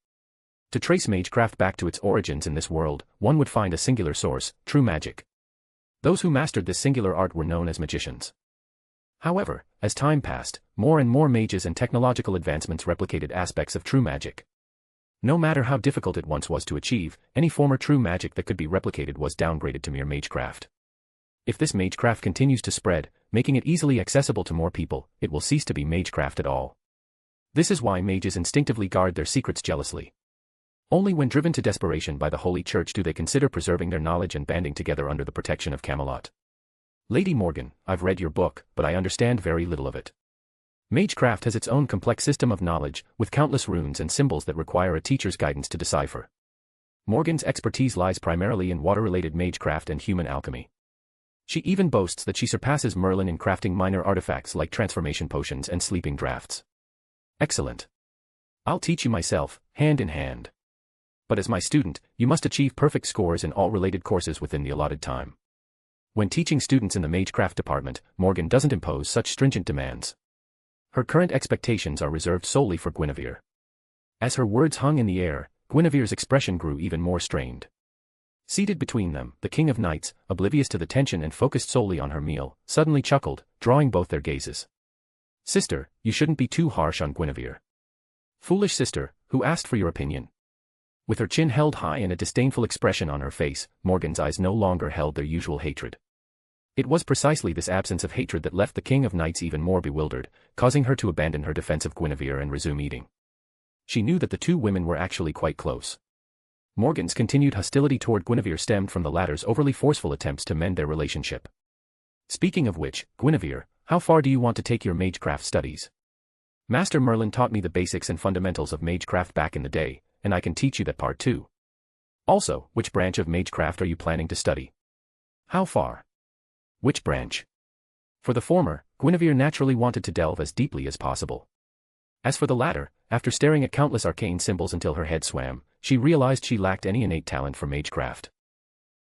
To trace magecraft back to its origins in this world, one would find a singular source, true magic. Those who mastered this singular art were known as magicians. However, as time passed, more and more mages and technological advancements replicated aspects of true magic. No matter how difficult it once was to achieve, any former true magic that could be replicated was downgraded to mere magecraft. If this magecraft continues to spread, making it easily accessible to more people, it will cease to be magecraft at all. This is why mages instinctively guard their secrets jealously. Only when driven to desperation by the Holy Church do they consider preserving their knowledge and banding together under the protection of Camelot. "Lady Morgan, I've read your book, but I understand very little of it. Magecraft has its own complex system of knowledge, with countless runes and symbols that require a teacher's guidance to decipher." Morgan's expertise lies primarily in water-related magecraft and human alchemy. She even boasts that she surpasses Merlin in crafting minor artifacts like transformation potions and sleeping draughts. "Excellent. I'll teach you myself, hand in hand. But as my student, you must achieve perfect scores in all related courses within the allotted time." When teaching students in the magecraft department, Morgan doesn't impose such stringent demands. Her current expectations are reserved solely for Guinevere. As her words hung in the air, Guinevere's expression grew even more strained. Seated between them, the King of Knights, oblivious to the tension and focused solely on her meal, suddenly chuckled, drawing both their gazes. "Sister, you shouldn't be too harsh on Guinevere. Foolish sister, who asked for your opinion?" With her chin held high and a disdainful expression on her face, Morgan's eyes no longer held their usual hatred. It was precisely this absence of hatred that left the King of Knights even more bewildered, causing her to abandon her defense of Guinevere and resume eating. She knew that the two women were actually quite close. Morgan's continued hostility toward Guinevere stemmed from the latter's overly forceful attempts to mend their relationship. "Speaking of which, Guinevere, how far do you want to take your magecraft studies? Master Merlin taught me the basics and fundamentals of magecraft back in the day, and I can teach you that part too. Also, which branch of magecraft are you planning to study? How far? Which branch?" For the former, Guinevere naturally wanted to delve as deeply as possible. As for the latter, after staring at countless arcane symbols until her head swam, she realized she lacked any innate talent for magecraft.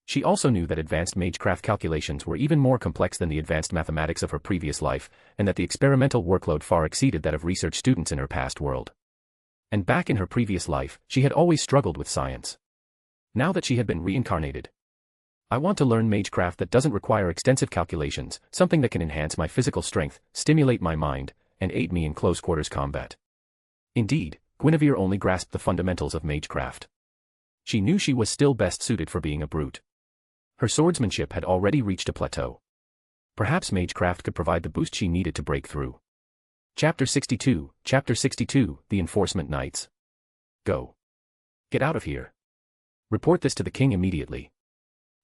She also knew that advanced magecraft calculations were even more complex than the advanced mathematics of her previous life, and that the experimental workload far exceeded that of research students in her past world. And back in her previous life, she had always struggled with science. Now that she had been reincarnated, "I want to learn magecraft that doesn't require extensive calculations, something that can enhance my physical strength, stimulate my mind, and aid me in close-quarters combat." Indeed, Guinevere only grasped the fundamentals of magecraft. She knew she was still best suited for being a brute. Her swordsmanship had already reached a plateau. Perhaps magecraft could provide the boost she needed to break through. Chapter 62, The Enforcement Knights. "Go. Get out of here. Report this to the king immediately."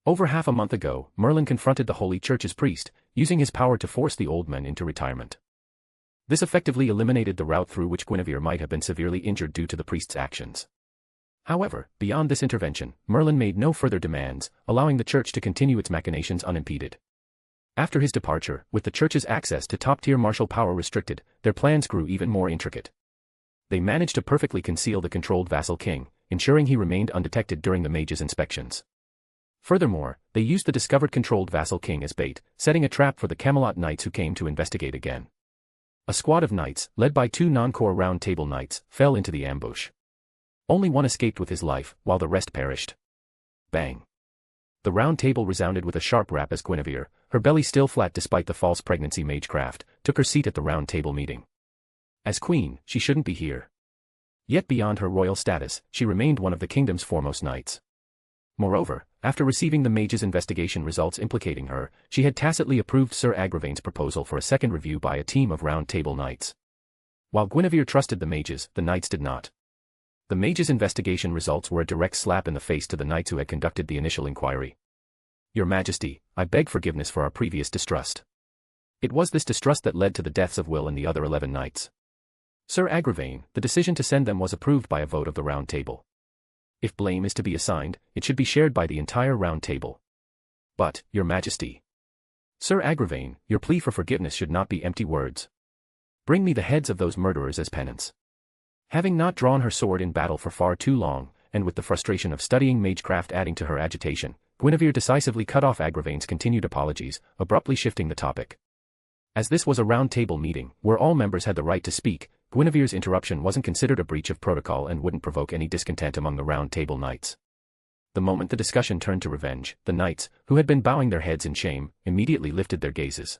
Over half a month ago, Merlin confronted the Holy Church's priest, using his power to force the old men into retirement. This effectively eliminated the route through which Guinevere might have been severely injured due to the priest's actions. However, beyond this intervention, Merlin made no further demands, allowing the church to continue its machinations unimpeded. After his departure, with the church's access to top-tier martial power restricted, their plans grew even more intricate. They managed to perfectly conceal the controlled vassal king, ensuring he remained undetected during the mage's inspections. Furthermore, they used the discovered controlled vassal king as bait, setting a trap for the Camelot knights who came to investigate again. A squad of knights, led by 2 non-core round table knights, fell into the ambush. Only one escaped with his life, while the rest perished. Bang! The round table resounded with a sharp rap as Guinevere, her belly still flat despite the false pregnancy magecraft, took her seat at the round table meeting. As queen, she shouldn't be here. Yet beyond her royal status, she remained one of the kingdom's foremost knights. Moreover, after receiving the mage's investigation results implicating her, she had tacitly approved Sir Agravain's proposal for a second review by a team of round table knights. While Guinevere trusted the mages, the knights did not. The mage's investigation results were a direct slap in the face to the knights who had conducted the initial inquiry. Your Majesty, I beg forgiveness for our previous distrust. It was this distrust that led to the deaths of Will and the other 11 knights. Sir Agravain, the decision to send them was approved by a vote of the Round Table. If blame is to be assigned, it should be shared by the entire Round Table. But, Your Majesty. Sir Agravain, your plea for forgiveness should not be empty words. Bring me the heads of those murderers as penance. Having not drawn her sword in battle for far too long, and with the frustration of studying magecraft adding to her agitation, Guinevere decisively cut off Agravain's continued apologies, abruptly shifting the topic. As this was a round table meeting, where all members had the right to speak, Guinevere's interruption wasn't considered a breach of protocol and wouldn't provoke any discontent among the round table knights. The moment the discussion turned to revenge, the knights, who had been bowing their heads in shame, immediately lifted their gazes.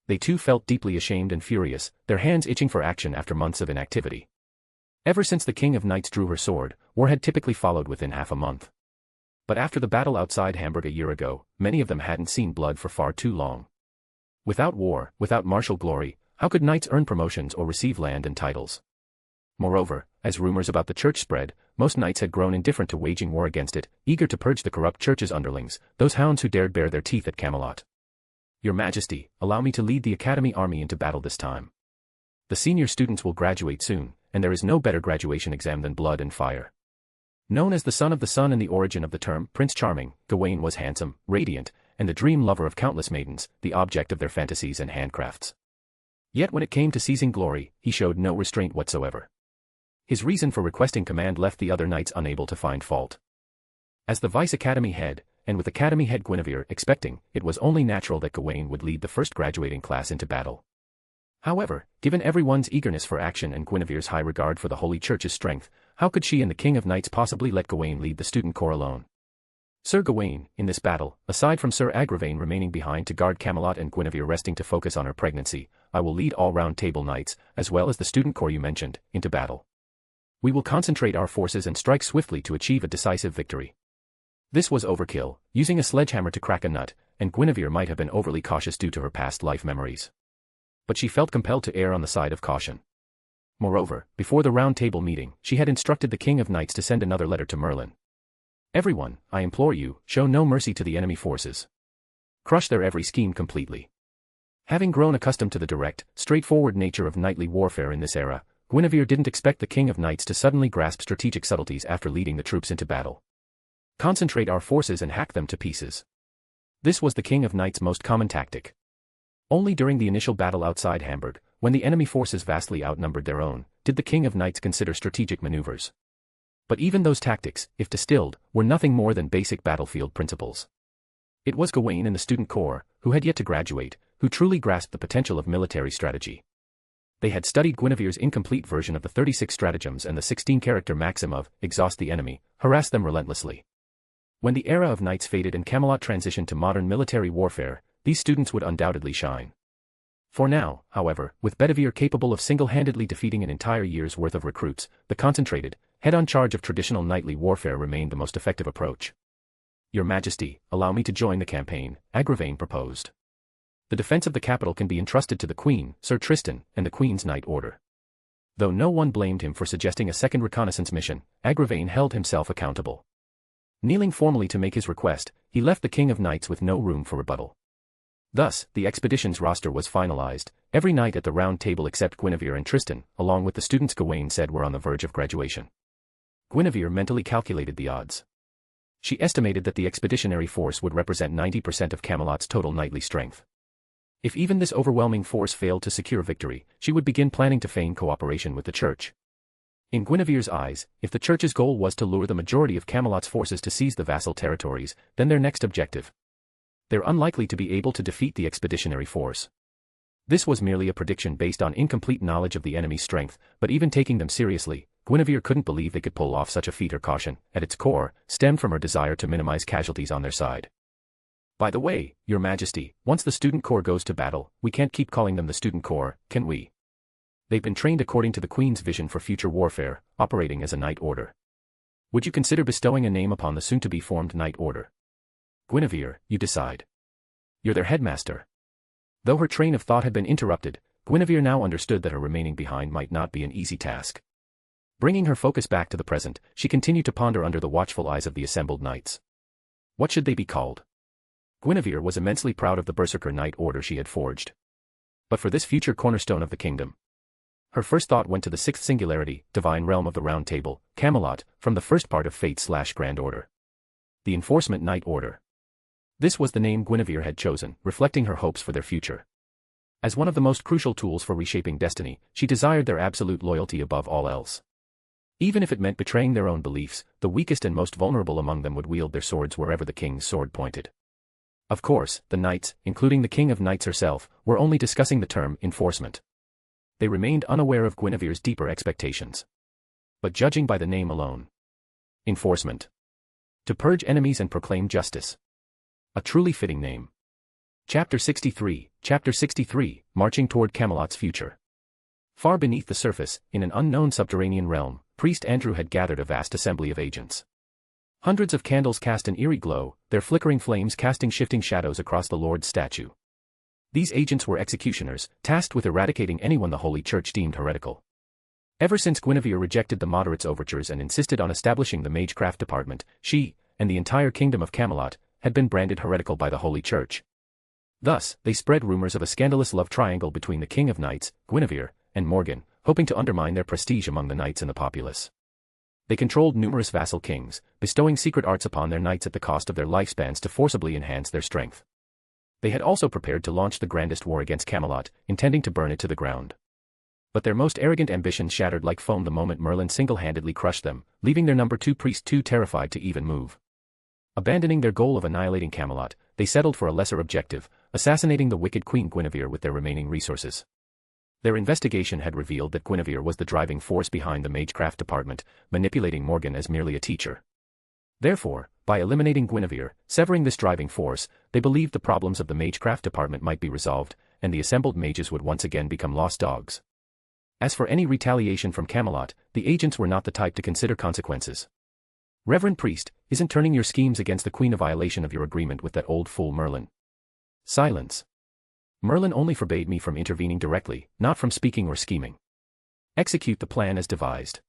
They too felt deeply ashamed and furious, their hands itching for action after months of inactivity. Ever since the King of Knights drew her sword, war had typically followed within half a month. But after the battle outside Hamburg a year ago, many of them hadn't seen blood for far too long. Without war, without martial glory, how could knights earn promotions or receive land and titles? Moreover, as rumors about the church spread, most knights had grown indifferent to waging war against it, eager to purge the corrupt church's underlings, those hounds who dared bare their teeth at Camelot. Your Majesty, allow me to lead the Academy army into battle this time. The senior students will graduate soon, and there is no better graduation exam than blood and fire. Known as the son of the sun and the origin of the term Prince Charming, Gawain was handsome, radiant, and the dream lover of countless maidens, the object of their fantasies and handcrafts. Yet when it came to seizing glory, he showed no restraint whatsoever. His reason for requesting command left the other knights unable to find fault. As the Vice Academy head, and with Academy head Guinevere expecting, it was only natural that Gawain would lead the first graduating class into battle. However, given everyone's eagerness for action and Guinevere's high regard for the Holy Church's strength, how could she and the King of Knights possibly let Gawain lead the student corps alone? Sir Gawain, in this battle, aside from Sir Agravain remaining behind to guard Camelot and Guinevere resting to focus on her pregnancy, I will lead all round table knights, as well as the student corps you mentioned, into battle. We will concentrate our forces and strike swiftly to achieve a decisive victory. This was overkill, using a sledgehammer to crack a nut, and Guinevere might have been overly cautious due to her past life memories. But she felt compelled to err on the side of caution. Moreover, before the round table meeting, she had instructed the King of Knights to send another letter to Merlin. Everyone, I implore you, show no mercy to the enemy forces. Crush their every scheme completely. Having grown accustomed to the direct, straightforward nature of knightly warfare in this era, Guinevere didn't expect the King of Knights to suddenly grasp strategic subtleties after leading the troops into battle. Concentrate our forces and hack them to pieces. This was the King of Knights' most common tactic. Only during the initial battle outside Hamburg, when the enemy forces vastly outnumbered their own, did the King of Knights consider strategic maneuvers. But even those tactics, if distilled, were nothing more than basic battlefield principles. It was Gawain and the student corps, who had yet to graduate, who truly grasped the potential of military strategy. They had studied Guinevere's incomplete version of the 36 stratagems and the 16-character maxim of, exhaust the enemy, harass them relentlessly. When the era of knights faded and Camelot transitioned to modern military warfare, these students would undoubtedly shine. For now, however, with Bedivere capable of single-handedly defeating an entire year's worth of recruits, the concentrated, head-on charge of traditional knightly warfare remained the most effective approach. Your Majesty, allow me to join the campaign, Agravain proposed. The defense of the capital can be entrusted to the Queen, Sir Tristan, and the Queen's Knight Order. Though no one blamed him for suggesting a second reconnaissance mission, Agravain held himself accountable. Kneeling formally to make his request, he left the King of Knights with no room for rebuttal. Thus, the expedition's roster was finalized. Every knight at the round table except Guinevere and Tristan, along with the students Gawain said were on the verge of graduation. Guinevere mentally calculated the odds. She estimated that the expeditionary force would represent 90% of Camelot's total knightly strength. If even this overwhelming force failed to secure victory, she would begin planning to feign cooperation with the church. In Guinevere's eyes, if the church's goal was to lure the majority of Camelot's forces to seize the vassal territories, then their next objective. They're unlikely to be able to defeat the expeditionary force. This was merely a prediction based on incomplete knowledge of the enemy's strength, but even taking them seriously, Guinevere couldn't believe they could pull off such a feat. Her caution, at its core, stemmed from her desire to minimize casualties on their side. By the way, Your Majesty, once the student corps goes to battle, we can't keep calling them the student corps, can we? They've been trained according to the Queen's vision for future warfare, operating as a knight order. Would you consider bestowing a name upon the soon-to-be formed knight order? Guinevere, you decide. You're their headmaster. Though her train of thought had been interrupted, Guinevere now understood that her remaining behind might not be an easy task. Bringing her focus back to the present, she continued to ponder under the watchful eyes of the assembled knights. What should they be called? Guinevere was immensely proud of the berserker knight order she had forged. But for this future cornerstone of the kingdom, her first thought went to the sixth singularity, divine realm of the Round Table, Camelot, from the first part of Fate/Grand Order. The Enforcement Knight Order. This was the name Guinevere had chosen, reflecting her hopes for their future. As one of the most crucial tools for reshaping destiny, she desired their absolute loyalty above all else. Even if it meant betraying their own beliefs, the weakest and most vulnerable among them would wield their swords wherever the king's sword pointed. Of course, the knights, including the King of Knights herself, were only discussing the term enforcement. They remained unaware of Guinevere's deeper expectations. But judging by the name alone. Enforcement. To purge enemies and proclaim justice. A truly fitting name. Chapter 63, Marching Toward Camelot's Future. Far beneath the surface, in an unknown subterranean realm, Priest Andrew had gathered a vast assembly of agents. Hundreds of candles cast an eerie glow, their flickering flames casting shifting shadows across the Lord's statue. These agents were executioners, tasked with eradicating anyone the Holy Church deemed heretical. Ever since Guinevere rejected the moderates' overtures and insisted on establishing the magecraft department, she, and the entire kingdom of Camelot, had been branded heretical by the Holy Church. Thus, they spread rumors of a scandalous love triangle between the King of Knights, Guinevere, and Morgan, hoping to undermine their prestige among the knights and the populace. They controlled numerous vassal kings, bestowing secret arts upon their knights at the cost of their lifespans to forcibly enhance their strength. They had also prepared to launch the grandest war against Camelot, intending to burn it to the ground. But their most arrogant ambitions shattered like foam the moment Merlin single-handedly crushed them, leaving their number 2 priest too terrified to even move. Abandoning their goal of annihilating Camelot, they settled for a lesser objective, assassinating the wicked Queen Guinevere with their remaining resources. Their investigation had revealed that Guinevere was the driving force behind the magecraft department, manipulating Morgan as merely a teacher. Therefore, by eliminating Guinevere, severing this driving force, they believed the problems of the magecraft department might be resolved, and the assembled mages would once again become lost dogs. As for any retaliation from Camelot, the agents were not the type to consider consequences. Reverend Priest, isn't turning your schemes against the Queen a violation of your agreement with that old fool Merlin? Silence. Merlin only forbade me from intervening directly, not from speaking or scheming. Execute the plan as devised.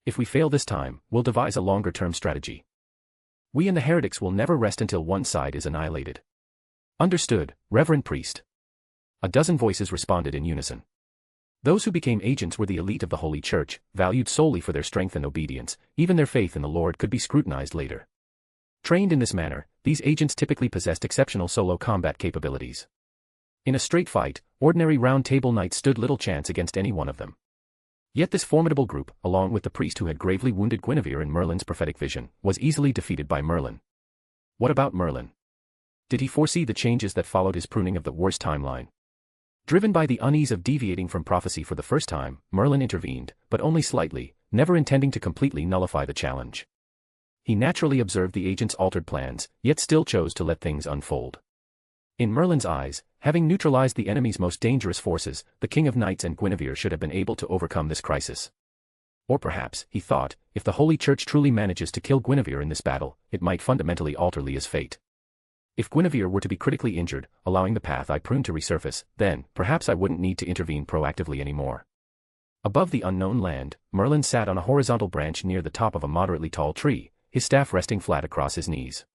If we fail this time, we'll devise a longer-term strategy. We and the heretics will never rest until one side is annihilated. Understood, Reverend Priest. A dozen voices responded in unison. Those who became agents were the elite of the Holy Church, valued solely for their strength and obedience. Even their faith in the Lord could be scrutinized later. Trained in this manner, these agents typically possessed exceptional solo combat capabilities. In a straight fight, ordinary Round Table knights stood little chance against any one of them. Yet this formidable group, along with the priest who had gravely wounded Guinevere in Merlin's prophetic vision, was easily defeated by Merlin. What about Merlin? Did he foresee the changes that followed his pruning of the worst timeline? Driven by the unease of deviating from prophecy for the first time, Merlin intervened, but only slightly, never intending to completely nullify the challenge. He naturally observed the agent's altered plans, yet still chose to let things unfold. In Merlin's eyes, having neutralized the enemy's most dangerous forces, the King of Knights and Guinevere should have been able to overcome this crisis. Or perhaps, he thought, if the Holy Church truly manages to kill Guinevere in this battle, it might fundamentally alter Leah's fate. If Guinevere were to be critically injured, allowing the path I pruned to resurface, then, perhaps I wouldn't need to intervene proactively anymore. Above the unknown land, Merlin sat on a horizontal branch near the top of a moderately tall tree, his staff resting flat across his knees.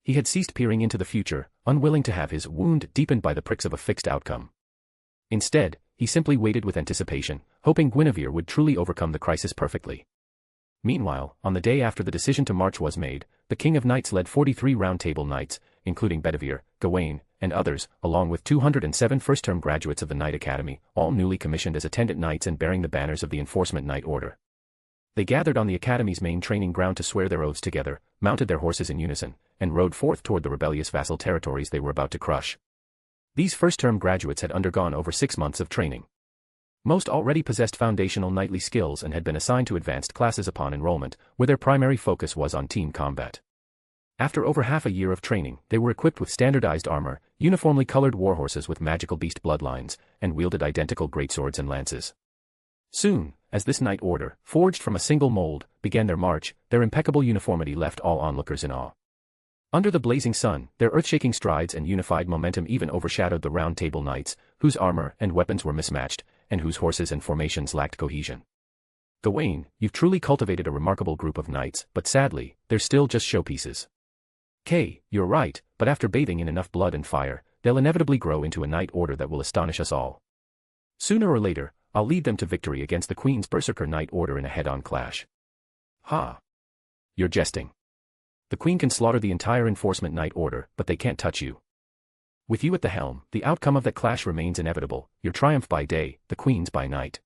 He had ceased peering into the future, unwilling to have his wound deepened by the pricks of a fixed outcome. Instead, he simply waited with anticipation, hoping Guinevere would truly overcome the crisis perfectly. Meanwhile, on the day after the decision to march was made, the King of Knights led 43 Round Table Knights, including Guinevere, Gawain, and others, along with 207 first-term graduates of the Knight Academy, all newly commissioned as attendant knights and bearing the banners of the Enforcement Knight Order. They gathered on the Academy's main training ground to swear their oaths together, mounted their horses in unison, and rode forth toward the rebellious vassal territories they were about to crush. These first-term graduates had undergone over 6 months of training. Most already possessed foundational knightly skills and had been assigned to advanced classes upon enrollment, where their primary focus was on team combat. After over half a year of training, they were equipped with standardized armor, uniformly colored warhorses with magical beast bloodlines, and wielded identical greatswords and lances. Soon, as this knight order, forged from a single mold, began their march, their impeccable uniformity left all onlookers in awe. Under the blazing sun, their earth-shaking strides and unified momentum even overshadowed the Round Table Knights, whose armor and weapons were mismatched, and whose horses and formations lacked cohesion. Gawain, you've truly cultivated a remarkable group of knights, but sadly, they're still just showpieces. Kay, you're right, but after bathing in enough blood and fire, they'll inevitably grow into a knight order that will astonish us all. Sooner or later, I'll lead them to victory against the Queen's Berserker Knight Order in a head-on clash. Ha! You're jesting. The Queen can slaughter the entire Enforcement Knight Order, but they can't touch you. With you at the helm, the outcome of that clash remains inevitable, your triumph by day, the Queen's by night.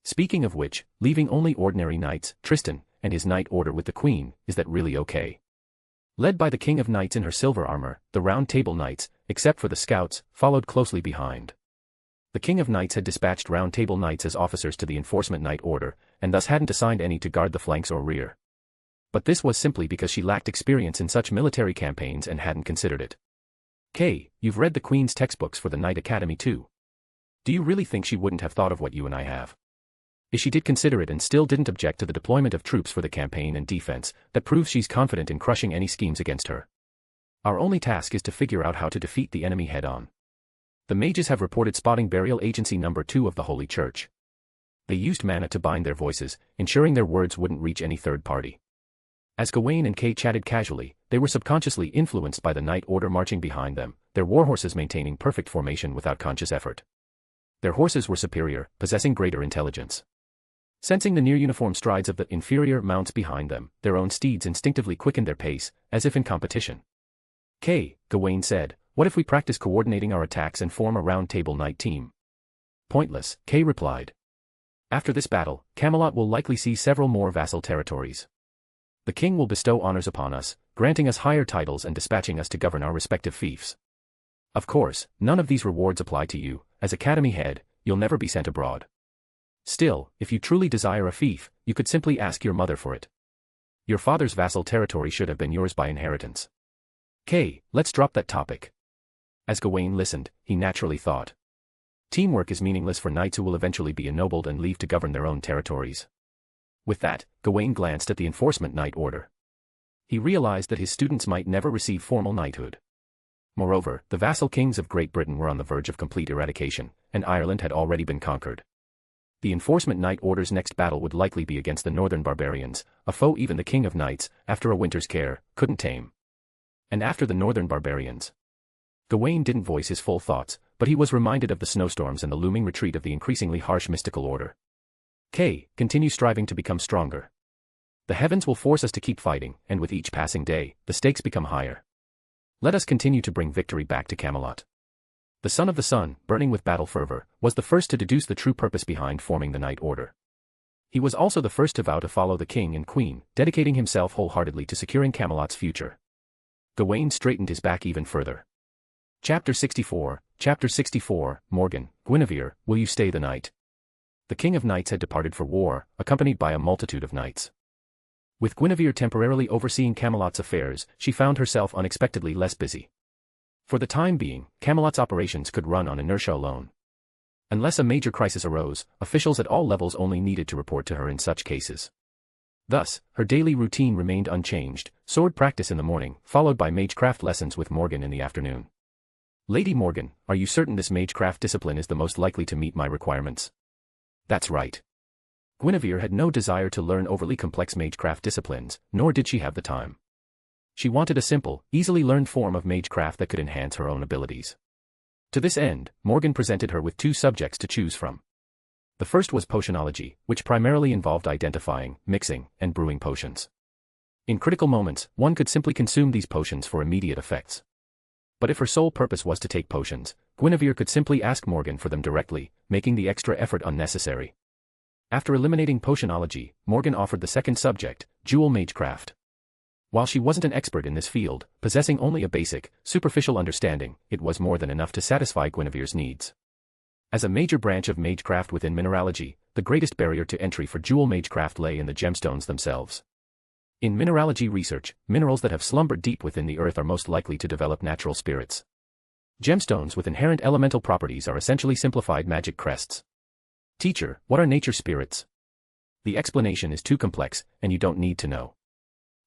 Speaking of which, leaving only ordinary knights, Tristan, and his Knight Order with the Queen, is that really okay? Led by the King of Knights in her silver armor, the Round Table Knights, except for the scouts, followed closely behind. The King of Knights had dispatched Round Table Knights as officers to the Enforcement Knight Order, and thus hadn't assigned any to guard the flanks or rear. But this was simply because she lacked experience in such military campaigns and hadn't considered it. Kay, you've read the Queen's textbooks for the Knight Academy too. Do you really think she wouldn't have thought of what you and I have? If she did consider it and still didn't object to the deployment of troops for the campaign and defense, that proves she's confident in crushing any schemes against her. Our only task is to figure out how to defeat the enemy head-on. The mages have reported spotting Burial Agency No. 2 of the Holy Church. They used mana to bind their voices, ensuring their words wouldn't reach any third party. As Gawain and Kay chatted casually, they were subconsciously influenced by the Knight Order marching behind them, their warhorses maintaining perfect formation without conscious effort. Their horses were superior, possessing greater intelligence. Sensing the near-uniform strides of the inferior mounts behind them, their own steeds instinctively quickened their pace, as if in competition. Kay, Gawain said, what if we practice coordinating our attacks and form a Round Table Knight team? Pointless, Kay replied. After this battle, Camelot will likely see several more vassal territories. The king will bestow honors upon us, granting us higher titles and dispatching us to govern our respective fiefs. Of course, none of these rewards apply to you. As Academy head, you'll never be sent abroad. Still, if you truly desire a fief, you could simply ask your mother for it. Your father's vassal territory should have been yours by inheritance. Kay, let's drop that topic. As Gawain listened, he naturally thought. Teamwork is meaningless for knights who will eventually be ennobled and leave to govern their own territories. With that, Gawain glanced at the Enforcement Knight Order. He realized that his students might never receive formal knighthood. Moreover, the vassal kings of Great Britain were on the verge of complete eradication, and Ireland had already been conquered. The Enforcement Knight Order's next battle would likely be against the northern barbarians, a foe even the King of Knights, after a winter's care, couldn't tame. And after the northern barbarians? Gawain didn't voice his full thoughts, but he was reminded of the snowstorms and the looming retreat of the increasingly harsh mystical order. Kay, continue striving to become stronger. The heavens will force us to keep fighting, and with each passing day, the stakes become higher. Let us continue to bring victory back to Camelot. The son of the sun, burning with battle fervor, was the first to deduce the true purpose behind forming the Knight Order. He was also the first to vow to follow the king and queen, dedicating himself wholeheartedly to securing Camelot's future. Gawain straightened his back even further. Chapter 64, Morgan, Guinevere, will you stay the night? The King of Knights had departed for war, accompanied by a multitude of knights. With Guinevere temporarily overseeing Camelot's affairs, she found herself unexpectedly less busy. For the time being, Camelot's operations could run on inertia alone. Unless a major crisis arose, officials at all levels only needed to report to her in such cases. Thus, her daily routine remained unchanged, sword practice in the morning, followed by magecraft lessons with Morgan in the afternoon. Lady Morgan, are you certain this magecraft discipline is the most likely to meet my requirements? That's right. Guinevere had no desire to learn overly complex magecraft disciplines, nor did she have the time. She wanted a simple, easily learned form of magecraft that could enhance her own abilities. To this end, Morgan presented her with two subjects to choose from. The first was potionology, which primarily involved identifying, mixing, and brewing potions. In critical moments, one could simply consume these potions for immediate effects. But if her sole purpose was to take potions, Guinevere could simply ask Morgan for them directly, making the extra effort unnecessary. After eliminating potionology, Morgan offered the second subject, duel magecraft. While she wasn't an expert in this field, possessing only a basic, superficial understanding, it was more than enough to satisfy Guinevere's needs. As a major branch of magecraft within mineralogy, the greatest barrier to entry for duel magecraft lay in the gemstones themselves. In mineralogy research, minerals that have slumbered deep within the earth are most likely to develop natural spirits. Gemstones with inherent elemental properties are essentially simplified magic crests. Teacher, what are nature spirits? The explanation is too complex, and you don't need to know.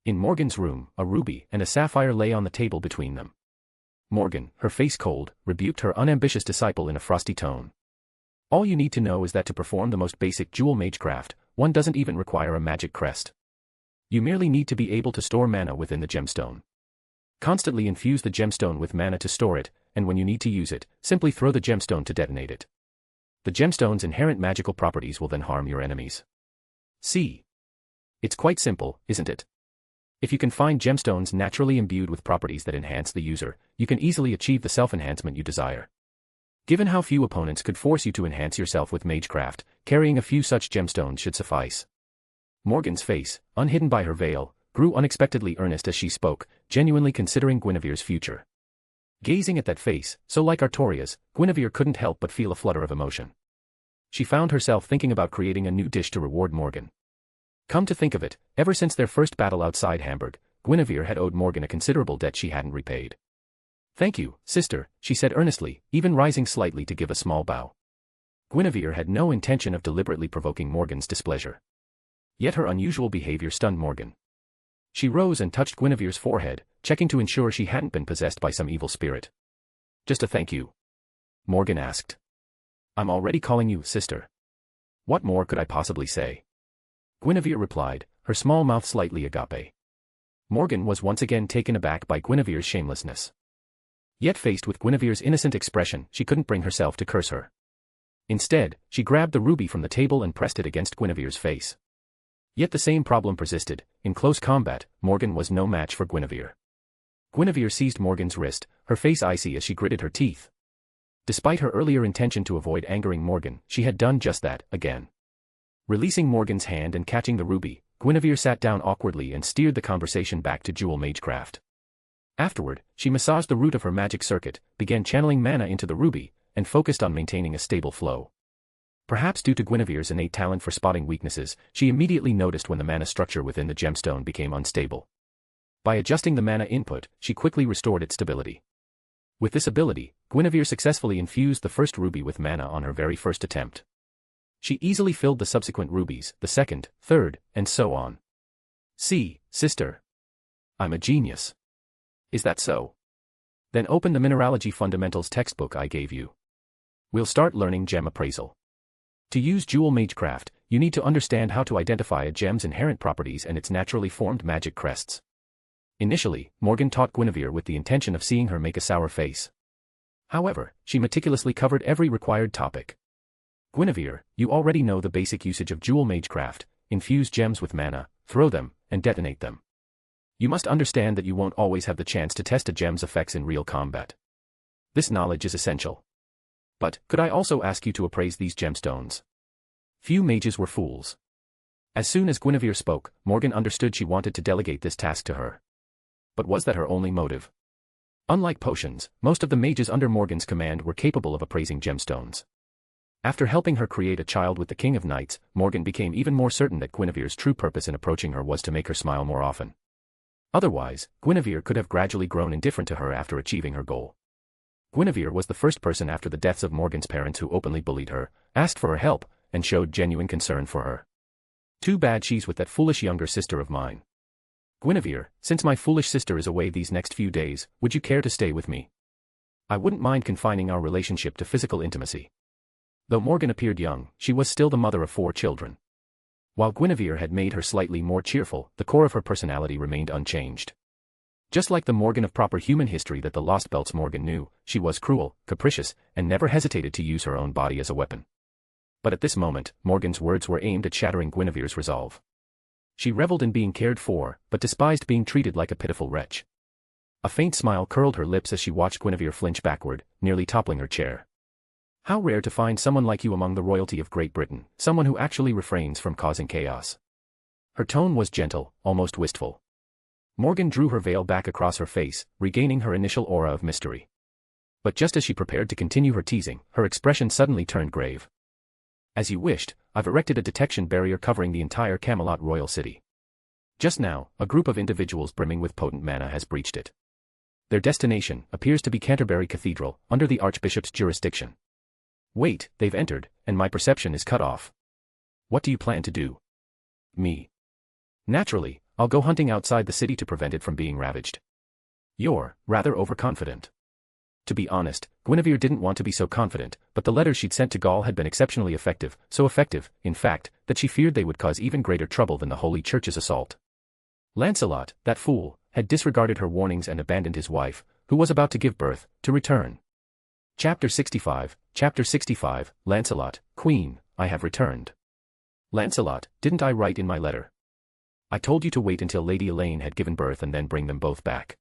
In Morgan's room, a ruby and a sapphire lay on the table between them. Morgan, her face cold, rebuked her unambitious disciple in a frosty tone. All you need to know is that to perform the most basic duel magecraft, one doesn't even require a magic crest. You merely need to be able to store mana within the gemstone. Constantly infuse the gemstone with mana to store it, and when you need to use it, simply throw the gemstone to detonate it. The gemstone's inherent magical properties will then harm your enemies. See? It's quite simple, isn't it? If you can find gemstones naturally imbued with properties that enhance the user, you can easily achieve the self-enhancement you desire. Given how few opponents could force you to enhance yourself with magecraft, carrying a few such gemstones should suffice. Morgan's face, unhidden by her veil, grew unexpectedly earnest as she spoke, genuinely considering Guinevere's future. Gazing at that face, so like Artoria's, Guinevere couldn't help but feel a flutter of emotion. She found herself thinking about creating a new dish to reward Morgan. Come to think of it, ever since their first battle outside Hamburg, Guinevere had owed Morgan a considerable debt she hadn't repaid. Thank you, sister, she said earnestly, even rising slightly to give a small bow. Guinevere had no intention of deliberately provoking Morgan's displeasure. Yet her unusual behavior stunned Morgan. She rose and touched Guinevere's forehead, checking to ensure she hadn't been possessed by some evil spirit. Just a thank you? Morgan asked. I'm already calling you sister. What more could I possibly say? Guinevere replied, her small mouth slightly agape. Morgan was once again taken aback by Guinevere's shamelessness. Yet faced with Guinevere's innocent expression, she couldn't bring herself to curse her. Instead, she grabbed the ruby from the table and pressed it against Guinevere's face. Yet the same problem persisted. In close combat, Morgan was no match for Guinevere. Guinevere seized Morgan's wrist, her face icy as she gritted her teeth. Despite her earlier intention to avoid angering Morgan, she had done just that, again. Releasing Morgan's hand and catching the ruby, Guinevere sat down awkwardly and steered the conversation back to duel magecraft. Afterward, she massaged the root of her magic circuit, began channeling mana into the ruby, and focused on maintaining a stable flow. Perhaps due to Guinevere's innate talent for spotting weaknesses, she immediately noticed when the mana structure within the gemstone became unstable. By adjusting the mana input, she quickly restored its stability. With this ability, Guinevere successfully infused the first ruby with mana on her very first attempt. She easily filled the subsequent rubies, the second, third, and so on. See, sister. I'm a genius. Is that so? Then open the Mineralogy Fundamentals textbook I gave you. We'll start learning gem appraisal. To use duel magecraft, you need to understand how to identify a gem's inherent properties and its naturally formed magic crests. Initially, Morgan taught Guinevere with the intention of seeing her make a sour face. However, she meticulously covered every required topic. Guinevere, you already know the basic usage of duel magecraft: infuse gems with mana, throw them, and detonate them. You must understand that you won't always have the chance to test a gem's effects in real combat. This knowledge is essential. But, could I also ask you to appraise these gemstones? Few mages were fools. As soon as Guinevere spoke, Morgan understood she wanted to delegate this task to her. But was that her only motive? Unlike potions, most of the mages under Morgan's command were capable of appraising gemstones. After helping her create a child with the King of Knights, Morgan became even more certain that Guinevere's true purpose in approaching her was to make her smile more often. Otherwise, Guinevere could have gradually grown indifferent to her after achieving her goal. Guinevere was the first person after the deaths of Morgan's parents who openly bullied her, asked for her help, and showed genuine concern for her. Too bad she's with that foolish younger sister of mine. Guinevere, since my foolish sister is away these next few days, would you care to stay with me? I wouldn't mind confining our relationship to physical intimacy. Though Morgan appeared young, she was still the mother of 4 children. While Guinevere had made her slightly more cheerful, the core of her personality remained unchanged. Just like the Morgan of proper human history that the Lost Belts Morgan knew, she was cruel, capricious, and never hesitated to use her own body as a weapon. But at this moment, Morgan's words were aimed at shattering Guinevere's resolve. She reveled in being cared for, but despised being treated like a pitiful wretch. A faint smile curled her lips as she watched Guinevere flinch backward, nearly toppling her chair. How rare to find someone like you among the royalty of Great Britain, someone who actually refrains from causing chaos. Her tone was gentle, almost wistful. Morgan drew her veil back across her face, regaining her initial aura of mystery. But just as she prepared to continue her teasing, her expression suddenly turned grave. As you wished, I've erected a detection barrier covering the entire Camelot royal city. Just now, a group of individuals brimming with potent mana has breached it. Their destination appears to be Canterbury Cathedral, under the archbishop's jurisdiction. Wait, they've entered, and my perception is cut off. What do you plan to do? Me. Naturally, I'll go hunting outside the city to prevent it from being ravaged. You're rather overconfident. To be honest, Guinevere didn't want to be so confident, but the letters she'd sent to Gaul had been exceptionally effective, so effective, in fact, that she feared they would cause even greater trouble than the Holy Church's assault. Lancelot, that fool, had disregarded her warnings and abandoned his wife, who was about to give birth, to return. Chapter 65, Lancelot, Queen, I have returned. Lancelot, didn't I write in my letter? I told you to wait until Lady Elaine had given birth and then bring them both back.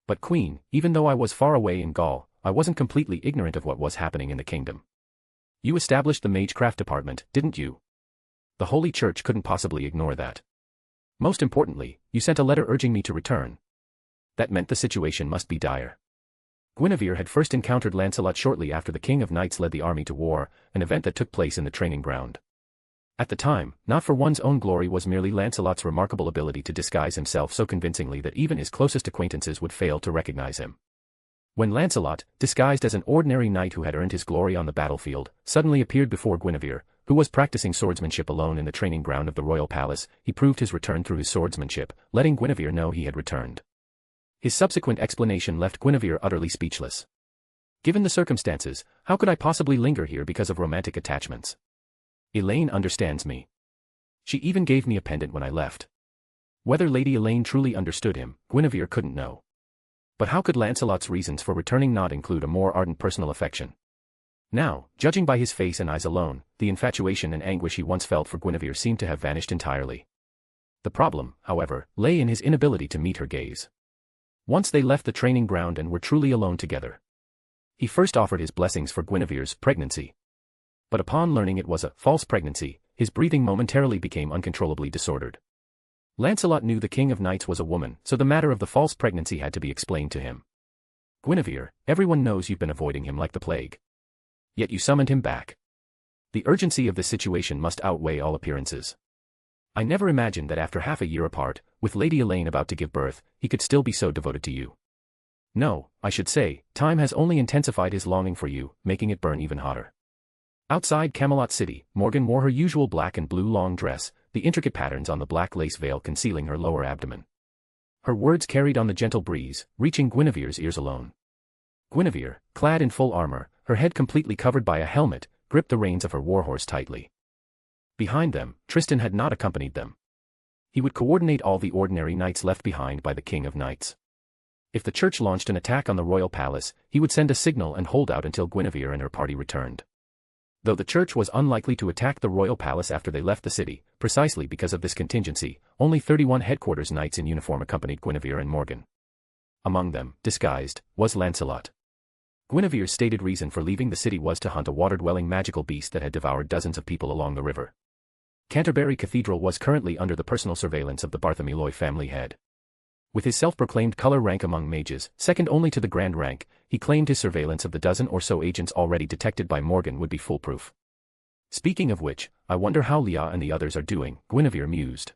But Queen, even though I was far away in Gaul, I wasn't completely ignorant of what was happening in the kingdom. You established the magecraft department, didn't you? The Holy Church couldn't possibly ignore that. Most importantly, you sent a letter urging me to return. That meant the situation must be dire. Guinevere had first encountered Lancelot shortly after the King of Knights led the army to war, an event that took place in the training ground. At the time, not for one's own glory was merely Lancelot's remarkable ability to disguise himself so convincingly that even his closest acquaintances would fail to recognize him. When Lancelot, disguised as an ordinary knight who had earned his glory on the battlefield, suddenly appeared before Guinevere, who was practicing swordsmanship alone in the training ground of the royal palace, he proved his return through his swordsmanship, letting Guinevere know he had returned. His subsequent explanation left Guinevere utterly speechless. Given the circumstances, how could I possibly linger here because of romantic attachments? Elaine understands me. She even gave me a pendant when I left. Whether Lady Elaine truly understood him, Guinevere couldn't know. But how could Lancelot's reasons for returning not include a more ardent personal affection? Now, judging by his face and eyes alone, the infatuation and anguish he once felt for Guinevere seemed to have vanished entirely. The problem, however, lay in his inability to meet her gaze. Once they left the training ground and were truly alone together. He first offered his blessings for Guinevere's pregnancy. But upon learning it was a false pregnancy, his breathing momentarily became uncontrollably disordered. Lancelot knew the King of Knights was a woman, so the matter of the false pregnancy had to be explained to him. Guinevere, everyone knows you've been avoiding him like the plague. Yet you summoned him back. The urgency of this situation must outweigh all appearances. I never imagined that after half a year apart, with Lady Elaine about to give birth, he could still be so devoted to you. No, I should say, time has only intensified his longing for you, making it burn even hotter. Outside Camelot City, Morgan wore her usual black and blue long dress, the intricate patterns on the black lace veil concealing her lower abdomen. Her words carried on the gentle breeze, reaching Guinevere's ears alone. Guinevere, clad in full armor, her head completely covered by a helmet, gripped the reins of her warhorse tightly. Behind them, Tristan had not accompanied them. He would coordinate all the ordinary knights left behind by the King of Knights. If the church launched an attack on the royal palace, he would send a signal and hold out until Guinevere and her party returned. Though the church was unlikely to attack the royal palace after they left the city, precisely because of this contingency, only 31 headquarters knights in uniform accompanied Guinevere and Morgan. Among them, disguised, was Lancelot. Guinevere's stated reason for leaving the city was to hunt a water-dwelling magical beast that had devoured dozens of people along the river. Canterbury Cathedral was currently under the personal surveillance of the Bartholomew family head. With his self-proclaimed color rank among mages, second only to the grand rank, he claimed his surveillance of the dozen or so agents already detected by Morgan would be foolproof. Speaking of which, I wonder how Leah and the others are doing, Guinevere mused.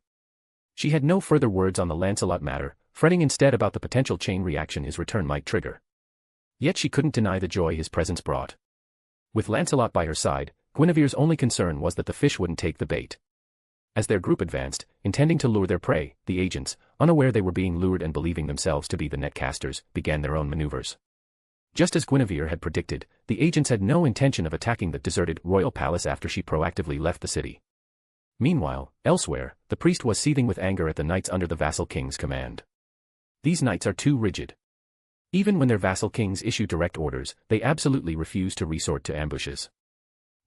She had no further words on the Lancelot matter, fretting instead about the potential chain reaction his return might trigger. Yet she couldn't deny the joy his presence brought. With Lancelot by her side, Guinevere's only concern was that the fish wouldn't take the bait. As their group advanced, intending to lure their prey, the agents, unaware they were being lured and believing themselves to be the netcasters, began their own maneuvers. Just as Guinevere had predicted, the agents had no intention of attacking the deserted royal palace after she proactively left the city. Meanwhile, elsewhere, the priest was seething with anger at the knights under the vassal king's command. These knights are too rigid. Even when their vassal kings issue direct orders, they absolutely refuse to resort to ambushes.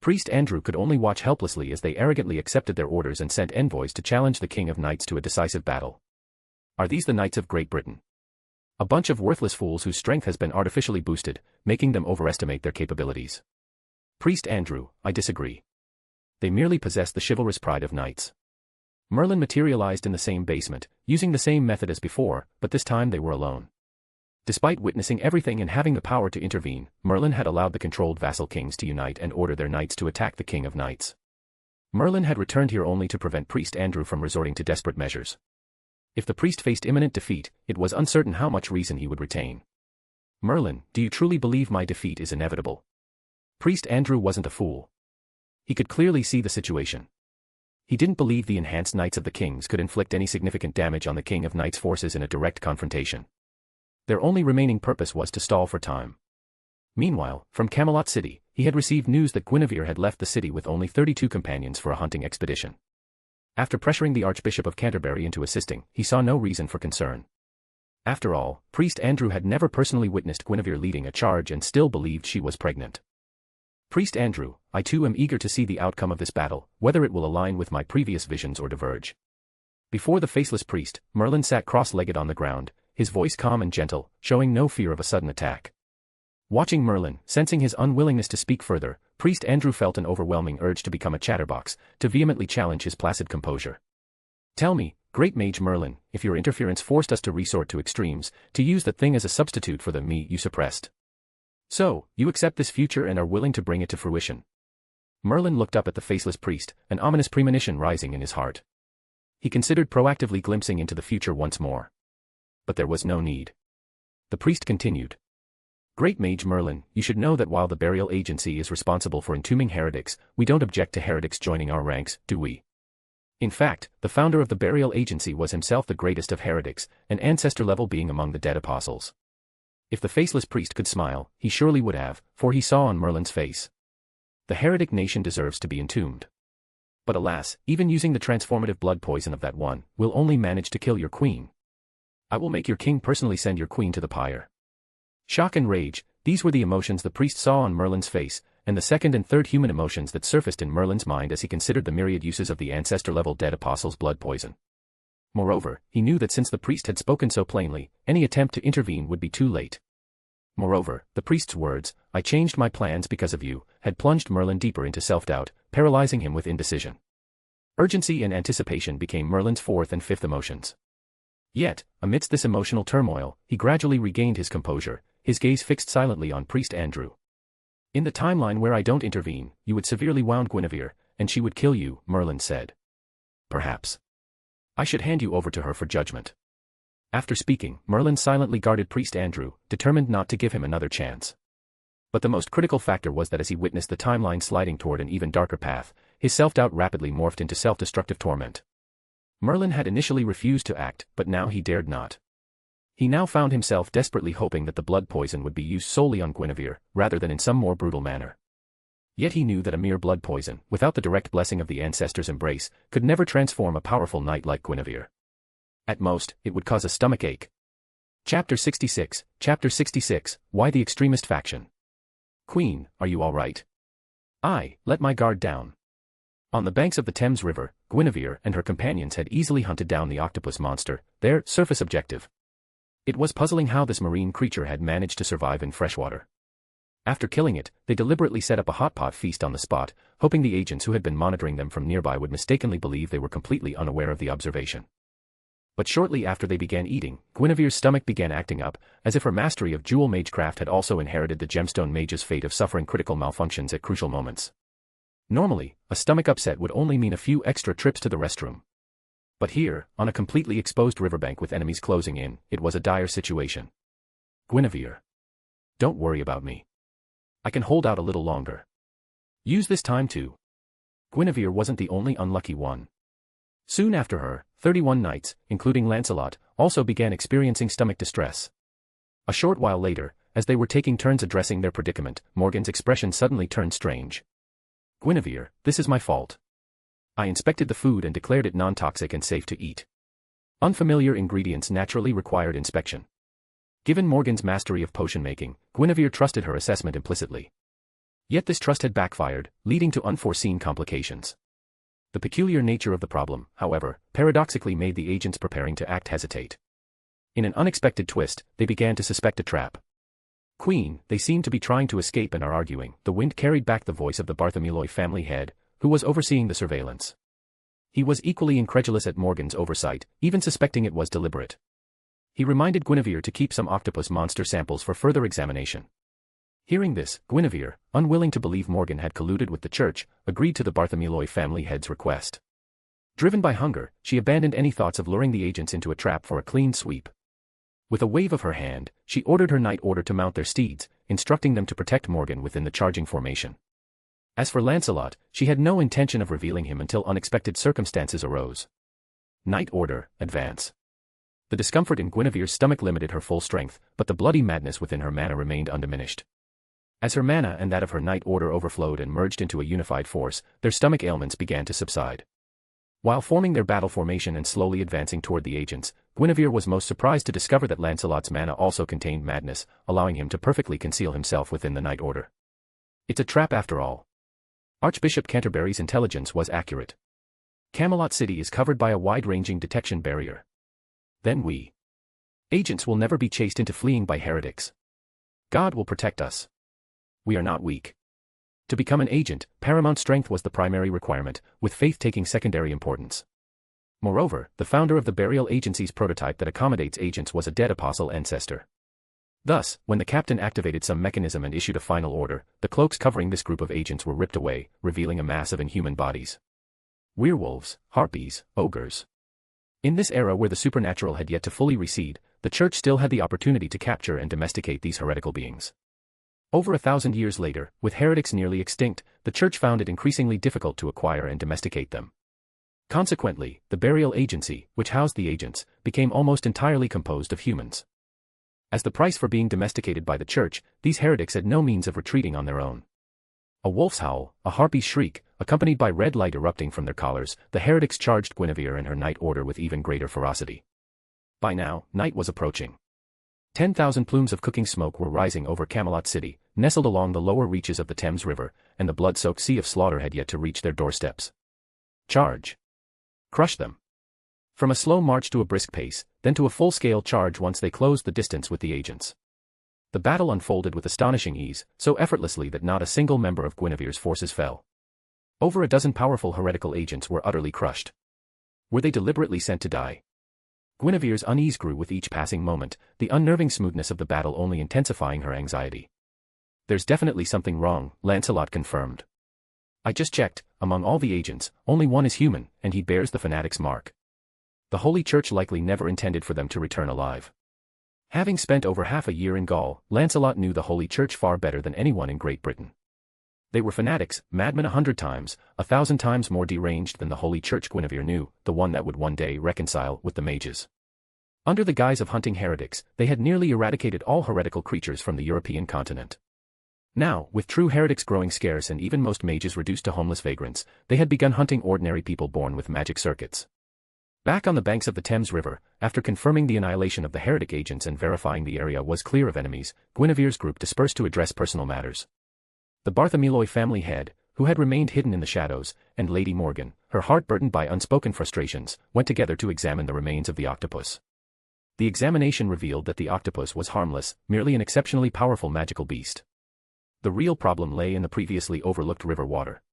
Priest Andrew could only watch helplessly as they arrogantly accepted their orders and sent envoys to challenge the King of Knights to a decisive battle. Are these the Knights of Great Britain? A bunch of worthless fools whose strength has been artificially boosted, making them overestimate their capabilities. Priest Andrew, I disagree. They merely possess the chivalrous pride of knights. Merlin materialized in the same basement, using the same method as before, but this time they were alone. Despite witnessing everything and having the power to intervene, Merlin had allowed the controlled vassal kings to unite and order their knights to attack the King of Knights. Merlin had returned here only to prevent Priest Andrew from resorting to desperate measures. If the priest faced imminent defeat, it was uncertain how much reason he would retain. Merlin, do you truly believe my defeat is inevitable? Priest Andrew wasn't a fool. He could clearly see the situation. He didn't believe the enhanced Knights of the Kings could inflict any significant damage on the King of Knights' forces in a direct confrontation. Their only remaining purpose was to stall for time. Meanwhile, from Camelot City, he had received news that Guinevere had left the city with only 32 companions for a hunting expedition. After pressuring the Archbishop of Canterbury into assisting, he saw no reason for concern. After all, Priest Andrew had never personally witnessed Guinevere leading a charge and still believed she was pregnant. Priest Andrew, I too am eager to see the outcome of this battle, whether it will align with my previous visions or diverge. Before the faceless priest, Merlin sat cross-legged on the ground, his voice calm and gentle, showing no fear of a sudden attack. Watching Merlin, sensing his unwillingness to speak further, Priest Andrew felt an overwhelming urge to become a chatterbox, to vehemently challenge his placid composure. Tell me, Great Mage Merlin, if your interference forced us to resort to extremes, to use that thing as a substitute for the me you suppressed. So, you accept this future and are willing to bring it to fruition. Merlin looked up at the faceless priest, an ominous premonition rising in his heart. He considered proactively glimpsing into the future once more. But there was no need. The priest continued. Great Mage Merlin, you should know that while the burial agency is responsible for entombing heretics, we don't object to heretics joining our ranks, do we? In fact, the founder of the burial agency was himself the greatest of heretics, an ancestor level being among the dead apostles. If the faceless priest could smile, he surely would have, for he saw on Merlin's face. The heretic nation deserves to be entombed. But alas, even using the transformative blood poison of that one, will only manage to kill your queen. I will make your king personally send your queen to the pyre. Shock and rage, these were the emotions the priest saw on Merlin's face, and the second and third human emotions that surfaced in Merlin's mind as he considered the myriad uses of the ancestor-level dead apostle's blood poison. Moreover, he knew that since the priest had spoken so plainly, any attempt to intervene would be too late. Moreover, the priest's words, I changed my plans because of you, had plunged Merlin deeper into self-doubt, paralyzing him with indecision. Urgency and anticipation became Merlin's fourth and fifth emotions. Yet, amidst this emotional turmoil, he gradually regained his composure, his gaze fixed silently on Priest Andrew. In the timeline where I don't intervene, you would severely wound Guinevere, and she would kill you, Merlin said. Perhaps I should hand you over to her for judgment. After speaking, Merlin silently guarded Priest Andrew, determined not to give him another chance. But the most critical factor was that as he witnessed the timeline sliding toward an even darker path, his self-doubt rapidly morphed into self-destructive torment. Merlin had initially refused to act, but now he dared not. He now found himself desperately hoping that the blood poison would be used solely on Guinevere, rather than in some more brutal manner. Yet he knew that a mere blood poison, without the direct blessing of the ancestors' embrace, could never transform a powerful knight like Guinevere. At most, it would cause a stomachache. Chapter 66, Why the Extremist Faction. Queen, are you all right? I, let my guard down. On the banks of the Thames River, Guinevere and her companions had easily hunted down the octopus monster, their surface objective. It was puzzling how this marine creature had managed to survive in freshwater. After killing it, they deliberately set up a hot pot feast on the spot, hoping the agents who had been monitoring them from nearby would mistakenly believe they were completely unaware of the observation. But shortly after they began eating, Guinevere's stomach began acting up, as if her mastery of duel magecraft had also inherited the gemstone mage's fate of suffering critical malfunctions at crucial moments. Normally, a stomach upset would only mean a few extra trips to the restroom. But here, on a completely exposed riverbank with enemies closing in, it was a dire situation. Guinevere. Don't worry about me. I can hold out a little longer. Use this time too. Guinevere wasn't the only unlucky one. Soon after her, 31 knights, including Lancelot, also began experiencing stomach distress. A short while later, as they were taking turns addressing their predicament, Morgan's expression suddenly turned strange. Guinevere, this is my fault. I inspected the food and declared it non-toxic and safe to eat. Unfamiliar ingredients naturally required inspection. Given Morgan's mastery of potion making, Guinevere trusted her assessment implicitly. Yet this trust had backfired, leading to unforeseen complications. The peculiar nature of the problem, however, paradoxically made the agents preparing to act hesitate. In an unexpected twist, they began to suspect a trap. Queen, they seem to be trying to escape and are arguing. The wind carried back the voice of the Bartholomew family head, who was overseeing the surveillance. He was equally incredulous at Morgan's oversight, even suspecting it was deliberate. He reminded Guinevere to keep some octopus monster samples for further examination. Hearing this, Guinevere, unwilling to believe Morgan had colluded with the church, agreed to the Bartholomew family head's request. Driven by hunger, she abandoned any thoughts of luring the agents into a trap for a clean sweep. With a wave of her hand, she ordered her knight order to mount their steeds, instructing them to protect Morgan within the charging formation. As for Lancelot, she had no intention of revealing him until unexpected circumstances arose. Knight order, advance. The discomfort in Guinevere's stomach limited her full strength, but the bloody madness within her mana remained undiminished. As her mana and that of her knight order overflowed and merged into a unified force, their stomach ailments began to subside. While forming their battle formation and slowly advancing toward the agents, Guinevere was most surprised to discover that Lancelot's mana also contained madness, allowing him to perfectly conceal himself within the knight order. It's a trap after all. Archbishop Canterbury's intelligence was accurate. Camelot City is covered by a wide-ranging detection barrier. Then we agents will never be chased into fleeing by heretics. God will protect us. We are not weak. To become an agent, paramount strength was the primary requirement, with faith taking secondary importance. Moreover, the founder of the burial agency's prototype that accommodates agents was a dead apostle ancestor. Thus, when the captain activated some mechanism and issued a final order, the cloaks covering this group of agents were ripped away, revealing a mass of inhuman bodies. Werewolves, harpies, ogres. In this era where the supernatural had yet to fully recede, the church still had the opportunity to capture and domesticate these heretical beings. Over 1,000 years later, with heretics nearly extinct, the church found it increasingly difficult to acquire and domesticate them. Consequently, the burial agency, which housed the agents, became almost entirely composed of humans. As the price for being domesticated by the church, these heretics had no means of retreating on their own. A wolf's howl, a harpy's shriek, accompanied by red light erupting from their collars, the heretics charged Guinevere and her knight order with even greater ferocity. By now, night was approaching. 10,000 plumes of cooking smoke were rising over Camelot City, nestled along the lower reaches of the Thames River, and the blood-soaked sea of slaughter had yet to reach their doorsteps. Charge. Crush them. From a slow march to a brisk pace, then to a full-scale charge once they closed the distance with the agents. The battle unfolded with astonishing ease, so effortlessly that not a single member of Guinevere's forces fell. Over a dozen powerful heretical agents were utterly crushed. Were they deliberately sent to die? Guinevere's unease grew with each passing moment, the unnerving smoothness of the battle only intensifying her anxiety. There's definitely something wrong, Lancelot confirmed. I just checked, among all the agents, only one is human, and he bears the fanatic's mark. The Holy Church likely never intended for them to return alive. Having spent over half a year in Gaul, Lancelot knew the Holy Church far better than anyone in Great Britain. They were fanatics, madmen 100 times, 1,000 times more deranged than the Holy Church Guinevere knew, the one that would one day reconcile with the mages. Under the guise of hunting heretics, they had nearly eradicated all heretical creatures from the European continent. Now, with true heretics growing scarce and even most mages reduced to homeless vagrants, they had begun hunting ordinary people born with magic circuits. Back on the banks of the Thames River, after confirming the annihilation of the heretic agents and verifying the area was clear of enemies, Guinevere's group dispersed to address personal matters. The Bartholomew family head, who had remained hidden in the shadows, and Lady Morgan, her heart burdened by unspoken frustrations, went together to examine the remains of the octopus. The examination revealed that the octopus was harmless, merely an exceptionally powerful magical beast. The real problem lay in the previously overlooked river water.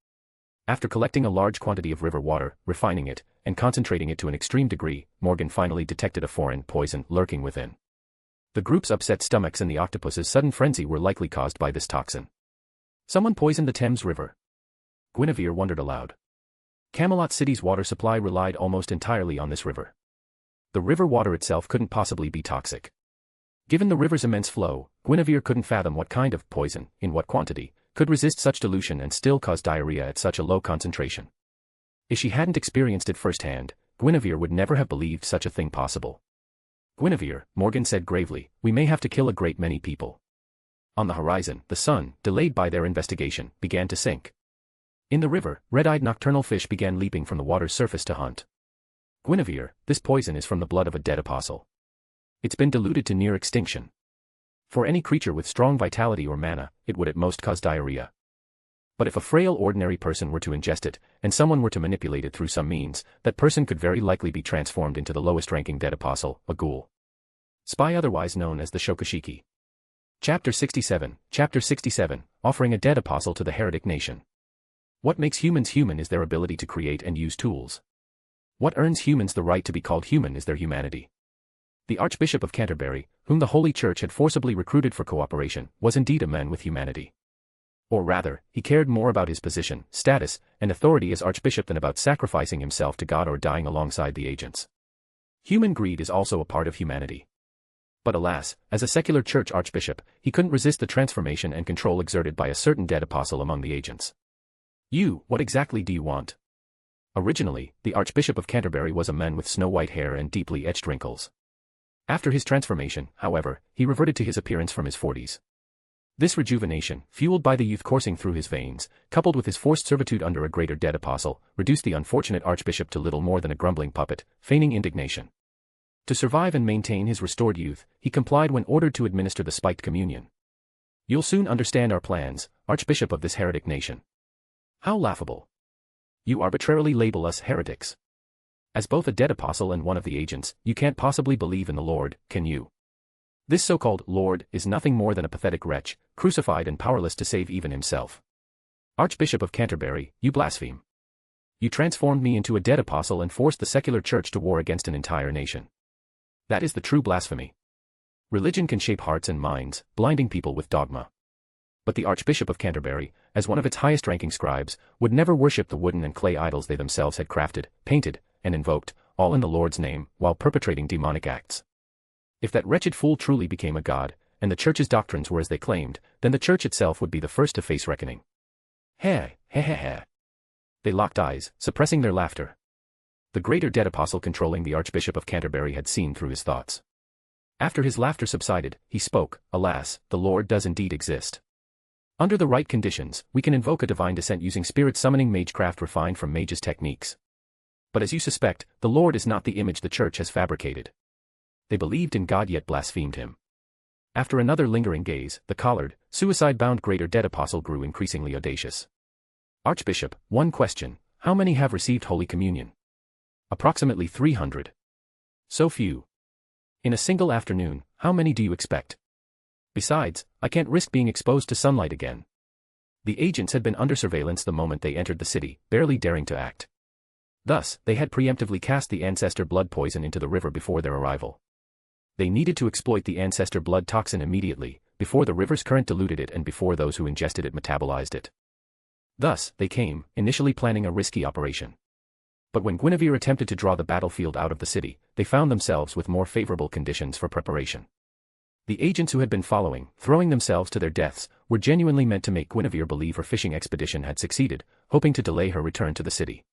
After collecting a large quantity of river water, refining it, and concentrating it to an extreme degree, Morgan finally detected a foreign poison lurking within. The group's upset stomachs and the octopus's sudden frenzy were likely caused by this toxin. Someone poisoned the Thames River. Guinevere wondered aloud. Camelot City's water supply relied almost entirely on this river. The river water itself couldn't possibly be toxic. Given the river's immense flow, Guinevere couldn't fathom what kind of poison, in what quantity, could resist such dilution and still cause diarrhea at such a low concentration. If she hadn't experienced it firsthand, Guinevere would never have believed such a thing possible. Guinevere, Morgan said gravely, we may have to kill a great many people. On the horizon, the sun, delayed by their investigation, began to sink. In the river, red-eyed nocturnal fish began leaping from the water's surface to hunt. Guinevere, this poison is from the blood of a dead apostle. It's been diluted to near extinction. For any creature with strong vitality or mana, it would at most cause diarrhea. But if a frail ordinary person were to ingest it, and someone were to manipulate it through some means, that person could very likely be transformed into the lowest-ranking dead apostle, a ghoul. Spy, otherwise known as the Shokushiki. Chapter 67, offering a dead apostle to the heretic nation. What makes humans human is their ability to create and use tools. What earns humans the right to be called human is their humanity. The Archbishop of Canterbury, whom the Holy Church had forcibly recruited for cooperation, was indeed a man with humanity. Or rather, he cared more about his position, status, and authority as Archbishop than about sacrificing himself to God or dying alongside the agents. Human greed is also a part of humanity. But alas, as a secular church archbishop, he couldn't resist the transformation and control exerted by a certain dead apostle among the agents. What exactly do you want? Originally, the Archbishop of Canterbury was a man with snow-white hair and deeply etched wrinkles. After his transformation, however, he reverted to his appearance from his 40s. This rejuvenation, fueled by the youth coursing through his veins, coupled with his forced servitude under a greater dead apostle, reduced the unfortunate archbishop to little more than a grumbling puppet, feigning indignation. To survive and maintain his restored youth, he complied when ordered to administer the spiked communion. You'll soon understand our plans, Archbishop of this heretic nation. How laughable. You arbitrarily label us heretics. As both a dead apostle and one of the agents, you can't possibly believe in the Lord, can you? This so-called Lord is nothing more than a pathetic wretch, crucified and powerless to save even himself. Archbishop of Canterbury, you blaspheme. You transformed me into a dead apostle and forced the secular church to war against an entire nation. That is the true blasphemy. Religion can shape hearts and minds, blinding people with dogma. But the Archbishop of Canterbury, as one of its highest-ranking scribes, would never worship the wooden and clay idols they themselves had crafted, painted, and invoked, all in the Lord's name, while perpetrating demonic acts. If that wretched fool truly became a god, and the church's doctrines were as they claimed, then the church itself would be the first to face reckoning. He. They locked eyes, suppressing their laughter. The greater dead apostle controlling the Archbishop of Canterbury had seen through his thoughts. After his laughter subsided, he spoke, alas, the Lord does indeed exist. Under the right conditions, we can invoke a divine descent using spirit-summoning magecraft refined from mages' techniques. But as you suspect, the Lord is not the image the church has fabricated. They believed in God yet blasphemed him. After another lingering gaze, the collared, suicide-bound greater dead apostle grew increasingly audacious. Archbishop, one question, how many have received Holy Communion? Approximately 300. So few. In a single afternoon, how many do you expect? Besides, I can't risk being exposed to sunlight again. The agents had been under surveillance the moment they entered the city, barely daring to act. Thus, they had preemptively cast the ancestor blood poison into the river before their arrival. They needed to exploit the ancestor blood toxin immediately, before the river's current diluted it and before those who ingested it metabolized it. Thus, they came, initially planning a risky operation. But when Guinevere attempted to draw the battlefield out of the city, they found themselves with more favorable conditions for preparation. The agents who had been following, throwing themselves to their deaths, were genuinely meant to make Guinevere believe her fishing expedition had succeeded, hoping to delay her return to the city.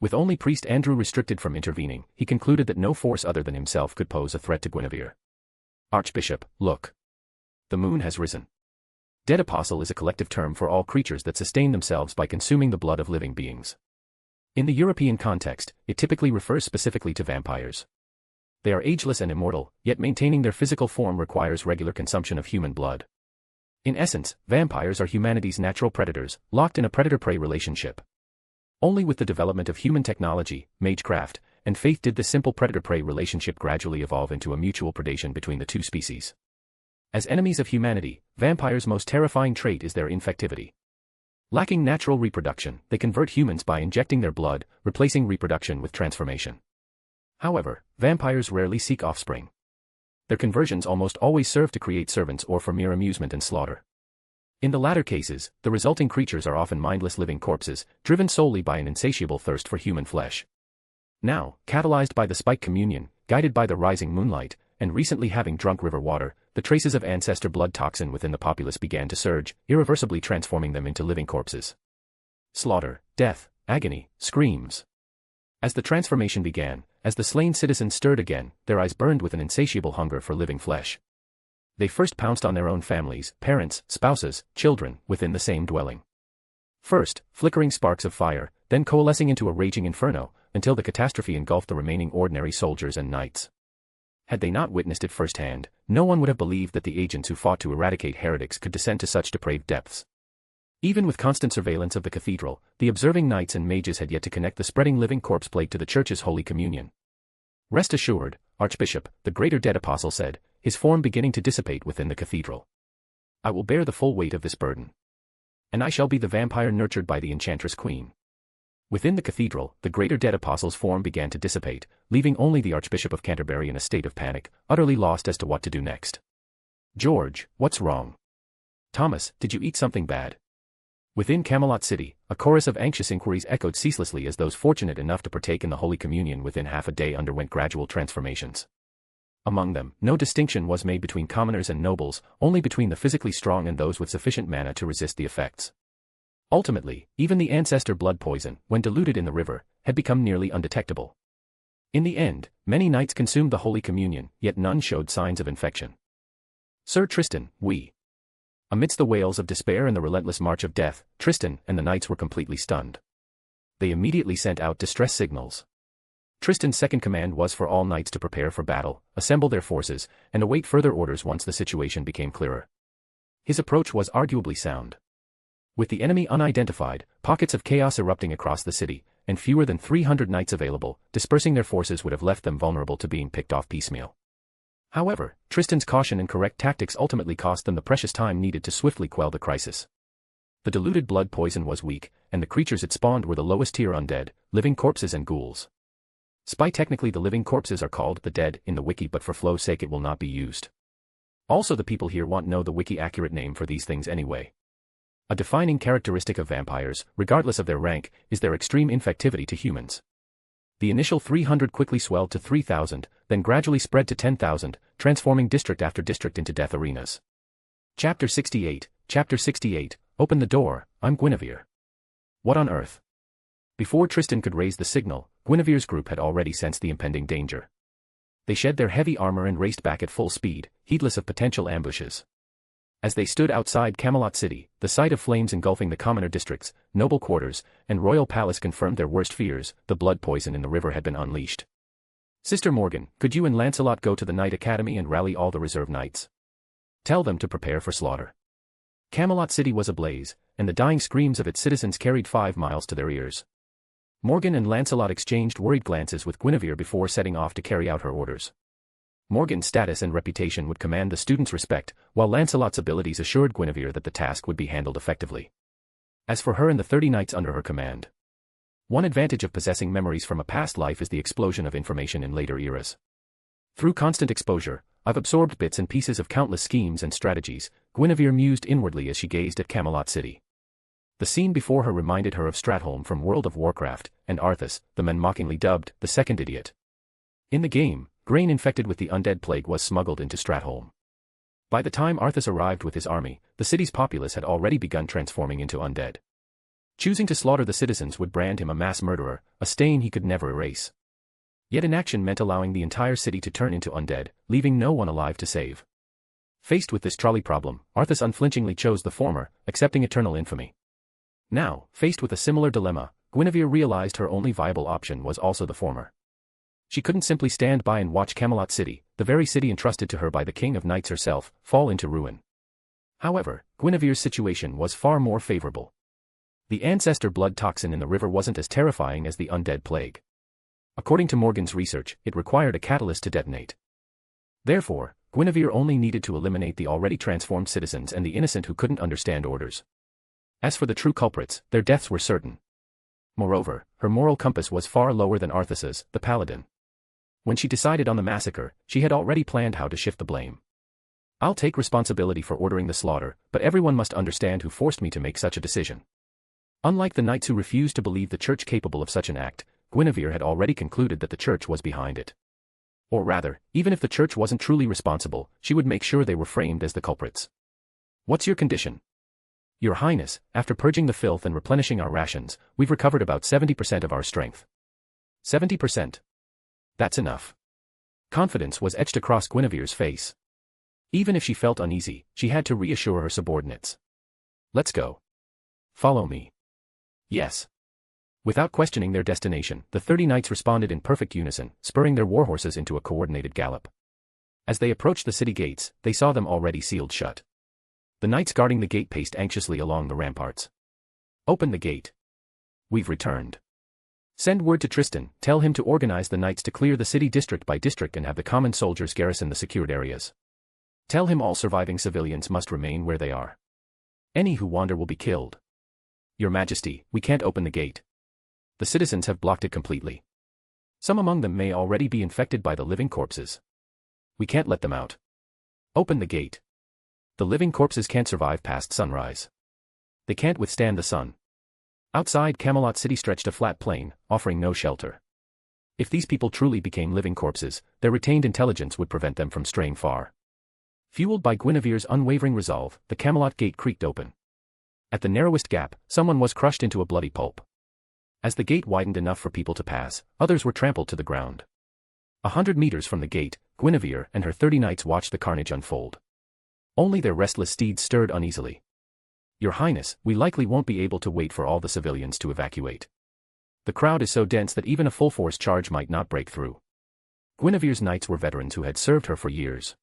With only Priest Andrew restricted from intervening, he concluded that no force other than himself could pose a threat to Guinevere. Archbishop, look. The moon has risen. Dead apostle is a collective term for all creatures that sustain themselves by consuming the blood of living beings. In the European context, it typically refers specifically to vampires. They are ageless and immortal, yet maintaining their physical form requires regular consumption of human blood. In essence, vampires are humanity's natural predators, locked in a predator-prey relationship. Only with the development of human technology, magecraft, and faith did this simple predator-prey relationship gradually evolve into a mutual predation between the two species. As enemies of humanity, vampires' most terrifying trait is their infectivity. Lacking natural reproduction, they convert humans by injecting their blood, replacing reproduction with transformation. However, vampires rarely seek offspring. Their conversions almost always serve to create servants or for mere amusement and slaughter. In the latter cases, the resulting creatures are often mindless living corpses, driven solely by an insatiable thirst for human flesh. Now, catalyzed by the spike communion, guided by the rising moonlight, and recently having drunk river water, the traces of ancestor blood toxin within the populace began to surge, irreversibly transforming them into living corpses. Slaughter, death, agony, screams. As the transformation began, as the slain citizens stirred again, their eyes burned with an insatiable hunger for living flesh. They first pounced on their own families, parents, spouses, children, within the same dwelling. First, flickering sparks of fire, then coalescing into a raging inferno, until the catastrophe engulfed the remaining ordinary soldiers and knights. Had they not witnessed it firsthand, no one would have believed that the agents who fought to eradicate heretics could descend to such depraved depths. Even with constant surveillance of the cathedral, the observing knights and mages had yet to connect the spreading living corpse plague to the church's Holy Communion. "Rest assured, Archbishop," the greater dead apostle said, his form beginning to dissipate within the cathedral. "I will bear the full weight of this burden. And I shall be the vampire nurtured by the enchantress queen." Within the cathedral, the greater dead apostle's form began to dissipate, leaving only the Archbishop of Canterbury in a state of panic, utterly lost as to what to do next. "George, what's wrong? Thomas, did you eat something bad?" Within Camelot City, a chorus of anxious inquiries echoed ceaselessly as those fortunate enough to partake in the Holy Communion within half a day underwent gradual transformations. Among them, no distinction was made between commoners and nobles, only between the physically strong and those with sufficient mana to resist the effects. Ultimately, even the ancestor blood poison, when diluted in the river, had become nearly undetectable. In the end, many knights consumed the Holy Communion, yet none showed signs of infection. "Sir Tristan, we..." Amidst the wails of despair and the relentless march of death, Tristan and the knights were completely stunned. They immediately sent out distress signals. Tristan's second command was for all knights to prepare for battle, assemble their forces, and await further orders once the situation became clearer. His approach was arguably sound. With the enemy unidentified, pockets of chaos erupting across the city, and fewer than 300 knights available, dispersing their forces would have left them vulnerable to being picked off piecemeal. However, Tristan's caution and correct tactics ultimately cost them the precious time needed to swiftly quell the crisis. The diluted blood poison was weak, and the creatures it spawned were the lowest tier undead, living corpses and ghouls. Technically the living corpses are called the dead in the wiki, but for flow's sake it will not be used. Also, the people here won't know the wiki accurate name for these things anyway. A defining characteristic of vampires, regardless of their rank, is their extreme infectivity to humans. The initial 300 quickly swelled to 3,000, then gradually spread to 10,000, transforming district after district into death arenas. Chapter 68, Open the door, I'm Guinevere. What on earth? Before Tristan could raise the signal, Guinevere's group had already sensed the impending danger. They shed their heavy armor and raced back at full speed, heedless of potential ambushes. As they stood outside Camelot City, the sight of flames engulfing the commoner districts, noble quarters, and royal palace confirmed their worst fears. The blood poison in the river had been unleashed. "Sister Morgan, could you and Lancelot go to the Knight Academy and rally all the reserve knights? Tell them to prepare for slaughter." Camelot City was ablaze, and the dying screams of its citizens carried 5 miles to their ears. Morgan and Lancelot exchanged worried glances with Guinevere before setting off to carry out her orders. Morgan's status and reputation would command the students' respect, while Lancelot's abilities assured Guinevere that the task would be handled effectively. As for her and the 30 knights under her command, one advantage of possessing memories from a past life is the explosion of information in later eras. "Through constant exposure, I've absorbed bits and pieces of countless schemes and strategies," Guinevere mused inwardly as she gazed at Camelot City. The scene before her reminded her of Stratholme from World of Warcraft, and Arthas, the men mockingly dubbed the second idiot. In the game, grain infected with the undead plague was smuggled into Stratholme. By the time Arthas arrived with his army, the city's populace had already begun transforming into undead. Choosing to slaughter the citizens would brand him a mass murderer, a stain he could never erase. Yet inaction meant allowing the entire city to turn into undead, leaving no one alive to save. Faced with this trolley problem, Arthas unflinchingly chose the former, accepting eternal infamy. Now, faced with a similar dilemma, Guinevere realized her only viable option was also the former. She couldn't simply stand by and watch Camelot City, the very city entrusted to her by the King of Knights herself, fall into ruin. However, Guinevere's situation was far more favorable. The ancestor blood toxin in the river wasn't as terrifying as the undead plague. According to Morgan's research, it required a catalyst to detonate. Therefore, Guinevere only needed to eliminate the already transformed citizens and the innocent who couldn't understand orders. As for the true culprits, their deaths were certain. Moreover, her moral compass was far lower than Arthas's, the paladin. When she decided on the massacre, she had already planned how to shift the blame. "I'll take responsibility for ordering the slaughter, but everyone must understand who forced me to make such a decision." Unlike the knights who refused to believe the church capable of such an act, Guinevere had already concluded that the church was behind it. Or rather, even if the church wasn't truly responsible, she would make sure they were framed as the culprits. "What's your condition?" "Your Highness, after purging the filth and replenishing our rations, we've recovered about 70% of our strength." 70%. That's enough. Confidence was etched across Guinevere's face. Even if she felt uneasy, she had to reassure her subordinates. "Let's go. Follow me." "Yes." Without questioning their destination, the 30 knights responded in perfect unison, spurring their warhorses into a coordinated gallop. As they approached the city gates, they saw them already sealed shut. The knights guarding the gate paced anxiously along the ramparts. "Open the gate. We've returned. Send word to Tristan, tell him to organize the knights to clear the city district by district and have the common soldiers garrison the secured areas. Tell him all surviving civilians must remain where they are. Any who wander will be killed. Your Majesty, we can't open the gate. The citizens have blocked it completely. Some among them may already be infected by the living corpses. We can't let them out. Open the gate. The living corpses can't survive past sunrise. They can't withstand the sun." Outside Camelot city stretched a flat plain, offering no shelter. If these people truly became living corpses, their retained intelligence would prevent them from straying far. Fueled by Guinevere's unwavering resolve, the Camelot gate creaked open. At the narrowest gap, someone was crushed into a bloody pulp. As the gate widened enough for people to pass, others were trampled to the ground. 100 meters from the gate, Guinevere and her 30 knights watched the carnage unfold. Only their restless steeds stirred uneasily. "Your Highness, we likely won't be able to wait for all the civilians to evacuate. The crowd is so dense that even a full-force charge might not break through." Guinevere's knights were veterans who had served her for years.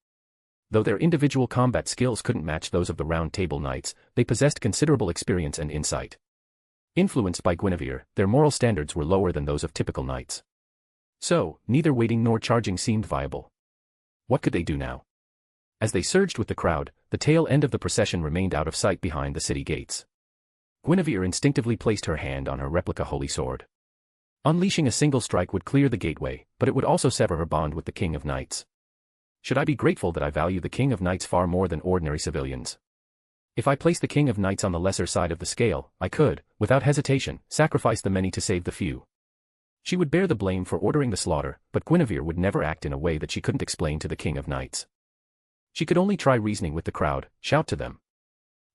Though their individual combat skills couldn't match those of the Round Table Knights, they possessed considerable experience and insight. Influenced by Guinevere, their moral standards were lower than those of typical knights. So, neither waiting nor charging seemed viable. What could they do now? As they surged with the crowd, the tail end of the procession remained out of sight behind the city gates. Guinevere instinctively placed her hand on her replica holy sword. Unleashing a single strike would clear the gateway, but it would also sever her bond with the King of Knights. Should I be grateful that I value the King of Knights far more than ordinary civilians? If I place the King of Knights on the lesser side of the scale, I could, without hesitation, sacrifice the many to save the few. She would bear the blame for ordering the slaughter, but Guinevere would never act in a way that she couldn't explain to the King of Knights. She could only try reasoning with the crowd, shout to them.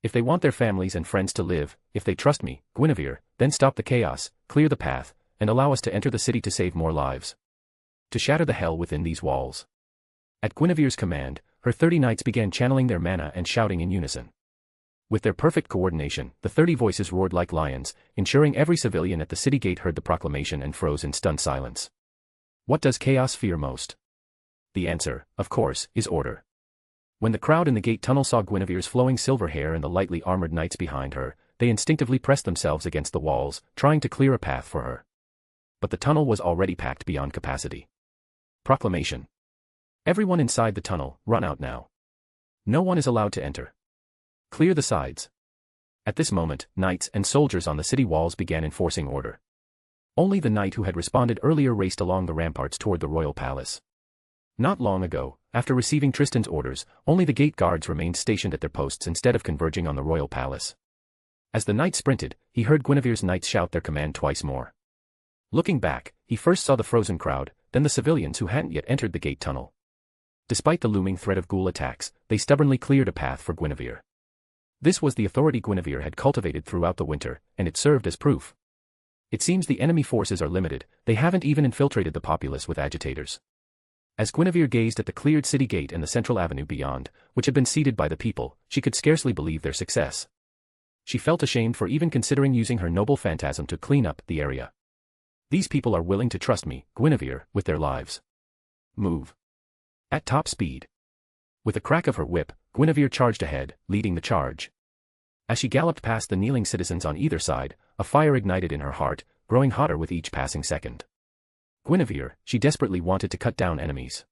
If they want their families and friends to live, if they trust me, Guinevere, then stop the chaos, clear the path, and allow us to enter the city to save more lives. To shatter the hell within these walls. At Guinevere's command, her 30 knights began channeling their mana and shouting in unison. With their perfect coordination, the 30 voices roared like lions, ensuring every civilian at the city gate heard the proclamation and froze in stunned silence. What does chaos fear most? The answer, of course, is order. When the crowd in the gate tunnel saw Guinevere's flowing silver hair and the lightly armored knights behind her, they instinctively pressed themselves against the walls, trying to clear a path for her. But the tunnel was already packed beyond capacity. Proclamation. Everyone inside the tunnel, run out now. No one is allowed to enter. Clear the sides. At this moment, knights and soldiers on the city walls began enforcing order. Only the knight who had responded earlier raced along the ramparts toward the royal palace. Not long ago, after receiving Tristan's orders, only the gate guards remained stationed at their posts instead of converging on the royal palace. As the knight sprinted, he heard Guinevere's knights shout their command twice more. Looking back, he first saw the frozen crowd, then the civilians who hadn't yet entered the gate tunnel. Despite the looming threat of ghoul attacks, they stubbornly cleared a path for Guinevere. This was the authority Guinevere had cultivated throughout the winter, and it served as proof. It seems the enemy forces are limited, they haven't even infiltrated the populace with agitators. As Guinevere gazed at the cleared city gate and the central avenue beyond, which had been ceded by the people, she could scarcely believe their success. She felt ashamed for even considering using her noble phantasm to clean up the area. These people are willing to trust me, Guinevere, with their lives. Move. At top speed. With a crack of her whip, Guinevere charged ahead, leading the charge. As she galloped past the kneeling citizens on either side, a fire ignited in her heart, growing hotter with each passing second. Guinevere, she desperately wanted to cut down enemies.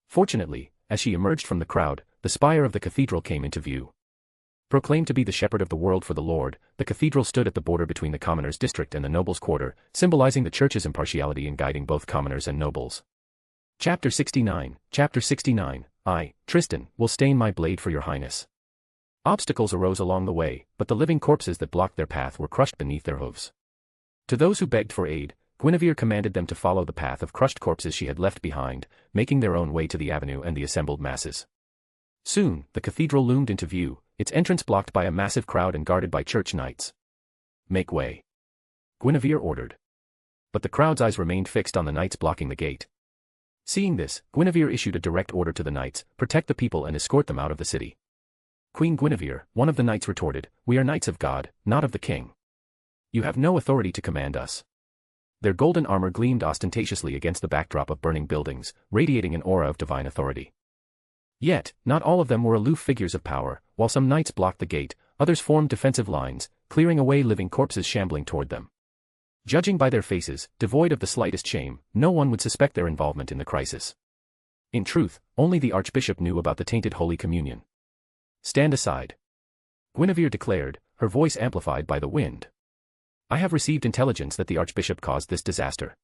Fortunately, as she emerged from the crowd, the spire of the cathedral came into view. Proclaimed to be the shepherd of the world for the Lord, the cathedral stood at the border between the commoners' district and the nobles' quarter, symbolizing the church's impartiality in guiding both commoners and nobles. Chapter 69, Chapter 69, I, Tristan, will stain my blade for your highness. Obstacles arose along the way, but the living corpses that blocked their path were crushed beneath their hooves. To those who begged for aid, Guinevere commanded them to follow the path of crushed corpses she had left behind, making their own way to the avenue and the assembled masses. Soon, the cathedral loomed into view, its entrance blocked by a massive crowd and guarded by church knights. Make way. Guinevere ordered. But the crowd's eyes remained fixed on the knights blocking the gate. Seeing this, Guinevere issued a direct order to the knights, protect the people and escort them out of the city. Queen Guinevere, one of the knights retorted, we are knights of God, not of the king. You have no authority to command us. Their golden armor gleamed ostentatiously against the backdrop of burning buildings, radiating an aura of divine authority. Yet, not all of them were aloof figures of power. While some knights blocked the gate, others formed defensive lines, clearing away living corpses shambling toward them. Judging by their faces, devoid of the slightest shame, no one would suspect their involvement in the crisis. In truth, only the archbishop knew about the tainted Holy Communion. "Stand aside," Guinevere declared, her voice amplified by the wind. "I have received intelligence that the archbishop caused this disaster.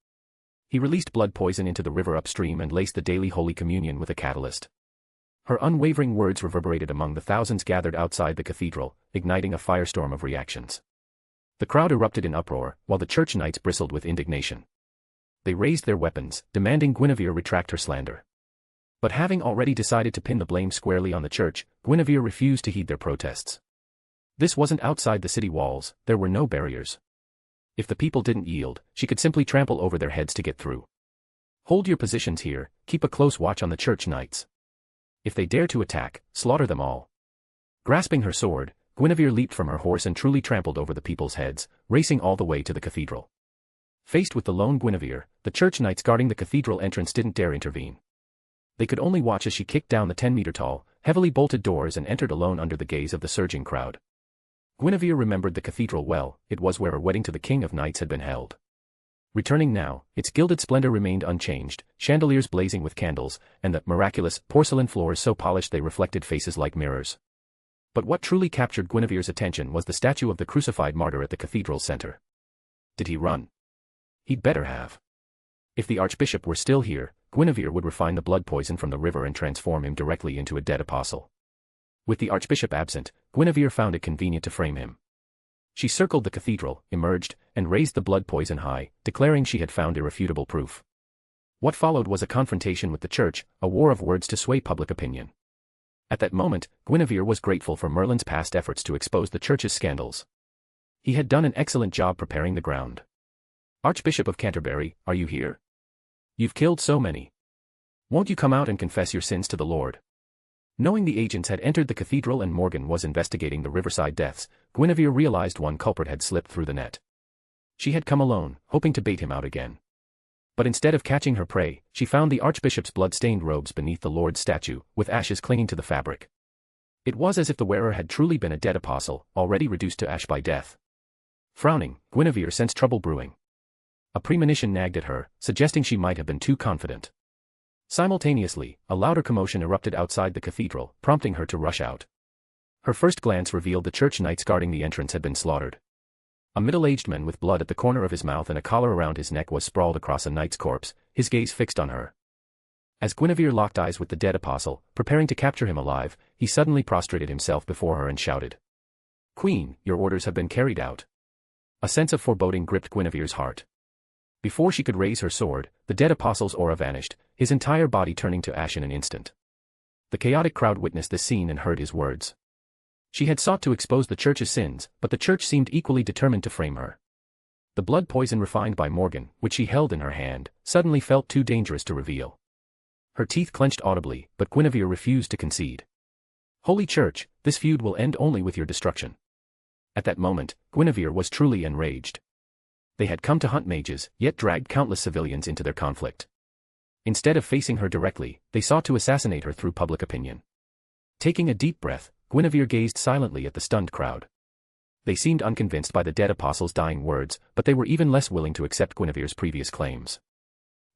He released blood poison into the river upstream and laced the daily Holy Communion with a catalyst." Her unwavering words reverberated among the thousands gathered outside the cathedral, igniting a firestorm of reactions. The crowd erupted in uproar, while the church knights bristled with indignation. They raised their weapons, demanding Guinevere retract her slander. But having already decided to pin the blame squarely on the church, Guinevere refused to heed their protests. This wasn't outside the city walls, there were no barriers. If the people didn't yield, she could simply trample over their heads to get through. "Hold your positions here, keep a close watch on the church knights. If they dare to attack, slaughter them all." Grasping her sword, Guinevere leaped from her horse and truly trampled over the people's heads, racing all the way to the cathedral. Faced with the lone Guinevere, the church knights guarding the cathedral entrance didn't dare intervene. They could only watch as she kicked down the 10-meter-tall, heavily bolted doors and entered alone under the gaze of the surging crowd. Guinevere remembered the cathedral well. It was where her wedding to the King of Knights had been held. Returning now, its gilded splendor remained unchanged, chandeliers blazing with candles, and the miraculous porcelain floors so polished they reflected faces like mirrors. But what truly captured Guinevere's attention was the statue of the crucified martyr at the cathedral's center. Did he run? He'd better have. If the archbishop were still here, Guinevere would refine the blood poison from the river and transform him directly into a dead apostle. With the archbishop absent, Guinevere found it convenient to frame him. She circled the cathedral, emerged, and raised the blood poison high, declaring she had found irrefutable proof. What followed was a confrontation with the church, a war of words to sway public opinion. At that moment, Guinevere was grateful for Merlin's past efforts to expose the church's scandals. He had done an excellent job preparing the ground. "Archbishop of Canterbury, are you here? You've killed so many. Won't you come out and confess your sins to the Lord?" Knowing the agents had entered the cathedral and Morgan was investigating the riverside deaths, Guinevere realized one culprit had slipped through the net. She had come alone, hoping to bait him out again. But instead of catching her prey, she found the archbishop's blood-stained robes beneath the Lord's statue, with ashes clinging to the fabric. It was as if the wearer had truly been a dead apostle, already reduced to ash by death. Frowning, Guinevere sensed trouble brewing. A premonition nagged at her, suggesting she might have been too confident. Simultaneously, a louder commotion erupted outside the cathedral, prompting her to rush out. Her first glance revealed the church knights guarding the entrance had been slaughtered. A middle-aged man with blood at the corner of his mouth and a collar around his neck was sprawled across a knight's corpse, his gaze fixed on her. As Guinevere locked eyes with the dead apostle, preparing to capture him alive, he suddenly prostrated himself before her and shouted, "Queen, your orders have been carried out." A sense of foreboding gripped Guinevere's heart. Before she could raise her sword, the dead apostle's aura vanished, his entire body turning to ash in an instant. The chaotic crowd witnessed this scene and heard his words. She had sought to expose the church's sins, but the church seemed equally determined to frame her. The blood poison refined by Morgan, which she held in her hand, suddenly felt too dangerous to reveal. Her teeth clenched audibly, but Guinevere refused to concede. "Holy Church, this feud will end only with your destruction." At that moment, Guinevere was truly enraged. They had come to hunt mages, yet dragged countless civilians into their conflict. Instead of facing her directly, they sought to assassinate her through public opinion. Taking a deep breath, Guinevere gazed silently at the stunned crowd. They seemed unconvinced by the dead apostle's dying words, but they were even less willing to accept Guinevere's previous claims.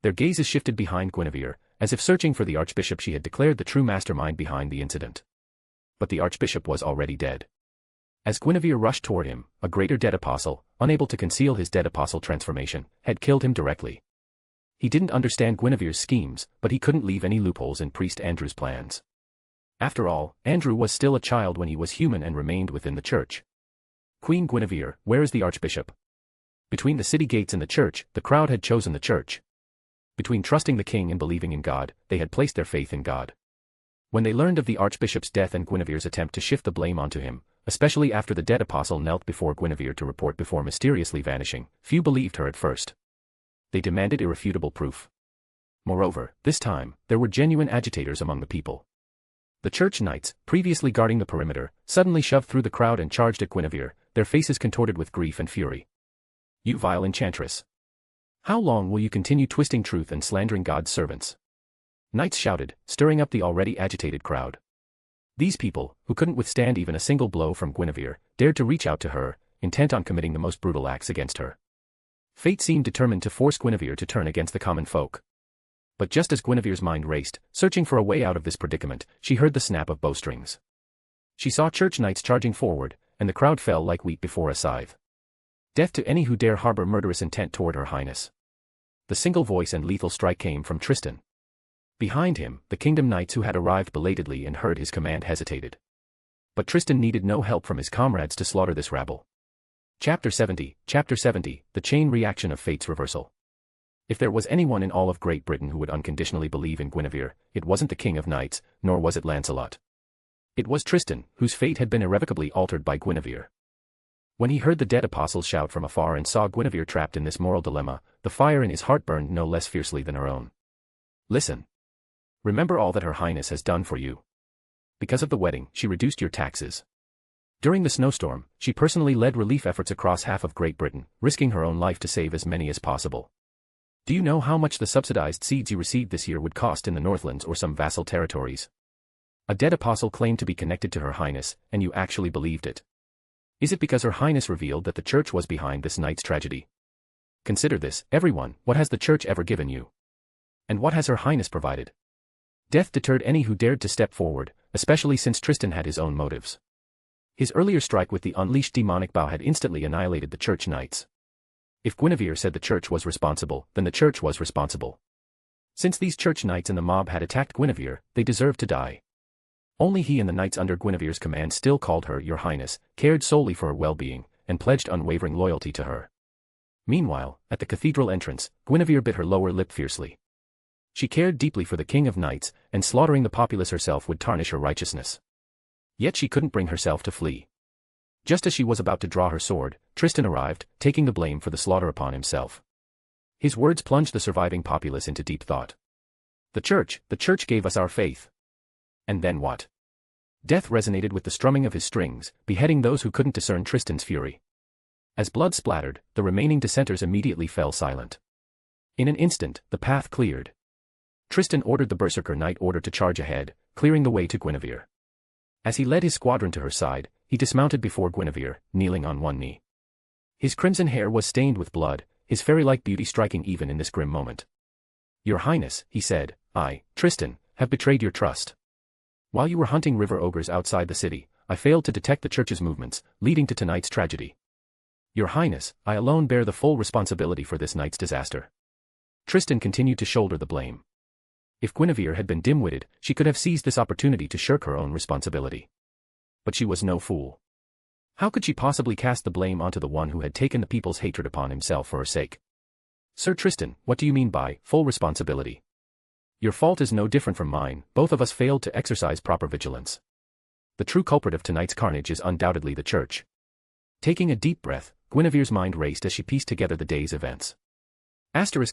Their gazes shifted behind Guinevere, as if searching for the archbishop she had declared the true mastermind behind the incident. But the archbishop was already dead. As Guinevere rushed toward him, a greater dead apostle, unable to conceal his dead apostle transformation, had killed him directly. He didn't understand Guinevere's schemes, but he couldn't leave any loopholes in Priest Andrew's plans. After all, Andrew was still a child when he was human and remained within the church. "Queen Guinevere, where is the archbishop?" Between the city gates and the church, the crowd had chosen the church. Between trusting the king and believing in God, they had placed their faith in God. When they learned of the archbishop's death and Guinevere's attempt to shift the blame onto him, especially after the dead apostle knelt before Guinevere to report before mysteriously vanishing, few believed her at first. They demanded irrefutable proof. Moreover, this time, there were genuine agitators among the people. The church knights, previously guarding the perimeter, suddenly shoved through the crowd and charged at Guinevere, their faces contorted with grief and fury. You vile enchantress. How long will you continue twisting truth and slandering God's servants? Knights shouted, stirring up the already agitated crowd. These people, who couldn't withstand even a single blow from Guinevere, dared to reach out to her, intent on committing the most brutal acts against her. Fate seemed determined to force Guinevere to turn against the common folk. But just as Guinevere's mind raced, searching for a way out of this predicament, she heard the snap of bowstrings. She saw church knights charging forward, and the crowd fell like wheat before a scythe. Death to any who dare harbor murderous intent toward her highness. The single voice and lethal strike came from Tristan. Behind him, the kingdom knights who had arrived belatedly and heard his command hesitated. But Tristan needed no help from his comrades to slaughter this rabble. Chapter 70, the chain reaction of fate's reversal. If there was anyone in all of Great Britain who would unconditionally believe in Guinevere, it wasn't the King of Knights, nor was it Lancelot. It was Tristan, whose fate had been irrevocably altered by Guinevere. When he heard the dead apostles shout from afar and saw Guinevere trapped in this moral dilemma, the fire in his heart burned no less fiercely than her own. Listen. Remember all that her highness has done for you. Because of the wedding, she reduced your taxes. During the snowstorm, she personally led relief efforts across half of Great Britain, risking her own life to save as many as possible. Do you know how much the subsidized seeds you received this year would cost in the Northlands or some vassal territories? A dead apostle claimed to be connected to her highness, and you actually believed it. Is it because her highness revealed that the church was behind this night's tragedy? Consider this, everyone, what has the church ever given you? And what has her highness provided? Death deterred any who dared to step forward, especially since Tristan had his own motives. His earlier strike with the unleashed demonic bow had instantly annihilated the church knights. If Guinevere said the church was responsible, then the church was responsible. Since these church knights and the mob had attacked Guinevere, they deserved to die. Only he and the knights under Guinevere's command still called her Your Highness, cared solely for her well-being, and pledged unwavering loyalty to her. Meanwhile, at the cathedral entrance, Guinevere bit her lower lip fiercely. She cared deeply for the King of Knights, and slaughtering the populace herself would tarnish her righteousness. Yet she couldn't bring herself to flee. Just as she was about to draw her sword, Tristan arrived, taking the blame for the slaughter upon himself. His words plunged the surviving populace into deep thought. The church gave us our faith. And then what? Death resonated with the strumming of his strings, beheading those who couldn't discern Tristan's fury. As blood splattered, the remaining dissenters immediately fell silent. In an instant, the path cleared. Tristan ordered the berserker knight order to charge ahead, clearing the way to Guinevere. As he led his squadron to her side, he dismounted before Guinevere, kneeling on one knee. His crimson hair was stained with blood, his fairy-like beauty striking even in this grim moment. Your Highness, he said, I, Tristan, have betrayed your trust. While you were hunting river ogres outside the city, I failed to detect the church's movements, leading to tonight's tragedy. Your Highness, I alone bear the full responsibility for this night's disaster. Tristan continued to shoulder the blame. If Guinevere had been dim-witted, she could have seized this opportunity to shirk her own responsibility. But she was no fool. How could she possibly cast the blame onto the one who had taken the people's hatred upon himself for her sake? Sir Tristan, what do you mean by full responsibility? Your fault is no different from mine, both of us failed to exercise proper vigilance. The true culprit of tonight's carnage is undoubtedly the church. Taking a deep breath, Guinevere's mind raced as she pieced together the day's events.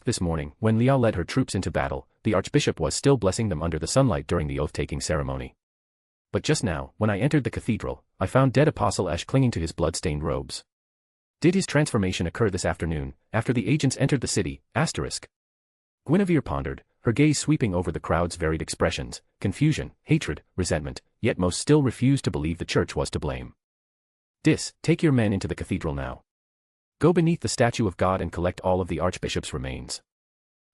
This morning, when Leah led her troops into battle, the archbishop was still blessing them under the sunlight during the oath-taking ceremony. But just now, when I entered the cathedral, I found dead Apostle Ash clinging to his blood-stained robes. Did his transformation occur this afternoon, after the agents entered the city? Guinevere pondered, her gaze sweeping over the crowd's varied expressions, confusion, hatred, resentment, yet most still refused to believe the church was to blame. Take your men into the cathedral now. Go beneath the statue of God and collect all of the archbishop's remains.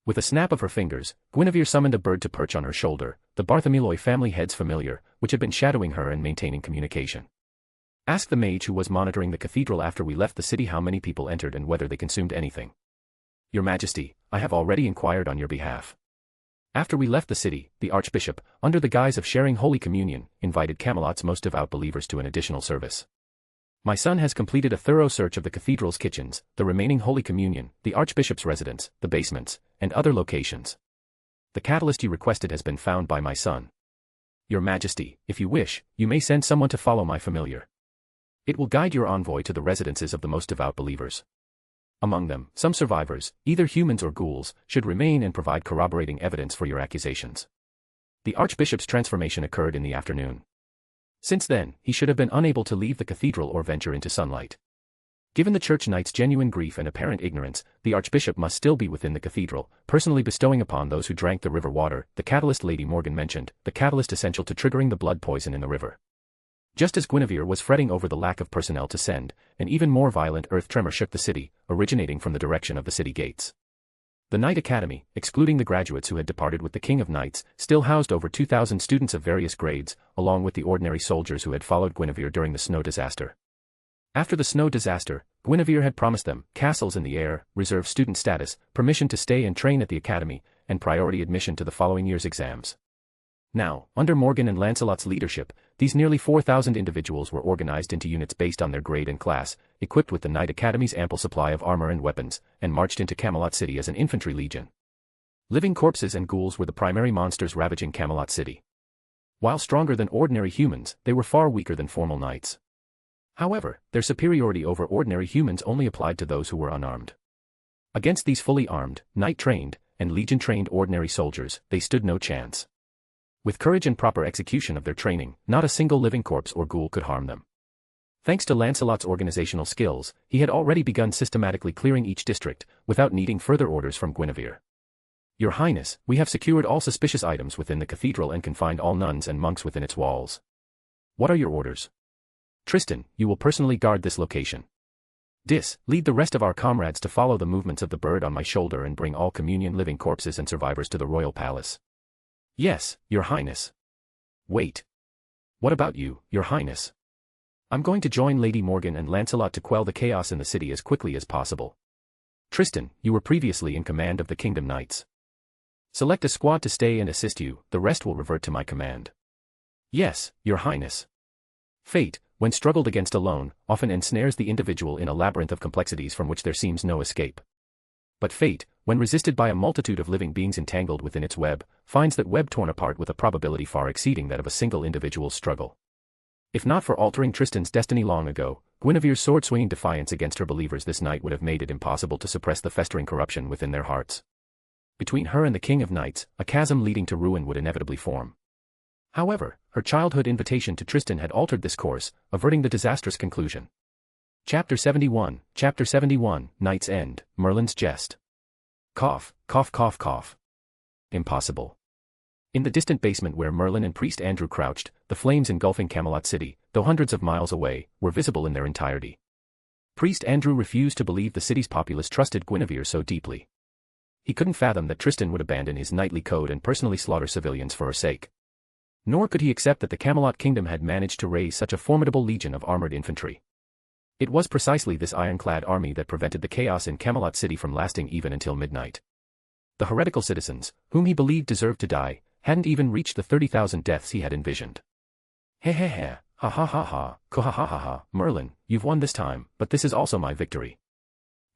With a snap of her fingers, Guinevere summoned a bird to perch on her shoulder, the Bartholomew family head's familiar, which had been shadowing her and maintaining communication. Ask the mage who was monitoring the cathedral after we left the city how many people entered and whether they consumed anything. Your Majesty, I have already inquired on your behalf. After we left the city, the archbishop, under the guise of sharing Holy Communion, invited Camelot's most devout believers to an additional service. My son has completed a thorough search of the cathedral's kitchens, the remaining Holy Communion, the archbishop's residence, the basements, and other locations. The catalyst you requested has been found by my son. Your Majesty, if you wish, you may send someone to follow my familiar. It will guide your envoy to the residences of the most devout believers. Among them, some survivors, either humans or ghouls, should remain and provide corroborating evidence for your accusations. The archbishop's transformation occurred in the afternoon. Since then, he should have been unable to leave the cathedral or venture into sunlight. Given the church knight's genuine grief and apparent ignorance, the archbishop must still be within the cathedral, personally bestowing upon those who drank the river water the catalyst Lady Morgan mentioned, the catalyst essential to triggering the blood poison in the river. Just as Guinevere was fretting over the lack of personnel to send, an even more violent earth tremor shook the city, originating from the direction of the city gates. The Knight Academy, excluding the graduates who had departed with the King of Knights, still housed over 2,000 students of various grades, along with the ordinary soldiers who had followed Guinevere during the snow disaster. After the snow disaster, Guinevere had promised them castles in the air, reserved student status, permission to stay and train at the academy, and priority admission to the following year's exams. Now, under Morgan and Lancelot's leadership, these nearly 4,000 individuals were organized into units based on their grade and class, equipped with the Knight Academy's ample supply of armor and weapons, and marched into Camelot City as an infantry legion. Living corpses and ghouls were the primary monsters ravaging Camelot City. While stronger than ordinary humans, they were far weaker than formal knights. However, their superiority over ordinary humans only applied to those who were unarmed. Against these fully armed, knight-trained, and legion-trained ordinary soldiers, they stood no chance. With courage and proper execution of their training, not a single living corpse or ghoul could harm them. Thanks to Lancelot's organizational skills, he had already begun systematically clearing each district, without needing further orders from Guinevere. Your Highness, we have secured all suspicious items within the cathedral and confined all nuns and monks within its walls. What are your orders? Tristan, you will personally guard this location. Dis, lead the rest of our comrades to follow the movements of the bird on my shoulder and bring all communion living corpses and survivors to the royal palace. Yes, Your Highness. Wait. What about you, Your Highness? I'm going to join Lady Morgan and Lancelot to quell the chaos in the city as quickly as possible. Tristan, you were previously in command of the Kingdom Knights. Select a squad to stay and assist you, the rest will revert to my command. Yes, Your Highness. Fate, when struggled against alone, often ensnares the individual in a labyrinth of complexities from which there seems no escape. But fate, when resisted by a multitude of living beings entangled within its web, finds that web torn apart with a probability far exceeding that of a single individual's struggle. If not for altering Tristan's destiny long ago, Guinevere's sword-swinging defiance against her believers this night would have made it impossible to suppress the festering corruption within their hearts. Between her and the King of Knights, a chasm leading to ruin would inevitably form. However, her childhood invitation to Tristan had altered this course, averting the disastrous conclusion. Chapter 71, Night's End, Merlin's Jest. Cough, cough, cough, cough. Impossible. In the distant basement where Merlin and Priest Andrew crouched, the flames engulfing Camelot City, though hundreds of miles away, were visible in their entirety. Priest Andrew refused to believe the city's populace trusted Guinevere so deeply. He couldn't fathom that Tristan would abandon his knightly code and personally slaughter civilians for her sake. Nor could he accept that the Camelot kingdom had managed to raise such a formidable legion of armored infantry. It was precisely this ironclad army that prevented the chaos in Camelot City from lasting even until midnight. The heretical citizens, whom he believed deserved to die, hadn't even reached the 30,000 deaths he had envisioned. He, ha ha ha ha, ko ha ha ha ha, Merlin, you've won this time, but this is also my victory.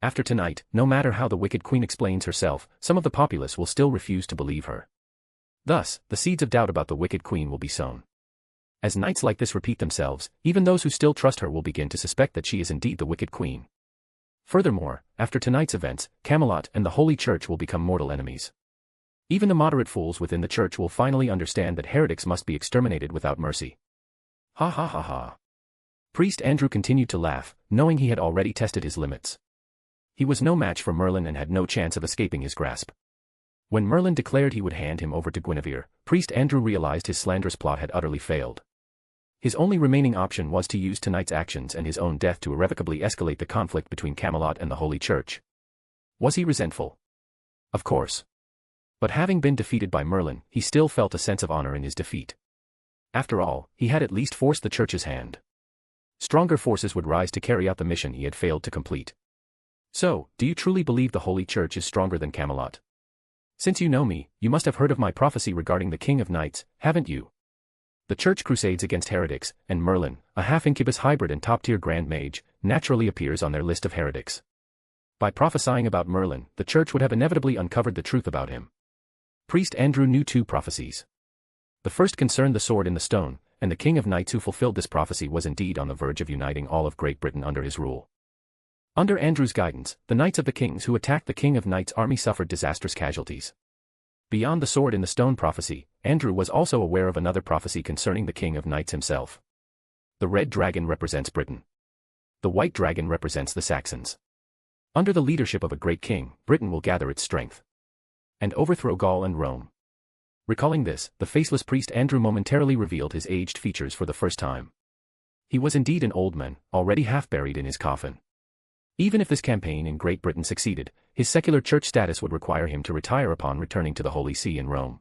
After tonight, no matter how the wicked queen explains herself, some of the populace will still refuse to believe her. Thus, the seeds of doubt about the wicked queen will be sown. As nights like this repeat themselves, even those who still trust her will begin to suspect that she is indeed the wicked queen. Furthermore, after tonight's events, Camelot and the Holy Church will become mortal enemies. Even the moderate fools within the church will finally understand that heretics must be exterminated without mercy. Ha ha ha ha. Priest Andrew continued to laugh, knowing he had already tested his limits. He was no match for Merlin and had no chance of escaping his grasp. When Merlin declared he would hand him over to Guinevere, Priest Andrew realized his slanderous plot had utterly failed. His only remaining option was to use tonight's actions and his own death to irrevocably escalate the conflict between Camelot and the Holy Church. Was he resentful? Of course. But having been defeated by Merlin, he still felt a sense of honor in his defeat. After all, he had at least forced the Church's hand. Stronger forces would rise to carry out the mission he had failed to complete. So, do you truly believe the Holy Church is stronger than Camelot? Since you know me, you must have heard of my prophecy regarding the King of Knights, haven't you? The Church crusades against heretics, and Merlin, a half-incubus hybrid and top-tier Grand Mage, naturally appears on their list of heretics. By prophesying about Merlin, the Church would have inevitably uncovered the truth about him. Priest Andrew knew two prophecies. The first concerned the sword in the stone, and the King of Knights who fulfilled this prophecy was indeed on the verge of uniting all of Great Britain under his rule. Under Andrew's guidance, the Knights of the Kings who attacked the King of Knights' army suffered disastrous casualties. Beyond the sword in the stone prophecy, Andrew was also aware of another prophecy concerning the King of Knights himself. The Red Dragon represents Britain. The white dragon represents the Saxons. Under the leadership of a great king, Britain will gather its strength and overthrow Gaul and Rome. Recalling this, the faceless priest Andrew momentarily revealed his aged features for the first time. He was indeed an old man, already half buried in his coffin. Even if this campaign in Great Britain succeeded, his secular church status would require him to retire upon returning to the Holy See in Rome.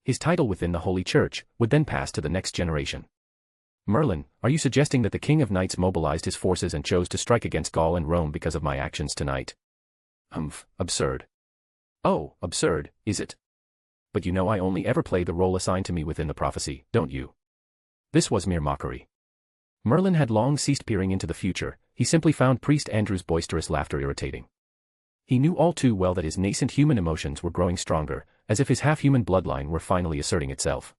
His title within the Holy Church would then pass to the next generation. Merlin, are you suggesting that the King of Knights mobilized his forces and chose to strike against Gaul and Rome because of my actions tonight? Absurd. Oh, absurd, is it? But you know I only ever play the role assigned to me within the prophecy, don't you? This was mere mockery. Merlin had long ceased peering into the future, he simply found Priest Andrew's boisterous laughter irritating. He knew all too well that his nascent human emotions were growing stronger, as if his half-human bloodline were finally asserting itself.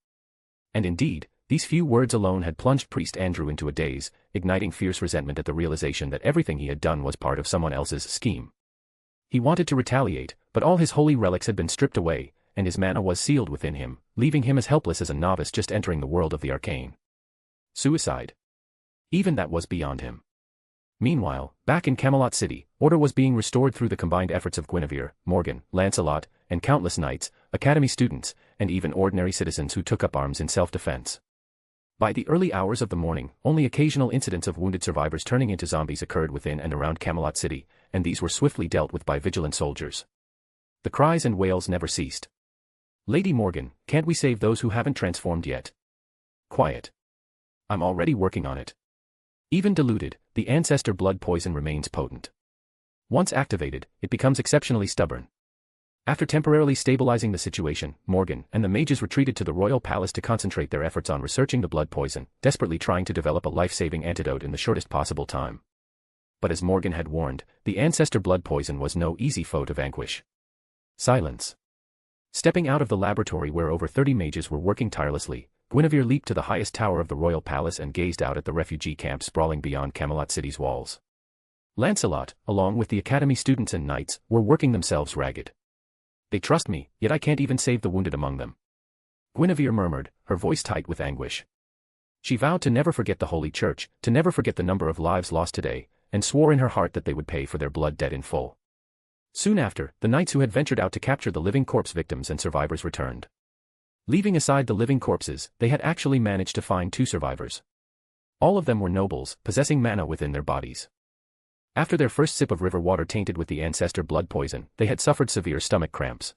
And indeed, these few words alone had plunged Priest Andrew into a daze, igniting fierce resentment at the realization that everything he had done was part of someone else's scheme. He wanted to retaliate, but all his holy relics had been stripped away, and his mana was sealed within him, leaving him as helpless as a novice just entering the world of the arcane. Suicide. Even that was beyond him. Meanwhile, back in Camelot City, order was being restored through the combined efforts of Guinevere, Morgan, Lancelot, and countless knights, academy students, and even ordinary citizens who took up arms in self-defense. By the early hours of the morning, only occasional incidents of wounded survivors turning into zombies occurred within and around Camelot City, and these were swiftly dealt with by vigilant soldiers. The cries and wails never ceased. Lady Morgan, can't we save those who haven't transformed yet? Quiet. I'm already working on it. Even diluted, the ancestor blood poison remains potent. Once activated, it becomes exceptionally stubborn. After temporarily stabilizing the situation, Morgan and the mages retreated to the royal palace to concentrate their efforts on researching the blood poison, desperately trying to develop a life-saving antidote in the shortest possible time. But as Morgan had warned, the ancestor blood poison was no easy foe to vanquish. Silence. Stepping out of the laboratory where over 30 mages were working tirelessly, Guinevere leaped to the highest tower of the royal palace and gazed out at the refugee camp sprawling beyond Camelot City's walls. Lancelot, along with the academy students and knights, were working themselves ragged. They trust me, yet I can't even save the wounded among them. Guinevere murmured, her voice tight with anguish. She vowed to never forget the Holy Church, to never forget the number of lives lost today, and swore in her heart that they would pay for their blood debt in full. Soon after, the knights who had ventured out to capture the living corpse victims and survivors returned. Leaving aside the living corpses, they had actually managed to find 2 survivors. All of them were nobles, possessing mana within their bodies. After their first sip of river water tainted with the ancestor blood poison, they had suffered severe stomach cramps.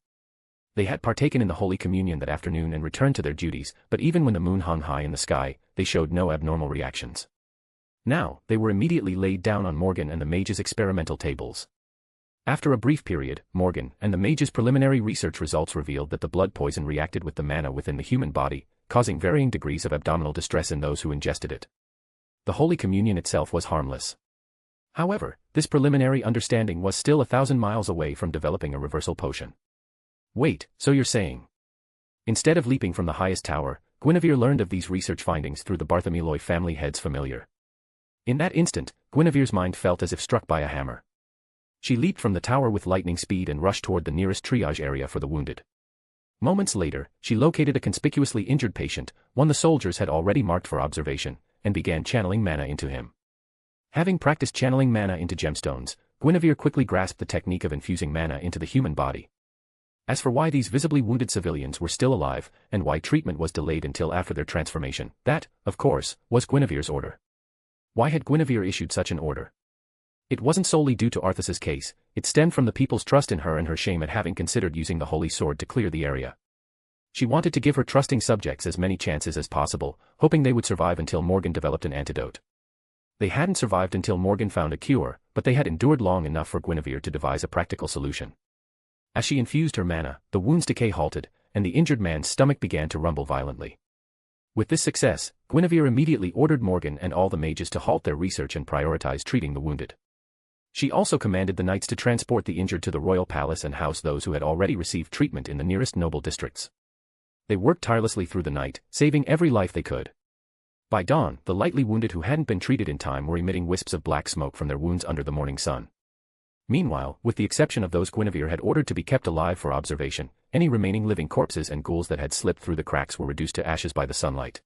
They had partaken in the Holy Communion that afternoon and returned to their duties, but even when the moon hung high in the sky, they showed no abnormal reactions. Now, they were immediately laid down on Morgan and the mages' experimental tables. After a brief period, Morgan and the mages' preliminary research results revealed that the blood poison reacted with the mana within the human body, causing varying degrees of abdominal distress in those who ingested it. The Holy Communion itself was harmless. However, this preliminary understanding was still 1,000 miles away from developing a reversal potion. Wait, so you're saying? Instead of leaping from the highest tower, Guinevere learned of these research findings through the Bartholomew family head's familiar. In that instant, Guinevere's mind felt as if struck by a hammer. She leaped from the tower with lightning speed and rushed toward the nearest triage area for the wounded. Moments later, she located a conspicuously injured patient, one the soldiers had already marked for observation, and began channeling mana into him. Having practiced channeling mana into gemstones, Guinevere quickly grasped the technique of infusing mana into the human body. As for why these visibly wounded civilians were still alive, and why treatment was delayed until after their transformation, that, of course, was Guinevere's order. Why had Guinevere issued such an order? It wasn't solely due to Arthas's case, it stemmed from the people's trust in her and her shame at having considered using the holy sword to clear the area. She wanted to give her trusting subjects as many chances as possible, hoping they would survive until Morgan developed an antidote. They hadn't survived until Morgan found a cure, but they had endured long enough for Guinevere to devise a practical solution. As she infused her mana, the wound's decay halted, and the injured man's stomach began to rumble violently. With this success, Guinevere immediately ordered Morgan and all the mages to halt their research and prioritize treating the wounded. She also commanded the knights to transport the injured to the royal palace and house those who had already received treatment in the nearest noble districts. They worked tirelessly through the night, saving every life they could. By dawn, the lightly wounded who hadn't been treated in time were emitting wisps of black smoke from their wounds under the morning sun. Meanwhile, with the exception of those Guinevere had ordered to be kept alive for observation, any remaining living corpses and ghouls that had slipped through the cracks were reduced to ashes by the sunlight.